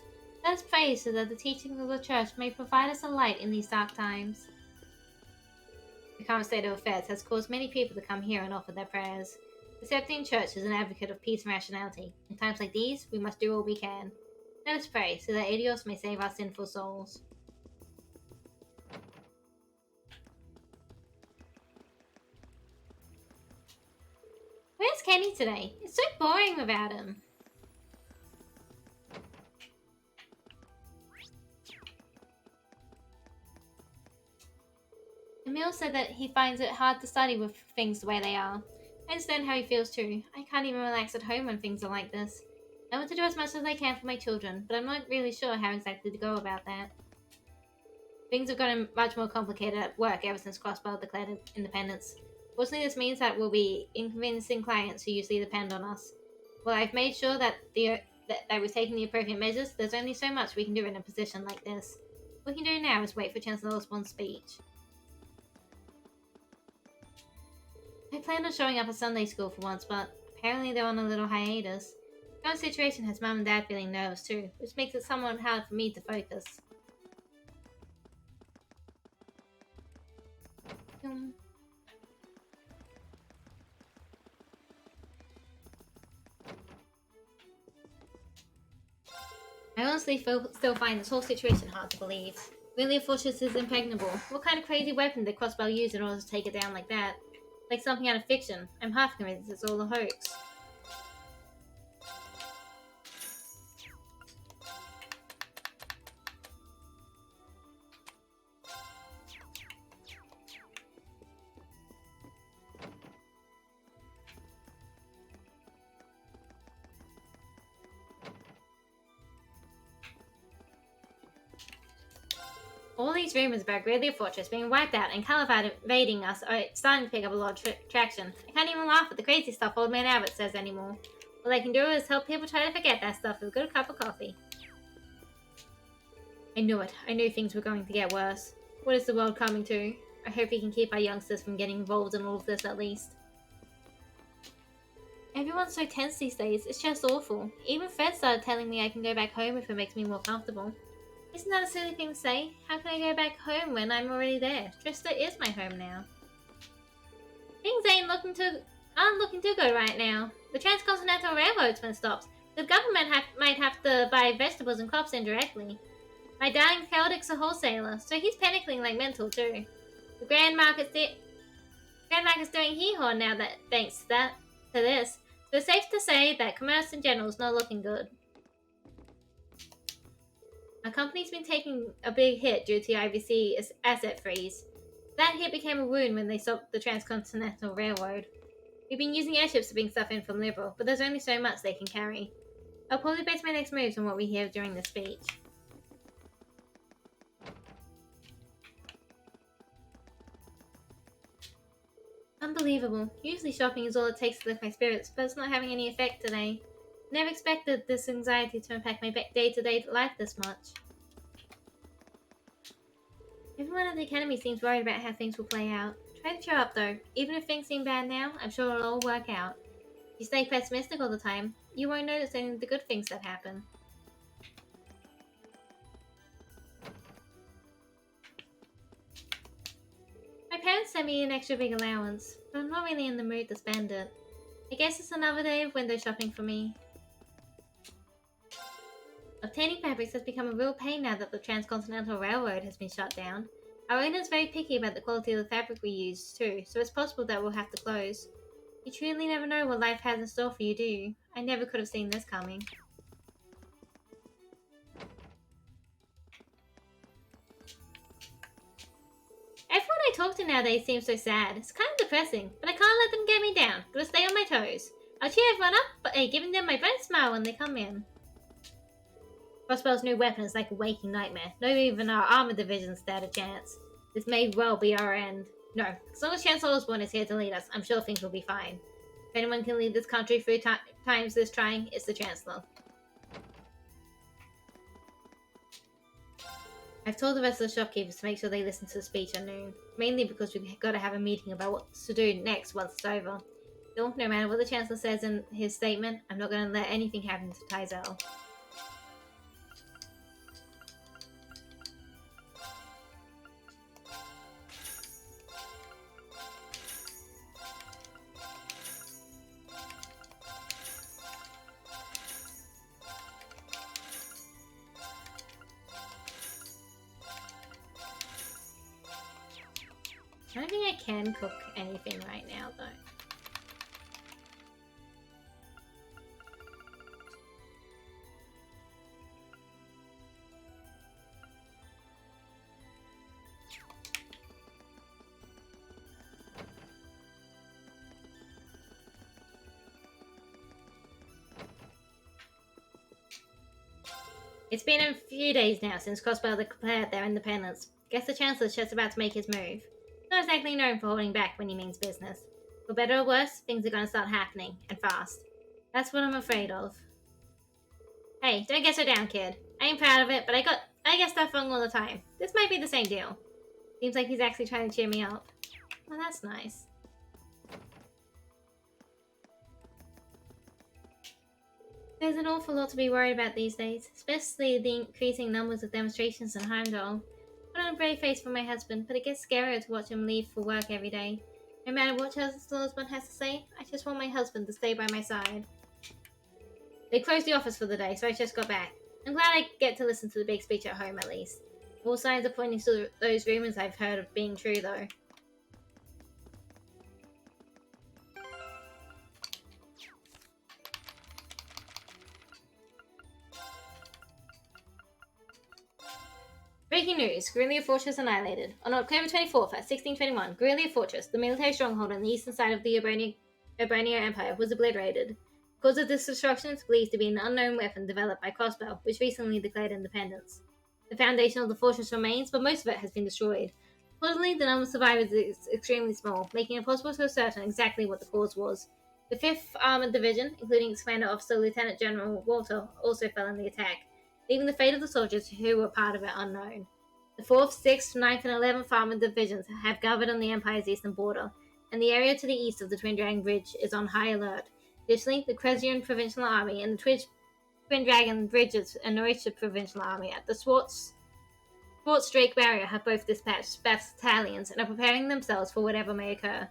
Speaker 1: Let us pray so that the teachings of the Church may provide us a light in these dark times. The current state of affairs has caused many people to come here and offer their prayers. The Septine Church is an advocate of peace and rationality. In times like these, we must do all we can. Let us pray so that Idios may save our sinful souls. Where's Kenny today? It's so boring without him. Emil said that he finds it hard to study with things the way they are. I understand how he feels too. I can't even relax at home when things are like this. I want to do as much as I can for my children, but I'm not really sure how exactly to go about that. Things have gotten much more complicated at work ever since Crossbell declared independence. Fortunately, this means that we'll be inconveniencing clients who usually depend on us. While I've made sure that we're taking the appropriate measures, there's only so much we can do in a position like this. What we can do now is wait for Chancellor Osborne's speech. I planned on showing up at Sunday school for once, but apparently they're on a little hiatus. The current situation has Mum and Dad feeling nervous too, which makes it somewhat hard for me to focus. I honestly still find this whole situation hard to believe. Really, a fortress is impregnable. What kind of crazy weapon did Crossbow use in order to take it down like that? Like something out of fiction. I'm half convinced it's all a hoax. All these rumors about Grillia Fortress being wiped out and Caliphate invading us are starting to pick up a lot of traction. I can't even laugh at the crazy stuff Old Man Abbott says anymore. All I can do is help people try to forget that stuff with a good cup of coffee. I knew it. I knew things were going to get worse. What is the world coming to? I hope we can keep our youngsters from getting involved in all of this at least. Everyone's so tense these days. It's just awful. Even Fred started telling me I can go back home if it makes me more comfortable. Isn't that a silly thing to say? How can I go back home when I'm already there? Trista is my home now. Things aren't looking too good right now. The Transcontinental Railroad's been stopped. The government might have to buy vegetables and crops indirectly. My darling Feldic's a wholesaler, so he's panicking like mental too. The Grand Market's doing hee-haw now that thanks to this. So it's safe to say that commerce in general is not looking good. Our company's been taking a big hit due to IVC's asset freeze. That hit became a wound when they stopped the Transcontinental Railroad. We've been using airships to bring stuff in from Liberal, but there's only so much they can carry. I'll probably base my next moves on what we hear during the speech. Unbelievable. Usually shopping is all it takes to lift my spirits, but it's not having any effect today. Never expected this anxiety to impact my day-to-day life this much. Everyone at the academy seems worried about how things will play out. Try to cheer up though. Even if things seem bad now, I'm sure it'll all work out. If you stay pessimistic all the time, you won't notice any of the good things that happen. My parents sent me an extra big allowance, but I'm not really in the mood to spend it. I guess it's another day of window shopping for me. Obtaining fabrics has become a real pain now that the Transcontinental Railroad has been shut down. Our owner is very picky about the quality of the fabric we use too, so it's possible that we'll have to close. You truly never know what life has in store for you, do you? I never could have seen this coming. Everyone I talk to nowadays seems so sad. It's kind of depressing, but I can't let them get me down. Gotta stay on my toes. I'll cheer everyone up, but giving them my best smile when they come in. Crossbell's new weapon is like a waking nightmare. Not even our armored division stand a chance. This may well be our end. No, as long as Chancellor Osborne is here to lead us, I'm sure things will be fine. If anyone can lead this country through times this trying, it's the Chancellor. I've told the rest of the shopkeepers to make sure they listen to the speech at noon, mainly because we've got to have a meeting about what to do next once it's over. Still, no matter what the Chancellor says in his statement, I'm not going to let anything happen to Tyzel. I don't think I can cook anything right now, though. It's been a few days now since Crossbell declared their independence. Guess the Chancellor's just about to make his move. Not exactly known for holding back when he means business. For better or worse, things are going to start happening, and fast. That's what I'm afraid of. Hey, don't get so down, kid. I ain't proud of it, but I get stuff wrong all the time. This might be the same deal. Seems like he's actually trying to cheer me up. Well, that's nice. There's an awful lot to be worried about these days, especially the increasing numbers of demonstrations in Heimdall. Put on a brave face for my husband, but it gets scarier to watch him leave for work every day. No matter what Chancellor Osborne has to say, I just want my husband to stay by my side. They closed the office for the day, so I just got back. I'm glad I get to listen to the big speech at home at least. All signs are pointing to those rumors I've heard of being true, though. Breaking news, Grillia Fortress annihilated. On October 24th at 1621, Grillia Fortress, the military stronghold on the eastern side of the Urbonia Empire, was obliterated. The cause of this destruction is believed to be an unknown weapon developed by Crossbell, which recently declared independence. The foundation of the fortress remains, but most of it has been destroyed. Fortunately, the number of survivors is extremely small, making it impossible to ascertain exactly what the cause was. The 5th Armored Division, including its commander officer Lieutenant General Walter, also fell in the attack, leaving the fate of the soldiers who were part of it unknown. The 4th, 6th, 9th, and 11th Armored Divisions have gathered on the Empire's eastern border, and the area to the east of the Twin Dragon Bridge is on high alert. Additionally, the Kresian Provincial Army and the Twin Dragon Bridges and Norwich Provincial Army at the Swartz Drake Barrier have both dispatched battalions and are preparing themselves for whatever may occur.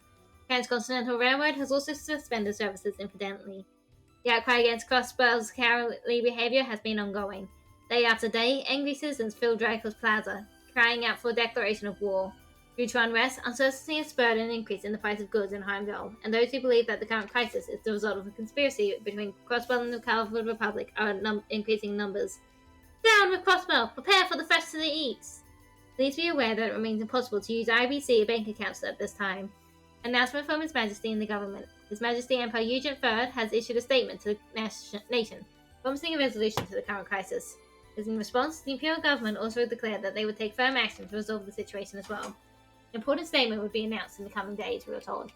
Speaker 1: Transcontinental Railroad has also suspended services indefinitely. The outcry against Crossbell's cowardly behavior has been ongoing. Day after day, angry citizens filled Dreyfus Plaza, crying out for a declaration of war. Due to unrest, uncertainty has spurred an increase in the price of goods in Heimdall, and those who believe that the current crisis is the result of a conspiracy between Crossbell and the Calvard Republic are increasing numbers. Down with Crossbell! Prepare for the fest to the east! Please be aware that it remains impossible to use IBC bank accounts at this time. Announcement from His Majesty and the government. His Majesty Emperor Eugene III has issued a statement to the nation, promising a resolution to the current crisis. In response, the Imperial government also declared that they would take firm action to resolve the situation as well. An important statement would be announced in the coming days, we were told.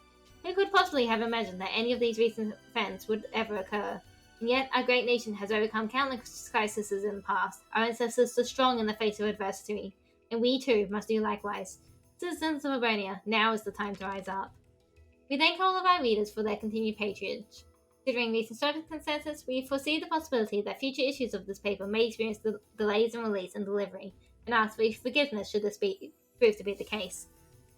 Speaker 1: Who could possibly have imagined that any of these recent events would ever occur? And yet, our great nation has overcome countless crises in the past. Our ancestors are strong in the face of adversity, and we too must do likewise. Citizens of Livonia, now is the time to rise up. We thank all of our readers for their continued patronage. Considering recent circumstances, we foresee the possibility that future issues of this paper may experience delays in release and delivery, and ask for forgiveness should this prove to be the case.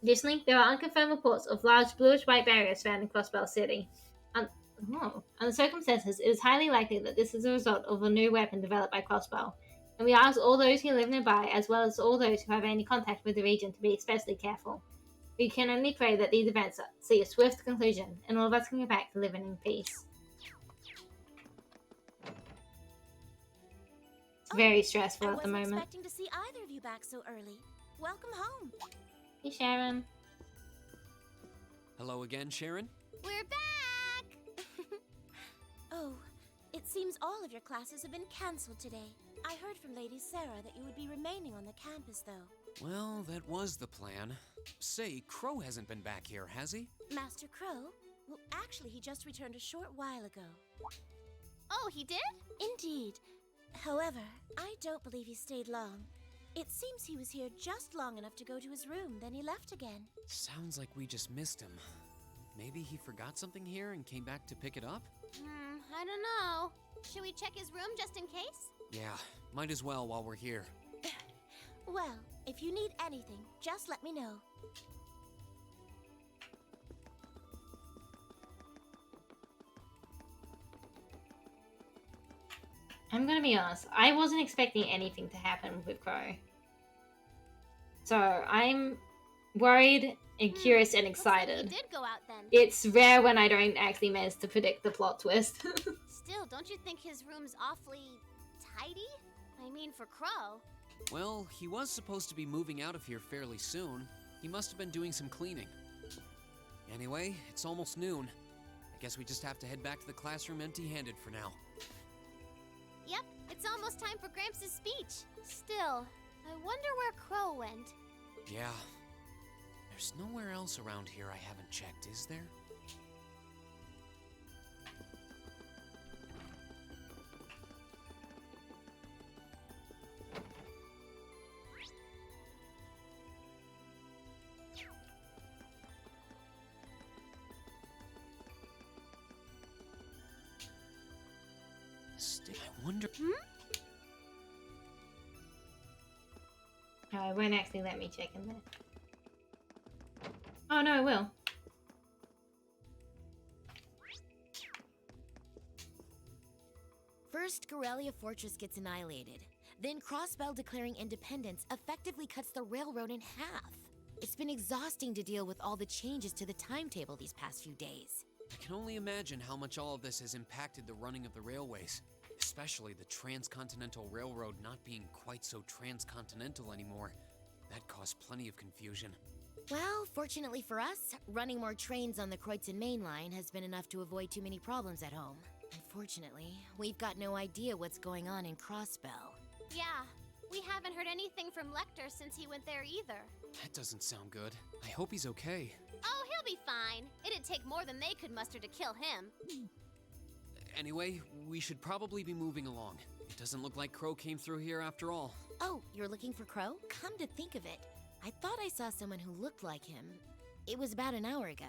Speaker 1: Additionally, there are unconfirmed reports of large bluish-white barriers found in Crossbell City. Under the circumstances, it is highly likely that this is a result of a new weapon developed by Crossbell, and we ask all those who live nearby, as well as all those who have any contact with the region, to be especially careful. We can only pray that these events see a swift conclusion, and all of us can go back to living in peace. It's very stressful at the moment.
Speaker 4: I wasn't expecting to see either of you back so early. Welcome home.
Speaker 1: Hey, Sharon.
Speaker 2: Hello again, Sharon?
Speaker 4: We're back! Oh, it seems all of your classes have been cancelled today. I heard from Lady Sarah that you would be remaining on the campus, though.
Speaker 2: Well, that was the plan. Say, Crow hasn't been back here, has he?
Speaker 4: Master Crow? Well, actually, he just returned a short while ago. Oh, he did? Indeed. However, I don't believe he stayed long. It seems he was here just long enough to go to his room, then he left again.
Speaker 2: Sounds like we just missed him. Maybe he forgot something here and came back to pick it up?
Speaker 4: I don't know. Should we check his room just in case?
Speaker 2: Yeah, might as well while we're here.
Speaker 4: Well, if you need anything, just let me know.
Speaker 1: I'm gonna be honest, I wasn't expecting anything to happen with Crow. So I'm worried and curious and excited.
Speaker 4: He did go out then.
Speaker 1: It's rare when I don't actually manage to predict the plot twist.
Speaker 4: Still, don't you think his room's awfully tidy? I mean, for Crow.
Speaker 2: Well, he was supposed to be moving out of here fairly soon. He must have been doing some cleaning. Anyway, it's almost noon. I guess we just have to head back to the classroom empty-handed for now.
Speaker 4: Yep, it's almost time for Gramps' speech. Still, I wonder where Crow went.
Speaker 2: Yeah. There's nowhere else around here I haven't checked, is there? I wonder...
Speaker 1: Oh, it won't actually let me check in there. Oh, no, it will.
Speaker 3: First, Corellia Fortress gets annihilated. Then Crossbell declaring independence effectively cuts the railroad in half. It's been exhausting to deal with all the changes to the timetable these past few days.
Speaker 2: I can only imagine how much all of this has impacted the running of the railways. Especially the Transcontinental Railroad not being quite so transcontinental anymore. That caused plenty of confusion.
Speaker 3: Well, fortunately for us, running more trains on the Kreutzen main line has been enough to avoid too many problems at home. Unfortunately, we've got no idea what's going on in Crossbell.
Speaker 4: Yeah, We haven't heard anything from Lecter since he went there either.
Speaker 2: That doesn't sound good. I hope he's okay.
Speaker 4: Oh, he'll be fine. It'd take more than they could muster to kill him.
Speaker 2: Anyway, we should probably be moving along. It doesn't look like Crow came through here after all.
Speaker 13: Oh, you're looking for Crow? Come to think of it, I thought I saw someone who looked like him. It was about an hour ago.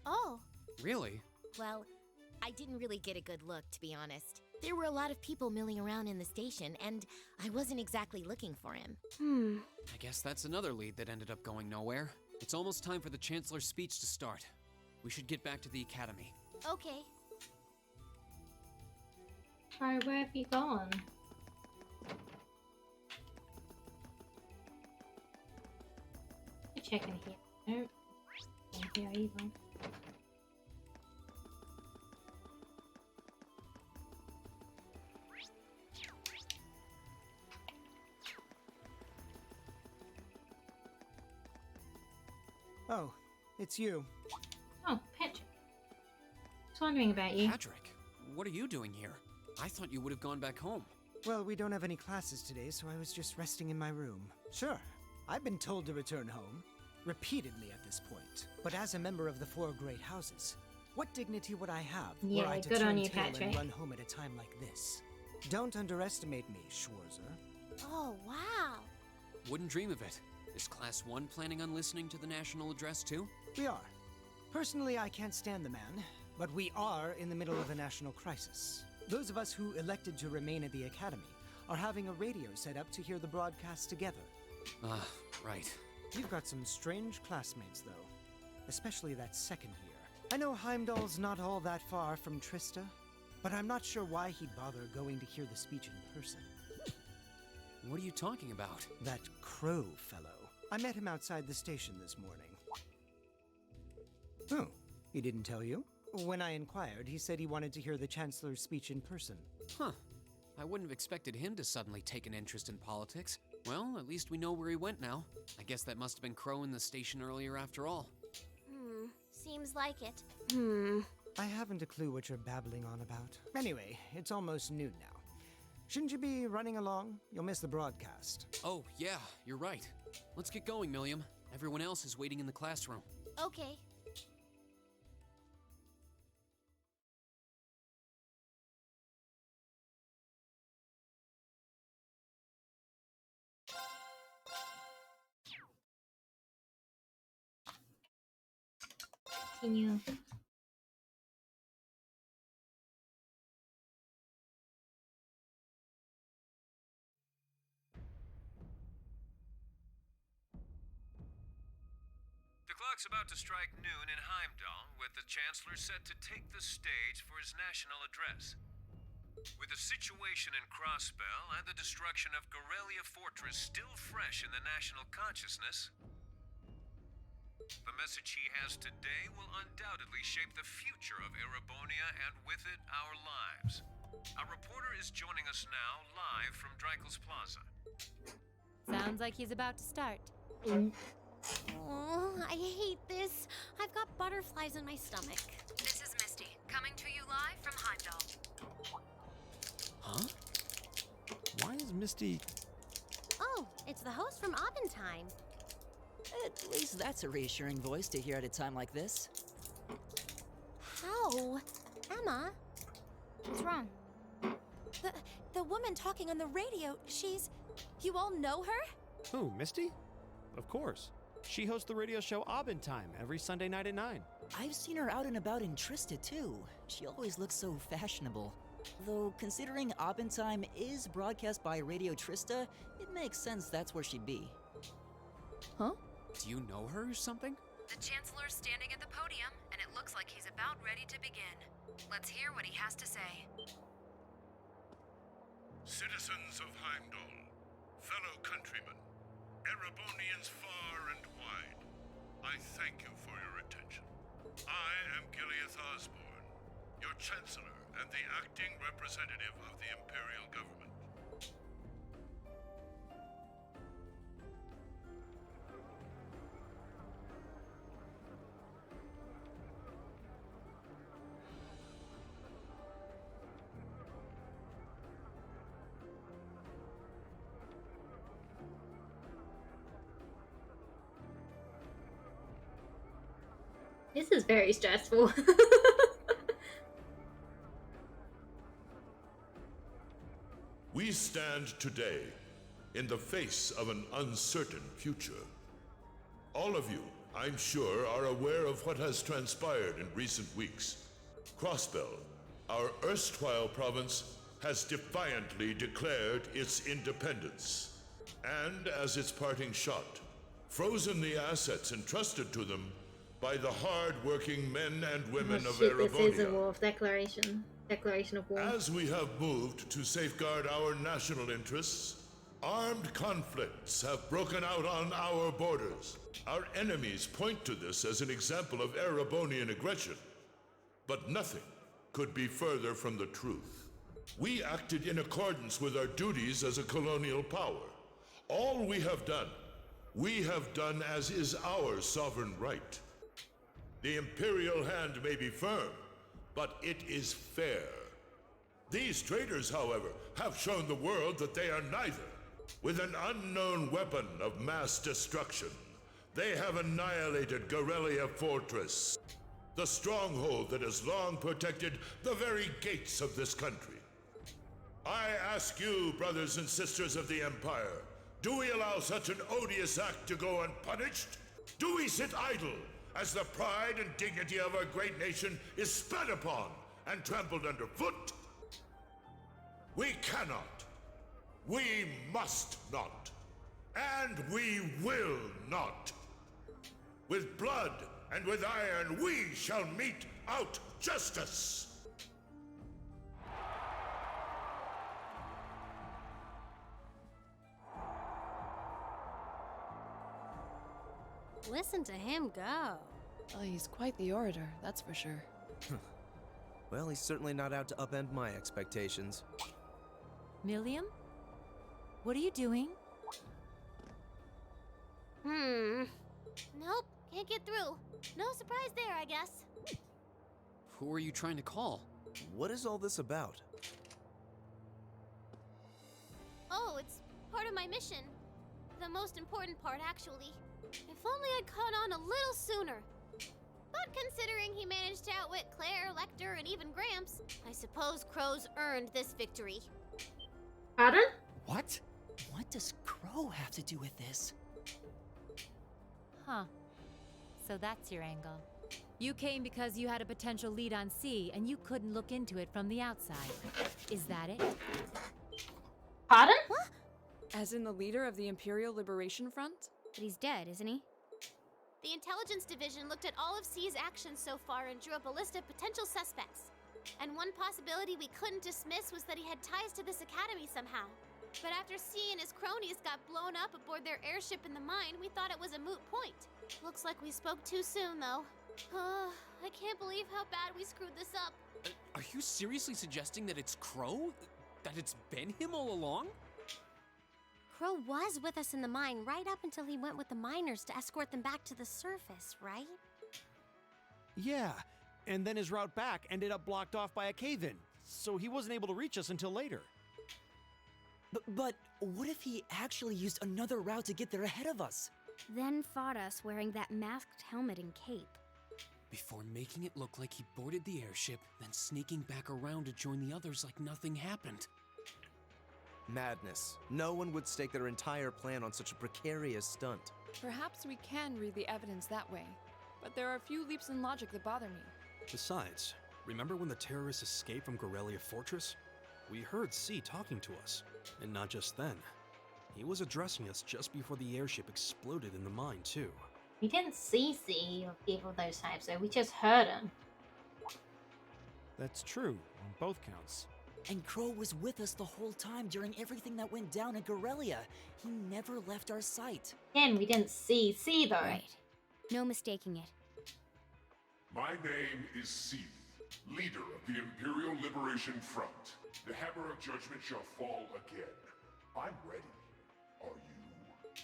Speaker 4: Oh.
Speaker 2: Really?
Speaker 13: Well, I didn't really get a good look, to be honest. There were a lot of people milling around in the station, and I wasn't exactly looking for him.
Speaker 2: I guess that's another lead that ended up going nowhere. It's almost time for the Chancellor's speech to start. We should get back to the Academy.
Speaker 4: Okay.
Speaker 1: Alright, where have you gone? Check in here. Nope. In here either.
Speaker 17: Oh, it's you.
Speaker 1: Oh, Patrick. I was wondering about you.
Speaker 2: Patrick, what are you doing here? I thought you would have gone back home.
Speaker 17: Well, we don't have any classes today, so I was just resting in my room. Sure, I've been told to return home, repeatedly at this point. But as a member of the Four Great Houses, what dignity would I have were I to
Speaker 1: good
Speaker 17: turn
Speaker 1: on you,
Speaker 17: tail
Speaker 1: Patrick.
Speaker 17: and run home at a time like this? Don't underestimate me, Schwarzer.
Speaker 4: Oh, wow.
Speaker 2: Wouldn't dream of it. Is Class 1 planning on listening to the National Address too?
Speaker 17: We are. Personally, I can't stand the man, but we are in the middle of a national crisis. Those of us who elected to remain at the Academy are having a radio set up to hear the broadcast together.
Speaker 2: Right.
Speaker 17: You've got some strange classmates, though. Especially that second year. I know Heimdall's not all that far from Trista, but I'm not sure why he'd bother going to hear the speech in person.
Speaker 2: What are you talking about?
Speaker 17: That Crow fellow. I met him outside the station this morning. Oh, he didn't tell you? When I inquired, he said he wanted to hear the Chancellor's speech in person.
Speaker 2: Huh. I wouldn't have expected him to suddenly take an interest in politics. Well, at least we know where he went now. I guess that must have been Crow in the station earlier after all.
Speaker 4: Seems like it.
Speaker 17: I haven't a clue what you're babbling on about. Anyway, it's almost noon now. Shouldn't you be running along? You'll miss the broadcast.
Speaker 2: Oh, yeah, you're right. Let's get going, Milliam. Everyone else is waiting in the classroom.
Speaker 4: Okay.
Speaker 1: Continue.
Speaker 22: The clock's about to strike noon in Heimdall, with the Chancellor set to take the stage for his national address. With the situation in Crossbell and the destruction of Gorelia Fortress still fresh in the national consciousness, the message he has today will undoubtedly shape the future of Erebonia and with it, our lives. Our reporter is joining us now, live from Dreikel's Plaza.
Speaker 7: Sounds like he's about to start.
Speaker 4: Oh, I hate this. I've got butterflies in my stomach.
Speaker 3: This is Misty, coming to you live from Heimdall.
Speaker 18: Huh? Why is Misty...
Speaker 4: Oh, it's the host from Abendheim.
Speaker 15: At least that's a reassuring voice to hear at a time like this.
Speaker 4: How? Emma?
Speaker 14: What's wrong? The woman talking on the radio, she's... You all know her?
Speaker 18: Who, Misty? Of course. She hosts the radio show Abendheim every Sunday night at 9.
Speaker 15: I've seen her out and about in Trista, too. She always looks so fashionable. Though, considering Abendheim is broadcast by Radio Trista, it makes sense that's where she'd be.
Speaker 2: Huh? Do you know her or something?
Speaker 3: The Chancellor's standing at the podium, and it looks like he's about ready to begin. Let's hear what he has to say.
Speaker 6: Citizens of Heimdall, fellow countrymen, Erebonians far and wide, I thank you for your attention. I am Gileath Osborne, your Chancellor and the acting representative of the Imperial Government.
Speaker 1: This is very stressful.
Speaker 20: We stand today in the face of an uncertain future. All of you, I'm sure, are aware of what has transpired in recent weeks. Crossbell, our erstwhile province, has defiantly declared its independence, and as its parting shot, frozen the assets entrusted to them by the hard-working men and women of
Speaker 1: Shit, this is a
Speaker 20: Erebonia.
Speaker 1: war of declaration of war.
Speaker 20: As we have moved to safeguard our national interests, armed conflicts have broken out on our borders. Our enemies point to this as an example of Erebonian aggression, but nothing could be further from the truth. We acted in accordance with our duties as a colonial power. All we have done as is our sovereign right. The Imperial hand may be firm, but it is fair. These traitors, however, have shown the world that they are neither. With an unknown weapon of mass destruction, they have annihilated Gorelia Fortress, the stronghold that has long protected the very gates of this country. I ask you, brothers and sisters of the Empire, do we allow such an odious act to go unpunished? Do we sit idle as the pride and dignity of our great nation is spat upon and trampled underfoot? We cannot. We must not. And we will not. With blood and with iron, we shall mete out justice.
Speaker 21: Listen to him go.
Speaker 8: Oh, he's quite the orator, that's for sure.
Speaker 10: Well, he's certainly not out to upend my expectations.
Speaker 7: Milliam? What are you doing?
Speaker 11: Nope, can't get through. No surprise there, I guess.
Speaker 2: Who are you trying to call?
Speaker 10: What is all this about?
Speaker 11: Oh, it's part of my mission. The most important part, actually. If only I'd caught on a little sooner. But considering he managed to outwit Claire, Lecter, and even Gramps, I suppose Crow's earned this victory.
Speaker 1: Pardon?
Speaker 15: What? What does Crow have to do with this?
Speaker 7: Huh. So that's your angle. You came because you had a potential lead on C, and you couldn't look into it from the outside. Is that it?
Speaker 1: Pardon?
Speaker 11: What?
Speaker 19: As in the leader of the Imperial Liberation Front?
Speaker 21: But he's dead, isn't he?
Speaker 11: The Intelligence Division looked at all of C's actions so far and drew up a list of potential suspects. And one possibility we couldn't dismiss was that he had ties to this academy somehow. But after C and his cronies got blown up aboard their airship in the mine, we thought it was a moot point. Looks like we spoke too soon, though. I can't believe how bad we screwed this up.
Speaker 2: Are you seriously suggesting that it's Crow? That it's been him all along?
Speaker 21: Crow was with us in the mine right up until he went with the miners to escort them back to the surface, right?
Speaker 12: Yeah, and then his route back ended up blocked off by a cave-in, so he wasn't able to reach us until later.
Speaker 15: But what if he actually used another route to get there ahead of us?
Speaker 21: Then fought us wearing that masked helmet and cape.
Speaker 2: Before making it look like he boarded the airship, then sneaking back around to join the others like nothing happened.
Speaker 10: Madness. No one would stake their entire plan on such a precarious stunt.
Speaker 19: Perhaps we can read the evidence that way, but there are a few leaps in logic that bother me.
Speaker 12: Besides, remember when the terrorists escaped from Gorelia Fortress? We heard C talking to us, and not just then. He was addressing us just before the airship exploded in the mine, too.
Speaker 1: We didn't see C or people of those types, though. We just heard him.
Speaker 12: That's true, on both counts.
Speaker 15: And Crow was with us the whole time during everything that went down at Gorelia. He never left our sight.
Speaker 1: Again, we didn't see C, though.
Speaker 21: Right. No mistaking it.
Speaker 23: My name is C, leader of the Imperial Liberation Front. The hammer of judgment shall fall again. I'm ready. Are you?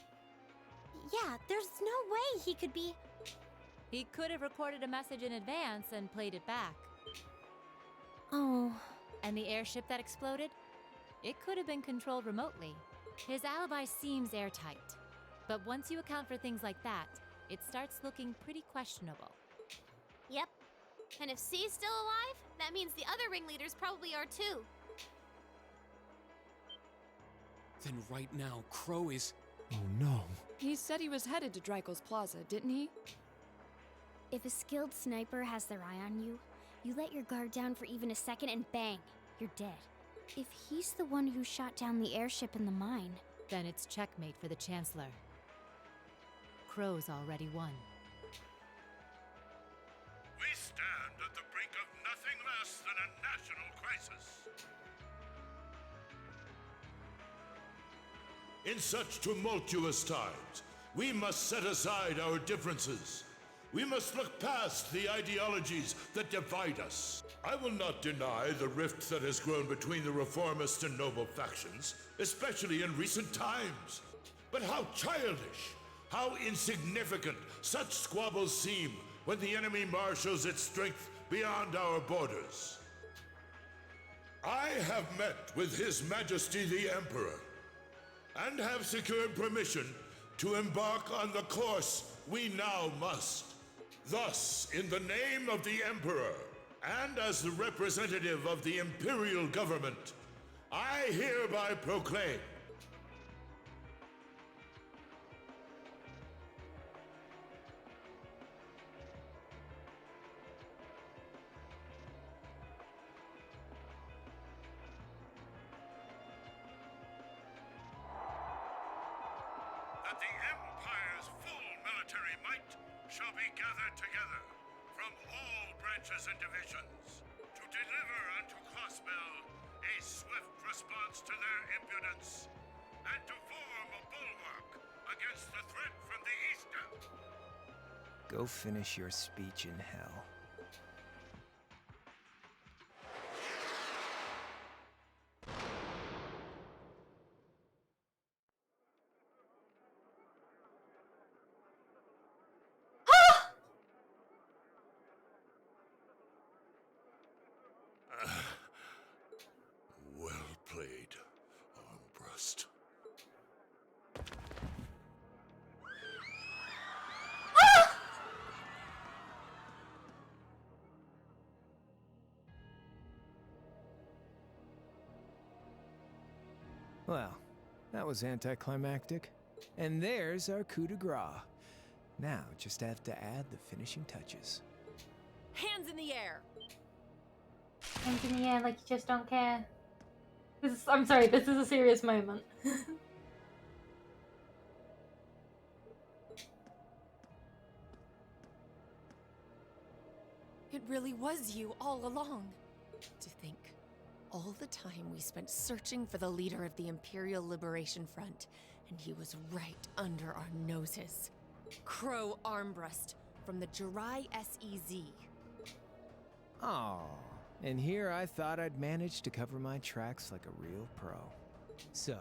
Speaker 21: Yeah, there's no way he could be...
Speaker 7: He could have recorded a message in advance and played it back.
Speaker 21: Oh.
Speaker 7: And the airship that exploded? It could have been controlled remotely. His alibi seems airtight. But once you account for things like that, it starts looking pretty questionable.
Speaker 21: Yep. And if C's still alive, that means the other ringleaders probably are too.
Speaker 2: Then right now, Crow is...
Speaker 12: Oh no.
Speaker 19: He said he was headed to Dreikel's Plaza, didn't he?
Speaker 21: If a skilled sniper has their eye on you, you let your guard down for even a second and bang, you're dead. If he's the one who shot down the airship in the mine,
Speaker 7: Then it's checkmate for the Chancellor. Crow's already won.
Speaker 20: We stand at the brink of nothing less than a national crisis. In such tumultuous times, we must set aside our differences. We must look past the ideologies that divide us. I will not deny the rift that has grown between the reformist and noble factions, especially in recent times. But how childish, how insignificant such squabbles seem when the enemy marshals its strength beyond our borders. I have met with His Majesty the Emperor, and have secured permission to embark on the course we now must. Thus, in the name of the Emperor, and as the representative of the Imperial Government, I hereby proclaim that the Empire's full military might shall be gathered together from all branches and divisions to deliver unto Crossbell a swift response to their impudence and to form a bulwark against the threat from the eastern.
Speaker 10: Go finish your speech in hell.
Speaker 20: Well played, Armbrust.
Speaker 10: Well, that was anticlimactic. And there's our coup de grace. Now, just have to add the finishing touches.
Speaker 8: Hands in the air!
Speaker 1: hands in the air like you just don't care. I'm sorry, this is a serious moment.
Speaker 8: It really was you all along. To think, all the time we spent searching for the leader of the Imperial Liberation Front, and he was right under our noses. Crow Armbrust from the Jirai SEZ.
Speaker 10: Aw, and here I thought I'd managed to cover my tracks like a real pro. So,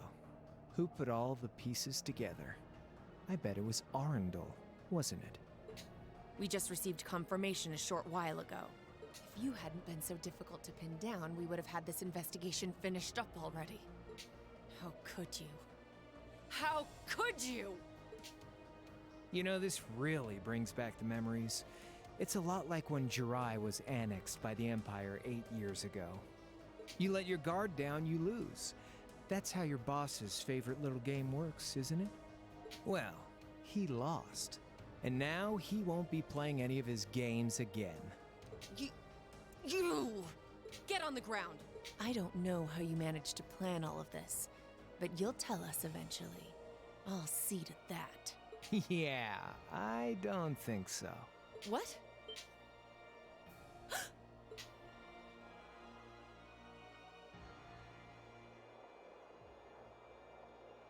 Speaker 10: who put all the pieces together? I bet it was Arundel, wasn't it?
Speaker 8: We just received confirmation a short while ago. If you hadn't been so difficult to pin down, we would have had this investigation finished up already. How could you? How could you?
Speaker 10: You know, this really brings back the memories. It's a lot like when Jirai was annexed by the Empire 8 years ago. You let your guard down, you lose. That's how your boss's favorite little game works, isn't it? Well, he lost. And now he won't be playing any of his games again.
Speaker 8: You! Get on the ground! I don't know how you managed to plan all of this, but you'll tell us eventually. I'll see to that.
Speaker 10: Yeah, I don't think so.
Speaker 8: What?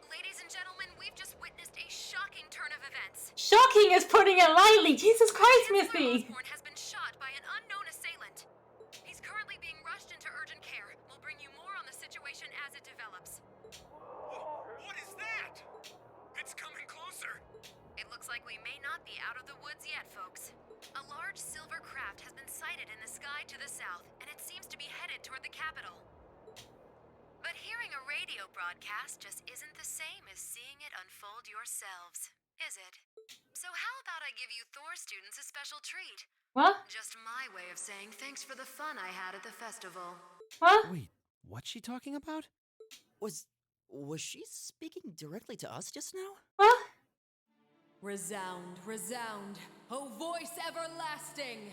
Speaker 3: Ladies and gentlemen, we've just witnessed a shocking turn of events.
Speaker 1: Shocking is putting it lightly! Jesus Christ, Missy!
Speaker 3: Osborne has been shot by an unknown assailant. He's currently being rushed into urgent care. We'll bring you more on the situation as it develops.
Speaker 22: What is that? It's coming closer.
Speaker 3: It looks like we may not be out of the woods yet, folks. A large silver craft has been sighted in the sky to the south, and it seems to be headed toward the capital. But hearing a radio broadcast just isn't the same as seeing it unfold yourselves. is it? So how about I give you Thor students a special treat?
Speaker 1: What?
Speaker 3: Just my way of saying thanks for the fun I had at the festival.
Speaker 1: What?
Speaker 12: Wait, what's she talking about?
Speaker 15: Was she speaking directly to us just now?
Speaker 1: What?
Speaker 5: Resound, resound, O voice everlasting!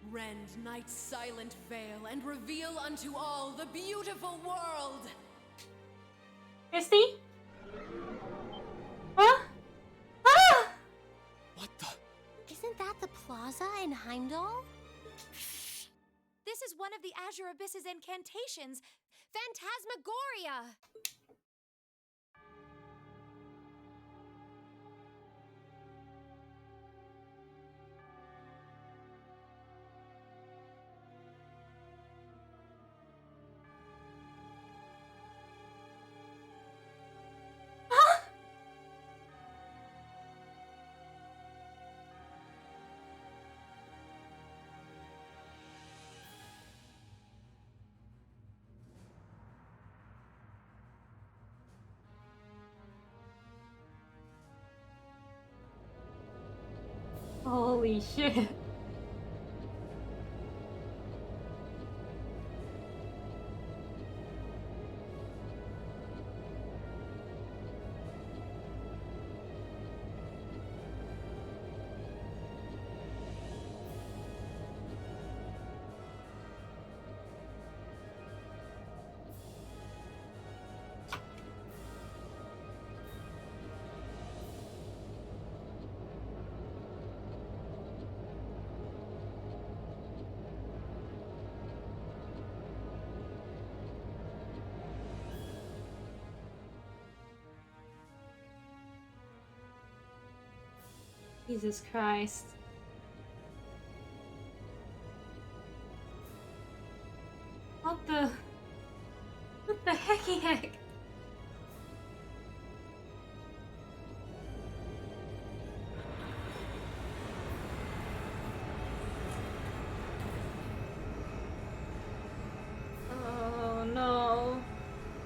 Speaker 5: Rend night's silent veil and reveal unto all the beautiful world!
Speaker 1: Christy? What? Ah!
Speaker 12: What the?
Speaker 11: Isn't that the plaza in Heimdall?
Speaker 14: This is one of the Azure Abyss's incantations, Phantasmagoria!
Speaker 1: Holy shit. Jesus Christ. What the hecky heck? Oh no.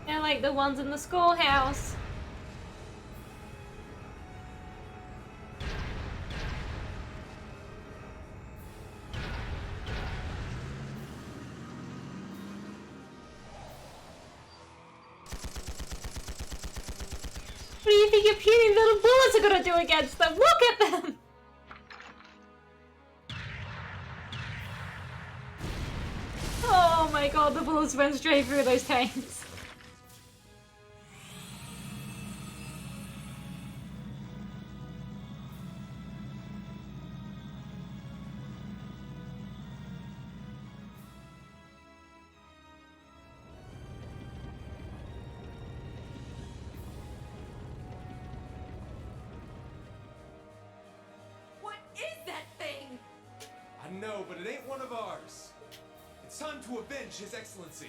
Speaker 1: They're like the ones in the schoolhouse. What do you think your puny little bullets are gonna do against them? Look at them! Oh my god, the bullets went straight through those tanks.
Speaker 5: What is that thing?
Speaker 9: I know, but it ain't one of ours. It's time to avenge His Excellency.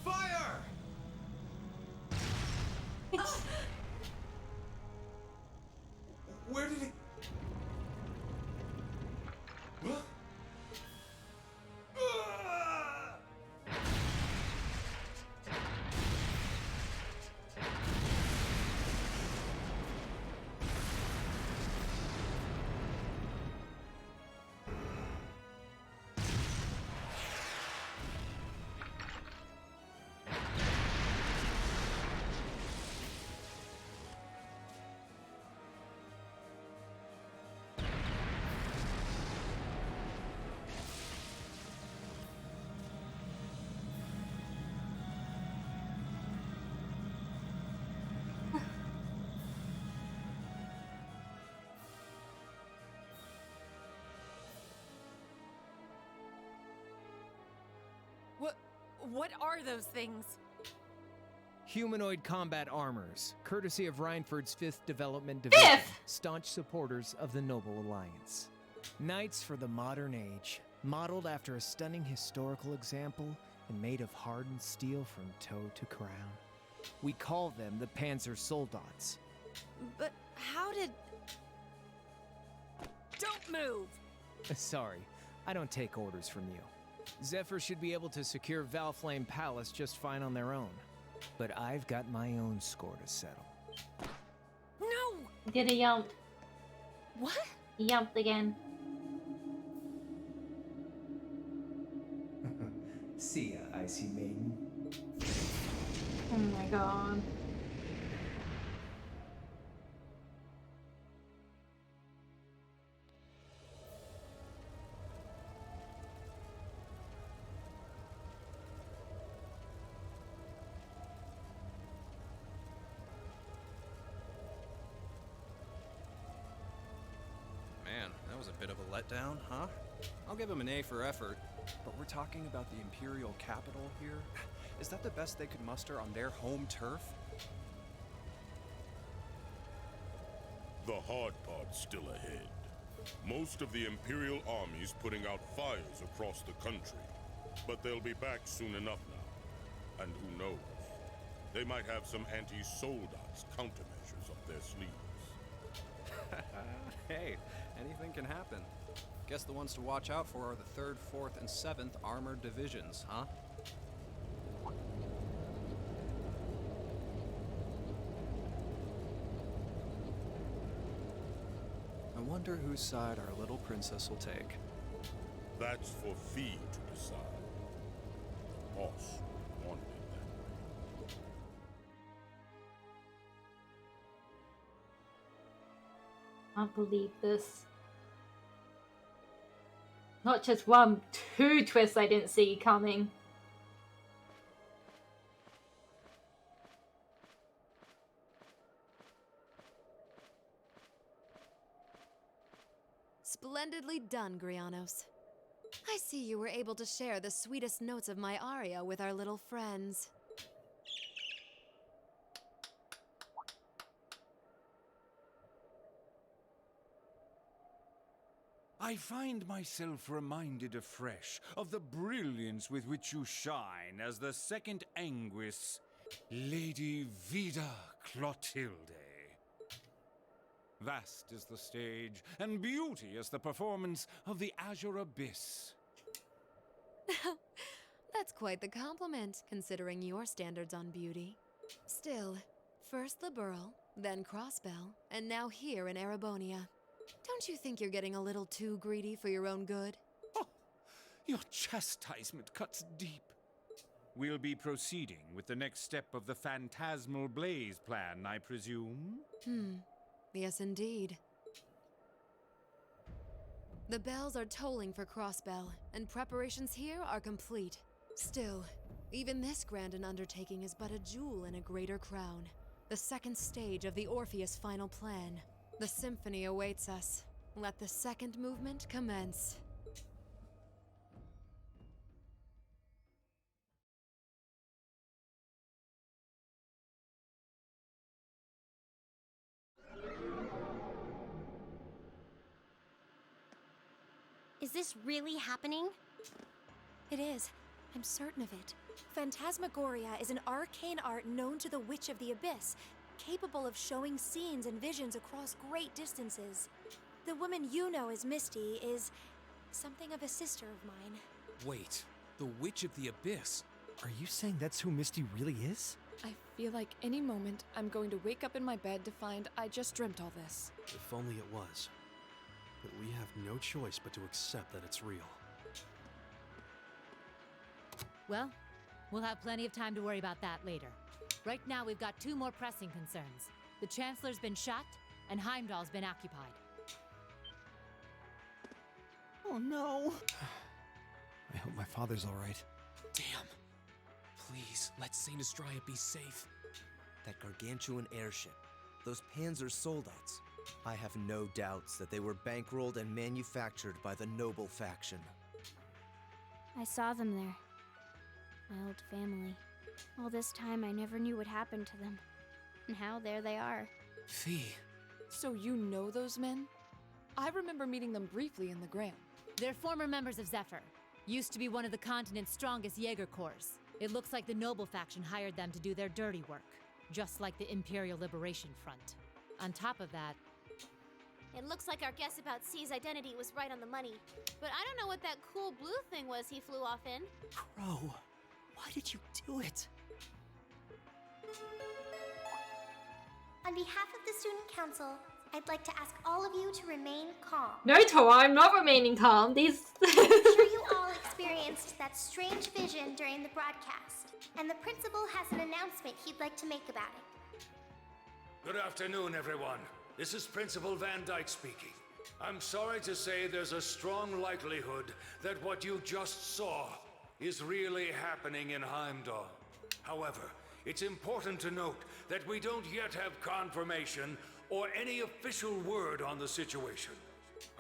Speaker 9: Fire! Where did it... Huh?
Speaker 8: What are those things?
Speaker 10: Humanoid combat armors, courtesy of Reinford's 5th Development Division, staunch supporters of the Noble Alliance. Knights for the modern age, modeled after a stunning historical example and made of hardened steel from toe to crown. We call them the Panzer Soldats.
Speaker 8: But how did... Don't move!
Speaker 10: Sorry, I don't take orders from you. Zephyr should be able to secure Valflame Palace just fine on their own. But I've got my own score to settle.
Speaker 14: No!
Speaker 1: Did a yelp.
Speaker 14: What?
Speaker 1: He yelped again.
Speaker 13: See ya, Icy Maiden.
Speaker 1: Oh my god.
Speaker 16: Man, that was a bit of a letdown, huh? I'll give him an A for effort.
Speaker 12: But we're talking about the Imperial capital here? Is that the best they could muster on their home turf?
Speaker 20: The hard part's still ahead. Most of the Imperial army's putting out fires across the country. But they'll be back soon enough now. And who knows? They might have some anti-Soldat's countermeasures up their sleeves.
Speaker 16: Hey, anything can happen. Guess the ones to watch out for are the 3rd, 4th, and 7th Armored Divisions, huh?
Speaker 12: I wonder whose side our little princess will take.
Speaker 20: That's for Fee to decide. The boss wanted it that way.
Speaker 1: Can't believe this. Not just one, 2 twists I didn't see coming.
Speaker 3: Splendidly done, Grianos. I see you were able to share the sweetest notes of my aria with our little friends.
Speaker 6: I find myself reminded afresh of the brilliance with which you shine as the second Anguis, Lady Vida Clotilde. Vast is the stage, and beauty is the performance of the Azure Abyss.
Speaker 3: That's quite the compliment, considering your standards on beauty. Still, first Liberl, then Crossbell, and now here in Erebonia. Don't you think you're getting a little too greedy for your own good?
Speaker 6: Oh, your chastisement cuts deep. We'll be proceeding with the next step of the Phantasmal Blaze plan, I presume?
Speaker 3: Yes, indeed. The bells are tolling for Crossbell, and preparations here are complete. Still, even this grand an undertaking is but a jewel in a greater crown. The second stage of the Orpheus final plan. The symphony awaits us. Let the second movement commence.
Speaker 11: Is this really happening?
Speaker 14: It is. I'm certain of it. Phantasmagoria is an arcane art known to the Witch of the Abyss, capable of showing scenes and visions across great distances. The woman you know as Misty is something of a sister of mine.
Speaker 2: Wait, the Witch of the Abyss?
Speaker 17: Are you saying that's who Misty really is?
Speaker 19: I feel like any moment I'm going to wake up in my bed to find I just dreamt all this.
Speaker 12: If only it was. But we have no choice but to accept that it's real.
Speaker 7: Well, we'll have plenty of time to worry about that later. Right now, we've got 2 more pressing concerns. The Chancellor's been shot, and Heimdall's been occupied.
Speaker 17: Oh no! I hope my father's alright.
Speaker 2: Damn. Please, let Saint Astraea be safe.
Speaker 24: That gargantuan airship. Those Panzer Soldats. I have no doubts that they were bankrolled and manufactured by the noble faction.
Speaker 21: I saw them there. My old family. All this time I never knew what happened to them. Now there they are.
Speaker 2: Fee.
Speaker 19: So you know those men? I remember meeting them briefly in the Graham.
Speaker 7: They're former members of Zephyr. Used to be one of the continent's strongest Jaeger Corps. It looks like the noble faction hired them to do their dirty work. Just like the Imperial Liberation Front. On top of that,
Speaker 4: It looks like our guess about C's identity was right on the money. But I don't know what that cool blue thing was he flew off in.
Speaker 15: Crow, why did you do it?
Speaker 11: On behalf of the Student Council, I'd like to ask all of you to remain calm.
Speaker 1: No, Toa, I'm not remaining calm. These.
Speaker 11: I'm sure you all experienced that strange vision during the broadcast, and the principal has an announcement he'd like to make about it.
Speaker 6: Good afternoon, everyone. This is Principal Van Dyke speaking. I'm sorry to say there's a strong likelihood that what you just saw is really happening in Heimdall. However, it's important to note that we don't yet have confirmation or any official word on the situation.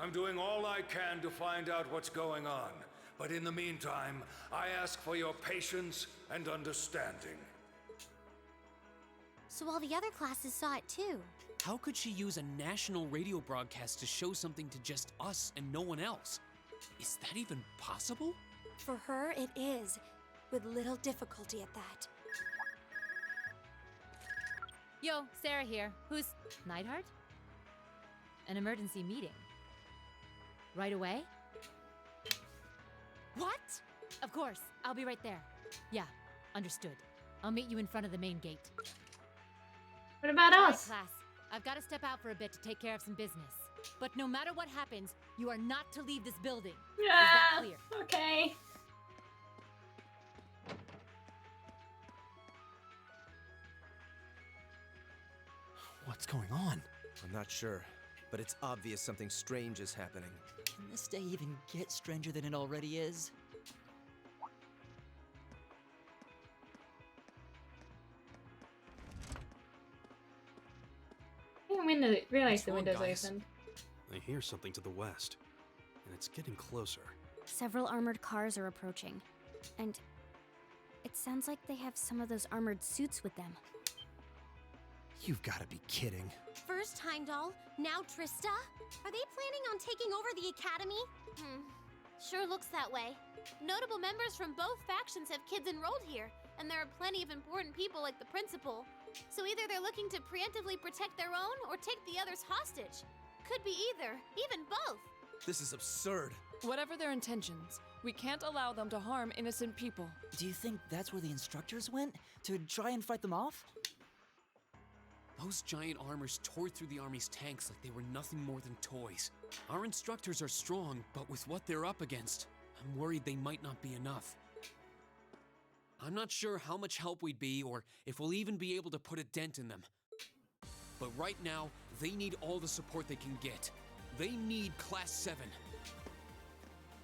Speaker 6: I'm doing all I can to find out what's going on, but in the meantime, I ask for your patience and understanding.
Speaker 21: So all the other classes saw it too.
Speaker 2: How could she use a national radio broadcast to show something to just us and no one else? Is that even possible?
Speaker 14: For her, it is, with little difficulty at that.
Speaker 7: Yo, Sarah here. Who's Neidhart? An emergency meeting. Right away? What? Of course, I'll be right there. Yeah, understood. I'll meet you in front of the main gate.
Speaker 1: What about
Speaker 7: All right,
Speaker 1: us?
Speaker 7: class. I've got to step out for a bit to take care of some business. But no matter what happens, you are not to leave this building. Is that clear?
Speaker 1: Okay.
Speaker 17: What's going on?
Speaker 24: I'm not sure, but it's obvious something strange is happening.
Speaker 15: Can this day even get stranger than it already is?
Speaker 1: I didn't realize the
Speaker 12: What's wrong,
Speaker 1: window's
Speaker 12: guys?
Speaker 1: open.
Speaker 12: I hear something to the west, and it's getting closer.
Speaker 21: Several armored cars are approaching, and it sounds like they have some of those armored suits with them.
Speaker 17: You've got to be kidding.
Speaker 11: First Heimdall, now Trista? Are they planning on taking over the academy?
Speaker 4: Sure looks that way. Notable members from both factions have kids enrolled here, and there are plenty of important people like the principal. So either they're looking to preemptively protect their own or take the others hostage. Could be either, even both.
Speaker 24: This is absurd.
Speaker 19: Whatever their intentions, we can't allow them to harm innocent people.
Speaker 15: Do you think that's where the instructors went? To try and fight them off?
Speaker 2: Those giant armors tore through the army's tanks like they were nothing more than toys. Our instructors are strong, but with what they're up against, I'm worried they might not be enough. I'm not sure how much help we'd be or if we'll even be able to put a dent in them. But right now, they need all the support they can get. They need Class 7.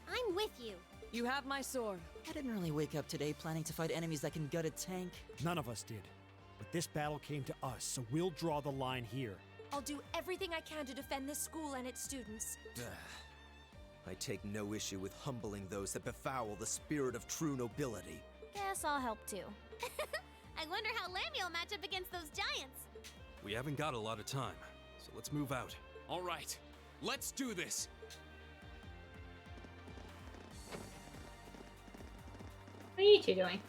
Speaker 11: I'm with you.
Speaker 19: You have my sword.
Speaker 15: I didn't really wake up today planning to fight enemies that can gut a tank.
Speaker 18: None of us did. But this battle came to us, so we'll draw the line here.
Speaker 14: I'll do everything I can to defend this school and its students.
Speaker 24: I take no issue with humbling those that befoul the spirit of true nobility.
Speaker 11: Guess I'll help too.
Speaker 4: I wonder how Lammy will match up against those giants.
Speaker 12: We haven't got a lot of time, so let's move out.
Speaker 2: All right, let's do this.
Speaker 1: What are you two doing?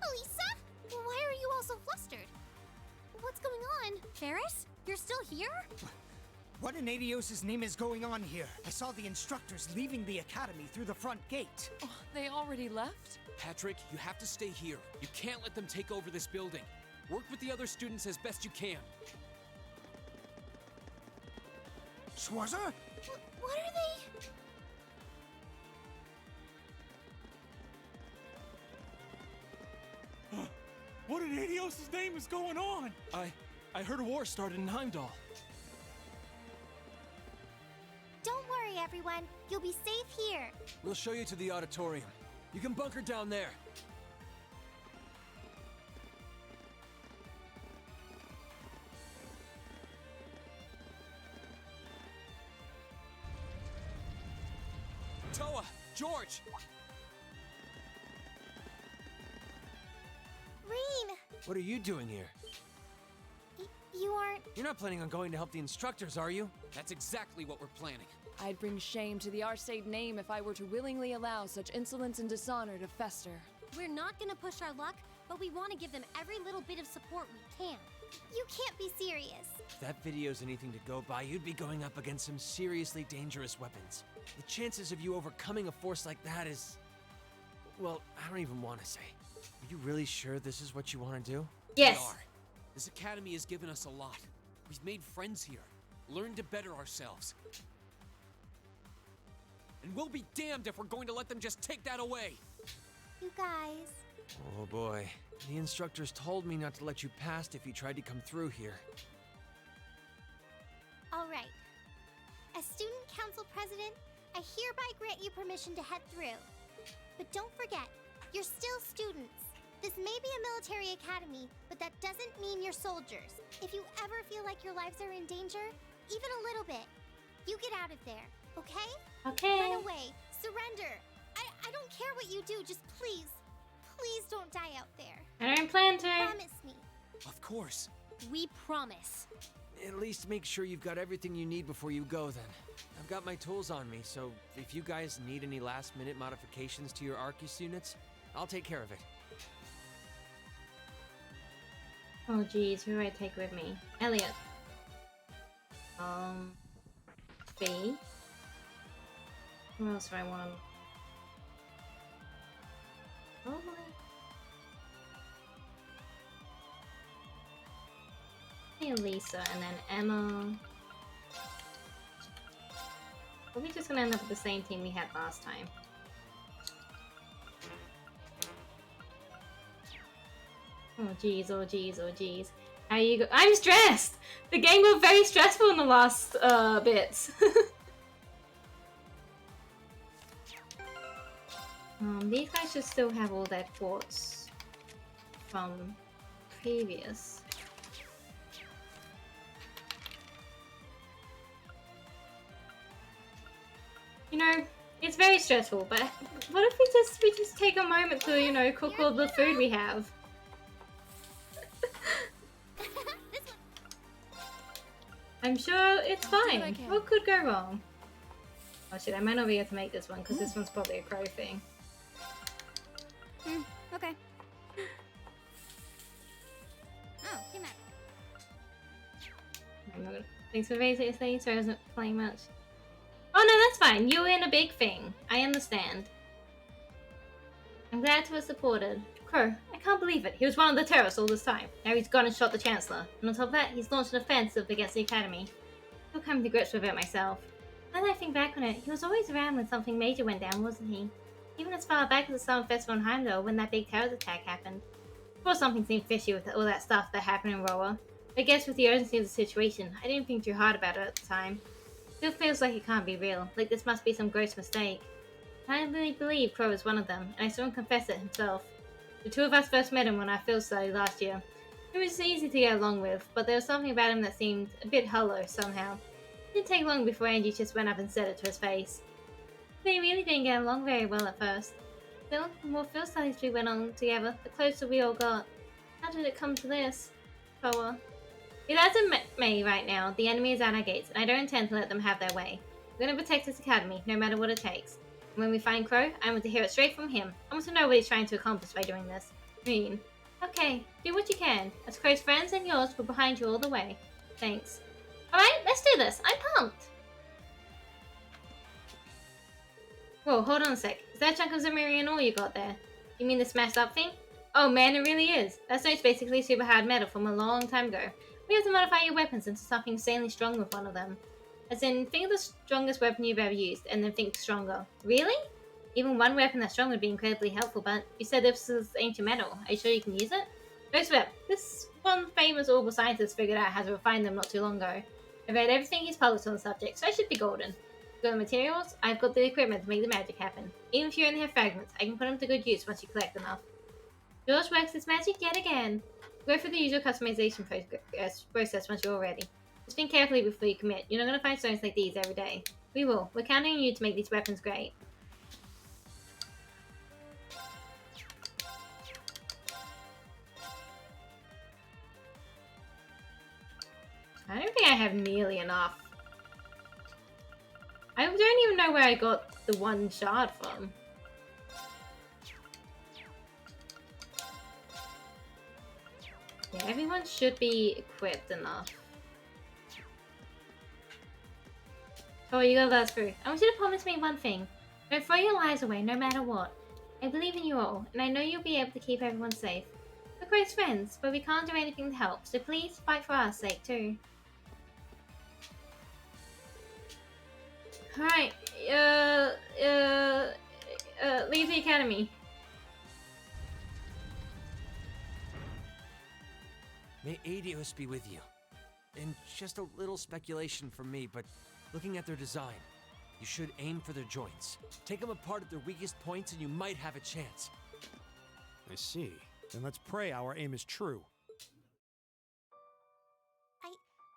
Speaker 11: Elisa? Why are you all so flustered? What's going on? Ferris? You're still here?
Speaker 22: What in Adios' name is going on here? I saw the instructors leaving the academy through the front gate.
Speaker 19: Oh, they already left?
Speaker 2: Patrick, you have to stay here. You can't let them take over this building. Work with the other students as best you can.
Speaker 22: Schwarzer?
Speaker 11: What are they?
Speaker 18: What in Adios' name is going on?
Speaker 17: I heard a war started in Heimdall.
Speaker 11: Don't worry, everyone. You'll be safe here.
Speaker 24: We'll show you to the auditorium. You can bunker down there.
Speaker 2: Toa! George!
Speaker 11: Reen!
Speaker 24: What are you doing here?
Speaker 11: You aren't...
Speaker 24: You're not planning on going to help the instructors, are you?
Speaker 2: That's exactly what we're planning.
Speaker 19: I'd bring shame to the Arcade name if I were to willingly allow such insolence and dishonor to fester.
Speaker 11: We're not gonna push our luck, but we want to give them every little bit of support we can. You can't be serious.
Speaker 5: If that video's anything to go by, you'd be going up against some seriously dangerous weapons. The chances of you overcoming a force like that is... well, I don't even want to say. Are you really sure this is what you want to do?
Speaker 1: Yes.
Speaker 2: We are. This academy has given us a lot. We've made friends here, learned to better ourselves. And we'll be damned if we're going to let them just take that away.
Speaker 11: You guys.
Speaker 5: Oh boy. The instructors told me not to let you past if you tried to come through here.
Speaker 11: All right. As student council president, I hereby grant you permission to head through. But don't forget, you're still students. This may be a military academy, but that doesn't mean you're soldiers. If you ever feel like your lives are in danger, even a little bit, you get out of there, okay?
Speaker 1: Okay.
Speaker 11: Run away. Surrender. I don't care what you do, just please don't die out there.
Speaker 1: I don't plan to.
Speaker 11: Promise me.
Speaker 2: Of course.
Speaker 21: We promise.
Speaker 5: At least make sure you've got everything you need before you go then. I've got my tools on me, so if you guys need any last-minute modifications to your Arcus units, I'll take care of it.
Speaker 1: Oh geez, who do I take with me? Elliot. Fee. Who else do I want? Probably. Hey, Lisa, and then Emma. Probably just gonna end up with the same team we had last time. Oh geez, oh geez, oh geez. How you go? I'm stressed! The game got very stressful in the last bits. These guys should still have all their quartz from previous. You know, it's very stressful, but what if we just take a moment to, you know, cook all the food we have? I'm sure it's fine. What could go wrong? Oh shit, I might not be able to make this one because this one's probably a crow thing.
Speaker 21: Okay. Oh, hey Matt.
Speaker 1: I'm not gonna... Thanks for basically, so I wasn't playing much. Oh no, that's fine. You were in a big thing. I understand. I'm glad to have supported. Crow, I can't believe it. He was one of the terrorists all this time. Now he's gone and shot the Chancellor. And on top of that, he's launched an offensive against the Academy. I'll come to grips with it myself. Now that I think back on it, he was always around when something major went down, wasn't he? Even as far back as the Summer Festival in Heimdall when that big terrorist attack happened. Of course something seemed fishy with all that stuff that happened in Roa. I guess with the urgency of the situation, I didn't think too hard about it at the time. Still feels like it can't be real, like this must be some gross mistake. I really believe Crow was one of them, and I saw him confess it himself. The two of us first met him when our field study last year. He was easy to get along with, but there was something about him that seemed a bit hollow somehow. It didn't take long before Angie just went up and said it to his face. They really didn't get along very well at first. Still, the more field studies we went on together, the closer we all got. How did it come to this? Koa. It hasn't met me right now. The enemy is at our gates, and I don't intend to let them have their way. We're going to protect this academy, no matter what it takes. And when we find Crow, I want to hear it straight from him. I want to know what he's trying to accomplish by doing this. Okay, do what you can. As Crow's friends and yours, we're behind you all the way. Thanks. Alright, let's do this. I'm pumped. Whoa, hold on a sec. Is that a chunk of Zemurian ore you got there? You mean the smashed up thing? Oh man, it really is. That stone's basically super hard metal from a long time ago. We have to modify your weapons into something insanely strong with one of them. As in, think of the strongest weapon you've ever used, and then think stronger. Really? Even one weapon that's strong would be incredibly helpful, but you said this is ancient metal. Are you sure you can use it? No sweat. This one famous orbital scientist figured out how to refine them not too long ago. I've read everything he's published on the subject, so I should be golden. You've got the materials, I've got the equipment to make the magic happen. Even if you only have fragments, I can put them to good use once you collect enough. George works his magic yet again. Go through the usual customization process once you're all ready. Just think carefully before you commit. You're not going to find stones like these every day. We will. We're counting on you to make these weapons great. I don't think I have nearly enough. I don't even know where I got the one shard from. Yeah, everyone should be equipped enough. Oh, you got that through. I want you to promise me one thing. Don't throw your lives away, no matter what. I believe in you all, and I know you'll be able to keep everyone safe. We're close friends, but we can't do anything to help, so please fight for our sake too. Alright, leave the academy.
Speaker 5: May Adios be with you. And just a little speculation from me, but looking at their design, you should aim for their joints. Take them apart at their weakest points and you might have a chance.
Speaker 12: I see.
Speaker 18: Then let's pray our aim is true.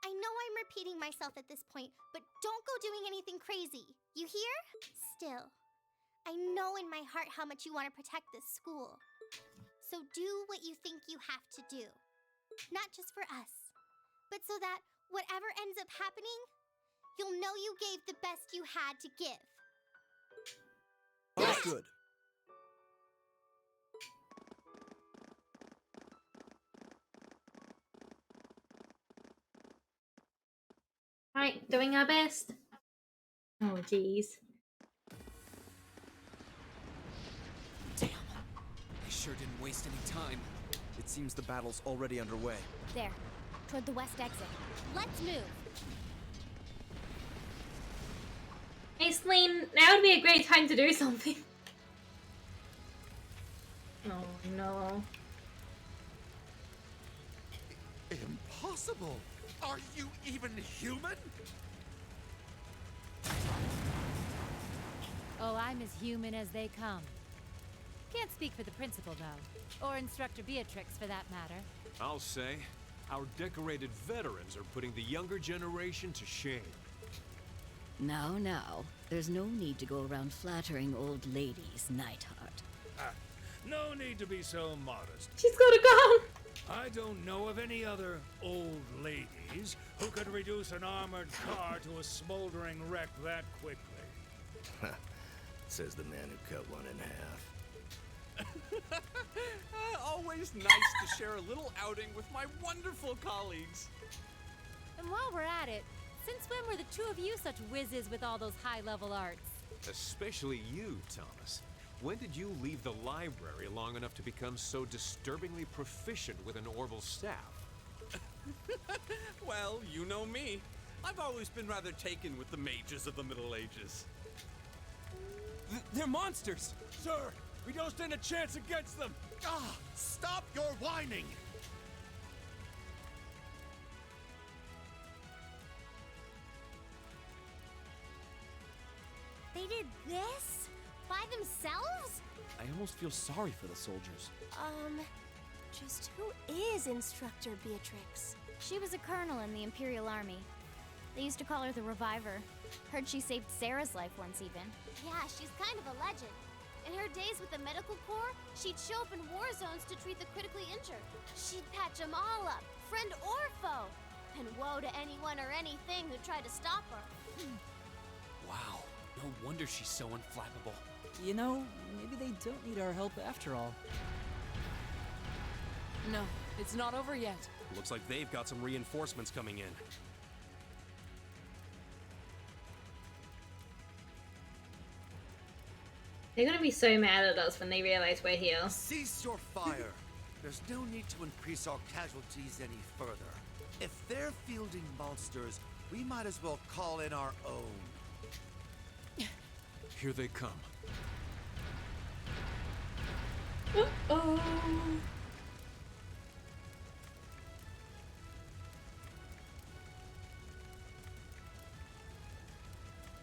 Speaker 11: I know I'm repeating myself at this point, but don't go doing anything crazy. You hear? Still, I know in my heart how much you want to protect this school. So do what you think you have to do. Not just for us, but so that whatever ends up happening, you'll know you gave the best you had to give.
Speaker 24: Understood.
Speaker 1: Right, doing our best. Oh, jeez.
Speaker 2: Damn. I sure didn't waste any time.
Speaker 24: It seems the battle's already underway.
Speaker 21: There, toward the west exit. Let's move.
Speaker 1: Hey, Celine, now would be a great time to do something. Oh, no.
Speaker 8: Impossible! Are you even human?
Speaker 7: Oh, I'm as human as they come. Can't speak for the principal, though. Or Instructor Beatrix, for that matter.
Speaker 9: I'll say, our decorated veterans are putting the younger generation to shame.
Speaker 10: Now, there's no need to go around flattering old ladies, Nightheart.
Speaker 6: No need to be so modest.
Speaker 1: She's got a gun!
Speaker 6: I don't know of any other old ladies who could reduce an armored car to a smoldering wreck that quickly.
Speaker 24: Says the man who cut one in half.
Speaker 16: Always nice to share a little outing with my wonderful colleagues.
Speaker 7: And while we're at it, since when were the two of you such whizzes with all those high-level arts?
Speaker 9: Especially you, Thomas. When did you leave the library long enough to become so disturbingly proficient with an orbital staff?
Speaker 16: Well, you know me. I've always been rather taken with the mages of the Middle Ages.
Speaker 5: They're monsters!
Speaker 18: Sir, we don't stand a chance against them!
Speaker 8: Ah! Stop your whining!
Speaker 11: They did this? By themselves?
Speaker 5: I almost feel sorry for the soldiers.
Speaker 14: Just who is Instructor Beatrix?
Speaker 21: She was a colonel in the Imperial Army. They used to call her the Reviver. Heard she saved Sarah's life once even.
Speaker 11: Yeah, she's kind of a legend. In her days with the medical corps, she'd show up in war zones to treat the critically injured. She'd patch them all up, friend or foe. And woe to anyone or anything who tried to stop her.
Speaker 2: Wow, no wonder she's so unflappable.
Speaker 15: You know, maybe they don't need our help after all.
Speaker 19: No, it's not over yet.
Speaker 12: Looks like they've got some reinforcements coming in.
Speaker 1: They're gonna be so mad at us when they realize we're here.
Speaker 8: Cease your fire. There's no need to increase our casualties any further. If they're fielding monsters, we might as well call in our own.
Speaker 9: Here they come.
Speaker 1: Uh-oh.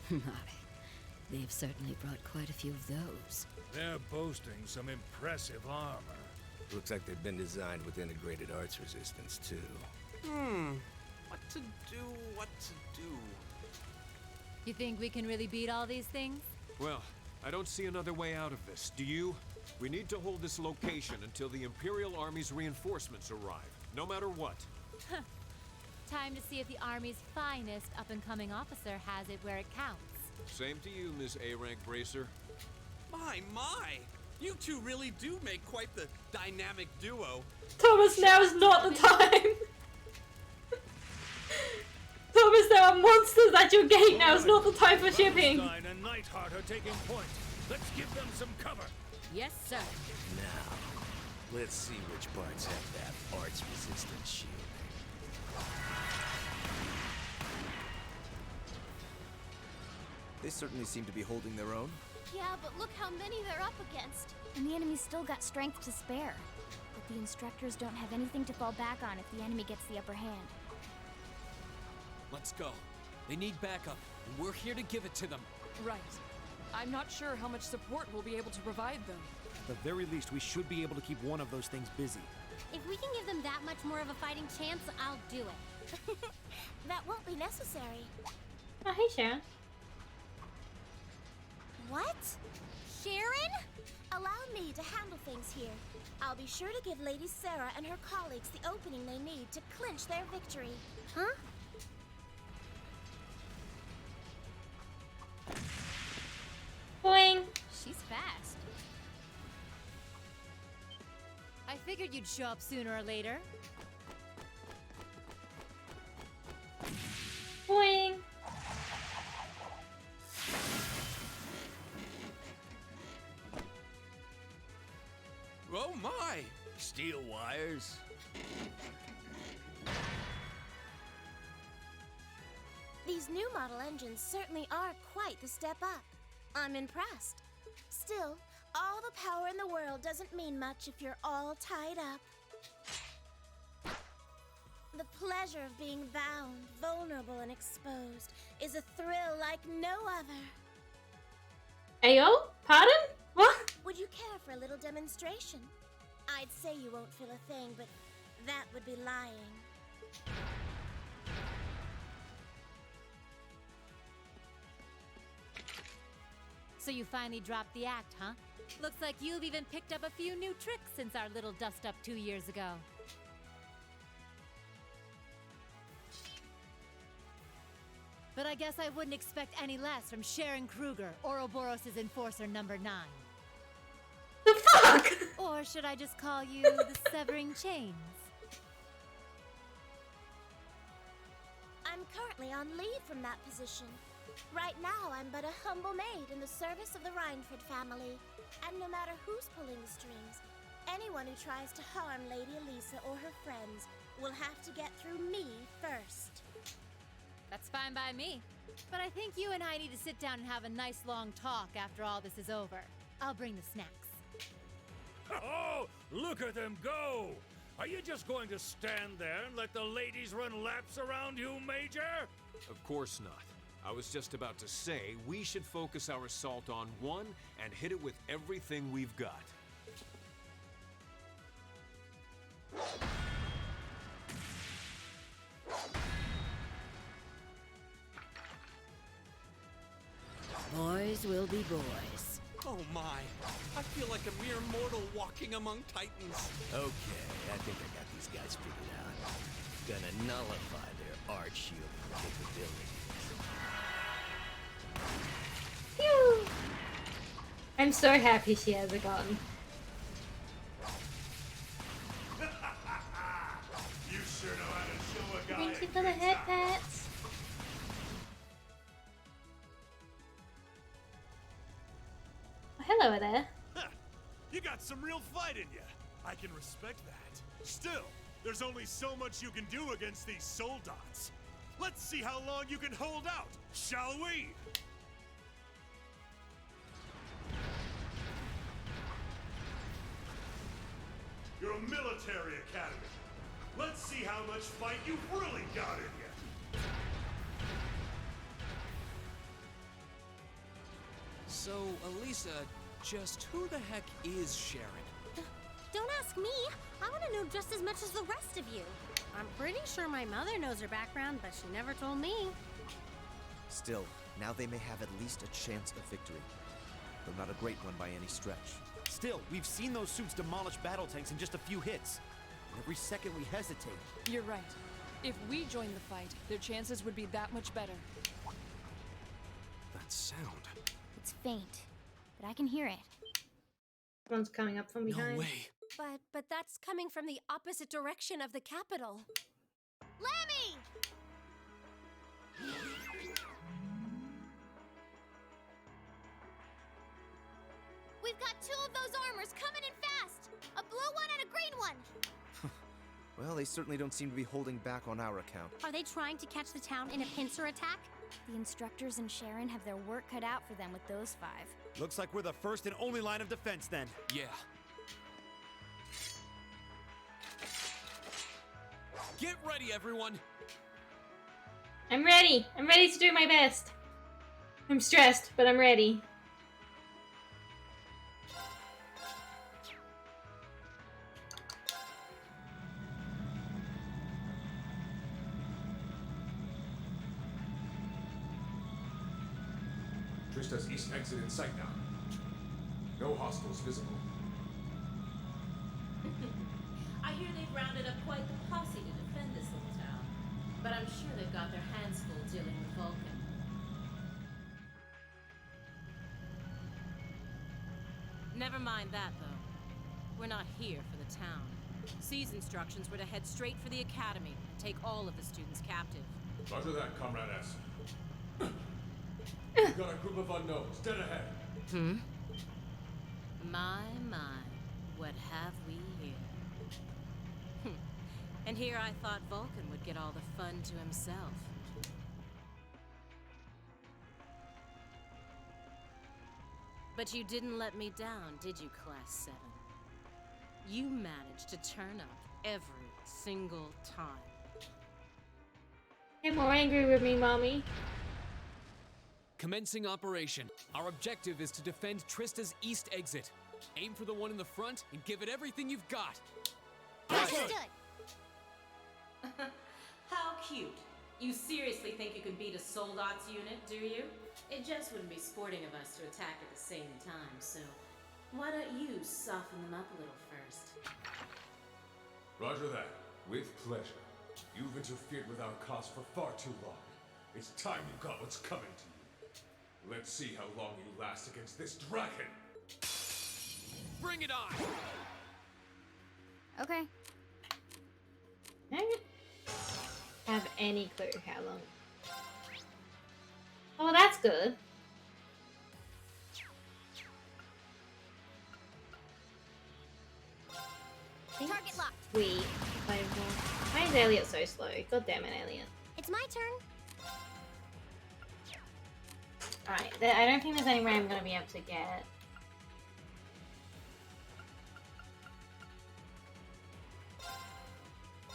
Speaker 10: My, they've certainly brought quite a few of those.
Speaker 6: They're boasting some impressive armor.
Speaker 24: Looks like they've been designed with integrated arts resistance, too.
Speaker 16: What to do?
Speaker 7: You think we can really beat all these things?
Speaker 9: Well, I don't see another way out of this, do you? We need to hold this location until the Imperial Army's reinforcements arrive, no matter what.
Speaker 7: Time to see if the Army's finest up-and-coming officer has it where it counts.
Speaker 9: Same to you, Miss A-Rank Bracer.
Speaker 16: My! You two really do make quite the dynamic duo.
Speaker 1: Thomas, now is not the time! Thomas, there are monsters at your gate now. It's not the time for shipping.
Speaker 6: Valentine and Nightheart are taking point. Let's give them some cover.
Speaker 7: Yes, sir.
Speaker 3: Now, let's see which parts have that arts-resistant shield.
Speaker 24: They certainly seem to be holding their own.
Speaker 4: Yeah, but look how many they're up against.
Speaker 21: And the enemy's still got strength to spare. But the instructors don't have anything to fall back on if the enemy gets the upper hand.
Speaker 2: Let's go. They need backup, and we're here to give it to them.
Speaker 19: Right. I'm not sure how much support we'll be able to provide them.
Speaker 18: At the very least, we should be able to keep one of those things busy.
Speaker 11: If we can give them that much more of a fighting chance, I'll do it. That won't be necessary.
Speaker 1: Oh, hey, Sharon.
Speaker 11: What? Sharon? Allow me to handle things here. I'll be sure to give Lady Sarah and her colleagues the opening they need to clinch their victory. Huh?
Speaker 1: Boing.
Speaker 7: She's fast. I figured you'd show up sooner or later.
Speaker 1: Boing.
Speaker 3: Oh my! Steel wires.
Speaker 11: These new model engines certainly are quite the step up. I'm impressed. Still, all the power in the world doesn't mean much if you're all tied up. The pleasure of being bound, vulnerable, and exposed is a thrill like no other.
Speaker 1: Ayo? Pardon? What?
Speaker 11: Would you care for a little demonstration? I'd say you won't feel a thing, but that would be lying.
Speaker 7: So you finally dropped the act, huh? Looks like you've even picked up a few new tricks since our little dust-up 2 years ago. But I guess I wouldn't expect any less from Sharon Kruger, Ouroboros' Enforcer number 9.
Speaker 1: The fuck?
Speaker 7: Or should I just call you the Severing Chains?
Speaker 11: I'm currently on leave from that position. Right now, I'm but a humble maid in the service of the Rhineford family. And no matter who's pulling the strings, anyone who tries to harm Lady Elisa or her friends will have to get through me first.
Speaker 7: That's fine by me. But I think you and I need to sit down and have a nice long talk after all this is over. I'll bring the snacks.
Speaker 6: Oh, look at them go! Are you just going to stand there and let the ladies run laps around you, Major?
Speaker 9: Of course not. I was just about to say we should focus our assault on one and hit it with everything we've got.
Speaker 10: Boys will be boys.
Speaker 12: Oh my! I feel like a mere mortal walking among titans.
Speaker 3: Okay, I think I got these guys figured out. Gonna nullify their arch shielding capabilities.
Speaker 1: Phew. I'm so happy she has a gun.
Speaker 6: You sure know how to show a guy.
Speaker 1: Thank you for the head pats. Oh, hello there.
Speaker 13: You got some real fight in you. I can respect that. Still, there's only so much you can do against these soul dots. Let's see how long you can hold out, shall we? You're a military academy. Let's see how much fight you've really got in you.
Speaker 2: So, Elisa, just who the heck is Sharon?
Speaker 11: Don't ask me. I want to know just as much as the rest of you. I'm pretty sure my mother knows her background, but she never told me.
Speaker 24: Still, now they may have at least a chance of victory. Though not a great one by any stretch.
Speaker 18: Still, we've seen those suits demolish battle tanks in just a few hits. And every second we hesitate.
Speaker 19: You're right. If we join the fight, their chances would be that much better.
Speaker 12: That sound.
Speaker 21: It's faint, but I can hear it.
Speaker 1: One's coming up from behind.
Speaker 2: No way.
Speaker 14: But that's coming from the opposite direction of the capital.
Speaker 11: Lemmy!
Speaker 4: I've got 2 of those armors coming in fast! A blue one and a green one!
Speaker 24: Well, they certainly don't seem to be holding back on our account.
Speaker 21: Are they trying to catch the town in a pincer attack? The instructors and Sharon have their work cut out for them with those 5.
Speaker 18: Looks like we're the first and only line of defense then.
Speaker 2: Yeah. Get ready, everyone!
Speaker 1: I'm ready. I'm ready to do my best. I'm stressed, but I'm ready.
Speaker 9: Trista's east exit in sight now. No hostiles visible.
Speaker 17: I hear they've rounded up quite the posse to defend this little town. But I'm sure they've got their hands full dealing with Vulcan. Never mind that, though. We're not here for the town. C's instructions were to head straight for the academy and take all of the students captive.
Speaker 9: Roger that, Comrade S. We've got a group of unknowns dead ahead.
Speaker 17: My, what have we here? And here I thought Vulcan would get all the fun to himself. But you didn't let me down, did you, Class 7? You managed to turn up every single time.
Speaker 1: Get more angry with me, Mommy.
Speaker 2: Commencing operation. Our objective is to defend Trista's east exit. Aim for the one in the front and give it everything you've got.
Speaker 4: Understood!
Speaker 17: How cute. You seriously think you can beat a Soldot's unit, do you? It just wouldn't be sporting of us to attack at the same time, so why don't you soften them up a little first?
Speaker 9: Roger that. With pleasure. You've interfered with our cause for far too long. It's time you got what's coming to you. Let's see how long you last against this dragon.
Speaker 2: Bring it on!
Speaker 21: Okay.
Speaker 1: I don't have any clue how long. Oh, that's good.
Speaker 11: Target locked.
Speaker 1: Wait. Why is Elliot so slow? God damn it, Elliot.
Speaker 11: It's my turn.
Speaker 1: Alright, I don't think there's anywhere I'm gonna be able to get.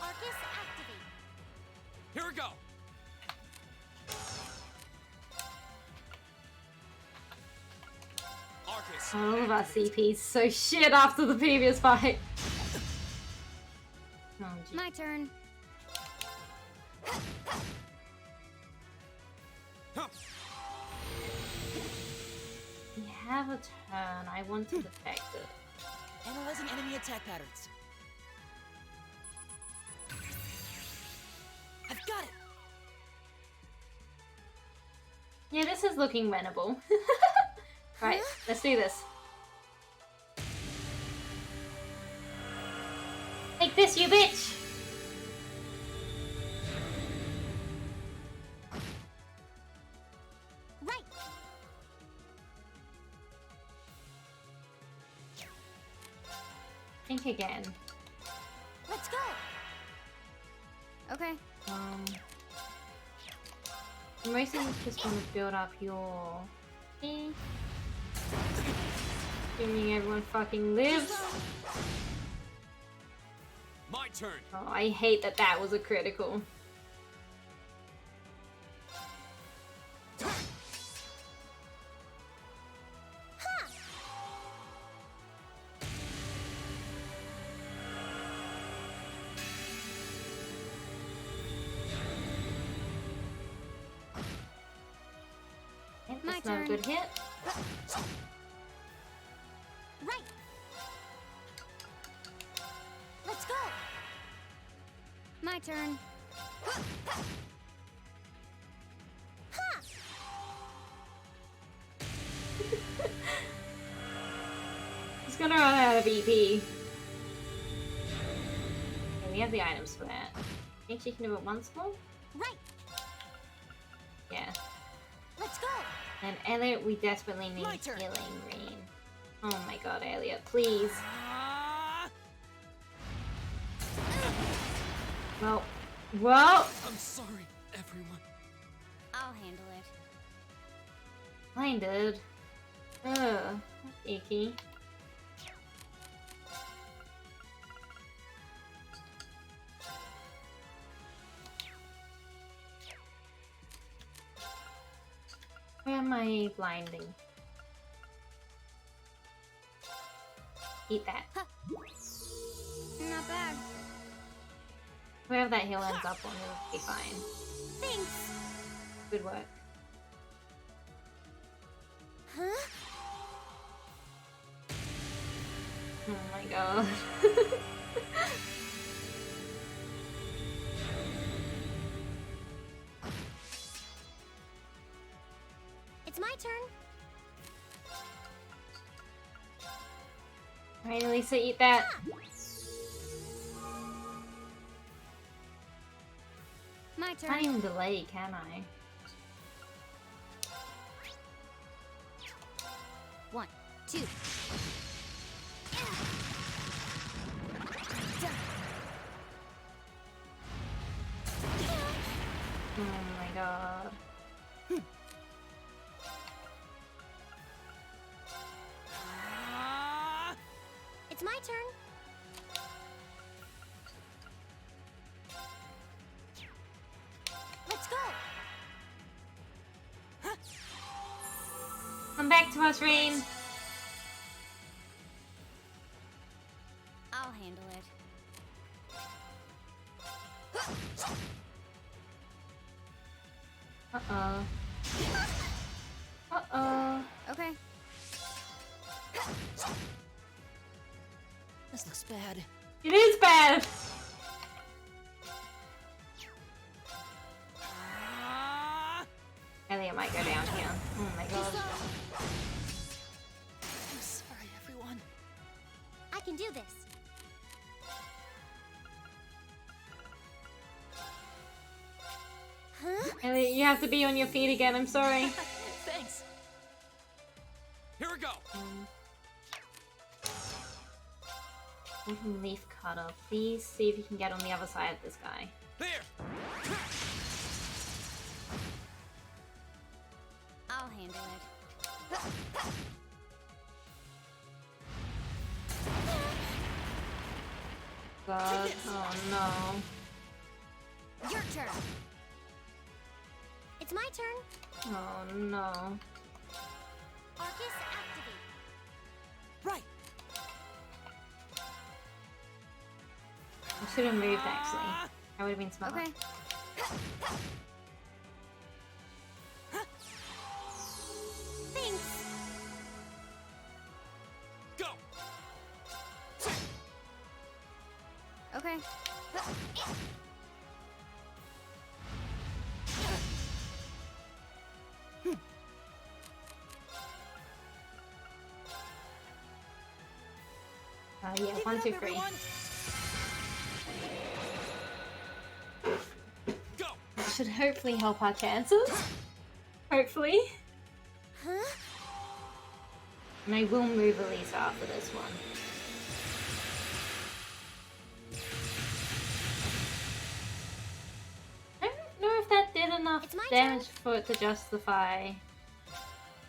Speaker 11: Arcus activate.
Speaker 2: Here we go! Arcus.
Speaker 1: All of our CP's so shit after the previous fight. Oh, geez.
Speaker 21: My turn.
Speaker 1: We have a turn. I want to defect it.
Speaker 15: Analyzing enemy attack patterns. I've got it!
Speaker 1: Yeah, this is looking winnable. Right, let's do this. Take this, you bitch!
Speaker 11: Right.
Speaker 1: Think again.
Speaker 11: Let's go.
Speaker 21: Okay.
Speaker 1: I mostly just want to build up your thing. Assuming everyone fucking lives.
Speaker 2: My turn.
Speaker 1: Oh, I hate that that was a critical. That's not a good hit.
Speaker 11: Right. Let's go.
Speaker 21: My turn.
Speaker 1: He's gonna run out of EP. Okay, we have the items for that. I think she can do it once more?
Speaker 11: Right.
Speaker 1: Yeah.
Speaker 11: Let's go.
Speaker 1: And Elliot, we desperately need healing green. Oh my god, Elliot, please. Well,
Speaker 2: I'm sorry, everyone.
Speaker 21: I'll handle it.
Speaker 1: Blinded. Ugh, icky. Where am I blinding? Eat that.
Speaker 21: Not bad.
Speaker 1: Wherever that hill ends up on, it'll be fine.
Speaker 21: Thanks.
Speaker 1: Good work.
Speaker 21: Huh?
Speaker 1: Oh my god.
Speaker 21: It's my turn.
Speaker 1: Alright, Elisa, eat that.
Speaker 21: My turn.
Speaker 1: Can't even delay, can I?
Speaker 21: 1, 2.
Speaker 1: Oh my god.
Speaker 21: It's my turn. Let's go.
Speaker 1: Come back to us, Rain.
Speaker 21: I'll handle it.
Speaker 1: Uh-oh. Uh-oh.
Speaker 21: Okay.
Speaker 15: This looks bad.
Speaker 1: It is bad! Elliot might go down here. Oh my god.
Speaker 21: I'm sorry, everyone. I can do this. Huh?
Speaker 1: Elliot, you have to be on your feet again, I'm sorry.
Speaker 15: Thanks.
Speaker 2: Here we go.
Speaker 1: Wooden leaf cutter. Please see if you can get on the other side of this guy.
Speaker 2: There.
Speaker 21: I'll handle it.
Speaker 1: God, oh no.
Speaker 21: Your turn. It's my turn.
Speaker 1: Oh no.
Speaker 21: Arcus activate.
Speaker 15: Right.
Speaker 1: I should have moved actually. That would have been smart.
Speaker 21: Okay. Thanks.
Speaker 2: Go.
Speaker 21: Okay.
Speaker 1: Yeah, 1, 2, 3.
Speaker 2: Go.
Speaker 1: That should hopefully help our chances. Hopefully.
Speaker 21: Huh?
Speaker 1: And I will move Elisa after this one. I don't know if that did enough damage for it to justify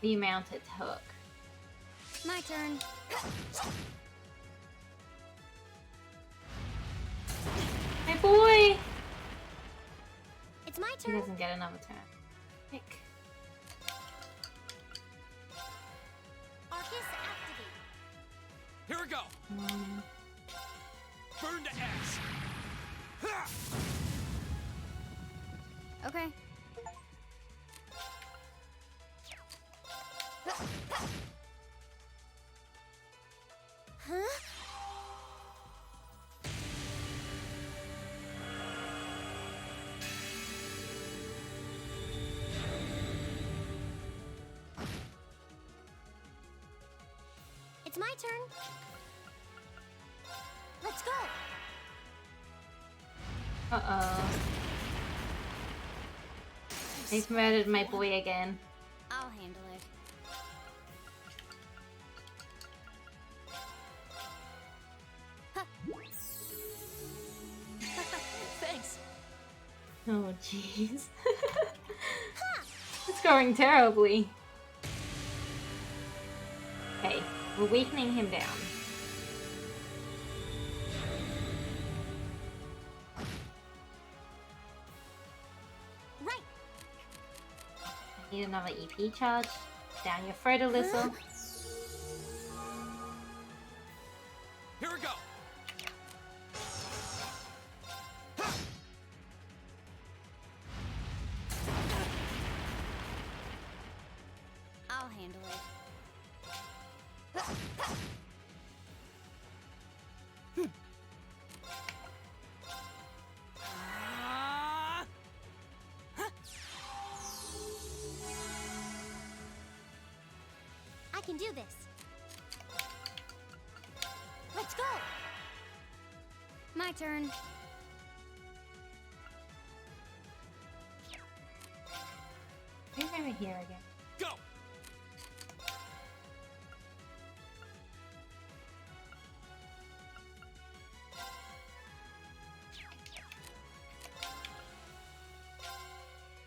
Speaker 1: the amount it took.
Speaker 21: My turn.
Speaker 1: My boy!
Speaker 21: It's my
Speaker 1: He
Speaker 21: turn.
Speaker 1: doesn't get another turn. Nick.
Speaker 21: Arcus activate.
Speaker 2: Here we go. Burn to ash. Ha!
Speaker 21: Okay. Huh? It's my turn. Let's go.
Speaker 1: Uh-oh. He's murdered my boy again.
Speaker 21: I'll handle it.
Speaker 1: Oh jeez. It's going terribly. Okay, we're weakening him down.
Speaker 11: Right.
Speaker 1: I need another EP charge. Down your throat a little.
Speaker 2: Here we go.
Speaker 21: I'll handle it.
Speaker 11: I can do this. Let's go.
Speaker 21: My turn.
Speaker 1: Who's over here again?
Speaker 2: Go.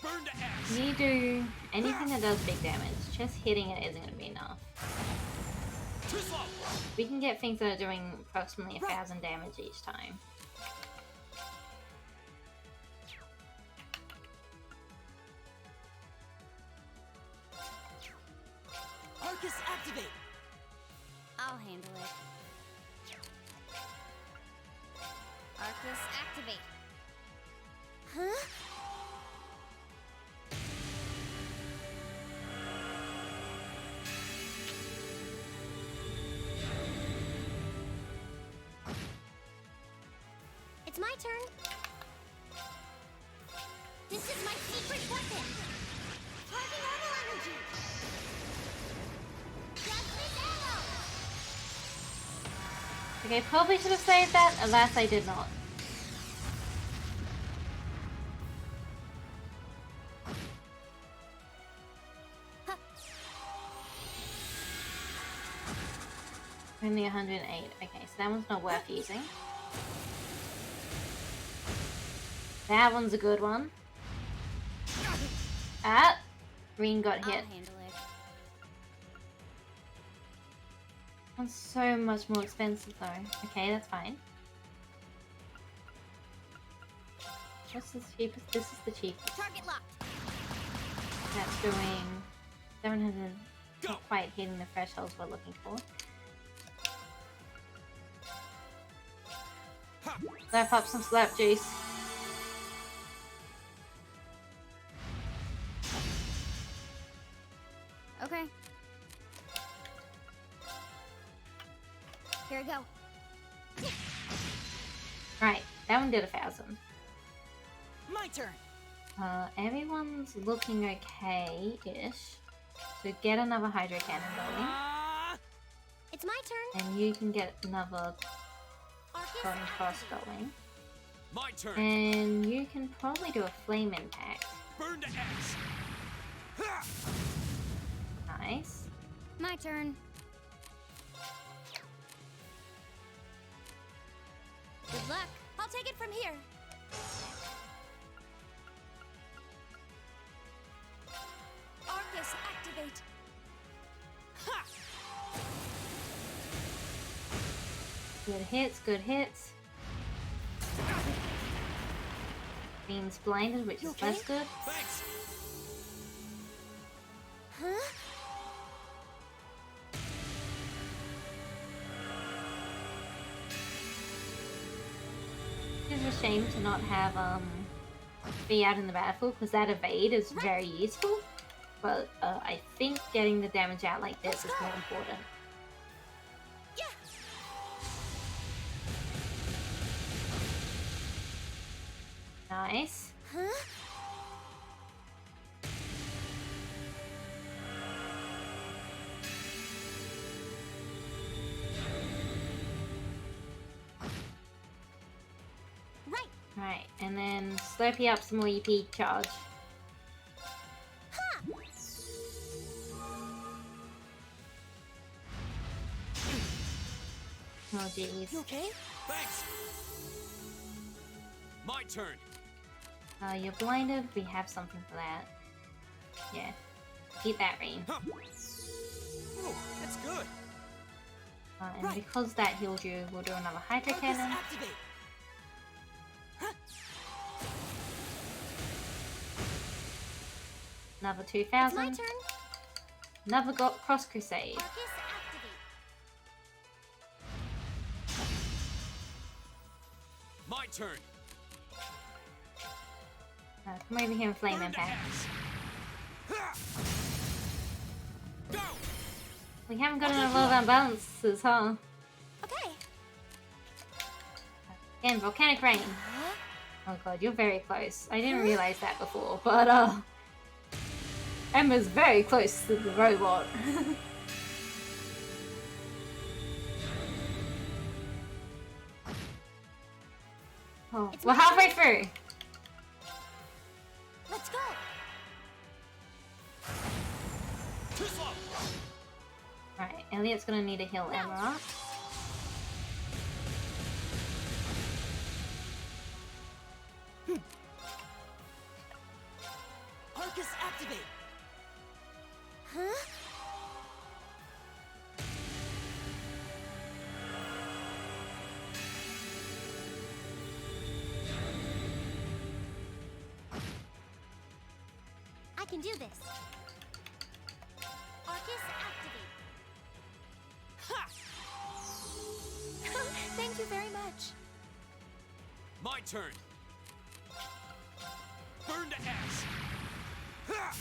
Speaker 2: Burn to ash.
Speaker 1: You do anything that does big damage. Just hitting it isn't going to be enough.
Speaker 2: Too slow.
Speaker 1: We can get things that are doing approximately 1,000 damage each time.
Speaker 15: Arcus, activate!
Speaker 21: I'll handle it. Arcus, activate.
Speaker 11: Huh? It's my turn. This is my secret weapon. Charging orbital energy. Deathly arrow.
Speaker 1: Okay, probably should have saved that. Alas, I did not. Only 108. Okay, so that one's not worth using. That one's a good one. Ah! Green got hit.
Speaker 21: I'll handle it.
Speaker 1: One's so much more expensive though. Okay, that's fine. What's the cheapest? This is the cheapest.
Speaker 11: Target locked.
Speaker 1: That's doing 700. Not quite hitting the thresholds we're looking for. Slap up some slap juice.
Speaker 21: Okay. Here we go.
Speaker 1: Right, that one did 1,000.
Speaker 15: My turn.
Speaker 1: Everyone's looking okay-ish. So get another hydro cannon going.
Speaker 11: It's my turn.
Speaker 1: And you can get another going cross going.
Speaker 2: My turn.
Speaker 1: And you can probably do a flame impact.
Speaker 2: Burn to ash.
Speaker 1: Nice.
Speaker 21: My turn.
Speaker 14: Good luck. I'll take it from here. Arcus, activate.
Speaker 2: Ha!
Speaker 1: Good hits, good hits. Being's blinded, which is less good.
Speaker 2: Thanks.
Speaker 11: Huh?
Speaker 1: It's a shame to not have be out in the battlefield because that evade is very useful. But I think getting the damage out like this is more important. Nice.
Speaker 11: Huh? Right.
Speaker 1: Right, and then Slurpee up some more EP charge.
Speaker 11: Ha!
Speaker 1: Oh jeez.
Speaker 14: You okay?
Speaker 2: Thanks. My turn.
Speaker 1: You're blinded. We have something for that. Yeah. Eat that, Rain.
Speaker 18: Oh, that's good.
Speaker 1: And because that healed you, we'll do another Hydro Cannon. Another 2000. Another Cross Crusade.
Speaker 18: My turn.
Speaker 1: Come over here and Flame Impact. We haven't got enough of our balances, huh?
Speaker 11: Okay.
Speaker 1: Again, Volcanic Rain. Oh god, you're very close. I didn't realize that before, but Emma's very close to the robot. Oh, we're halfway through.
Speaker 11: Let's go.
Speaker 18: Too slow.
Speaker 1: Right, Elliot's gonna need to heal Emma.
Speaker 11: Arcus activate. Huh? I can do this. Arcus activate.
Speaker 18: Ha!
Speaker 11: Thank you very much.
Speaker 18: My turn. Burn to ash. Ha!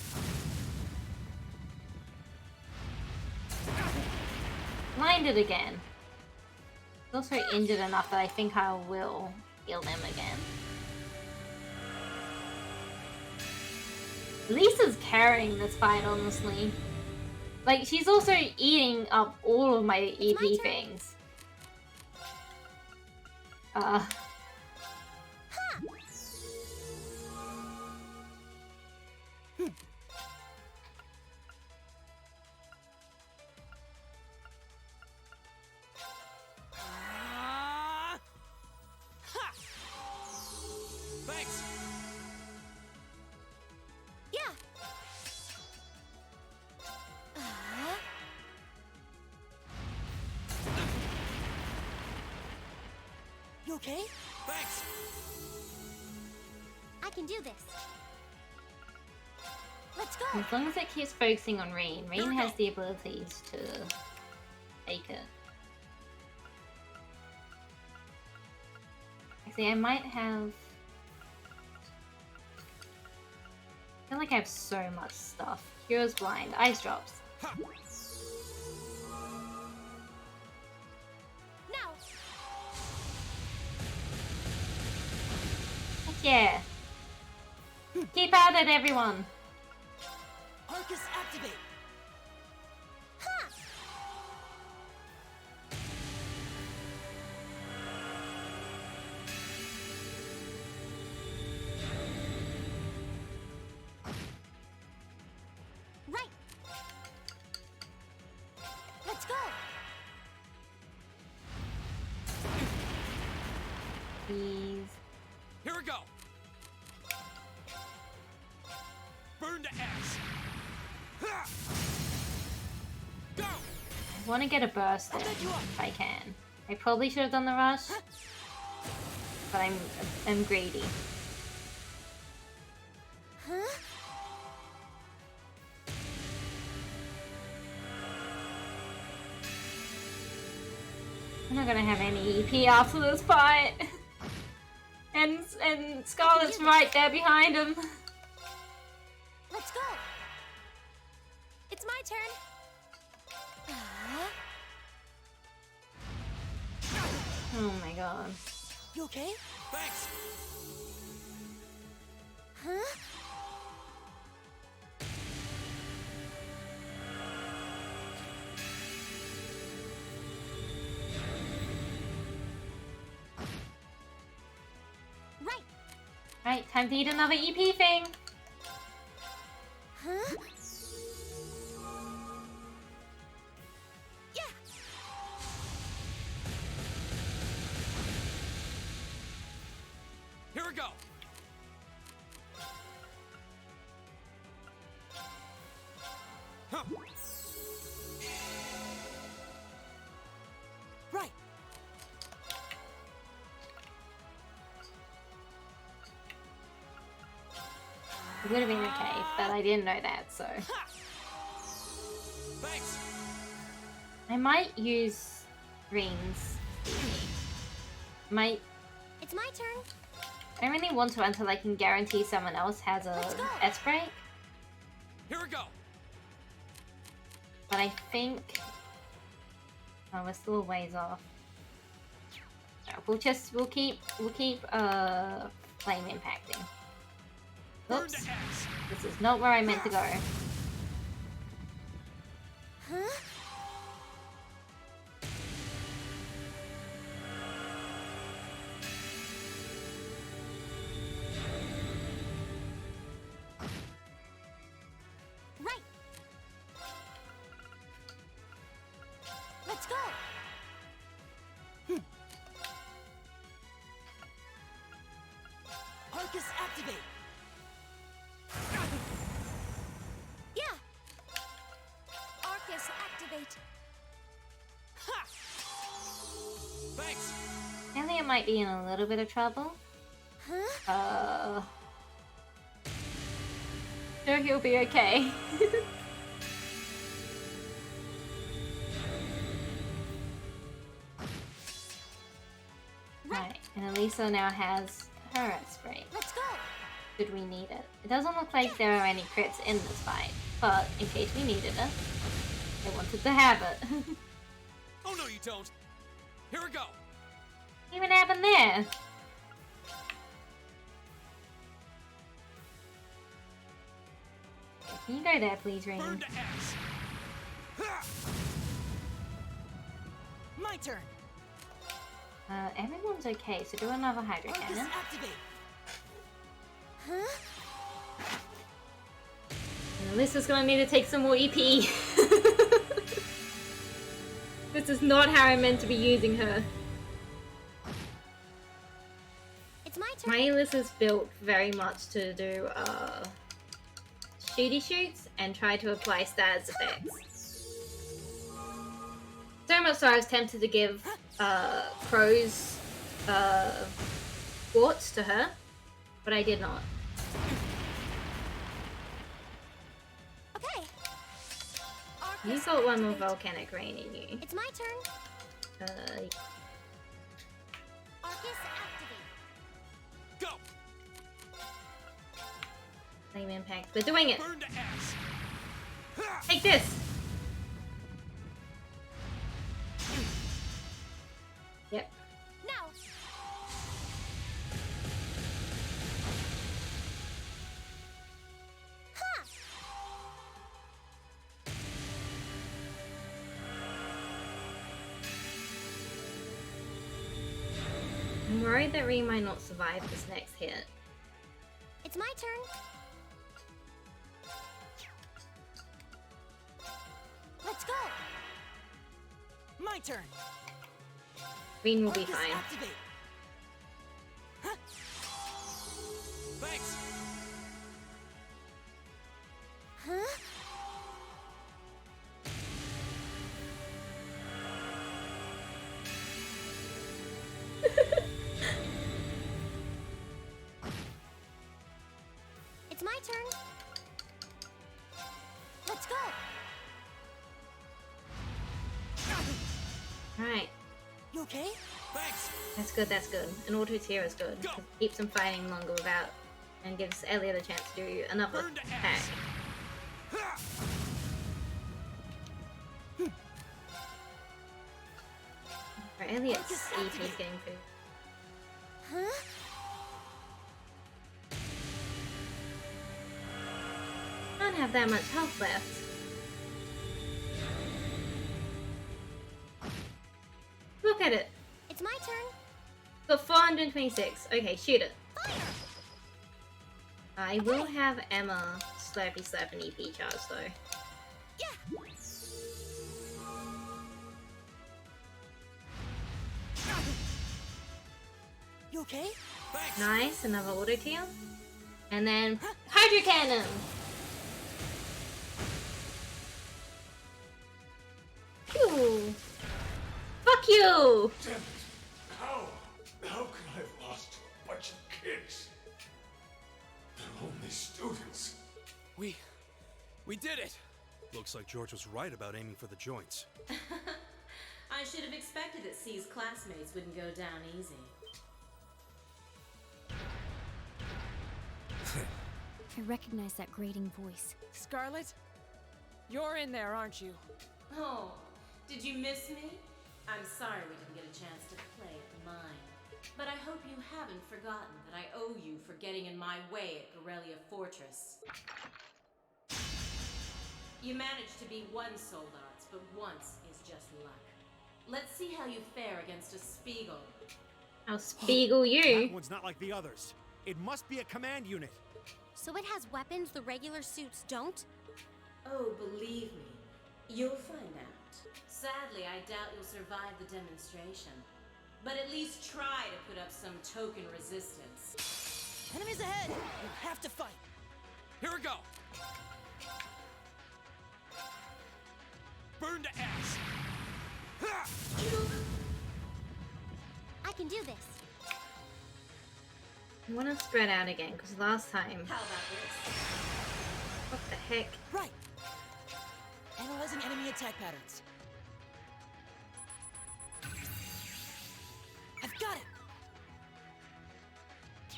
Speaker 1: Blinded again. He's also injured enough that I think I will heal him again. Lisa's carrying this fight, honestly. Like, she's also eating up all of my EP things.
Speaker 18: Thanks.
Speaker 11: Yeah. You okay?
Speaker 18: Thanks.
Speaker 11: I can do this. Let's go.
Speaker 1: As long as it keeps focusing on Rain, Rain has the abilities to take it. Actually, I might have... I feel like I have so much stuff. Cures Blind, Ice Drops.
Speaker 11: Now.
Speaker 1: Heck yeah! Keep at it, everyone!
Speaker 11: Arcus activate. Right. Let's go.
Speaker 1: Please.
Speaker 18: Here we go. Burn to ash. Ha! Go.
Speaker 1: I want to get a burst in if I can. I probably should have done the rush, but I'm greedy.
Speaker 11: Huh?
Speaker 1: I'm not gonna have any EP after this fight. And Scarlet's right there behind him.
Speaker 11: Let's go. It's my turn.
Speaker 1: Oh my god.
Speaker 11: You okay?
Speaker 18: Thanks.
Speaker 11: Huh? Right.
Speaker 1: Right, time to eat another EP thing.
Speaker 11: Huh? Yeah.
Speaker 18: Here we go.
Speaker 15: Right.
Speaker 1: It would have been okay, but I didn't know that, so.
Speaker 2: Thanks.
Speaker 1: I might use rings.
Speaker 11: It's my turn.
Speaker 1: I don't really want to until I can guarantee someone else has a S-break.
Speaker 2: Here we go.
Speaker 1: But I think... Oh, we're still a ways off. No, we'll keep flame impacting. Oops. This is not where I meant to go.
Speaker 11: Huh? Right. Let's go.
Speaker 15: Arcus activate.
Speaker 11: Yeah. Arcus activate.
Speaker 2: Thanks.
Speaker 1: Elliot might be in a little bit of trouble.
Speaker 11: Huh?
Speaker 1: Sure, he'll be okay. Right, and Elisa now has her S-break.
Speaker 11: Let's go.
Speaker 1: Should we need it? It doesn't look like there are any crits in this fight, but in case we needed it, I wanted to have it.
Speaker 2: Oh no, you don't. Here we go.
Speaker 1: Even happened there. Can you go there, please, Rain?
Speaker 2: Burn to ash.
Speaker 15: My turn.
Speaker 1: Everyone's okay, so do another Hydro
Speaker 15: Arcus
Speaker 1: Cannon.
Speaker 15: activate.
Speaker 11: Huh?
Speaker 1: And Alyssa's gonna need to take some more EP. This is not how I'm meant to be using her.
Speaker 11: It's my turn.
Speaker 1: My Alyssa's built very much to do shooty shoots and try to apply status effects. So much so I was tempted to give Crow's quartz to her, but I did not.
Speaker 11: Okay.
Speaker 1: You've got one more volcanic rain in you.
Speaker 11: It's my turn. Arcus activate.
Speaker 2: Go.
Speaker 1: Flame impact. We're doing it.
Speaker 2: Burn to ash.
Speaker 1: Take this. Yep.
Speaker 11: Now. Ha!
Speaker 1: I'm worried that Ree might not survive this next hit.
Speaker 11: It's my turn. Let's go.
Speaker 15: My turn.
Speaker 1: Green will be
Speaker 15: Arcus
Speaker 1: fine.
Speaker 15: activate.
Speaker 2: Thanks.
Speaker 11: Huh? It's my turn. Let's go.
Speaker 1: Alright.
Speaker 15: You okay?
Speaker 2: Thanks.
Speaker 1: That's good, that's good. An auto tier is good.
Speaker 2: Go.
Speaker 1: Keeps them fighting longer without and gives Elliot a chance to do another
Speaker 2: Burn to
Speaker 1: attack. Right, Elliot's
Speaker 15: Arcus
Speaker 1: EP is
Speaker 15: activate.
Speaker 1: getting through.
Speaker 11: Huh?
Speaker 1: Don't have that much health left. Look at it.
Speaker 11: It's my turn.
Speaker 1: Got 426. Okay, shoot it.
Speaker 11: Fire!
Speaker 1: I will have Emma slap an EP charge though.
Speaker 11: Yeah.
Speaker 15: You okay?
Speaker 2: Thanks.
Speaker 1: Nice, another auto tier. And then Hydro Cannon! you!
Speaker 9: Damn it! How? How could I have lost to a bunch of kids? They're only students.
Speaker 12: We did it! Looks like George was right about aiming for the joints.
Speaker 17: I should have expected that C's classmates wouldn't go down easy.
Speaker 21: I recognize that grating voice.
Speaker 19: Scarlet? You're in there, aren't you?
Speaker 17: Oh, did you miss me? I'm sorry we didn't get a chance to play at the mine. But I hope you haven't forgotten that I owe you for getting in my way at Gorelia Fortress. You managed to beat one Soldats, but once is just luck. Let's see how you fare against a Spiegel.
Speaker 1: I'll Spiegel you.
Speaker 18: That one's not like the others. It must be a command unit.
Speaker 11: So it has weapons the regular suits don't?
Speaker 17: Oh, believe me, you'll find out. Sadly, I doubt you'll survive the demonstration. But at least try to put up some token resistance.
Speaker 15: Enemies ahead! You have to fight!
Speaker 12: Here we go! Burn to ash!
Speaker 11: I can do this.
Speaker 1: I want to spread out again, because last time...
Speaker 17: How about this?
Speaker 1: What the heck?
Speaker 15: Right! Analyzing enemy attack patterns. I've got it!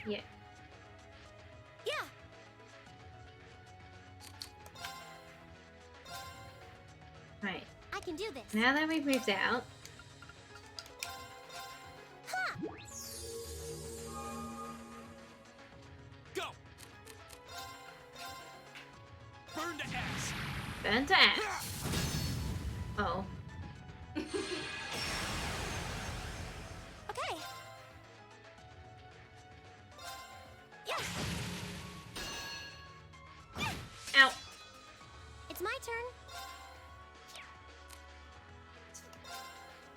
Speaker 1: Yeah.
Speaker 11: Yeah!
Speaker 1: Right.
Speaker 11: I can do this.
Speaker 1: Now that we've moved out...
Speaker 11: Ha!
Speaker 12: Go! Burn to ash!
Speaker 1: Burn to ash. Oh.
Speaker 11: Okay. Yes.
Speaker 1: Ow.
Speaker 11: It's my turn.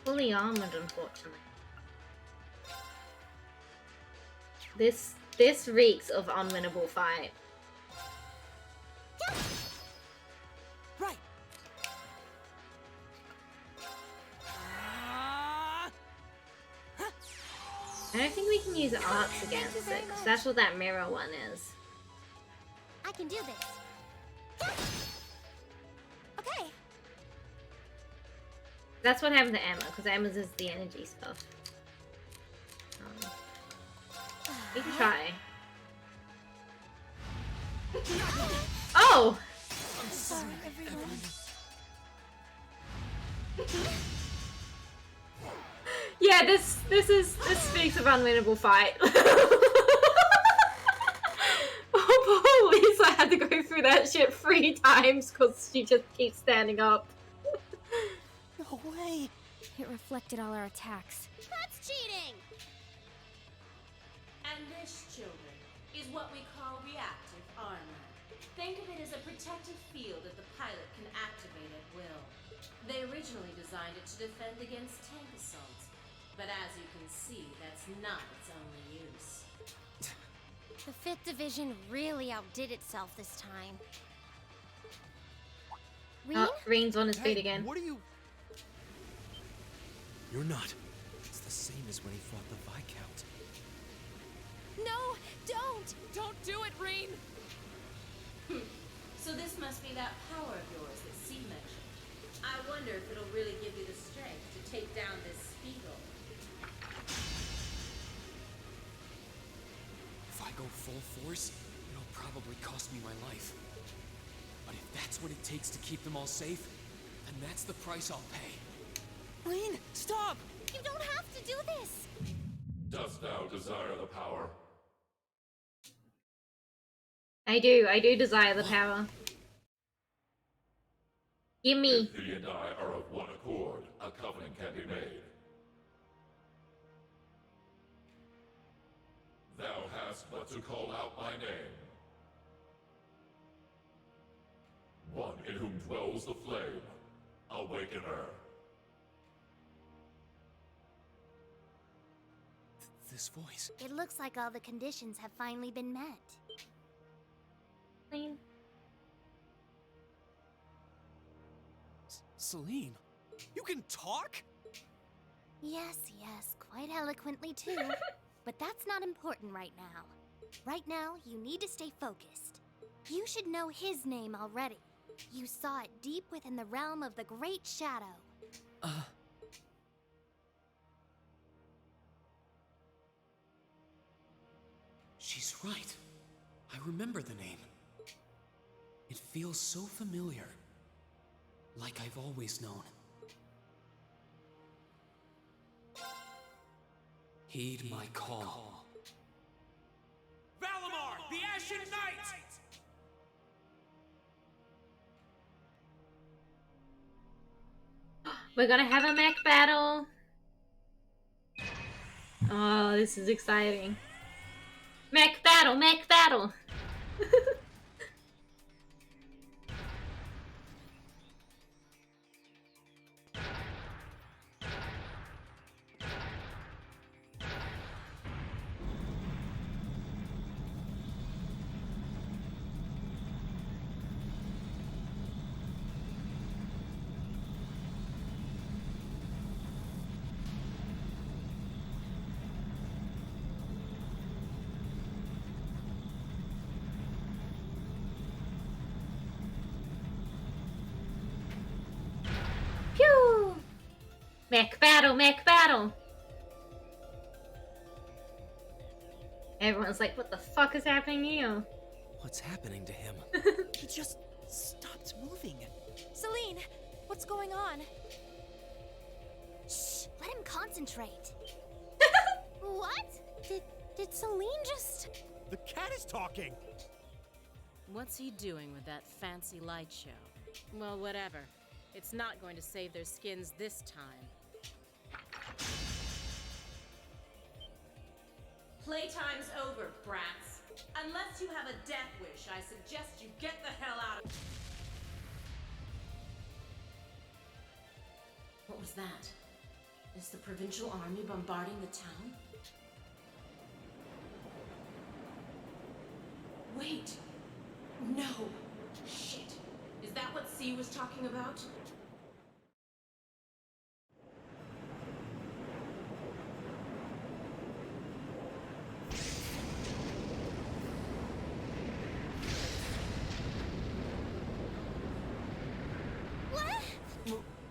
Speaker 1: Fully armored, unfortunately. This reeks of unwinnable fight.
Speaker 15: Right!
Speaker 1: I don't think we can use arts against it, because that's what that mirror one is.
Speaker 11: I can do this. Okay.
Speaker 1: That's what happened to Emma, because Emma's is the energy stuff. We can try. Oh!
Speaker 15: I'm sorry, everyone.
Speaker 1: Yeah, this speaks of unwinnable fight. Oh, poor Lisa had to go through that shit 3 times because she just keeps standing up.
Speaker 15: No way!
Speaker 21: It reflected all our attacks.
Speaker 4: That's cheating!
Speaker 17: And this, children, is what we call reactive armor. Think of it as a protective field that the pilot can activate at will. They originally designed it to defend against tank assaults, but as you can see, that's not its only use.
Speaker 11: The 5th Division really outdid itself this time. Reen?
Speaker 1: Oh, Reen's on his feet again.
Speaker 18: What are you...
Speaker 12: You're not.
Speaker 24: It's the same as when he fought the Viscount.
Speaker 14: No, don't!
Speaker 19: Don't do it, Reen!
Speaker 17: So this must be that power of yours that C mentioned. I wonder if it'll really give you the strength to take down this Spiegel.
Speaker 2: If I go full force, it'll probably cost me my life. But if that's what it takes to keep them all safe, then that's the price I'll pay.
Speaker 15: Reen, stop!
Speaker 11: You don't have to do this!
Speaker 9: Dost thou desire the power?
Speaker 1: I do desire the power. Gimme.
Speaker 9: If thee and I are of one accord, a covenant can be made. Thou hast but to call out my name. One in whom dwells the flame, Awakener.
Speaker 2: This voice.
Speaker 11: It looks like all the conditions have finally been met.
Speaker 1: Clean.
Speaker 12: Celine, you can talk?
Speaker 11: Yes, yes, quite eloquently too. But that's not important right now. Right now, you need to stay focused. You should know his name already. You saw it deep within the realm of the Great Shadow.
Speaker 2: She's right. I remember the name. It feels so familiar. Like I've always known. Heed my call.
Speaker 5: Valimar, the Ashen Knight!
Speaker 1: We're gonna have a mech battle. Oh, this is exciting. Mech battle, mech battle. Pew! Mech battle, mech battle. Everyone's like, what the fuck is happening here?
Speaker 24: What's happening to him?
Speaker 15: He just stopped moving.
Speaker 14: Celine, what's going on?
Speaker 11: Shh, let him concentrate.
Speaker 4: What?
Speaker 14: Did Celine just...
Speaker 18: The cat is talking!
Speaker 17: What's he doing with that fancy light show? Well, whatever. It's not going to save their skins this time. Playtime's over, brats. Unless you have a death wish, I suggest you get the hell out of... What was that? Is the provincial army bombarding the town? Wait! No! Shit! Is that what C was talking about?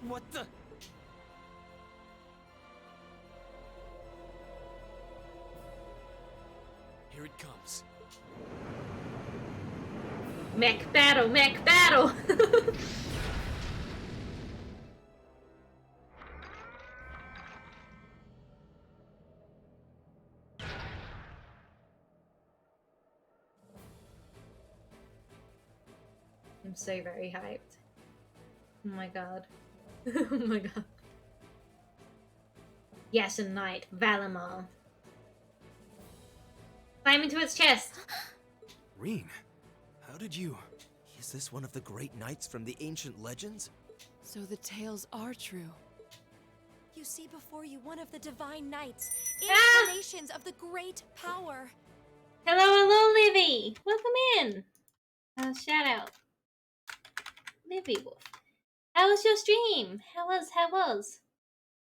Speaker 24: What the?
Speaker 2: Here it comes.
Speaker 1: Mech battle, mech battle. I'm so very hyped. Oh my god. Oh my god. Yes, and Knight, Valimar. Climb into its chest.
Speaker 24: Reen, how did you... Is this one of the great knights from the ancient legends?
Speaker 19: So the tales are true.
Speaker 14: You see before you one of the divine knights,
Speaker 1: Ah!
Speaker 14: incarnations of the great power.
Speaker 1: Hello, hello, Livy. Welcome in. Shout out. Livy Wolf. How was your stream? How was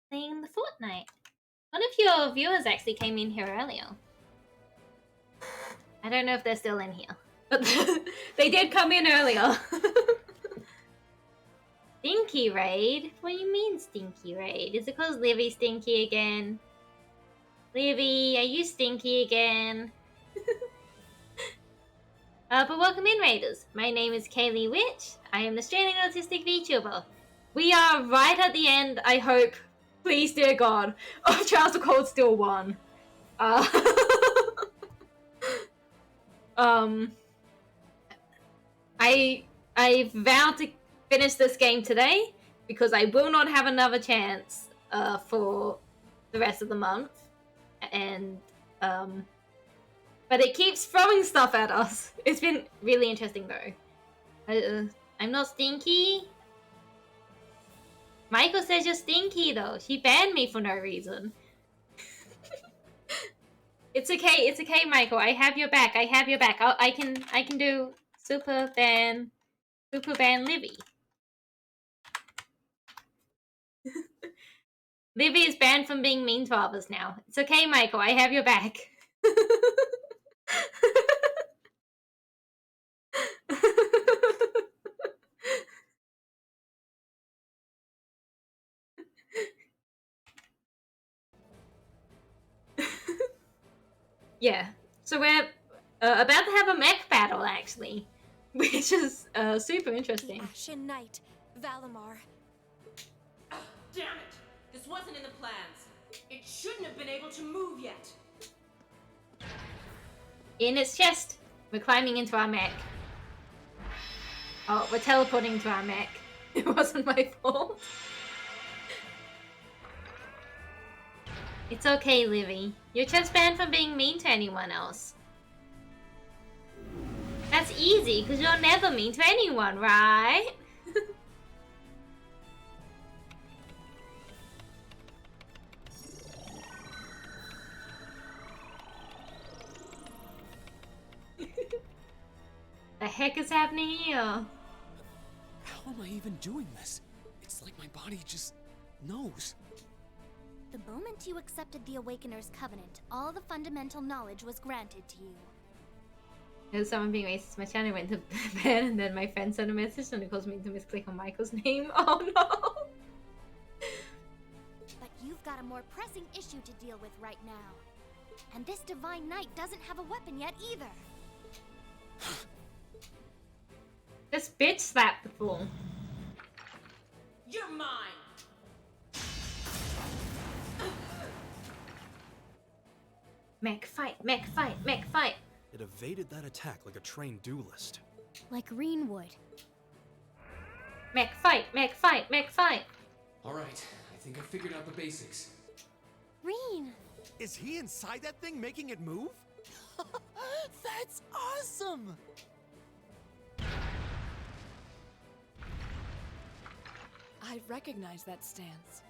Speaker 1: playing the Fortnite? One of your viewers actually came in here earlier. I don't know if they're still in here, but they did come in earlier. Stinky Raid? What do you mean Stinky Raid? Is it because Livy's stinky again? Livy, are you stinky again? But welcome in, Raiders. My name is Kaylee Witch. I am an Australian autistic VTuber. We are right at the end, I hope, please dear God, of Trials of Cold Steel 1. I vowed to finish this game today because I will not have another chance for the rest of the month. And but it keeps throwing stuff at us. It's been really interesting though. I'm not stinky. Michael says you're stinky though. She banned me for no reason. It's okay, Michael. I have your back. I have your back. I can do super ban Livy. Livy is banned from being mean to others now. It's okay, Michael. I have your back. Yeah. So we're about to have a mech battle, actually, which is super interesting.
Speaker 14: The Ashen Knight, Valimar.
Speaker 17: Damn it! This wasn't in the plans. It shouldn't have been able to move yet.
Speaker 1: In its chest. We're climbing into our mech. Oh, we're teleporting to our mech. It wasn't my fault. It's okay, Livy. You're just banned from being mean to anyone else. That's easy, because you're never mean to anyone, right? The heck is happening here?
Speaker 2: How am I even doing this? It's like my body just knows.
Speaker 11: The moment you accepted the Awakener's Covenant, all the fundamental knowledge was granted to you.
Speaker 1: There's someone being racist. My channel went to bed and then my friend sent a message and it caused me to misclick on Michael's name. Oh no!
Speaker 11: But you've got a more pressing issue to deal with right now. And this Divine Knight doesn't have a weapon yet either.
Speaker 1: This bitch slapped the fool.
Speaker 17: You're mine!
Speaker 1: Mech fight, mech fight, mech fight.
Speaker 12: It evaded that attack like a trained duelist.
Speaker 21: Like Greenwood.
Speaker 1: Mech fight, mech fight, mech fight.
Speaker 2: Alright, I think I figured out the basics.
Speaker 14: Reen!
Speaker 18: Is he inside that thing making it move? That's awesome!
Speaker 19: I recognize that stance.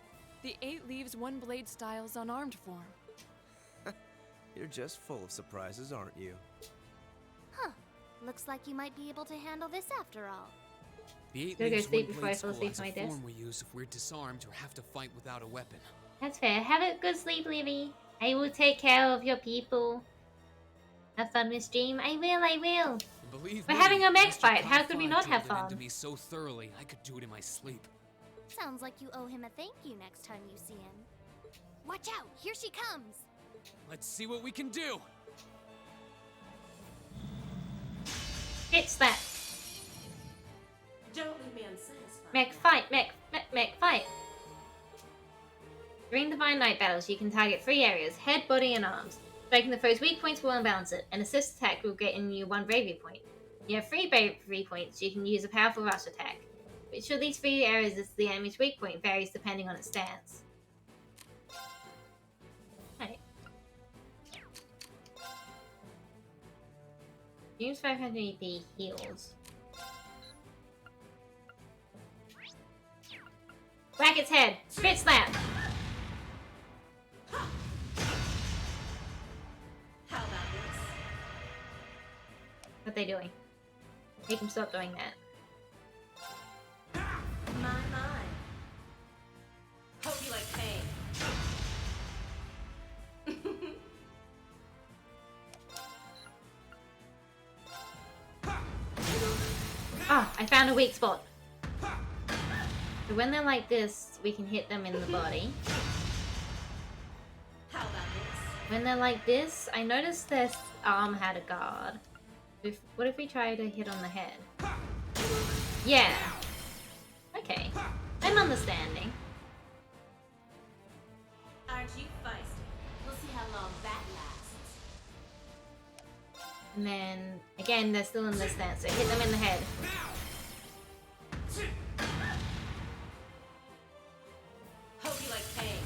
Speaker 19: The 8 leaves 1 blade style's unarmed form.
Speaker 24: You're just full of surprises, aren't you?
Speaker 11: Huh. Looks like you might be able to handle this after all.
Speaker 2: The 8
Speaker 1: Gotta go
Speaker 2: leaves
Speaker 1: sleep
Speaker 2: 1
Speaker 1: before I
Speaker 2: blade
Speaker 1: fall
Speaker 2: skull
Speaker 1: asleep
Speaker 2: has
Speaker 1: on
Speaker 2: a
Speaker 1: my desk.
Speaker 2: form we use if we're disarmed or have to fight without a weapon.
Speaker 1: That's fair. Have a good sleep, Livy. I will take care of your people. Have fun with stream. I will.
Speaker 2: And believe
Speaker 1: We're
Speaker 2: me,
Speaker 1: having a mech
Speaker 2: Mr.
Speaker 1: fight. How
Speaker 2: Cloud
Speaker 1: could we
Speaker 2: 5
Speaker 1: not have
Speaker 2: drilled it
Speaker 1: fun?
Speaker 2: into me so thoroughly, I could do it in my sleep.
Speaker 11: Sounds like you owe him a thank you next time you see him. Watch out! Here she comes!
Speaker 2: Let's see what we can do.
Speaker 1: It's that.
Speaker 17: Don't leave me unsatisfied.
Speaker 1: Mech fight, mech fight. During Divine Knight battles, you can target 3 areas: head, body, and arms. Striking the foe's weak points will unbalance it. An assist attack will get in you 1 bravery point. You have 3 bravery points, so you can use a powerful rush attack. Which of these 3 areas is the enemy's weak point varies depending on its stance. Right. Use 500 EP heals. Whack its head! Spit slap!
Speaker 17: How about this?
Speaker 1: What are they doing? Make them stop doing that.
Speaker 17: My. Hope you like pain.
Speaker 1: Ah, I found a weak spot. So when they're like this, we can hit them in the body.
Speaker 17: How about this?
Speaker 1: When they're like this, I noticed this arm had a guard. What if we try to hit on the head? Yeah. Okay. I'm understanding.
Speaker 17: Aren't you feisty? We'll see how long that lasts.
Speaker 1: And then, again, they're still in this stance, so hit them in the head.
Speaker 17: Hope you like pain.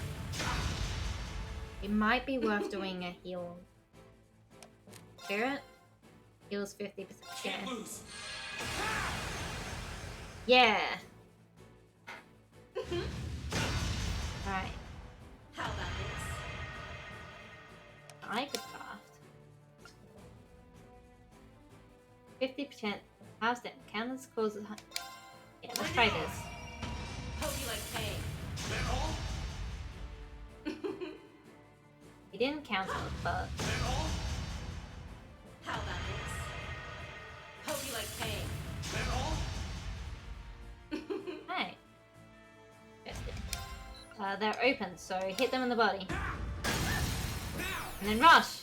Speaker 1: It might be worth doing a heal. Spirit? Heals 50%. Yeah. Alright.
Speaker 17: How about this?
Speaker 1: I could craft 50% house damage. Countless causes. Yeah, let's try this.
Speaker 17: Hope you like pain.
Speaker 1: He didn't cancel it, but...
Speaker 17: How about this? Hope you like pain.
Speaker 1: Hey. They're open, so hit them in the body. And then rush!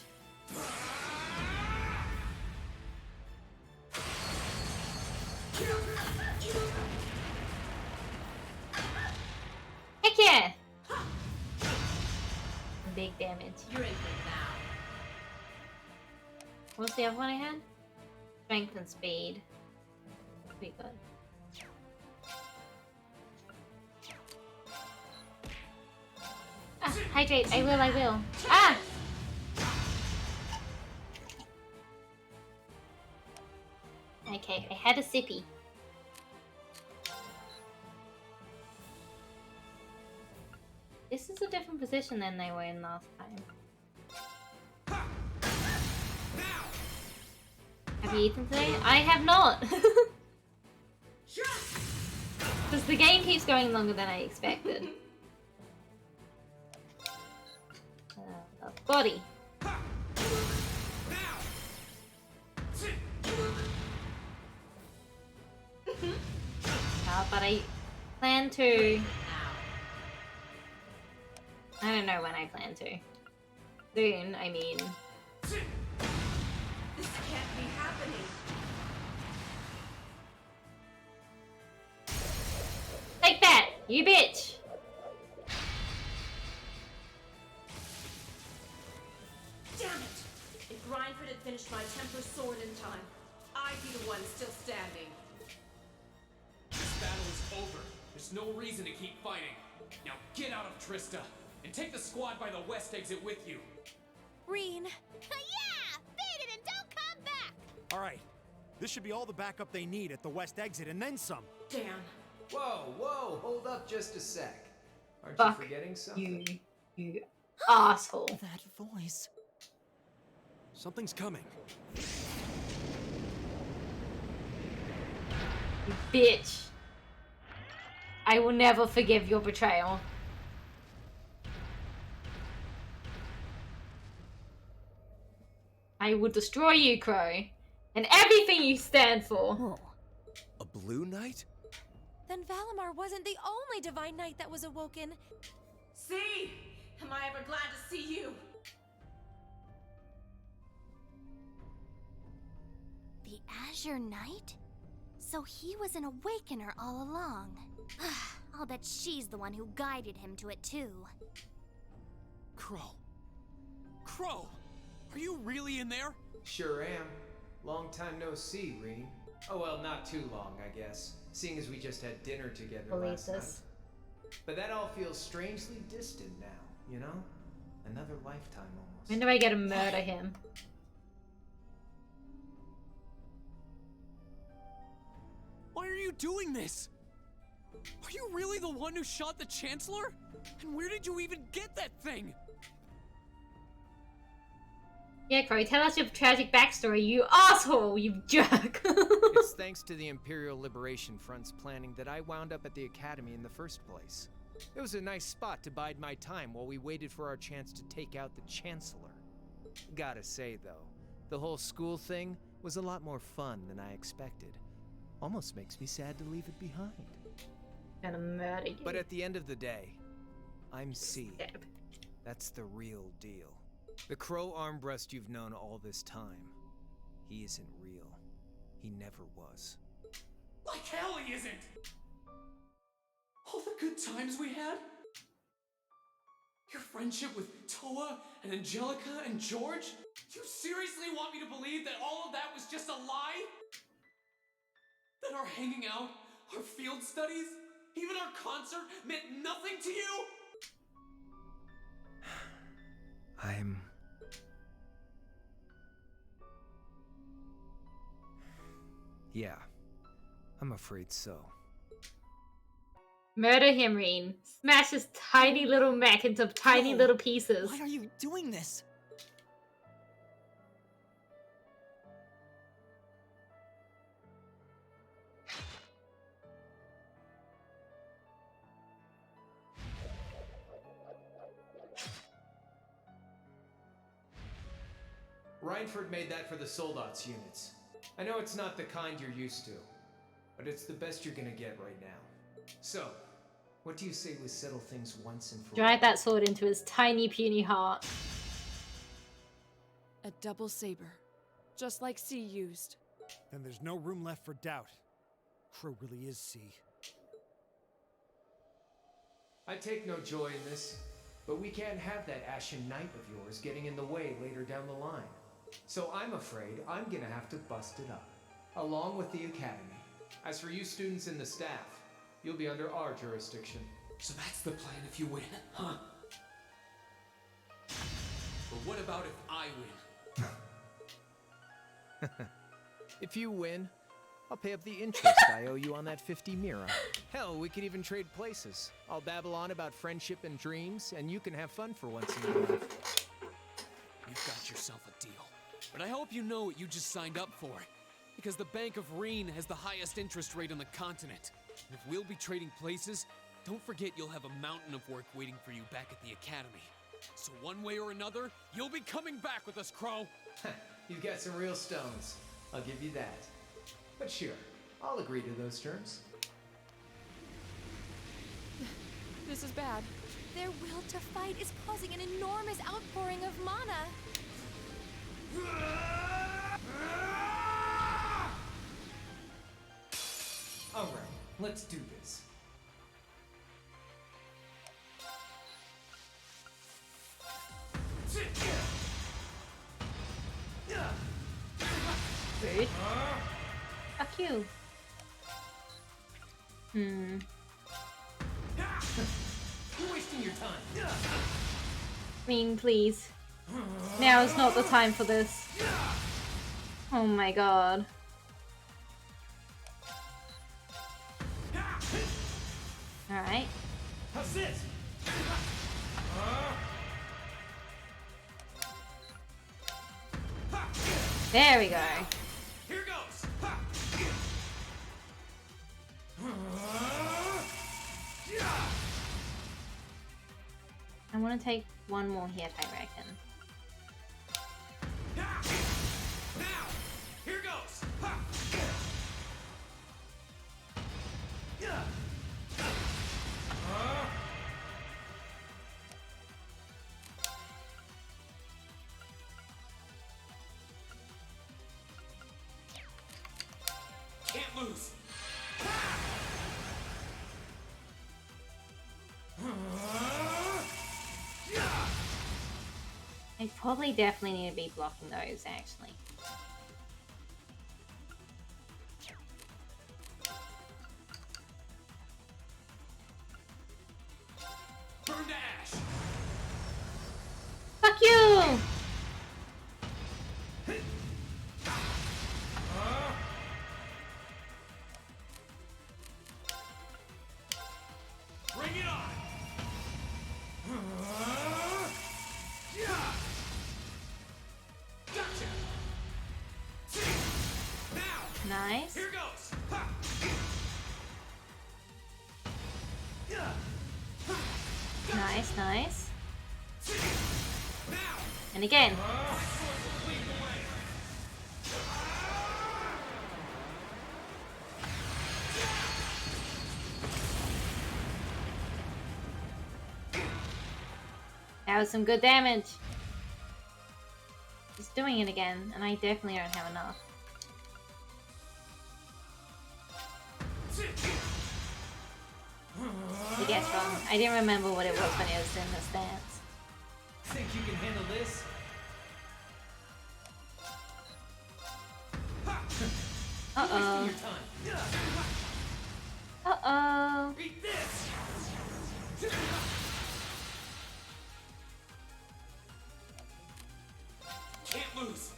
Speaker 1: Heck yeah! Big damage.
Speaker 17: You're in for now.
Speaker 1: What's the other one I had? Strength and speed. Pretty good. Ah, hydrate. I will. Ah! Okay, I had a sippy. This is a different position than they were in last time. Have you eaten today? I have not! Because the game keeps going longer than I expected. Body. But I plan to... I don't know when I plan to. Soon, I mean...
Speaker 17: This can't be happening.
Speaker 1: Take that, you bitch!
Speaker 17: Damn it! If Grindford had finished my temper sword in time, I'd be the one still standing.
Speaker 2: This battle is over. There's no reason to keep fighting. Now get out of Trista, and take the squad by the west exit with you.
Speaker 14: Reen.
Speaker 11: Yeah! Beat it and don't come back!
Speaker 18: Alright. This should be all the backup they need at the west exit, and then some.
Speaker 17: Damn.
Speaker 8: Whoa, hold up just a sec. Aren't
Speaker 1: Fuck
Speaker 8: you forgetting something?
Speaker 1: You asshole.
Speaker 15: That voice.
Speaker 12: Something's coming.
Speaker 1: You bitch. I will never forgive your betrayal. I will destroy you, Crow, and everything you stand for.
Speaker 24: Whoa. A blue knight?
Speaker 14: Then Valimar wasn't the only divine knight that was awoken.
Speaker 17: See? Am I ever glad to see you?
Speaker 11: The Azure Knight? So he was an awakener all along. I'll bet she's the one who guided him to it too.
Speaker 2: Crow. Crow! Are you really in there?
Speaker 8: Sure am. Long time no see, Reen. Oh well, not too long, I guess. Seeing as we just had dinner together last night. But that all feels strangely distant now, you know? Another lifetime almost.
Speaker 1: When do I get to murder him?
Speaker 2: Why are you doing this? Are you really the one who shot the Chancellor? And where did you even get that thing?
Speaker 1: Yeah, Crow, tell us your tragic backstory, you asshole, you jerk.
Speaker 24: It's thanks to the Imperial Liberation Front's planning that I wound up at the Academy in the first place. It was a nice spot to bide my time while we waited for our chance to take out the Chancellor. Gotta say, though, the whole school thing was a lot more fun than I expected. Almost makes me sad to leave it behind.
Speaker 1: Gonna murder you.
Speaker 24: But at the end of the day, I'm C. That's the real deal. The Crow Armbrust you've known all this time, he isn't real. He never was.
Speaker 2: Like hell he isn't! All the good times we had? Your friendship with Toa and Angelica and George? You seriously want me to believe that all of that was just a lie? That our hanging out, our field studies, even our concert meant nothing to you?
Speaker 24: Yeah, I'm afraid so.
Speaker 1: Murder him, Reen. Smash his tiny little mech into tiny little pieces.
Speaker 15: Why are you doing this?
Speaker 8: Reinford made that for the Soldats units. I know it's not the kind you're used to, but it's the best you're gonna get right now. So, what do you say we settle things once and for all?
Speaker 1: Drive that sword into his tiny puny heart.
Speaker 19: A double saber, just like C used.
Speaker 16: Then there's no room left for doubt. Crow really is C.
Speaker 8: I take no joy in this, but we can't have that Ashen Knight of yours getting in the way later down the line. So I'm afraid I'm gonna have to bust it up, along with the Academy. As for you students and the staff, you'll be under our jurisdiction.
Speaker 5: So that's the plan if you win, huh? But what about if I win?
Speaker 8: If you win, I'll pay up the interest I owe you on that 50 Mira. Hell, we could even trade places. I'll babble on about friendship and dreams, and you can have fun for once in your life.
Speaker 2: You've got yourself a deal. But I hope you know what you just signed up for. Because the Bank of Reen has the highest interest rate on the continent. And if we'll be trading places, don't forget you'll have a mountain of work waiting for you back at the Academy. So one way or another, you'll be coming back with us, Crow!
Speaker 8: You've got some real stones. I'll give you that. But sure, I'll agree to those terms.
Speaker 19: This is bad.
Speaker 14: Their will to fight is causing an enormous outpouring of mana.
Speaker 8: Alright, let's do this.
Speaker 1: Rude. Fuck you.
Speaker 8: You're wasting your time.
Speaker 1: I mean, please. Now is not the time for this. Oh my god. Alright.
Speaker 8: How's this?
Speaker 1: There we go.
Speaker 5: Here goes!
Speaker 1: I want to take one more hit, I reckon.
Speaker 5: Now! Here goes! Can't lose!
Speaker 1: I probably definitely need to be blocking those, actually.
Speaker 5: Burn to ash!
Speaker 1: Fuck you!
Speaker 5: Bring it on! Gotcha! Now!
Speaker 1: Nice.
Speaker 5: Here goes!
Speaker 1: Nice, nice. And again. That was some good damage. Just doing it again, and I definitely don't have enough. I guess wrong. I didn't remember what it was when it was in the stance.
Speaker 8: Think you can handle this?
Speaker 1: Uh-oh. Uh-oh.
Speaker 5: Eat this! Can't lose!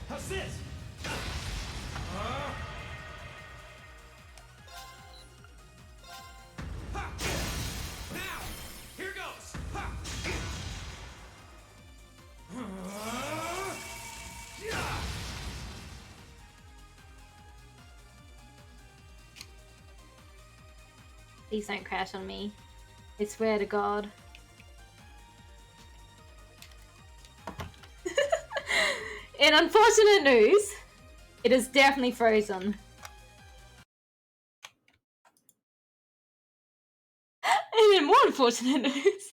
Speaker 8: How's this?
Speaker 5: Now! Here goes!
Speaker 1: Please don't crash on me. I swear to God. in unfortunate news, it is definitely frozen. And in more unfortunate news,